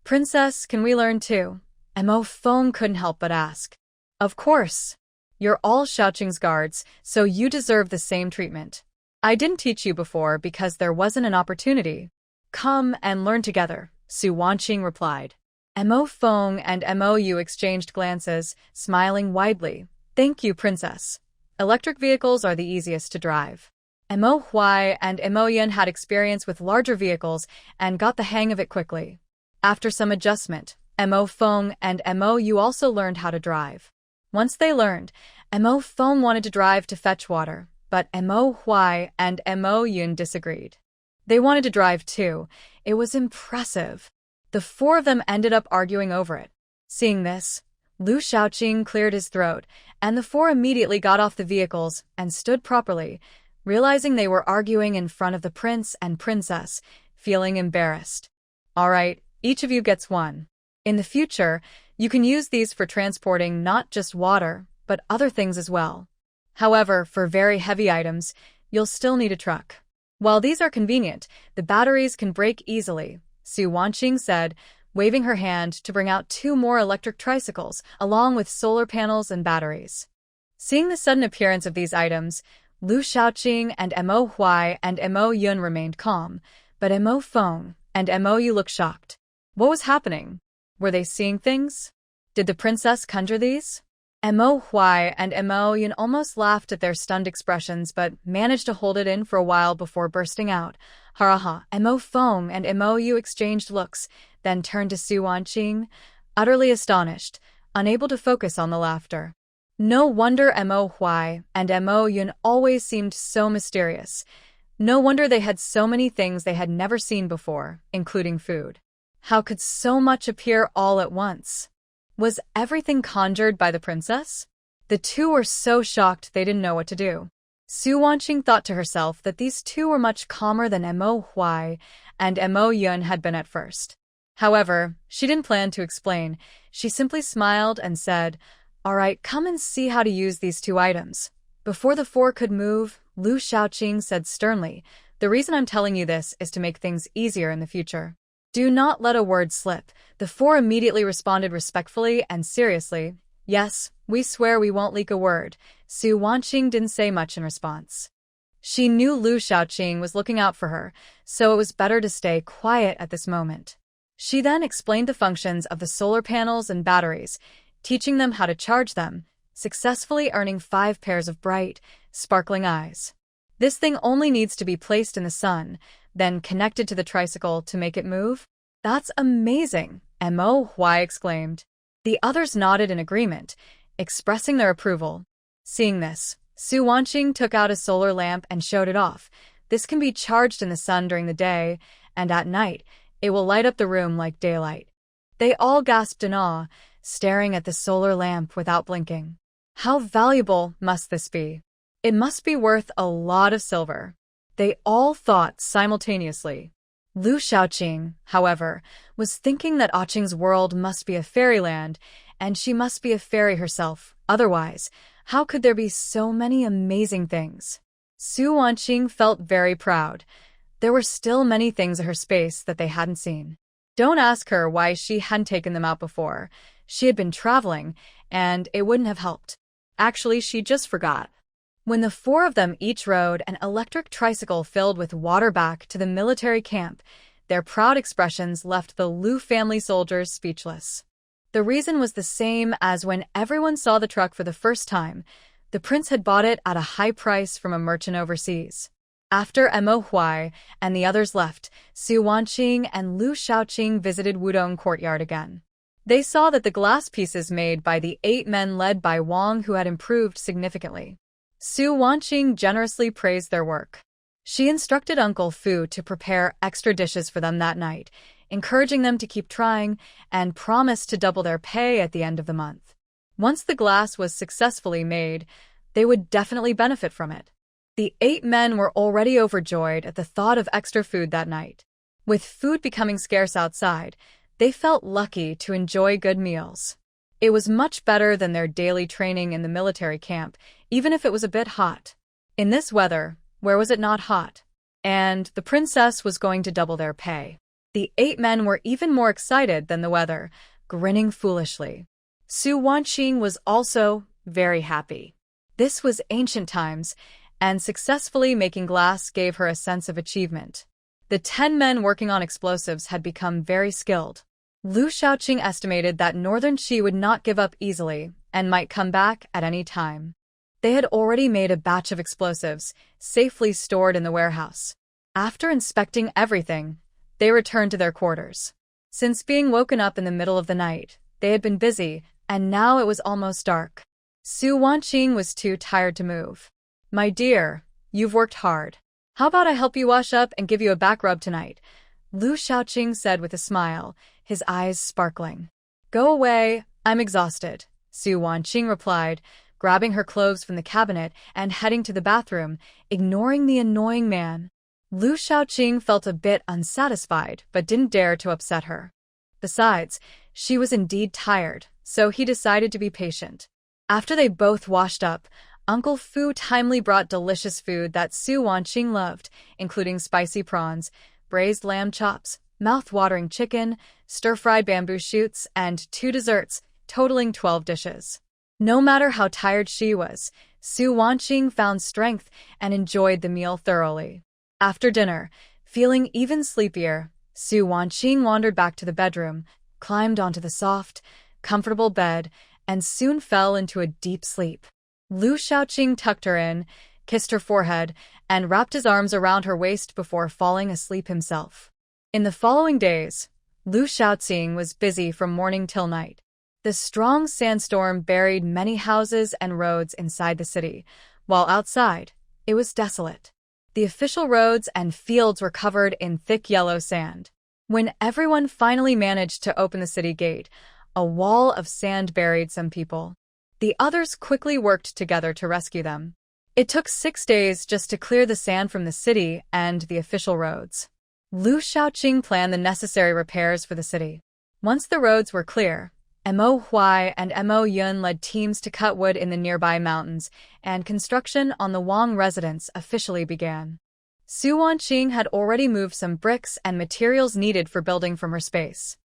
Princess, can we learn too? Mo Feng couldn't help but ask. Of course. You're all Xiaoqing's guards, so you deserve the same treatment. I didn't teach you before because there wasn't an opportunity. Come and learn together, Su Wanqing replied. Mo Feng and Mo Yu exchanged glances, smiling widely. Thank you, Princess. Electric vehicles are the easiest to drive. Mo Huai and Mo Yun had experience with larger vehicles and got the hang of it quickly. After some adjustment, Mo Feng and Mo Yu also learned how to drive. Once they learned, Mo Feng wanted to drive to fetch water, but Mo Huai and Mo Yun disagreed. They wanted to drive too. It was impressive. The four of them ended up arguing over it. Seeing this, Lu Xiaoqing cleared his throat, and the four immediately got off the vehicles and stood properly, realizing they were arguing in front of the prince and princess, feeling embarrassed. All right, each of you gets one. In the future, you can use these for transporting not just water, but other things as well. However, for very heavy items, you'll still need a truck. While these are convenient, the batteries can break easily, Su Wanqing said, waving her hand to bring out 2 more electric tricycles, along with solar panels and batteries. Seeing the sudden appearance of these items, Lu Xiaoqing and Mo Huai and Mo Yun remained calm, but Mo Feng and Mo Yu looked shocked. What was happening? Were they seeing things? Did the princess conjure these? Mo Huai and Mo Yun almost laughed at their stunned expressions but managed to hold it in for a while before bursting out. Ha. Mo Feng and Mo Yu exchanged looks, then turned to Su Wanqing, utterly astonished, unable to focus on the laughter. No wonder Mo Huai and Mo Yun always seemed so mysterious. No wonder they had so many things they had never seen before, including food. How could so much appear all at once? Was everything conjured by the princess? The two were so shocked they didn't know what to do. Su Wanqing thought to herself that these two were much calmer than Mo Huai and Mo Yun had been at first. However, she didn't plan to explain. She simply smiled and said, "All right, come and see how to use these 2 items." Before the 4 could move, Lu Xiaoqing said sternly, "The reason I'm telling you this is to make things easier in the future. Do not let a word slip." The 4 immediately responded respectfully and seriously. "Yes, we swear we won't leak a word." Su Wanqing didn't say much in response. She knew Lu Xiaoqing was looking out for her, so it was better to stay quiet at this moment. She then explained the functions of the solar panels and batteries, teaching them how to charge them, successfully earning 5 pairs of bright, sparkling eyes. This thing only needs to be placed in the sun, then connected to the tricycle to make it move? That's amazing, Mo Huai exclaimed. The others nodded in agreement, expressing their approval. Seeing this, Su Wanqing took out a solar lamp and showed it off. This can be charged in the sun during the day, and at night, it will light up the room like daylight. They all gasped in awe, staring at the solar lamp without blinking. How valuable must this be? It must be worth a lot of silver. They all thought simultaneously. Lu Xiaoqing, however, was thinking that Aqing's world must be a fairyland, and she must be a fairy herself. Otherwise, how could there be so many amazing things? Su Wanqing felt very proud. There were still many things in her space that they hadn't seen. Don't ask her why she hadn't taken them out before. She had been traveling, and it wouldn't have helped. Actually, she just forgot. When the 4 of them each rode an electric tricycle filled with water back to the military camp, their proud expressions left the Lu family soldiers speechless. The reason was the same as when everyone saw the truck for the first time. The prince had bought it at a high price from a merchant overseas. After Mo Huai and the others left, Su Wanqing and Lu Shaoqing visited Wudong courtyard again. They saw that the glass pieces made by the 8 men led by Wang Hu had improved significantly. Su Wanqing generously praised their work. She instructed Uncle Fu to prepare extra dishes for them that night, encouraging them to keep trying, and promised to double their pay at the end of the month. Once the glass was successfully made, they would definitely benefit from it. The 8 men were already overjoyed at the thought of extra food that night. With food becoming scarce outside, they felt lucky to enjoy good meals. It was much better than their daily training in the military camp, even if it was a bit hot. In this weather, where was it not hot? And the princess was going to double their pay. The 8 men were even more excited than the weather, grinning foolishly. Su Wanqing was also very happy. This was ancient times, and successfully making glass gave her a sense of achievement. The 10 men working on explosives had become very skilled. Lu Shaoqing estimated that Northern Qi would not give up easily and might come back at any time. They had already made a batch of explosives, safely stored in the warehouse. After inspecting everything, they returned to their quarters. Since being woken up in the middle of the night, they had been busy, and now it was almost dark. Su Wanqing was too tired to move. "My dear, you've worked hard. How about I help you wash up and give you a back rub tonight?" Lu Shaoqing said with a smile, his eyes sparkling. "Go away, I'm exhausted," Su Wanqing replied, grabbing her clothes from the cabinet and heading to the bathroom, ignoring the annoying man. Lu Shaoqing felt a bit unsatisfied but didn't dare to upset her. Besides, she was indeed tired, so he decided to be patient. After they both washed up, Uncle Fu timely brought delicious food that Su Wanqing loved, including spicy prawns, braised lamb chops, mouth-watering chicken, stir-fried bamboo shoots, and 2 desserts, totaling 12 dishes. No matter how tired she was, Su Wanqing found strength and enjoyed the meal thoroughly. After dinner, feeling even sleepier, Su Wanqing wandered back to the bedroom, climbed onto the soft, comfortable bed, and soon fell into a deep sleep. Lu Shaoqing tucked her in, kissed her forehead, and wrapped his arms around her waist before falling asleep himself. In the following days, Lu Shaoqing was busy from morning till night. The strong sandstorm buried many houses and roads inside the city, while outside, it was desolate. The official roads and fields were covered in thick yellow sand. When everyone finally managed to open the city gate, a wall of sand buried some people. The others quickly worked together to rescue them. It took 6 days just to clear the sand from the city and the official roads. Lu Shaoqing planned the necessary repairs for the city. Once the roads were clear, Mo Huai and Mo Yun led teams to cut wood in the nearby mountains, and construction on the Wang residence officially began. Su Wanqing had already moved some bricks and materials needed for building from her space.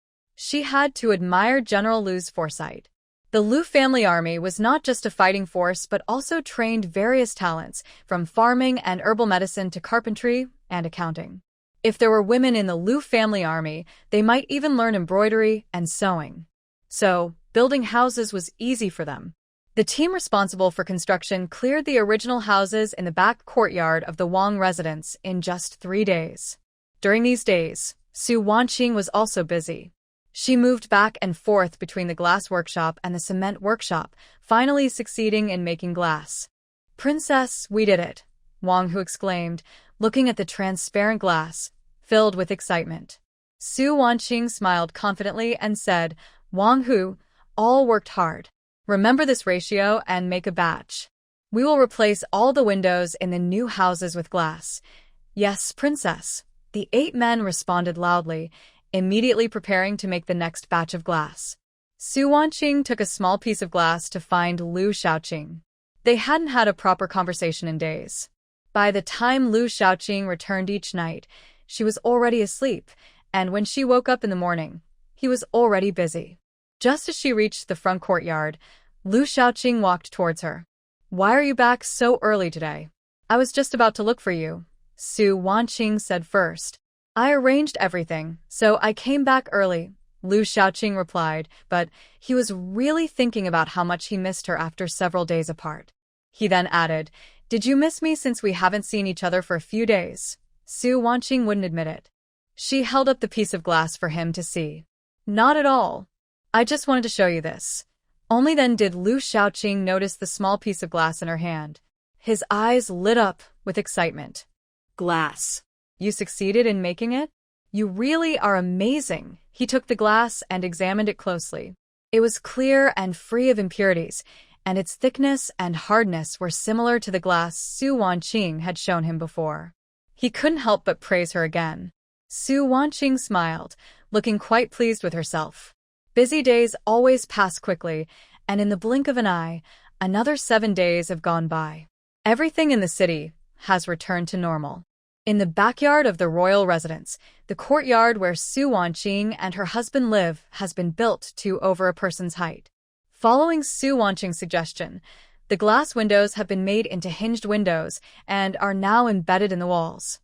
She had to admire General Lu's foresight. The Lu family army was not just a fighting force but also trained various talents, from farming and herbal medicine to carpentry and accounting. If there were women in the Lu family army, they might even learn embroidery and sewing. So, building houses was easy for them. The team responsible for construction cleared the original houses in the back courtyard of the Wang residence in just 3 days. During these days, Su Wanqing was also busy. She moved back and forth between the glass workshop and the cement workshop, finally succeeding in making glass. "Princess, we did it," Wang Hu exclaimed, looking at the transparent glass, filled with excitement. Su Wanqing smiled confidently and said, "Wang Hu, all worked hard. Remember this ratio and make a batch. We will replace all the windows in the new houses with glass." "Yes, Princess," the 8 men responded loudly, immediately preparing to make the next batch of glass. Su Wanqing took a small piece of glass to find Lu Shaoqing. They hadn't had a proper conversation in days. By the time Lu Shaoqing returned each night, she was already asleep, and when she woke up in the morning, he was already busy. Just as she reached the front courtyard, Lu Shaoqing walked towards her. "Why are you back so early today?" "I was just about to look for you," Su Wanqing said first. "I arranged everything, so I came back early," Lu Shaoqing replied, but he was really thinking about how much he missed her after several days apart. He then added, "Did you miss me since we haven't seen each other for a few days?" Su Wanqing wouldn't admit it. She held up the piece of glass for him to see. "Not at all. I just wanted to show you this." Only then did Lu Shaoqing notice the small piece of glass in her hand. His eyes lit up with excitement. Glass. "You succeeded in making it? You really are amazing." He took the glass and examined it closely. It was clear and free of impurities, and its thickness and hardness were similar to the glass Su Wanqing had shown him before. He couldn't help but praise her again. Su Wanqing smiled, looking quite pleased with herself. Busy days always pass quickly, and in the blink of an eye, another 7 days have gone by. Everything in the city has returned to normal. In the backyard of the royal residence, the courtyard where Su Wanqing and her husband live has been built to over a person's height. Following Su Wanqing's suggestion, the glass windows have been made into hinged windows and are now embedded in the walls.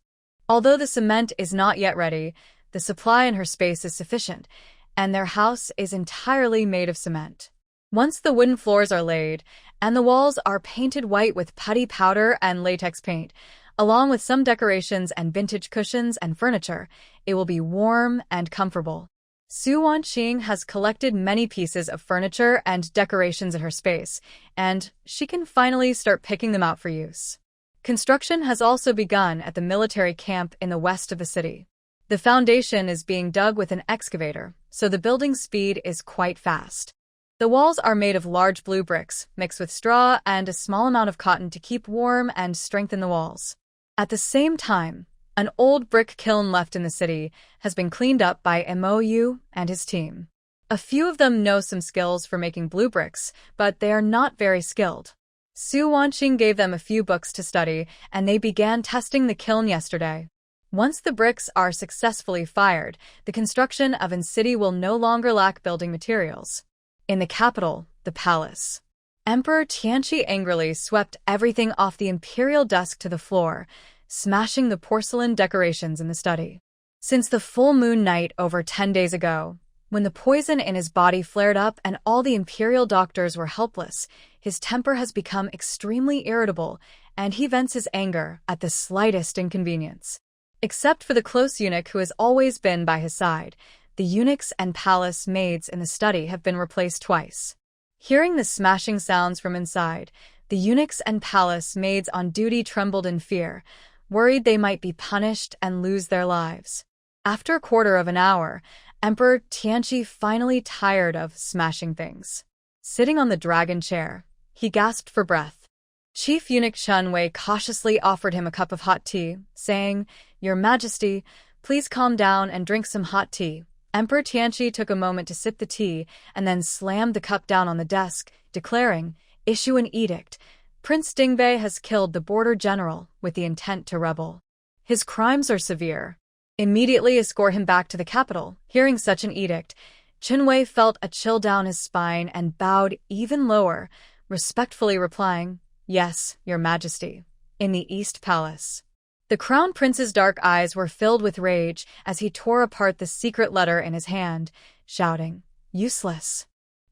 Although the cement is not yet ready, the supply in her space is sufficient, and their house is entirely made of cement. Once the wooden floors are laid, and the walls are painted white with putty powder and latex paint, along with some decorations and vintage cushions and furniture, it will be warm and comfortable. Su Wanqing has collected many pieces of furniture and decorations in her space, and she can finally start picking them out for use. Construction has also begun at the military camp in the west of the city. The foundation is being dug with an excavator, so the building speed is quite fast. The walls are made of large blue bricks, mixed with straw and a small amount of cotton to keep warm and strengthen the walls. At the same time, an old brick kiln left in the city has been cleaned up by Mou and his team. A few of them know some skills for making blue bricks, but they are not very skilled. Su Wanqing gave them a few books to study, and they began testing the kiln yesterday. Once the bricks are successfully fired, the construction of an city will no longer lack building materials. In the capital, the palace, Emperor Tianqi angrily swept everything off the imperial desk to the floor, smashing the porcelain decorations in the study. Since the full moon night over 10 days ago, when the poison in his body flared up and all the imperial doctors were helpless, his temper has become extremely irritable, and he vents his anger at the slightest inconvenience. Except for the close eunuch who has always been by his side, the eunuchs and palace maids in the study have been replaced twice. Hearing the smashing sounds from inside, the eunuchs and palace maids on duty trembled in fear, worried they might be punished and lose their lives. After a quarter of an hour, Emperor Tianqi finally tired of smashing things. Sitting on the dragon chair, he gasped for breath. Chief Eunuch Chun Wei cautiously offered him a cup of hot tea, saying, "Your Majesty, please calm down and drink some hot tea." Emperor Tianqi took a moment to sip the tea and then slammed the cup down on the desk, declaring, "Issue an edict. Prince Dingbei has killed the border general with the intent to rebel. His crimes are severe. Immediately escort him back to the capital." Hearing such an edict, Chun Wei felt a chill down his spine and bowed even lower, respectfully replying, "Yes, Your Majesty." In the East Palace, the Crown Prince's dark eyes were filled with rage as he tore apart the secret letter in his hand, shouting, "Useless.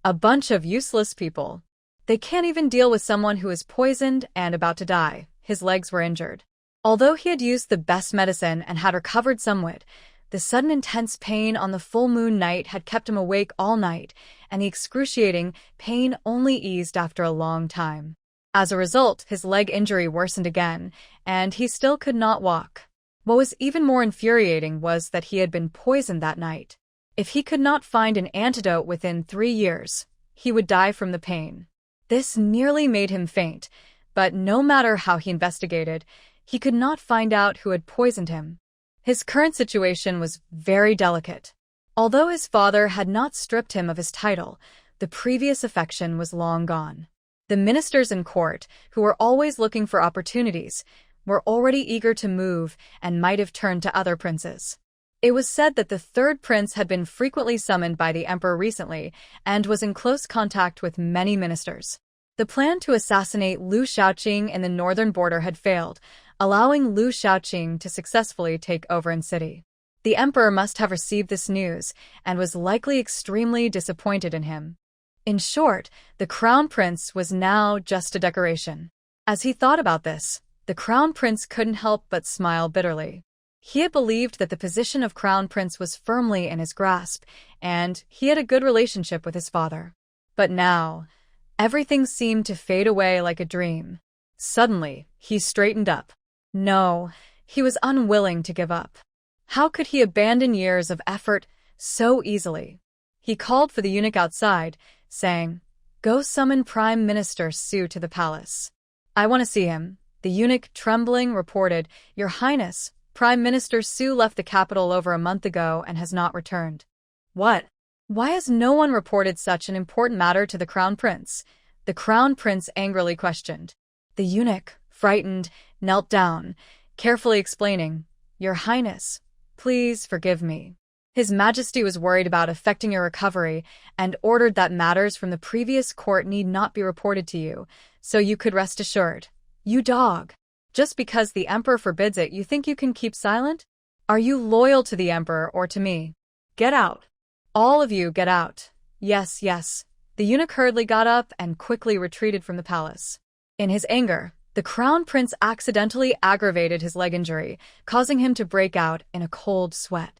A bunch of useless people. They can't even deal with someone who is poisoned and about to die." His legs were injured. Although he had used the best medicine and had recovered somewhat, the sudden intense pain on the full moon night had kept him awake all night, and the excruciating pain only eased after a long time. As a result, his leg injury worsened again, and he still could not walk. What was even more infuriating was that he had been poisoned that night. If he could not find an antidote within 3 years, he would die from the pain. This nearly made him faint, but no matter how he investigated, he could not find out who had poisoned him. His current situation was very delicate. Although his father had not stripped him of his title, the previous affection was long gone. The ministers in court, who were always looking for opportunities, were already eager to move and might have turned to other princes. It was said that the third prince had been frequently summoned by the emperor recently and was in close contact with many ministers. The plan to assassinate Lu Shaoqing in the northern border had failed, allowing Lu Shaoqing to successfully take over in city. The emperor must have received this news and was likely extremely disappointed in him. In short, the crown prince was now just a decoration. As he thought about this, the crown prince couldn't help but smile bitterly. He had believed that the position of crown prince was firmly in his grasp, and he had a good relationship with his father. But now, everything seemed to fade away like a dream. Suddenly, he straightened up. No, he was unwilling to give up. How could he abandon years of effort so easily? He called for the eunuch outside, saying, "Go summon Prime Minister Su to the palace. I want to see him." The eunuch, trembling, reported, "Your Highness, Prime Minister Su left the capital over a month ago and has not returned." "What? Why has no one reported such an important matter to the crown prince?" The crown prince angrily questioned. The eunuch, frightened, knelt down, carefully explaining, "Your Highness, please forgive me. His Majesty was worried about affecting your recovery and ordered that matters from the previous court need not be reported to you, so you could rest assured." "You dog! Just because the Emperor forbids it, you think you can keep silent? Are you loyal to the Emperor or to me? Get out! All of you get out!" "Yes, yes." The eunuch hurriedly got up and quickly retreated from the palace. In his anger, the crown prince accidentally aggravated his leg injury, causing him to break out in a cold sweat.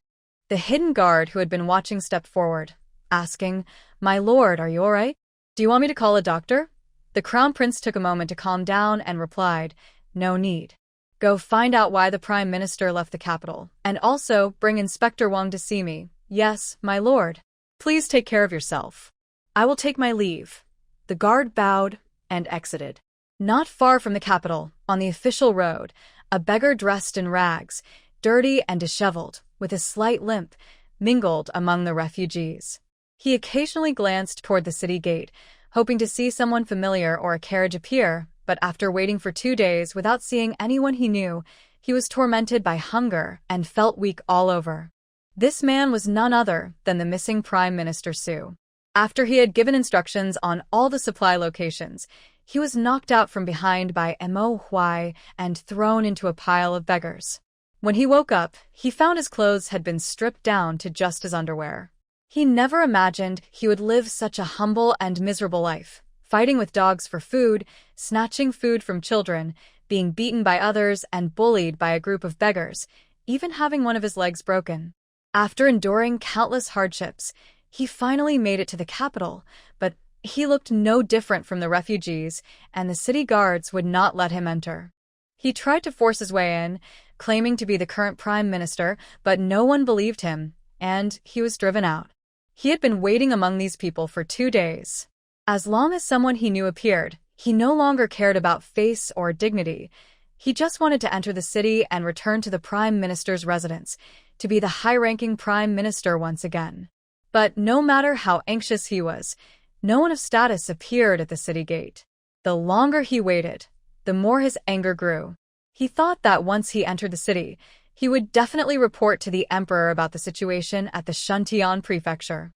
The hidden guard who had been watching stepped forward, asking, "My lord, are you all right? Do you want me to call a doctor?" The crown prince took a moment to calm down and replied, "No need. Go find out why the prime minister left the capital, and also bring Inspector Wang to see me." "Yes, my lord. Please take care of yourself. I will take my leave." The guard bowed and exited. Not far from the capital, on the official road, a beggar dressed in rags, dirty and disheveled, with a slight limp, mingled among the refugees. He occasionally glanced toward the city gate, hoping to see someone familiar or a carriage appear, but after waiting for 2 days without seeing anyone he knew, he was tormented by hunger and felt weak all over. This man was none other than the missing Prime Minister Su. After he had given instructions on all the supply locations, he was knocked out from behind by Mo Huai and thrown into a pile of beggars. When he woke up, he found his clothes had been stripped down to just his underwear. He never imagined he would live such a humble and miserable life, fighting with dogs for food, snatching food from children, being beaten by others and bullied by a group of beggars, even having one of his legs broken. After enduring countless hardships, he finally made it to the capital, but he looked no different from the refugees, and the city guards would not let him enter. He tried to force his way in, claiming to be the current prime minister, but no one believed him, and he was driven out. He had been waiting among these people for 2 days. As long as someone he knew appeared, he no longer cared about face or dignity. He just wanted to enter the city and return to the prime minister's residence, to be the high-ranking prime minister once again. But no matter how anxious he was, no one of status appeared at the city gate. The longer he waited, the more his anger grew. He thought that once he entered the city, he would definitely report to the emperor about the situation at the Shuntian prefecture.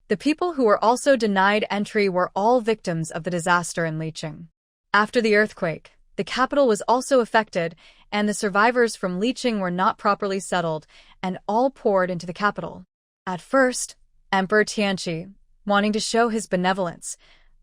The people who were also denied entry were all victims of the disaster in Licheng. After the earthquake, the capital was also affected, and the survivors from Licheng were not properly settled, and all poured into the capital. At first, Emperor Tianqi, wanting to show his benevolence,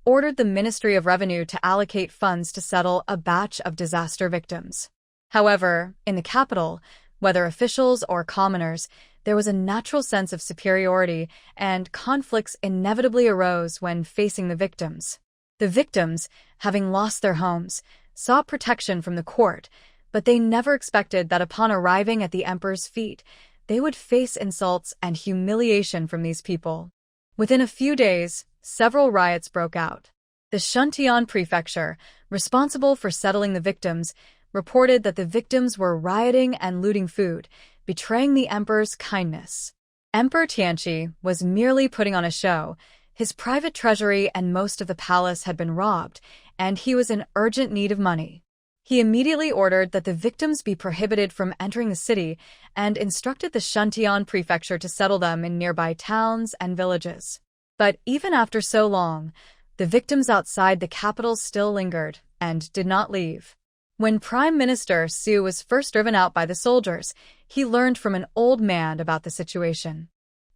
ordered the Ministry of Revenue to allocate funds to settle a batch of disaster victims. However, in the capital, whether officials or commoners, there was a natural sense of superiority, and conflicts inevitably arose when facing the victims. The victims, having lost their homes, sought protection from the court, but they never expected that upon arriving at the emperor's feet, they would face insults and humiliation from these people. Within a few days, several riots broke out. The Shuntian prefecture, responsible for settling the victims, reported that the victims were rioting and looting food, betraying the emperor's kindness. Emperor Tianqi was merely putting on a show. His private treasury and most of the palace had been robbed, and he was in urgent need of money. He immediately ordered that the victims be prohibited from entering the city and instructed the Shuntian prefecture to settle them in nearby towns and villages. But even after so long, the victims outside the capital still lingered and did not leave. When Prime Minister Su was first driven out by the soldiers, he learned from an old man about the situation.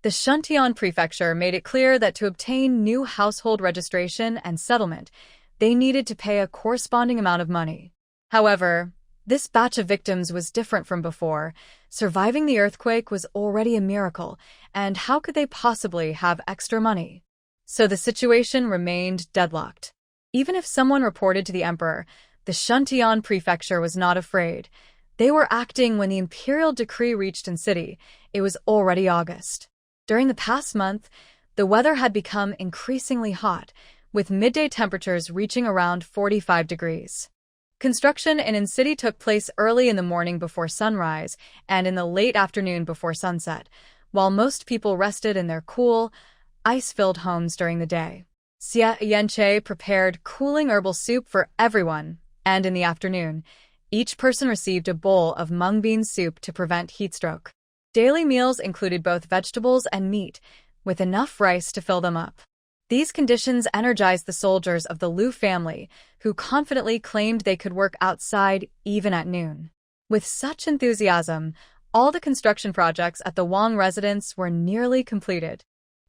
The Shuntian prefecture made it clear that to obtain new household registration and settlement, they needed to pay a corresponding amount of money. However, this batch of victims was different from before. Surviving the earthquake was already a miracle, and how could they possibly have extra money? So the situation remained deadlocked. Even if someone reported to the emperor, the Shuntian prefecture was not afraid. They were acting when the imperial decree reached in city. It was already August. During the past month, the weather had become increasingly hot, with midday temperatures reaching around 45 degrees. Construction in city took place early in the morning before sunrise and in the late afternoon before sunset, while most people rested in their cool, ice-filled homes during the day. Xia Yanche prepared cooling herbal soup for everyone, and in the afternoon, each person received a bowl of mung bean soup to prevent heatstroke. Daily meals included both vegetables and meat, with enough rice to fill them up. These conditions energized the soldiers of the Liu family, who confidently claimed they could work outside even at noon. With such enthusiasm, all the construction projects at the Wang residence were nearly completed.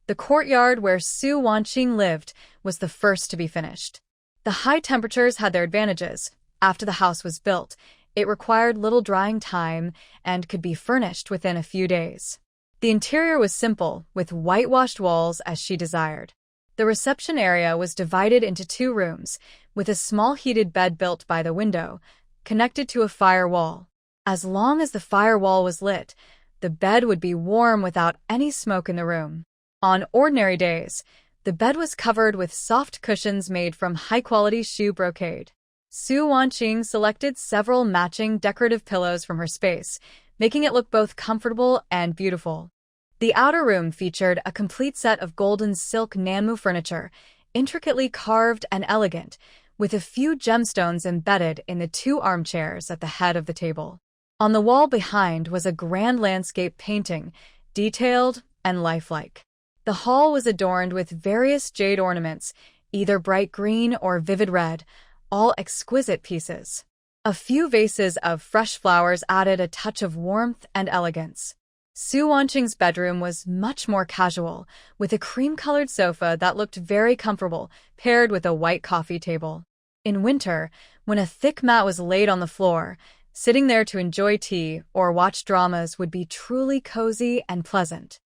The courtyard where Su Wanqing lived was the first to be finished. The high temperatures had their advantages. After the house was built, it required little drying time and could be furnished within a few days. The interior was simple, with whitewashed walls as she desired. The reception area was divided into 2 rooms, with a small heated bed built by the window, connected to a firewall. As long as the firewall was lit, the bed would be warm without any smoke in the room. On ordinary days, the bed was covered with soft cushions made from high-quality shoe brocade. Su Wanqing selected several matching decorative pillows from her space, making it look both comfortable and beautiful. The outer room featured a complete set of golden silk Nanmu furniture, intricately carved and elegant, with a few gemstones embedded in the 2 armchairs at the head of the table. On the wall behind was a grand landscape painting, detailed and lifelike. The hall was adorned with various jade ornaments, either bright green or vivid red, all exquisite pieces. A few vases of fresh flowers added a touch of warmth and elegance. Su Wanqing's bedroom was much more casual, with a cream-colored sofa that looked very comfortable, paired with a white coffee table. In winter, when a thick mat was laid on the floor, sitting there to enjoy tea or watch dramas would be truly cozy and pleasant.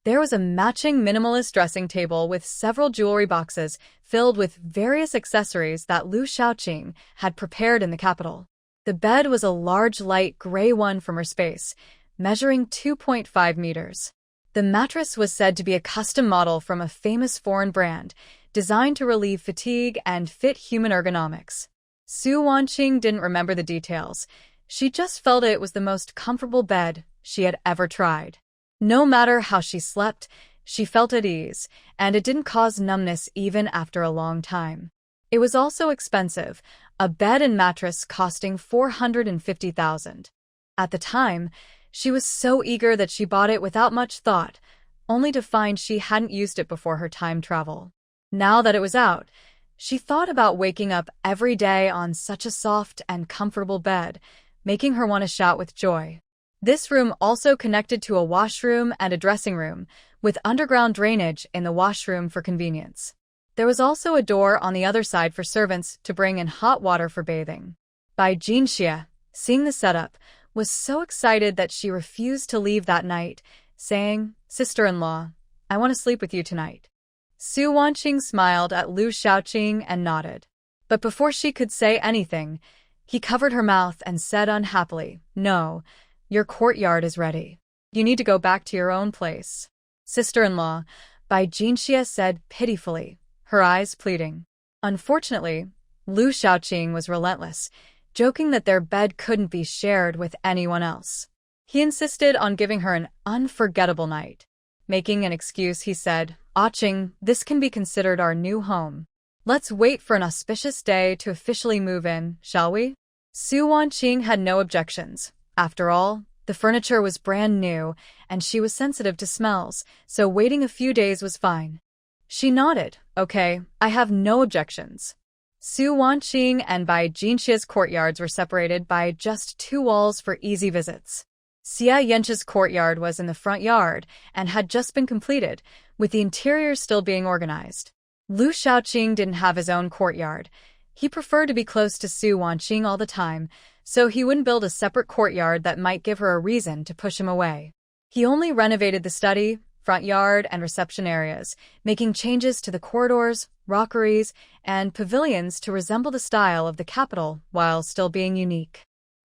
There was a matching minimalist dressing table with several jewelry boxes filled with various accessories that Liu Shaoqing had prepared in the capital. The bed was a large light gray one from her space, measuring 2.5 meters. The mattress was said to be a custom model from a famous foreign brand, designed to relieve fatigue and fit human ergonomics. Su Wanqing didn't remember the details. She just felt it was the most comfortable bed she had ever tried. No matter how she slept, she felt at ease, and it didn't cause numbness even after a long time. It was also expensive, a bed and mattress costing 450,000. At the time, she was so eager that she bought it without much thought, only to find she hadn't used it before her time travel. Now that it was out, she thought about waking up every day on such a soft and comfortable bed, making her want to shout with joy. This room also connected to a washroom and a dressing room, with underground drainage in the washroom for convenience. There was also a door on the other side for servants to bring in hot water for bathing. Bai Jinxia, seeing the setup, was so excited that she refused to leave that night, saying, "Sister-in-law, I want to sleep with you tonight." Su Wanqing smiled at Liu Shaoqing and nodded. But before she could say anything, he covered her mouth and said unhappily, "No, your courtyard is ready. You need to go back to your own place." "Sister-in-law," Bai Jinxia said pitifully, her eyes pleading. Unfortunately, Liu Shaoqing was relentless, joking that their bed couldn't be shared with anyone else. He insisted on giving her an unforgettable night. Making an excuse, he said, "Qing, this can be considered our new home. Let's wait for an auspicious day to officially move in, shall we?" Su Wanqing had no objections. After all, the furniture was brand new, and she was sensitive to smells, so waiting a few days was fine. She nodded. "Okay, I have no objections." Su Wanqing and Bai Jinxia's courtyards were separated by just 2 walls for easy visits. Xia Yanche's courtyard was in the front yard and had just been completed, with the interior still being organized. Liu Shaoqing didn't have his own courtyard. He preferred to be close to Su Wanqing all the time, so he wouldn't build a separate courtyard that might give her a reason to push him away. He only renovated the study, front yard, and reception areas, making changes to the corridors, rockeries, and pavilions to resemble the style of the capital while still being unique.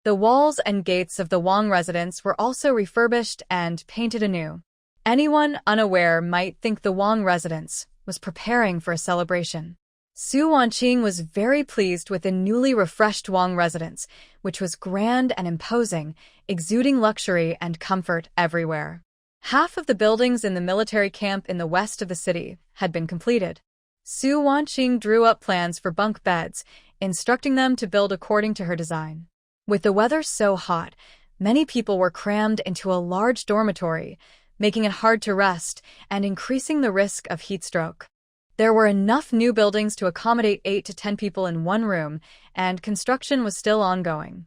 The walls and gates of the Wang residence were also refurbished and painted anew. Anyone unaware might think the Wang residence was preparing for a celebration. Su Wanqing was very pleased with the newly refreshed Wang residence, which was grand and imposing, exuding luxury and comfort everywhere. Half of the buildings in the military camp in the west of the city had been completed. Su Wanqing drew up plans for bunk beds, instructing them to build according to her design. With the weather so hot, many people were crammed into a large dormitory, making it hard to rest and increasing the risk of heat stroke. There were enough new buildings to accommodate 8 to 10 people in one room, and construction was still ongoing.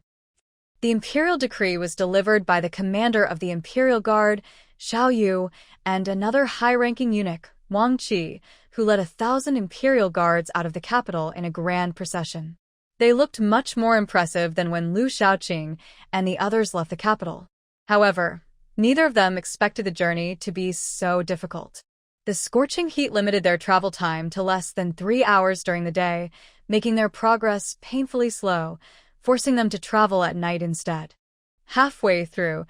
The imperial decree was delivered by the commander of the Imperial Guard, Xiao Yu, and another high-ranking eunuch, Wang Qi, who led 1,000 imperial guards out of the capital in a grand procession. They looked much more impressive than when Lu Shaoqing and the others left the capital. However, neither of them expected the journey to be so difficult. The scorching heat limited their travel time to less than 3 hours during the day, making their progress painfully slow, forcing them to travel at night instead. Halfway through,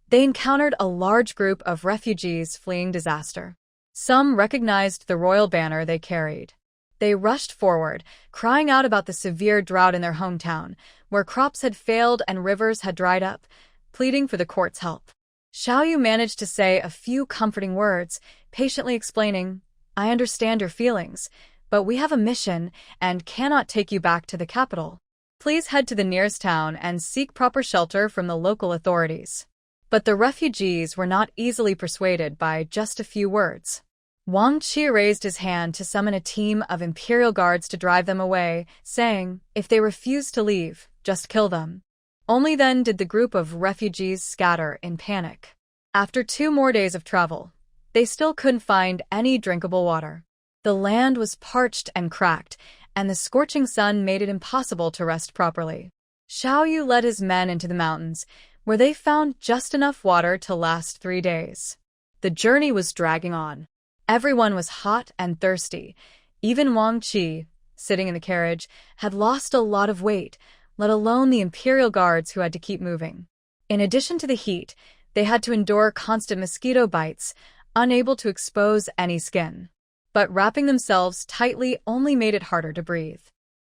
they encountered a large group of refugees fleeing disaster. Some recognized the royal banner they carried. They rushed forward, crying out about the severe drought in their hometown, where crops had failed and rivers had dried up, pleading for the court's help. Xiao Yu managed to say a few comforting words, patiently explaining, "I understand your feelings, but we have a mission and cannot take you back to the capital. Please head to the nearest town and seek proper shelter from the local authorities." But the refugees were not easily persuaded by just a few words. Wang Qi raised his hand to summon a team of imperial guards to drive them away, saying, "If they refuse to leave, just kill them." Only then did the group of refugees scatter in panic. After 2 more days of travel, they still couldn't find any drinkable water. The land was parched and cracked, and the scorching sun made it impossible to rest properly. Xiao Yu led his men into the mountains, where they found just enough water to last 3 days. The journey was dragging on. Everyone was hot and thirsty. Even Wang Qi, sitting in the carriage, had lost a lot of weight, let alone the imperial guards who had to keep moving. In addition to the heat, they had to endure constant mosquito bites, unable to expose any skin. But wrapping themselves tightly only made it harder to breathe.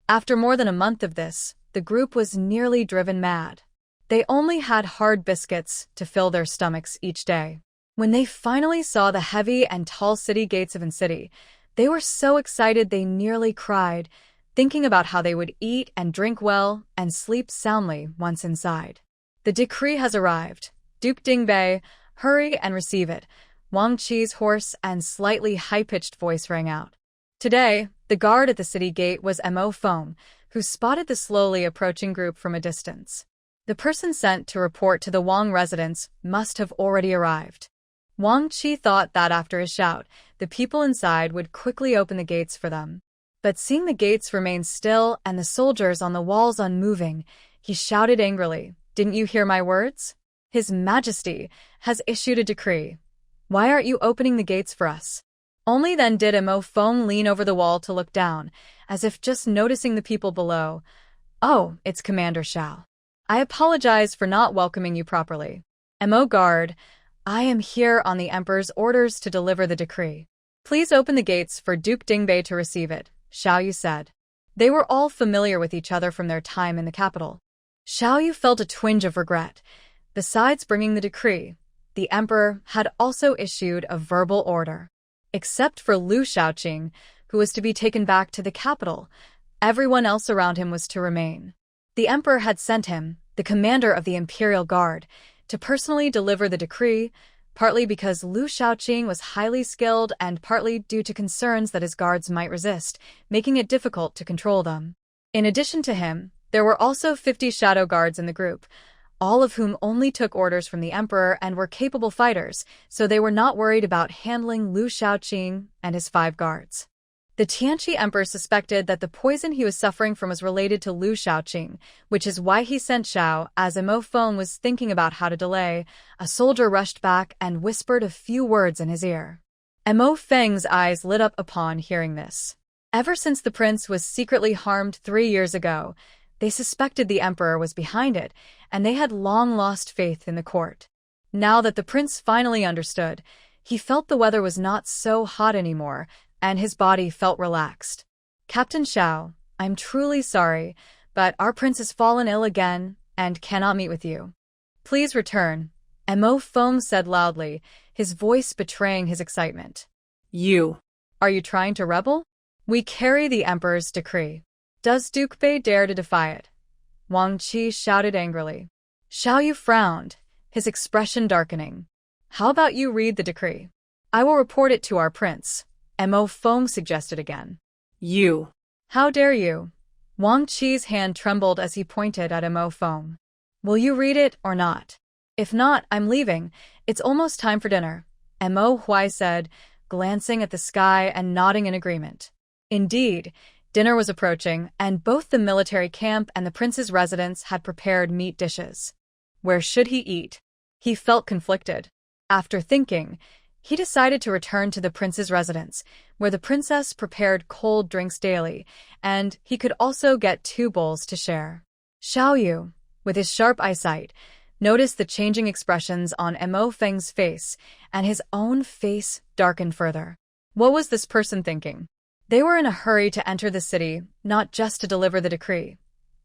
After more than a month of this, the group was nearly driven mad. They only had hard biscuits to fill their stomachs each day. When they finally saw the heavy and tall city gates of Incity, they were so excited they nearly cried, thinking about how they would eat and drink well and sleep soundly once inside. "The decree has arrived. Duke Dingbei, hurry and receive it," Wang Qi's hoarse and slightly high-pitched voice rang out. Today, the guard at the city gate was Mo Feng, who spotted the slowly approaching group from a distance. The person sent to report to the Wang residence must have already arrived. Wang Qi thought that after his shout, the people inside would quickly open the gates for them. But seeing the gates remain still and the soldiers on the walls unmoving, he shouted angrily, "Didn't you hear my words? His Majesty has issued a decree. Why aren't you opening the gates for us?" Only then did Mo Feng lean over the wall to look down, as if just noticing the people below. "Oh, it's Commander Xiao. I apologize for not welcoming you properly. Mo Guard, I am here on the Emperor's orders to deliver the decree. Please open the gates for Duke Dingbei to receive it," Xiao Yu said. They were all familiar with each other from their time in the capital. Xiao Yu felt a twinge of regret. Besides bringing the decree, the Emperor had also issued a verbal order. Except for Lu Shaoqing, who was to be taken back to the capital, everyone else around him was to remain. The Emperor had sent him, the commander of the Imperial Guard, to personally deliver the decree, partly because Lu Shaoqing was highly skilled and partly due to concerns that his guards might resist, making it difficult to control them. In addition to him, there were also 50 shadow guards in the group, all of whom only took orders from the Emperor and were capable fighters, so they were not worried about handling Lu Shaoqing and his 5 guards. The Tianqi emperor suspected that the poison he was suffering from was related to Lu Shaoqing, which is why he sent Xiao. As Mo Feng was thinking about how to delay, a soldier rushed back and whispered a few words in his ear. Mo Feng's eyes lit up upon hearing this. Ever since the prince was secretly harmed 3 years ago, they suspected the emperor was behind it, and they had long lost faith in the court. Now that the prince finally understood, he felt the weather was not so hot anymore, and his body felt relaxed. Captain Xiao, I'm truly sorry, but our prince has fallen ill again and cannot meet with you. Please return, Mo Feng said loudly, his voice betraying his excitement. You. Are you trying to rebel? We carry the emperor's decree. Does Duke Bei dare to defy it? Wang Qi shouted angrily. Xiao Yu frowned, his expression darkening. How about you read the decree? I will report it to our prince, Mo Feng suggested again. You. How dare you? Wang Qi's hand trembled as he pointed at Mo Feng. Will you read it or not? If not, I'm leaving. It's almost time for dinner, Mo Huai said, glancing at the sky and nodding in agreement. Indeed, dinner was approaching, and both the military camp and the prince's residence had prepared meat dishes. Where should he eat? He felt conflicted. After thinking, he decided to return to the prince's residence, where the princess prepared cold drinks daily, and he could also get 2 bowls to share. Xiao Yu, with his sharp eyesight, noticed the changing expressions on Mo Feng's face, and his own face darkened further. What was this person thinking? They were in a hurry to enter the city, not just to deliver the decree.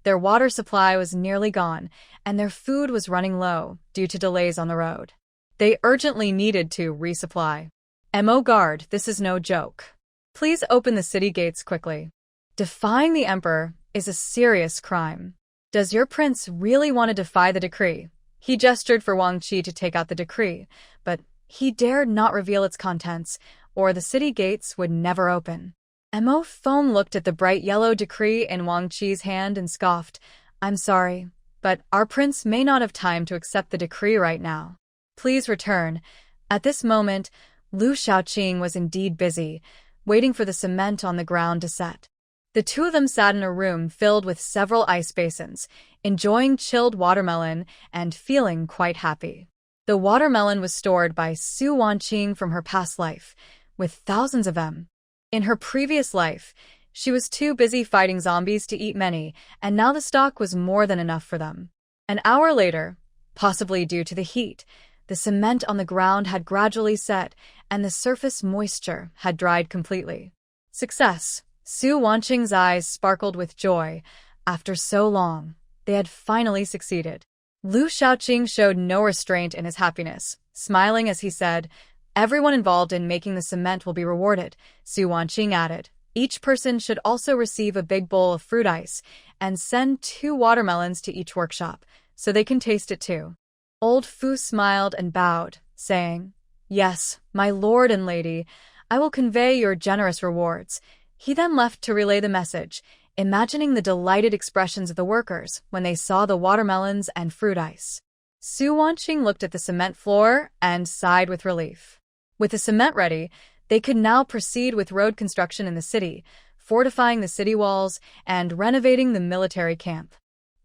Their water supply was nearly gone, and their food was running low due to delays on the road. They urgently needed to resupply. Mo guard, this is no joke. Please open the city gates quickly. Defying the emperor is a serious crime. Does your prince really want to defy the decree? He gestured for Wang Qi to take out the decree, but he dared not reveal its contents, or the city gates would never open. Mo Feng looked at the bright yellow decree in Wang Qi's hand and scoffed. I'm sorry, but our prince may not have time to accept the decree right now. Please return. At this moment, Lu Shaoqing was indeed busy, waiting for the cement on the ground to set. The 2 of them sat in a room filled with several ice basins, enjoying chilled watermelon and feeling quite happy. The watermelon was stored by Su Wanqing from her past life, with thousands of them. In her previous life, she was too busy fighting zombies to eat many, and now the stock was more than enough for them. An hour later, possibly due to the heat, the cement on the ground had gradually set, and the surface moisture had dried completely. Success! Su Wanqing's eyes sparkled with joy. After so long, they had finally succeeded. Lu Shaoqing showed no restraint in his happiness, smiling as he said, Everyone involved in making the cement will be rewarded, Su Wanqing added. Each person should also receive a big bowl of fruit ice, and send 2 watermelons to each workshop, so they can taste it too. Old Fu smiled and bowed, saying, Yes, my lord and lady, I will convey your generous rewards. He then left to relay the message, imagining the delighted expressions of the workers when they saw the watermelons and fruit ice. Su Wanqing looked at the cement floor and sighed with relief. With the cement ready, they could now proceed with road construction in the city, fortifying the city walls and renovating the military camp.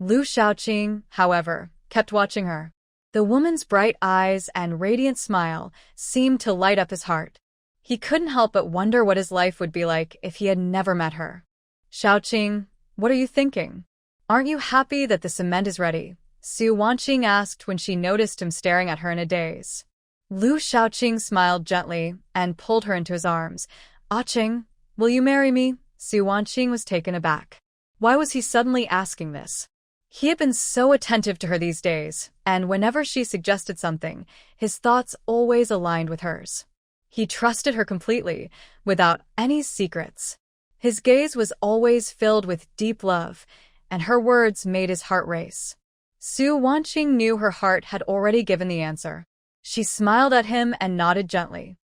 Lu Shaoqing, however, kept watching her. The woman's bright eyes and radiant smile seemed to light up his heart. He couldn't help but wonder what his life would be like if he had never met her. Shaoqing, what are you thinking? Aren't you happy that the cement is ready? Su Wanqing asked when she noticed him staring at her in a daze. Lu Shaoqing smiled gently and pulled her into his arms. Qing, will you marry me? Su Wanqing was taken aback. Why was he suddenly asking this? He had been so attentive to her these days, and whenever she suggested something, his thoughts always aligned with hers. He trusted her completely, without any secrets. His gaze was always filled with deep love, and her words made his heart race. Su Wanqing knew her heart had already given the answer. She smiled at him and nodded gently.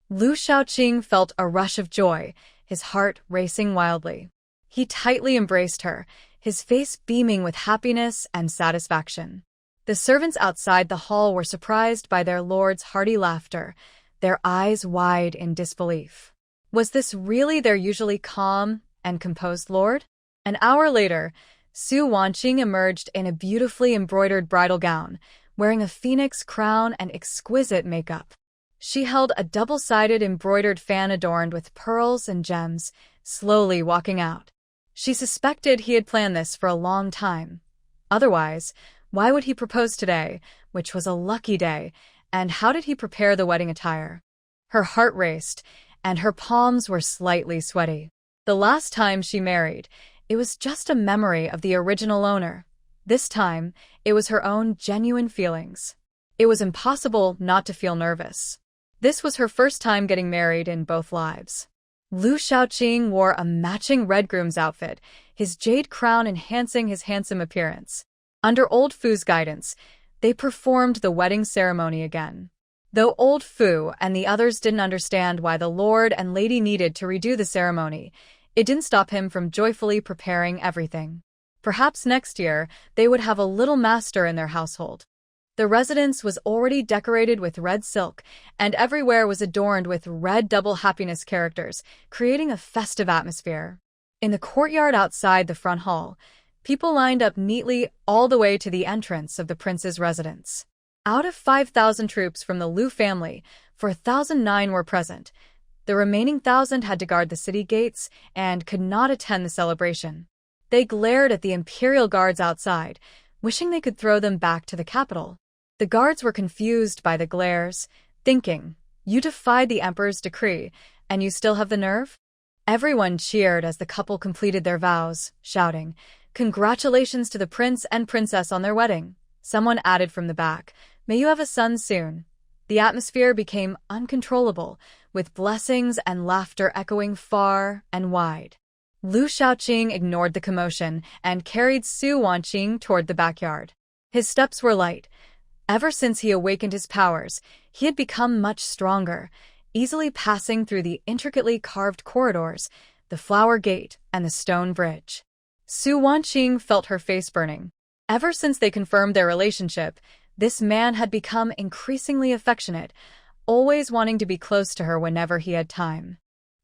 Lu Shaoqing felt a rush of joy, his heart racing wildly. He tightly embraced her, his face beaming with happiness and satisfaction. The servants outside the hall were surprised by their lord's hearty laughter, their eyes wide in disbelief. Was this really their usually calm and composed lord? An hour later, Su Wanqing emerged in a beautifully embroidered bridal gown, wearing a phoenix crown and exquisite makeup. She held a double-sided embroidered fan adorned with pearls and gems, slowly walking out. She suspected he had planned this for a long time. Otherwise, why would he propose today, which was a lucky day, and how did he prepare the wedding attire? Her heart raced, and her palms were slightly sweaty. The last time she married, it was just a memory of the original owner. This time, it was her own genuine feelings. It was impossible not to feel nervous. This was her first time getting married in both lives. Lu Shaoqing wore a matching red groom's outfit, his jade crown enhancing his handsome appearance. Under Old Fu's guidance, they performed the wedding ceremony again. Though Old Fu and the others didn't understand why the lord and lady needed to redo the ceremony, it didn't stop him from joyfully preparing everything. Perhaps next year, they would have a little master in their household. The residence was already decorated with red silk, and everywhere was adorned with red double happiness characters, creating a festive atmosphere. In the courtyard outside the front hall, people lined up neatly all the way to the entrance of the prince's residence. Out of 5,000 troops from the Lu family, 4,009 were present. The remaining 1,000 had to guard the city gates and could not attend the celebration. They glared at the Imperial guards outside, wishing they could throw them back to the capital. The guards were confused by the glares, thinking, "You defied the emperor's decree, and you still have the nerve?" Everyone cheered as the couple completed their vows, shouting, "Congratulations to the prince and princess on their wedding." Someone added from the back, "May you have a son soon." The atmosphere became uncontrollable, with blessings and laughter echoing far and wide. Lu Shaoqing ignored the commotion and carried Su Wanqing toward the backyard. His steps were light. Ever since he awakened his powers, he had become much stronger, easily passing through the intricately carved corridors, the flower gate, and the stone bridge. Su Wanqing felt her face burning. Ever since they confirmed their relationship, this man had become increasingly affectionate, always wanting to be close to her whenever he had time.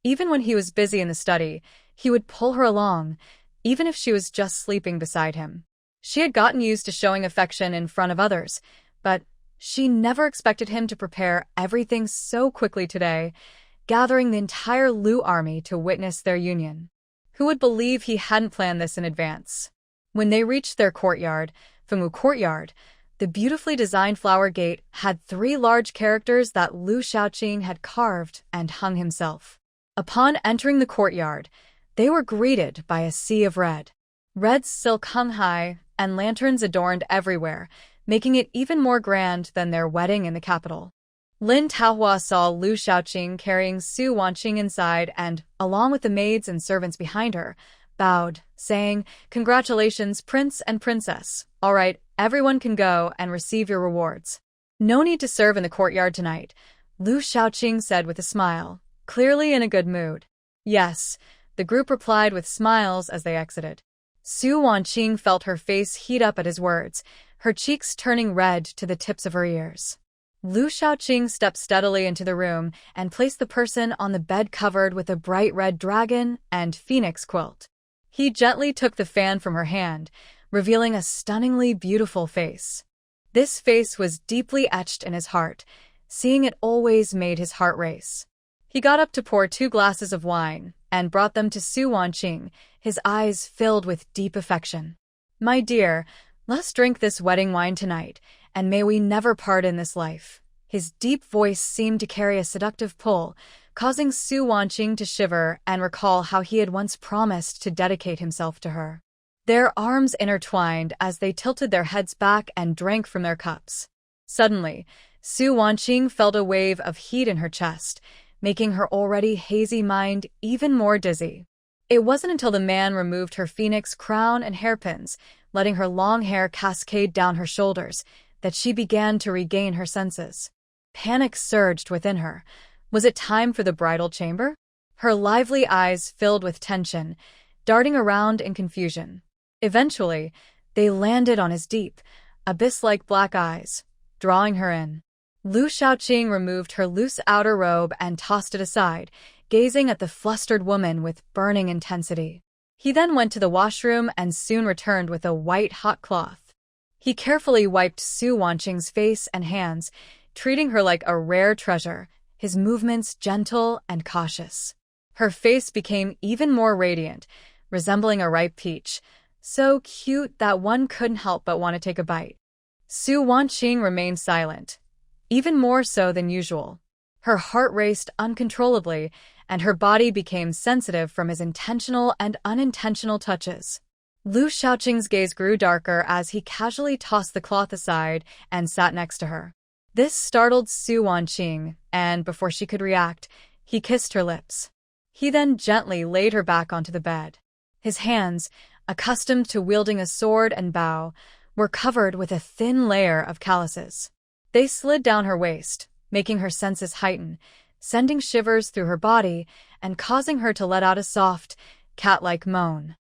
Even when he was busy in the study, he would pull her along, even if she was just sleeping beside him. She had gotten used to showing affection in front of others, but she never expected him to prepare everything so quickly today, gathering the entire Lu army to witness their union. Who would believe he hadn't planned this in advance? When they reached their courtyard, Fengwu Courtyard, the beautifully designed flower gate had 3 large characters that Lu Shaoqing had carved and hung himself. Upon entering the courtyard, they were greeted by a sea of red. Red silk hung high, and lanterns adorned everywhere, making it even more grand than their wedding in the capital. Lin Taohua saw Lu Shaoqing carrying Su Wanqing inside and, along with the maids and servants behind her, bowed, saying, "Congratulations, Prince and Princess. All right, everyone can go and receive your rewards." "No need to serve in the courtyard tonight," Lu Shaoqing said with a smile, clearly in a good mood. "Yes," the group replied with smiles as they exited. Su Wanqing felt her face heat up at his words, her cheeks turning red to the tips of her ears. Lu Shaoqing stepped steadily into the room and placed the person on the bed covered with a bright red dragon and phoenix quilt. He gently took the fan from her hand, revealing a stunningly beautiful face. This face was deeply etched in his heart. Seeing it always made his heart race. He got up to pour 2 glasses of wine and brought them to Su Wanqing, his eyes filled with deep affection. "My dear, let's drink this wedding wine tonight, and may we never part in this life." His deep voice seemed to carry a seductive pull, causing Su Wanqing to shiver and recall how he had once promised to dedicate himself to her. Their arms intertwined as they tilted their heads back and drank from their cups. Suddenly, Su Wanqing felt a wave of heat in her chest, making her already hazy mind even more dizzy. It wasn't until the man removed her phoenix crown and hairpins, letting her long hair cascade down her shoulders, that she began to regain her senses. Panic surged within her. Was it time for the bridal chamber? Her lively eyes filled with tension, darting around in confusion. Eventually, they landed on his deep, abyss-like black eyes, drawing her in. Lu Shaoqing removed her loose outer robe and tossed it aside, gazing at the flustered woman with burning intensity. He then went to the washroom and soon returned with a white hot cloth. He carefully wiped Su Wanqing's face and hands, treating her like a rare treasure, his movements gentle and cautious. Her face became even more radiant, resembling a ripe peach, so cute that one couldn't help but want to take a bite. Su Wanqing remained silent, even more so than usual. Her heart raced uncontrollably, and her body became sensitive from his intentional and unintentional touches. Lu Shaoqing's gaze grew darker as he casually tossed the cloth aside and sat next to her. This startled Su Wanqing, and before she could react, he kissed her lips. He then gently laid her back onto the bed. His hands, accustomed to wielding a sword and bow, were covered with a thin layer of calluses. They slid down her waist, making her senses heighten, sending shivers through her body and causing her to let out a soft, cat-like moan.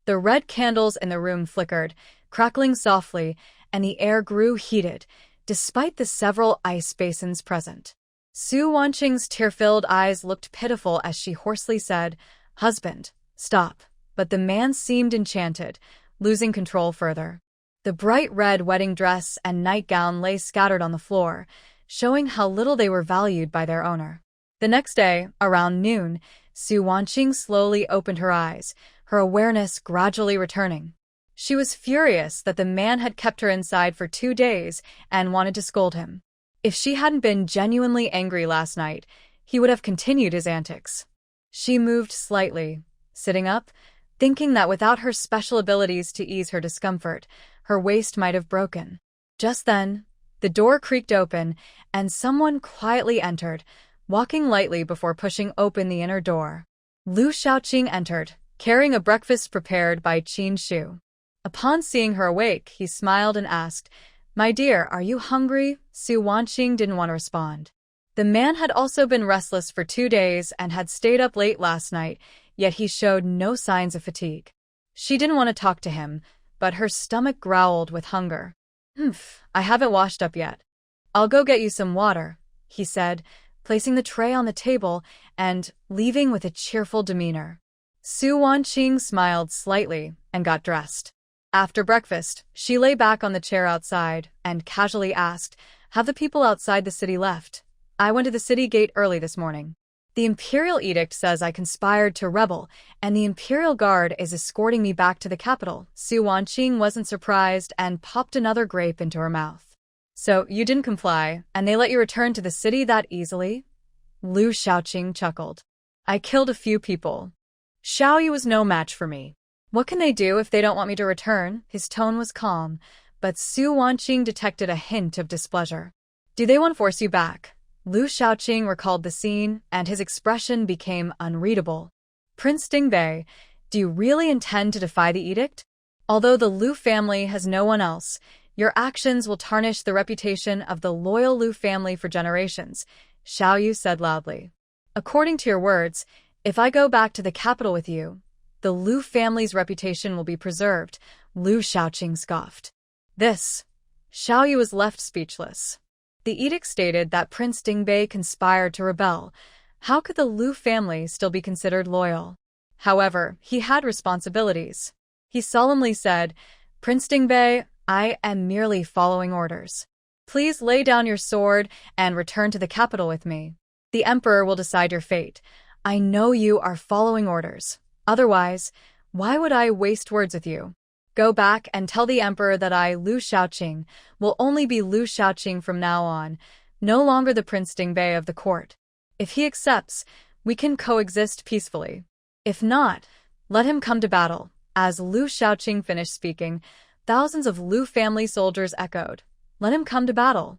The red candles in the room flickered, crackling softly, and the air grew heated, despite the several ice basins present. Su Wanqing's tear-filled eyes looked pitiful as she hoarsely said, "Husband, stop." But the man seemed enchanted, losing control further. The bright red wedding dress and nightgown lay scattered on the floor, showing how little they were valued by their owner. The next day, around noon, Su Wanqing slowly opened her eyes, her awareness gradually returning. She was furious that the man had kept her inside for 2 days and wanted to scold him. If she hadn't been genuinely angry last night, he would have continued his antics. She moved slightly, sitting up, thinking that without her special abilities to ease her discomfort, her waist might have broken. Just then, the door creaked open, and someone quietly entered, walking lightly before pushing open the inner door. Lu Shaoqing entered, carrying a breakfast prepared by Qin Shu. Upon seeing her awake, he smiled and asked, "My dear, are you hungry?" Su Wanqing didn't want to respond. The man had also been restless for 2 days and had stayed up late last night, yet he showed no signs of fatigue. She didn't want to talk to him, but her stomach growled with hunger. I haven't washed up yet. I'll go get you some water," he said, placing the tray on the table and leaving with a cheerful demeanor. Su Wanqing smiled slightly and got dressed. After breakfast, she lay back on the chair outside and casually asked, "Have the people outside the city left? I went to the city gate early this morning. The Imperial edict says I conspired to rebel, and the Imperial Guard is escorting me back to the capital." Su Wanqing wasn't surprised and popped another grape into her mouth. "So, you didn't comply, and they let you return to the city that easily?" Lu Shaoqing chuckled. "I killed a few people. Xiaoyu was no match for me. What can they do if they don't want me to return?" His tone was calm, but Su Wanqing detected a hint of displeasure. "Do they want to force you back?" Lu Shaoqing recalled the scene, and his expression became unreadable. "Prince Dingbei, do you really intend to defy the edict? Although the Lu family has no one else, your actions will tarnish the reputation of the loyal Lu family for generations," Xiaoyu said loudly. "According to your words, if I go back to the capital with you, the Lu family's reputation will be preserved," Lu Shaoqing scoffed. Xiaoyu was left speechless. The edict stated that Prince Dingbei conspired to rebel. How could the Lu family still be considered loyal? However, he had responsibilities. He solemnly said, "Prince Dingbei, I am merely following orders. Please lay down your sword and return to the capital with me. The Emperor will decide your fate. I know you are following orders. Otherwise, why would I waste words with you? Go back and tell the Emperor that I, Lu Shaoqing, will only be Lu Shaoqing from now on, no longer the Prince Dingbei of the court. If he accepts, we can coexist peacefully. If not, let him come to battle." As Lu Shaoqing finished speaking, thousands of Lu family soldiers echoed, "Let him come to battle."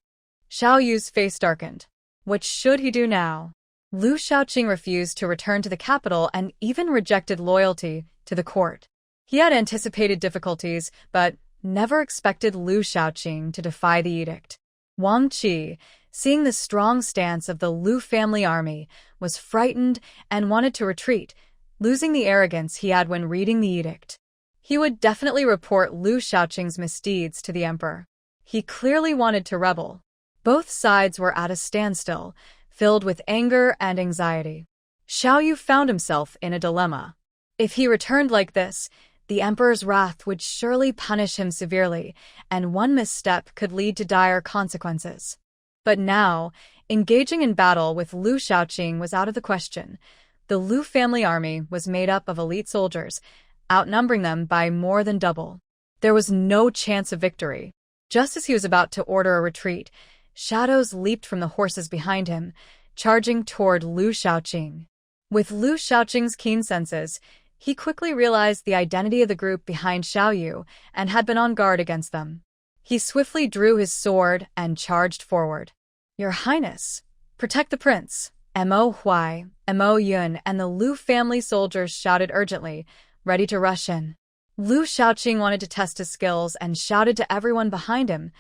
Xiaoyu's face darkened. What should he do now? Lu Shaoqing refused to return to the capital and even rejected loyalty to the court. He had anticipated difficulties, but never expected Lu Shaoqing to defy the edict. Wang Qi, seeing the strong stance of the Lu family army, was frightened and wanted to retreat, losing the arrogance he had when reading the edict. He would definitely report Lu Shaoqing's misdeeds to the emperor. He clearly wanted to rebel. Both sides were at a standstill, filled with anger and anxiety. Xiao Yu found himself in a dilemma. If he returned like this, the emperor's wrath would surely punish him severely, and one misstep could lead to dire consequences. But now, engaging in battle with Lu Shaoqing was out of the question. The Lu family army was made up of elite soldiers, outnumbering them by more than double. There was no chance of victory. Just as he was about to order a retreat, shadows leaped from the horses behind him, charging toward Lu Shaoqing. With Lu Shaoqing's keen senses, he quickly realized the identity of the group behind Xiao Yu and had been on guard against them. He swiftly drew his sword and charged forward. "Your Highness, protect the prince!" Mo Huai, Mo Yun, and the Lu family soldiers shouted urgently, ready to rush in. Lu Shaoqing wanted to test his skills and shouted to everyone behind him,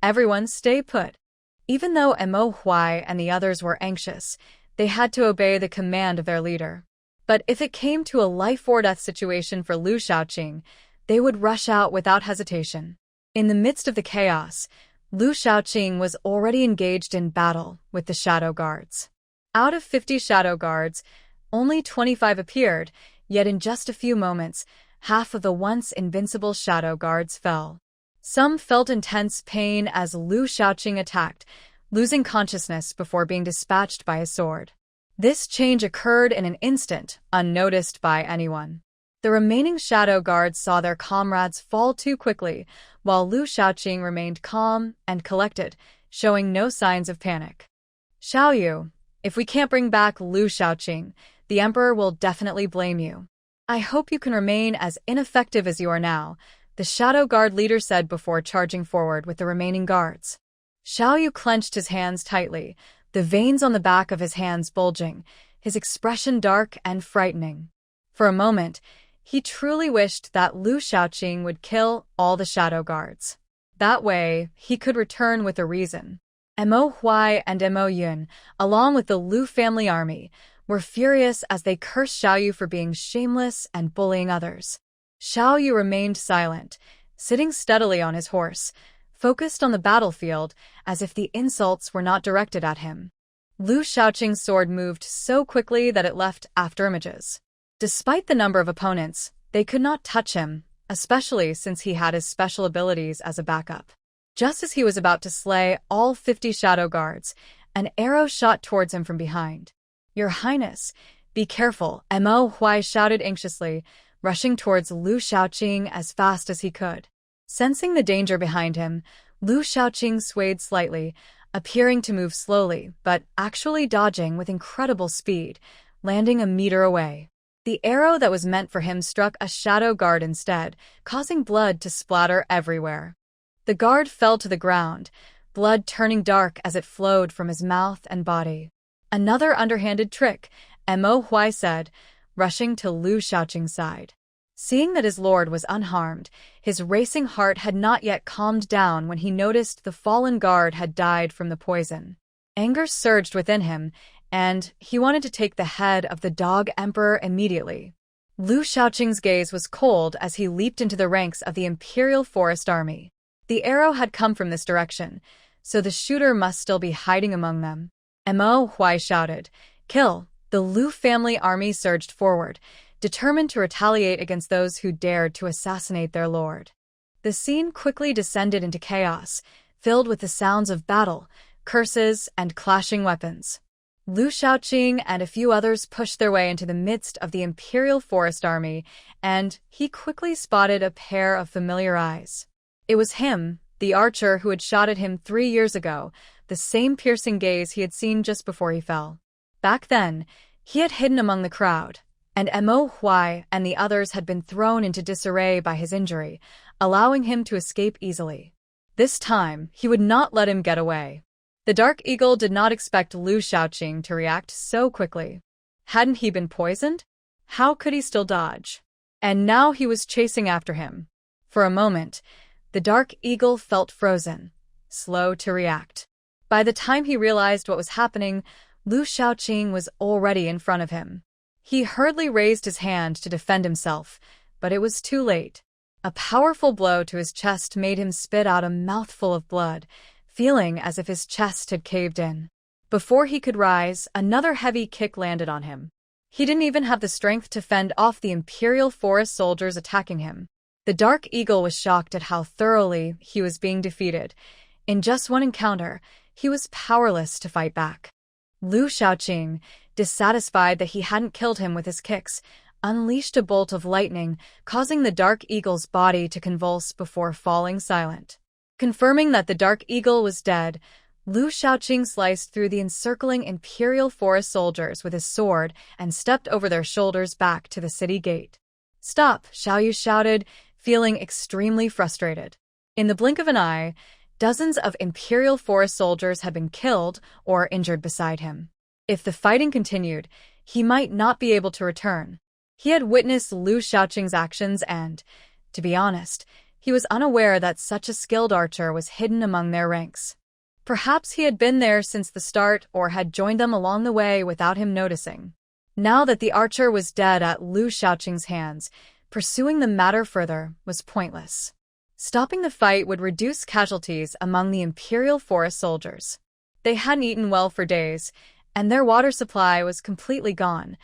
"Everyone stay put." Even though Mo Huai and the others were anxious, they had to obey the command of their leader. But if it came to a life-or-death situation for Lu Shaoqing, they would rush out without hesitation. In the midst of the chaos, Lu Shaoqing was already engaged in battle with the shadow guards. Out of 50 shadow guards, only 25 appeared, yet in just a few moments, half of the once invincible shadow guards fell. Some felt intense pain as Lu Shaoqing attacked, losing consciousness before being dispatched by his sword. This change occurred in an instant, unnoticed by anyone. The remaining shadow guards saw their comrades fall too quickly, while Lu Shaoqing remained calm and collected, showing no signs of panic. "Xiao Yu, if we can't bring back Lu Shaoqing, the emperor will definitely blame you. I hope you can remain as ineffective as you are now," the shadow guard leader said before charging forward with the remaining guards. Xiao Yu clenched his hands tightly, the veins on the back of his hands bulging, his expression dark and frightening. For a moment, he truly wished that Lu Shaoqing would kill all the shadow guards. That way, he could return with a reason. Mo Huai and Mo Yun, along with the Lu family army, were furious as they cursed Xiao Yu for being shameless and bullying others. Xiao Yu remained silent, sitting steadily on his horse, focused on the battlefield as if the insults were not directed at him. Lu Shaoqing's sword moved so quickly that it left afterimages. Despite the number of opponents, they could not touch him, especially since he had his special abilities as a backup. Just as he was about to slay all 50 shadow guards, an arrow shot towards him from behind. "Your Highness, be careful," Mo Huai shouted anxiously, rushing towards Lu Shaoqing as fast as he could. Sensing the danger behind him, Lu Shaoqing swayed slightly, appearing to move slowly, but actually dodging with incredible speed, landing a meter away. The arrow that was meant for him struck a shadow guard instead, causing blood to splatter everywhere. The guard fell to the ground, blood turning dark as it flowed from his mouth and body. "Another underhanded trick," Mo Huai said, rushing to Lu Shaoqing's side. Seeing that his lord was unharmed, his racing heart had not yet calmed down when he noticed the fallen guard had died from the poison. Anger surged within him, and he wanted to take the head of the dog emperor immediately. Lu Shaoqing's gaze was cold as he leaped into the ranks of the Imperial Forest Army. The arrow had come from this direction, so the shooter must still be hiding among them. Mo Huai shouted, "Kill!" The Lu family army surged forward, determined to retaliate against those who dared to assassinate their lord. The scene quickly descended into chaos, filled with the sounds of battle, curses, and clashing weapons. Lu Shaoqing and a few others pushed their way into the midst of the Imperial Forest Army, and he quickly spotted a pair of familiar eyes. It was him, the archer who had shot at him 3 years ago, the same piercing gaze he had seen just before he fell. Back then, he had hidden among the crowd, and Mo Huai and the others had been thrown into disarray by his injury, allowing him to escape easily. This time, he would not let him get away. The Dark Eagle did not expect Lu Shaoqing to react so quickly. Hadn't he been poisoned? How could he still dodge? And now he was chasing after him. For a moment, the Dark Eagle felt frozen, slow to react. By the time he realized what was happening, Lu Shaoqing was already in front of him. He hurriedly raised his hand to defend himself, but it was too late. A powerful blow to his chest made him spit out a mouthful of blood, feeling as if his chest had caved in. Before he could rise, another heavy kick landed on him. He didn't even have the strength to fend off the Imperial forest soldiers attacking him. The Dark Eagle was shocked at how thoroughly he was being defeated. In just one encounter, he was powerless to fight back. Lu Shaoqing, dissatisfied that he hadn't killed him with his kicks, unleashed a bolt of lightning, causing the Dark Eagle's body to convulse before falling silent. Confirming that the Dark Eagle was dead, Lu Shaoqing sliced through the encircling Imperial forest soldiers with his sword and stepped over their shoulders back to the city gate. "Stop," Xiaoyu shouted, feeling extremely frustrated. In the blink of an eye, dozens of Imperial forest soldiers had been killed or injured beside him. If the fighting continued, he might not be able to return. He had witnessed Lu Shaoqing's actions and, to be honest, he was unaware that such a skilled archer was hidden among their ranks. Perhaps he had been there since the start or had joined them along the way without him noticing. Now that the archer was dead at Lu Shaoqing's hands, pursuing the matter further was pointless. Stopping the fight would reduce casualties among the Imperial forest soldiers. They hadn't eaten well for days, and their water supply was completely gone.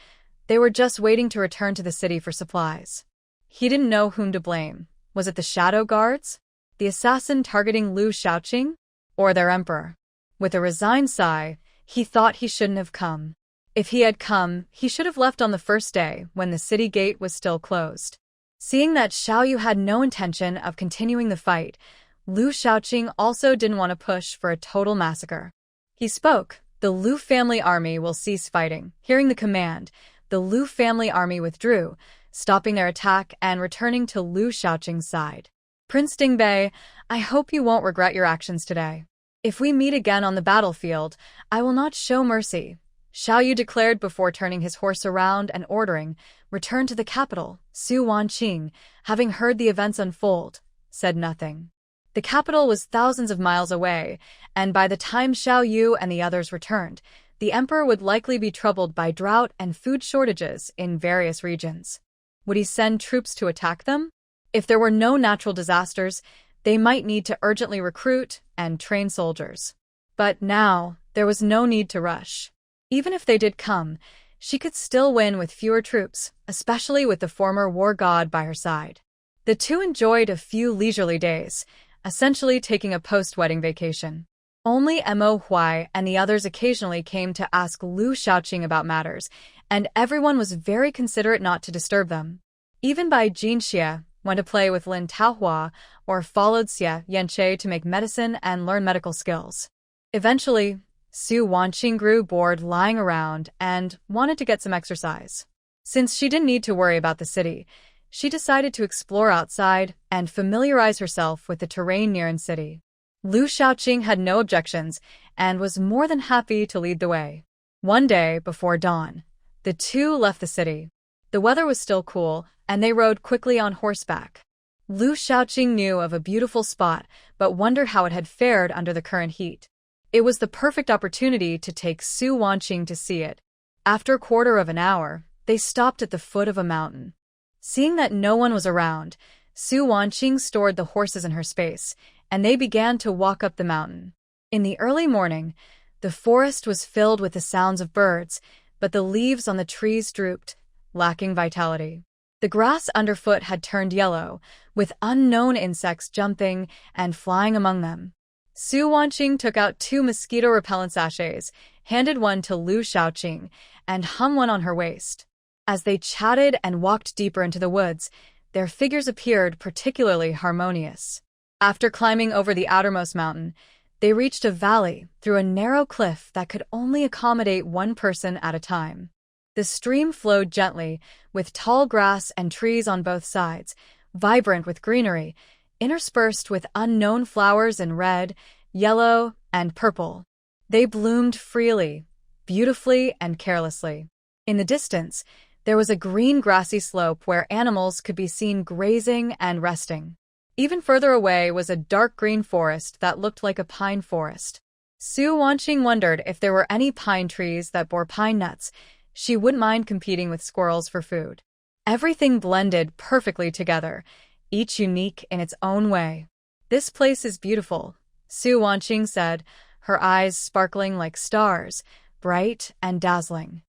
They were just waiting to return to the city for supplies. He didn't know whom to blame. Was it the Shadow Guards? The assassin targeting Lu Shaoqing? Or their emperor? With a resigned sigh, he thought he shouldn't have come. If he had come, he should have left on the first day, when the city gate was still closed. Seeing that Xiaoyu had no intention of continuing the fight, Lu Shaoqing also didn't want to push for a total massacre. He spoke. "The Lu family army will cease fighting." Hearing the command, the Lu family army withdrew, stopping their attack and returning to Lu Shaoqing's side. "Prince Dingbei, I hope you won't regret your actions today. If we meet again on the battlefield, I will not show mercy," Xiaoyu declared before turning his horse around and ordering, "Return to the capital." Su Wanqing, having heard the events unfold, said nothing. The capital was thousands of miles away, and by the time Xiaoyu and the others returned, the emperor would likely be troubled by drought and food shortages in various regions. Would he send troops to attack them? If there were no natural disasters, they might need to urgently recruit and train soldiers. But now, there was no need to rush. Even if they did come, she could still win with fewer troops, especially with the former war god by her side. The two enjoyed a few leisurely days, essentially taking a post-wedding vacation. Only Mo Huai and the others occasionally came to ask Lu Shaoqing about matters, and everyone was very considerate not to disturb them. Even Bai Jinxie went to play with Lin Taohua or followed Xie Yanqie to make medicine and learn medical skills. Eventually, Su Wanqing grew bored lying around and wanted to get some exercise. Since she didn't need to worry about the city, she decided to explore outside and familiarize herself with the terrain near in city. Lu Shaoqing had no objections and was more than happy to lead the way. One day, before dawn, the two left the city. The weather was still cool, and they rode quickly on horseback. Lu Shaoqing knew of a beautiful spot, but wondered how it had fared under the current heat. It was the perfect opportunity to take Su Wanqing to see it. After a quarter of an hour, they stopped at the foot of a mountain. Seeing that no one was around, Su Wanqing stored the horses in her space, and they began to walk up the mountain. In the early morning, the forest was filled with the sounds of birds, but the leaves on the trees drooped, lacking vitality. The grass underfoot had turned yellow, with unknown insects jumping and flying among them. Su Wanqing took out 2 mosquito repellent sachets, handed one to Lu Shaoqing, and hung one on her waist. As they chatted and walked deeper into the woods, their figures appeared particularly harmonious. After climbing over the outermost mountain, they reached a valley through a narrow cliff that could only accommodate one person at a time. The stream flowed gently, with tall grass and trees on both sides, vibrant with greenery, interspersed with unknown flowers in red, yellow, and purple. They bloomed freely, beautifully, and carelessly. In the distance, there was a green grassy slope where animals could be seen grazing and resting. Even further away was a dark green forest that looked like a pine forest. Su Wanqing wondered if there were any pine trees that bore pine nuts. She wouldn't mind competing with squirrels for food. Everything blended perfectly together, each unique in its own way. "This place is beautiful," Su Wanqing said, her eyes sparkling like stars, bright and dazzling.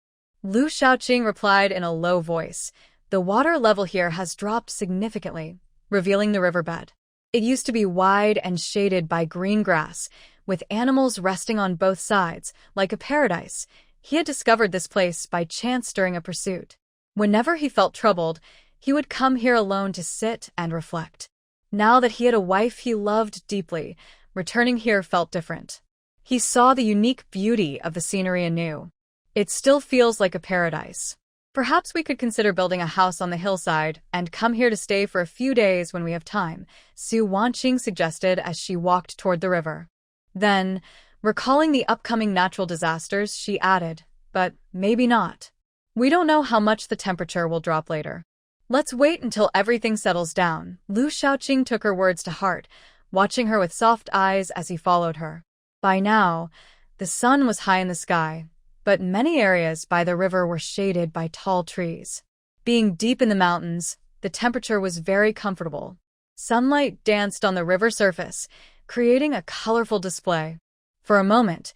Lu Shaoqing replied in a low voice. The water level here has dropped significantly, revealing the riverbed. It used to be wide and shaded by green grass, with animals resting on both sides, like a paradise. He had discovered this place by chance during a pursuit. Whenever he felt troubled, he would come here alone to sit and reflect. Now that he had a wife he loved deeply, returning here felt different. He saw the unique beauty of the scenery anew. It still feels like a paradise. Perhaps we could consider building a house on the hillside and come here to stay for a few days when we have time, Su Wanqing suggested as she walked toward the river. Then, recalling the upcoming natural disasters, she added, but maybe not. We don't know how much the temperature will drop later. Let's wait until everything settles down. Lu Shaoqing took her words to heart, watching her with soft eyes as he followed her. By now, the sun was high in the sky, but many areas by the river were shaded by tall trees. Being deep in the mountains, the temperature was very comfortable. Sunlight danced on the river surface, creating a colorful display. For a moment,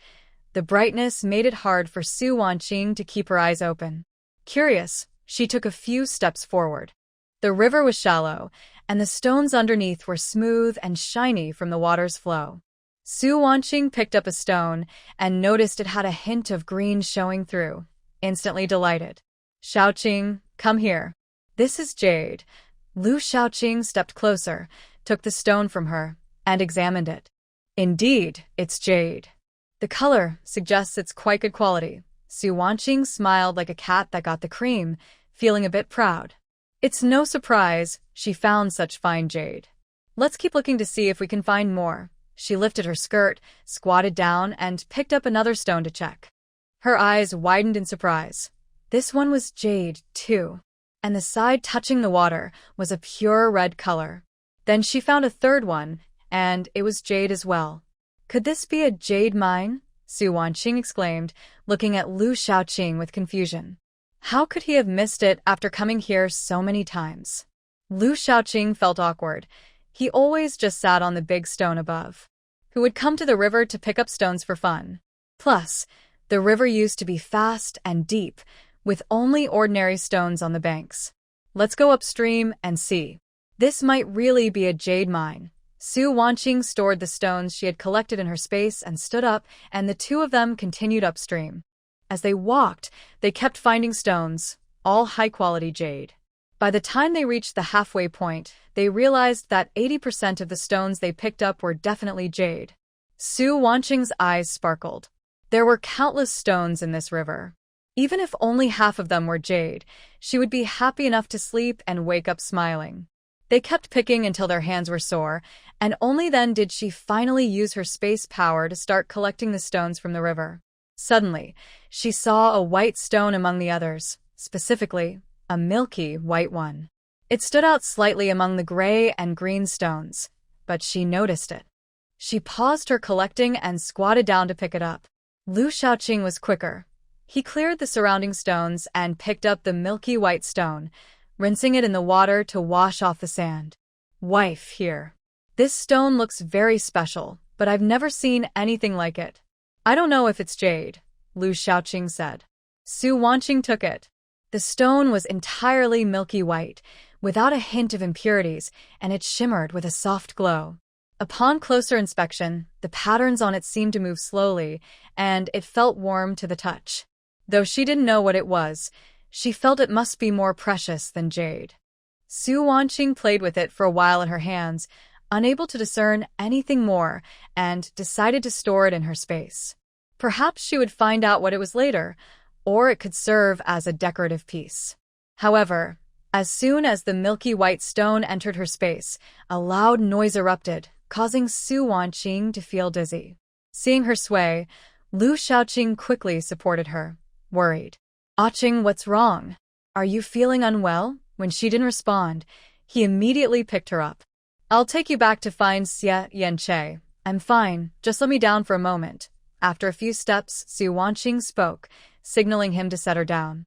the brightness made it hard for Su Wanqing to keep her eyes open. Curious, she took a few steps forward. The river was shallow, and the stones underneath were smooth and shiny from the water's flow. Su Wanqing picked up a stone and noticed it had a hint of green showing through, instantly delighted. Shaoqing, come here. This is jade. Lu Shaoqing stepped closer, took the stone from her, and examined it. Indeed, it's jade. The color suggests it's quite good quality. Su Wanqing smiled like a cat that got the cream, feeling a bit proud. It's no surprise she found such fine jade. Let's keep looking to see if we can find more. She lifted her skirt, squatted down, and picked up another stone to check. Her eyes widened in surprise. This one was jade, too, and the side touching the water was a pure red color. Then she found a third one, and it was jade as well. Could this be a jade mine? Su Wanqing exclaimed, looking at Lu Shaoqing with confusion. How could he have missed it after coming here so many times? Lu Shaoqing felt awkward. He always just sat on the big stone above. Who would come to the river to pick up stones for fun? Plus, the river used to be fast and deep, with only ordinary stones on the banks. Let's go upstream and see. This might really be a jade mine. Su Wanqing stored the stones she had collected in her space and stood up, and the two of them continued upstream. As they walked, they kept finding stones, all high-quality jade. By the time they reached the halfway point, they realized that 80% of the stones they picked up were definitely jade. Su Wanqing's eyes sparkled. There were countless stones in this river. Even if only half of them were jade, she would be happy enough to sleep and wake up smiling. They kept picking until their hands were sore, and only then did she finally use her space power to start collecting the stones from the river. Suddenly, she saw a white stone among the others, specifically, a milky white one. It stood out slightly among the gray and green stones, but she noticed it. She paused her collecting and squatted down to pick it up. Lu Shaoqing was quicker. He cleared the surrounding stones and picked up the milky white stone, rinsing it in the water to wash off the sand. Wife, here. This stone looks very special, but I've never seen anything like it. I don't know if it's jade, Lu Shaoqing said. Su Wanqing took it. The stone was entirely milky white, without a hint of impurities, and it shimmered with a soft glow. Upon closer inspection, the patterns on it seemed to move slowly, and it felt warm to the touch. Though she didn't know what it was, she felt it must be more precious than jade. Su Wanqing played with it for a while in her hands, unable to discern anything more, and decided to store it in her space. Perhaps she would find out what it was later, or it could serve as a decorative piece. However, as soon as the milky white stone entered her space, a loud noise erupted, causing Su Wanqing to feel dizzy. Seeing her sway, Lu Shaoqing quickly supported her, worried. "Aching, what's wrong? Are you feeling unwell?" When she didn't respond, he immediately picked her up. "I'll take you back to find Xie Yanche. I'm fine, just let me down for a moment." After a few steps, Su Wanqing spoke, signaling him to set her down.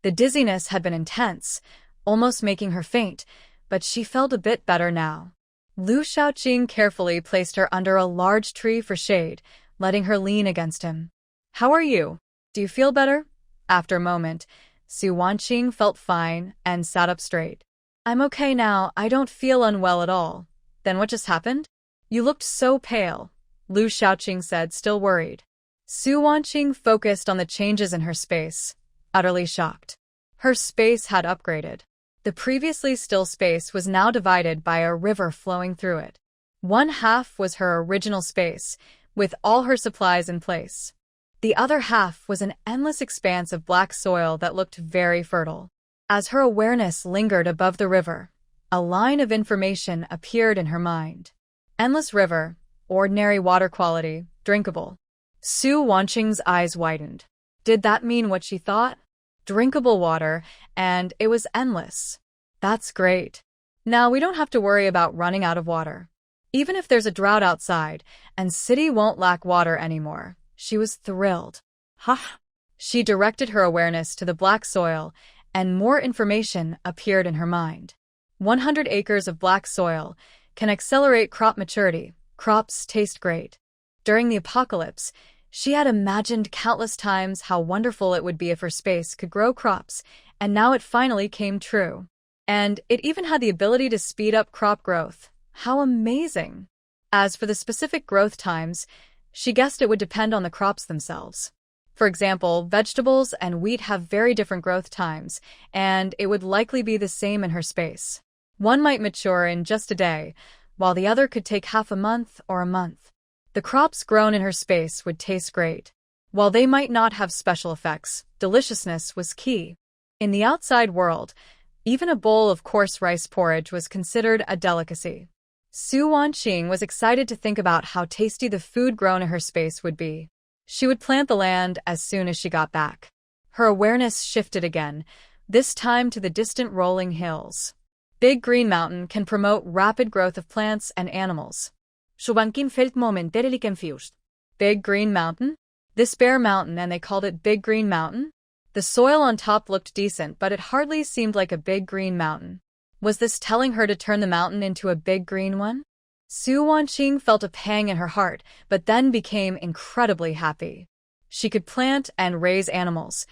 The dizziness had been intense, almost making her faint, but she felt a bit better now. Lu Shaoqing carefully placed her under a large tree for shade, letting her lean against him. "How are you? Do you feel better?" After a moment, Su Wanqing felt fine and sat up straight. I'm okay now, I don't feel unwell at all. Then what just happened? You looked so pale, Lu Shaoqing said, still worried. Su Wanqing focused on the changes in her space, utterly shocked. Her space had upgraded. The previously still space was now divided by a river flowing through it. One half was her original space, with all her supplies in place. The other half was an endless expanse of black soil that looked very fertile. As her awareness lingered above the river, a line of information appeared in her mind. Endless river, ordinary water quality, drinkable. Su Wanqing's eyes widened. Did that mean what she thought? Drinkable water, and it was endless. That's great. Now we don't have to worry about running out of water. Even if there's a drought outside, and city won't lack water anymore. She was thrilled. Ha! She directed her awareness to the black soil, and more information appeared in her mind. 100 acres of black soil can accelerate crop maturity. Crops taste great. During the apocalypse, she had imagined countless times how wonderful it would be if her space could grow crops, and now it finally came true. And it even had the ability to speed up crop growth. How amazing! As for the specific growth times, she guessed it would depend on the crops themselves. For example, vegetables and wheat have very different growth times, and it would likely be the same in her space. One might mature in just a day, while the other could take half a month or a month. The crops grown in her space would taste great. While they might not have special effects, deliciousness was key. In the outside world, even a bowl of coarse rice porridge was considered a delicacy. Su Wanqing was excited to think about how tasty the food grown in her space would be. She would plant the land as soon as she got back. Her awareness shifted again, this time to the distant rolling hills. Big Green Mountain can promote rapid growth of plants and animals. Su Wanqing felt momentarily confused. Big Green Mountain? This bare mountain, and they called it Big Green Mountain? The soil on top looked decent, but it hardly seemed like a big green mountain. Was this telling her to turn the mountain into a big green one? Su Wanqing felt a pang in her heart, but then became incredibly happy. She could plant and raise animals.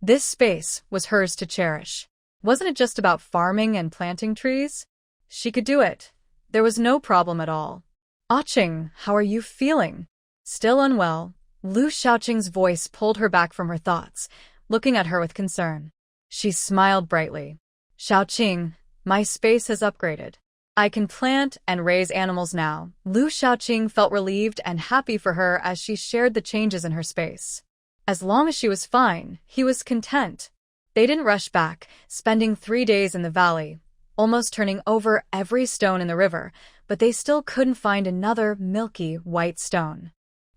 This space was hers to cherish. Wasn't it just about farming and planting trees? She could do it. There was no problem at all. Aching, how are you feeling? Still unwell, Lu Shaoqing's voice pulled her back from her thoughts, looking at her with concern. She smiled brightly. Shaoqing, my space has upgraded. I can plant and raise animals now. Lu Shaoqing felt relieved and happy for her as she shared the changes in her space. As long as she was fine, he was content. They didn't rush back, spending 3 days in the valley, almost turning over every stone in the river, but they still couldn't find another milky white stone.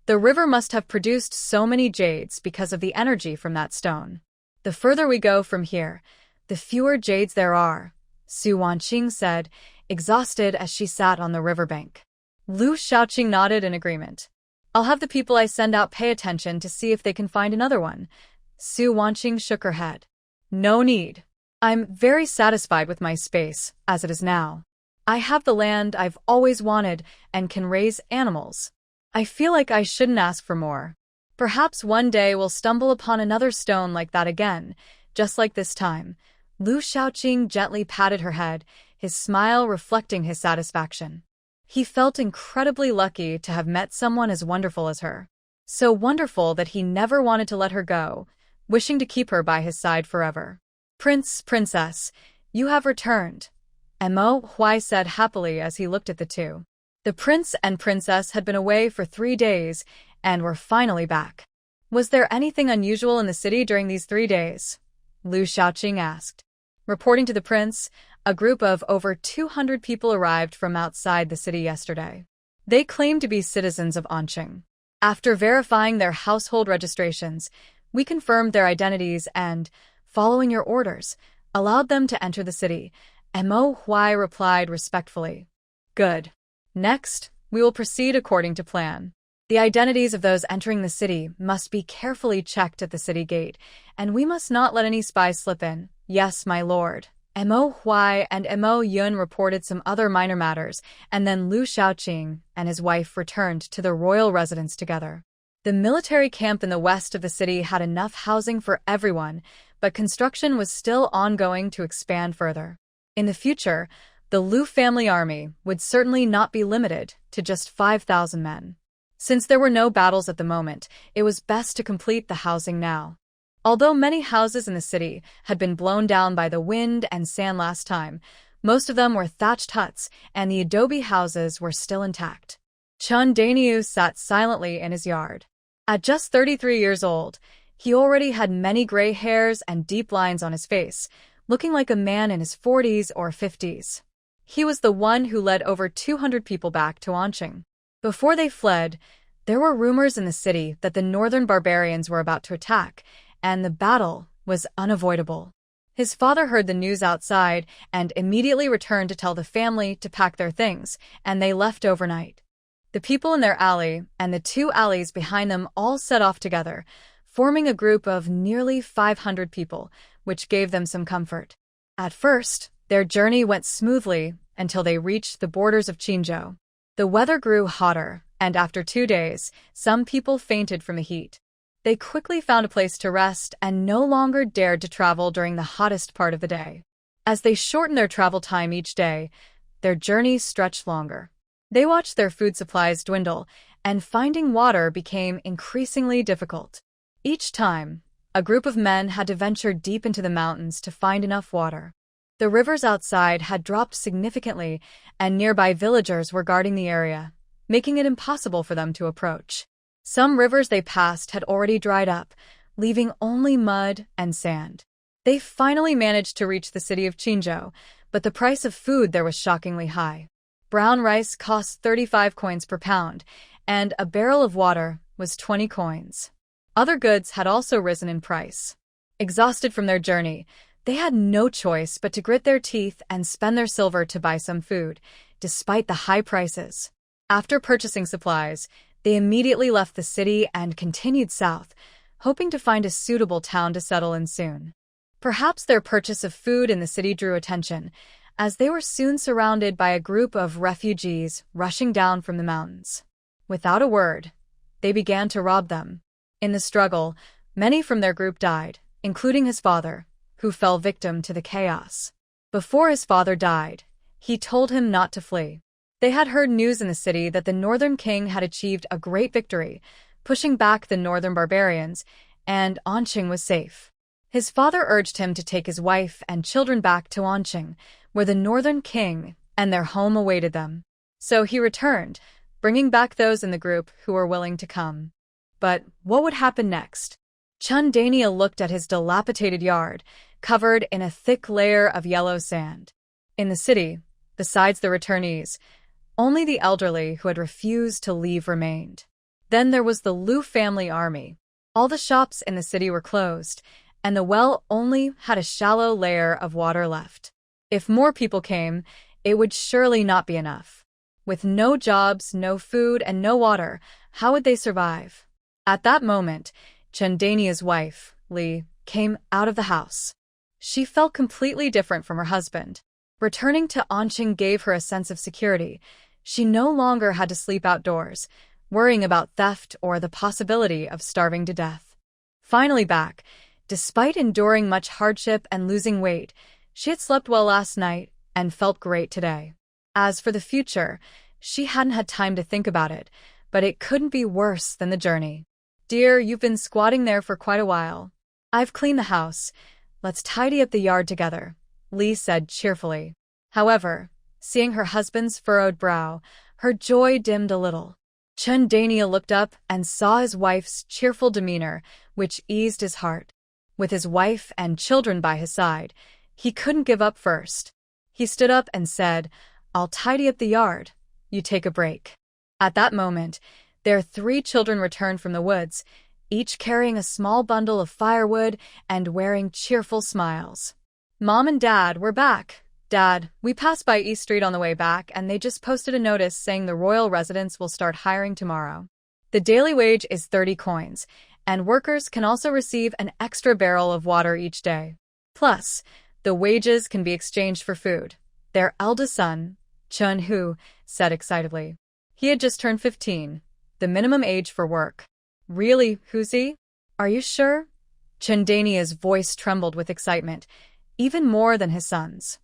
The river must have produced so many jades because of the energy from that stone. The further we go from here, the fewer jades there are, Su Wanqing said, exhausted as she sat on the riverbank. Lu Shaoqing nodded in agreement. I'll have the people I send out pay attention to see if they can find another one. Su Wanqing shook her head. No need. I'm very satisfied with my space, as it is now. I have the land I've always wanted and can raise animals. I feel like I shouldn't ask for more. Perhaps one day we'll stumble upon another stone like that again, just like this time. Lu Shaoqing gently patted her head, his smile reflecting his satisfaction. He felt incredibly lucky to have met someone as wonderful as her. So wonderful that he never wanted to let her go, wishing to keep her by his side forever. Princess, you have returned, Mo Huai said happily as he looked at the two. The prince and princess had been away for 3 days and were finally back. Was there anything unusual in the city during these 3 days? Lu Shaoqing asked. Reporting to the prince, a group of over 200 people arrived from outside the city yesterday. They claimed to be citizens of Anqing. After verifying their household registrations, we confirmed their identities and, following your orders, allowed them to enter the city, Mo Huai replied respectfully. Good. Next, we will proceed according to plan. The identities of those entering the city must be carefully checked at the city gate, and we must not let any spies slip in. Yes, my lord. Mo Huai and Mo Yun reported some other minor matters, and then Lu Shaoqing and his wife returned to their royal residence together. The military camp in the west of the city had enough housing for everyone, but construction was still ongoing to expand further. In the future, the Liu family army would certainly not be limited to just 5,000 men. Since there were no battles at the moment, it was best to complete the housing now. Although many houses in the city had been blown down by the wind and sand last time, most of them were thatched huts, and the adobe houses were still intact. Chun Dainyu sat silently in his yard. At just 33 years old, he already had many gray hairs and deep lines on his face, looking like a man in his 40s or 50s. He was the one who led over 200 people back to Anqing. Before they fled, there were rumors in the city that the northern barbarians were about to attack, and the battle was unavoidable. His father heard the news outside and immediately returned to tell the family to pack their things, and they left overnight. The people in their alley and the 2 alleys behind them all set off together, forming a group of nearly 500 people, which gave them some comfort. At first, their journey went smoothly until they reached the borders of Qinzhou. The weather grew hotter, and after 2 days, some people fainted from the heat. They quickly found a place to rest and no longer dared to travel during the hottest part of the day. As they shortened their travel time each day, their journey stretched longer. They watched their food supplies dwindle, and finding water became increasingly difficult. Each time, a group of men had to venture deep into the mountains to find enough water. The rivers outside had dropped significantly, and nearby villagers were guarding the area, making it impossible for them to approach. Some rivers they passed had already dried up, leaving only mud and sand. They finally managed to reach the city of Qinzhou, but the price of food there was shockingly high. Brown rice cost 35 coins per pound, and a barrel of water was 20 coins. Other goods had also risen in price. Exhausted from their journey, they had no choice but to grit their teeth and spend their silver to buy some food, despite the high prices. After purchasing supplies, they immediately left the city and continued south, hoping to find a suitable town to settle in soon. Perhaps their purchase of food in the city drew attention, as they were soon surrounded by a group of refugees rushing down from the mountains. Without a word, they began to rob them. In the struggle, many from their group died, including his father, who fell victim to the chaos. Before his father died, he told him not to flee. They had heard news in the city that the northern king had achieved a great victory, pushing back the northern barbarians, and Anqing was safe. His father urged him to take his wife and children back to Anqing, where the northern king and their home awaited them. So he returned, bringing back those in the group who were willing to come. But what would happen next? Chun Dainyu looked at his dilapidated yard, covered in a thick layer of yellow sand. In the city, besides the returnees, only the elderly who had refused to leave remained. Then there was the Liu family army. All the shops in the city were closed, and the well only had a shallow layer of water left. If more people came, it would surely not be enough. With no jobs, no food, and no water, how would they survive? At that moment, Chun Dainyu's wife, Li, came out of the house. She felt completely different from her husband. Returning to Anqing gave her a sense of security. She no longer had to sleep outdoors, worrying about theft or the possibility of starving to death. Finally back, despite enduring much hardship and losing weight, she had slept well last night and felt great today. As for the future, she hadn't had time to think about it, but it couldn't be worse than the journey. "Dear, you've been squatting there for quite a while. I've cleaned the house. Let's tidy up the yard together," Li said cheerfully. However, seeing her husband's furrowed brow, her joy dimmed a little. Chun Dainyu looked up and saw his wife's cheerful demeanor, which eased his heart. With his wife and children by his side, he couldn't give up first. He stood up and said, "I'll tidy up the yard. You take a break." At that moment, their 3 children returned from the woods, each carrying a small bundle of firewood and wearing cheerful smiles. "Mom and Dad, we're back. Dad, we passed by East Street on the way back and they just posted a notice saying the royal residence will start hiring tomorrow. The daily wage is 30 coins, and workers can also receive an extra barrel of water each day. Plus, the wages can be exchanged for food," their eldest son, Chun Hu, said excitedly. He had just turned 15, the minimum age for work. Really, Huzi? Are you sure? Chandania's voice trembled with excitement, even more than his son's.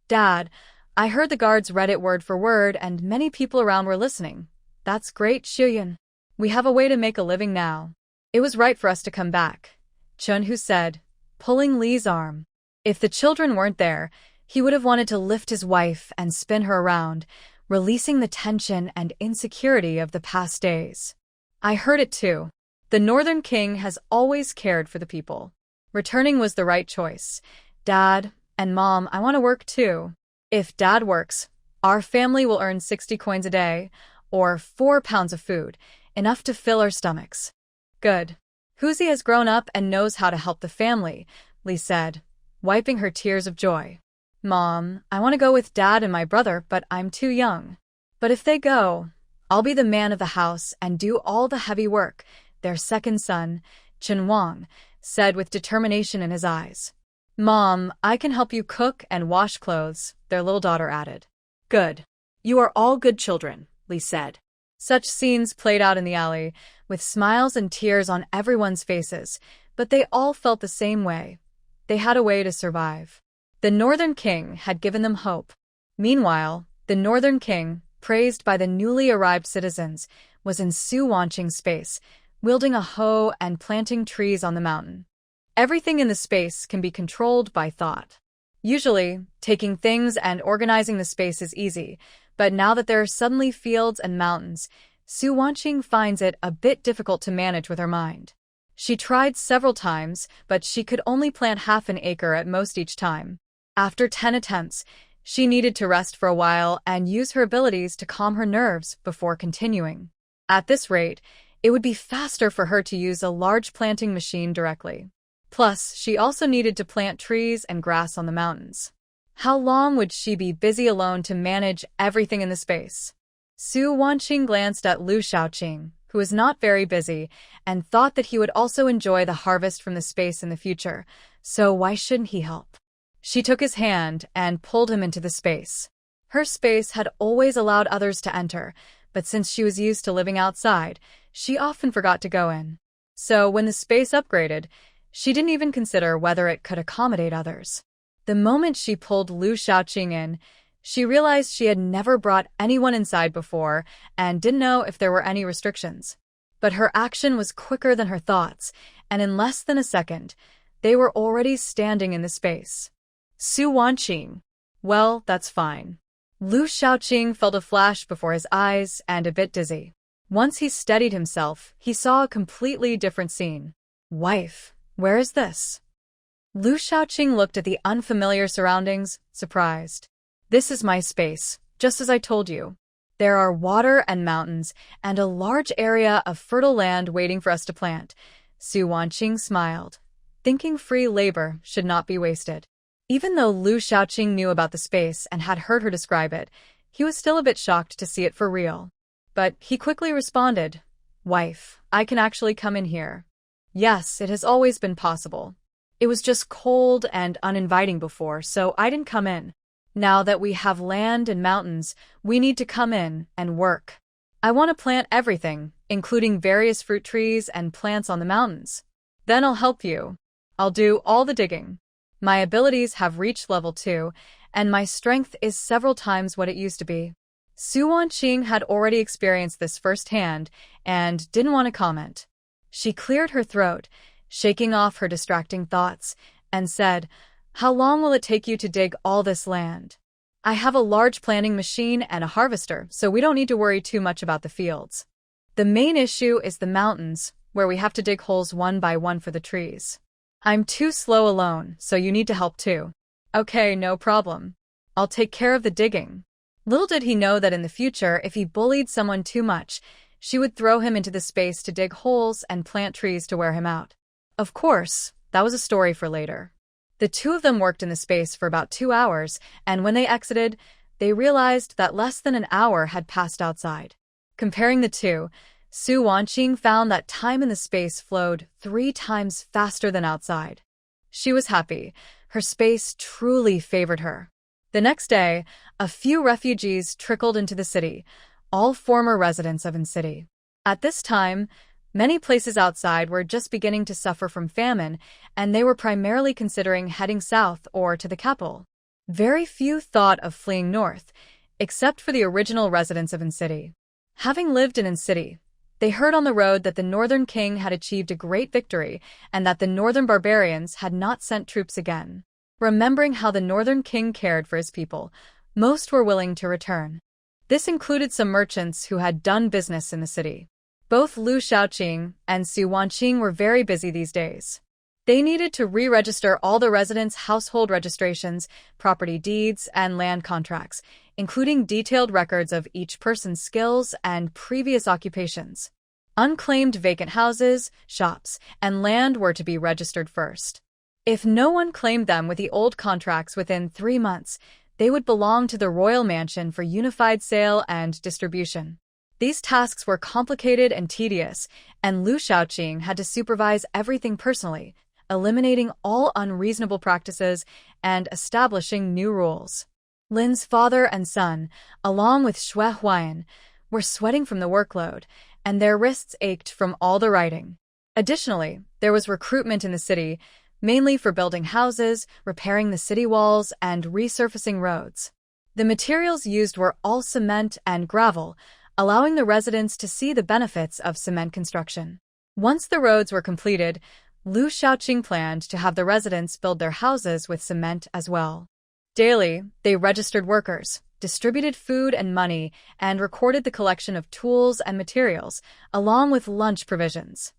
Dad, I heard the guards read it word for word and many people around were listening. That's great, Shuyun. We have a way to make a living now. It was right for us to come back, Chunhu said, pulling Li's arm. If the children weren't there, he would have wanted to lift his wife and spin her around, releasing the tension and insecurity of the past days. I heard it too. The Northern King has always cared for the people. Returning was the right choice. Dad and Mom, I want to work too. If Dad works, our family will earn 60 coins a day, or 4 pounds of food, enough to fill our stomachs. Good. Huzi has grown up and knows how to help the family, Li said, wiping her tears of joy. Mom, I want to go with Dad and my brother, but I'm too young. But if they go, I'll be the man of the house and do all the heavy work, their second son, Chen Wang, said with determination in his eyes. Mom, I can help you cook and wash clothes, their little daughter added. Good. You are all good children, Li said. Such scenes played out in the alley, with smiles and tears on everyone's faces, but they all felt the same way. They had a way to survive. The Northern King had given them hope. Meanwhile, the Northern King, praised by the newly arrived citizens, was in Su Wanqing's space, wielding a hoe and planting trees on the mountain. Everything in the space can be controlled by thought. Usually, taking things and organizing the space is easy, but now that there are suddenly fields and mountains, Su Wanqing finds it a bit difficult to manage with her mind. She tried several times, but she could only plant half an acre at most each time. After 10 attempts, she needed to rest for a while and use her abilities to calm her nerves before continuing. At this rate, it would be faster for her to use a large planting machine directly. Plus, she also needed to plant trees and grass on the mountains. How long would she be busy alone to manage everything in the space? Su Wanqing glanced at Lu Shaoqing, who was not very busy, and thought that he would also enjoy the harvest from the space in the future, so why shouldn't he help? She took his hand and pulled him into the space. Her space had always allowed others to enter, but since she was used to living outside, she often forgot to go in. So when the space upgraded, she didn't even consider whether it could accommodate others. The moment she pulled Lu Shaoqing in, she realized she had never brought anyone inside before and didn't know if there were any restrictions. But her action was quicker than her thoughts, and in less than a second, they were already standing in the space. Su Wanqing. Well, that's fine. Lu Shaoqing felt a flash before his eyes and a bit dizzy. Once he steadied himself, he saw a completely different scene. Wife, where is this? Lu Shaoqing looked at the unfamiliar surroundings, surprised. This is my space, just as I told you. There are water and mountains, and a large area of fertile land waiting for us to plant. Su Wanqing smiled, thinking free labor should not be wasted. Even though Lu Shaoqing knew about the space and had heard her describe it, he was still a bit shocked to see it for real. But he quickly responded, Wife, I can actually come in here. Yes, it has always been possible. It was just cold and uninviting before, so I didn't come in. Now that we have land and mountains, we need to come in and work. I want to plant everything, including various fruit trees and plants on the mountains. Then I'll help you. I'll do all the digging. My abilities have reached level 2, and my strength is several times what it used to be. Su Wanqing had already experienced this firsthand and didn't want to comment. She cleared her throat, shaking off her distracting thoughts, and said, How long will it take you to dig all this land? I have a large planting machine and a harvester, so we don't need to worry too much about the fields. The main issue is the mountains, where we have to dig holes one by one for the trees. I'm too slow alone, so you need to help too. Okay, no problem. I'll take care of the digging. Little did he know that in the future, if he bullied someone too much, she would throw him into the space to dig holes and plant trees to wear him out. Of course, that was a story for later. The two of them worked in the space for about 2 hours, and when they exited, they realized that less than an hour had passed outside. Comparing the two, Su Wanqing found that time in the space flowed 3 times faster than outside. She was happy. Her space truly favored her. The next day, a few refugees trickled into the city, all former residents of City. At this time, Many places outside were just beginning to suffer from famine, and they were primarily considering heading south or to the capital. Very few thought of fleeing north, except for the original residents of Incity. Having lived in Incity, they heard on the road that the northern king had achieved a great victory and that the northern barbarians had not sent troops again. Remembering how the northern king cared for his people, most were willing to return. This included some merchants who had done business in the city. Both Lu Shaoqing and Su Wanqing were very busy these days. They needed to re-register all the residents' household registrations, property deeds, and land contracts, including detailed records of each person's skills and previous occupations. Unclaimed vacant houses, shops, and land were to be registered first. If no one claimed them with the old contracts within 3 months, they would belong to the royal mansion for unified sale and distribution. These tasks were complicated and tedious, and Lu Shaoqing had to supervise everything personally, eliminating all unreasonable practices and establishing new rules. Lin's father and son, along with Xue Huayan, were sweating from the workload, and their wrists ached from all the writing. Additionally, there was recruitment in the city, mainly for building houses, repairing the city walls, and resurfacing roads. The materials used were all cement and gravel, allowing the residents to see the benefits of cement construction. Once the roads were completed, Lu Shaoqing planned to have the residents build their houses with cement as well. Daily, they registered workers, distributed food and money, and recorded the collection of tools and materials, along with lunch provisions.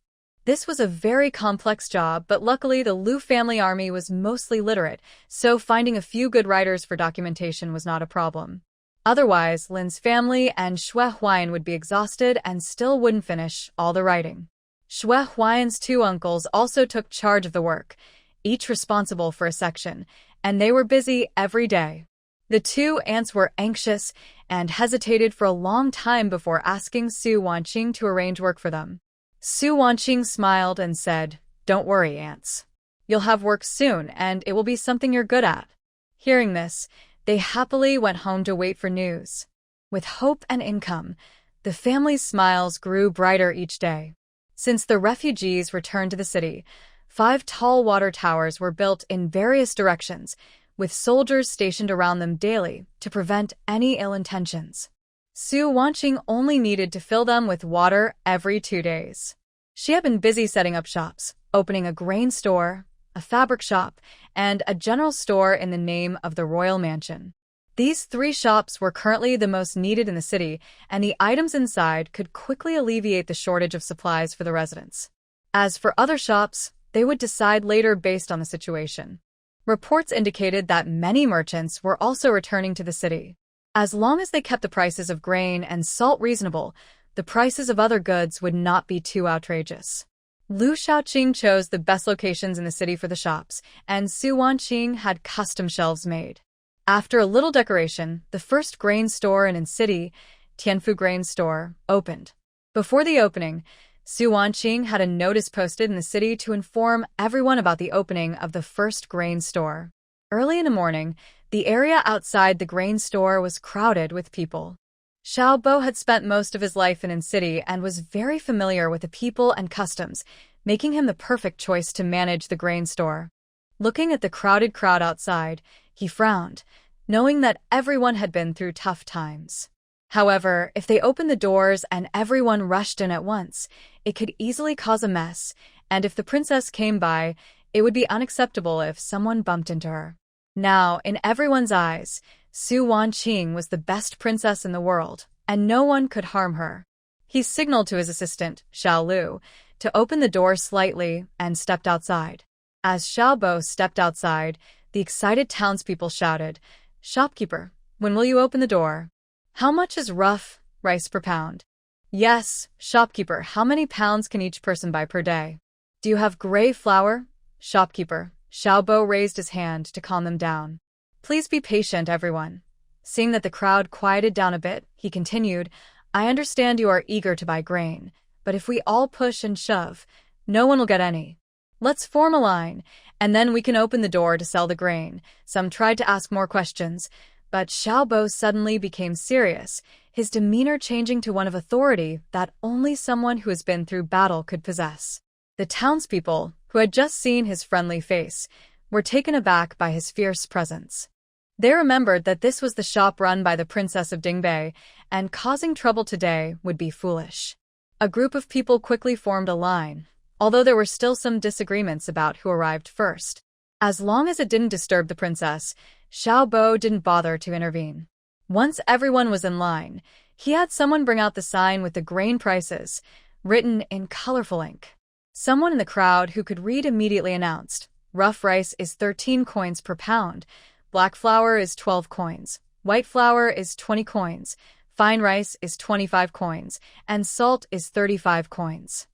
This was a very complex job, but luckily the Lu family army was mostly literate, so finding a few good writers for documentation was not a problem. Otherwise, Lin's family and Xue Huayan would be exhausted and still wouldn't finish all the writing. Xue Huayan's 2 uncles also took charge of the work, each responsible for a section, and they were busy every day. The 2 aunts were anxious and hesitated for a long time before asking Su Wanqing to arrange work for them. Su Wanqing smiled and said, "Don't worry, aunts. You'll have work soon, and it will be something you're good at." Hearing this, they happily went home to wait for news. With hope and income, the family's smiles grew brighter each day. Since the refugees returned to the city, 5 tall water towers were built in various directions, with soldiers stationed around them daily to prevent any ill intentions. Su Wanqing only needed to fill them with water every 2 days. She had been busy setting up shops, opening a grain store, a fabric shop, and a general store in the name of the royal mansion. These 3 shops were currently the most needed in the city, and the items inside could quickly alleviate the shortage of supplies for the residents. As for other shops, they would decide later based on the situation. Reports indicated that many merchants were also returning to the city. As long as they kept the prices of grain and salt reasonable, the prices of other goods would not be too outrageous. Lu Shaoqing chose the best locations in the city for the shops, and Su Wanqing had custom shelves made. After a little decoration, the first grain store in Incity, Tianfu Grain Store, opened. Before the opening, Su Wanqing had a notice posted in the city to inform everyone about the opening of the first grain store. Early in the morning, the area outside the grain store was crowded with people. Xiao Bo had spent most of his life in Incity and was very familiar with the people and customs, making him the perfect choice to manage the grain store. Looking at the crowded crowd outside, he frowned, knowing that everyone had been through tough times. However, if they opened the doors and everyone rushed in at once, it could easily cause a mess, and if the princess came by, it would be unacceptable if someone bumped into her. Now, in everyone's eyes, Su Wanqing was the best princess in the world, and no one could harm her. He signaled to his assistant, Xiao Lu, to open the door slightly and stepped outside. As Xiao Bo stepped outside, the excited townspeople shouted, "Shopkeeper, when will you open the door? How much is rough rice per pound?" "Yes, shopkeeper, how many pounds can each person buy per day?" "Do you have gray flour?" "Shopkeeper." Xiao Bo raised his hand to calm them down. "Please be patient, everyone." Seeing that the crowd quieted down a bit, he continued, "I understand you are eager to buy grain, but if we all push and shove, no one will get any. Let's form a line, and then we can open the door to sell the grain." Some tried to ask more questions, But Xiaobo suddenly became serious, his demeanor changing to one of authority that only someone who has been through battle could possess. The townspeople, who had just seen his friendly face, were taken aback by his fierce presence. They remembered that this was the shop run by the Princess of Dingbei, and causing trouble today would be foolish. A group of people quickly formed a line, although there were still some disagreements about who arrived first. As long as it didn't disturb the princess, Xiaobo didn't bother to intervene. Once everyone was in line, he had someone bring out the sign with the grain prices, written in colorful ink. Someone in the crowd who could read immediately announced, "Rough rice is 13 coins per pound, black flour is 12 coins, white flour is 20 coins, fine rice is 25 coins, and salt is 35 coins.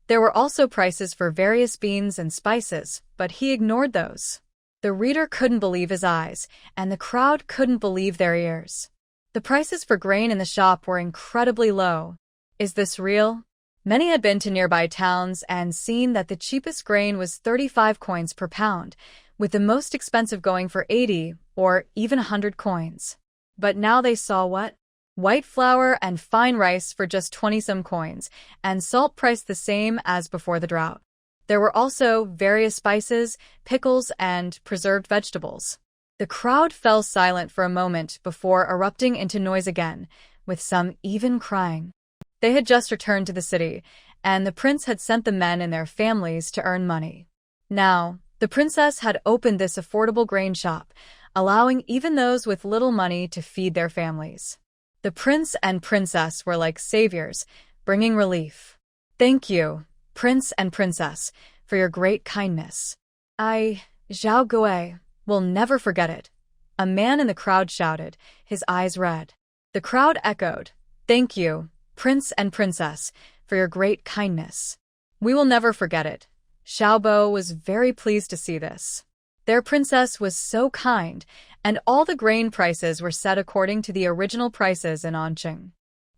There were also prices for various beans and spices, but he ignored those. The reader couldn't believe his eyes, and the crowd couldn't believe their ears. The prices for grain in the shop were incredibly low. Is this real? Many had been to nearby towns and seen that the cheapest grain was 35 coins per pound, with the most expensive going for 80 or even 100 coins. But now they saw what? White flour and fine rice for just 20-some coins, and salt priced the same as before the drought. There were also various spices, pickles, and preserved vegetables. The crowd fell silent for a moment before erupting into noise again, with some even crying. They had just returned to the city, and the prince had sent the men and their families to earn money. Now, the princess had opened this affordable grain shop, allowing even those with little money to feed their families. The prince and princess were like saviors, bringing relief. Thank you, prince and princess, for your great kindness. I, Zhao Gui, will never forget it. A man in the crowd shouted, his eyes red. The crowd echoed, thank you, prince and princess, for your great kindness. We will never forget it. Xiaobo was very pleased to see this. Their princess was so kind, and all the grain prices were set according to the original prices in Anqing.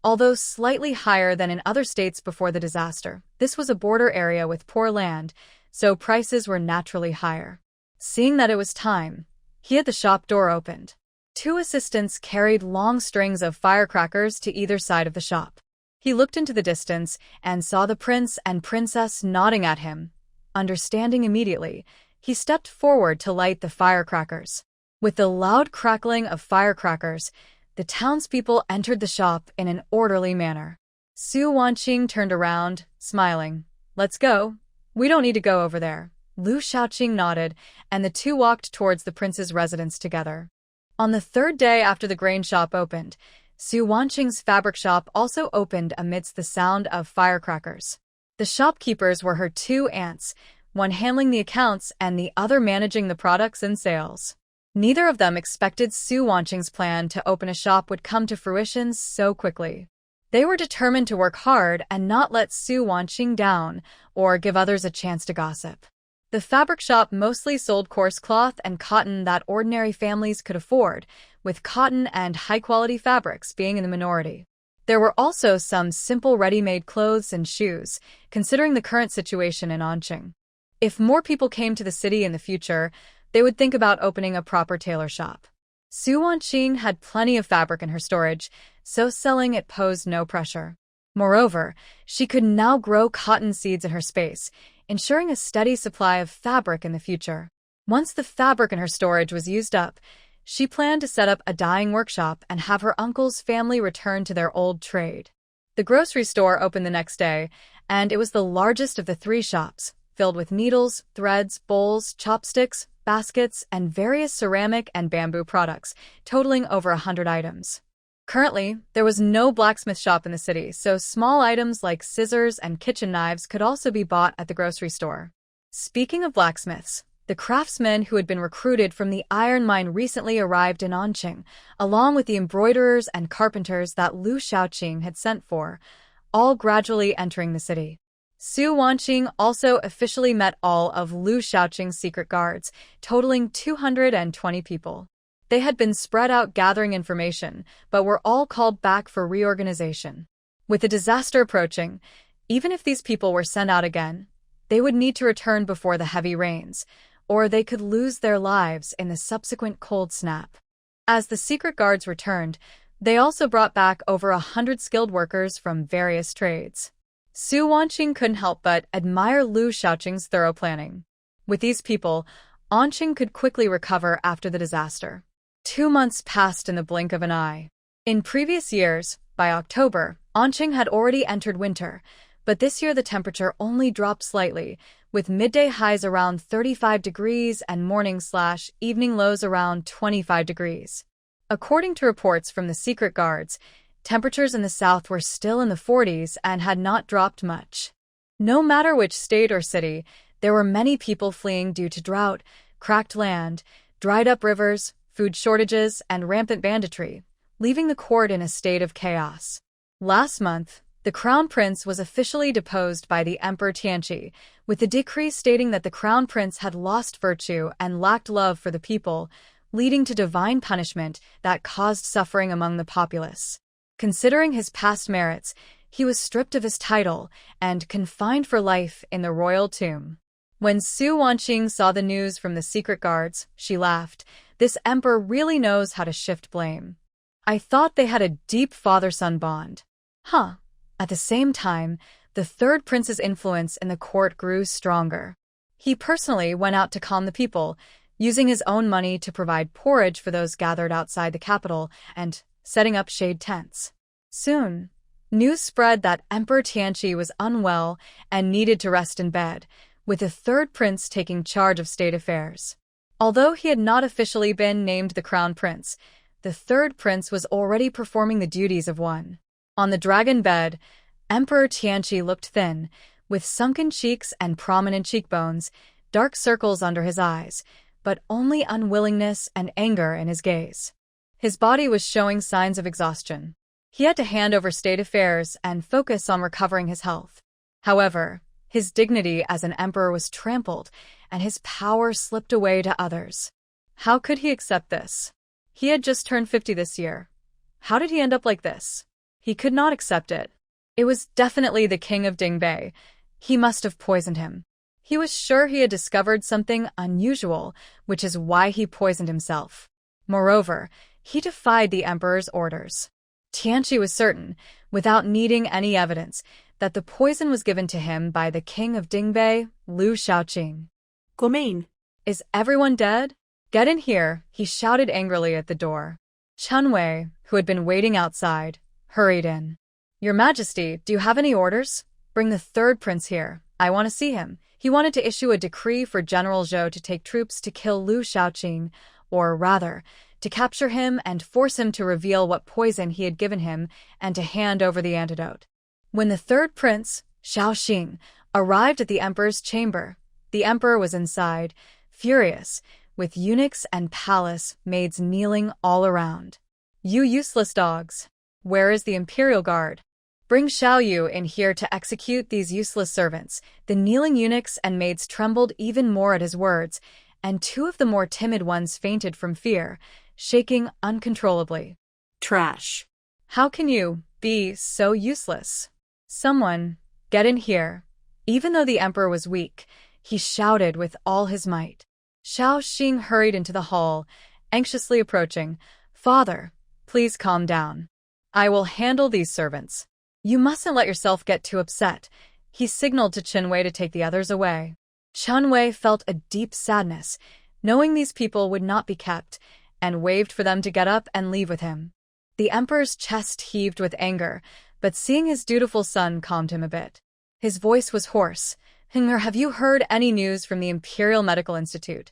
Although slightly higher than in other states before the disaster, this was a border area with poor land, so prices were naturally higher. Seeing that it was time, he had the shop door opened. 2 assistants carried long strings of firecrackers to either side of the shop. He looked into the distance and saw the prince and princess nodding at him. Understanding immediately, he stepped forward to light the firecrackers. With the loud crackling of firecrackers, the townspeople entered the shop in an orderly manner. Su Wanqing turned around, smiling. Let's go. We don't need to go over there. Lu Shaoqing nodded, and the two walked towards the prince's residence together. On the 3rd day after the grain shop opened, Su Wanqing's fabric shop also opened amidst the sound of firecrackers. The shopkeepers were her 2 aunts, one handling the accounts and the other managing the products and sales. Neither of them expected Su Wanqing's plan to open a shop would come to fruition so quickly. They were determined to work hard and not let Su Wanqing down or give others a chance to gossip. The fabric shop mostly sold coarse cloth and cotton that ordinary families could afford, with cotton and high-quality fabrics being in the minority. There were also some simple ready-made clothes and shoes, considering the current situation in Anqing. If more people came to the city in the future, they would think about opening a proper tailor shop. Su Wanqing had plenty of fabric in her storage, so selling it posed no pressure. Moreover, she could now grow cotton seeds in her space, ensuring a steady supply of fabric in the future. Once the fabric in her storage was used up, she planned to set up a dyeing workshop and have her uncle's family return to their old trade. The grocery store opened the next day, and it was the largest of the 3 shops, filled with needles, threads, bowls, chopsticks, baskets, and various ceramic and bamboo products, totaling over 100 items. Currently, there was no blacksmith shop in the city, so small items like scissors and kitchen knives could also be bought at the grocery store. Speaking of blacksmiths, the craftsmen who had been recruited from the iron mine recently arrived in Anqing, along with the embroiderers and carpenters that Lu Shaoqing had sent for, all gradually entering the city. Su Wanqing also officially met all of Lu Shaoqing's secret guards, totaling 220 people. They had been spread out gathering information, but were all called back for reorganization. With the disaster approaching, even if these people were sent out again, they would need to return before the heavy rains, or they could lose their lives in the subsequent cold snap. As the secret guards returned, they also brought back over 100 skilled workers from various trades. Su Wanqing couldn't help but admire Lu Shaoqing's thorough planning. With these people, Anqing could quickly recover after the disaster. 2 months passed in the blink of an eye. In previous years, by October, Anqing had already entered winter, but this year the temperature only dropped slightly, with midday highs around 35 degrees and morning/evening lows around 25 degrees. According to reports from the secret guards, temperatures in the south were still in the 40s and had not dropped much. No matter which state or city, there were many people fleeing due to drought, cracked land, dried-up rivers, food shortages, and rampant banditry, leaving the court in a state of chaos. Last month, the crown prince was officially deposed by the Emperor Tianqi, with the decree stating that the crown prince had lost virtue and lacked love for the people, leading to divine punishment that caused suffering among the populace. Considering his past merits, he was stripped of his title and confined for life in the royal tomb. When Su Wanqing saw the news from the secret guards, she laughed. This emperor really knows how to shift blame. I thought they had a deep father-son bond. Huh. At the same time, the third prince's influence in the court grew stronger. He personally went out to calm the people, using his own money to provide porridge for those gathered outside the capital and setting up shade tents. Soon, news spread that Emperor Tianqi was unwell and needed to rest in bed, with the third prince taking charge of state affairs. Although he had not officially been named the crown prince, the third prince was already performing the duties of one. On the dragon bed, Emperor Tianqi looked thin, with sunken cheeks and prominent cheekbones, dark circles under his eyes, but only unwillingness and anger in his gaze. His body was showing signs of exhaustion. He had to hand over state affairs and focus on recovering his health. However, his dignity as an emperor was trampled, and his power slipped away to others. How could he accept this? He had just turned 50 this year. How did he end up like this? He could not accept it. It was definitely the king of Dingbei. He must have poisoned him. He was sure he had discovered something unusual, which is why he poisoned himself. Moreover, he defied the emperor's orders. Tianqi was certain, without needing any evidence, that the poison was given to him by the king of Dingbei, Lu Shaoqing. Gomain. Is everyone dead? Get in here, he shouted angrily at the door. Chunwei, who had been waiting outside, hurried in. Your Majesty, do you have any orders? Bring the third prince here. I want to see him. He wanted to issue a decree for General Zhou to take troops to kill Lu Shaoqing, or rather, to capture him and force him to reveal what poison he had given him and to hand over the antidote. When the third prince, Shaoxing, arrived at the emperor's chamber, the emperor was inside, furious, with eunuchs and palace maids kneeling all around. You useless dogs! Where is the Imperial Guard? Bring Xiaoyu in here to execute these useless servants. The kneeling eunuchs and maids trembled even more at his words, and 2 of the more timid ones fainted from fear, shaking uncontrollably. Trash. How can you be so useless? Someone, get in here. Even though the emperor was weak, he shouted with all his might. Shaoxing hurried into the hall, anxiously approaching. Father, please calm down. I will handle these servants. You mustn't let yourself get too upset. He signaled to Chunwei to take the others away. Chunwei felt a deep sadness, knowing these people would not be kept, and waved for them to get up and leave with him. The emperor's chest heaved with anger, but seeing his dutiful son calmed him a bit. His voice was hoarse. Have you heard any news from the Imperial Medical Institute?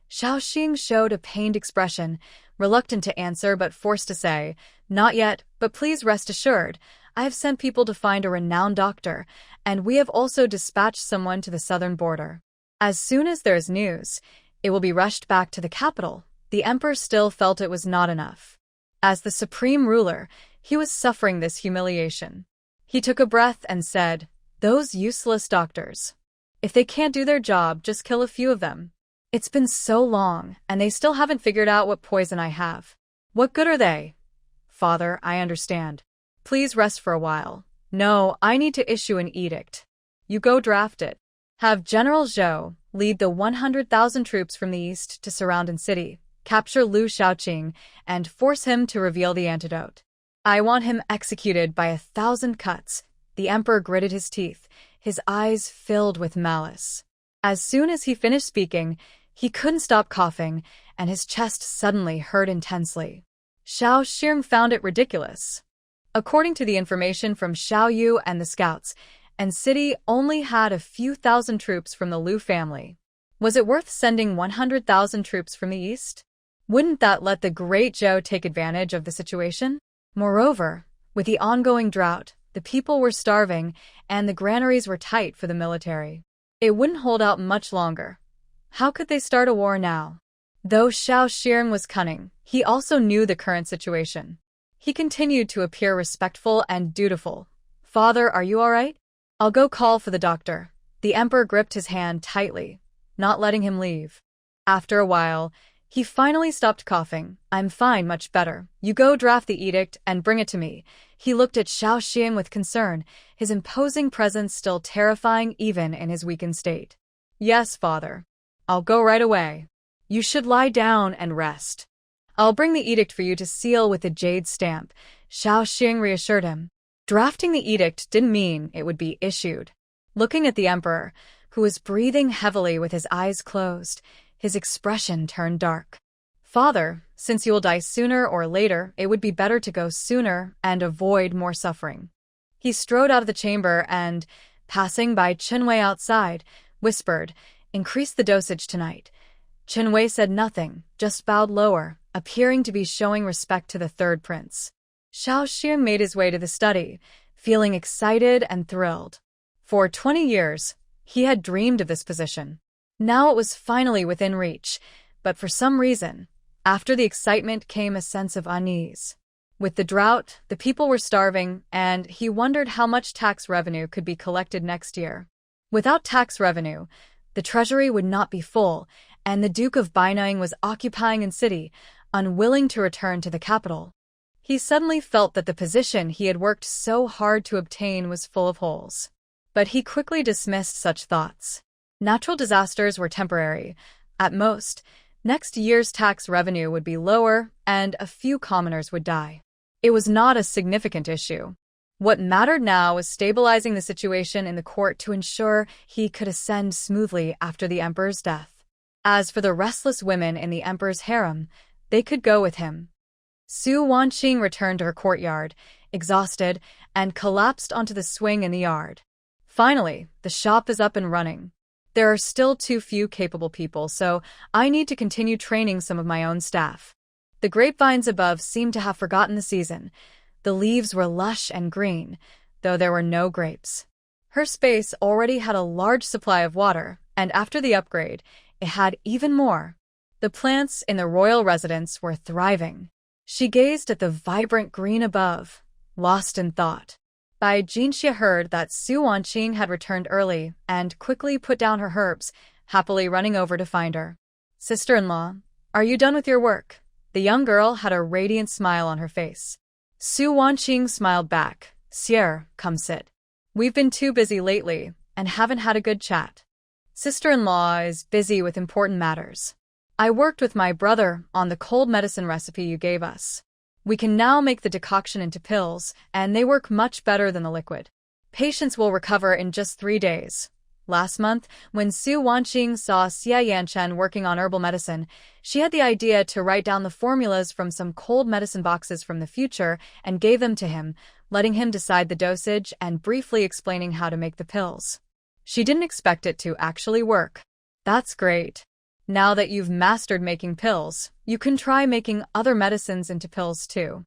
Shaoxing showed a pained expression, reluctant to answer but forced to say, Not yet, but please rest assured. I have sent people to find a renowned doctor, and we have also dispatched someone to the southern border. As soon as there is news, it will be rushed back to the capital. The emperor still felt it was not enough. As the supreme ruler, he was suffering this humiliation. He took a breath and said, Those useless doctors. If they can't do their job, just kill a few of them. It's been so long, and they still haven't figured out what poison I have. What good are they? Father, I understand. Please rest for a while. No, I need to issue an edict. You go draft it. Have General Zhou lead the 100,000 troops from the east to surround the city, capture Lu Shaoqing, and force him to reveal the antidote. I want him executed by 1,000 cuts. The emperor gritted his teeth, his eyes filled with malice. As soon as he finished speaking, he couldn't stop coughing, and his chest suddenly hurt intensely. Xiao Xing found it ridiculous. According to the information from Xiao Yu and the scouts, and city only had a few thousand troops from the Lu family. Was it worth sending 100,000 troops from the east? Wouldn't that let the great Zhou take advantage of the situation? Moreover, with the ongoing drought, the people were starving, and the granaries were tight for the military. It wouldn't hold out much longer. How could they start a war now? Though Xiao Xing was cunning, he also knew the current situation. He continued to appear respectful and dutiful. "Father, are you all right? I'll go call for the doctor." The emperor gripped his hand tightly, not letting him leave. After a while, he finally stopped coughing. "I'm fine, much better. You go draft the edict and bring it to me." He looked at Xiao Xing with concern, his imposing presence still terrifying even in his weakened state. "Yes, father. I'll go right away. You should lie down and rest. I'll bring the edict for you to seal with the jade stamp," Xiao Xing reassured him. Drafting the edict didn't mean it would be issued. Looking at the emperor, who was breathing heavily with his eyes closed, his expression turned dark. "Father, since you will die sooner or later, it would be better to go sooner and avoid more suffering." He strode out of the chamber and, passing by Chenwei outside, whispered, "Increase the dosage tonight." Chenwei said nothing, just bowed lower, appearing to be showing respect to the third prince. Xiao Xing made his way to the study, feeling excited and thrilled. For 20 years, he had dreamed of this position. Now it was finally within reach, but for some reason, after the excitement came a sense of unease. With the drought, the people were starving, and he wondered how much tax revenue could be collected next year. Without tax revenue, the treasury would not be full, and the Duke of Baining was occupying in city, unwilling to return to the capital. He suddenly felt that the position he had worked so hard to obtain was full of holes. But he quickly dismissed such thoughts. Natural disasters were temporary. At most, next year's tax revenue would be lower, and a few commoners would die. It was not a significant issue. What mattered now was stabilizing the situation in the court to ensure he could ascend smoothly after the emperor's death. As for the restless women in the emperor's harem, they could go with him. Su Wanqing returned to her courtyard, exhausted, and collapsed onto the swing in the yard. "Finally, the shop is up and running. There are still too few capable people, so I need to continue training some of my own staff." The grapevines above seemed to have forgotten the season. The leaves were lush and green, though there were no grapes. Her space already had a large supply of water, and after the upgrade, it had even more. The plants in the royal residence were thriving. She gazed at the vibrant green above, lost in thought. By Jinxia heard that Su Wanqing had returned early and quickly put down her herbs, happily running over to find her. "Sister-in-law, are you done with your work?" The young girl had a radiant smile on her face. Su Wanqing smiled back. "Sier, come sit. We've been too busy lately and haven't had a good chat." "Sister-in-law is busy with important matters. I worked with my brother on the cold medicine recipe you gave us. We can now make the decoction into pills, and they work much better than the liquid. Patients will recover in just 3 days." Last month, when Su Wanqing saw Xia Yanchen working on herbal medicine, she had the idea to write down the formulas from some cold medicine boxes from the future and gave them to him, letting him decide the dosage and briefly explaining how to make the pills. She didn't expect it to actually work. "That's great. Now that you've mastered making pills, you can try making other medicines into pills too."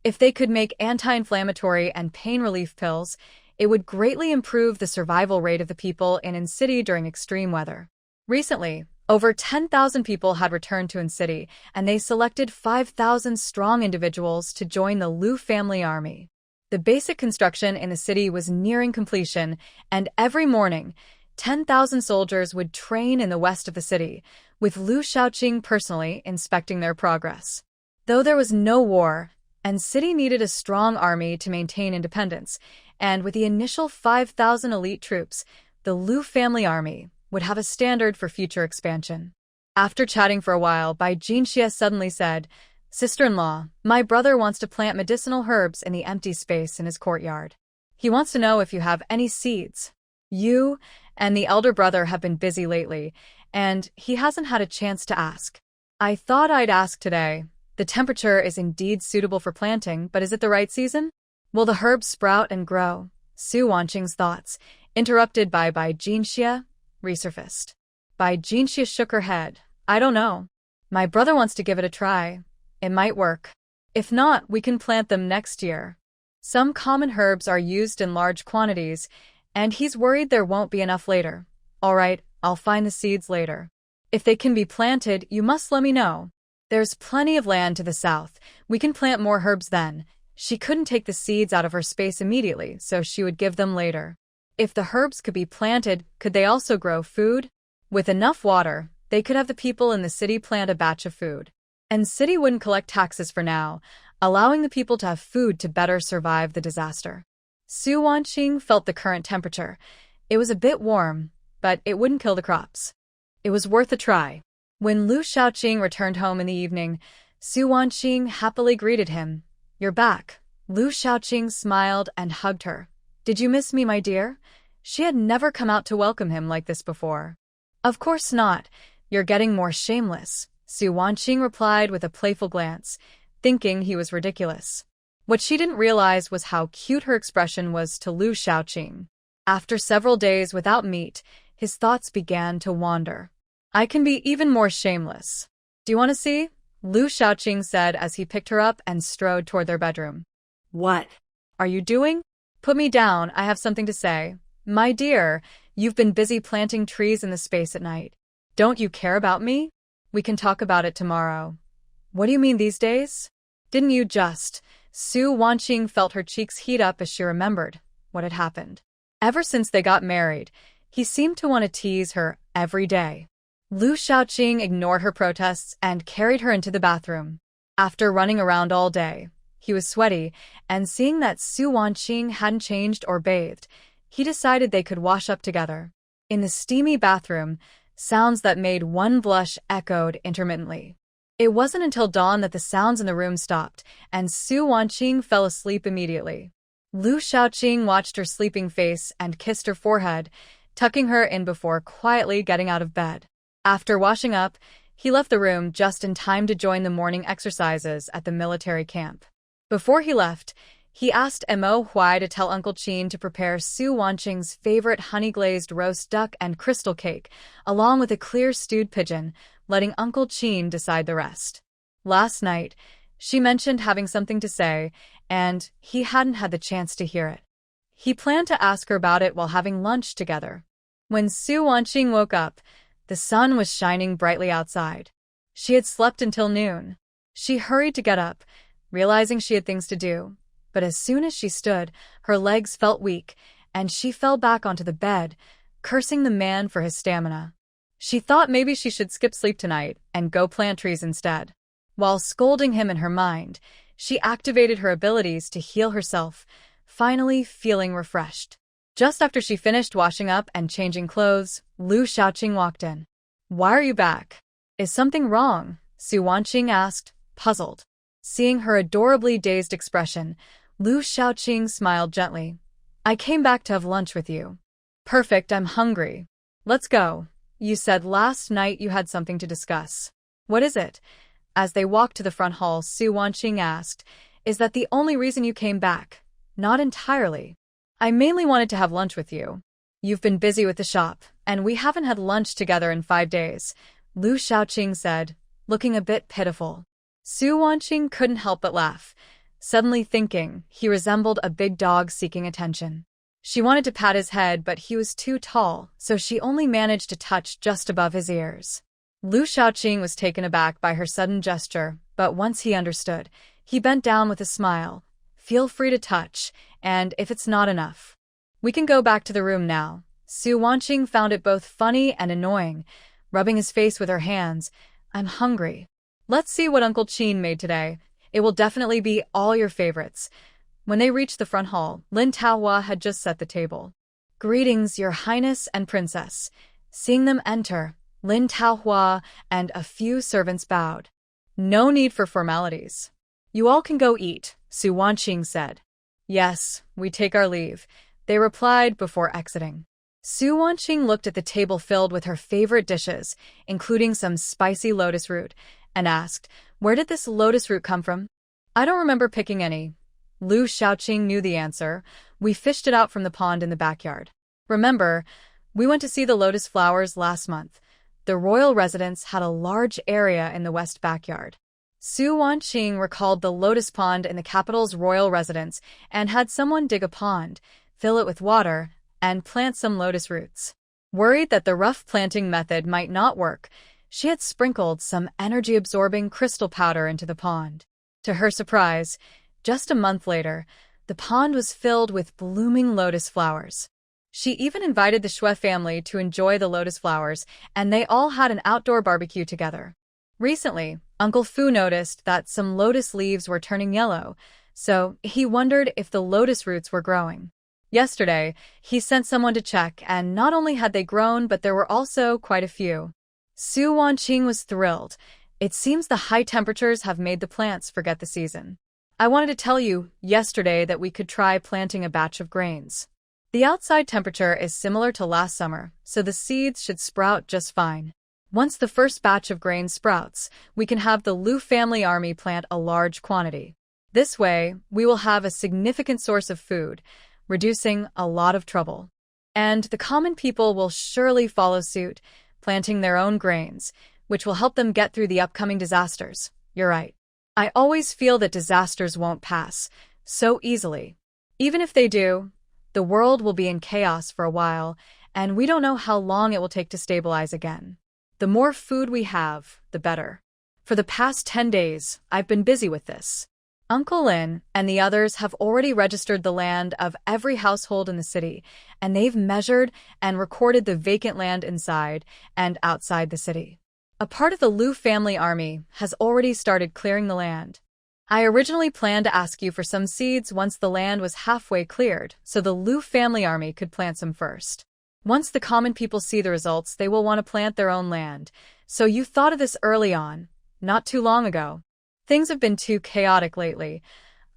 If they could make anti-inflammatory and pain relief pills, it would greatly improve the survival rate of the people in In-City during extreme weather. Recently, over 10,000 people had returned to In-City, and they selected 5,000 strong individuals to join the Lu family army. The basic construction in the city was nearing completion, and every morning, 10,000 soldiers would train in the west of the city, with Lu Shaoqing personally inspecting their progress. Though there was no war, and city needed a strong army to maintain independence, and with the initial 5,000 elite troops, the Lu family army would have a standard for future expansion. After chatting for a while, Bai Jinxia suddenly said, "Sister-in-law, my brother wants to plant medicinal herbs in the empty space in his courtyard. He wants to know if you have any seeds. You and the elder brother have been busy lately, and he hasn't had a chance to ask. I thought I'd ask today. The temperature is indeed suitable for planting, but is it the right season? Will the herbs sprout and grow?" Su Wanqing's thoughts, interrupted by Bai Jinxia, resurfaced. Bai Jinxia shook her head. "I don't know. My brother wants to give it a try. It might work. If not, we can plant them next year. Some common herbs are used in large quantities, and he's worried there won't be enough later. All right, I'll find the seeds later. If they can be planted, you must let me know. There's plenty of land to the south. We can plant more herbs then." She couldn't take the seeds out of her space immediately, so she would give them later. If the herbs could be planted, could they also grow food? With enough water, they could have the people in the city plant a batch of food. And city wouldn't collect taxes for now, allowing the people to have food to better survive the disaster. Su Wanqing felt the current temperature. It was a bit warm, but it wouldn't kill the crops. It was worth a try. When Lu Shaoqing returned home in the evening, Su Wanqing happily greeted him. "You're back." Lu Shaoqing smiled and hugged her. "Did you miss me, my dear?" She had never come out to welcome him like this before. "Of course not. You're getting more shameless," Su Wanqing replied with a playful glance, thinking he was ridiculous. What she didn't realize was how cute her expression was to Lu Shaoqing. After several days without meat, his thoughts began to wander. "I can be even more shameless. Do you want to see?" Lu Shaoqing said as he picked her up and strode toward their bedroom. What are you doing? Put me down, I have something to say. My dear, you've been busy planting trees in the space at night. Don't you care about me? We can talk about it tomorrow. What do you mean these days? Didn't you just? Su Wanqing felt her cheeks heat up as she remembered what had happened. Ever since they got married, he seemed to want to tease her every day. Lu Shaoqing ignored her protests and carried her into the bathroom. After running around all day, he was sweaty, and seeing that Su Wanqing hadn't changed or bathed, he decided they could wash up together. In the steamy bathroom, sounds that made one blush echoed intermittently. It wasn't until dawn that the sounds in the room stopped, and Su Wanqing fell asleep immediately. Lu Shaoqing watched her sleeping face and kissed her forehead, tucking her in before quietly getting out of bed. After washing up, he left the room just in time to join the morning exercises at the military camp. Before he left, he asked Mo Huai to tell Uncle Qin to prepare Su Wanqing's favorite honey-glazed roast duck and crystal cake, along with a clear stewed pigeon, letting Uncle Qin decide the rest. Last night, she mentioned having something to say, and he hadn't had the chance to hear it. He planned to ask her about it while having lunch together. When Su Wanqing woke up, the sun was shining brightly outside. She had slept until noon. She hurried to get up, realizing she had things to do. But as soon as she stood, her legs felt weak, and she fell back onto the bed, cursing the man for his stamina. She thought maybe she should skip sleep tonight and go plant trees instead. While scolding him in her mind, she activated her abilities to heal herself, finally feeling refreshed. Just after she finished washing up and changing clothes, Lu Shaoqing walked in. "Why are you back? Is something wrong?" Su Wanqing asked, puzzled. Seeing her adorably dazed expression, Lu Shaoqing smiled gently. "I came back to have lunch with you." "Perfect, I'm hungry. Let's go. You said last night you had something to discuss. What is it?" As they walked to the front hall, Su Wanqing asked, "Is that the only reason you came back?" "Not entirely. I mainly wanted to have lunch with you. You've been busy with the shop, and we haven't had lunch together in 5 days," Lu Shaoqing said, looking a bit pitiful. Su Wanqing couldn't help but laugh, suddenly thinking he resembled a big dog seeking attention. She wanted to pat his head, but he was too tall, so she only managed to touch just above his ears. Lu Shaoqing was taken aback by her sudden gesture, but once he understood, he bent down with a smile. "Feel free to touch, and if it's not enough, we can go back to the room now." Su Wanqing found it both funny and annoying, rubbing his face with her hands. "I'm hungry. Let's see what Uncle Qin made today. It will definitely be all your favorites." When they reached the front hall, Lin Taohua had just set the table. "Greetings, Your Highness and Princess." Seeing them enter, Lin Taohua and a few servants bowed. No need for formalities. You all can go eat, Su Wanqing said. Yes, we take our leave, they replied before exiting. Su Wanqing looked at the table filled with her favorite dishes, including some spicy lotus root, and asked, "Where did this lotus root come from?" "I don't remember picking any." Lu Shaoqing knew the answer. "We fished it out from the pond in the backyard. Remember, we went to see the lotus flowers last month. The royal residence had a large area in the west backyard." Su Wanqing recalled the lotus pond in the capital's royal residence and had someone dig a pond, fill it with water, and plant some lotus roots. Worried that the rough planting method might not work, she had sprinkled some energy-absorbing crystal powder into the pond. To her surprise, just a month later, the pond was filled with blooming lotus flowers. She even invited the Shui family to enjoy the lotus flowers, and they all had an outdoor barbecue together. Recently, Uncle Fu noticed that some lotus leaves were turning yellow, so he wondered if the lotus roots were growing. Yesterday, he sent someone to check, and not only had they grown, but there were also quite a few. Su Wanqing was thrilled. It seems the high temperatures have made the plants forget the season. "I wanted to tell you yesterday that we could try planting a batch of grains. The outside temperature is similar to last summer, so the seeds should sprout just fine. Once the first batch of grains sprouts, we can have the Lu family army plant a large quantity. This way, we will have a significant source of food, reducing a lot of trouble. And the common people will surely follow suit, planting their own grains, which will help them get through the upcoming disasters." "You're right. I always feel that disasters won't pass so easily. Even if they do, the world will be in chaos for a while, and we don't know how long it will take to stabilize again. The more food we have, the better. For the past 10 days, I've been busy with this." Uncle Lin and the others have already registered the land of every household in the city, and they've measured and recorded the vacant land inside and outside the city. A part of the Lu family army has already started clearing the land. I originally planned to ask you for some seeds once the land was halfway cleared, so the Lu family army could plant some first. Once the common people see the results, they will want to plant their own land. So you thought of this early on, not too long ago. Things have been too chaotic lately.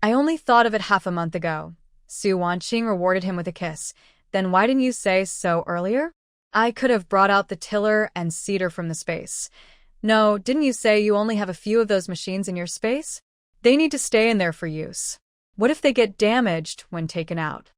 I only thought of it half a month ago. Su Wanqing rewarded him with a kiss. "Then why didn't you say so earlier?" "I could have brought out the tiller and seeder from the space." "No, didn't you say you only have a few of those machines in your space? They need to stay in there for use. What if they get damaged when taken out?"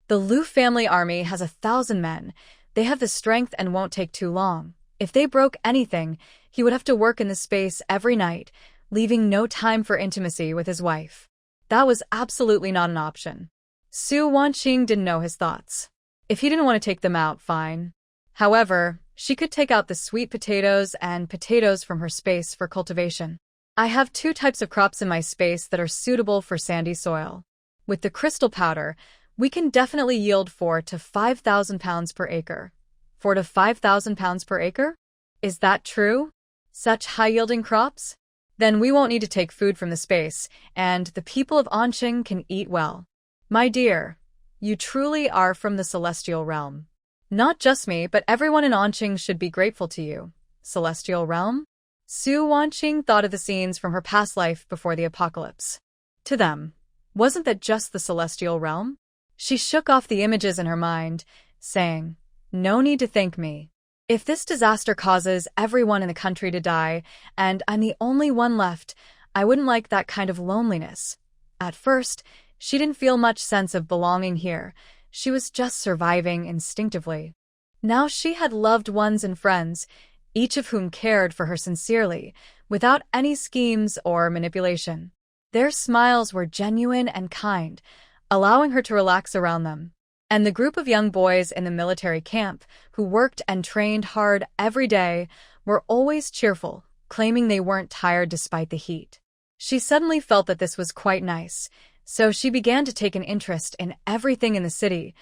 "The Lu family army has 1,000 men. They have the strength and won't take too long. If they broke anything, he would have to work in the space every night, leaving no time for intimacy with his wife." That was absolutely not an option. Su Wanqing didn't know his thoughts. If he didn't want to take them out, fine. However, she could take out the sweet potatoes and potatoes from her space for cultivation. "I have 2 types of crops in my space that are suitable for sandy soil. With the crystal powder, we can definitely yield 4 to 5,000 pounds per acre." 4 to 5,000 pounds per acre? Is that true? Such high-yielding crops? Then we won't need to take food from the space, and the people of Anqing can eat well. "My dear, you truly are from the celestial realm. Not just me, but everyone in Anqing should be grateful to you." Celestial realm? Su Wanqing thought of the scenes from her past life before the apocalypse. To them, wasn't that just the celestial realm? She shook off the images in her mind, saying, "No need to thank me. If this disaster causes everyone in the country to die, and I'm the only one left, I wouldn't like that kind of loneliness." At first, she didn't feel much sense of belonging here. She was just surviving instinctively. Now she had loved ones and friends, each of whom cared for her sincerely, without any schemes or manipulation. Their smiles were genuine and kind, allowing her to relax around them. And the group of young boys in the military camp, who worked and trained hard every day, were always cheerful, claiming they weren't tired despite the heat. She suddenly felt that this was quite nice, so she began to take an interest in everything in the city,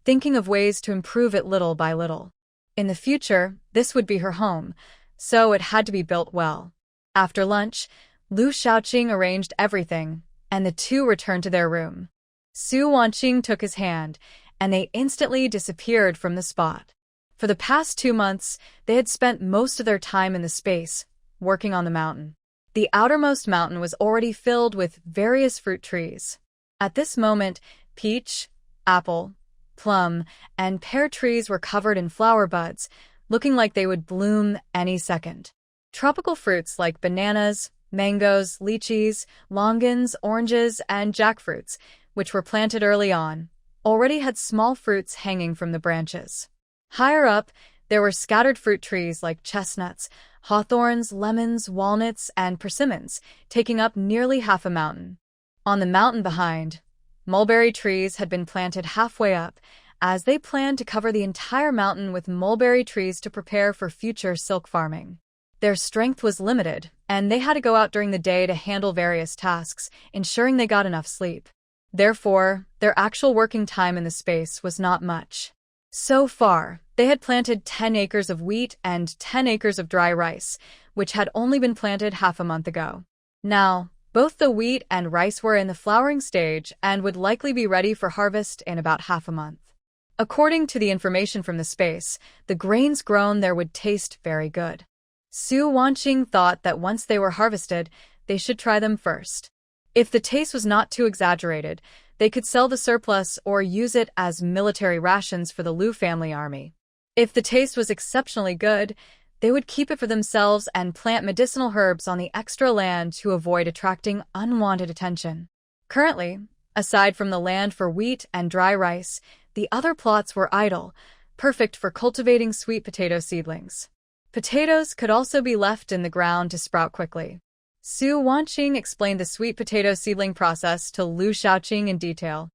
thinking of ways to improve it little by little. In the future, this would be her home, so it had to be built well. After lunch, Lu Shaoqing arranged everything, and the two returned to their room. Su Wanqing took his hand, and they instantly disappeared from the spot. For the past 2 months, they had spent most of their time in the space, working on the mountain. The outermost mountain was already filled with various fruit trees. At this moment, peach, apple, plum, and pear trees were covered in flower buds, looking like they would bloom any second. Tropical fruits like bananas, mangoes, lychees, longans, oranges, and jackfruits, which were planted early on, already had small fruits hanging from the branches. Higher up, there were scattered fruit trees like chestnuts, hawthorns, lemons, walnuts, and persimmons, taking up nearly half a mountain. On the mountain behind, mulberry trees had been planted halfway up, as they planned to cover the entire mountain with mulberry trees to prepare for future silk farming. Their strength was limited, and they had to go out during the day to handle various tasks, ensuring they got enough sleep. Therefore, their actual working time in the space was not much. So far, they had planted 10 acres of wheat and 10 acres of dry rice, which had only been planted half a month ago. Now, both the wheat and rice were in the flowering stage and would likely be ready for harvest in about half a month. According to the information from the space, the grains grown there would taste very good. Su Wanqing thought that once they were harvested, they should try them first. If the taste was not too exaggerated, they could sell the surplus or use it as military rations for the Liu family army. If the taste was exceptionally good, they would keep it for themselves and plant medicinal herbs on the extra land to avoid attracting unwanted attention. Currently, aside from the land for wheat and dry rice, the other plots were idle, perfect for cultivating sweet potato seedlings. Potatoes could also be left in the ground to sprout quickly. Su Wanqing explained the sweet potato seedling process to Liu Shaoqing in detail.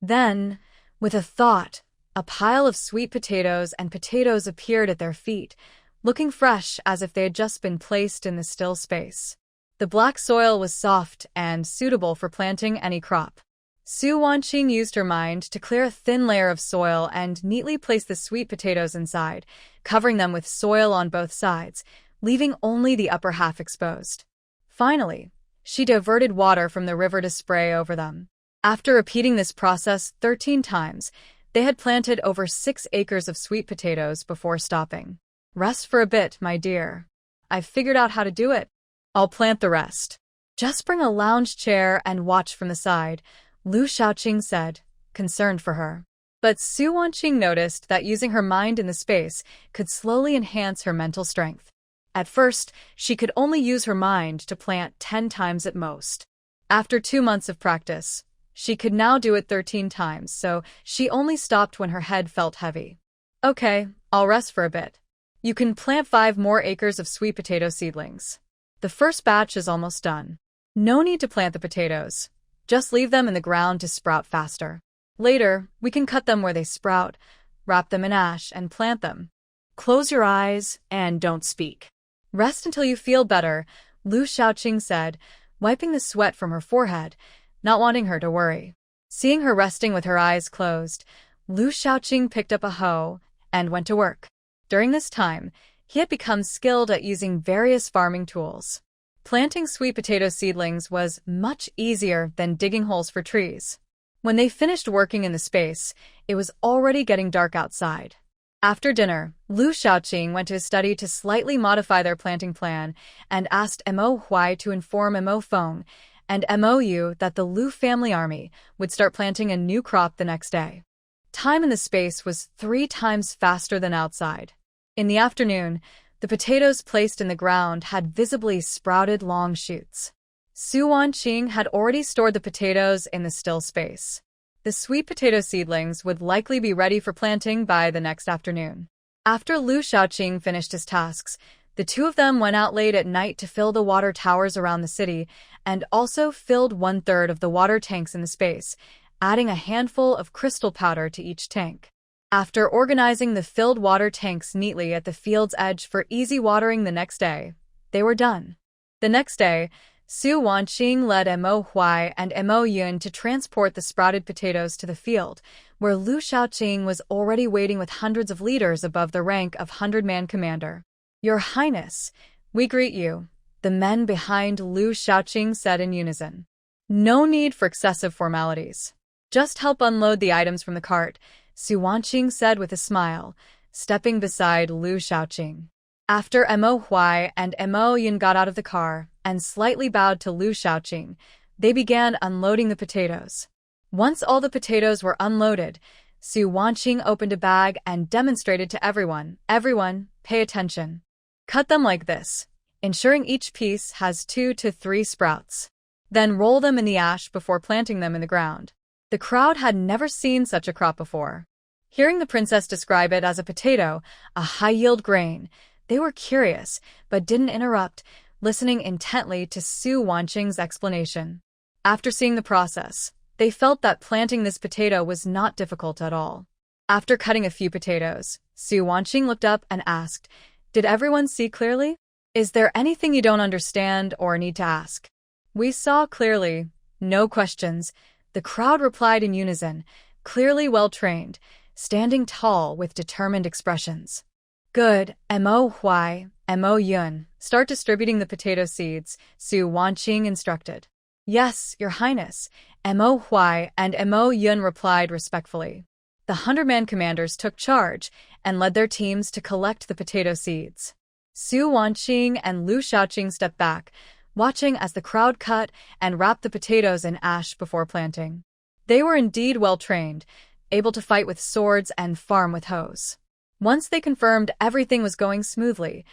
Then, with a thought, a pile of sweet potatoes and potatoes appeared at their feet, looking fresh as if they had just been placed in the still space. The black soil was soft and suitable for planting any crop. Su Wanqing used her mind to clear a thin layer of soil and neatly place the sweet potatoes inside, covering them with soil on both sides, leaving only the upper half exposed. Finally, she diverted water from the river to spray over them. After repeating this process 13 times, they had planted over 6 acres of sweet potatoes before stopping. Rest for a bit, my dear. I've figured out how to do it. I'll plant the rest. Just bring a lounge chair and watch from the side, Liu Shaoqing said, concerned for her. But Su Wanqing noticed that using her mind in the space could slowly enhance her mental strength. At first, she could only use her mind to plant 10 times at most. After 2 months of practice, she could now do it 13 times, so she only stopped when her head felt heavy. Okay, I'll rest for a bit. You can plant 5 more acres of sweet potato seedlings. The first batch is almost done. No need to plant the potatoes. Just leave them in the ground to sprout faster. Later, we can cut them where they sprout, wrap them in ash, and plant them. Close your eyes and don't speak. Rest until you feel better, Liu Shaoqing said, wiping the sweat from her forehead, not wanting her to worry. Seeing her resting with her eyes closed, Liu Shaoqing picked up a hoe and went to work. During this time, he had become skilled at using various farming tools. Planting sweet potato seedlings was much easier than digging holes for trees. When they finished working in the space, it was already getting dark outside. After dinner, Liu Shaoqing went to his study to slightly modify their planting plan and asked Mo Huai to inform Mo Feng and Mo Yu that the Liu family army would start planting a new crop the next day. Time in the space was 3 times faster than outside. In the afternoon, the potatoes placed in the ground had visibly sprouted long shoots. Su Wanqing had already stored the potatoes in the still space. The sweet potato seedlings would likely be ready for planting by the next afternoon. After Liu Shaoqing finished his tasks, the two of them went out late at night to fill the water towers around the city and also filled 1/3 of the water tanks in the space, adding a handful of crystal powder to each tank. After organizing the filled water tanks neatly at the field's edge for easy watering the next day, they were done. The next day, Su Wanqing led Mo Huai and Mo Yun to transport the sprouted potatoes to the field, where Liu Shaoqing was already waiting with hundreds of leaders above the rank of 100-man commander. Your Highness, we greet you, the men behind Liu Shaoqing said in unison. No need for excessive formalities. Just help unload the items from the cart, Su Wanqing said with a smile, stepping beside Lu Shaoqing. After Mo Huai and Mo Yun got out of the car and slightly bowed to Lu Shaoqing, they began unloading the potatoes. Once all the potatoes were unloaded, Su Wanqing opened a bag and demonstrated to everyone, "Everyone, pay attention. Cut them like this, ensuring each piece has 2 to 3 sprouts. Then roll them in the ash before planting them in the ground." The crowd had never seen such a crop before. Hearing the princess describe it as a potato, a high-yield grain, they were curious, but didn't interrupt, listening intently to Su Wanqing's explanation. After seeing the process, they felt that planting this potato was not difficult at all. After cutting a few potatoes, Su Wanqing looked up and asked, "Did everyone see clearly? Is there anything you don't understand or need to ask?" "We saw clearly. No questions," the crowd replied in unison, clearly well-trained, standing tall with determined expressions. "Good, Mo Huai, Mo Yun, start distributing the potato seeds," Su Wanqing instructed. "Yes, Your Highness," Mo Huai and Mo Yun replied respectfully. The 100-man commanders took charge and led their teams to collect the potato seeds. Su Wanqing and Lu Shaoqing stepped back, watching as the crowd cut and wrapped the potatoes in ash before planting. They were indeed well-trained, able to fight with swords and farm with hoes. Once they confirmed everything was going smoothly,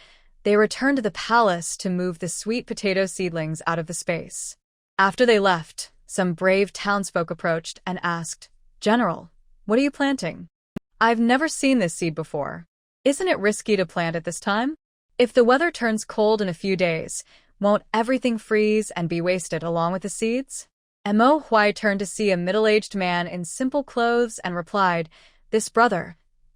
they returned to the palace to move the sweet potato seedlings out of the space. After they left, some brave townsfolk approached and asked, "General, what are you planting? I've never seen this seed before. Isn't it risky to plant at this time? If the weather turns cold in a few days, won't everything freeze and be wasted along with the seeds?" Mo Huai turned to see a middle-aged man in simple clothes and replied,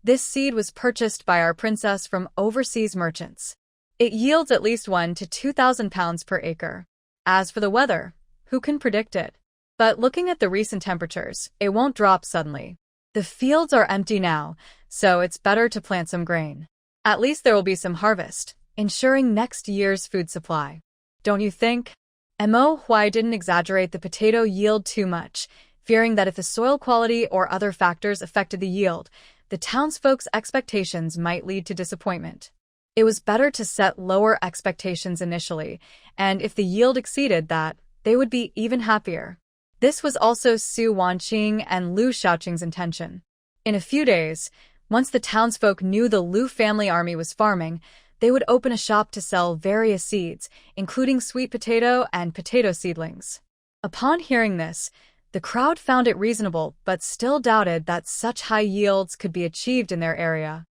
This seed was purchased by our princess from overseas merchants. It yields at least 1 to 2,000 pounds per acre. As for the weather, who can predict it? But looking at the recent temperatures, it won't drop suddenly. The fields are empty now, so it's better to plant some grain. At least there will be some harvest, ensuring next year's food supply. Don't you think? Mo Huai didn't exaggerate the potato yield too much, fearing that if the soil quality or other factors affected the yield, the townsfolk's expectations might lead to disappointment. It was better to set lower expectations initially, and if the yield exceeded that, they would be even happier. This was also Su Wanqing and Lu Shaoqing's intention. In a few days, once the townsfolk knew the Lu family army was farming, they would open a shop to sell various seeds, including sweet potato and potato seedlings. Upon hearing this, the crowd found it reasonable but still doubted that such high yields could be achieved in their area.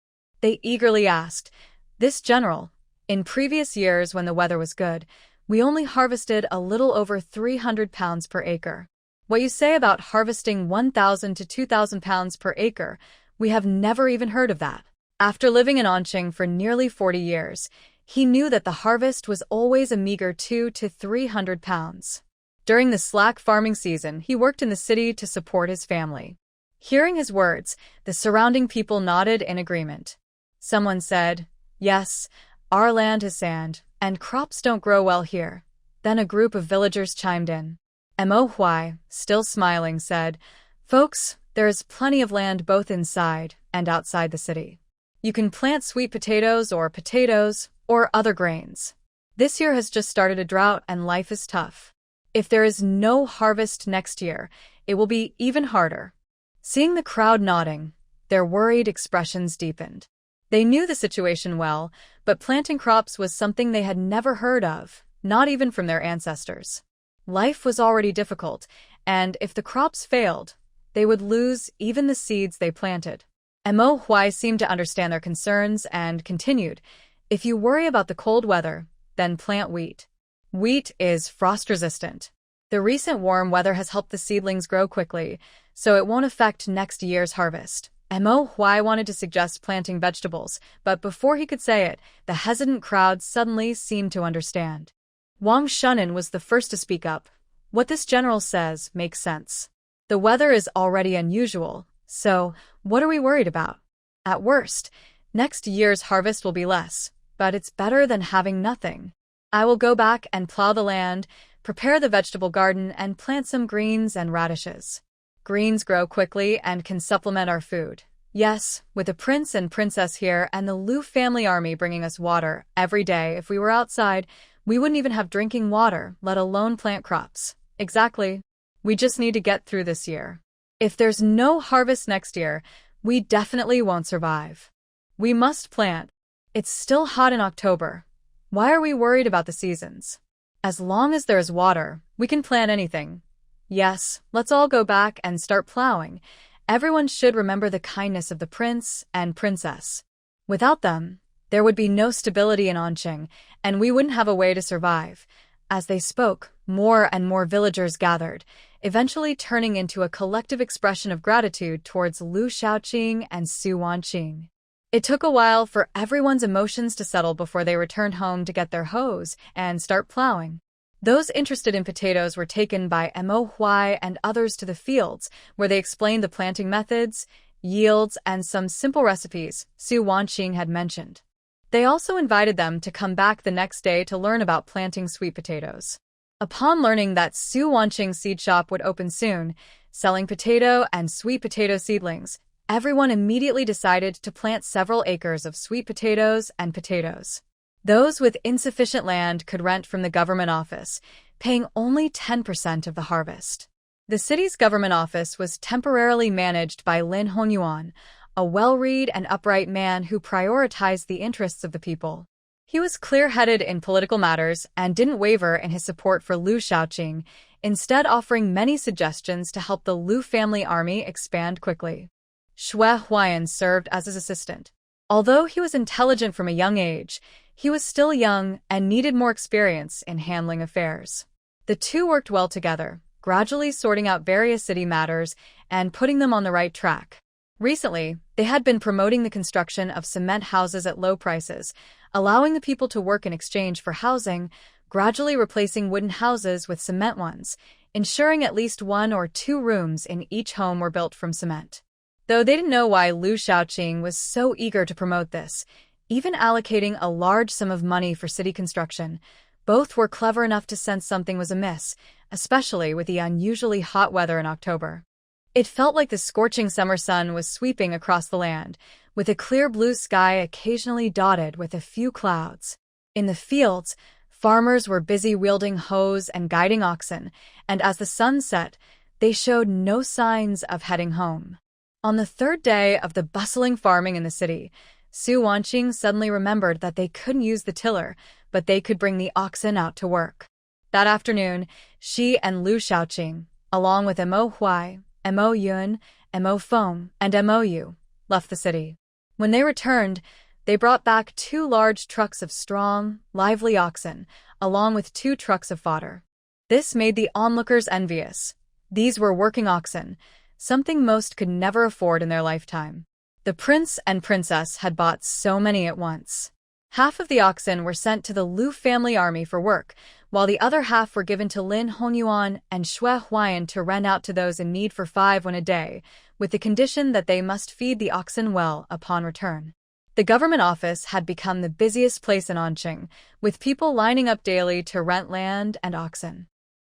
They eagerly asked, "This general, in previous years when the weather was good, we only harvested a little over 300 pounds per acre. What you say about harvesting 1,000 to 2,000 pounds per acre, we have never even heard of that." After living in Anqing for nearly 40 years, he knew that the harvest was always a meager 2 to 300 pounds. During the slack farming season, he worked in the city to support his family. Hearing his words, the surrounding people nodded in agreement. Someone said, "Yes, our land is sand, and crops don't grow well here." Then a group of villagers chimed in. Mo Huai, still smiling, said, "Folks, there is plenty of land both inside and outside the city. You can plant sweet potatoes or other grains. This year has just started a drought and life is tough. If there is no harvest next year, it will be even harder." Seeing the crowd nodding, their worried expressions deepened. They knew the situation well, but planting crops was something they had never heard of, not even from their ancestors. Life was already difficult, and if the crops failed, they would lose even the seeds they planted. Mo Huai seemed to understand their concerns and continued, "If you worry about the cold weather, then plant wheat. Wheat is frost-resistant. The recent warm weather has helped the seedlings grow quickly, so it won't affect next year's harvest." Mo Huai wanted to suggest planting vegetables, but before he could say it, the hesitant crowd suddenly seemed to understand. Wang Shunan was the first to speak up. "What this general says makes sense. The weather is already unusual, so what are we worried about? At worst, next year's harvest will be less, but it's better than having nothing. I will go back and plow the land, prepare the vegetable garden, and plant some greens and radishes. Greens grow quickly and can supplement our food. Yes, with the prince and princess here and the Liu family army bringing us water every day, if we were outside, we wouldn't even have drinking water, let alone plant crops. Exactly. We just need to get through this year. If there's no harvest next year, we definitely won't survive. We must plant. It's still hot in October. Why are we worried about the seasons? As long as there's water, we can plant anything. Yes, let's all go back and start plowing. Everyone should remember the kindness of the prince and princess. Without them, there would be no stability in Anqing, and we wouldn't have a way to survive. As they spoke, more and more villagers gathered, eventually turning into a collective expression of gratitude towards Liu Shaoqing and Su Wanqing. It took a while for everyone's emotions to settle before they returned home to get their hoes and start plowing. Those interested in potatoes were taken by Mo Huai and others to the fields, where they explained the planting methods, yields, and some simple recipes Su Wanqing had mentioned. They also invited them to come back the next day to learn about planting sweet potatoes. Upon learning that Su Wanqing's seed shop would open soon, selling potato and sweet potato seedlings, everyone immediately decided to plant several acres of sweet potatoes and potatoes. Those with insufficient land could rent from the government office, paying only 10% of the harvest. The city's government office was temporarily managed by Lin Hongyuan, a well-read and upright man who prioritized the interests of the people. He was clear-headed in political matters and didn't waver in his support for Liu Shaoqing, instead offering many suggestions to help the Liu family army expand quickly. Xue Huayan served as his assistant. Although he was intelligent from a young age, he was still young and needed more experience in handling affairs. The two worked well together, gradually sorting out various city matters and putting them on the right track. Recently, they had been promoting the construction of cement houses at low prices, allowing the people to work in exchange for housing, gradually replacing wooden houses with cement ones, ensuring at least 1 or 2 rooms in each home were built from cement. Though they didn't know why Liu Shaoqing was so eager to promote this, even allocating a large sum of money for city construction, both were clever enough to sense something was amiss, especially with the unusually hot weather in October. It felt like the scorching summer sun was sweeping across the land, with a clear blue sky occasionally dotted with a few clouds. In the fields, farmers were busy wielding hoes and guiding oxen, and as the sun set, they showed no signs of heading home. On the third day of the bustling farming in the city, Su Wanqing suddenly remembered that they couldn't use the tiller, but they could bring the oxen out to work. That afternoon, she and Liu Shaoqing, along with Mo Huai, Mo Yun, Mo Feng, and Mo Yu, left the city. When they returned, they brought back 2 large trucks of strong, lively oxen, along with 2 trucks of fodder. This made the onlookers envious. These were working oxen, something most could never afford in their lifetime. The prince and princess had bought so many at once. Half of the oxen were sent to the Liu family army for work, while the other half were given to Lin Hongyuan and Xue Huayan to rent out to those in need for 5 won a day, with the condition that they must feed the oxen well upon return. The government office had become the busiest place in Anqing, with people lining up daily to rent land and oxen.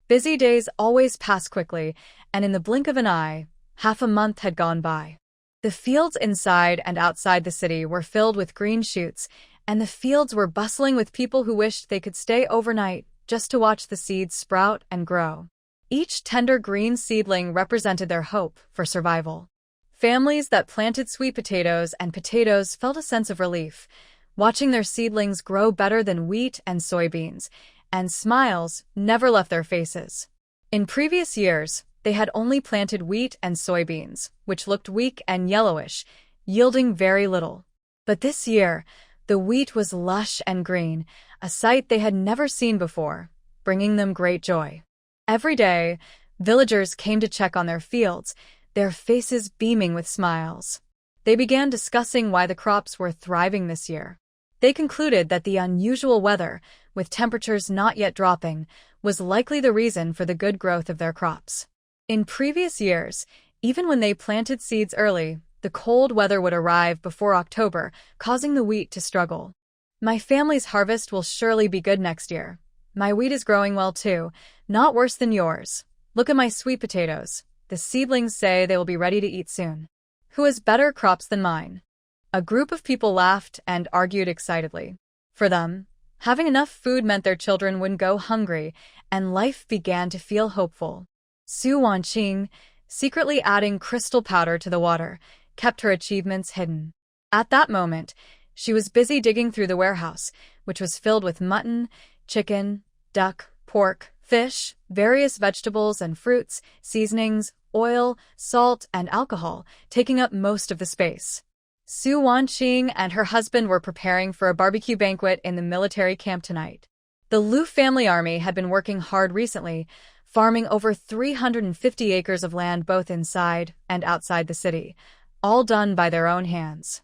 Busy days always pass quickly, and in the blink of an eye, half a month had gone by. The fields inside and outside the city were filled with green shoots, and the fields were bustling with people who wished they could stay overnight just to watch the seeds sprout and grow. Each tender green seedling represented their hope for survival. Families that planted sweet potatoes and potatoes felt a sense of relief, watching their seedlings grow better than wheat and soybeans, and smiles never left their faces. In previous years, they had only planted wheat and soybeans, which looked weak and yellowish, yielding very little. But this year, the wheat was lush and green, a sight they had never seen before, bringing them great joy. Every day, villagers came to check on their fields, their faces beaming with smiles. They began discussing why the crops were thriving this year. They concluded that the unusual weather, with temperatures not yet dropping, was likely the reason for the good growth of their crops. In previous years, even when they planted seeds early, the cold weather would arrive before October, causing the wheat to struggle. My family's harvest will surely be good next year. My wheat is growing well too, not worse than yours. Look at my sweet potatoes. The seedlings say they will be ready to eat soon. Who has better crops than mine? A group of people laughed and argued excitedly. For them, having enough food meant their children wouldn't go hungry, and life began to feel hopeful. Su Wanqing, secretly adding crystal powder to the water, kept her achievements hidden. At that moment, she was busy digging through the warehouse, which was filled with mutton, chicken, duck, pork, fish, various vegetables and fruits, seasonings, oil, salt, and alcohol, taking up most of the space. Su Wanqing and her husband were preparing for a barbecue banquet in the military camp tonight. The Liu family army had been working hard recently, farming over 350 acres of land both inside and outside the city, all done by their own hands.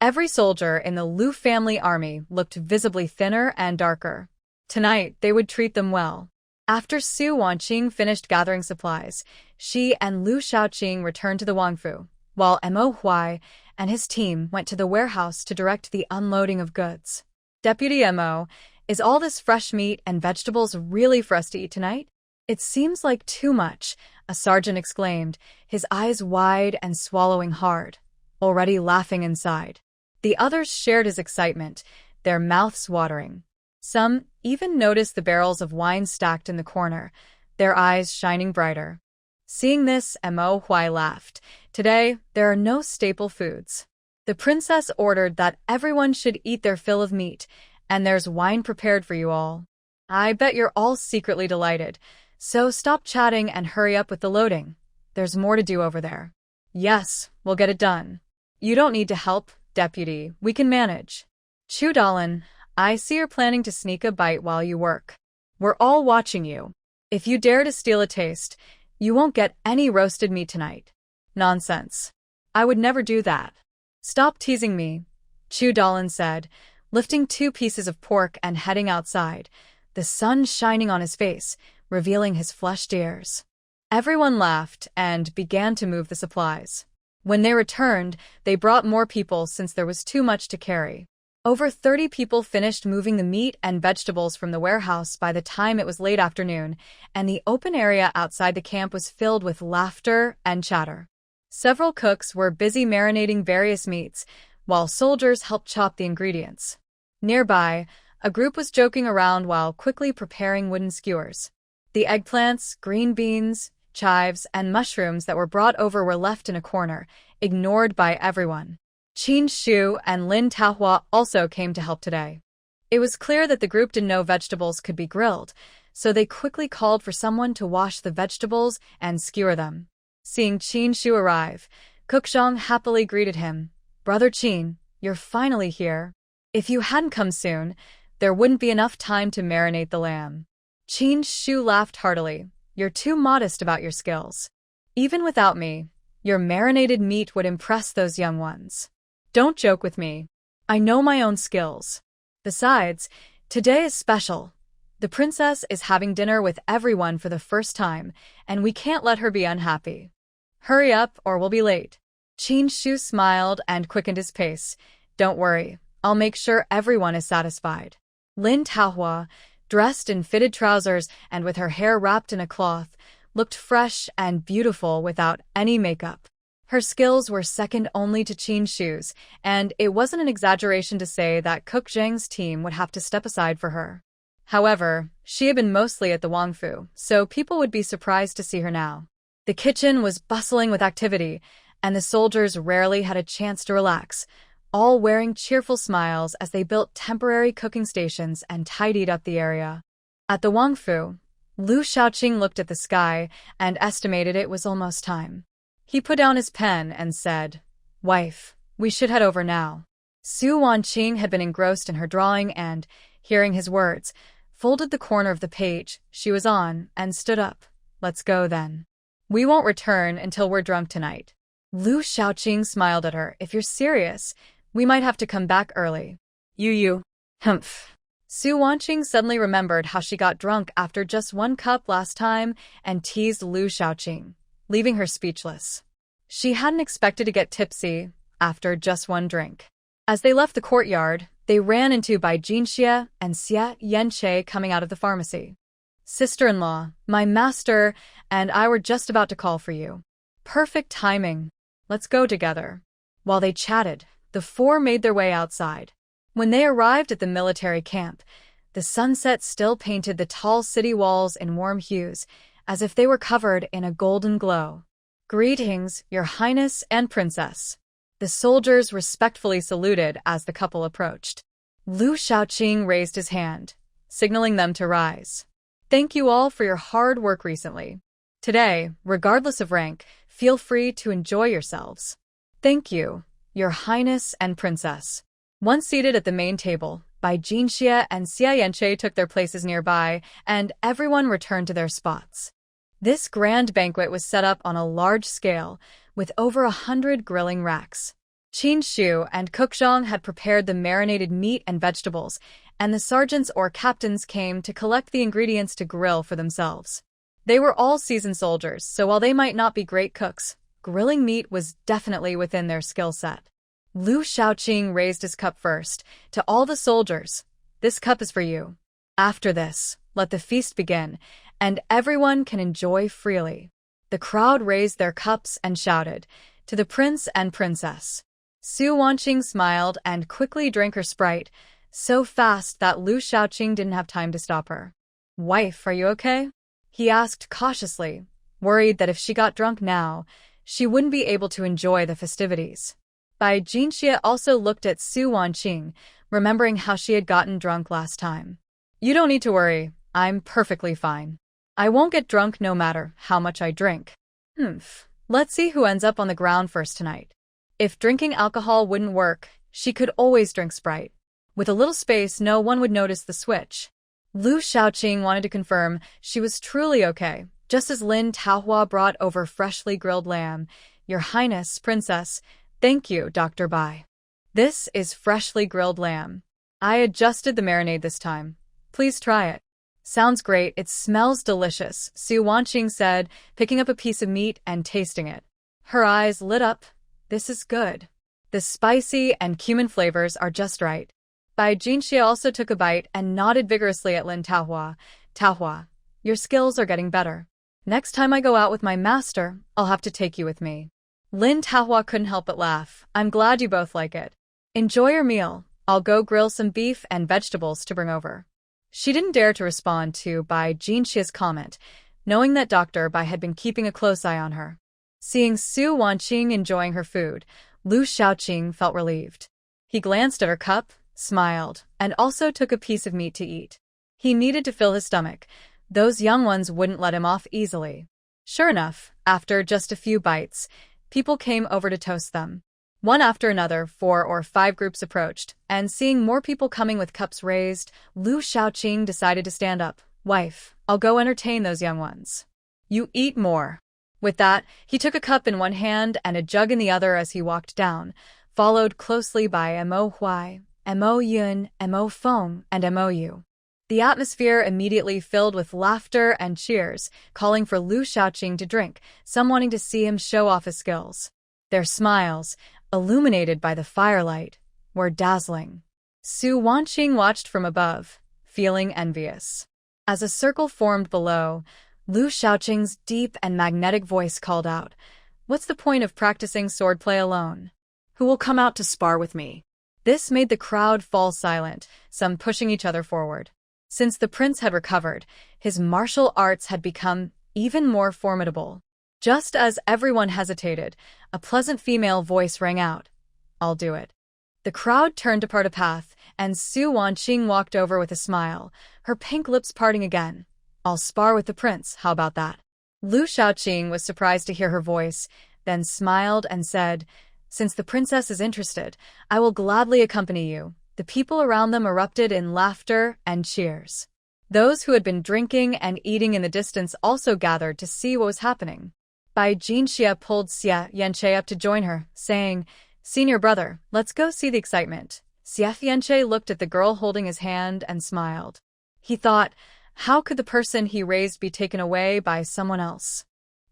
Every soldier in the Liu family army looked visibly thinner and darker. Tonight, they would treat them well. After Su Wanqing finished gathering supplies, she and Liu Shaoqing returned to the Wangfu, while Mo Huai and his team went to the warehouse to direct the unloading of goods. Deputy Mo, is all this fresh meat and vegetables really for us to eat tonight? It seems like too much, a sergeant exclaimed, his eyes wide and swallowing hard, already laughing inside. The others shared his excitement, their mouths watering. Some even noticed the barrels of wine stacked in the corner, their eyes shining brighter. Seeing this, Mo Huai laughed. Today, there are no staple foods. The princess ordered that everyone should eat their fill of meat, and there's wine prepared for you all. I bet you're all secretly delighted, so stop chatting and hurry up with the loading. There's more to do over there. Yes, we'll get it done. You don't need to help, deputy, we can manage. Chu Dalin, I see you're planning to sneak a bite while you work. We're all watching you. If you dare to steal a taste, you won't get any roasted meat tonight. Nonsense. I would never do that. Stop teasing me, Chu Dalin said, lifting 2 pieces of pork and heading outside, the sun shining on his face, revealing his flushed ears. Everyone laughed and began to move the supplies. When they returned, they brought more people since there was too much to carry. Over 30 people finished moving the meat and vegetables from the warehouse by the time it was late afternoon, and the open area outside the camp was filled with laughter and chatter. Several cooks were busy marinating various meats, while soldiers helped chop the ingredients. Nearby, a group was joking around while quickly preparing wooden skewers. The eggplants, green beans, chives, and mushrooms that were brought over were left in a corner, ignored by everyone. Qin Shu and Lin Taohua also came to help today. It was clear that the group didn't know vegetables could be grilled, so they quickly called for someone to wash the vegetables and skewer them. Seeing Qin Shu arrive, Cook Zhang happily greeted him. Brother Qin, you're finally here. If you hadn't come soon, there wouldn't be enough time to marinate the lamb. Qin Shu laughed heartily. You're too modest about your skills. Even without me, your marinated meat would impress those young ones. Don't joke with me. I know my own skills. Besides, today is special. The princess is having dinner with everyone for the first time, and we can't let her be unhappy. Hurry up or we'll be late. Qin Shu smiled and quickened his pace. Don't worry, I'll make sure everyone is satisfied. Lin Taohua, dressed in fitted trousers and with her hair wrapped in a cloth, looked fresh and beautiful without any makeup. Her skills were second only to Qin Shu's, and it wasn't an exaggeration to say that Cook Zhang's team would have to step aside for her. However, she had been mostly at the Wangfu, so people would be surprised to see her now. The kitchen was bustling with activity, and the soldiers rarely had a chance to relax, all wearing cheerful smiles as they built temporary cooking stations and tidied up the area. At the Wangfu, Liu Shaoqing looked at the sky and estimated it was almost time. He put down his pen and said, Wife, we should head over now. Su Wanqing had been engrossed in her drawing and, hearing his words, folded the corner of the page she was on and stood up. Let's go then. We won't return until we're drunk tonight. Liu Shaoqing smiled at her. If you're serious, we might have to come back early. Humph. Su Wanqing suddenly remembered how she got drunk after just 1 cup last time and teased Liu Shaoqing, leaving her speechless. She hadn't expected to get tipsy after just 1 drink. As they left the courtyard, they ran into Bai Jinxie and Xia Yanche coming out of the pharmacy. Sister-in-law, my master and I were just about to call for you. Perfect timing. Let's go together. While they chatted, the four made their way outside. When they arrived at the military camp, the sunset still painted the tall city walls in warm hues, as if they were covered in a golden glow. Greetings, Your Highness and Princess. The soldiers respectfully saluted as the couple approached. Lu Shaoqing raised his hand, signaling them to rise. Thank you all for your hard work recently. Today, regardless of rank, feel free to enjoy yourselves. Thank you, Your Highness and Princess. Once seated at the main table, Bai Jinxie and Xia Yanqi took their places nearby, and everyone returned to their spots. This grand banquet was set up on a large scale, with over 100 grilling racks. Qin Shu and Cook Zhang had prepared the marinated meat and vegetables, and the sergeants or captains came to collect the ingredients to grill for themselves. They were all seasoned soldiers, so while they might not be great cooks, grilling meat was definitely within their skill set. Lu Shaoqing raised his cup first. To all the soldiers, this cup is for you. After this, let the feast begin, and everyone can enjoy freely. The crowd raised their cups and shouted, to the prince and princess. Su Wanqing smiled and quickly drank her Sprite, so fast that Lu Shaoqing didn't have time to stop her. Wife, are you okay? He asked cautiously, worried that if she got drunk now, she wouldn't be able to enjoy the festivities. Bai Jinxie also looked at Su Wanqing, remembering how she had gotten drunk last time. You don't need to worry, I'm perfectly fine. I won't get drunk no matter how much I drink. Let's see who ends up on the ground first tonight. If drinking alcohol wouldn't work, she could always drink Sprite. With a little space, no one would notice the switch. Lu Shaoqing wanted to confirm she was truly okay, just as Lin Taohua brought over freshly grilled lamb. Your Highness, Princess. Thank you, Dr. Bai. This is freshly grilled lamb. I adjusted the marinade this time. Please try it. Sounds great, it smells delicious, Su Wanqing said, picking up a piece of meat and tasting it. Her eyes lit up. This is good. The spicy and cumin flavors are just right. Bai Jinxie also took a bite and nodded vigorously at Lin Taohua. Taohua, your skills are getting better. Next time I go out with my master, I'll have to take you with me. Lin Taohua couldn't help but laugh. I'm glad you both like it. Enjoy your meal. I'll go grill some beef and vegetables to bring over. She didn't dare to respond to Bai Jinxie's comment, knowing that Dr. Bai had been keeping a close eye on her. Seeing Su Wanqing enjoying her food, Lu Shaoqing felt relieved. He glanced at her cup, smiled, and also took a piece of meat to eat. He needed to fill his stomach. Those young ones wouldn't let him off easily. Sure enough, after just a few bites, people came over to toast them. One after another, 4 or 5 groups approached, and seeing more people coming with cups raised, Lu Shaoqing decided to stand up. Wife, I'll go entertain those young ones. You eat more. With that, he took a cup in one hand and a jug in the other as he walked down, followed closely by Mo Huai, Mo Yun, Mo Feng, and Mo Yu. The atmosphere immediately filled with laughter and cheers, calling for Lu Shaoqing to drink, some wanting to see him show off his skills. Their smiles, illuminated by the firelight, were dazzling. Su Wanqing watched from above, feeling envious. As a circle formed below, Lu Shaoqing's deep and magnetic voice called out, "What's the point of practicing swordplay alone? Who will come out to spar with me?" This made the crowd fall silent, some pushing each other forward. Since the prince had recovered, his martial arts had become even more formidable. Just as everyone hesitated, a pleasant female voice rang out, "I'll do it." The crowd turned to part a path, and Su Wanqing walked over with a smile, her pink lips parting again. "I'll spar with the prince, how about that?" Lu Shaoqing was surprised to hear her voice, then smiled and said, "Since the princess is interested, I will gladly accompany you." The people around them erupted in laughter and cheers. Those who had been drinking and eating in the distance also gathered to see what was happening. Bai Jinxie pulled Xia Yanqi up to join her, saying, "Senior brother, let's go see the excitement." Xia Yanqi looked at the girl holding his hand and smiled. He thought, how could the person he raised be taken away by someone else?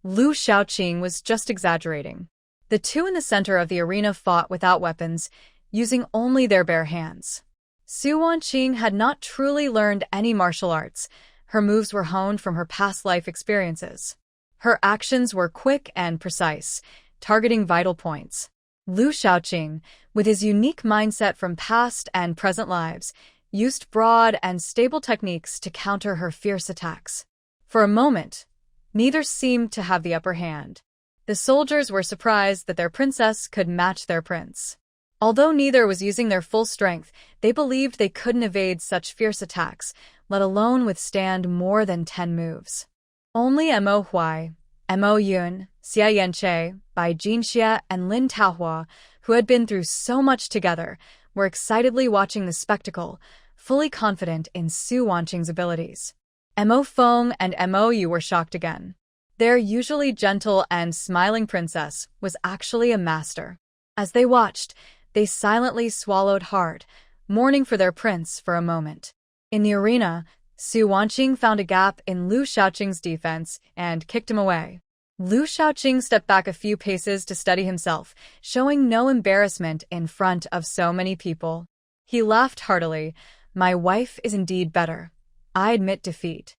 Lu Shaoqing was just exaggerating. The two in the center of the arena fought without weapons, using only their bare hands. Su Wanqing had not truly learned any martial arts. Her moves were honed from her past life experiences. Her actions were quick and precise, targeting vital points. Lu Shaoqing, with his unique mindset from past and present lives, used broad and stable techniques to counter her fierce attacks. For a moment, neither seemed to have the upper hand. The soldiers were surprised that their princess could match their prince. Although neither was using their full strength, they believed they couldn't evade such fierce attacks, let alone withstand more than 10 moves. Only Mo Huai, Mo Yun, Xia Yanche, Bai Jinxia, and Lin Taohua, who had been through so much together, were excitedly watching the spectacle, fully confident in Su Wanqing's abilities. Mo Feng and Mo Yu were shocked again. Their usually gentle and smiling princess was actually a master. As they watched, they silently swallowed hard, mourning for their prince for a moment. In the arena, Su Wanqing found a gap in Lu Shaoqing's defense and kicked him away. Lu Shaoqing stepped back a few paces to steady himself, showing no embarrassment in front of so many people. He laughed heartily. "My wife is indeed better. I admit defeat."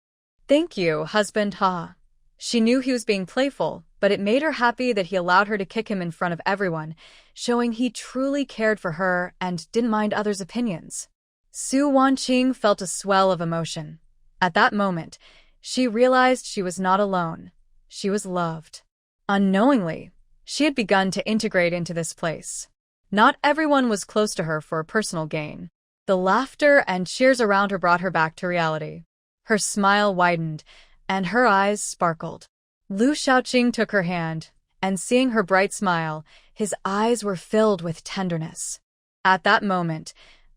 "Thank you, husband, ha." She knew he was being playful, but it made her happy that he allowed her to kick him in front of everyone, showing he truly cared for her and didn't mind others' opinions. Su Wanqing felt a swell of emotion. At that moment, she realized she was not alone. She was loved. Unknowingly, she had begun to integrate into this place. Not everyone was close to her for personal gain. The laughter and cheers around her brought her back to reality. Her smile widened, and her eyes sparkled. Lu Shaoqing took her hand, and seeing her bright smile, his eyes were filled with tenderness. At that moment,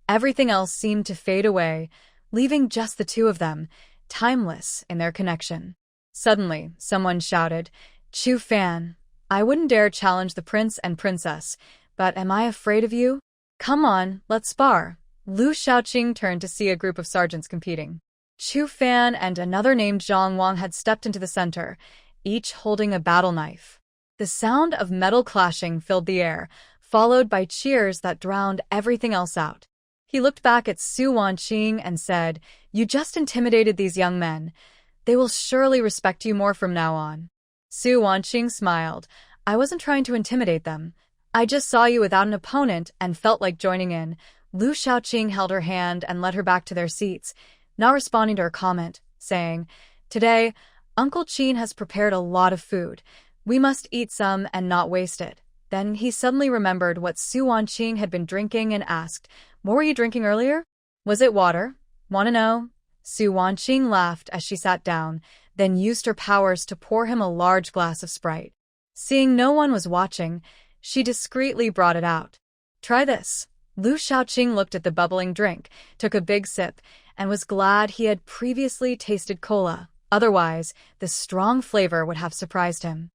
everything else seemed to fade away, leaving just the two of them, timeless in their connection. Suddenly, someone shouted, "Chu Fan, I wouldn't dare challenge the prince and princess, but am I afraid of you? Come on, let's spar." Lu Shaoqing turned to see a group of sergeants competing. Chu Fan and another named Zhang Wang had stepped into the center, each holding a battle knife. The sound of metal clashing filled the air, followed by cheers that drowned everything else out. He looked back at Su Wanqing and said, "You just intimidated these young men. They will surely respect you more from now on." Su Wanqing smiled. "I wasn't trying to intimidate them. I just saw you without an opponent and felt like joining in." Lu Shaoqing held her hand and led her back to their seats, not responding to her comment, saying, "Today, Uncle Qin has prepared a lot of food. We must eat some and not waste it." Then he suddenly remembered what Su Wanqing had been drinking and asked, "What were you drinking earlier? Was it water? Want to know?" Su Wanqing laughed as she sat down, then used her powers to pour him a large glass of Sprite. Seeing no one was watching, she discreetly brought it out. "Try this." Lu Shaoqing looked at the bubbling drink, took a big sip, and was glad he had previously tasted cola. Otherwise, the strong flavor would have surprised him.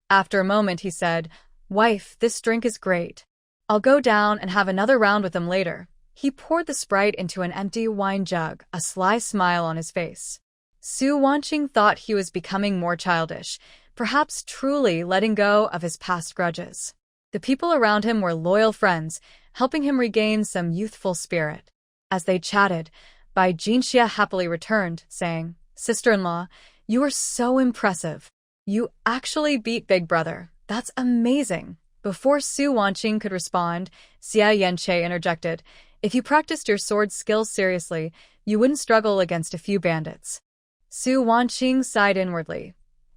After a moment, he said, "Wife, this drink is great. I'll go down and have another round with them later." He poured the Sprite into an empty wine jug, a sly smile on his face. Su Wanqing thought he was becoming more childish, perhaps truly letting go of his past grudges. The people around him were loyal friends, helping him regain some youthful spirit. As they chatted, Bai Jinxia happily returned, saying, "Sister-in-law, you are so impressive. You actually beat Big Brother. That's amazing." Before Su Wanqing could respond, Xia Yanche interjected, "If you practiced your sword skills seriously, you wouldn't struggle against a few bandits." Su Wanqing sighed inwardly.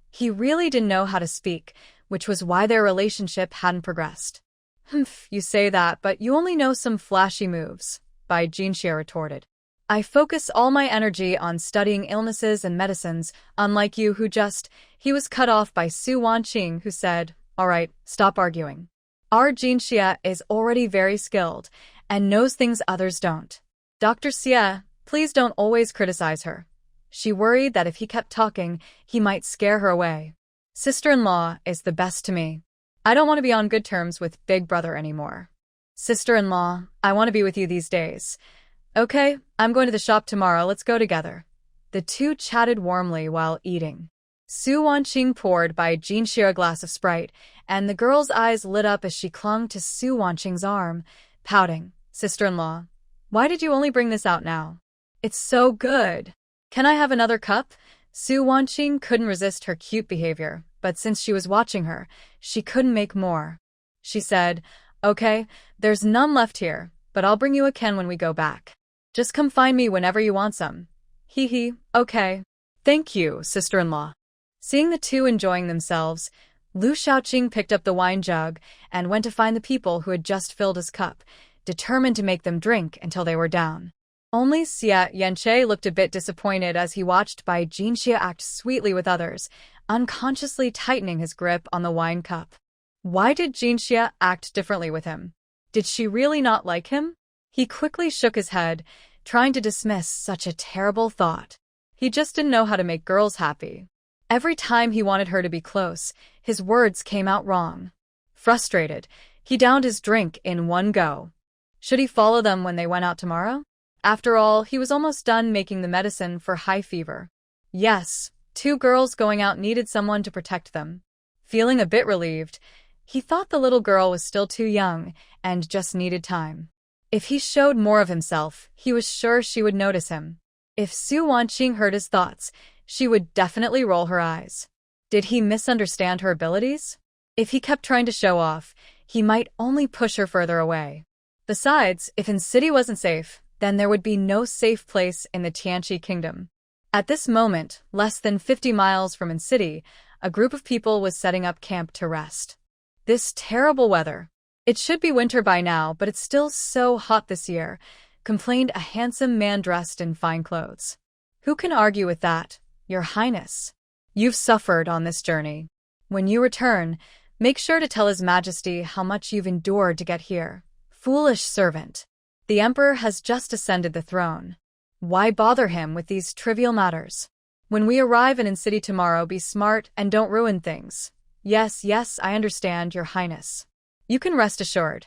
He really didn't know how to speak, which was why their relationship hadn't progressed. "Humph, you say that, but you only know some flashy moves," Bai Jinxia retorted. "I focus all my energy on studying illnesses and medicines, unlike you who just—" He was cut off by Su Wanqing, who said, "All right, stop arguing. Our Jinxia is already very skilled and knows things others don't. Dr. Xie, please don't always criticize her." She worried that if he kept talking, he might scare her away. "Sister-in-law is the best to me. I don't want to be on good terms with Big Brother anymore. Sister-in-law, I want to be with you these days. Okay, I'm going to the shop tomorrow. Let's go together." The two chatted warmly while eating. Su Wanqing poured Bai Jinxia a glass of Sprite, and the girl's eyes lit up as she clung to Su Wanqing's arm, pouting. "Sister-in-law, why did you only bring this out now? It's so good. Can I have another cup?" Su Wanqing couldn't resist her cute behavior, but since she was watching her, she couldn't make more. She said, "Okay, there's none left here, but I'll bring you a can when we go back. Just come find me whenever you want some." Hee hee, okay. Thank you, sister-in-law. Seeing the two enjoying themselves, Lu Shaoqing picked up the wine jug and went to find the people who had just filled his cup, determined to make them drink until they were down. Only Xie Yanqi looked a bit disappointed as he watched Bai Jinxie act sweetly with others, unconsciously tightening his grip on the wine cup. Why did Jinxie act differently with him? Did she really not like him? He quickly shook his head, trying to dismiss such a terrible thought. He just didn't know how to make girls happy. Every time he wanted her to be close, his words came out wrong. Frustrated, he downed his drink in one go. Should he follow them when they went out tomorrow? After all, he was almost done making the medicine for high fever. Yes, 2 girls going out needed someone to protect them. Feeling a bit relieved, he thought the little girl was still too young and just needed time. If he showed more of himself, he was sure she would notice him. If Su Wanqing heard his thoughts, she would definitely roll her eyes. Did he misunderstand her abilities? If he kept trying to show off, he might only push her further away. Besides, if In City wasn't safe, then there would be no safe place in the Tianqi kingdom. At this moment, less than 50 miles from In City, a group of people was setting up camp to rest. This terrible weather. It should be winter by now, but it's still so hot this year, complained a handsome man dressed in fine clothes. Who can argue with that, Your Highness? You've suffered on this journey. When you return, make sure to tell His Majesty how much you've endured to get here. Foolish servant. The Emperor has just ascended the throne. Why bother him with these trivial matters? When we arrive in City tomorrow, be smart and don't ruin things. Yes, I understand, Your Highness. You can rest assured.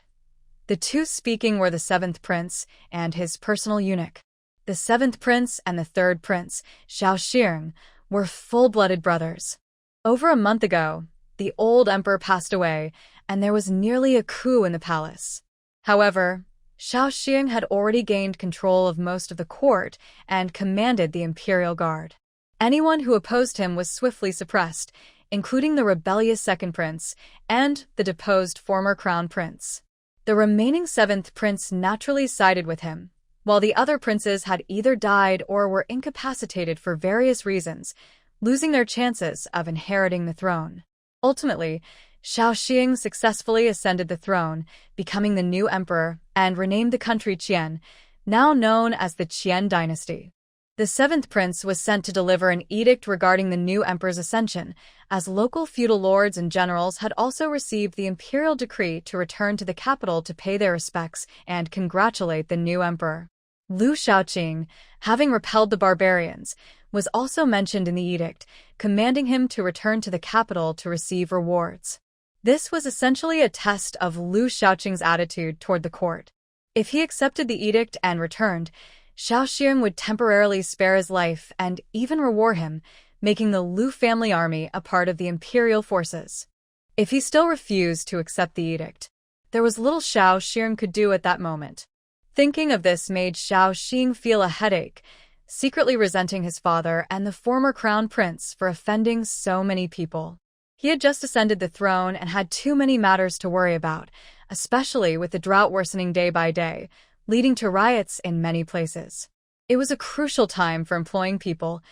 The two speaking were the 7th prince and his personal eunuch. The 7th prince and the 3rd prince, Xiao Xing, were full-blooded brothers. Over a month ago, the old emperor passed away, and there was nearly a coup in the palace. However, Xiao Xing had already gained control of most of the court and commanded the Imperial Guard. Anyone who opposed him was swiftly suppressed, including the rebellious 2nd prince and the deposed former crown prince. The remaining 7th prince naturally sided with him, while the other princes had either died or were incapacitated for various reasons, losing their chances of inheriting the throne. Ultimately, Xiao Xing successfully ascended the throne, becoming the new emperor, and renamed the country Qian, now known as the Qian dynasty. The 7th prince was sent to deliver an edict regarding the new emperor's ascension, as local feudal lords and generals had also received the imperial decree to return to the capital to pay their respects and congratulate the new emperor. Lu Shaoqing, having repelled the barbarians, was also mentioned in the edict, commanding him to return to the capital to receive rewards. This was essentially a test of Lu Shaoqing's attitude toward the court. If he accepted the edict and returned, Xiao Xing would temporarily spare his life and even reward him, making the Lu family army a part of the imperial forces. If he still refused to accept the edict, there was little Xiao Xing could do at that moment. Thinking of this made Xiao Xing feel a headache, secretly resenting his father and the former crown prince for offending so many people. He had just ascended the throne and had too many matters to worry about, especially with the drought worsening day by day, leading to riots in many places. It was a crucial time for employing people.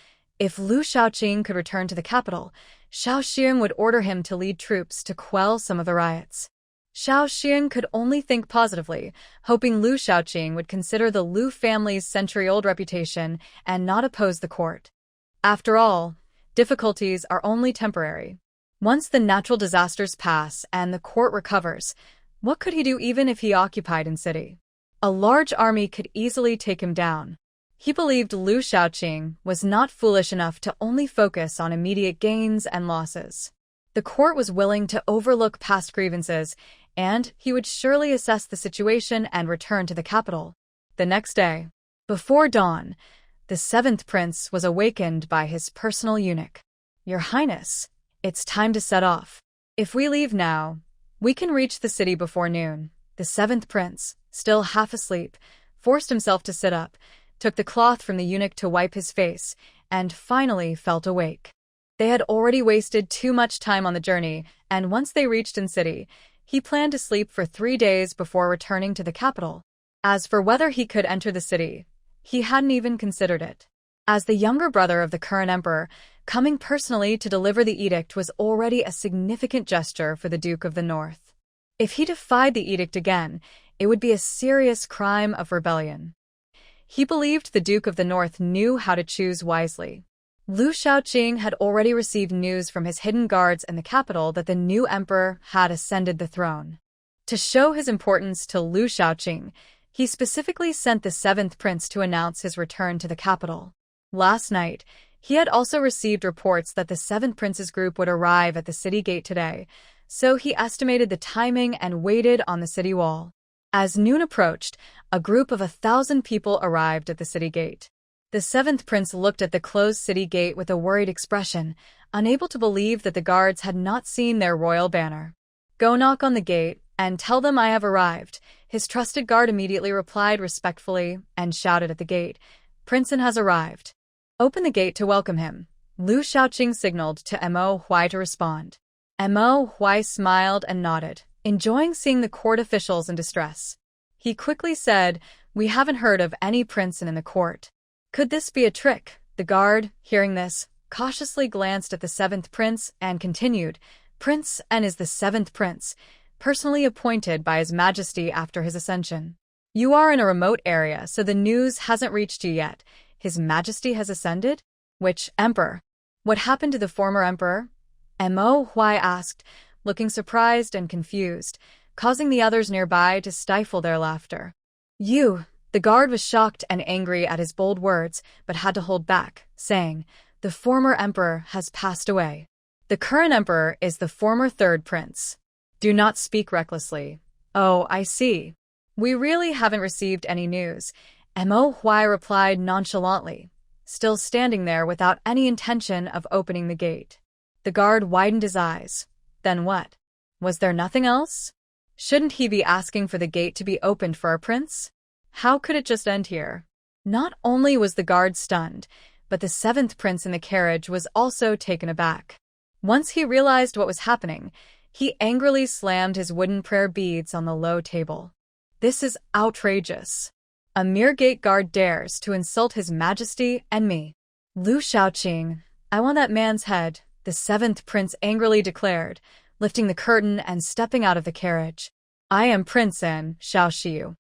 If Lu Shaoqing could return to the capital, Xiao Xing would order him to lead troops to quell some of the riots. Xiao Xing could only think positively, hoping Lu Shaoqing would consider the Lu family's century-old reputation and not oppose the court. After all, difficulties are only temporary. Once the natural disasters pass and the court recovers, what could he do even if he occupied In City? A large army could easily take him down. He believed Lu Shaoqing was not foolish enough to only focus on immediate gains and losses. The court was willing to overlook past grievances, and he would surely assess the situation and return to the capital. The next day, before dawn, the 7th prince was awakened by his personal eunuch. "Your Highness, it's time to set off. If we leave now, we can reach the city before noon." The 7th prince, still half asleep, forced himself to sit up, took the cloth from the eunuch to wipe his face, and finally felt awake. They had already wasted too much time on the journey, and once they reached the city, he planned to sleep for 3 days before returning to the capital. As for whether he could enter the city, he hadn't even considered it. As the younger brother of the current emperor, coming personally to deliver the edict was already a significant gesture for the Duke of the North. If he defied the edict again, it would be a serious crime of rebellion. He believed the Duke of the North knew how to choose wisely. Liu Shaoqing had already received news from his hidden guards in the capital that the new emperor had ascended the throne. To show his importance to Liu Shaoqing, he specifically sent the 7th prince to announce his return to the capital. Last night, he had also received reports that the 7th prince's group would arrive at the city gate today, so he estimated the timing and waited on the city wall. As noon approached, a group of 1,000 people arrived at the city gate. The 7th prince looked at the closed city gate with a worried expression, unable to believe that the guards had not seen their royal banner. "Go knock on the gate and tell them I have arrived," his trusted guard immediately replied respectfully and shouted at the gate, "Princeton has arrived. Open the gate to welcome him." Liu Shaoqing signaled to Mo Huai to respond. Mo Huai smiled and nodded, enjoying seeing the court officials in distress. He quickly said, "We haven't heard of any prince in the court. Could this be a trick?" The guard, hearing this, cautiously glanced at the 7th prince and continued, "Prince N is the 7th prince, personally appointed by His Majesty after his ascension. You are in a remote area, so the news hasn't reached you yet. His Majesty has ascended? Which emperor? What happened to the former emperor?" Mo Huai asked, looking surprised and confused, causing the others nearby to stifle their laughter. "You." The guard was shocked and angry at his bold words, but had to hold back, saying, "The former emperor has passed away. The current emperor is the former 3rd prince. Do not speak recklessly." "Oh, I see. We really haven't received any news," Mo Huai replied nonchalantly, still standing there without any intention of opening the gate. The guard widened his eyes. Then what? Was there nothing else? Shouldn't he be asking for the gate to be opened for our prince? How could it just end here? Not only was the guard stunned, but the 7th prince in the carriage was also taken aback. Once he realized what was happening, he angrily slammed his wooden prayer beads on the low table. "This is outrageous. A mere gate guard dares to insult His Majesty and me. Liu Shaoqing, I want that man's head," the 7th prince angrily declared, lifting the curtain and stepping out of the carriage. "I am Prince N Shaoxiu.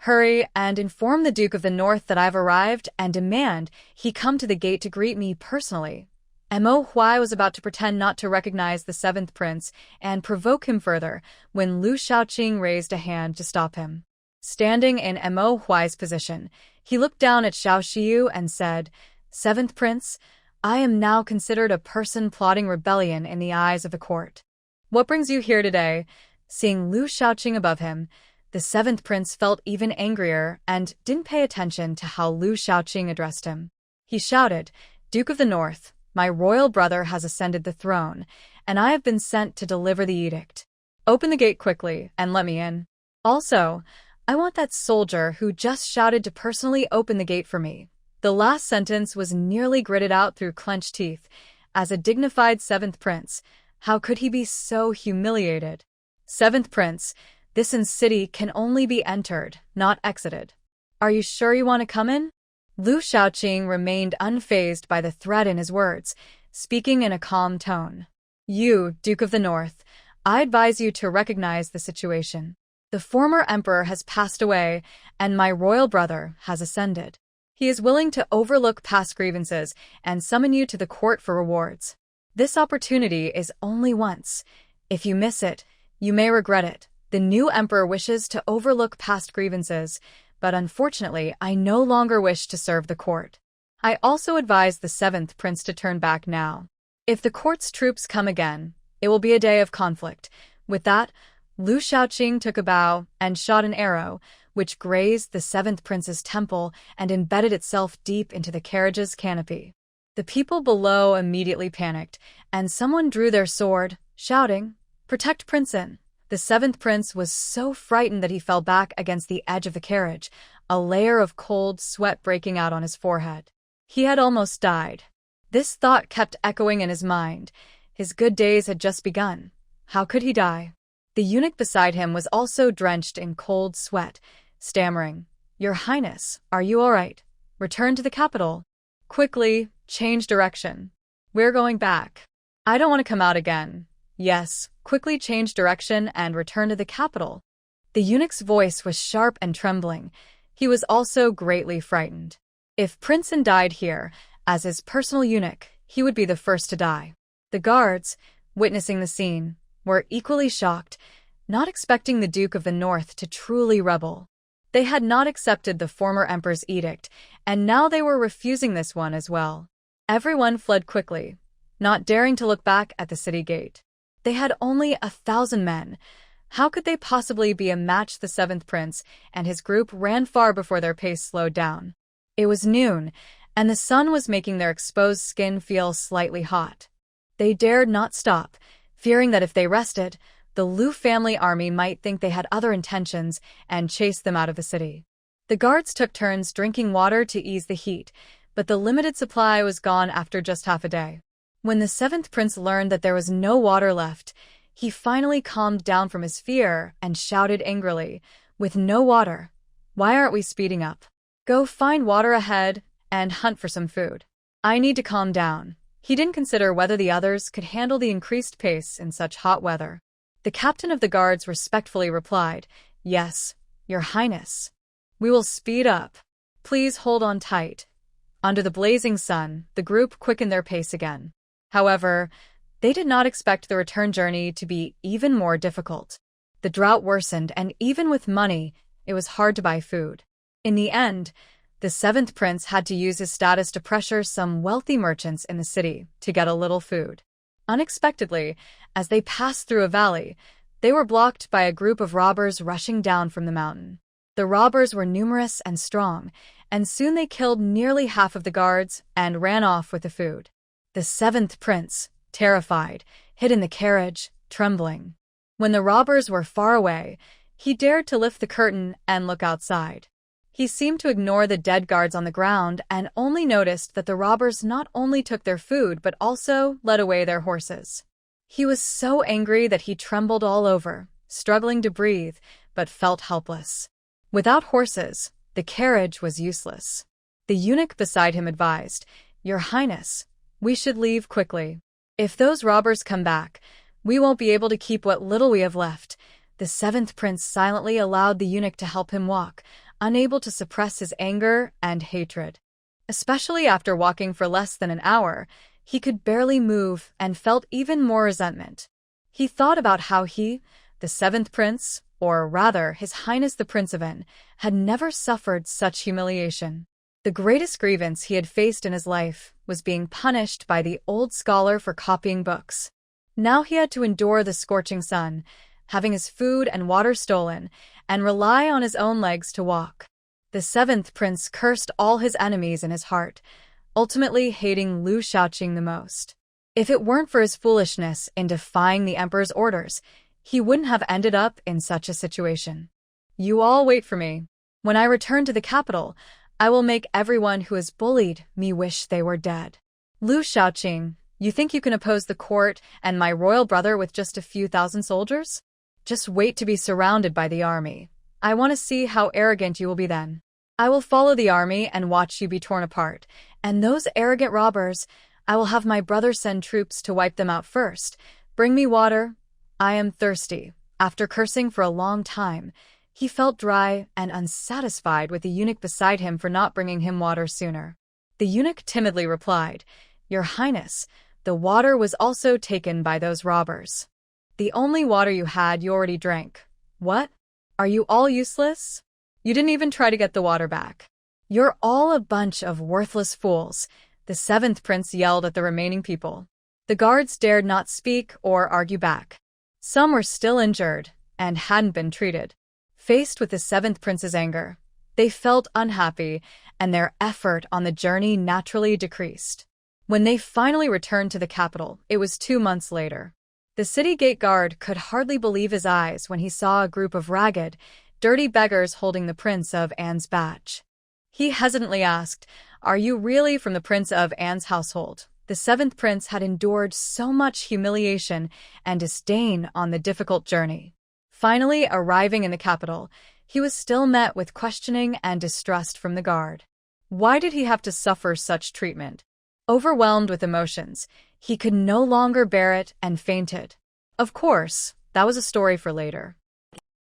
Hurry and inform the Duke of the North that I've arrived and demand he come to the gate to greet me personally." Mo Huai was about to pretend not to recognize the 7th prince and provoke him further when Liu Shaoqing raised a hand to stop him. Standing in Mo Huai's position, he looked down at Shaoxiu and said, "7th prince, I am now considered a person plotting rebellion in the eyes of the court. What brings you here today?" Seeing Liu Shaoqing above him, the 7th prince felt even angrier and didn't pay attention to how Liu Shaoqing addressed him. He shouted, "Duke of the North, my royal brother has ascended the throne, and I have been sent to deliver the edict. Open the gate quickly and let me in. Also, I want that soldier who just shouted to personally open the gate for me." The last sentence was nearly gritted out through clenched teeth. As a dignified 7th prince, how could he be so humiliated? "7th prince, this city can only be entered, not exited. Are you sure you want to come in?" Liu Shaoqing remained unfazed by the threat in his words, speaking in a calm tone. "You, Duke of the North, I advise you to recognize the situation. The former emperor has passed away, and my royal brother has ascended. He is willing to overlook past grievances and summon you to the court for rewards. This opportunity is only once. If you miss it, you may regret it. The new emperor wishes to overlook past grievances, but unfortunately, I no longer wish to serve the court. I also advise the 7th prince to turn back now. If the court's troops come again, it will be a day of conflict." With that, Liu Shaoqing took a bow and shot an arrow, which grazed the 7th prince's temple and embedded itself deep into the carriage's canopy. The people below immediately panicked, and someone drew their sword, shouting, "Protect Prince N." The 7th prince was so frightened that he fell back against the edge of the carriage, a layer of cold sweat breaking out on his forehead. He had almost died. This thought kept echoing in his mind. His good days had just begun. How could he die? The eunuch beside him was also drenched in cold sweat, stammering, "Your Highness, are you all right? Return to the capital. Quickly, change direction. We're going back. I don't want to come out again. Yes, quickly change direction and return to the capital." The eunuch's voice was sharp and trembling. He was also greatly frightened. If Prince An died here, as his personal eunuch, he would be the first to die. The guards, witnessing the scene, were equally shocked, not expecting the Duke of the North to truly rebel. They had not accepted the former emperor's edict, and now they were refusing this one as well. Everyone fled quickly, not daring to look back at the city gate. They had only 1,000 men. How could they possibly be a match? The seventh prince and his group ran far before their pace slowed down. It was noon, and the sun was making their exposed skin feel slightly hot. They dared not stop, fearing that if they rested, the Liu family army might think they had other intentions and chase them out of the city. The guards took turns drinking water to ease the heat, but the limited supply was gone after just half a day. When the seventh prince learned that there was no water left, he finally calmed down from his fear and shouted angrily, "With no water, why aren't we speeding up? Go find water ahead and hunt for some food. I need to calm down." He didn't consider whether the others could handle the increased pace in such hot weather. The captain of the guards respectfully replied, "Yes, Your Highness. We will speed up. Please hold on tight." Under the blazing sun, the group quickened their pace again. However, they did not expect the return journey to be even more difficult. The drought worsened, and even with money, it was hard to buy food. In the end, the seventh prince had to use his status to pressure some wealthy merchants in the city to get a little food. Unexpectedly, as they passed through a valley, they were blocked by a group of robbers rushing down from the mountain. The robbers were numerous and strong, and soon they killed nearly half of the guards and ran off with the food. The seventh prince, terrified, hid in the carriage, trembling. When the robbers were far away, he dared to lift the curtain and look outside. He seemed to ignore the dead guards on the ground and only noticed that the robbers not only took their food but also led away their horses. He was so angry that he trembled all over, struggling to breathe, but felt helpless. Without horses, the carriage was useless. The eunuch beside him advised, "Your Highness, we should leave quickly. If those robbers come back, we won't be able to keep what little we have left." The seventh prince silently allowed the eunuch to help him walk, unable to suppress his anger and hatred. Especially after walking for less than an hour, he could barely move and felt even more resentment. He thought about how he, the seventh prince, or rather His Highness the Prince of An, had never suffered such humiliation. The greatest grievance he had faced in his life was being punished by the old scholar for copying books. Now he had to endure the scorching sun, having his food and water stolen, and rely on his own legs to walk. The seventh prince cursed all his enemies in his heart, ultimately hating Liu Shaoqing the most. If it weren't for his foolishness in defying the emperor's orders, he wouldn't have ended up in such a situation. "You all wait for me. When I return to the capital, I will make everyone who has bullied me wish they were dead." "Liu Shaoqing, you think you can oppose the court and my royal brother with just a few thousand soldiers? Just wait to be surrounded by the army. I want to see how arrogant you will be then. I will follow the army and watch you be torn apart, and those arrogant robbers, I will have my brother send troops to wipe them out first. Bring me water. I am thirsty." After cursing for a long time, he felt dry and unsatisfied with the eunuch beside him for not bringing him water sooner. The eunuch timidly replied, "Your Highness, the water was also taken by those robbers. The only water you had you already drank." "What? Are you all useless? You didn't even try to get the water back. You're all a bunch of worthless fools," the seventh prince yelled at the remaining people. The guards dared not speak or argue back. Some were still injured and hadn't been treated. Faced with the seventh prince's anger, they felt unhappy, and their effort on the journey naturally decreased. When they finally returned to the capital, it was 2 months later. The city gate guard could hardly believe his eyes when he saw a group of ragged, dirty beggars holding the Prince of An's badge. He hesitantly asked, "Are you really from the Prince of An's household, The seventh prince had endured so much humiliation and disdain on the difficult journey. Finally arriving in the capital, he was still met with questioning and distrust from the guard. Why did he have to suffer such treatment? Overwhelmed with emotions, he could no longer bear it and fainted. Of course, that was a story for later.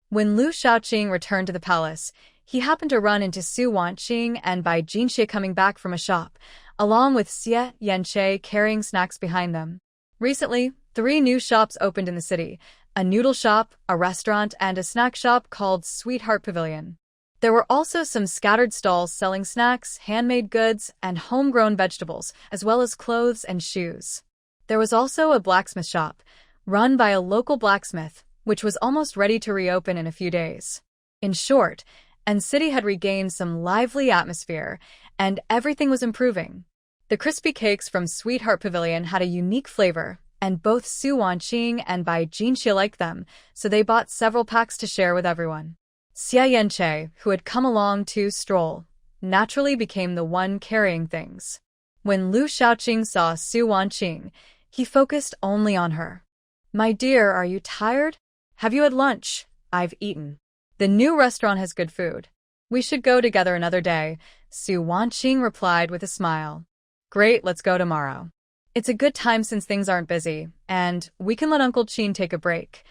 When Lu Shaoqing returned to the palace, he happened to run into Su Wanqing and Bai Jinxie coming back from a shop, along with Xie Yanche carrying snacks behind them. Recently, 3 new shops opened in the city, a noodle shop, a restaurant, and a snack shop called Sweetheart Pavilion. There were also some scattered stalls selling snacks, handmade goods, and homegrown vegetables, as well as clothes and shoes. There was also a blacksmith shop, run by a local blacksmith, which was almost ready to reopen in a few days. In short, the city had regained some lively atmosphere, and everything was improving. The crispy cakes from Sweetheart Pavilion had a unique flavor, and both Su Wanqing and Bai Jinxie liked them, so they bought several packs to share with everyone. Xie Yanche, who had come along to stroll, naturally became the one carrying things. When Lu Shaoqing saw Su Wanqing, he focused only on her. "My dear, are you tired? Have you had lunch?" "I've eaten. The new restaurant has good food. We should go together another day," Su Wanqing replied with a smile. "Great, let's go tomorrow. It's a good time since things aren't busy, and we can let Uncle Qin take a break.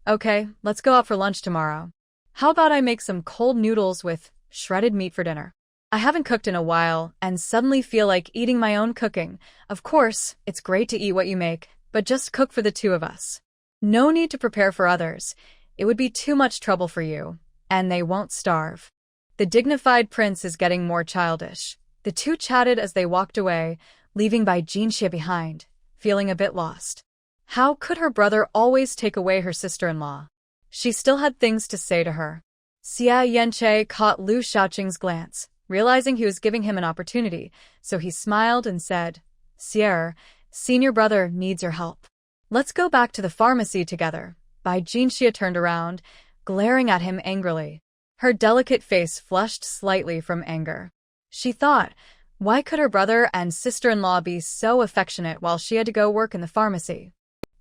Okay, let's go out for lunch tomorrow. How about I make some cold noodles with shredded meat for dinner? I haven't cooked in a while and suddenly feel like eating my own cooking. Of course, it's great to eat what you make, but just cook for the 2 of us. No need to prepare for others. It would be too much trouble for you, and they won't starve." The dignified prince is getting more childish. The 2 chatted as they walked away, leaving Bai Jinxie behind, feeling a bit lost. How could her brother always take away her sister-in-law? She still had things to say to her. Xie Yanche caught Lu Shaoqing's glance, realizing he was giving him an opportunity, so he smiled and said, "Xie, senior brother needs your help. Let's go back to the pharmacy together." Bai Jinxie turned around, glaring at him angrily. Her delicate face flushed slightly from anger. She thought, why could her brother and sister-in-law be so affectionate while she had to go work in the pharmacy?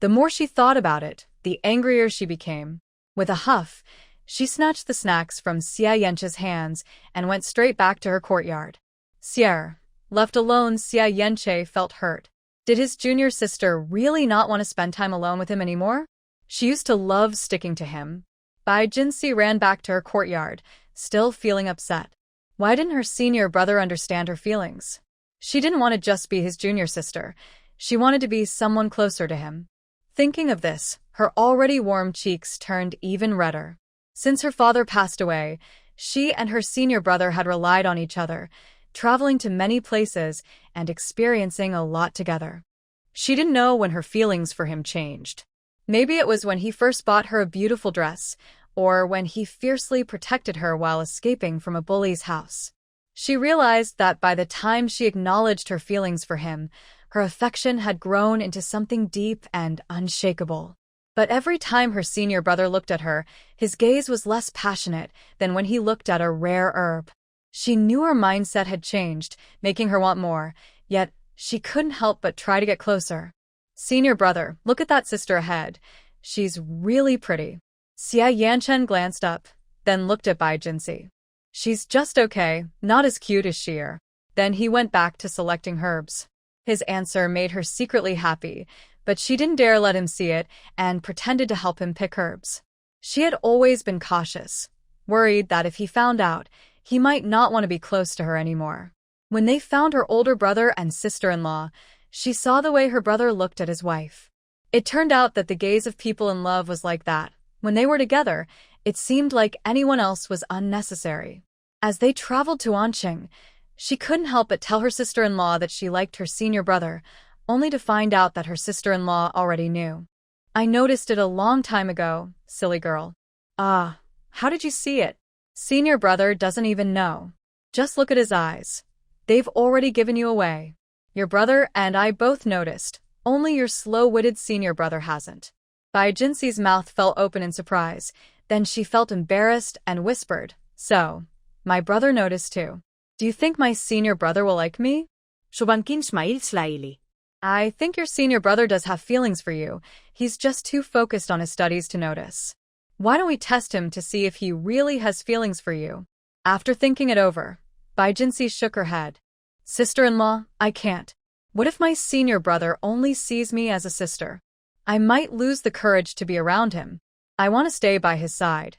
The more she thought about it, the angrier she became. With a huff, she snatched the snacks from Xie Yanche's hands and went straight back to her courtyard. Xie, left alone, Xie Yanche felt hurt. Did his junior sister really not want to spend time alone with him anymore? She used to love sticking to him. Bai Jinxie ran back to her courtyard, still feeling upset. Why didn't her senior brother understand her feelings? She didn't want to just be his junior sister. She wanted to be someone closer to him. Thinking of this, her already warm cheeks turned even redder. Since her father passed away, she and her senior brother had relied on each other, traveling to many places and experiencing a lot together. She didn't know when her feelings for him changed. Maybe it was when he first bought her a beautiful dress, or when he fiercely protected her while escaping from a bully's house. She realized that by the time she acknowledged her feelings for him, her affection had grown into something deep and unshakable. But every time her senior brother looked at her, his gaze was less passionate than when he looked at a rare herb. She knew her mindset had changed, making her want more, yet she couldn't help but try to get closer. "Senior brother, look at that sister ahead. She's really pretty." Xie Yanchen glanced up, then looked at Bai Jinxie. "She's just okay, not as cute as Xie." Then he went back to selecting herbs. His answer made her secretly happy, but she didn't dare let him see it and pretended to help him pick herbs. She had always been cautious, worried that if he found out, he might not want to be close to her anymore. When they found her older brother and sister-in-law, she saw the way her brother looked at his wife. It turned out that the gaze of people in love was like that. When they were together, it seemed like anyone else was unnecessary. As they traveled to Anqing, she couldn't help but tell her sister-in-law that she liked her senior brother, only to find out that her sister-in-law already knew. "I noticed it a long time ago, silly girl." "Ah, how did you see it?" "Senior brother doesn't even know. Just look at his eyes. They've already given you away. Your brother and I both noticed, only your slow-witted senior brother hasn't." Bai Jinxie's mouth fell open in surprise, then she felt embarrassed and whispered, "So, my brother noticed too. Do you think my senior brother will like me?" Shubankin smiled slyly. I think your senior brother does have feelings for you. He's just too focused on his studies to notice. Why don't we test him to see if he really has feelings for you? After thinking it over, Baijinsi shook her head. Sister-in-law, I can't. What if my senior brother only sees me as a sister? I might lose the courage to be around him. I want to stay by his side.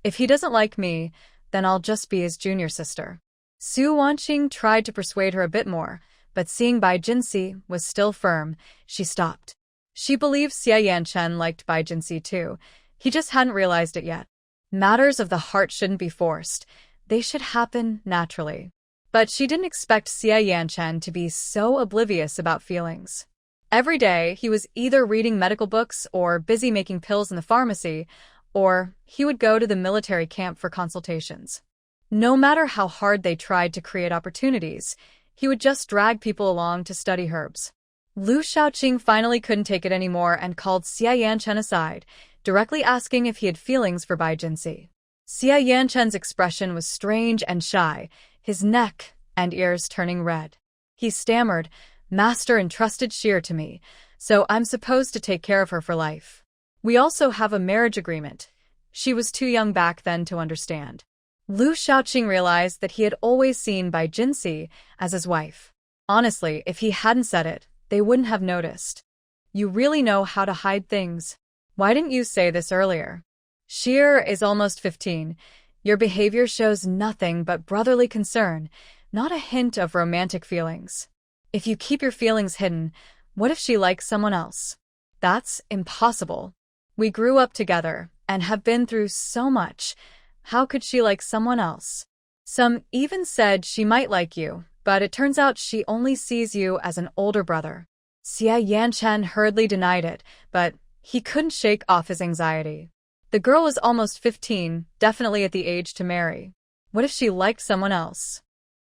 If he doesn't like me, then I'll just be his junior sister. Su Wanqing tried to persuade her a bit more, but seeing Bai Jinsi was still firm, she stopped. She believed Xie Yanchen liked Bai Jinsi too. He just hadn't realized it yet. Matters of the heart shouldn't be forced. They should happen naturally. But she didn't expect Xie Yanchen to be so oblivious about feelings. Every day, he was either reading medical books or busy making pills in the pharmacy, or he would go to the military camp for consultations. No matter how hard they tried to create opportunities, he would just drag people along to study herbs. Lu Shaoqing finally couldn't take it anymore and called Xie Yanchen aside, directly asking if he had feelings for Bai Jinsi. Xie Yanchen's expression was strange and shy, his neck and ears turning red. He stammered, "Master entrusted Sheer to me, so I'm supposed to take care of her for life. We also have a marriage agreement." She was too young back then to understand. Lu Shaoqing realized that he had always seen Bai Jinsi as his wife. Honestly, if he hadn't said it, they wouldn't have noticed. You really know how to hide things. Why didn't you say this earlier? Sheer is almost 15. Your behavior shows nothing but brotherly concern, not a hint of romantic feelings. If you keep your feelings hidden, what if she likes someone else? That's impossible. We grew up together and have been through so much. How could she like someone else? Some even said she might like you, but it turns out she only sees you as an older brother. Xie Yanchen hurriedly denied it, but he couldn't shake off his anxiety. The girl was almost 15, definitely at the age to marry. What if she liked someone else?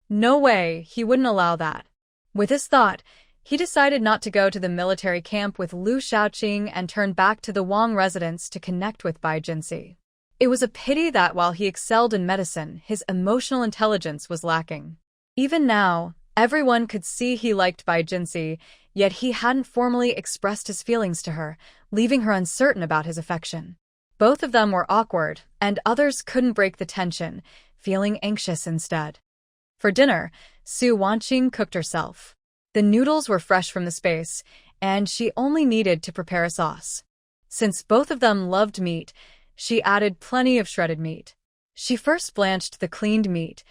No way, he wouldn't allow that. With this thought, he decided not to go to the military camp with Lu Shaoqing and turned back to the Wang residence to connect with Bai Jinsi. It was a pity that while he excelled in medicine, his emotional intelligence was lacking. Even now, everyone could see he liked Bai Jinsi, yet he hadn't formally expressed his feelings to her, leaving her uncertain about his affection. Both of them were awkward, and others couldn't break the tension, feeling anxious instead. For dinner, Su Wanqing cooked herself. The noodles were fresh from the space, and she only needed to prepare a sauce. Since both of them loved meat, she added plenty of shredded meat. She first blanched the cleaned meat,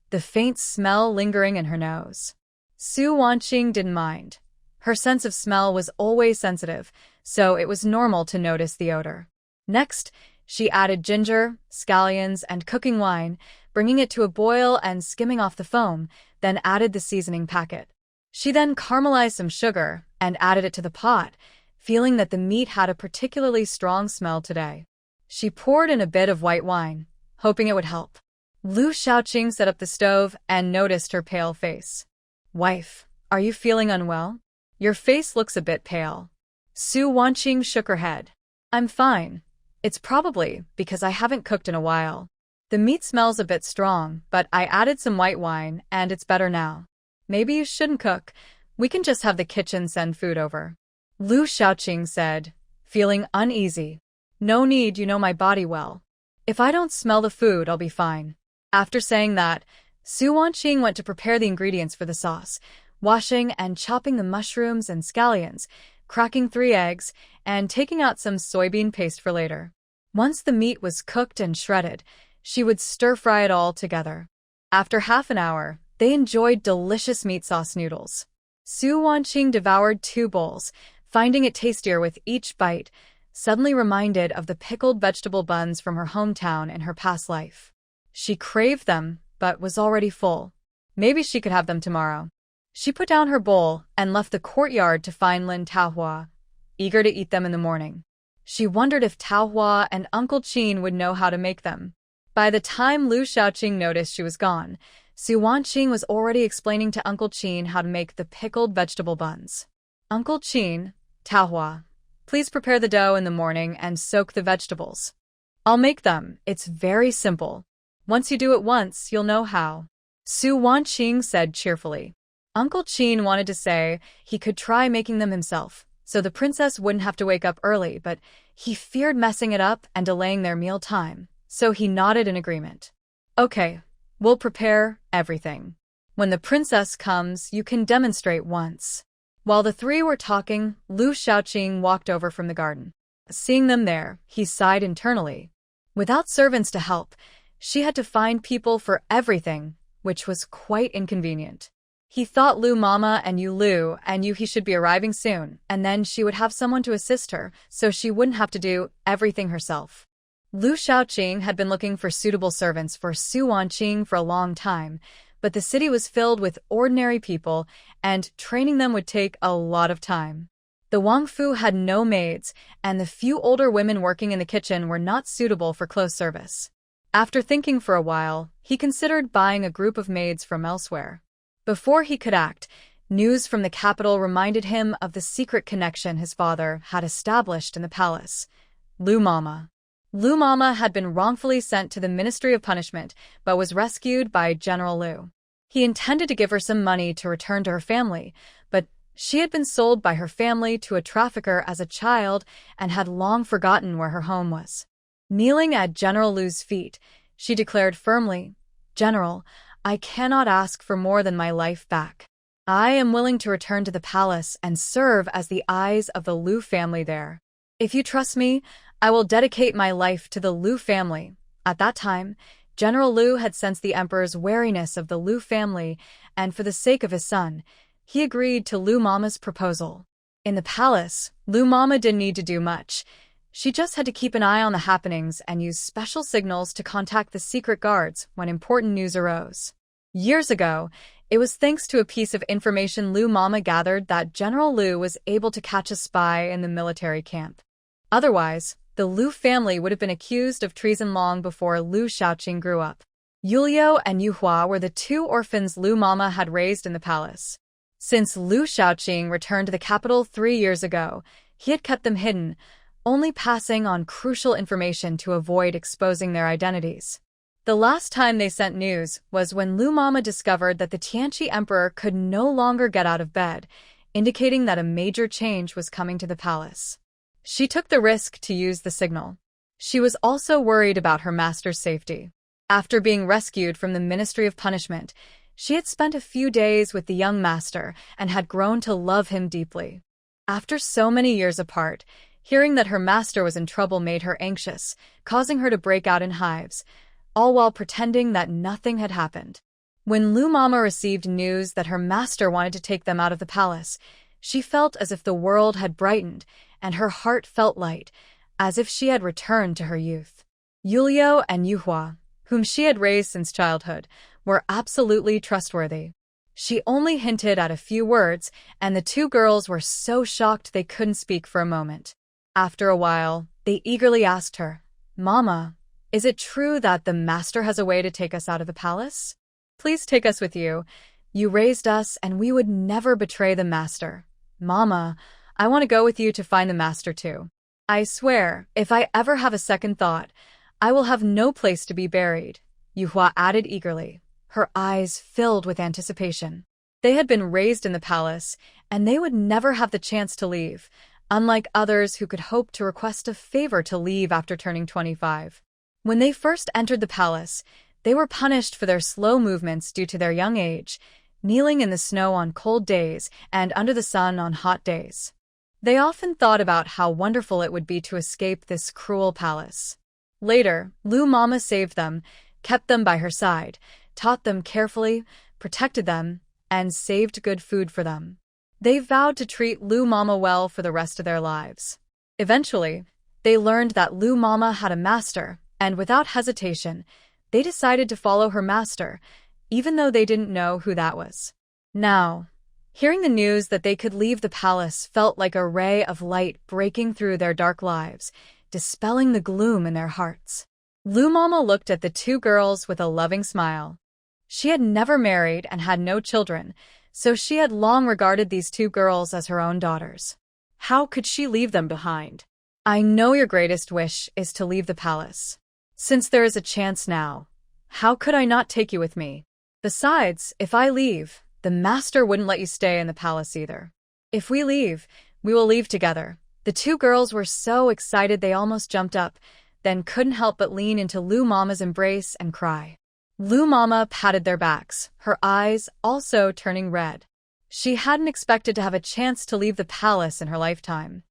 the faint smell lingering in her nose. Su Wanqing didn't mind. Her sense of smell was always sensitive, so it was normal to notice the odor. Next, she added ginger, scallions, and cooking wine, bringing it to a boil and skimming off the foam, then added the seasoning packet. She then caramelized some sugar and added it to the pot, feeling that the meat had a particularly strong smell today. She poured in a bit of white wine, hoping it would help. Lu Shaoqing set up the stove and noticed her pale face. "Wife, are you feeling unwell? Your face looks a bit pale." Su Wanqing shook her head. "I'm fine. It's probably because I haven't cooked in a while. The meat smells a bit strong, but I added some white wine and it's better now. Maybe you shouldn't cook. We can just have the kitchen send food over." Lu Shaoqing said, feeling uneasy. "No need, you know my body well. If I don't smell the food, I'll be fine." After saying that, Su Wanqing went to prepare the ingredients for the sauce, washing and chopping the mushrooms and scallions, cracking 3 eggs, and taking out some soybean paste for later. Once the meat was cooked and shredded, she would stir-fry it all together. After half an hour, they enjoyed delicious meat sauce noodles. Su Wanqing devoured 2 bowls, finding it tastier with each bite, suddenly reminded of the pickled vegetable buns from her hometown in her past life. She craved them, but was already full. Maybe she could have them tomorrow. She put down her bowl and left the courtyard to find Lin Taohua, eager to eat them in the morning. She wondered if Taohua and Uncle Qin would know how to make them. By the time Lu Shaoqing noticed she was gone, Su Wanqing was already explaining to Uncle Qin how to make the pickled vegetable buns. "Uncle Qin, Taohua, please prepare the dough in the morning and soak the vegetables. I'll make them, it's very simple. Once you do it once, you'll know how," Su Wanqing said cheerfully. Uncle Qin wanted to say he could try making them himself, so the princess wouldn't have to wake up early, but he feared messing it up and delaying their meal time, so he nodded in agreement. Okay, we'll prepare everything. When the princess comes, you can demonstrate once. While the three were talking, Lu Shaoqing walked over from the garden. Seeing them there, he sighed internally. Without servants to help, she had to find people for everything, which was quite inconvenient. He thought Lu Mama and Yu Lu and Yu He should be arriving soon, and then she would have someone to assist her, so she wouldn't have to do everything herself. Lu Shaoqing had been looking for suitable servants for Su Wanqing for a long time, but the city was filled with ordinary people, and training them would take a lot of time. The Wangfu had no maids, and the few older women working in the kitchen were not suitable for close service. After thinking for a while, he considered buying a group of maids from elsewhere. Before he could act, news from the capital reminded him of the secret connection his father had established in the palace. Lu Mama. Lu Mama had been wrongfully sent to the Ministry of Punishment, but was rescued by General Lu. He intended to give her some money to return to her family, but she had been sold by her family to a trafficker as a child and had long forgotten where her home was. Kneeling at General Lu's feet, she declared firmly, "General, I cannot ask for more than my life back. I am willing to return to the palace and serve as the eyes of the Lu family there. If you trust me, I will dedicate my life to the Lu family." At that time, General Lu had sensed the emperor's wariness of the Lu family, and for the sake of his son, he agreed to Lu Mama's proposal. In the palace, Lu Mama didn't need to do much. She just had to keep an eye on the happenings and use special signals to contact the secret guards when important news arose. Years ago, it was thanks to a piece of information Lu Mama gathered that General Lu was able to catch a spy in the military camp. Otherwise, the Lu family would have been accused of treason long before Lu Shaoqing grew up. Yulio and Yuhua were the two orphans Lu Mama had raised in the palace. Since Lu Shaoqing returned to the capital 3 years ago, he had kept them hidden, only passing on crucial information to avoid exposing their identities. The last time they sent news was when Lu Mama discovered that the Tianqi Emperor could no longer get out of bed, indicating that a major change was coming to the palace. She took the risk to use the signal. She was also worried about her master's safety. After being rescued from the Ministry of Punishment, she had spent a few days with the young master and had grown to love him deeply. After so many years apart, hearing that her master was in trouble made her anxious, causing her to break out in hives, all while pretending that nothing had happened. When Lu Mama received news that her master wanted to take them out of the palace, she felt as if the world had brightened, and her heart felt light, as if she had returned to her youth. Yulio and Yuhua, whom she had raised since childhood, were absolutely trustworthy. She only hinted at a few words, and the two girls were so shocked they couldn't speak for a moment. After a while, they eagerly asked her, "Mama, is it true that the master has a way to take us out of the palace? Please take us with you. You raised us, and we would never betray the master. Mama, I want to go with you to find the master too. I swear, if I ever have a second thought, I will have no place to be buried," Yuhua added eagerly, her eyes filled with anticipation. They had been raised in the palace, and they would never have the chance to leave, unlike others who could hope to request a favor to leave after turning 25. When they first entered the palace, they were punished for their slow movements due to their young age, kneeling in the snow on cold days and under the sun on hot days. They often thought about how wonderful it would be to escape this cruel palace. Later, Lu Mama saved them, kept them by her side, taught them carefully, protected them, and saved good food for them. They vowed to treat Lu Mama well for the rest of their lives. Eventually, they learned that Lu Mama had a master, and without hesitation, they decided to follow her master, even though they didn't know who that was. Now, hearing the news that they could leave the palace felt like a ray of light breaking through their dark lives, dispelling the gloom in their hearts. Lu Mama looked at the two girls with a loving smile. She had never married and had no children, so she had long regarded these two girls as her own daughters. How could she leave them behind? "I know your greatest wish is to leave the palace. Since there is a chance now, how could I not take you with me? Besides, if I leave, The master wouldn't let you stay in the palace either. If we leave, we will leave together. The two girls were so excited they almost jumped up, then couldn't help but lean into Lu Mama's embrace and cry. Lu Mama patted their backs, her eyes also turning red. She hadn't expected to have a chance to leave the palace in her lifetime.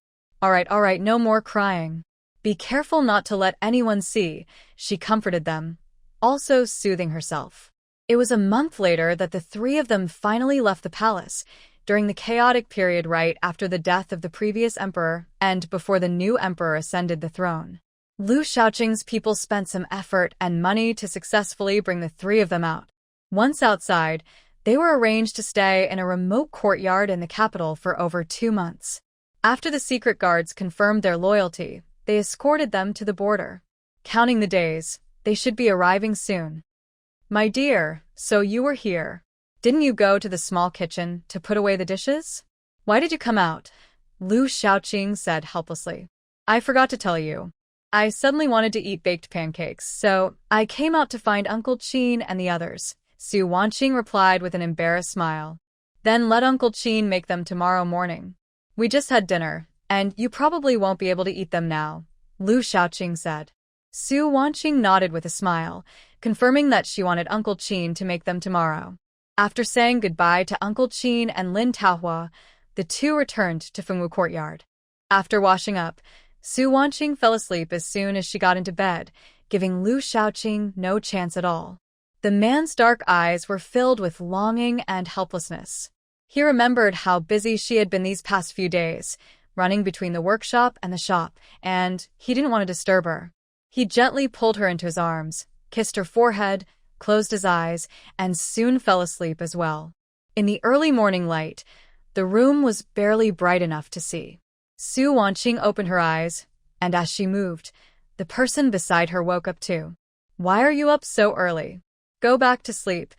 All right, no more crying. Be careful not to let anyone see, she comforted them, also soothing herself. It was a month later that the three of them finally left the palace, during the chaotic period right after the death of the previous emperor and before the new emperor ascended the throne. Lu Shaoqing's people spent some effort and money to successfully bring the three of them out. Once outside, they were arranged to stay in a remote courtyard in the capital for over 2 months. After the secret guards confirmed their loyalty, they escorted them to the border. Counting the days, they should be arriving soon. My dear, so you were here. Didn't you go to the small kitchen to put away the dishes? Why did you come out? Lu Shaoqing said helplessly. I forgot to tell you. I suddenly wanted to eat baked pancakes, so I came out to find Uncle Qin and the others. Su Wanqing replied with an embarrassed smile. Then let Uncle Qin make them tomorrow morning. We just had dinner, and you probably won't be able to eat them now, Lu Shaoqing said. Su Wanqing nodded with a smile, confirming that she wanted Uncle Qin to make them tomorrow. After saying goodbye to Uncle Qin and Lin Taohua, the two returned to Fengwu Courtyard. After washing up, Su Wanqing fell asleep as soon as she got into bed, giving Lu Shaoqing no chance at all. The man's dark eyes were filled with longing and helplessness. He remembered how busy she had been these past few days, running between the workshop and the shop, and he didn't want to disturb her. He gently pulled her into his arms, kissed her forehead, closed his eyes, and soon fell asleep as well. In the early morning light, the room was barely bright enough to see. Su Wanqing opened her eyes, and as she moved, the person beside her woke up too. Why are you up so early? Go back to sleep,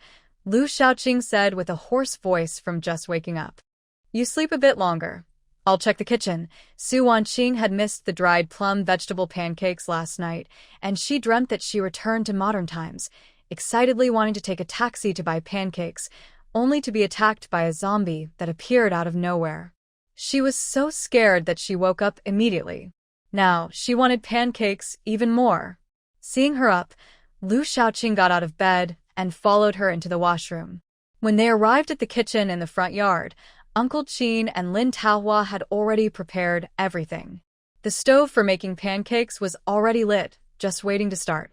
Lu Shaoqing said with a hoarse voice from just waking up. You sleep a bit longer. I'll check the kitchen. Su Wanqing had missed the dried plum vegetable pancakes last night, and she dreamt that she returned to modern times, excitedly wanting to take a taxi to buy pancakes, only to be attacked by a zombie that appeared out of nowhere. She was so scared that she woke up immediately. Now, she wanted pancakes even more. Seeing her up, Lu Shaoqing got out of bed and followed her into the washroom. When they arrived at the kitchen in the front yard, Uncle Qin and Lin Taohua had already prepared everything. The stove for making pancakes was already lit, just waiting to start.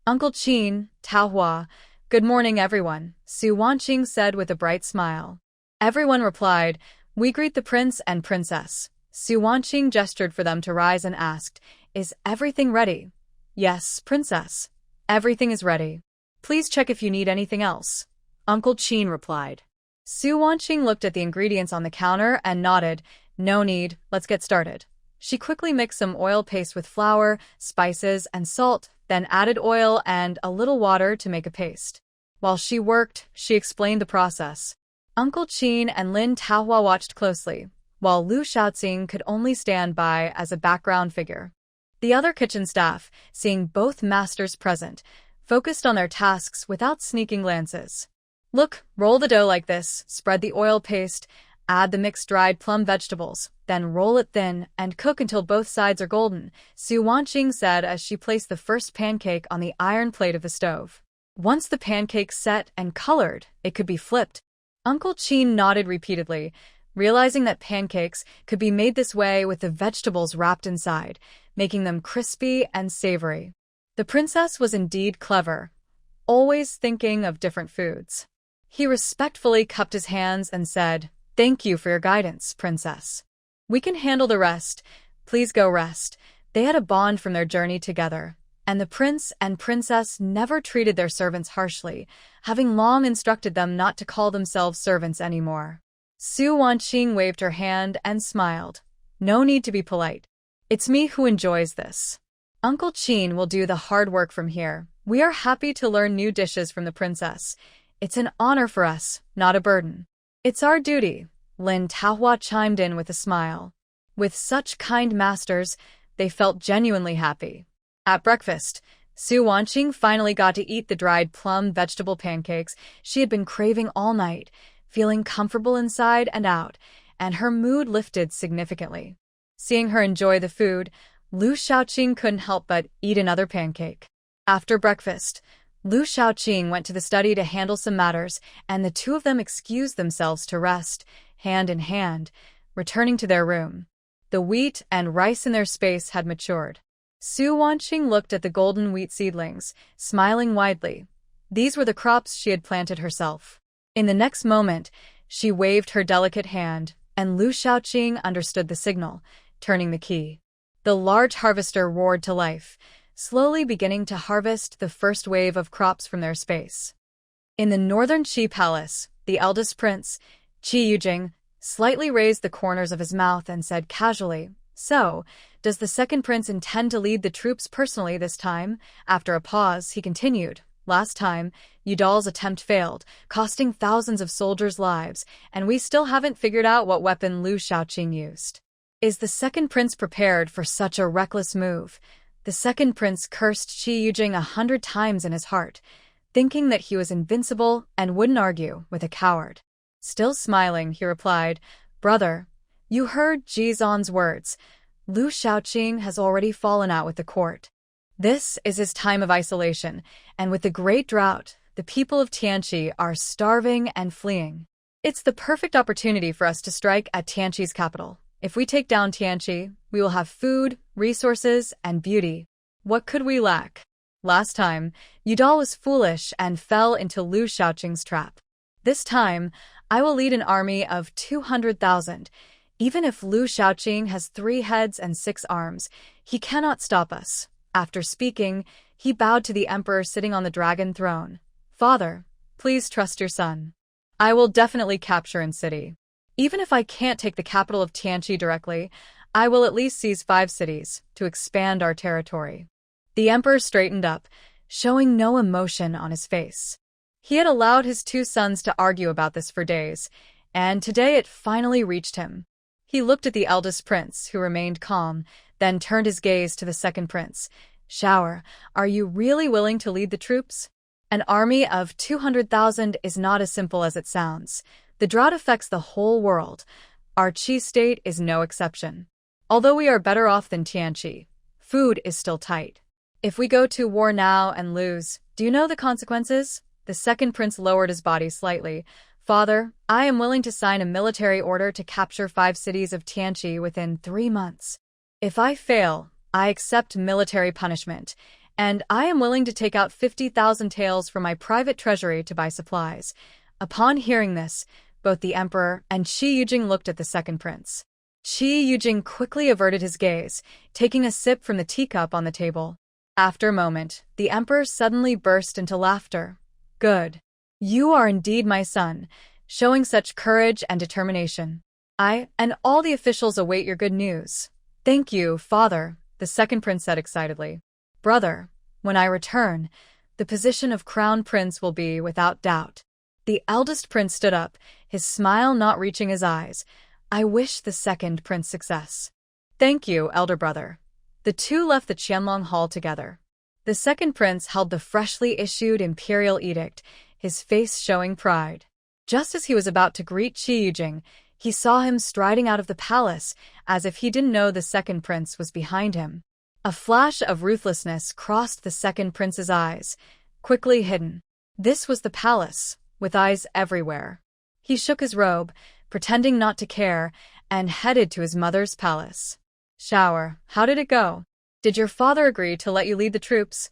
Uncle Qin, Taohua, good morning everyone, Su Wanqing said with a bright smile. Everyone replied, we greet the prince and princess. Su Wanqing gestured for them to rise and asked, is everything ready? Yes, princess. Everything is ready. Please check if you need anything else. Uncle Qin replied. Su Wanqing looked at the ingredients on the counter and nodded, no need, let's get started. She quickly mixed some oil paste with flour, spices, and salt, then added oil and a little water to make a paste. While she worked, she explained the process. Uncle Qin and Lin Taohua watched closely, while Lu Shaoqing could only stand by as a background figure. The other kitchen staff, seeing both masters present, focused on their tasks without sneaking glances. Look, roll the dough like this, spread the oil paste, add the mixed dried plum vegetables, then roll it thin and cook until both sides are golden, Su Wanqing said as she placed the first pancake on the iron plate of the stove. Once the pancake set and colored, it could be flipped. Uncle Qin nodded repeatedly, realizing that pancakes could be made this way with the vegetables wrapped inside, making them crispy and savory. The princess was indeed clever, always thinking of different foods. He respectfully cupped his hands and said, thank you for your guidance, princess. We can handle the rest. Please go rest. They had a bond from their journey together, and the prince and princess never treated their servants harshly, having long instructed them not to call themselves servants anymore. Su Wanqing waved her hand and smiled. No need to be polite. It's me who enjoys this. Uncle Qin will do the hard work from here. We are happy to learn new dishes from the princess. It's an honor for us, not a burden. It's our duty, Lin Taohua chimed in with a smile. With such kind masters, they felt genuinely happy. At breakfast, Su Wanqing finally got to eat the dried plum vegetable pancakes she had been craving all night, feeling comfortable inside and out, and her mood lifted significantly. Seeing her enjoy the food, Lu Shaoqing couldn't help but eat another pancake. After breakfast, Lu Shaoqing went to the study to handle some matters, and the two of them excused themselves to rest, hand in hand, returning to their room. The wheat and rice in their space had matured. Su Wanqing looked at the golden wheat seedlings, smiling widely. These were the crops she had planted herself. In the next moment, she waved her delicate hand, and Lu Shaoqing understood the signal, turning the key. The large harvester roared to life, slowly beginning to harvest the first wave of crops from their space. In the northern Qi Palace, the eldest prince, Qi Yujing, slightly raised the corners of his mouth and said casually, "So, does the second prince intend to lead the troops personally this time?" After a pause, he continued, "Last time, Yudal's attempt failed, costing thousands of soldiers' lives, and we still haven't figured out what weapon Lu Shaoqing used. Is the second prince prepared for such a reckless move?" The second prince cursed Qi Yujing 100 times in his heart, thinking that he was invincible and wouldn't argue with a coward. Still smiling, he replied, "Brother, you heard Jizan's words. Lu Shaoqing has already fallen out with the court. This is his time of isolation, and with the great drought, the people of Tianqi are starving and fleeing. It's the perfect opportunity for us to strike at Tianqi's capital. If we take down Tianqi, we will have food, resources, and beauty. What could we lack? Last time, Yudal was foolish and fell into Lu Shaoqing's trap. This time, I will lead an army of 200,000. Even if Lu Shaoqing has 3 heads and 6 arms, he cannot stop us." After speaking, he bowed to the emperor sitting on the dragon throne. "Father, please trust your son. I will definitely capture in city. Even if I can't take the capital of Tianqi directly, I will at least seize 5 cities to expand our territory." The emperor straightened up, showing no emotion on his face. He had allowed his 2 sons to argue about this for days, and today it finally reached him. He looked at the eldest prince, who remained calm, then turned his gaze to the second prince. "Shower, are you really willing to lead the troops? An army of 200,000 is not as simple as it sounds. The drought affects the whole world. Our Qi state is no exception. Although we are better off than Tianqi, food is still tight. If we go to war now and lose, do you know the consequences?" The second prince lowered his body slightly. "Father, I am willing to sign a military order to capture 5 cities of Tianqi within 3 months. If I fail, I accept military punishment, and I am willing to take out 50,000 taels from my private treasury to buy supplies." Upon hearing this, both the emperor and Qi Yujing looked at the second prince. Qi Yujing quickly averted his gaze, taking a sip from the teacup on the table. After a moment, the emperor suddenly burst into laughter. "Good. You are indeed my son, showing such courage and determination. I and all the officials await your good news." "Thank you, father," the second prince said excitedly. "Brother, when I return, the position of crown prince will be without doubt." The eldest prince stood up, his smile not reaching his eyes. "I wish the second prince success." "Thank you, elder brother." The two left the Qianlong Hall together. The second prince held the freshly issued Imperial edict, his face showing pride. Just as he was about to greet Qi Yujing, he saw him striding out of the palace, as if he didn't know the second prince was behind him. A flash of ruthlessness crossed the second prince's eyes, quickly hidden. This was the palace, with eyes everywhere. He shook his robe, pretending not to care, and headed to his mother's palace. "Shower, how did it go? Did your father agree to let you lead the troops?"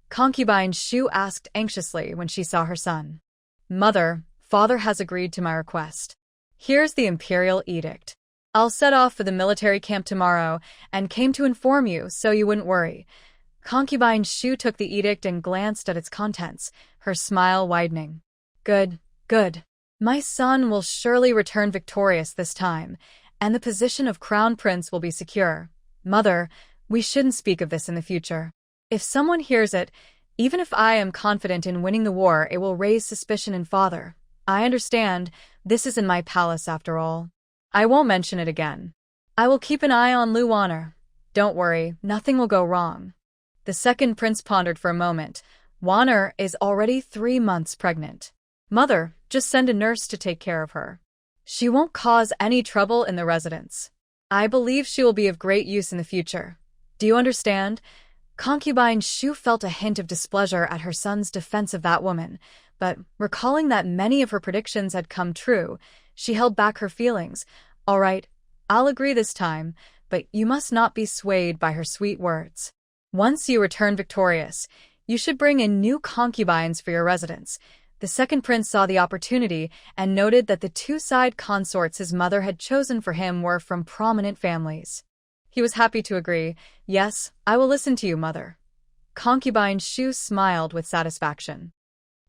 Concubine Shu asked anxiously when she saw her son. "Mother, father has agreed to my request. Here's the Imperial edict. I'll set off for the military camp tomorrow and came to inform you so you wouldn't worry." Concubine Shu took the edict and glanced at its contents, her smile widening. "Good, good. My son will surely return victorious this time, and the position of crown prince will be secure. Mother, we shouldn't speak of this in the future. If someone hears it, even if I am confident in winning the war, it will raise suspicion in father. I understand, this is in my palace after all. I won't mention it again. I will keep an eye on Lu Honor. Don't worry, nothing will go wrong." The second prince pondered for a moment. Honor is already 3 months pregnant. Mother, just send a nurse to take care of her. She won't cause any trouble in the residence. I believe she will be of great use in the future. Do you understand? Concubine Shu felt a hint of displeasure at her son's defense of that woman, but recalling that many of her predictions had come true, she held back her feelings. All right, I'll agree this time, but you must not be swayed by her sweet words. Once you return victorious, you should bring in new concubines for your residence. The second prince saw the opportunity and noted that the two side consorts his mother had chosen for him were from prominent families. He was happy to agree. Yes, I will listen to you, mother. Concubine Shu smiled with satisfaction.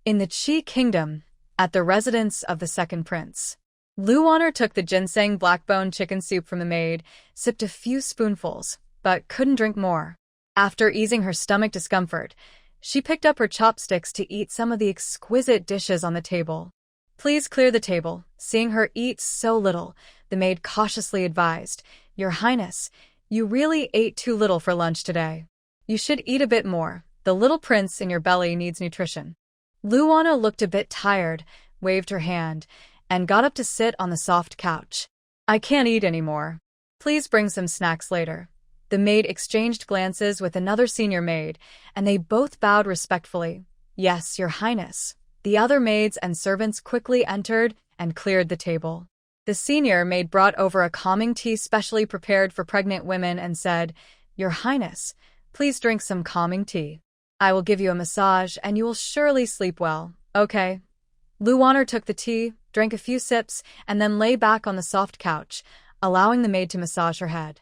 In the Qi kingdom, at the residence of the second prince, Lu Honor took the ginseng blackbone chicken soup from the maid, sipped a few spoonfuls, but couldn't drink more. After easing her stomach discomfort, she picked up her chopsticks to eat some of the exquisite dishes on the table. Please clear the table. Seeing her eat so little, the maid cautiously advised, Your Highness, you really ate too little for lunch today. You should eat a bit more. The little prince in your belly needs nutrition. Luana looked a bit tired, waved her hand, and got up to sit on the soft couch. I can't eat anymore. Please bring some snacks later. The maid exchanged glances with another senior maid, and they both bowed respectfully. Yes, Your Highness. The other maids and servants quickly entered and cleared the table. The senior maid brought over a calming tea specially prepared for pregnant women and said, Your Highness, please drink some calming tea. I will give you a massage and you will surely sleep well. Okay. Luana took the tea, drank a few sips, and then lay back on the soft couch, allowing the maid to massage her head.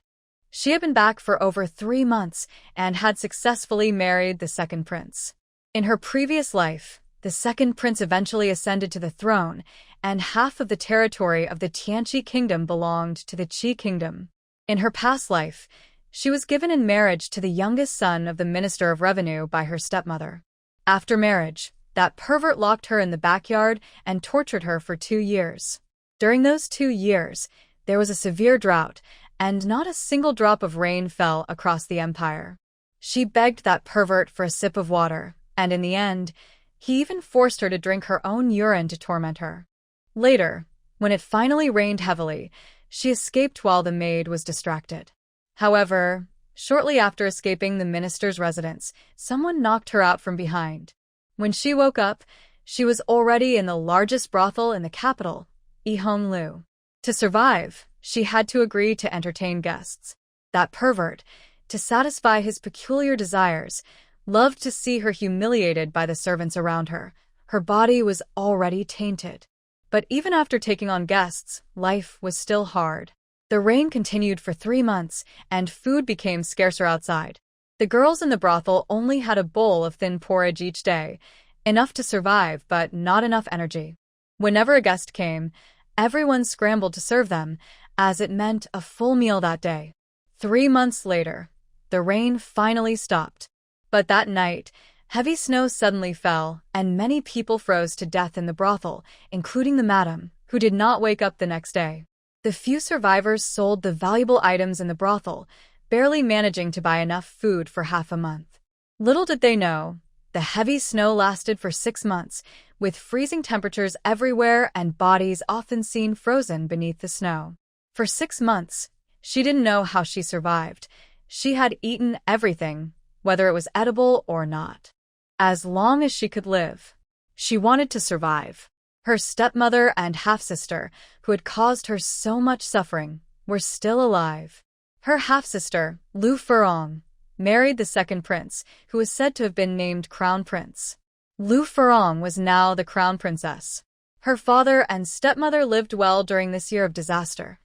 She had been back for over 3 months and had successfully married the second prince. In her previous life, the second prince eventually ascended to the throne, and half of the territory of the Tianqi kingdom belonged to the Qi kingdom. In her past life, she was given in marriage to the youngest son of the Minister of Revenue by her stepmother. After marriage, that pervert locked her in the backyard and tortured her for 2 years. During those 2 years, there was a severe drought, and not a single drop of rain fell across the empire. She begged that pervert for a sip of water, and in the end, he even forced her to drink her own urine to torment her. Later, when it finally rained heavily, she escaped while the maid was distracted. However, shortly after escaping the minister's residence, someone knocked her out from behind. When she woke up, she was already in the largest brothel in the capital, Ihonglu. To survive, she had to agree to entertain guests. That pervert, to satisfy his peculiar desires, loved to see her humiliated by the servants around her. Her body was already tainted. But even after taking on guests, life was still hard. The rain continued for 3 months, and food became scarcer outside. The girls in the brothel only had a bowl of thin porridge each day, enough to survive but not enough energy. Whenever a guest came, everyone scrambled to serve them, as it meant a full meal that day. 3 months later, the rain finally stopped. But that night, heavy snow suddenly fell, and many people froze to death in the brothel, including the madam, who did not wake up the next day. The few survivors sold the valuable items in the brothel, barely managing to buy enough food for half a month. Little did they know, the heavy snow lasted for 6 months, with freezing temperatures everywhere and bodies often seen frozen beneath the snow. For 6 months, she didn't know how she survived. She had eaten everything, whether it was edible or not. As long as she could live, she wanted to survive. Her stepmother and half-sister, who had caused her so much suffering, were still alive. Her half-sister, Lu Furong, married the second prince, who was said to have been named Crown Prince. Lu Furong was now the Crown Princess. Her father and stepmother lived well during this year of disaster,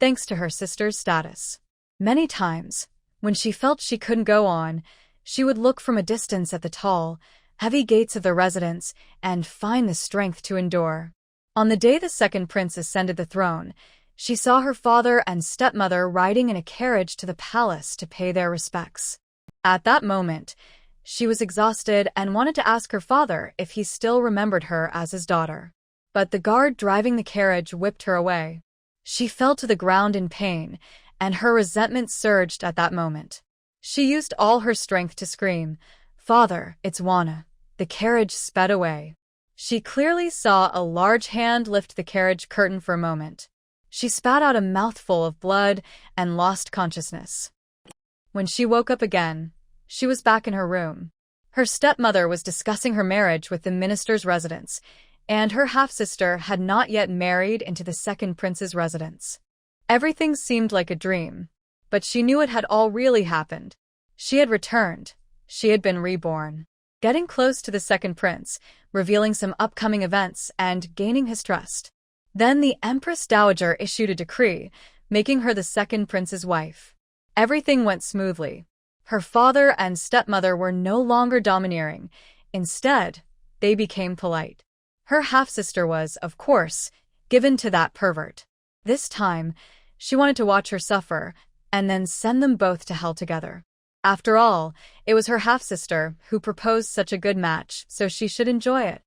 thanks to her sister's status. Many times, when she felt she couldn't go on, she would look from a distance at the tall, heavy gates of the residence and find the strength to endure. On the day the second prince ascended the throne, she saw her father and stepmother riding in a carriage to the palace to pay their respects. At that moment, she was exhausted and wanted to ask her father if he still remembered her as his daughter. But the guard driving the carriage whipped her away. She fell to the ground in pain, and her resentment surged at that moment. She used all her strength to scream, "Father, it's Wana." The carriage sped away. She clearly saw a large hand lift the carriage curtain for a moment. She spat out a mouthful of blood and lost consciousness. When she woke up again, she was back in her room. Her stepmother was discussing her marriage with the minister's residence, and her half-sister had not yet married into the second prince's residence. Everything seemed like a dream, but she knew it had all really happened. She had returned. She had been reborn. Getting close to the second prince, revealing some upcoming events, and gaining his trust. Then the Empress Dowager issued a decree, making her the second prince's wife. Everything went smoothly. Her father and stepmother were no longer domineering. Instead, they became polite. Her half-sister was, of course, given to that pervert. This time, she wanted to watch her suffer, and then send them both to hell together. After all, it was her half-sister who proposed such a good match, so she should enjoy it.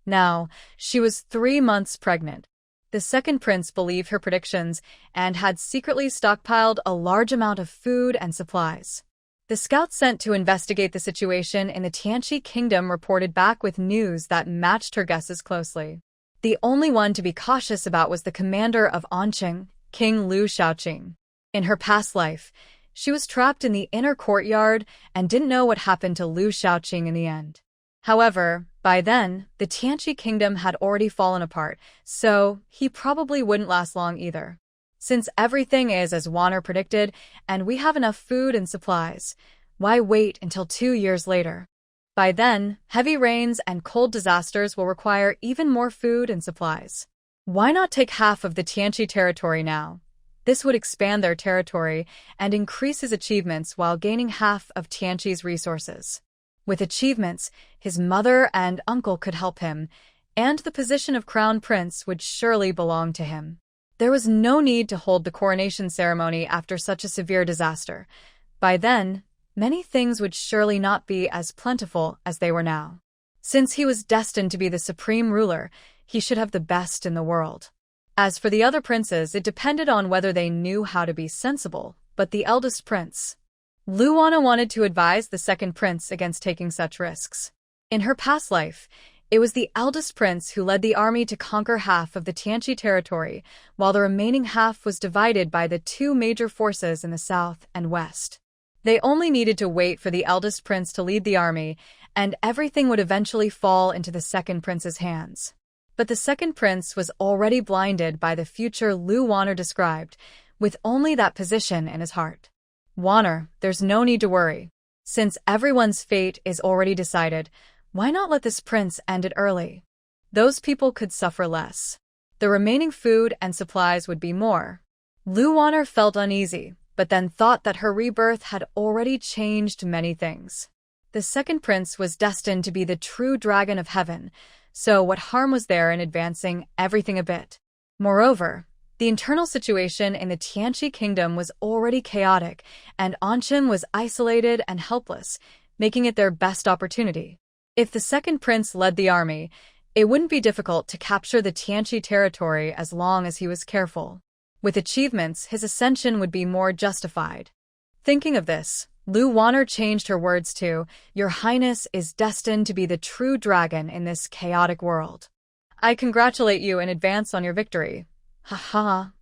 Now, she was 3 months pregnant. The second prince believed her predictions and had secretly stockpiled a large amount of food and supplies. The scouts sent to investigate the situation in the Tianqi kingdom reported back with news that matched her guesses closely. The only one to be cautious about was the commander of Anqing, King Liu Shaoqing. In her past life, she was trapped in the inner courtyard and didn't know what happened to Liu Shaoqing in the end. However, by then, the Tianqi kingdom had already fallen apart, so he probably wouldn't last long either. Since everything is as Warner predicted, and we have enough food and supplies, why wait until 2 years later? By then, heavy rains and cold disasters will require even more food and supplies. Why not take half of the Tianqi territory now? This would expand their territory and increase his achievements while gaining half of Tianqi's resources. With achievements, his mother and uncle could help him, and the position of crown prince would surely belong to him. There was no need to hold the coronation ceremony after such a severe disaster. By then, many things would surely not be as plentiful as they were now. Since he was destined to be the supreme ruler, he should have the best in the world. As for the other princes, it depended on whether they knew how to be sensible, but the eldest prince, Luana, wanted to advise the second prince against taking such risks. In her past life, it was the eldest prince who led the army to conquer half of the Tianqi territory, while the remaining half was divided by the 2 major forces in the south and west. They only needed to wait for the eldest prince to lead the army, and everything would eventually fall into the second prince's hands. But the second prince was already blinded by the future Lu Warner described, with only that position in his heart. Warner, there's no need to worry. Since everyone's fate is already decided, why not let this prince end it early? Those people could suffer less. The remaining food and supplies would be more. Lu Warner felt uneasy, but then thought that her rebirth had already changed many things. The second prince was destined to be the true dragon of heaven, so what harm was there in advancing everything a bit? Moreover, the internal situation in the Tianqi kingdom was already chaotic, and Anqing was isolated and helpless, making it their best opportunity. If the second prince led the army, it wouldn't be difficult to capture the Tianqi territory as long as he was careful. With achievements, his ascension would be more justified. Thinking of this, Lu Warner changed her words to, "Your Highness is destined to be the true dragon in this chaotic world. I congratulate you in advance on your victory." Ha.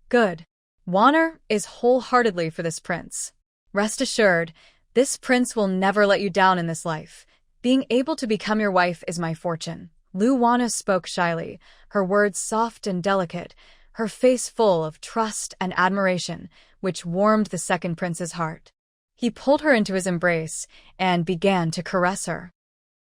Good. Warner is wholeheartedly for this prince. Rest assured, this prince will never let you down in this life. Being able to become your wife is my fortune. Lu Warner spoke shyly, her words soft and delicate, her face full of trust and admiration, which warmed the second prince's heart. He pulled her into his embrace and began to caress her.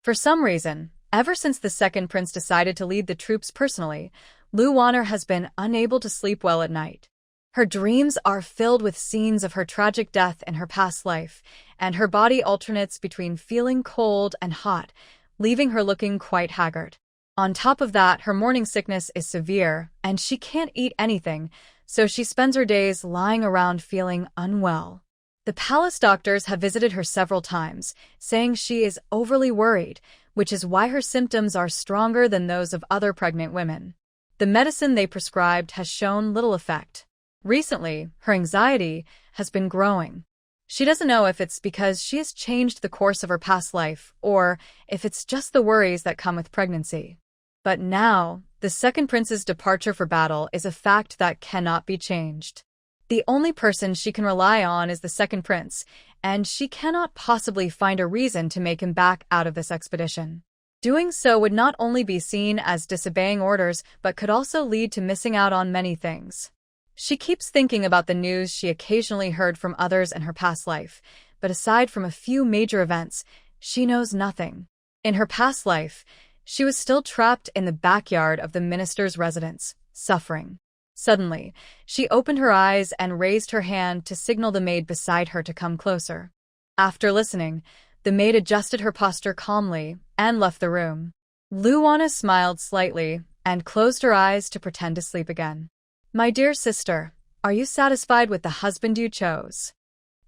For some reason, ever since the second prince decided to lead the troops personally, Lu Warner has been unable to sleep well at night. Her dreams are filled with scenes of her tragic death in her past life, and her body alternates between feeling cold and hot, leaving her looking quite haggard. On top of that, her morning sickness is severe, and she can't eat anything, so she spends her days lying around feeling unwell. The palace doctors have visited her several times, saying she is overly worried, which is why her symptoms are stronger than those of other pregnant women. The medicine they prescribed has shown little effect. Recently, her anxiety has been growing. She doesn't know if it's because she has changed the course of her past life or if it's just the worries that come with pregnancy. But now, the second prince's departure for battle is a fact that cannot be changed. The only person she can rely on is the second prince, and she cannot possibly find a reason to make him back out of this expedition. Doing so would not only be seen as disobeying orders, but could also lead to missing out on many things. She keeps thinking about the news she occasionally heard from others in her past life, but aside from a few major events, she knows nothing. In her past life, she was still trapped in the backyard of the minister's residence, suffering. Suddenly, she opened her eyes and raised her hand to signal the maid beside her to come closer. After listening, the maid adjusted her posture calmly and left the room. Luana smiled slightly and closed her eyes to pretend to sleep again. My dear sister, are you satisfied with the husband you chose?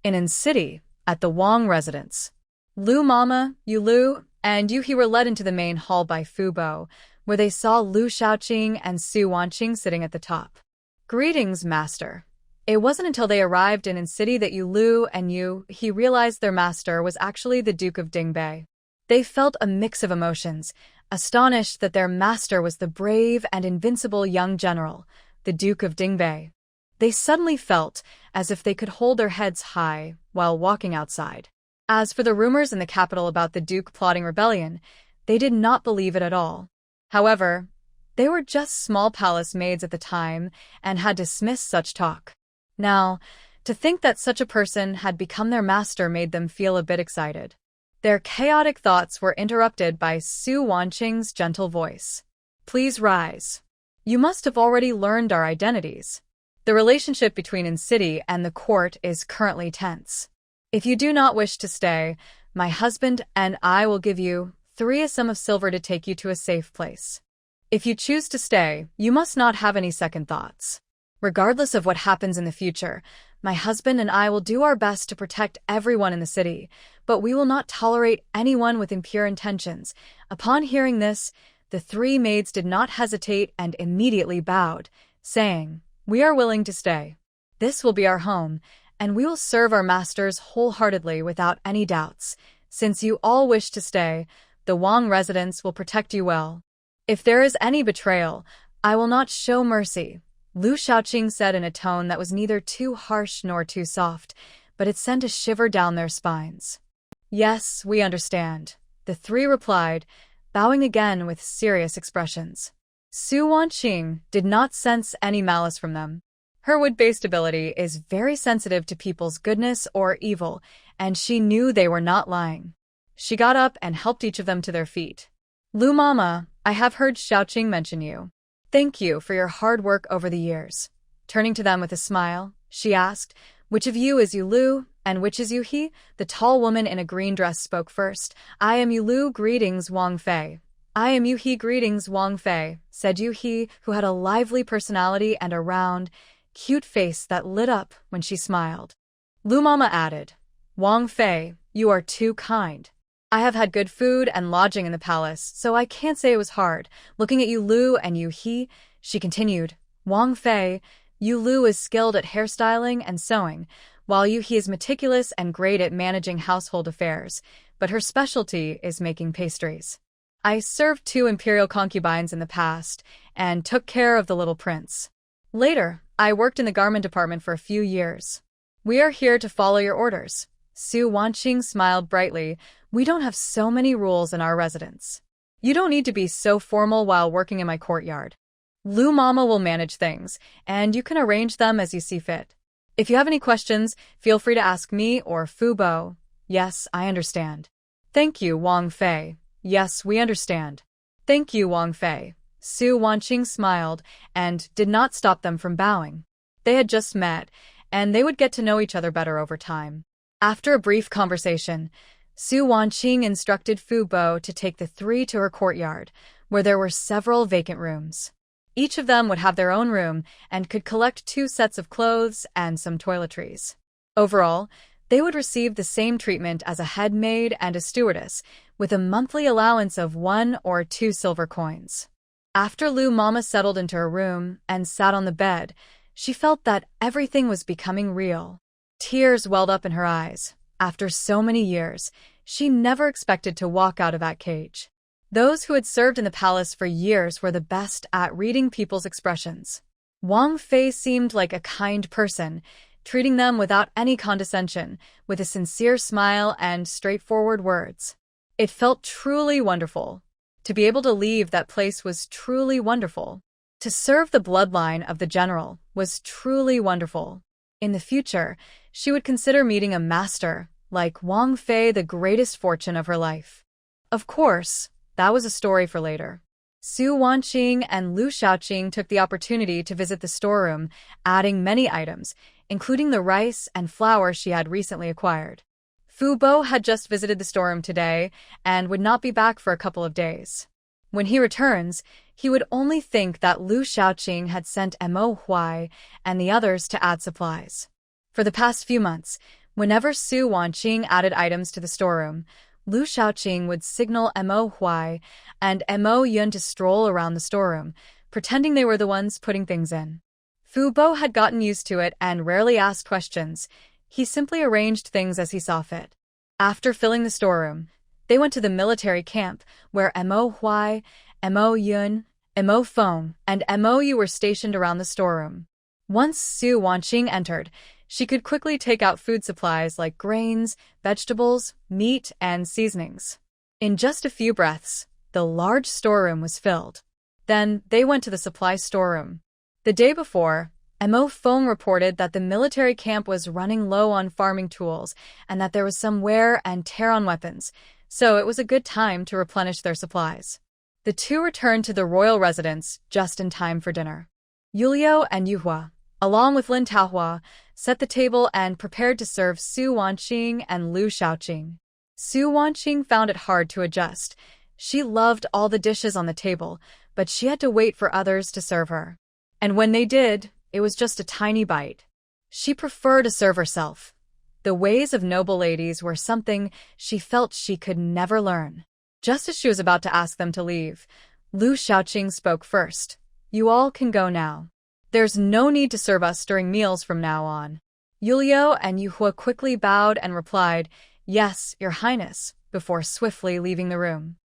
In city, at the Wang residence. Lu Mama, Yu Lu, and Yu He were led into the main hall by Fu Bo, where they saw Lu Shaoqing and Su Wanqing sitting at the top. Greetings, master. It wasn't until they arrived in city that Yu Lu and Yu He realized their master was actually the Duke of Dingbei. They felt a mix of emotions, astonished that their master was the brave and invincible young general, the Duke of Dingbei. They suddenly felt as if they could hold their heads high while walking outside. As for the rumors in the capital about the Duke plotting rebellion, they did not believe it at all. However, they were just small palace maids at the time and had dismissed such talk. Now, to think that such a person had become their master made them feel a bit excited. Their chaotic thoughts were interrupted by Su Wanqing's gentle voice. Please rise. You must have already learned our identities. The relationship between in-city and the court is currently tense. If you do not wish to stay, my husband and I will give you a sum of silver to take you to a safe place. If you choose to stay, you must not have any second thoughts. Regardless of what happens in the future, my husband and I will do our best to protect everyone in the city, but we will not tolerate anyone with impure intentions. Upon hearing this, the three maids did not hesitate and immediately bowed, saying, We are willing to stay. This will be our home, and we will serve our masters wholeheartedly without any doubts. Since you all wish to stay, the Wang residence will protect you well. If there is any betrayal, I will not show mercy. Lu Shaoqing said in a tone that was neither too harsh nor too soft, but it sent a shiver down their spines. Yes, we understand, the three replied, bowing again with serious expressions. Su Wanqing did not sense any malice from them. Her wood-based ability is very sensitive to people's goodness or evil, and she knew they were not lying. She got up and helped each of them to their feet. Lu Mama, I have heard Shaoqing mention you. Thank you for your hard work over the years. Turning to them with a smile, she asked, Which of you is Yu Lu, and which is Yu He? The tall woman in a green dress spoke first. I am Yu Lu, greetings Wang Fei. I am Yu He, greetings Wang Fei, said Yu He, who had a lively personality and a round, cute face that lit up when she smiled. Lu Mama added, Wang Fei, you are too kind. I have had good food and lodging in the palace, so I can't say it was hard. Looking at Yu Lu and Yu He, she continued, Wang Fei, Yu Lu is skilled at hairstyling and sewing, while Yu He is meticulous and great at managing household affairs, but her specialty is making pastries. I served 2 imperial concubines in the past and took care of the little prince. Later, I worked in the garment department for a few years. We are here to follow your orders. Su Wanqing smiled brightly. We don't have so many rules in our residence. You don't need to be so formal while working in my courtyard. Lu Mama will manage things, and you can arrange them as you see fit. If you have any questions, feel free to ask me or Fu Bo. Yes, I understand. Thank you, Wang Fei. Yes, we understand. Thank you, Wang Fei. Su Wanqing smiled and did not stop them from bowing. They had just met, and they would get to know each other better over time. After a brief conversation, Su Wanqing instructed Fu Bo to take the 3 to her courtyard, where there were several vacant rooms. Each of them would have their own room and could collect 2 sets of clothes and some toiletries. Overall, they would receive the same treatment as a head maid and a stewardess, with a monthly allowance of 1 or 2 silver coins. After Lu Mama settled into her room and sat on the bed, she felt that everything was becoming real. Tears welled up in her eyes. After so many years, she never expected to walk out of that cage. Those who had served in the palace for years were the best at reading people's expressions. Wang Fei seemed like a kind person, treating them without any condescension, with a sincere smile and straightforward words. It felt truly wonderful. To be able to leave that place was truly wonderful. To serve the bloodline of the general was truly wonderful. In the future, she would consider meeting a master like Wang Fei the greatest fortune of her life. Of course, that was a story for later. Su Wanqing and Lu Shaoqing took the opportunity to visit the storeroom, adding many items, including the rice and flour she had recently acquired. Fu Bo had just visited the storeroom today and would not be back for a couple of days. When he returns, he would only think that Lu Shaoqing had sent Mo Huai and the others to add supplies. For the past few months, whenever Su Wanqing added items to the storeroom, Lu Shaoqing would signal Mo Huai and Mo Yun to stroll around the storeroom, pretending they were the ones putting things in. Fu Bo had gotten used to it and rarely asked questions. He simply arranged things as he saw fit. After filling the storeroom, they went to the military camp, where Mo Huai, Mo Yun, Mo Feng, and Mo Yu were stationed around the storeroom. Once Su Wanqing entered, she could quickly take out food supplies like grains, vegetables, meat, and seasonings. In just a few breaths, the large storeroom was filled. Then they went to the supply storeroom. The day before, Mo Feng reported that the military camp was running low on farming tools and that there was some wear and tear on weapons, so it was a good time to replenish their supplies. The two returned to the royal residence just in time for dinner. Yulio and Yuhua, along with Lin Taohua, set the table and prepared to serve Su Wanqing and Lu Shaoqing. Su Wanqing found it hard to adjust. She loved all the dishes on the table, but she had to wait for others to serve her. And when they did, it was just a tiny bite. She preferred to serve herself. The ways of noble ladies were something she felt she could never learn. Just as she was about to ask them to leave, Lu Shaoqing spoke first. "You all can go now. There's no need to serve us during meals from now on." Yulio and Yuhua quickly bowed and replied, "Yes, Your Highness," before swiftly leaving the room.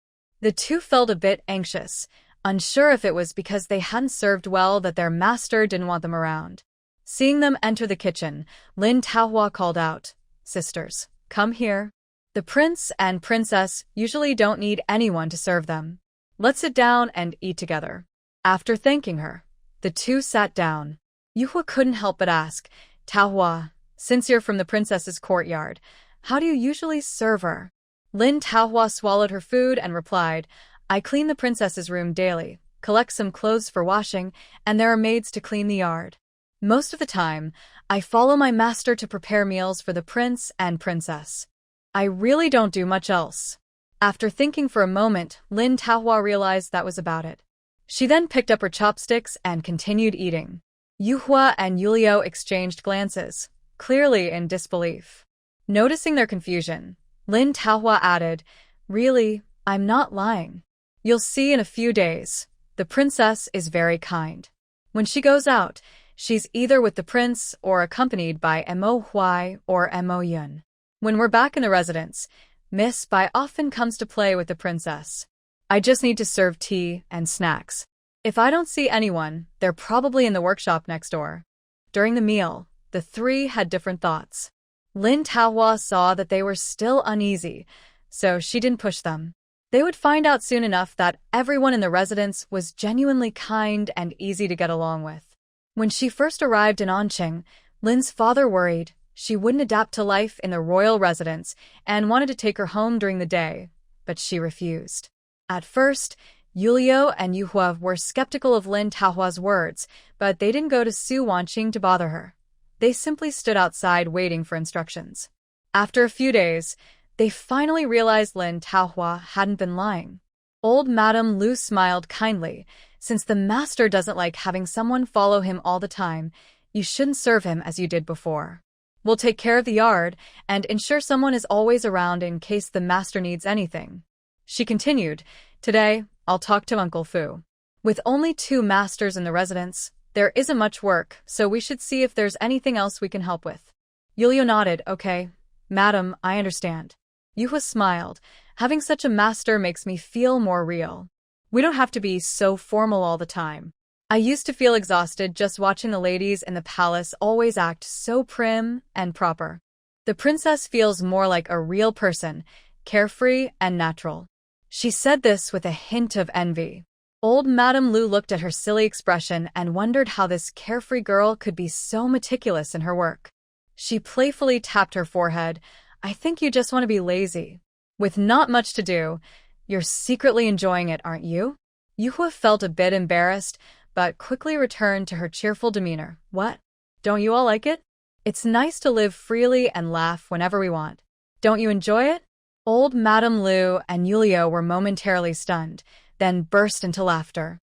The two felt a bit anxious, unsure if it was because they hadn't served well that their master didn't want them around. Seeing them enter the kitchen, Lin Taohua called out, "Sisters, come here. The prince and princess usually don't need anyone to serve them. Let's sit down and eat together." After thanking her, the two sat down. Yuhua couldn't help but ask, "Taohua, since you're from the princess's courtyard, how do you usually serve her?" Lin Taohua swallowed her food and replied, "I clean the princess's room daily, collect some clothes for washing, and there are maids to clean the yard. Most of the time, I follow my master to prepare meals for the prince and princess. I really don't do much else." After thinking for a moment, Lin Taohua realized that was about it. She then picked up her chopsticks and continued eating. Yuhua and Yulio exchanged glances, clearly in disbelief. Noticing their confusion, Lin Taohua added, "Really, I'm not lying. You'll see in a few days. The princess is very kind. When she goes out, she's either with the prince or accompanied by Mo Huai or Mo Yun. When we're back in the residence, Miss Bai often comes to play with the princess. I just need to serve tea and snacks. If I don't see anyone, they're probably in the workshop next door." During the meal, the three had different thoughts. Lin Taohua saw that they were still uneasy, so she didn't push them. They would find out soon enough that everyone in the residence was genuinely kind and easy to get along with. When she first arrived in Anqing, Lin's father worried she wouldn't adapt to life in the royal residence and wanted to take her home during the day, but she refused. At first, Yulio and Yuhua were skeptical of Lin Taohua's words, but they didn't go to Su Wanqing to bother her. They simply stood outside waiting for instructions. After a few days, they finally realized Lin Taohua hadn't been lying. Old Madame Lu smiled kindly. "Since the master doesn't like having someone follow him all the time, you shouldn't serve him as you did before. We'll take care of the yard and ensure someone is always around in case the master needs anything." She continued, "Today, I'll talk to Uncle Fu. With only 2 masters in the residence, there isn't much work, so we should see if there's anything else we can help with." Yulio nodded, "Okay, madam, I understand." Yuhua smiled. Having such a master makes me feel more real. We don't have to be so formal all the time. I used to feel exhausted just watching the ladies in the palace always act so prim and proper. The princess feels more like a real person, carefree and natural. She said this with a hint of envy. Old Madame Lu looked at her silly expression and wondered how this carefree girl could be so meticulous in her work. She playfully tapped her forehead. I think you just want to be lazy. With not much to do, you're secretly enjoying it, aren't you? Yuhua felt a bit embarrassed, but quickly returned to her cheerful demeanor. What? Don't you all like it? It's nice to live freely and laugh whenever we want. Don't you enjoy it? Old Madame Lu and Yulio were momentarily stunned, then burst into laughter.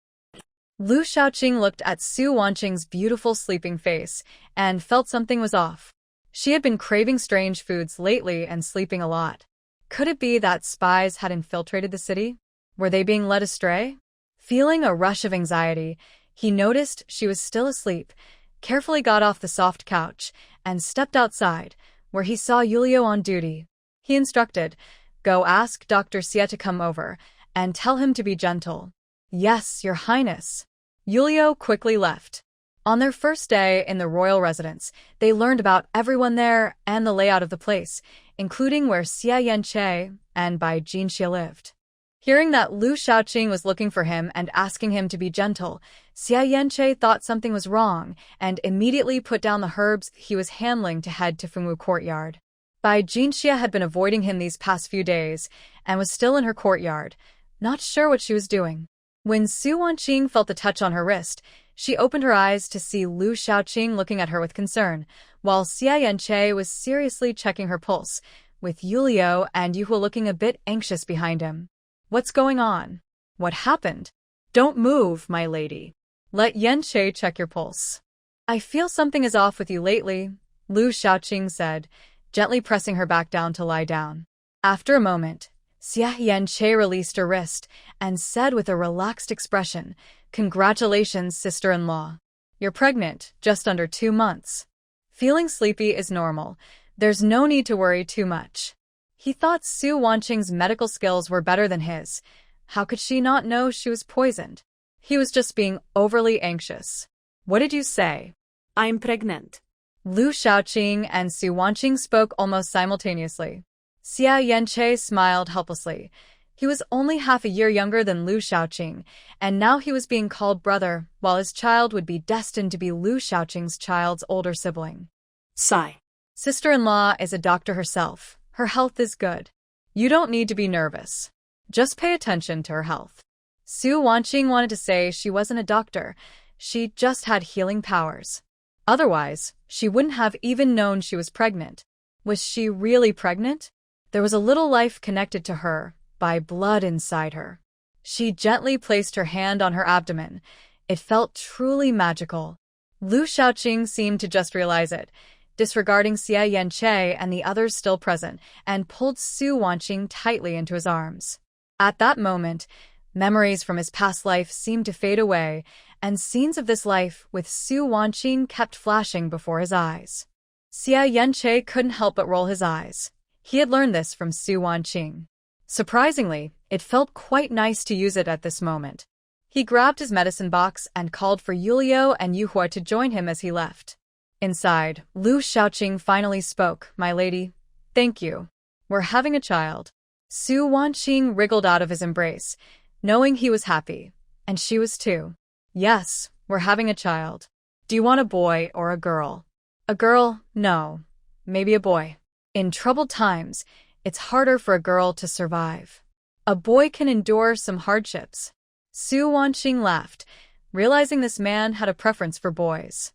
Lu Shaoqing looked at Su Wanqing's beautiful sleeping face and felt something was off. She had been craving strange foods lately and sleeping a lot. Could it be that spies had infiltrated the city? Were they being led astray? Feeling a rush of anxiety, he noticed she was still asleep, carefully got off the soft couch, and stepped outside, where he saw Yulio on duty. He instructed, "Go ask Dr. Xie to come over, and tell him to be gentle." "Yes, Your Highness." Yulio quickly left. On their first day in the royal residence, they learned about everyone there and the layout of the place, including where Xie Yanqi and Bai Jinxie lived. Hearing that Lu Shaoqing was looking for him and asking him to be gentle, Xie Yanqi thought something was wrong and immediately put down the herbs he was handling to head to Fengwu courtyard. Bai Jinxie had been avoiding him these past few days and was still in her courtyard, not sure what she was doing. When Su Wanqing felt the touch on her wrist, she opened her eyes to see Lu Shaoqing looking at her with concern, while Xie Yanqi was seriously checking her pulse, with Yulio and Yuhua looking a bit anxious behind him. What's going on? What happened? Don't move, my lady. Let Yanqi check your pulse. I feel something is off with you lately, Lu Shaoqing said, gently pressing her back down to lie down. After a moment, Xie Yanqi released her wrist and said with a relaxed expression, "Congratulations, sister-in-law. You're pregnant, just under 2 months. Feeling sleepy is normal. There's no need to worry too much." He thought Su Wanqing's medical skills were better than his. How could she not know she was poisoned? He was just being overly anxious. What did you say? I'm pregnant. Lu Shaoqing and Su Wanqing spoke almost simultaneously. Xie Yanqi smiled helplessly. He was only half a year younger than Lu Shaoqing, and now he was being called brother, while his child would be destined to be Lu Shaoqing's child's older sibling. Sigh. Sister-in-law is a doctor herself. Her health is good. You don't need to be nervous. Just pay attention to her health. Su Wanqing wanted to say she wasn't a doctor. She just had healing powers. Otherwise, she wouldn't have even known she was pregnant. Was she really pregnant? There was a little life connected to her by blood inside her. She gently placed her hand on her abdomen. It felt truly magical. Lu Shaoqing seemed to just realize it, disregarding Xie Yanqi and the others still present, and pulled Su Wanqing tightly into his arms. At that moment, memories from his past life seemed to fade away, and scenes of this life with Su Wanqing kept flashing before his eyes. Xie Yanqi couldn't help but roll his eyes. He had learned this from Su Wanqing. Surprisingly, it felt quite nice to use it at this moment. He grabbed his medicine box and called for Yulio and Yuhua to join him as he left. Inside, Lu Shaoqing finally spoke. "My lady, thank you. We're having a child." Su Wanqing wriggled out of his embrace, knowing he was happy, and she was too. "Yes, we're having a child. Do you want a boy or a girl?" "A girl, no. Maybe a boy. In troubled times, it's harder for a girl to survive. A boy can endure some hardships." Su Wanqing laughed, realizing this man had a preference for boys.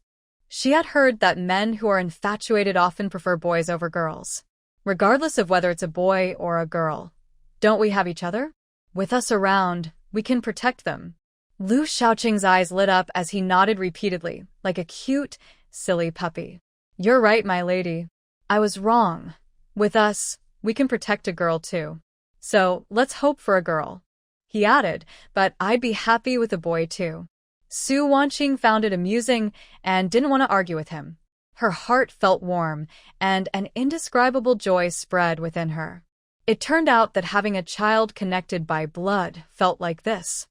She had heard that men who are infatuated often prefer boys over girls. Regardless of whether it's a boy or a girl. Don't we have each other? With us around, we can protect them. Lu Shaoqing's eyes lit up as he nodded repeatedly, like a cute, silly puppy. "You're right, my lady. I was wrong. With us, we can protect a girl too. So, let's hope for a girl." He added, "But I'd be happy with a boy too." Su Wanqing found it amusing and didn't want to argue with him. Her heart felt warm, and an indescribable joy spread within her. It turned out that having a child connected by blood felt like this.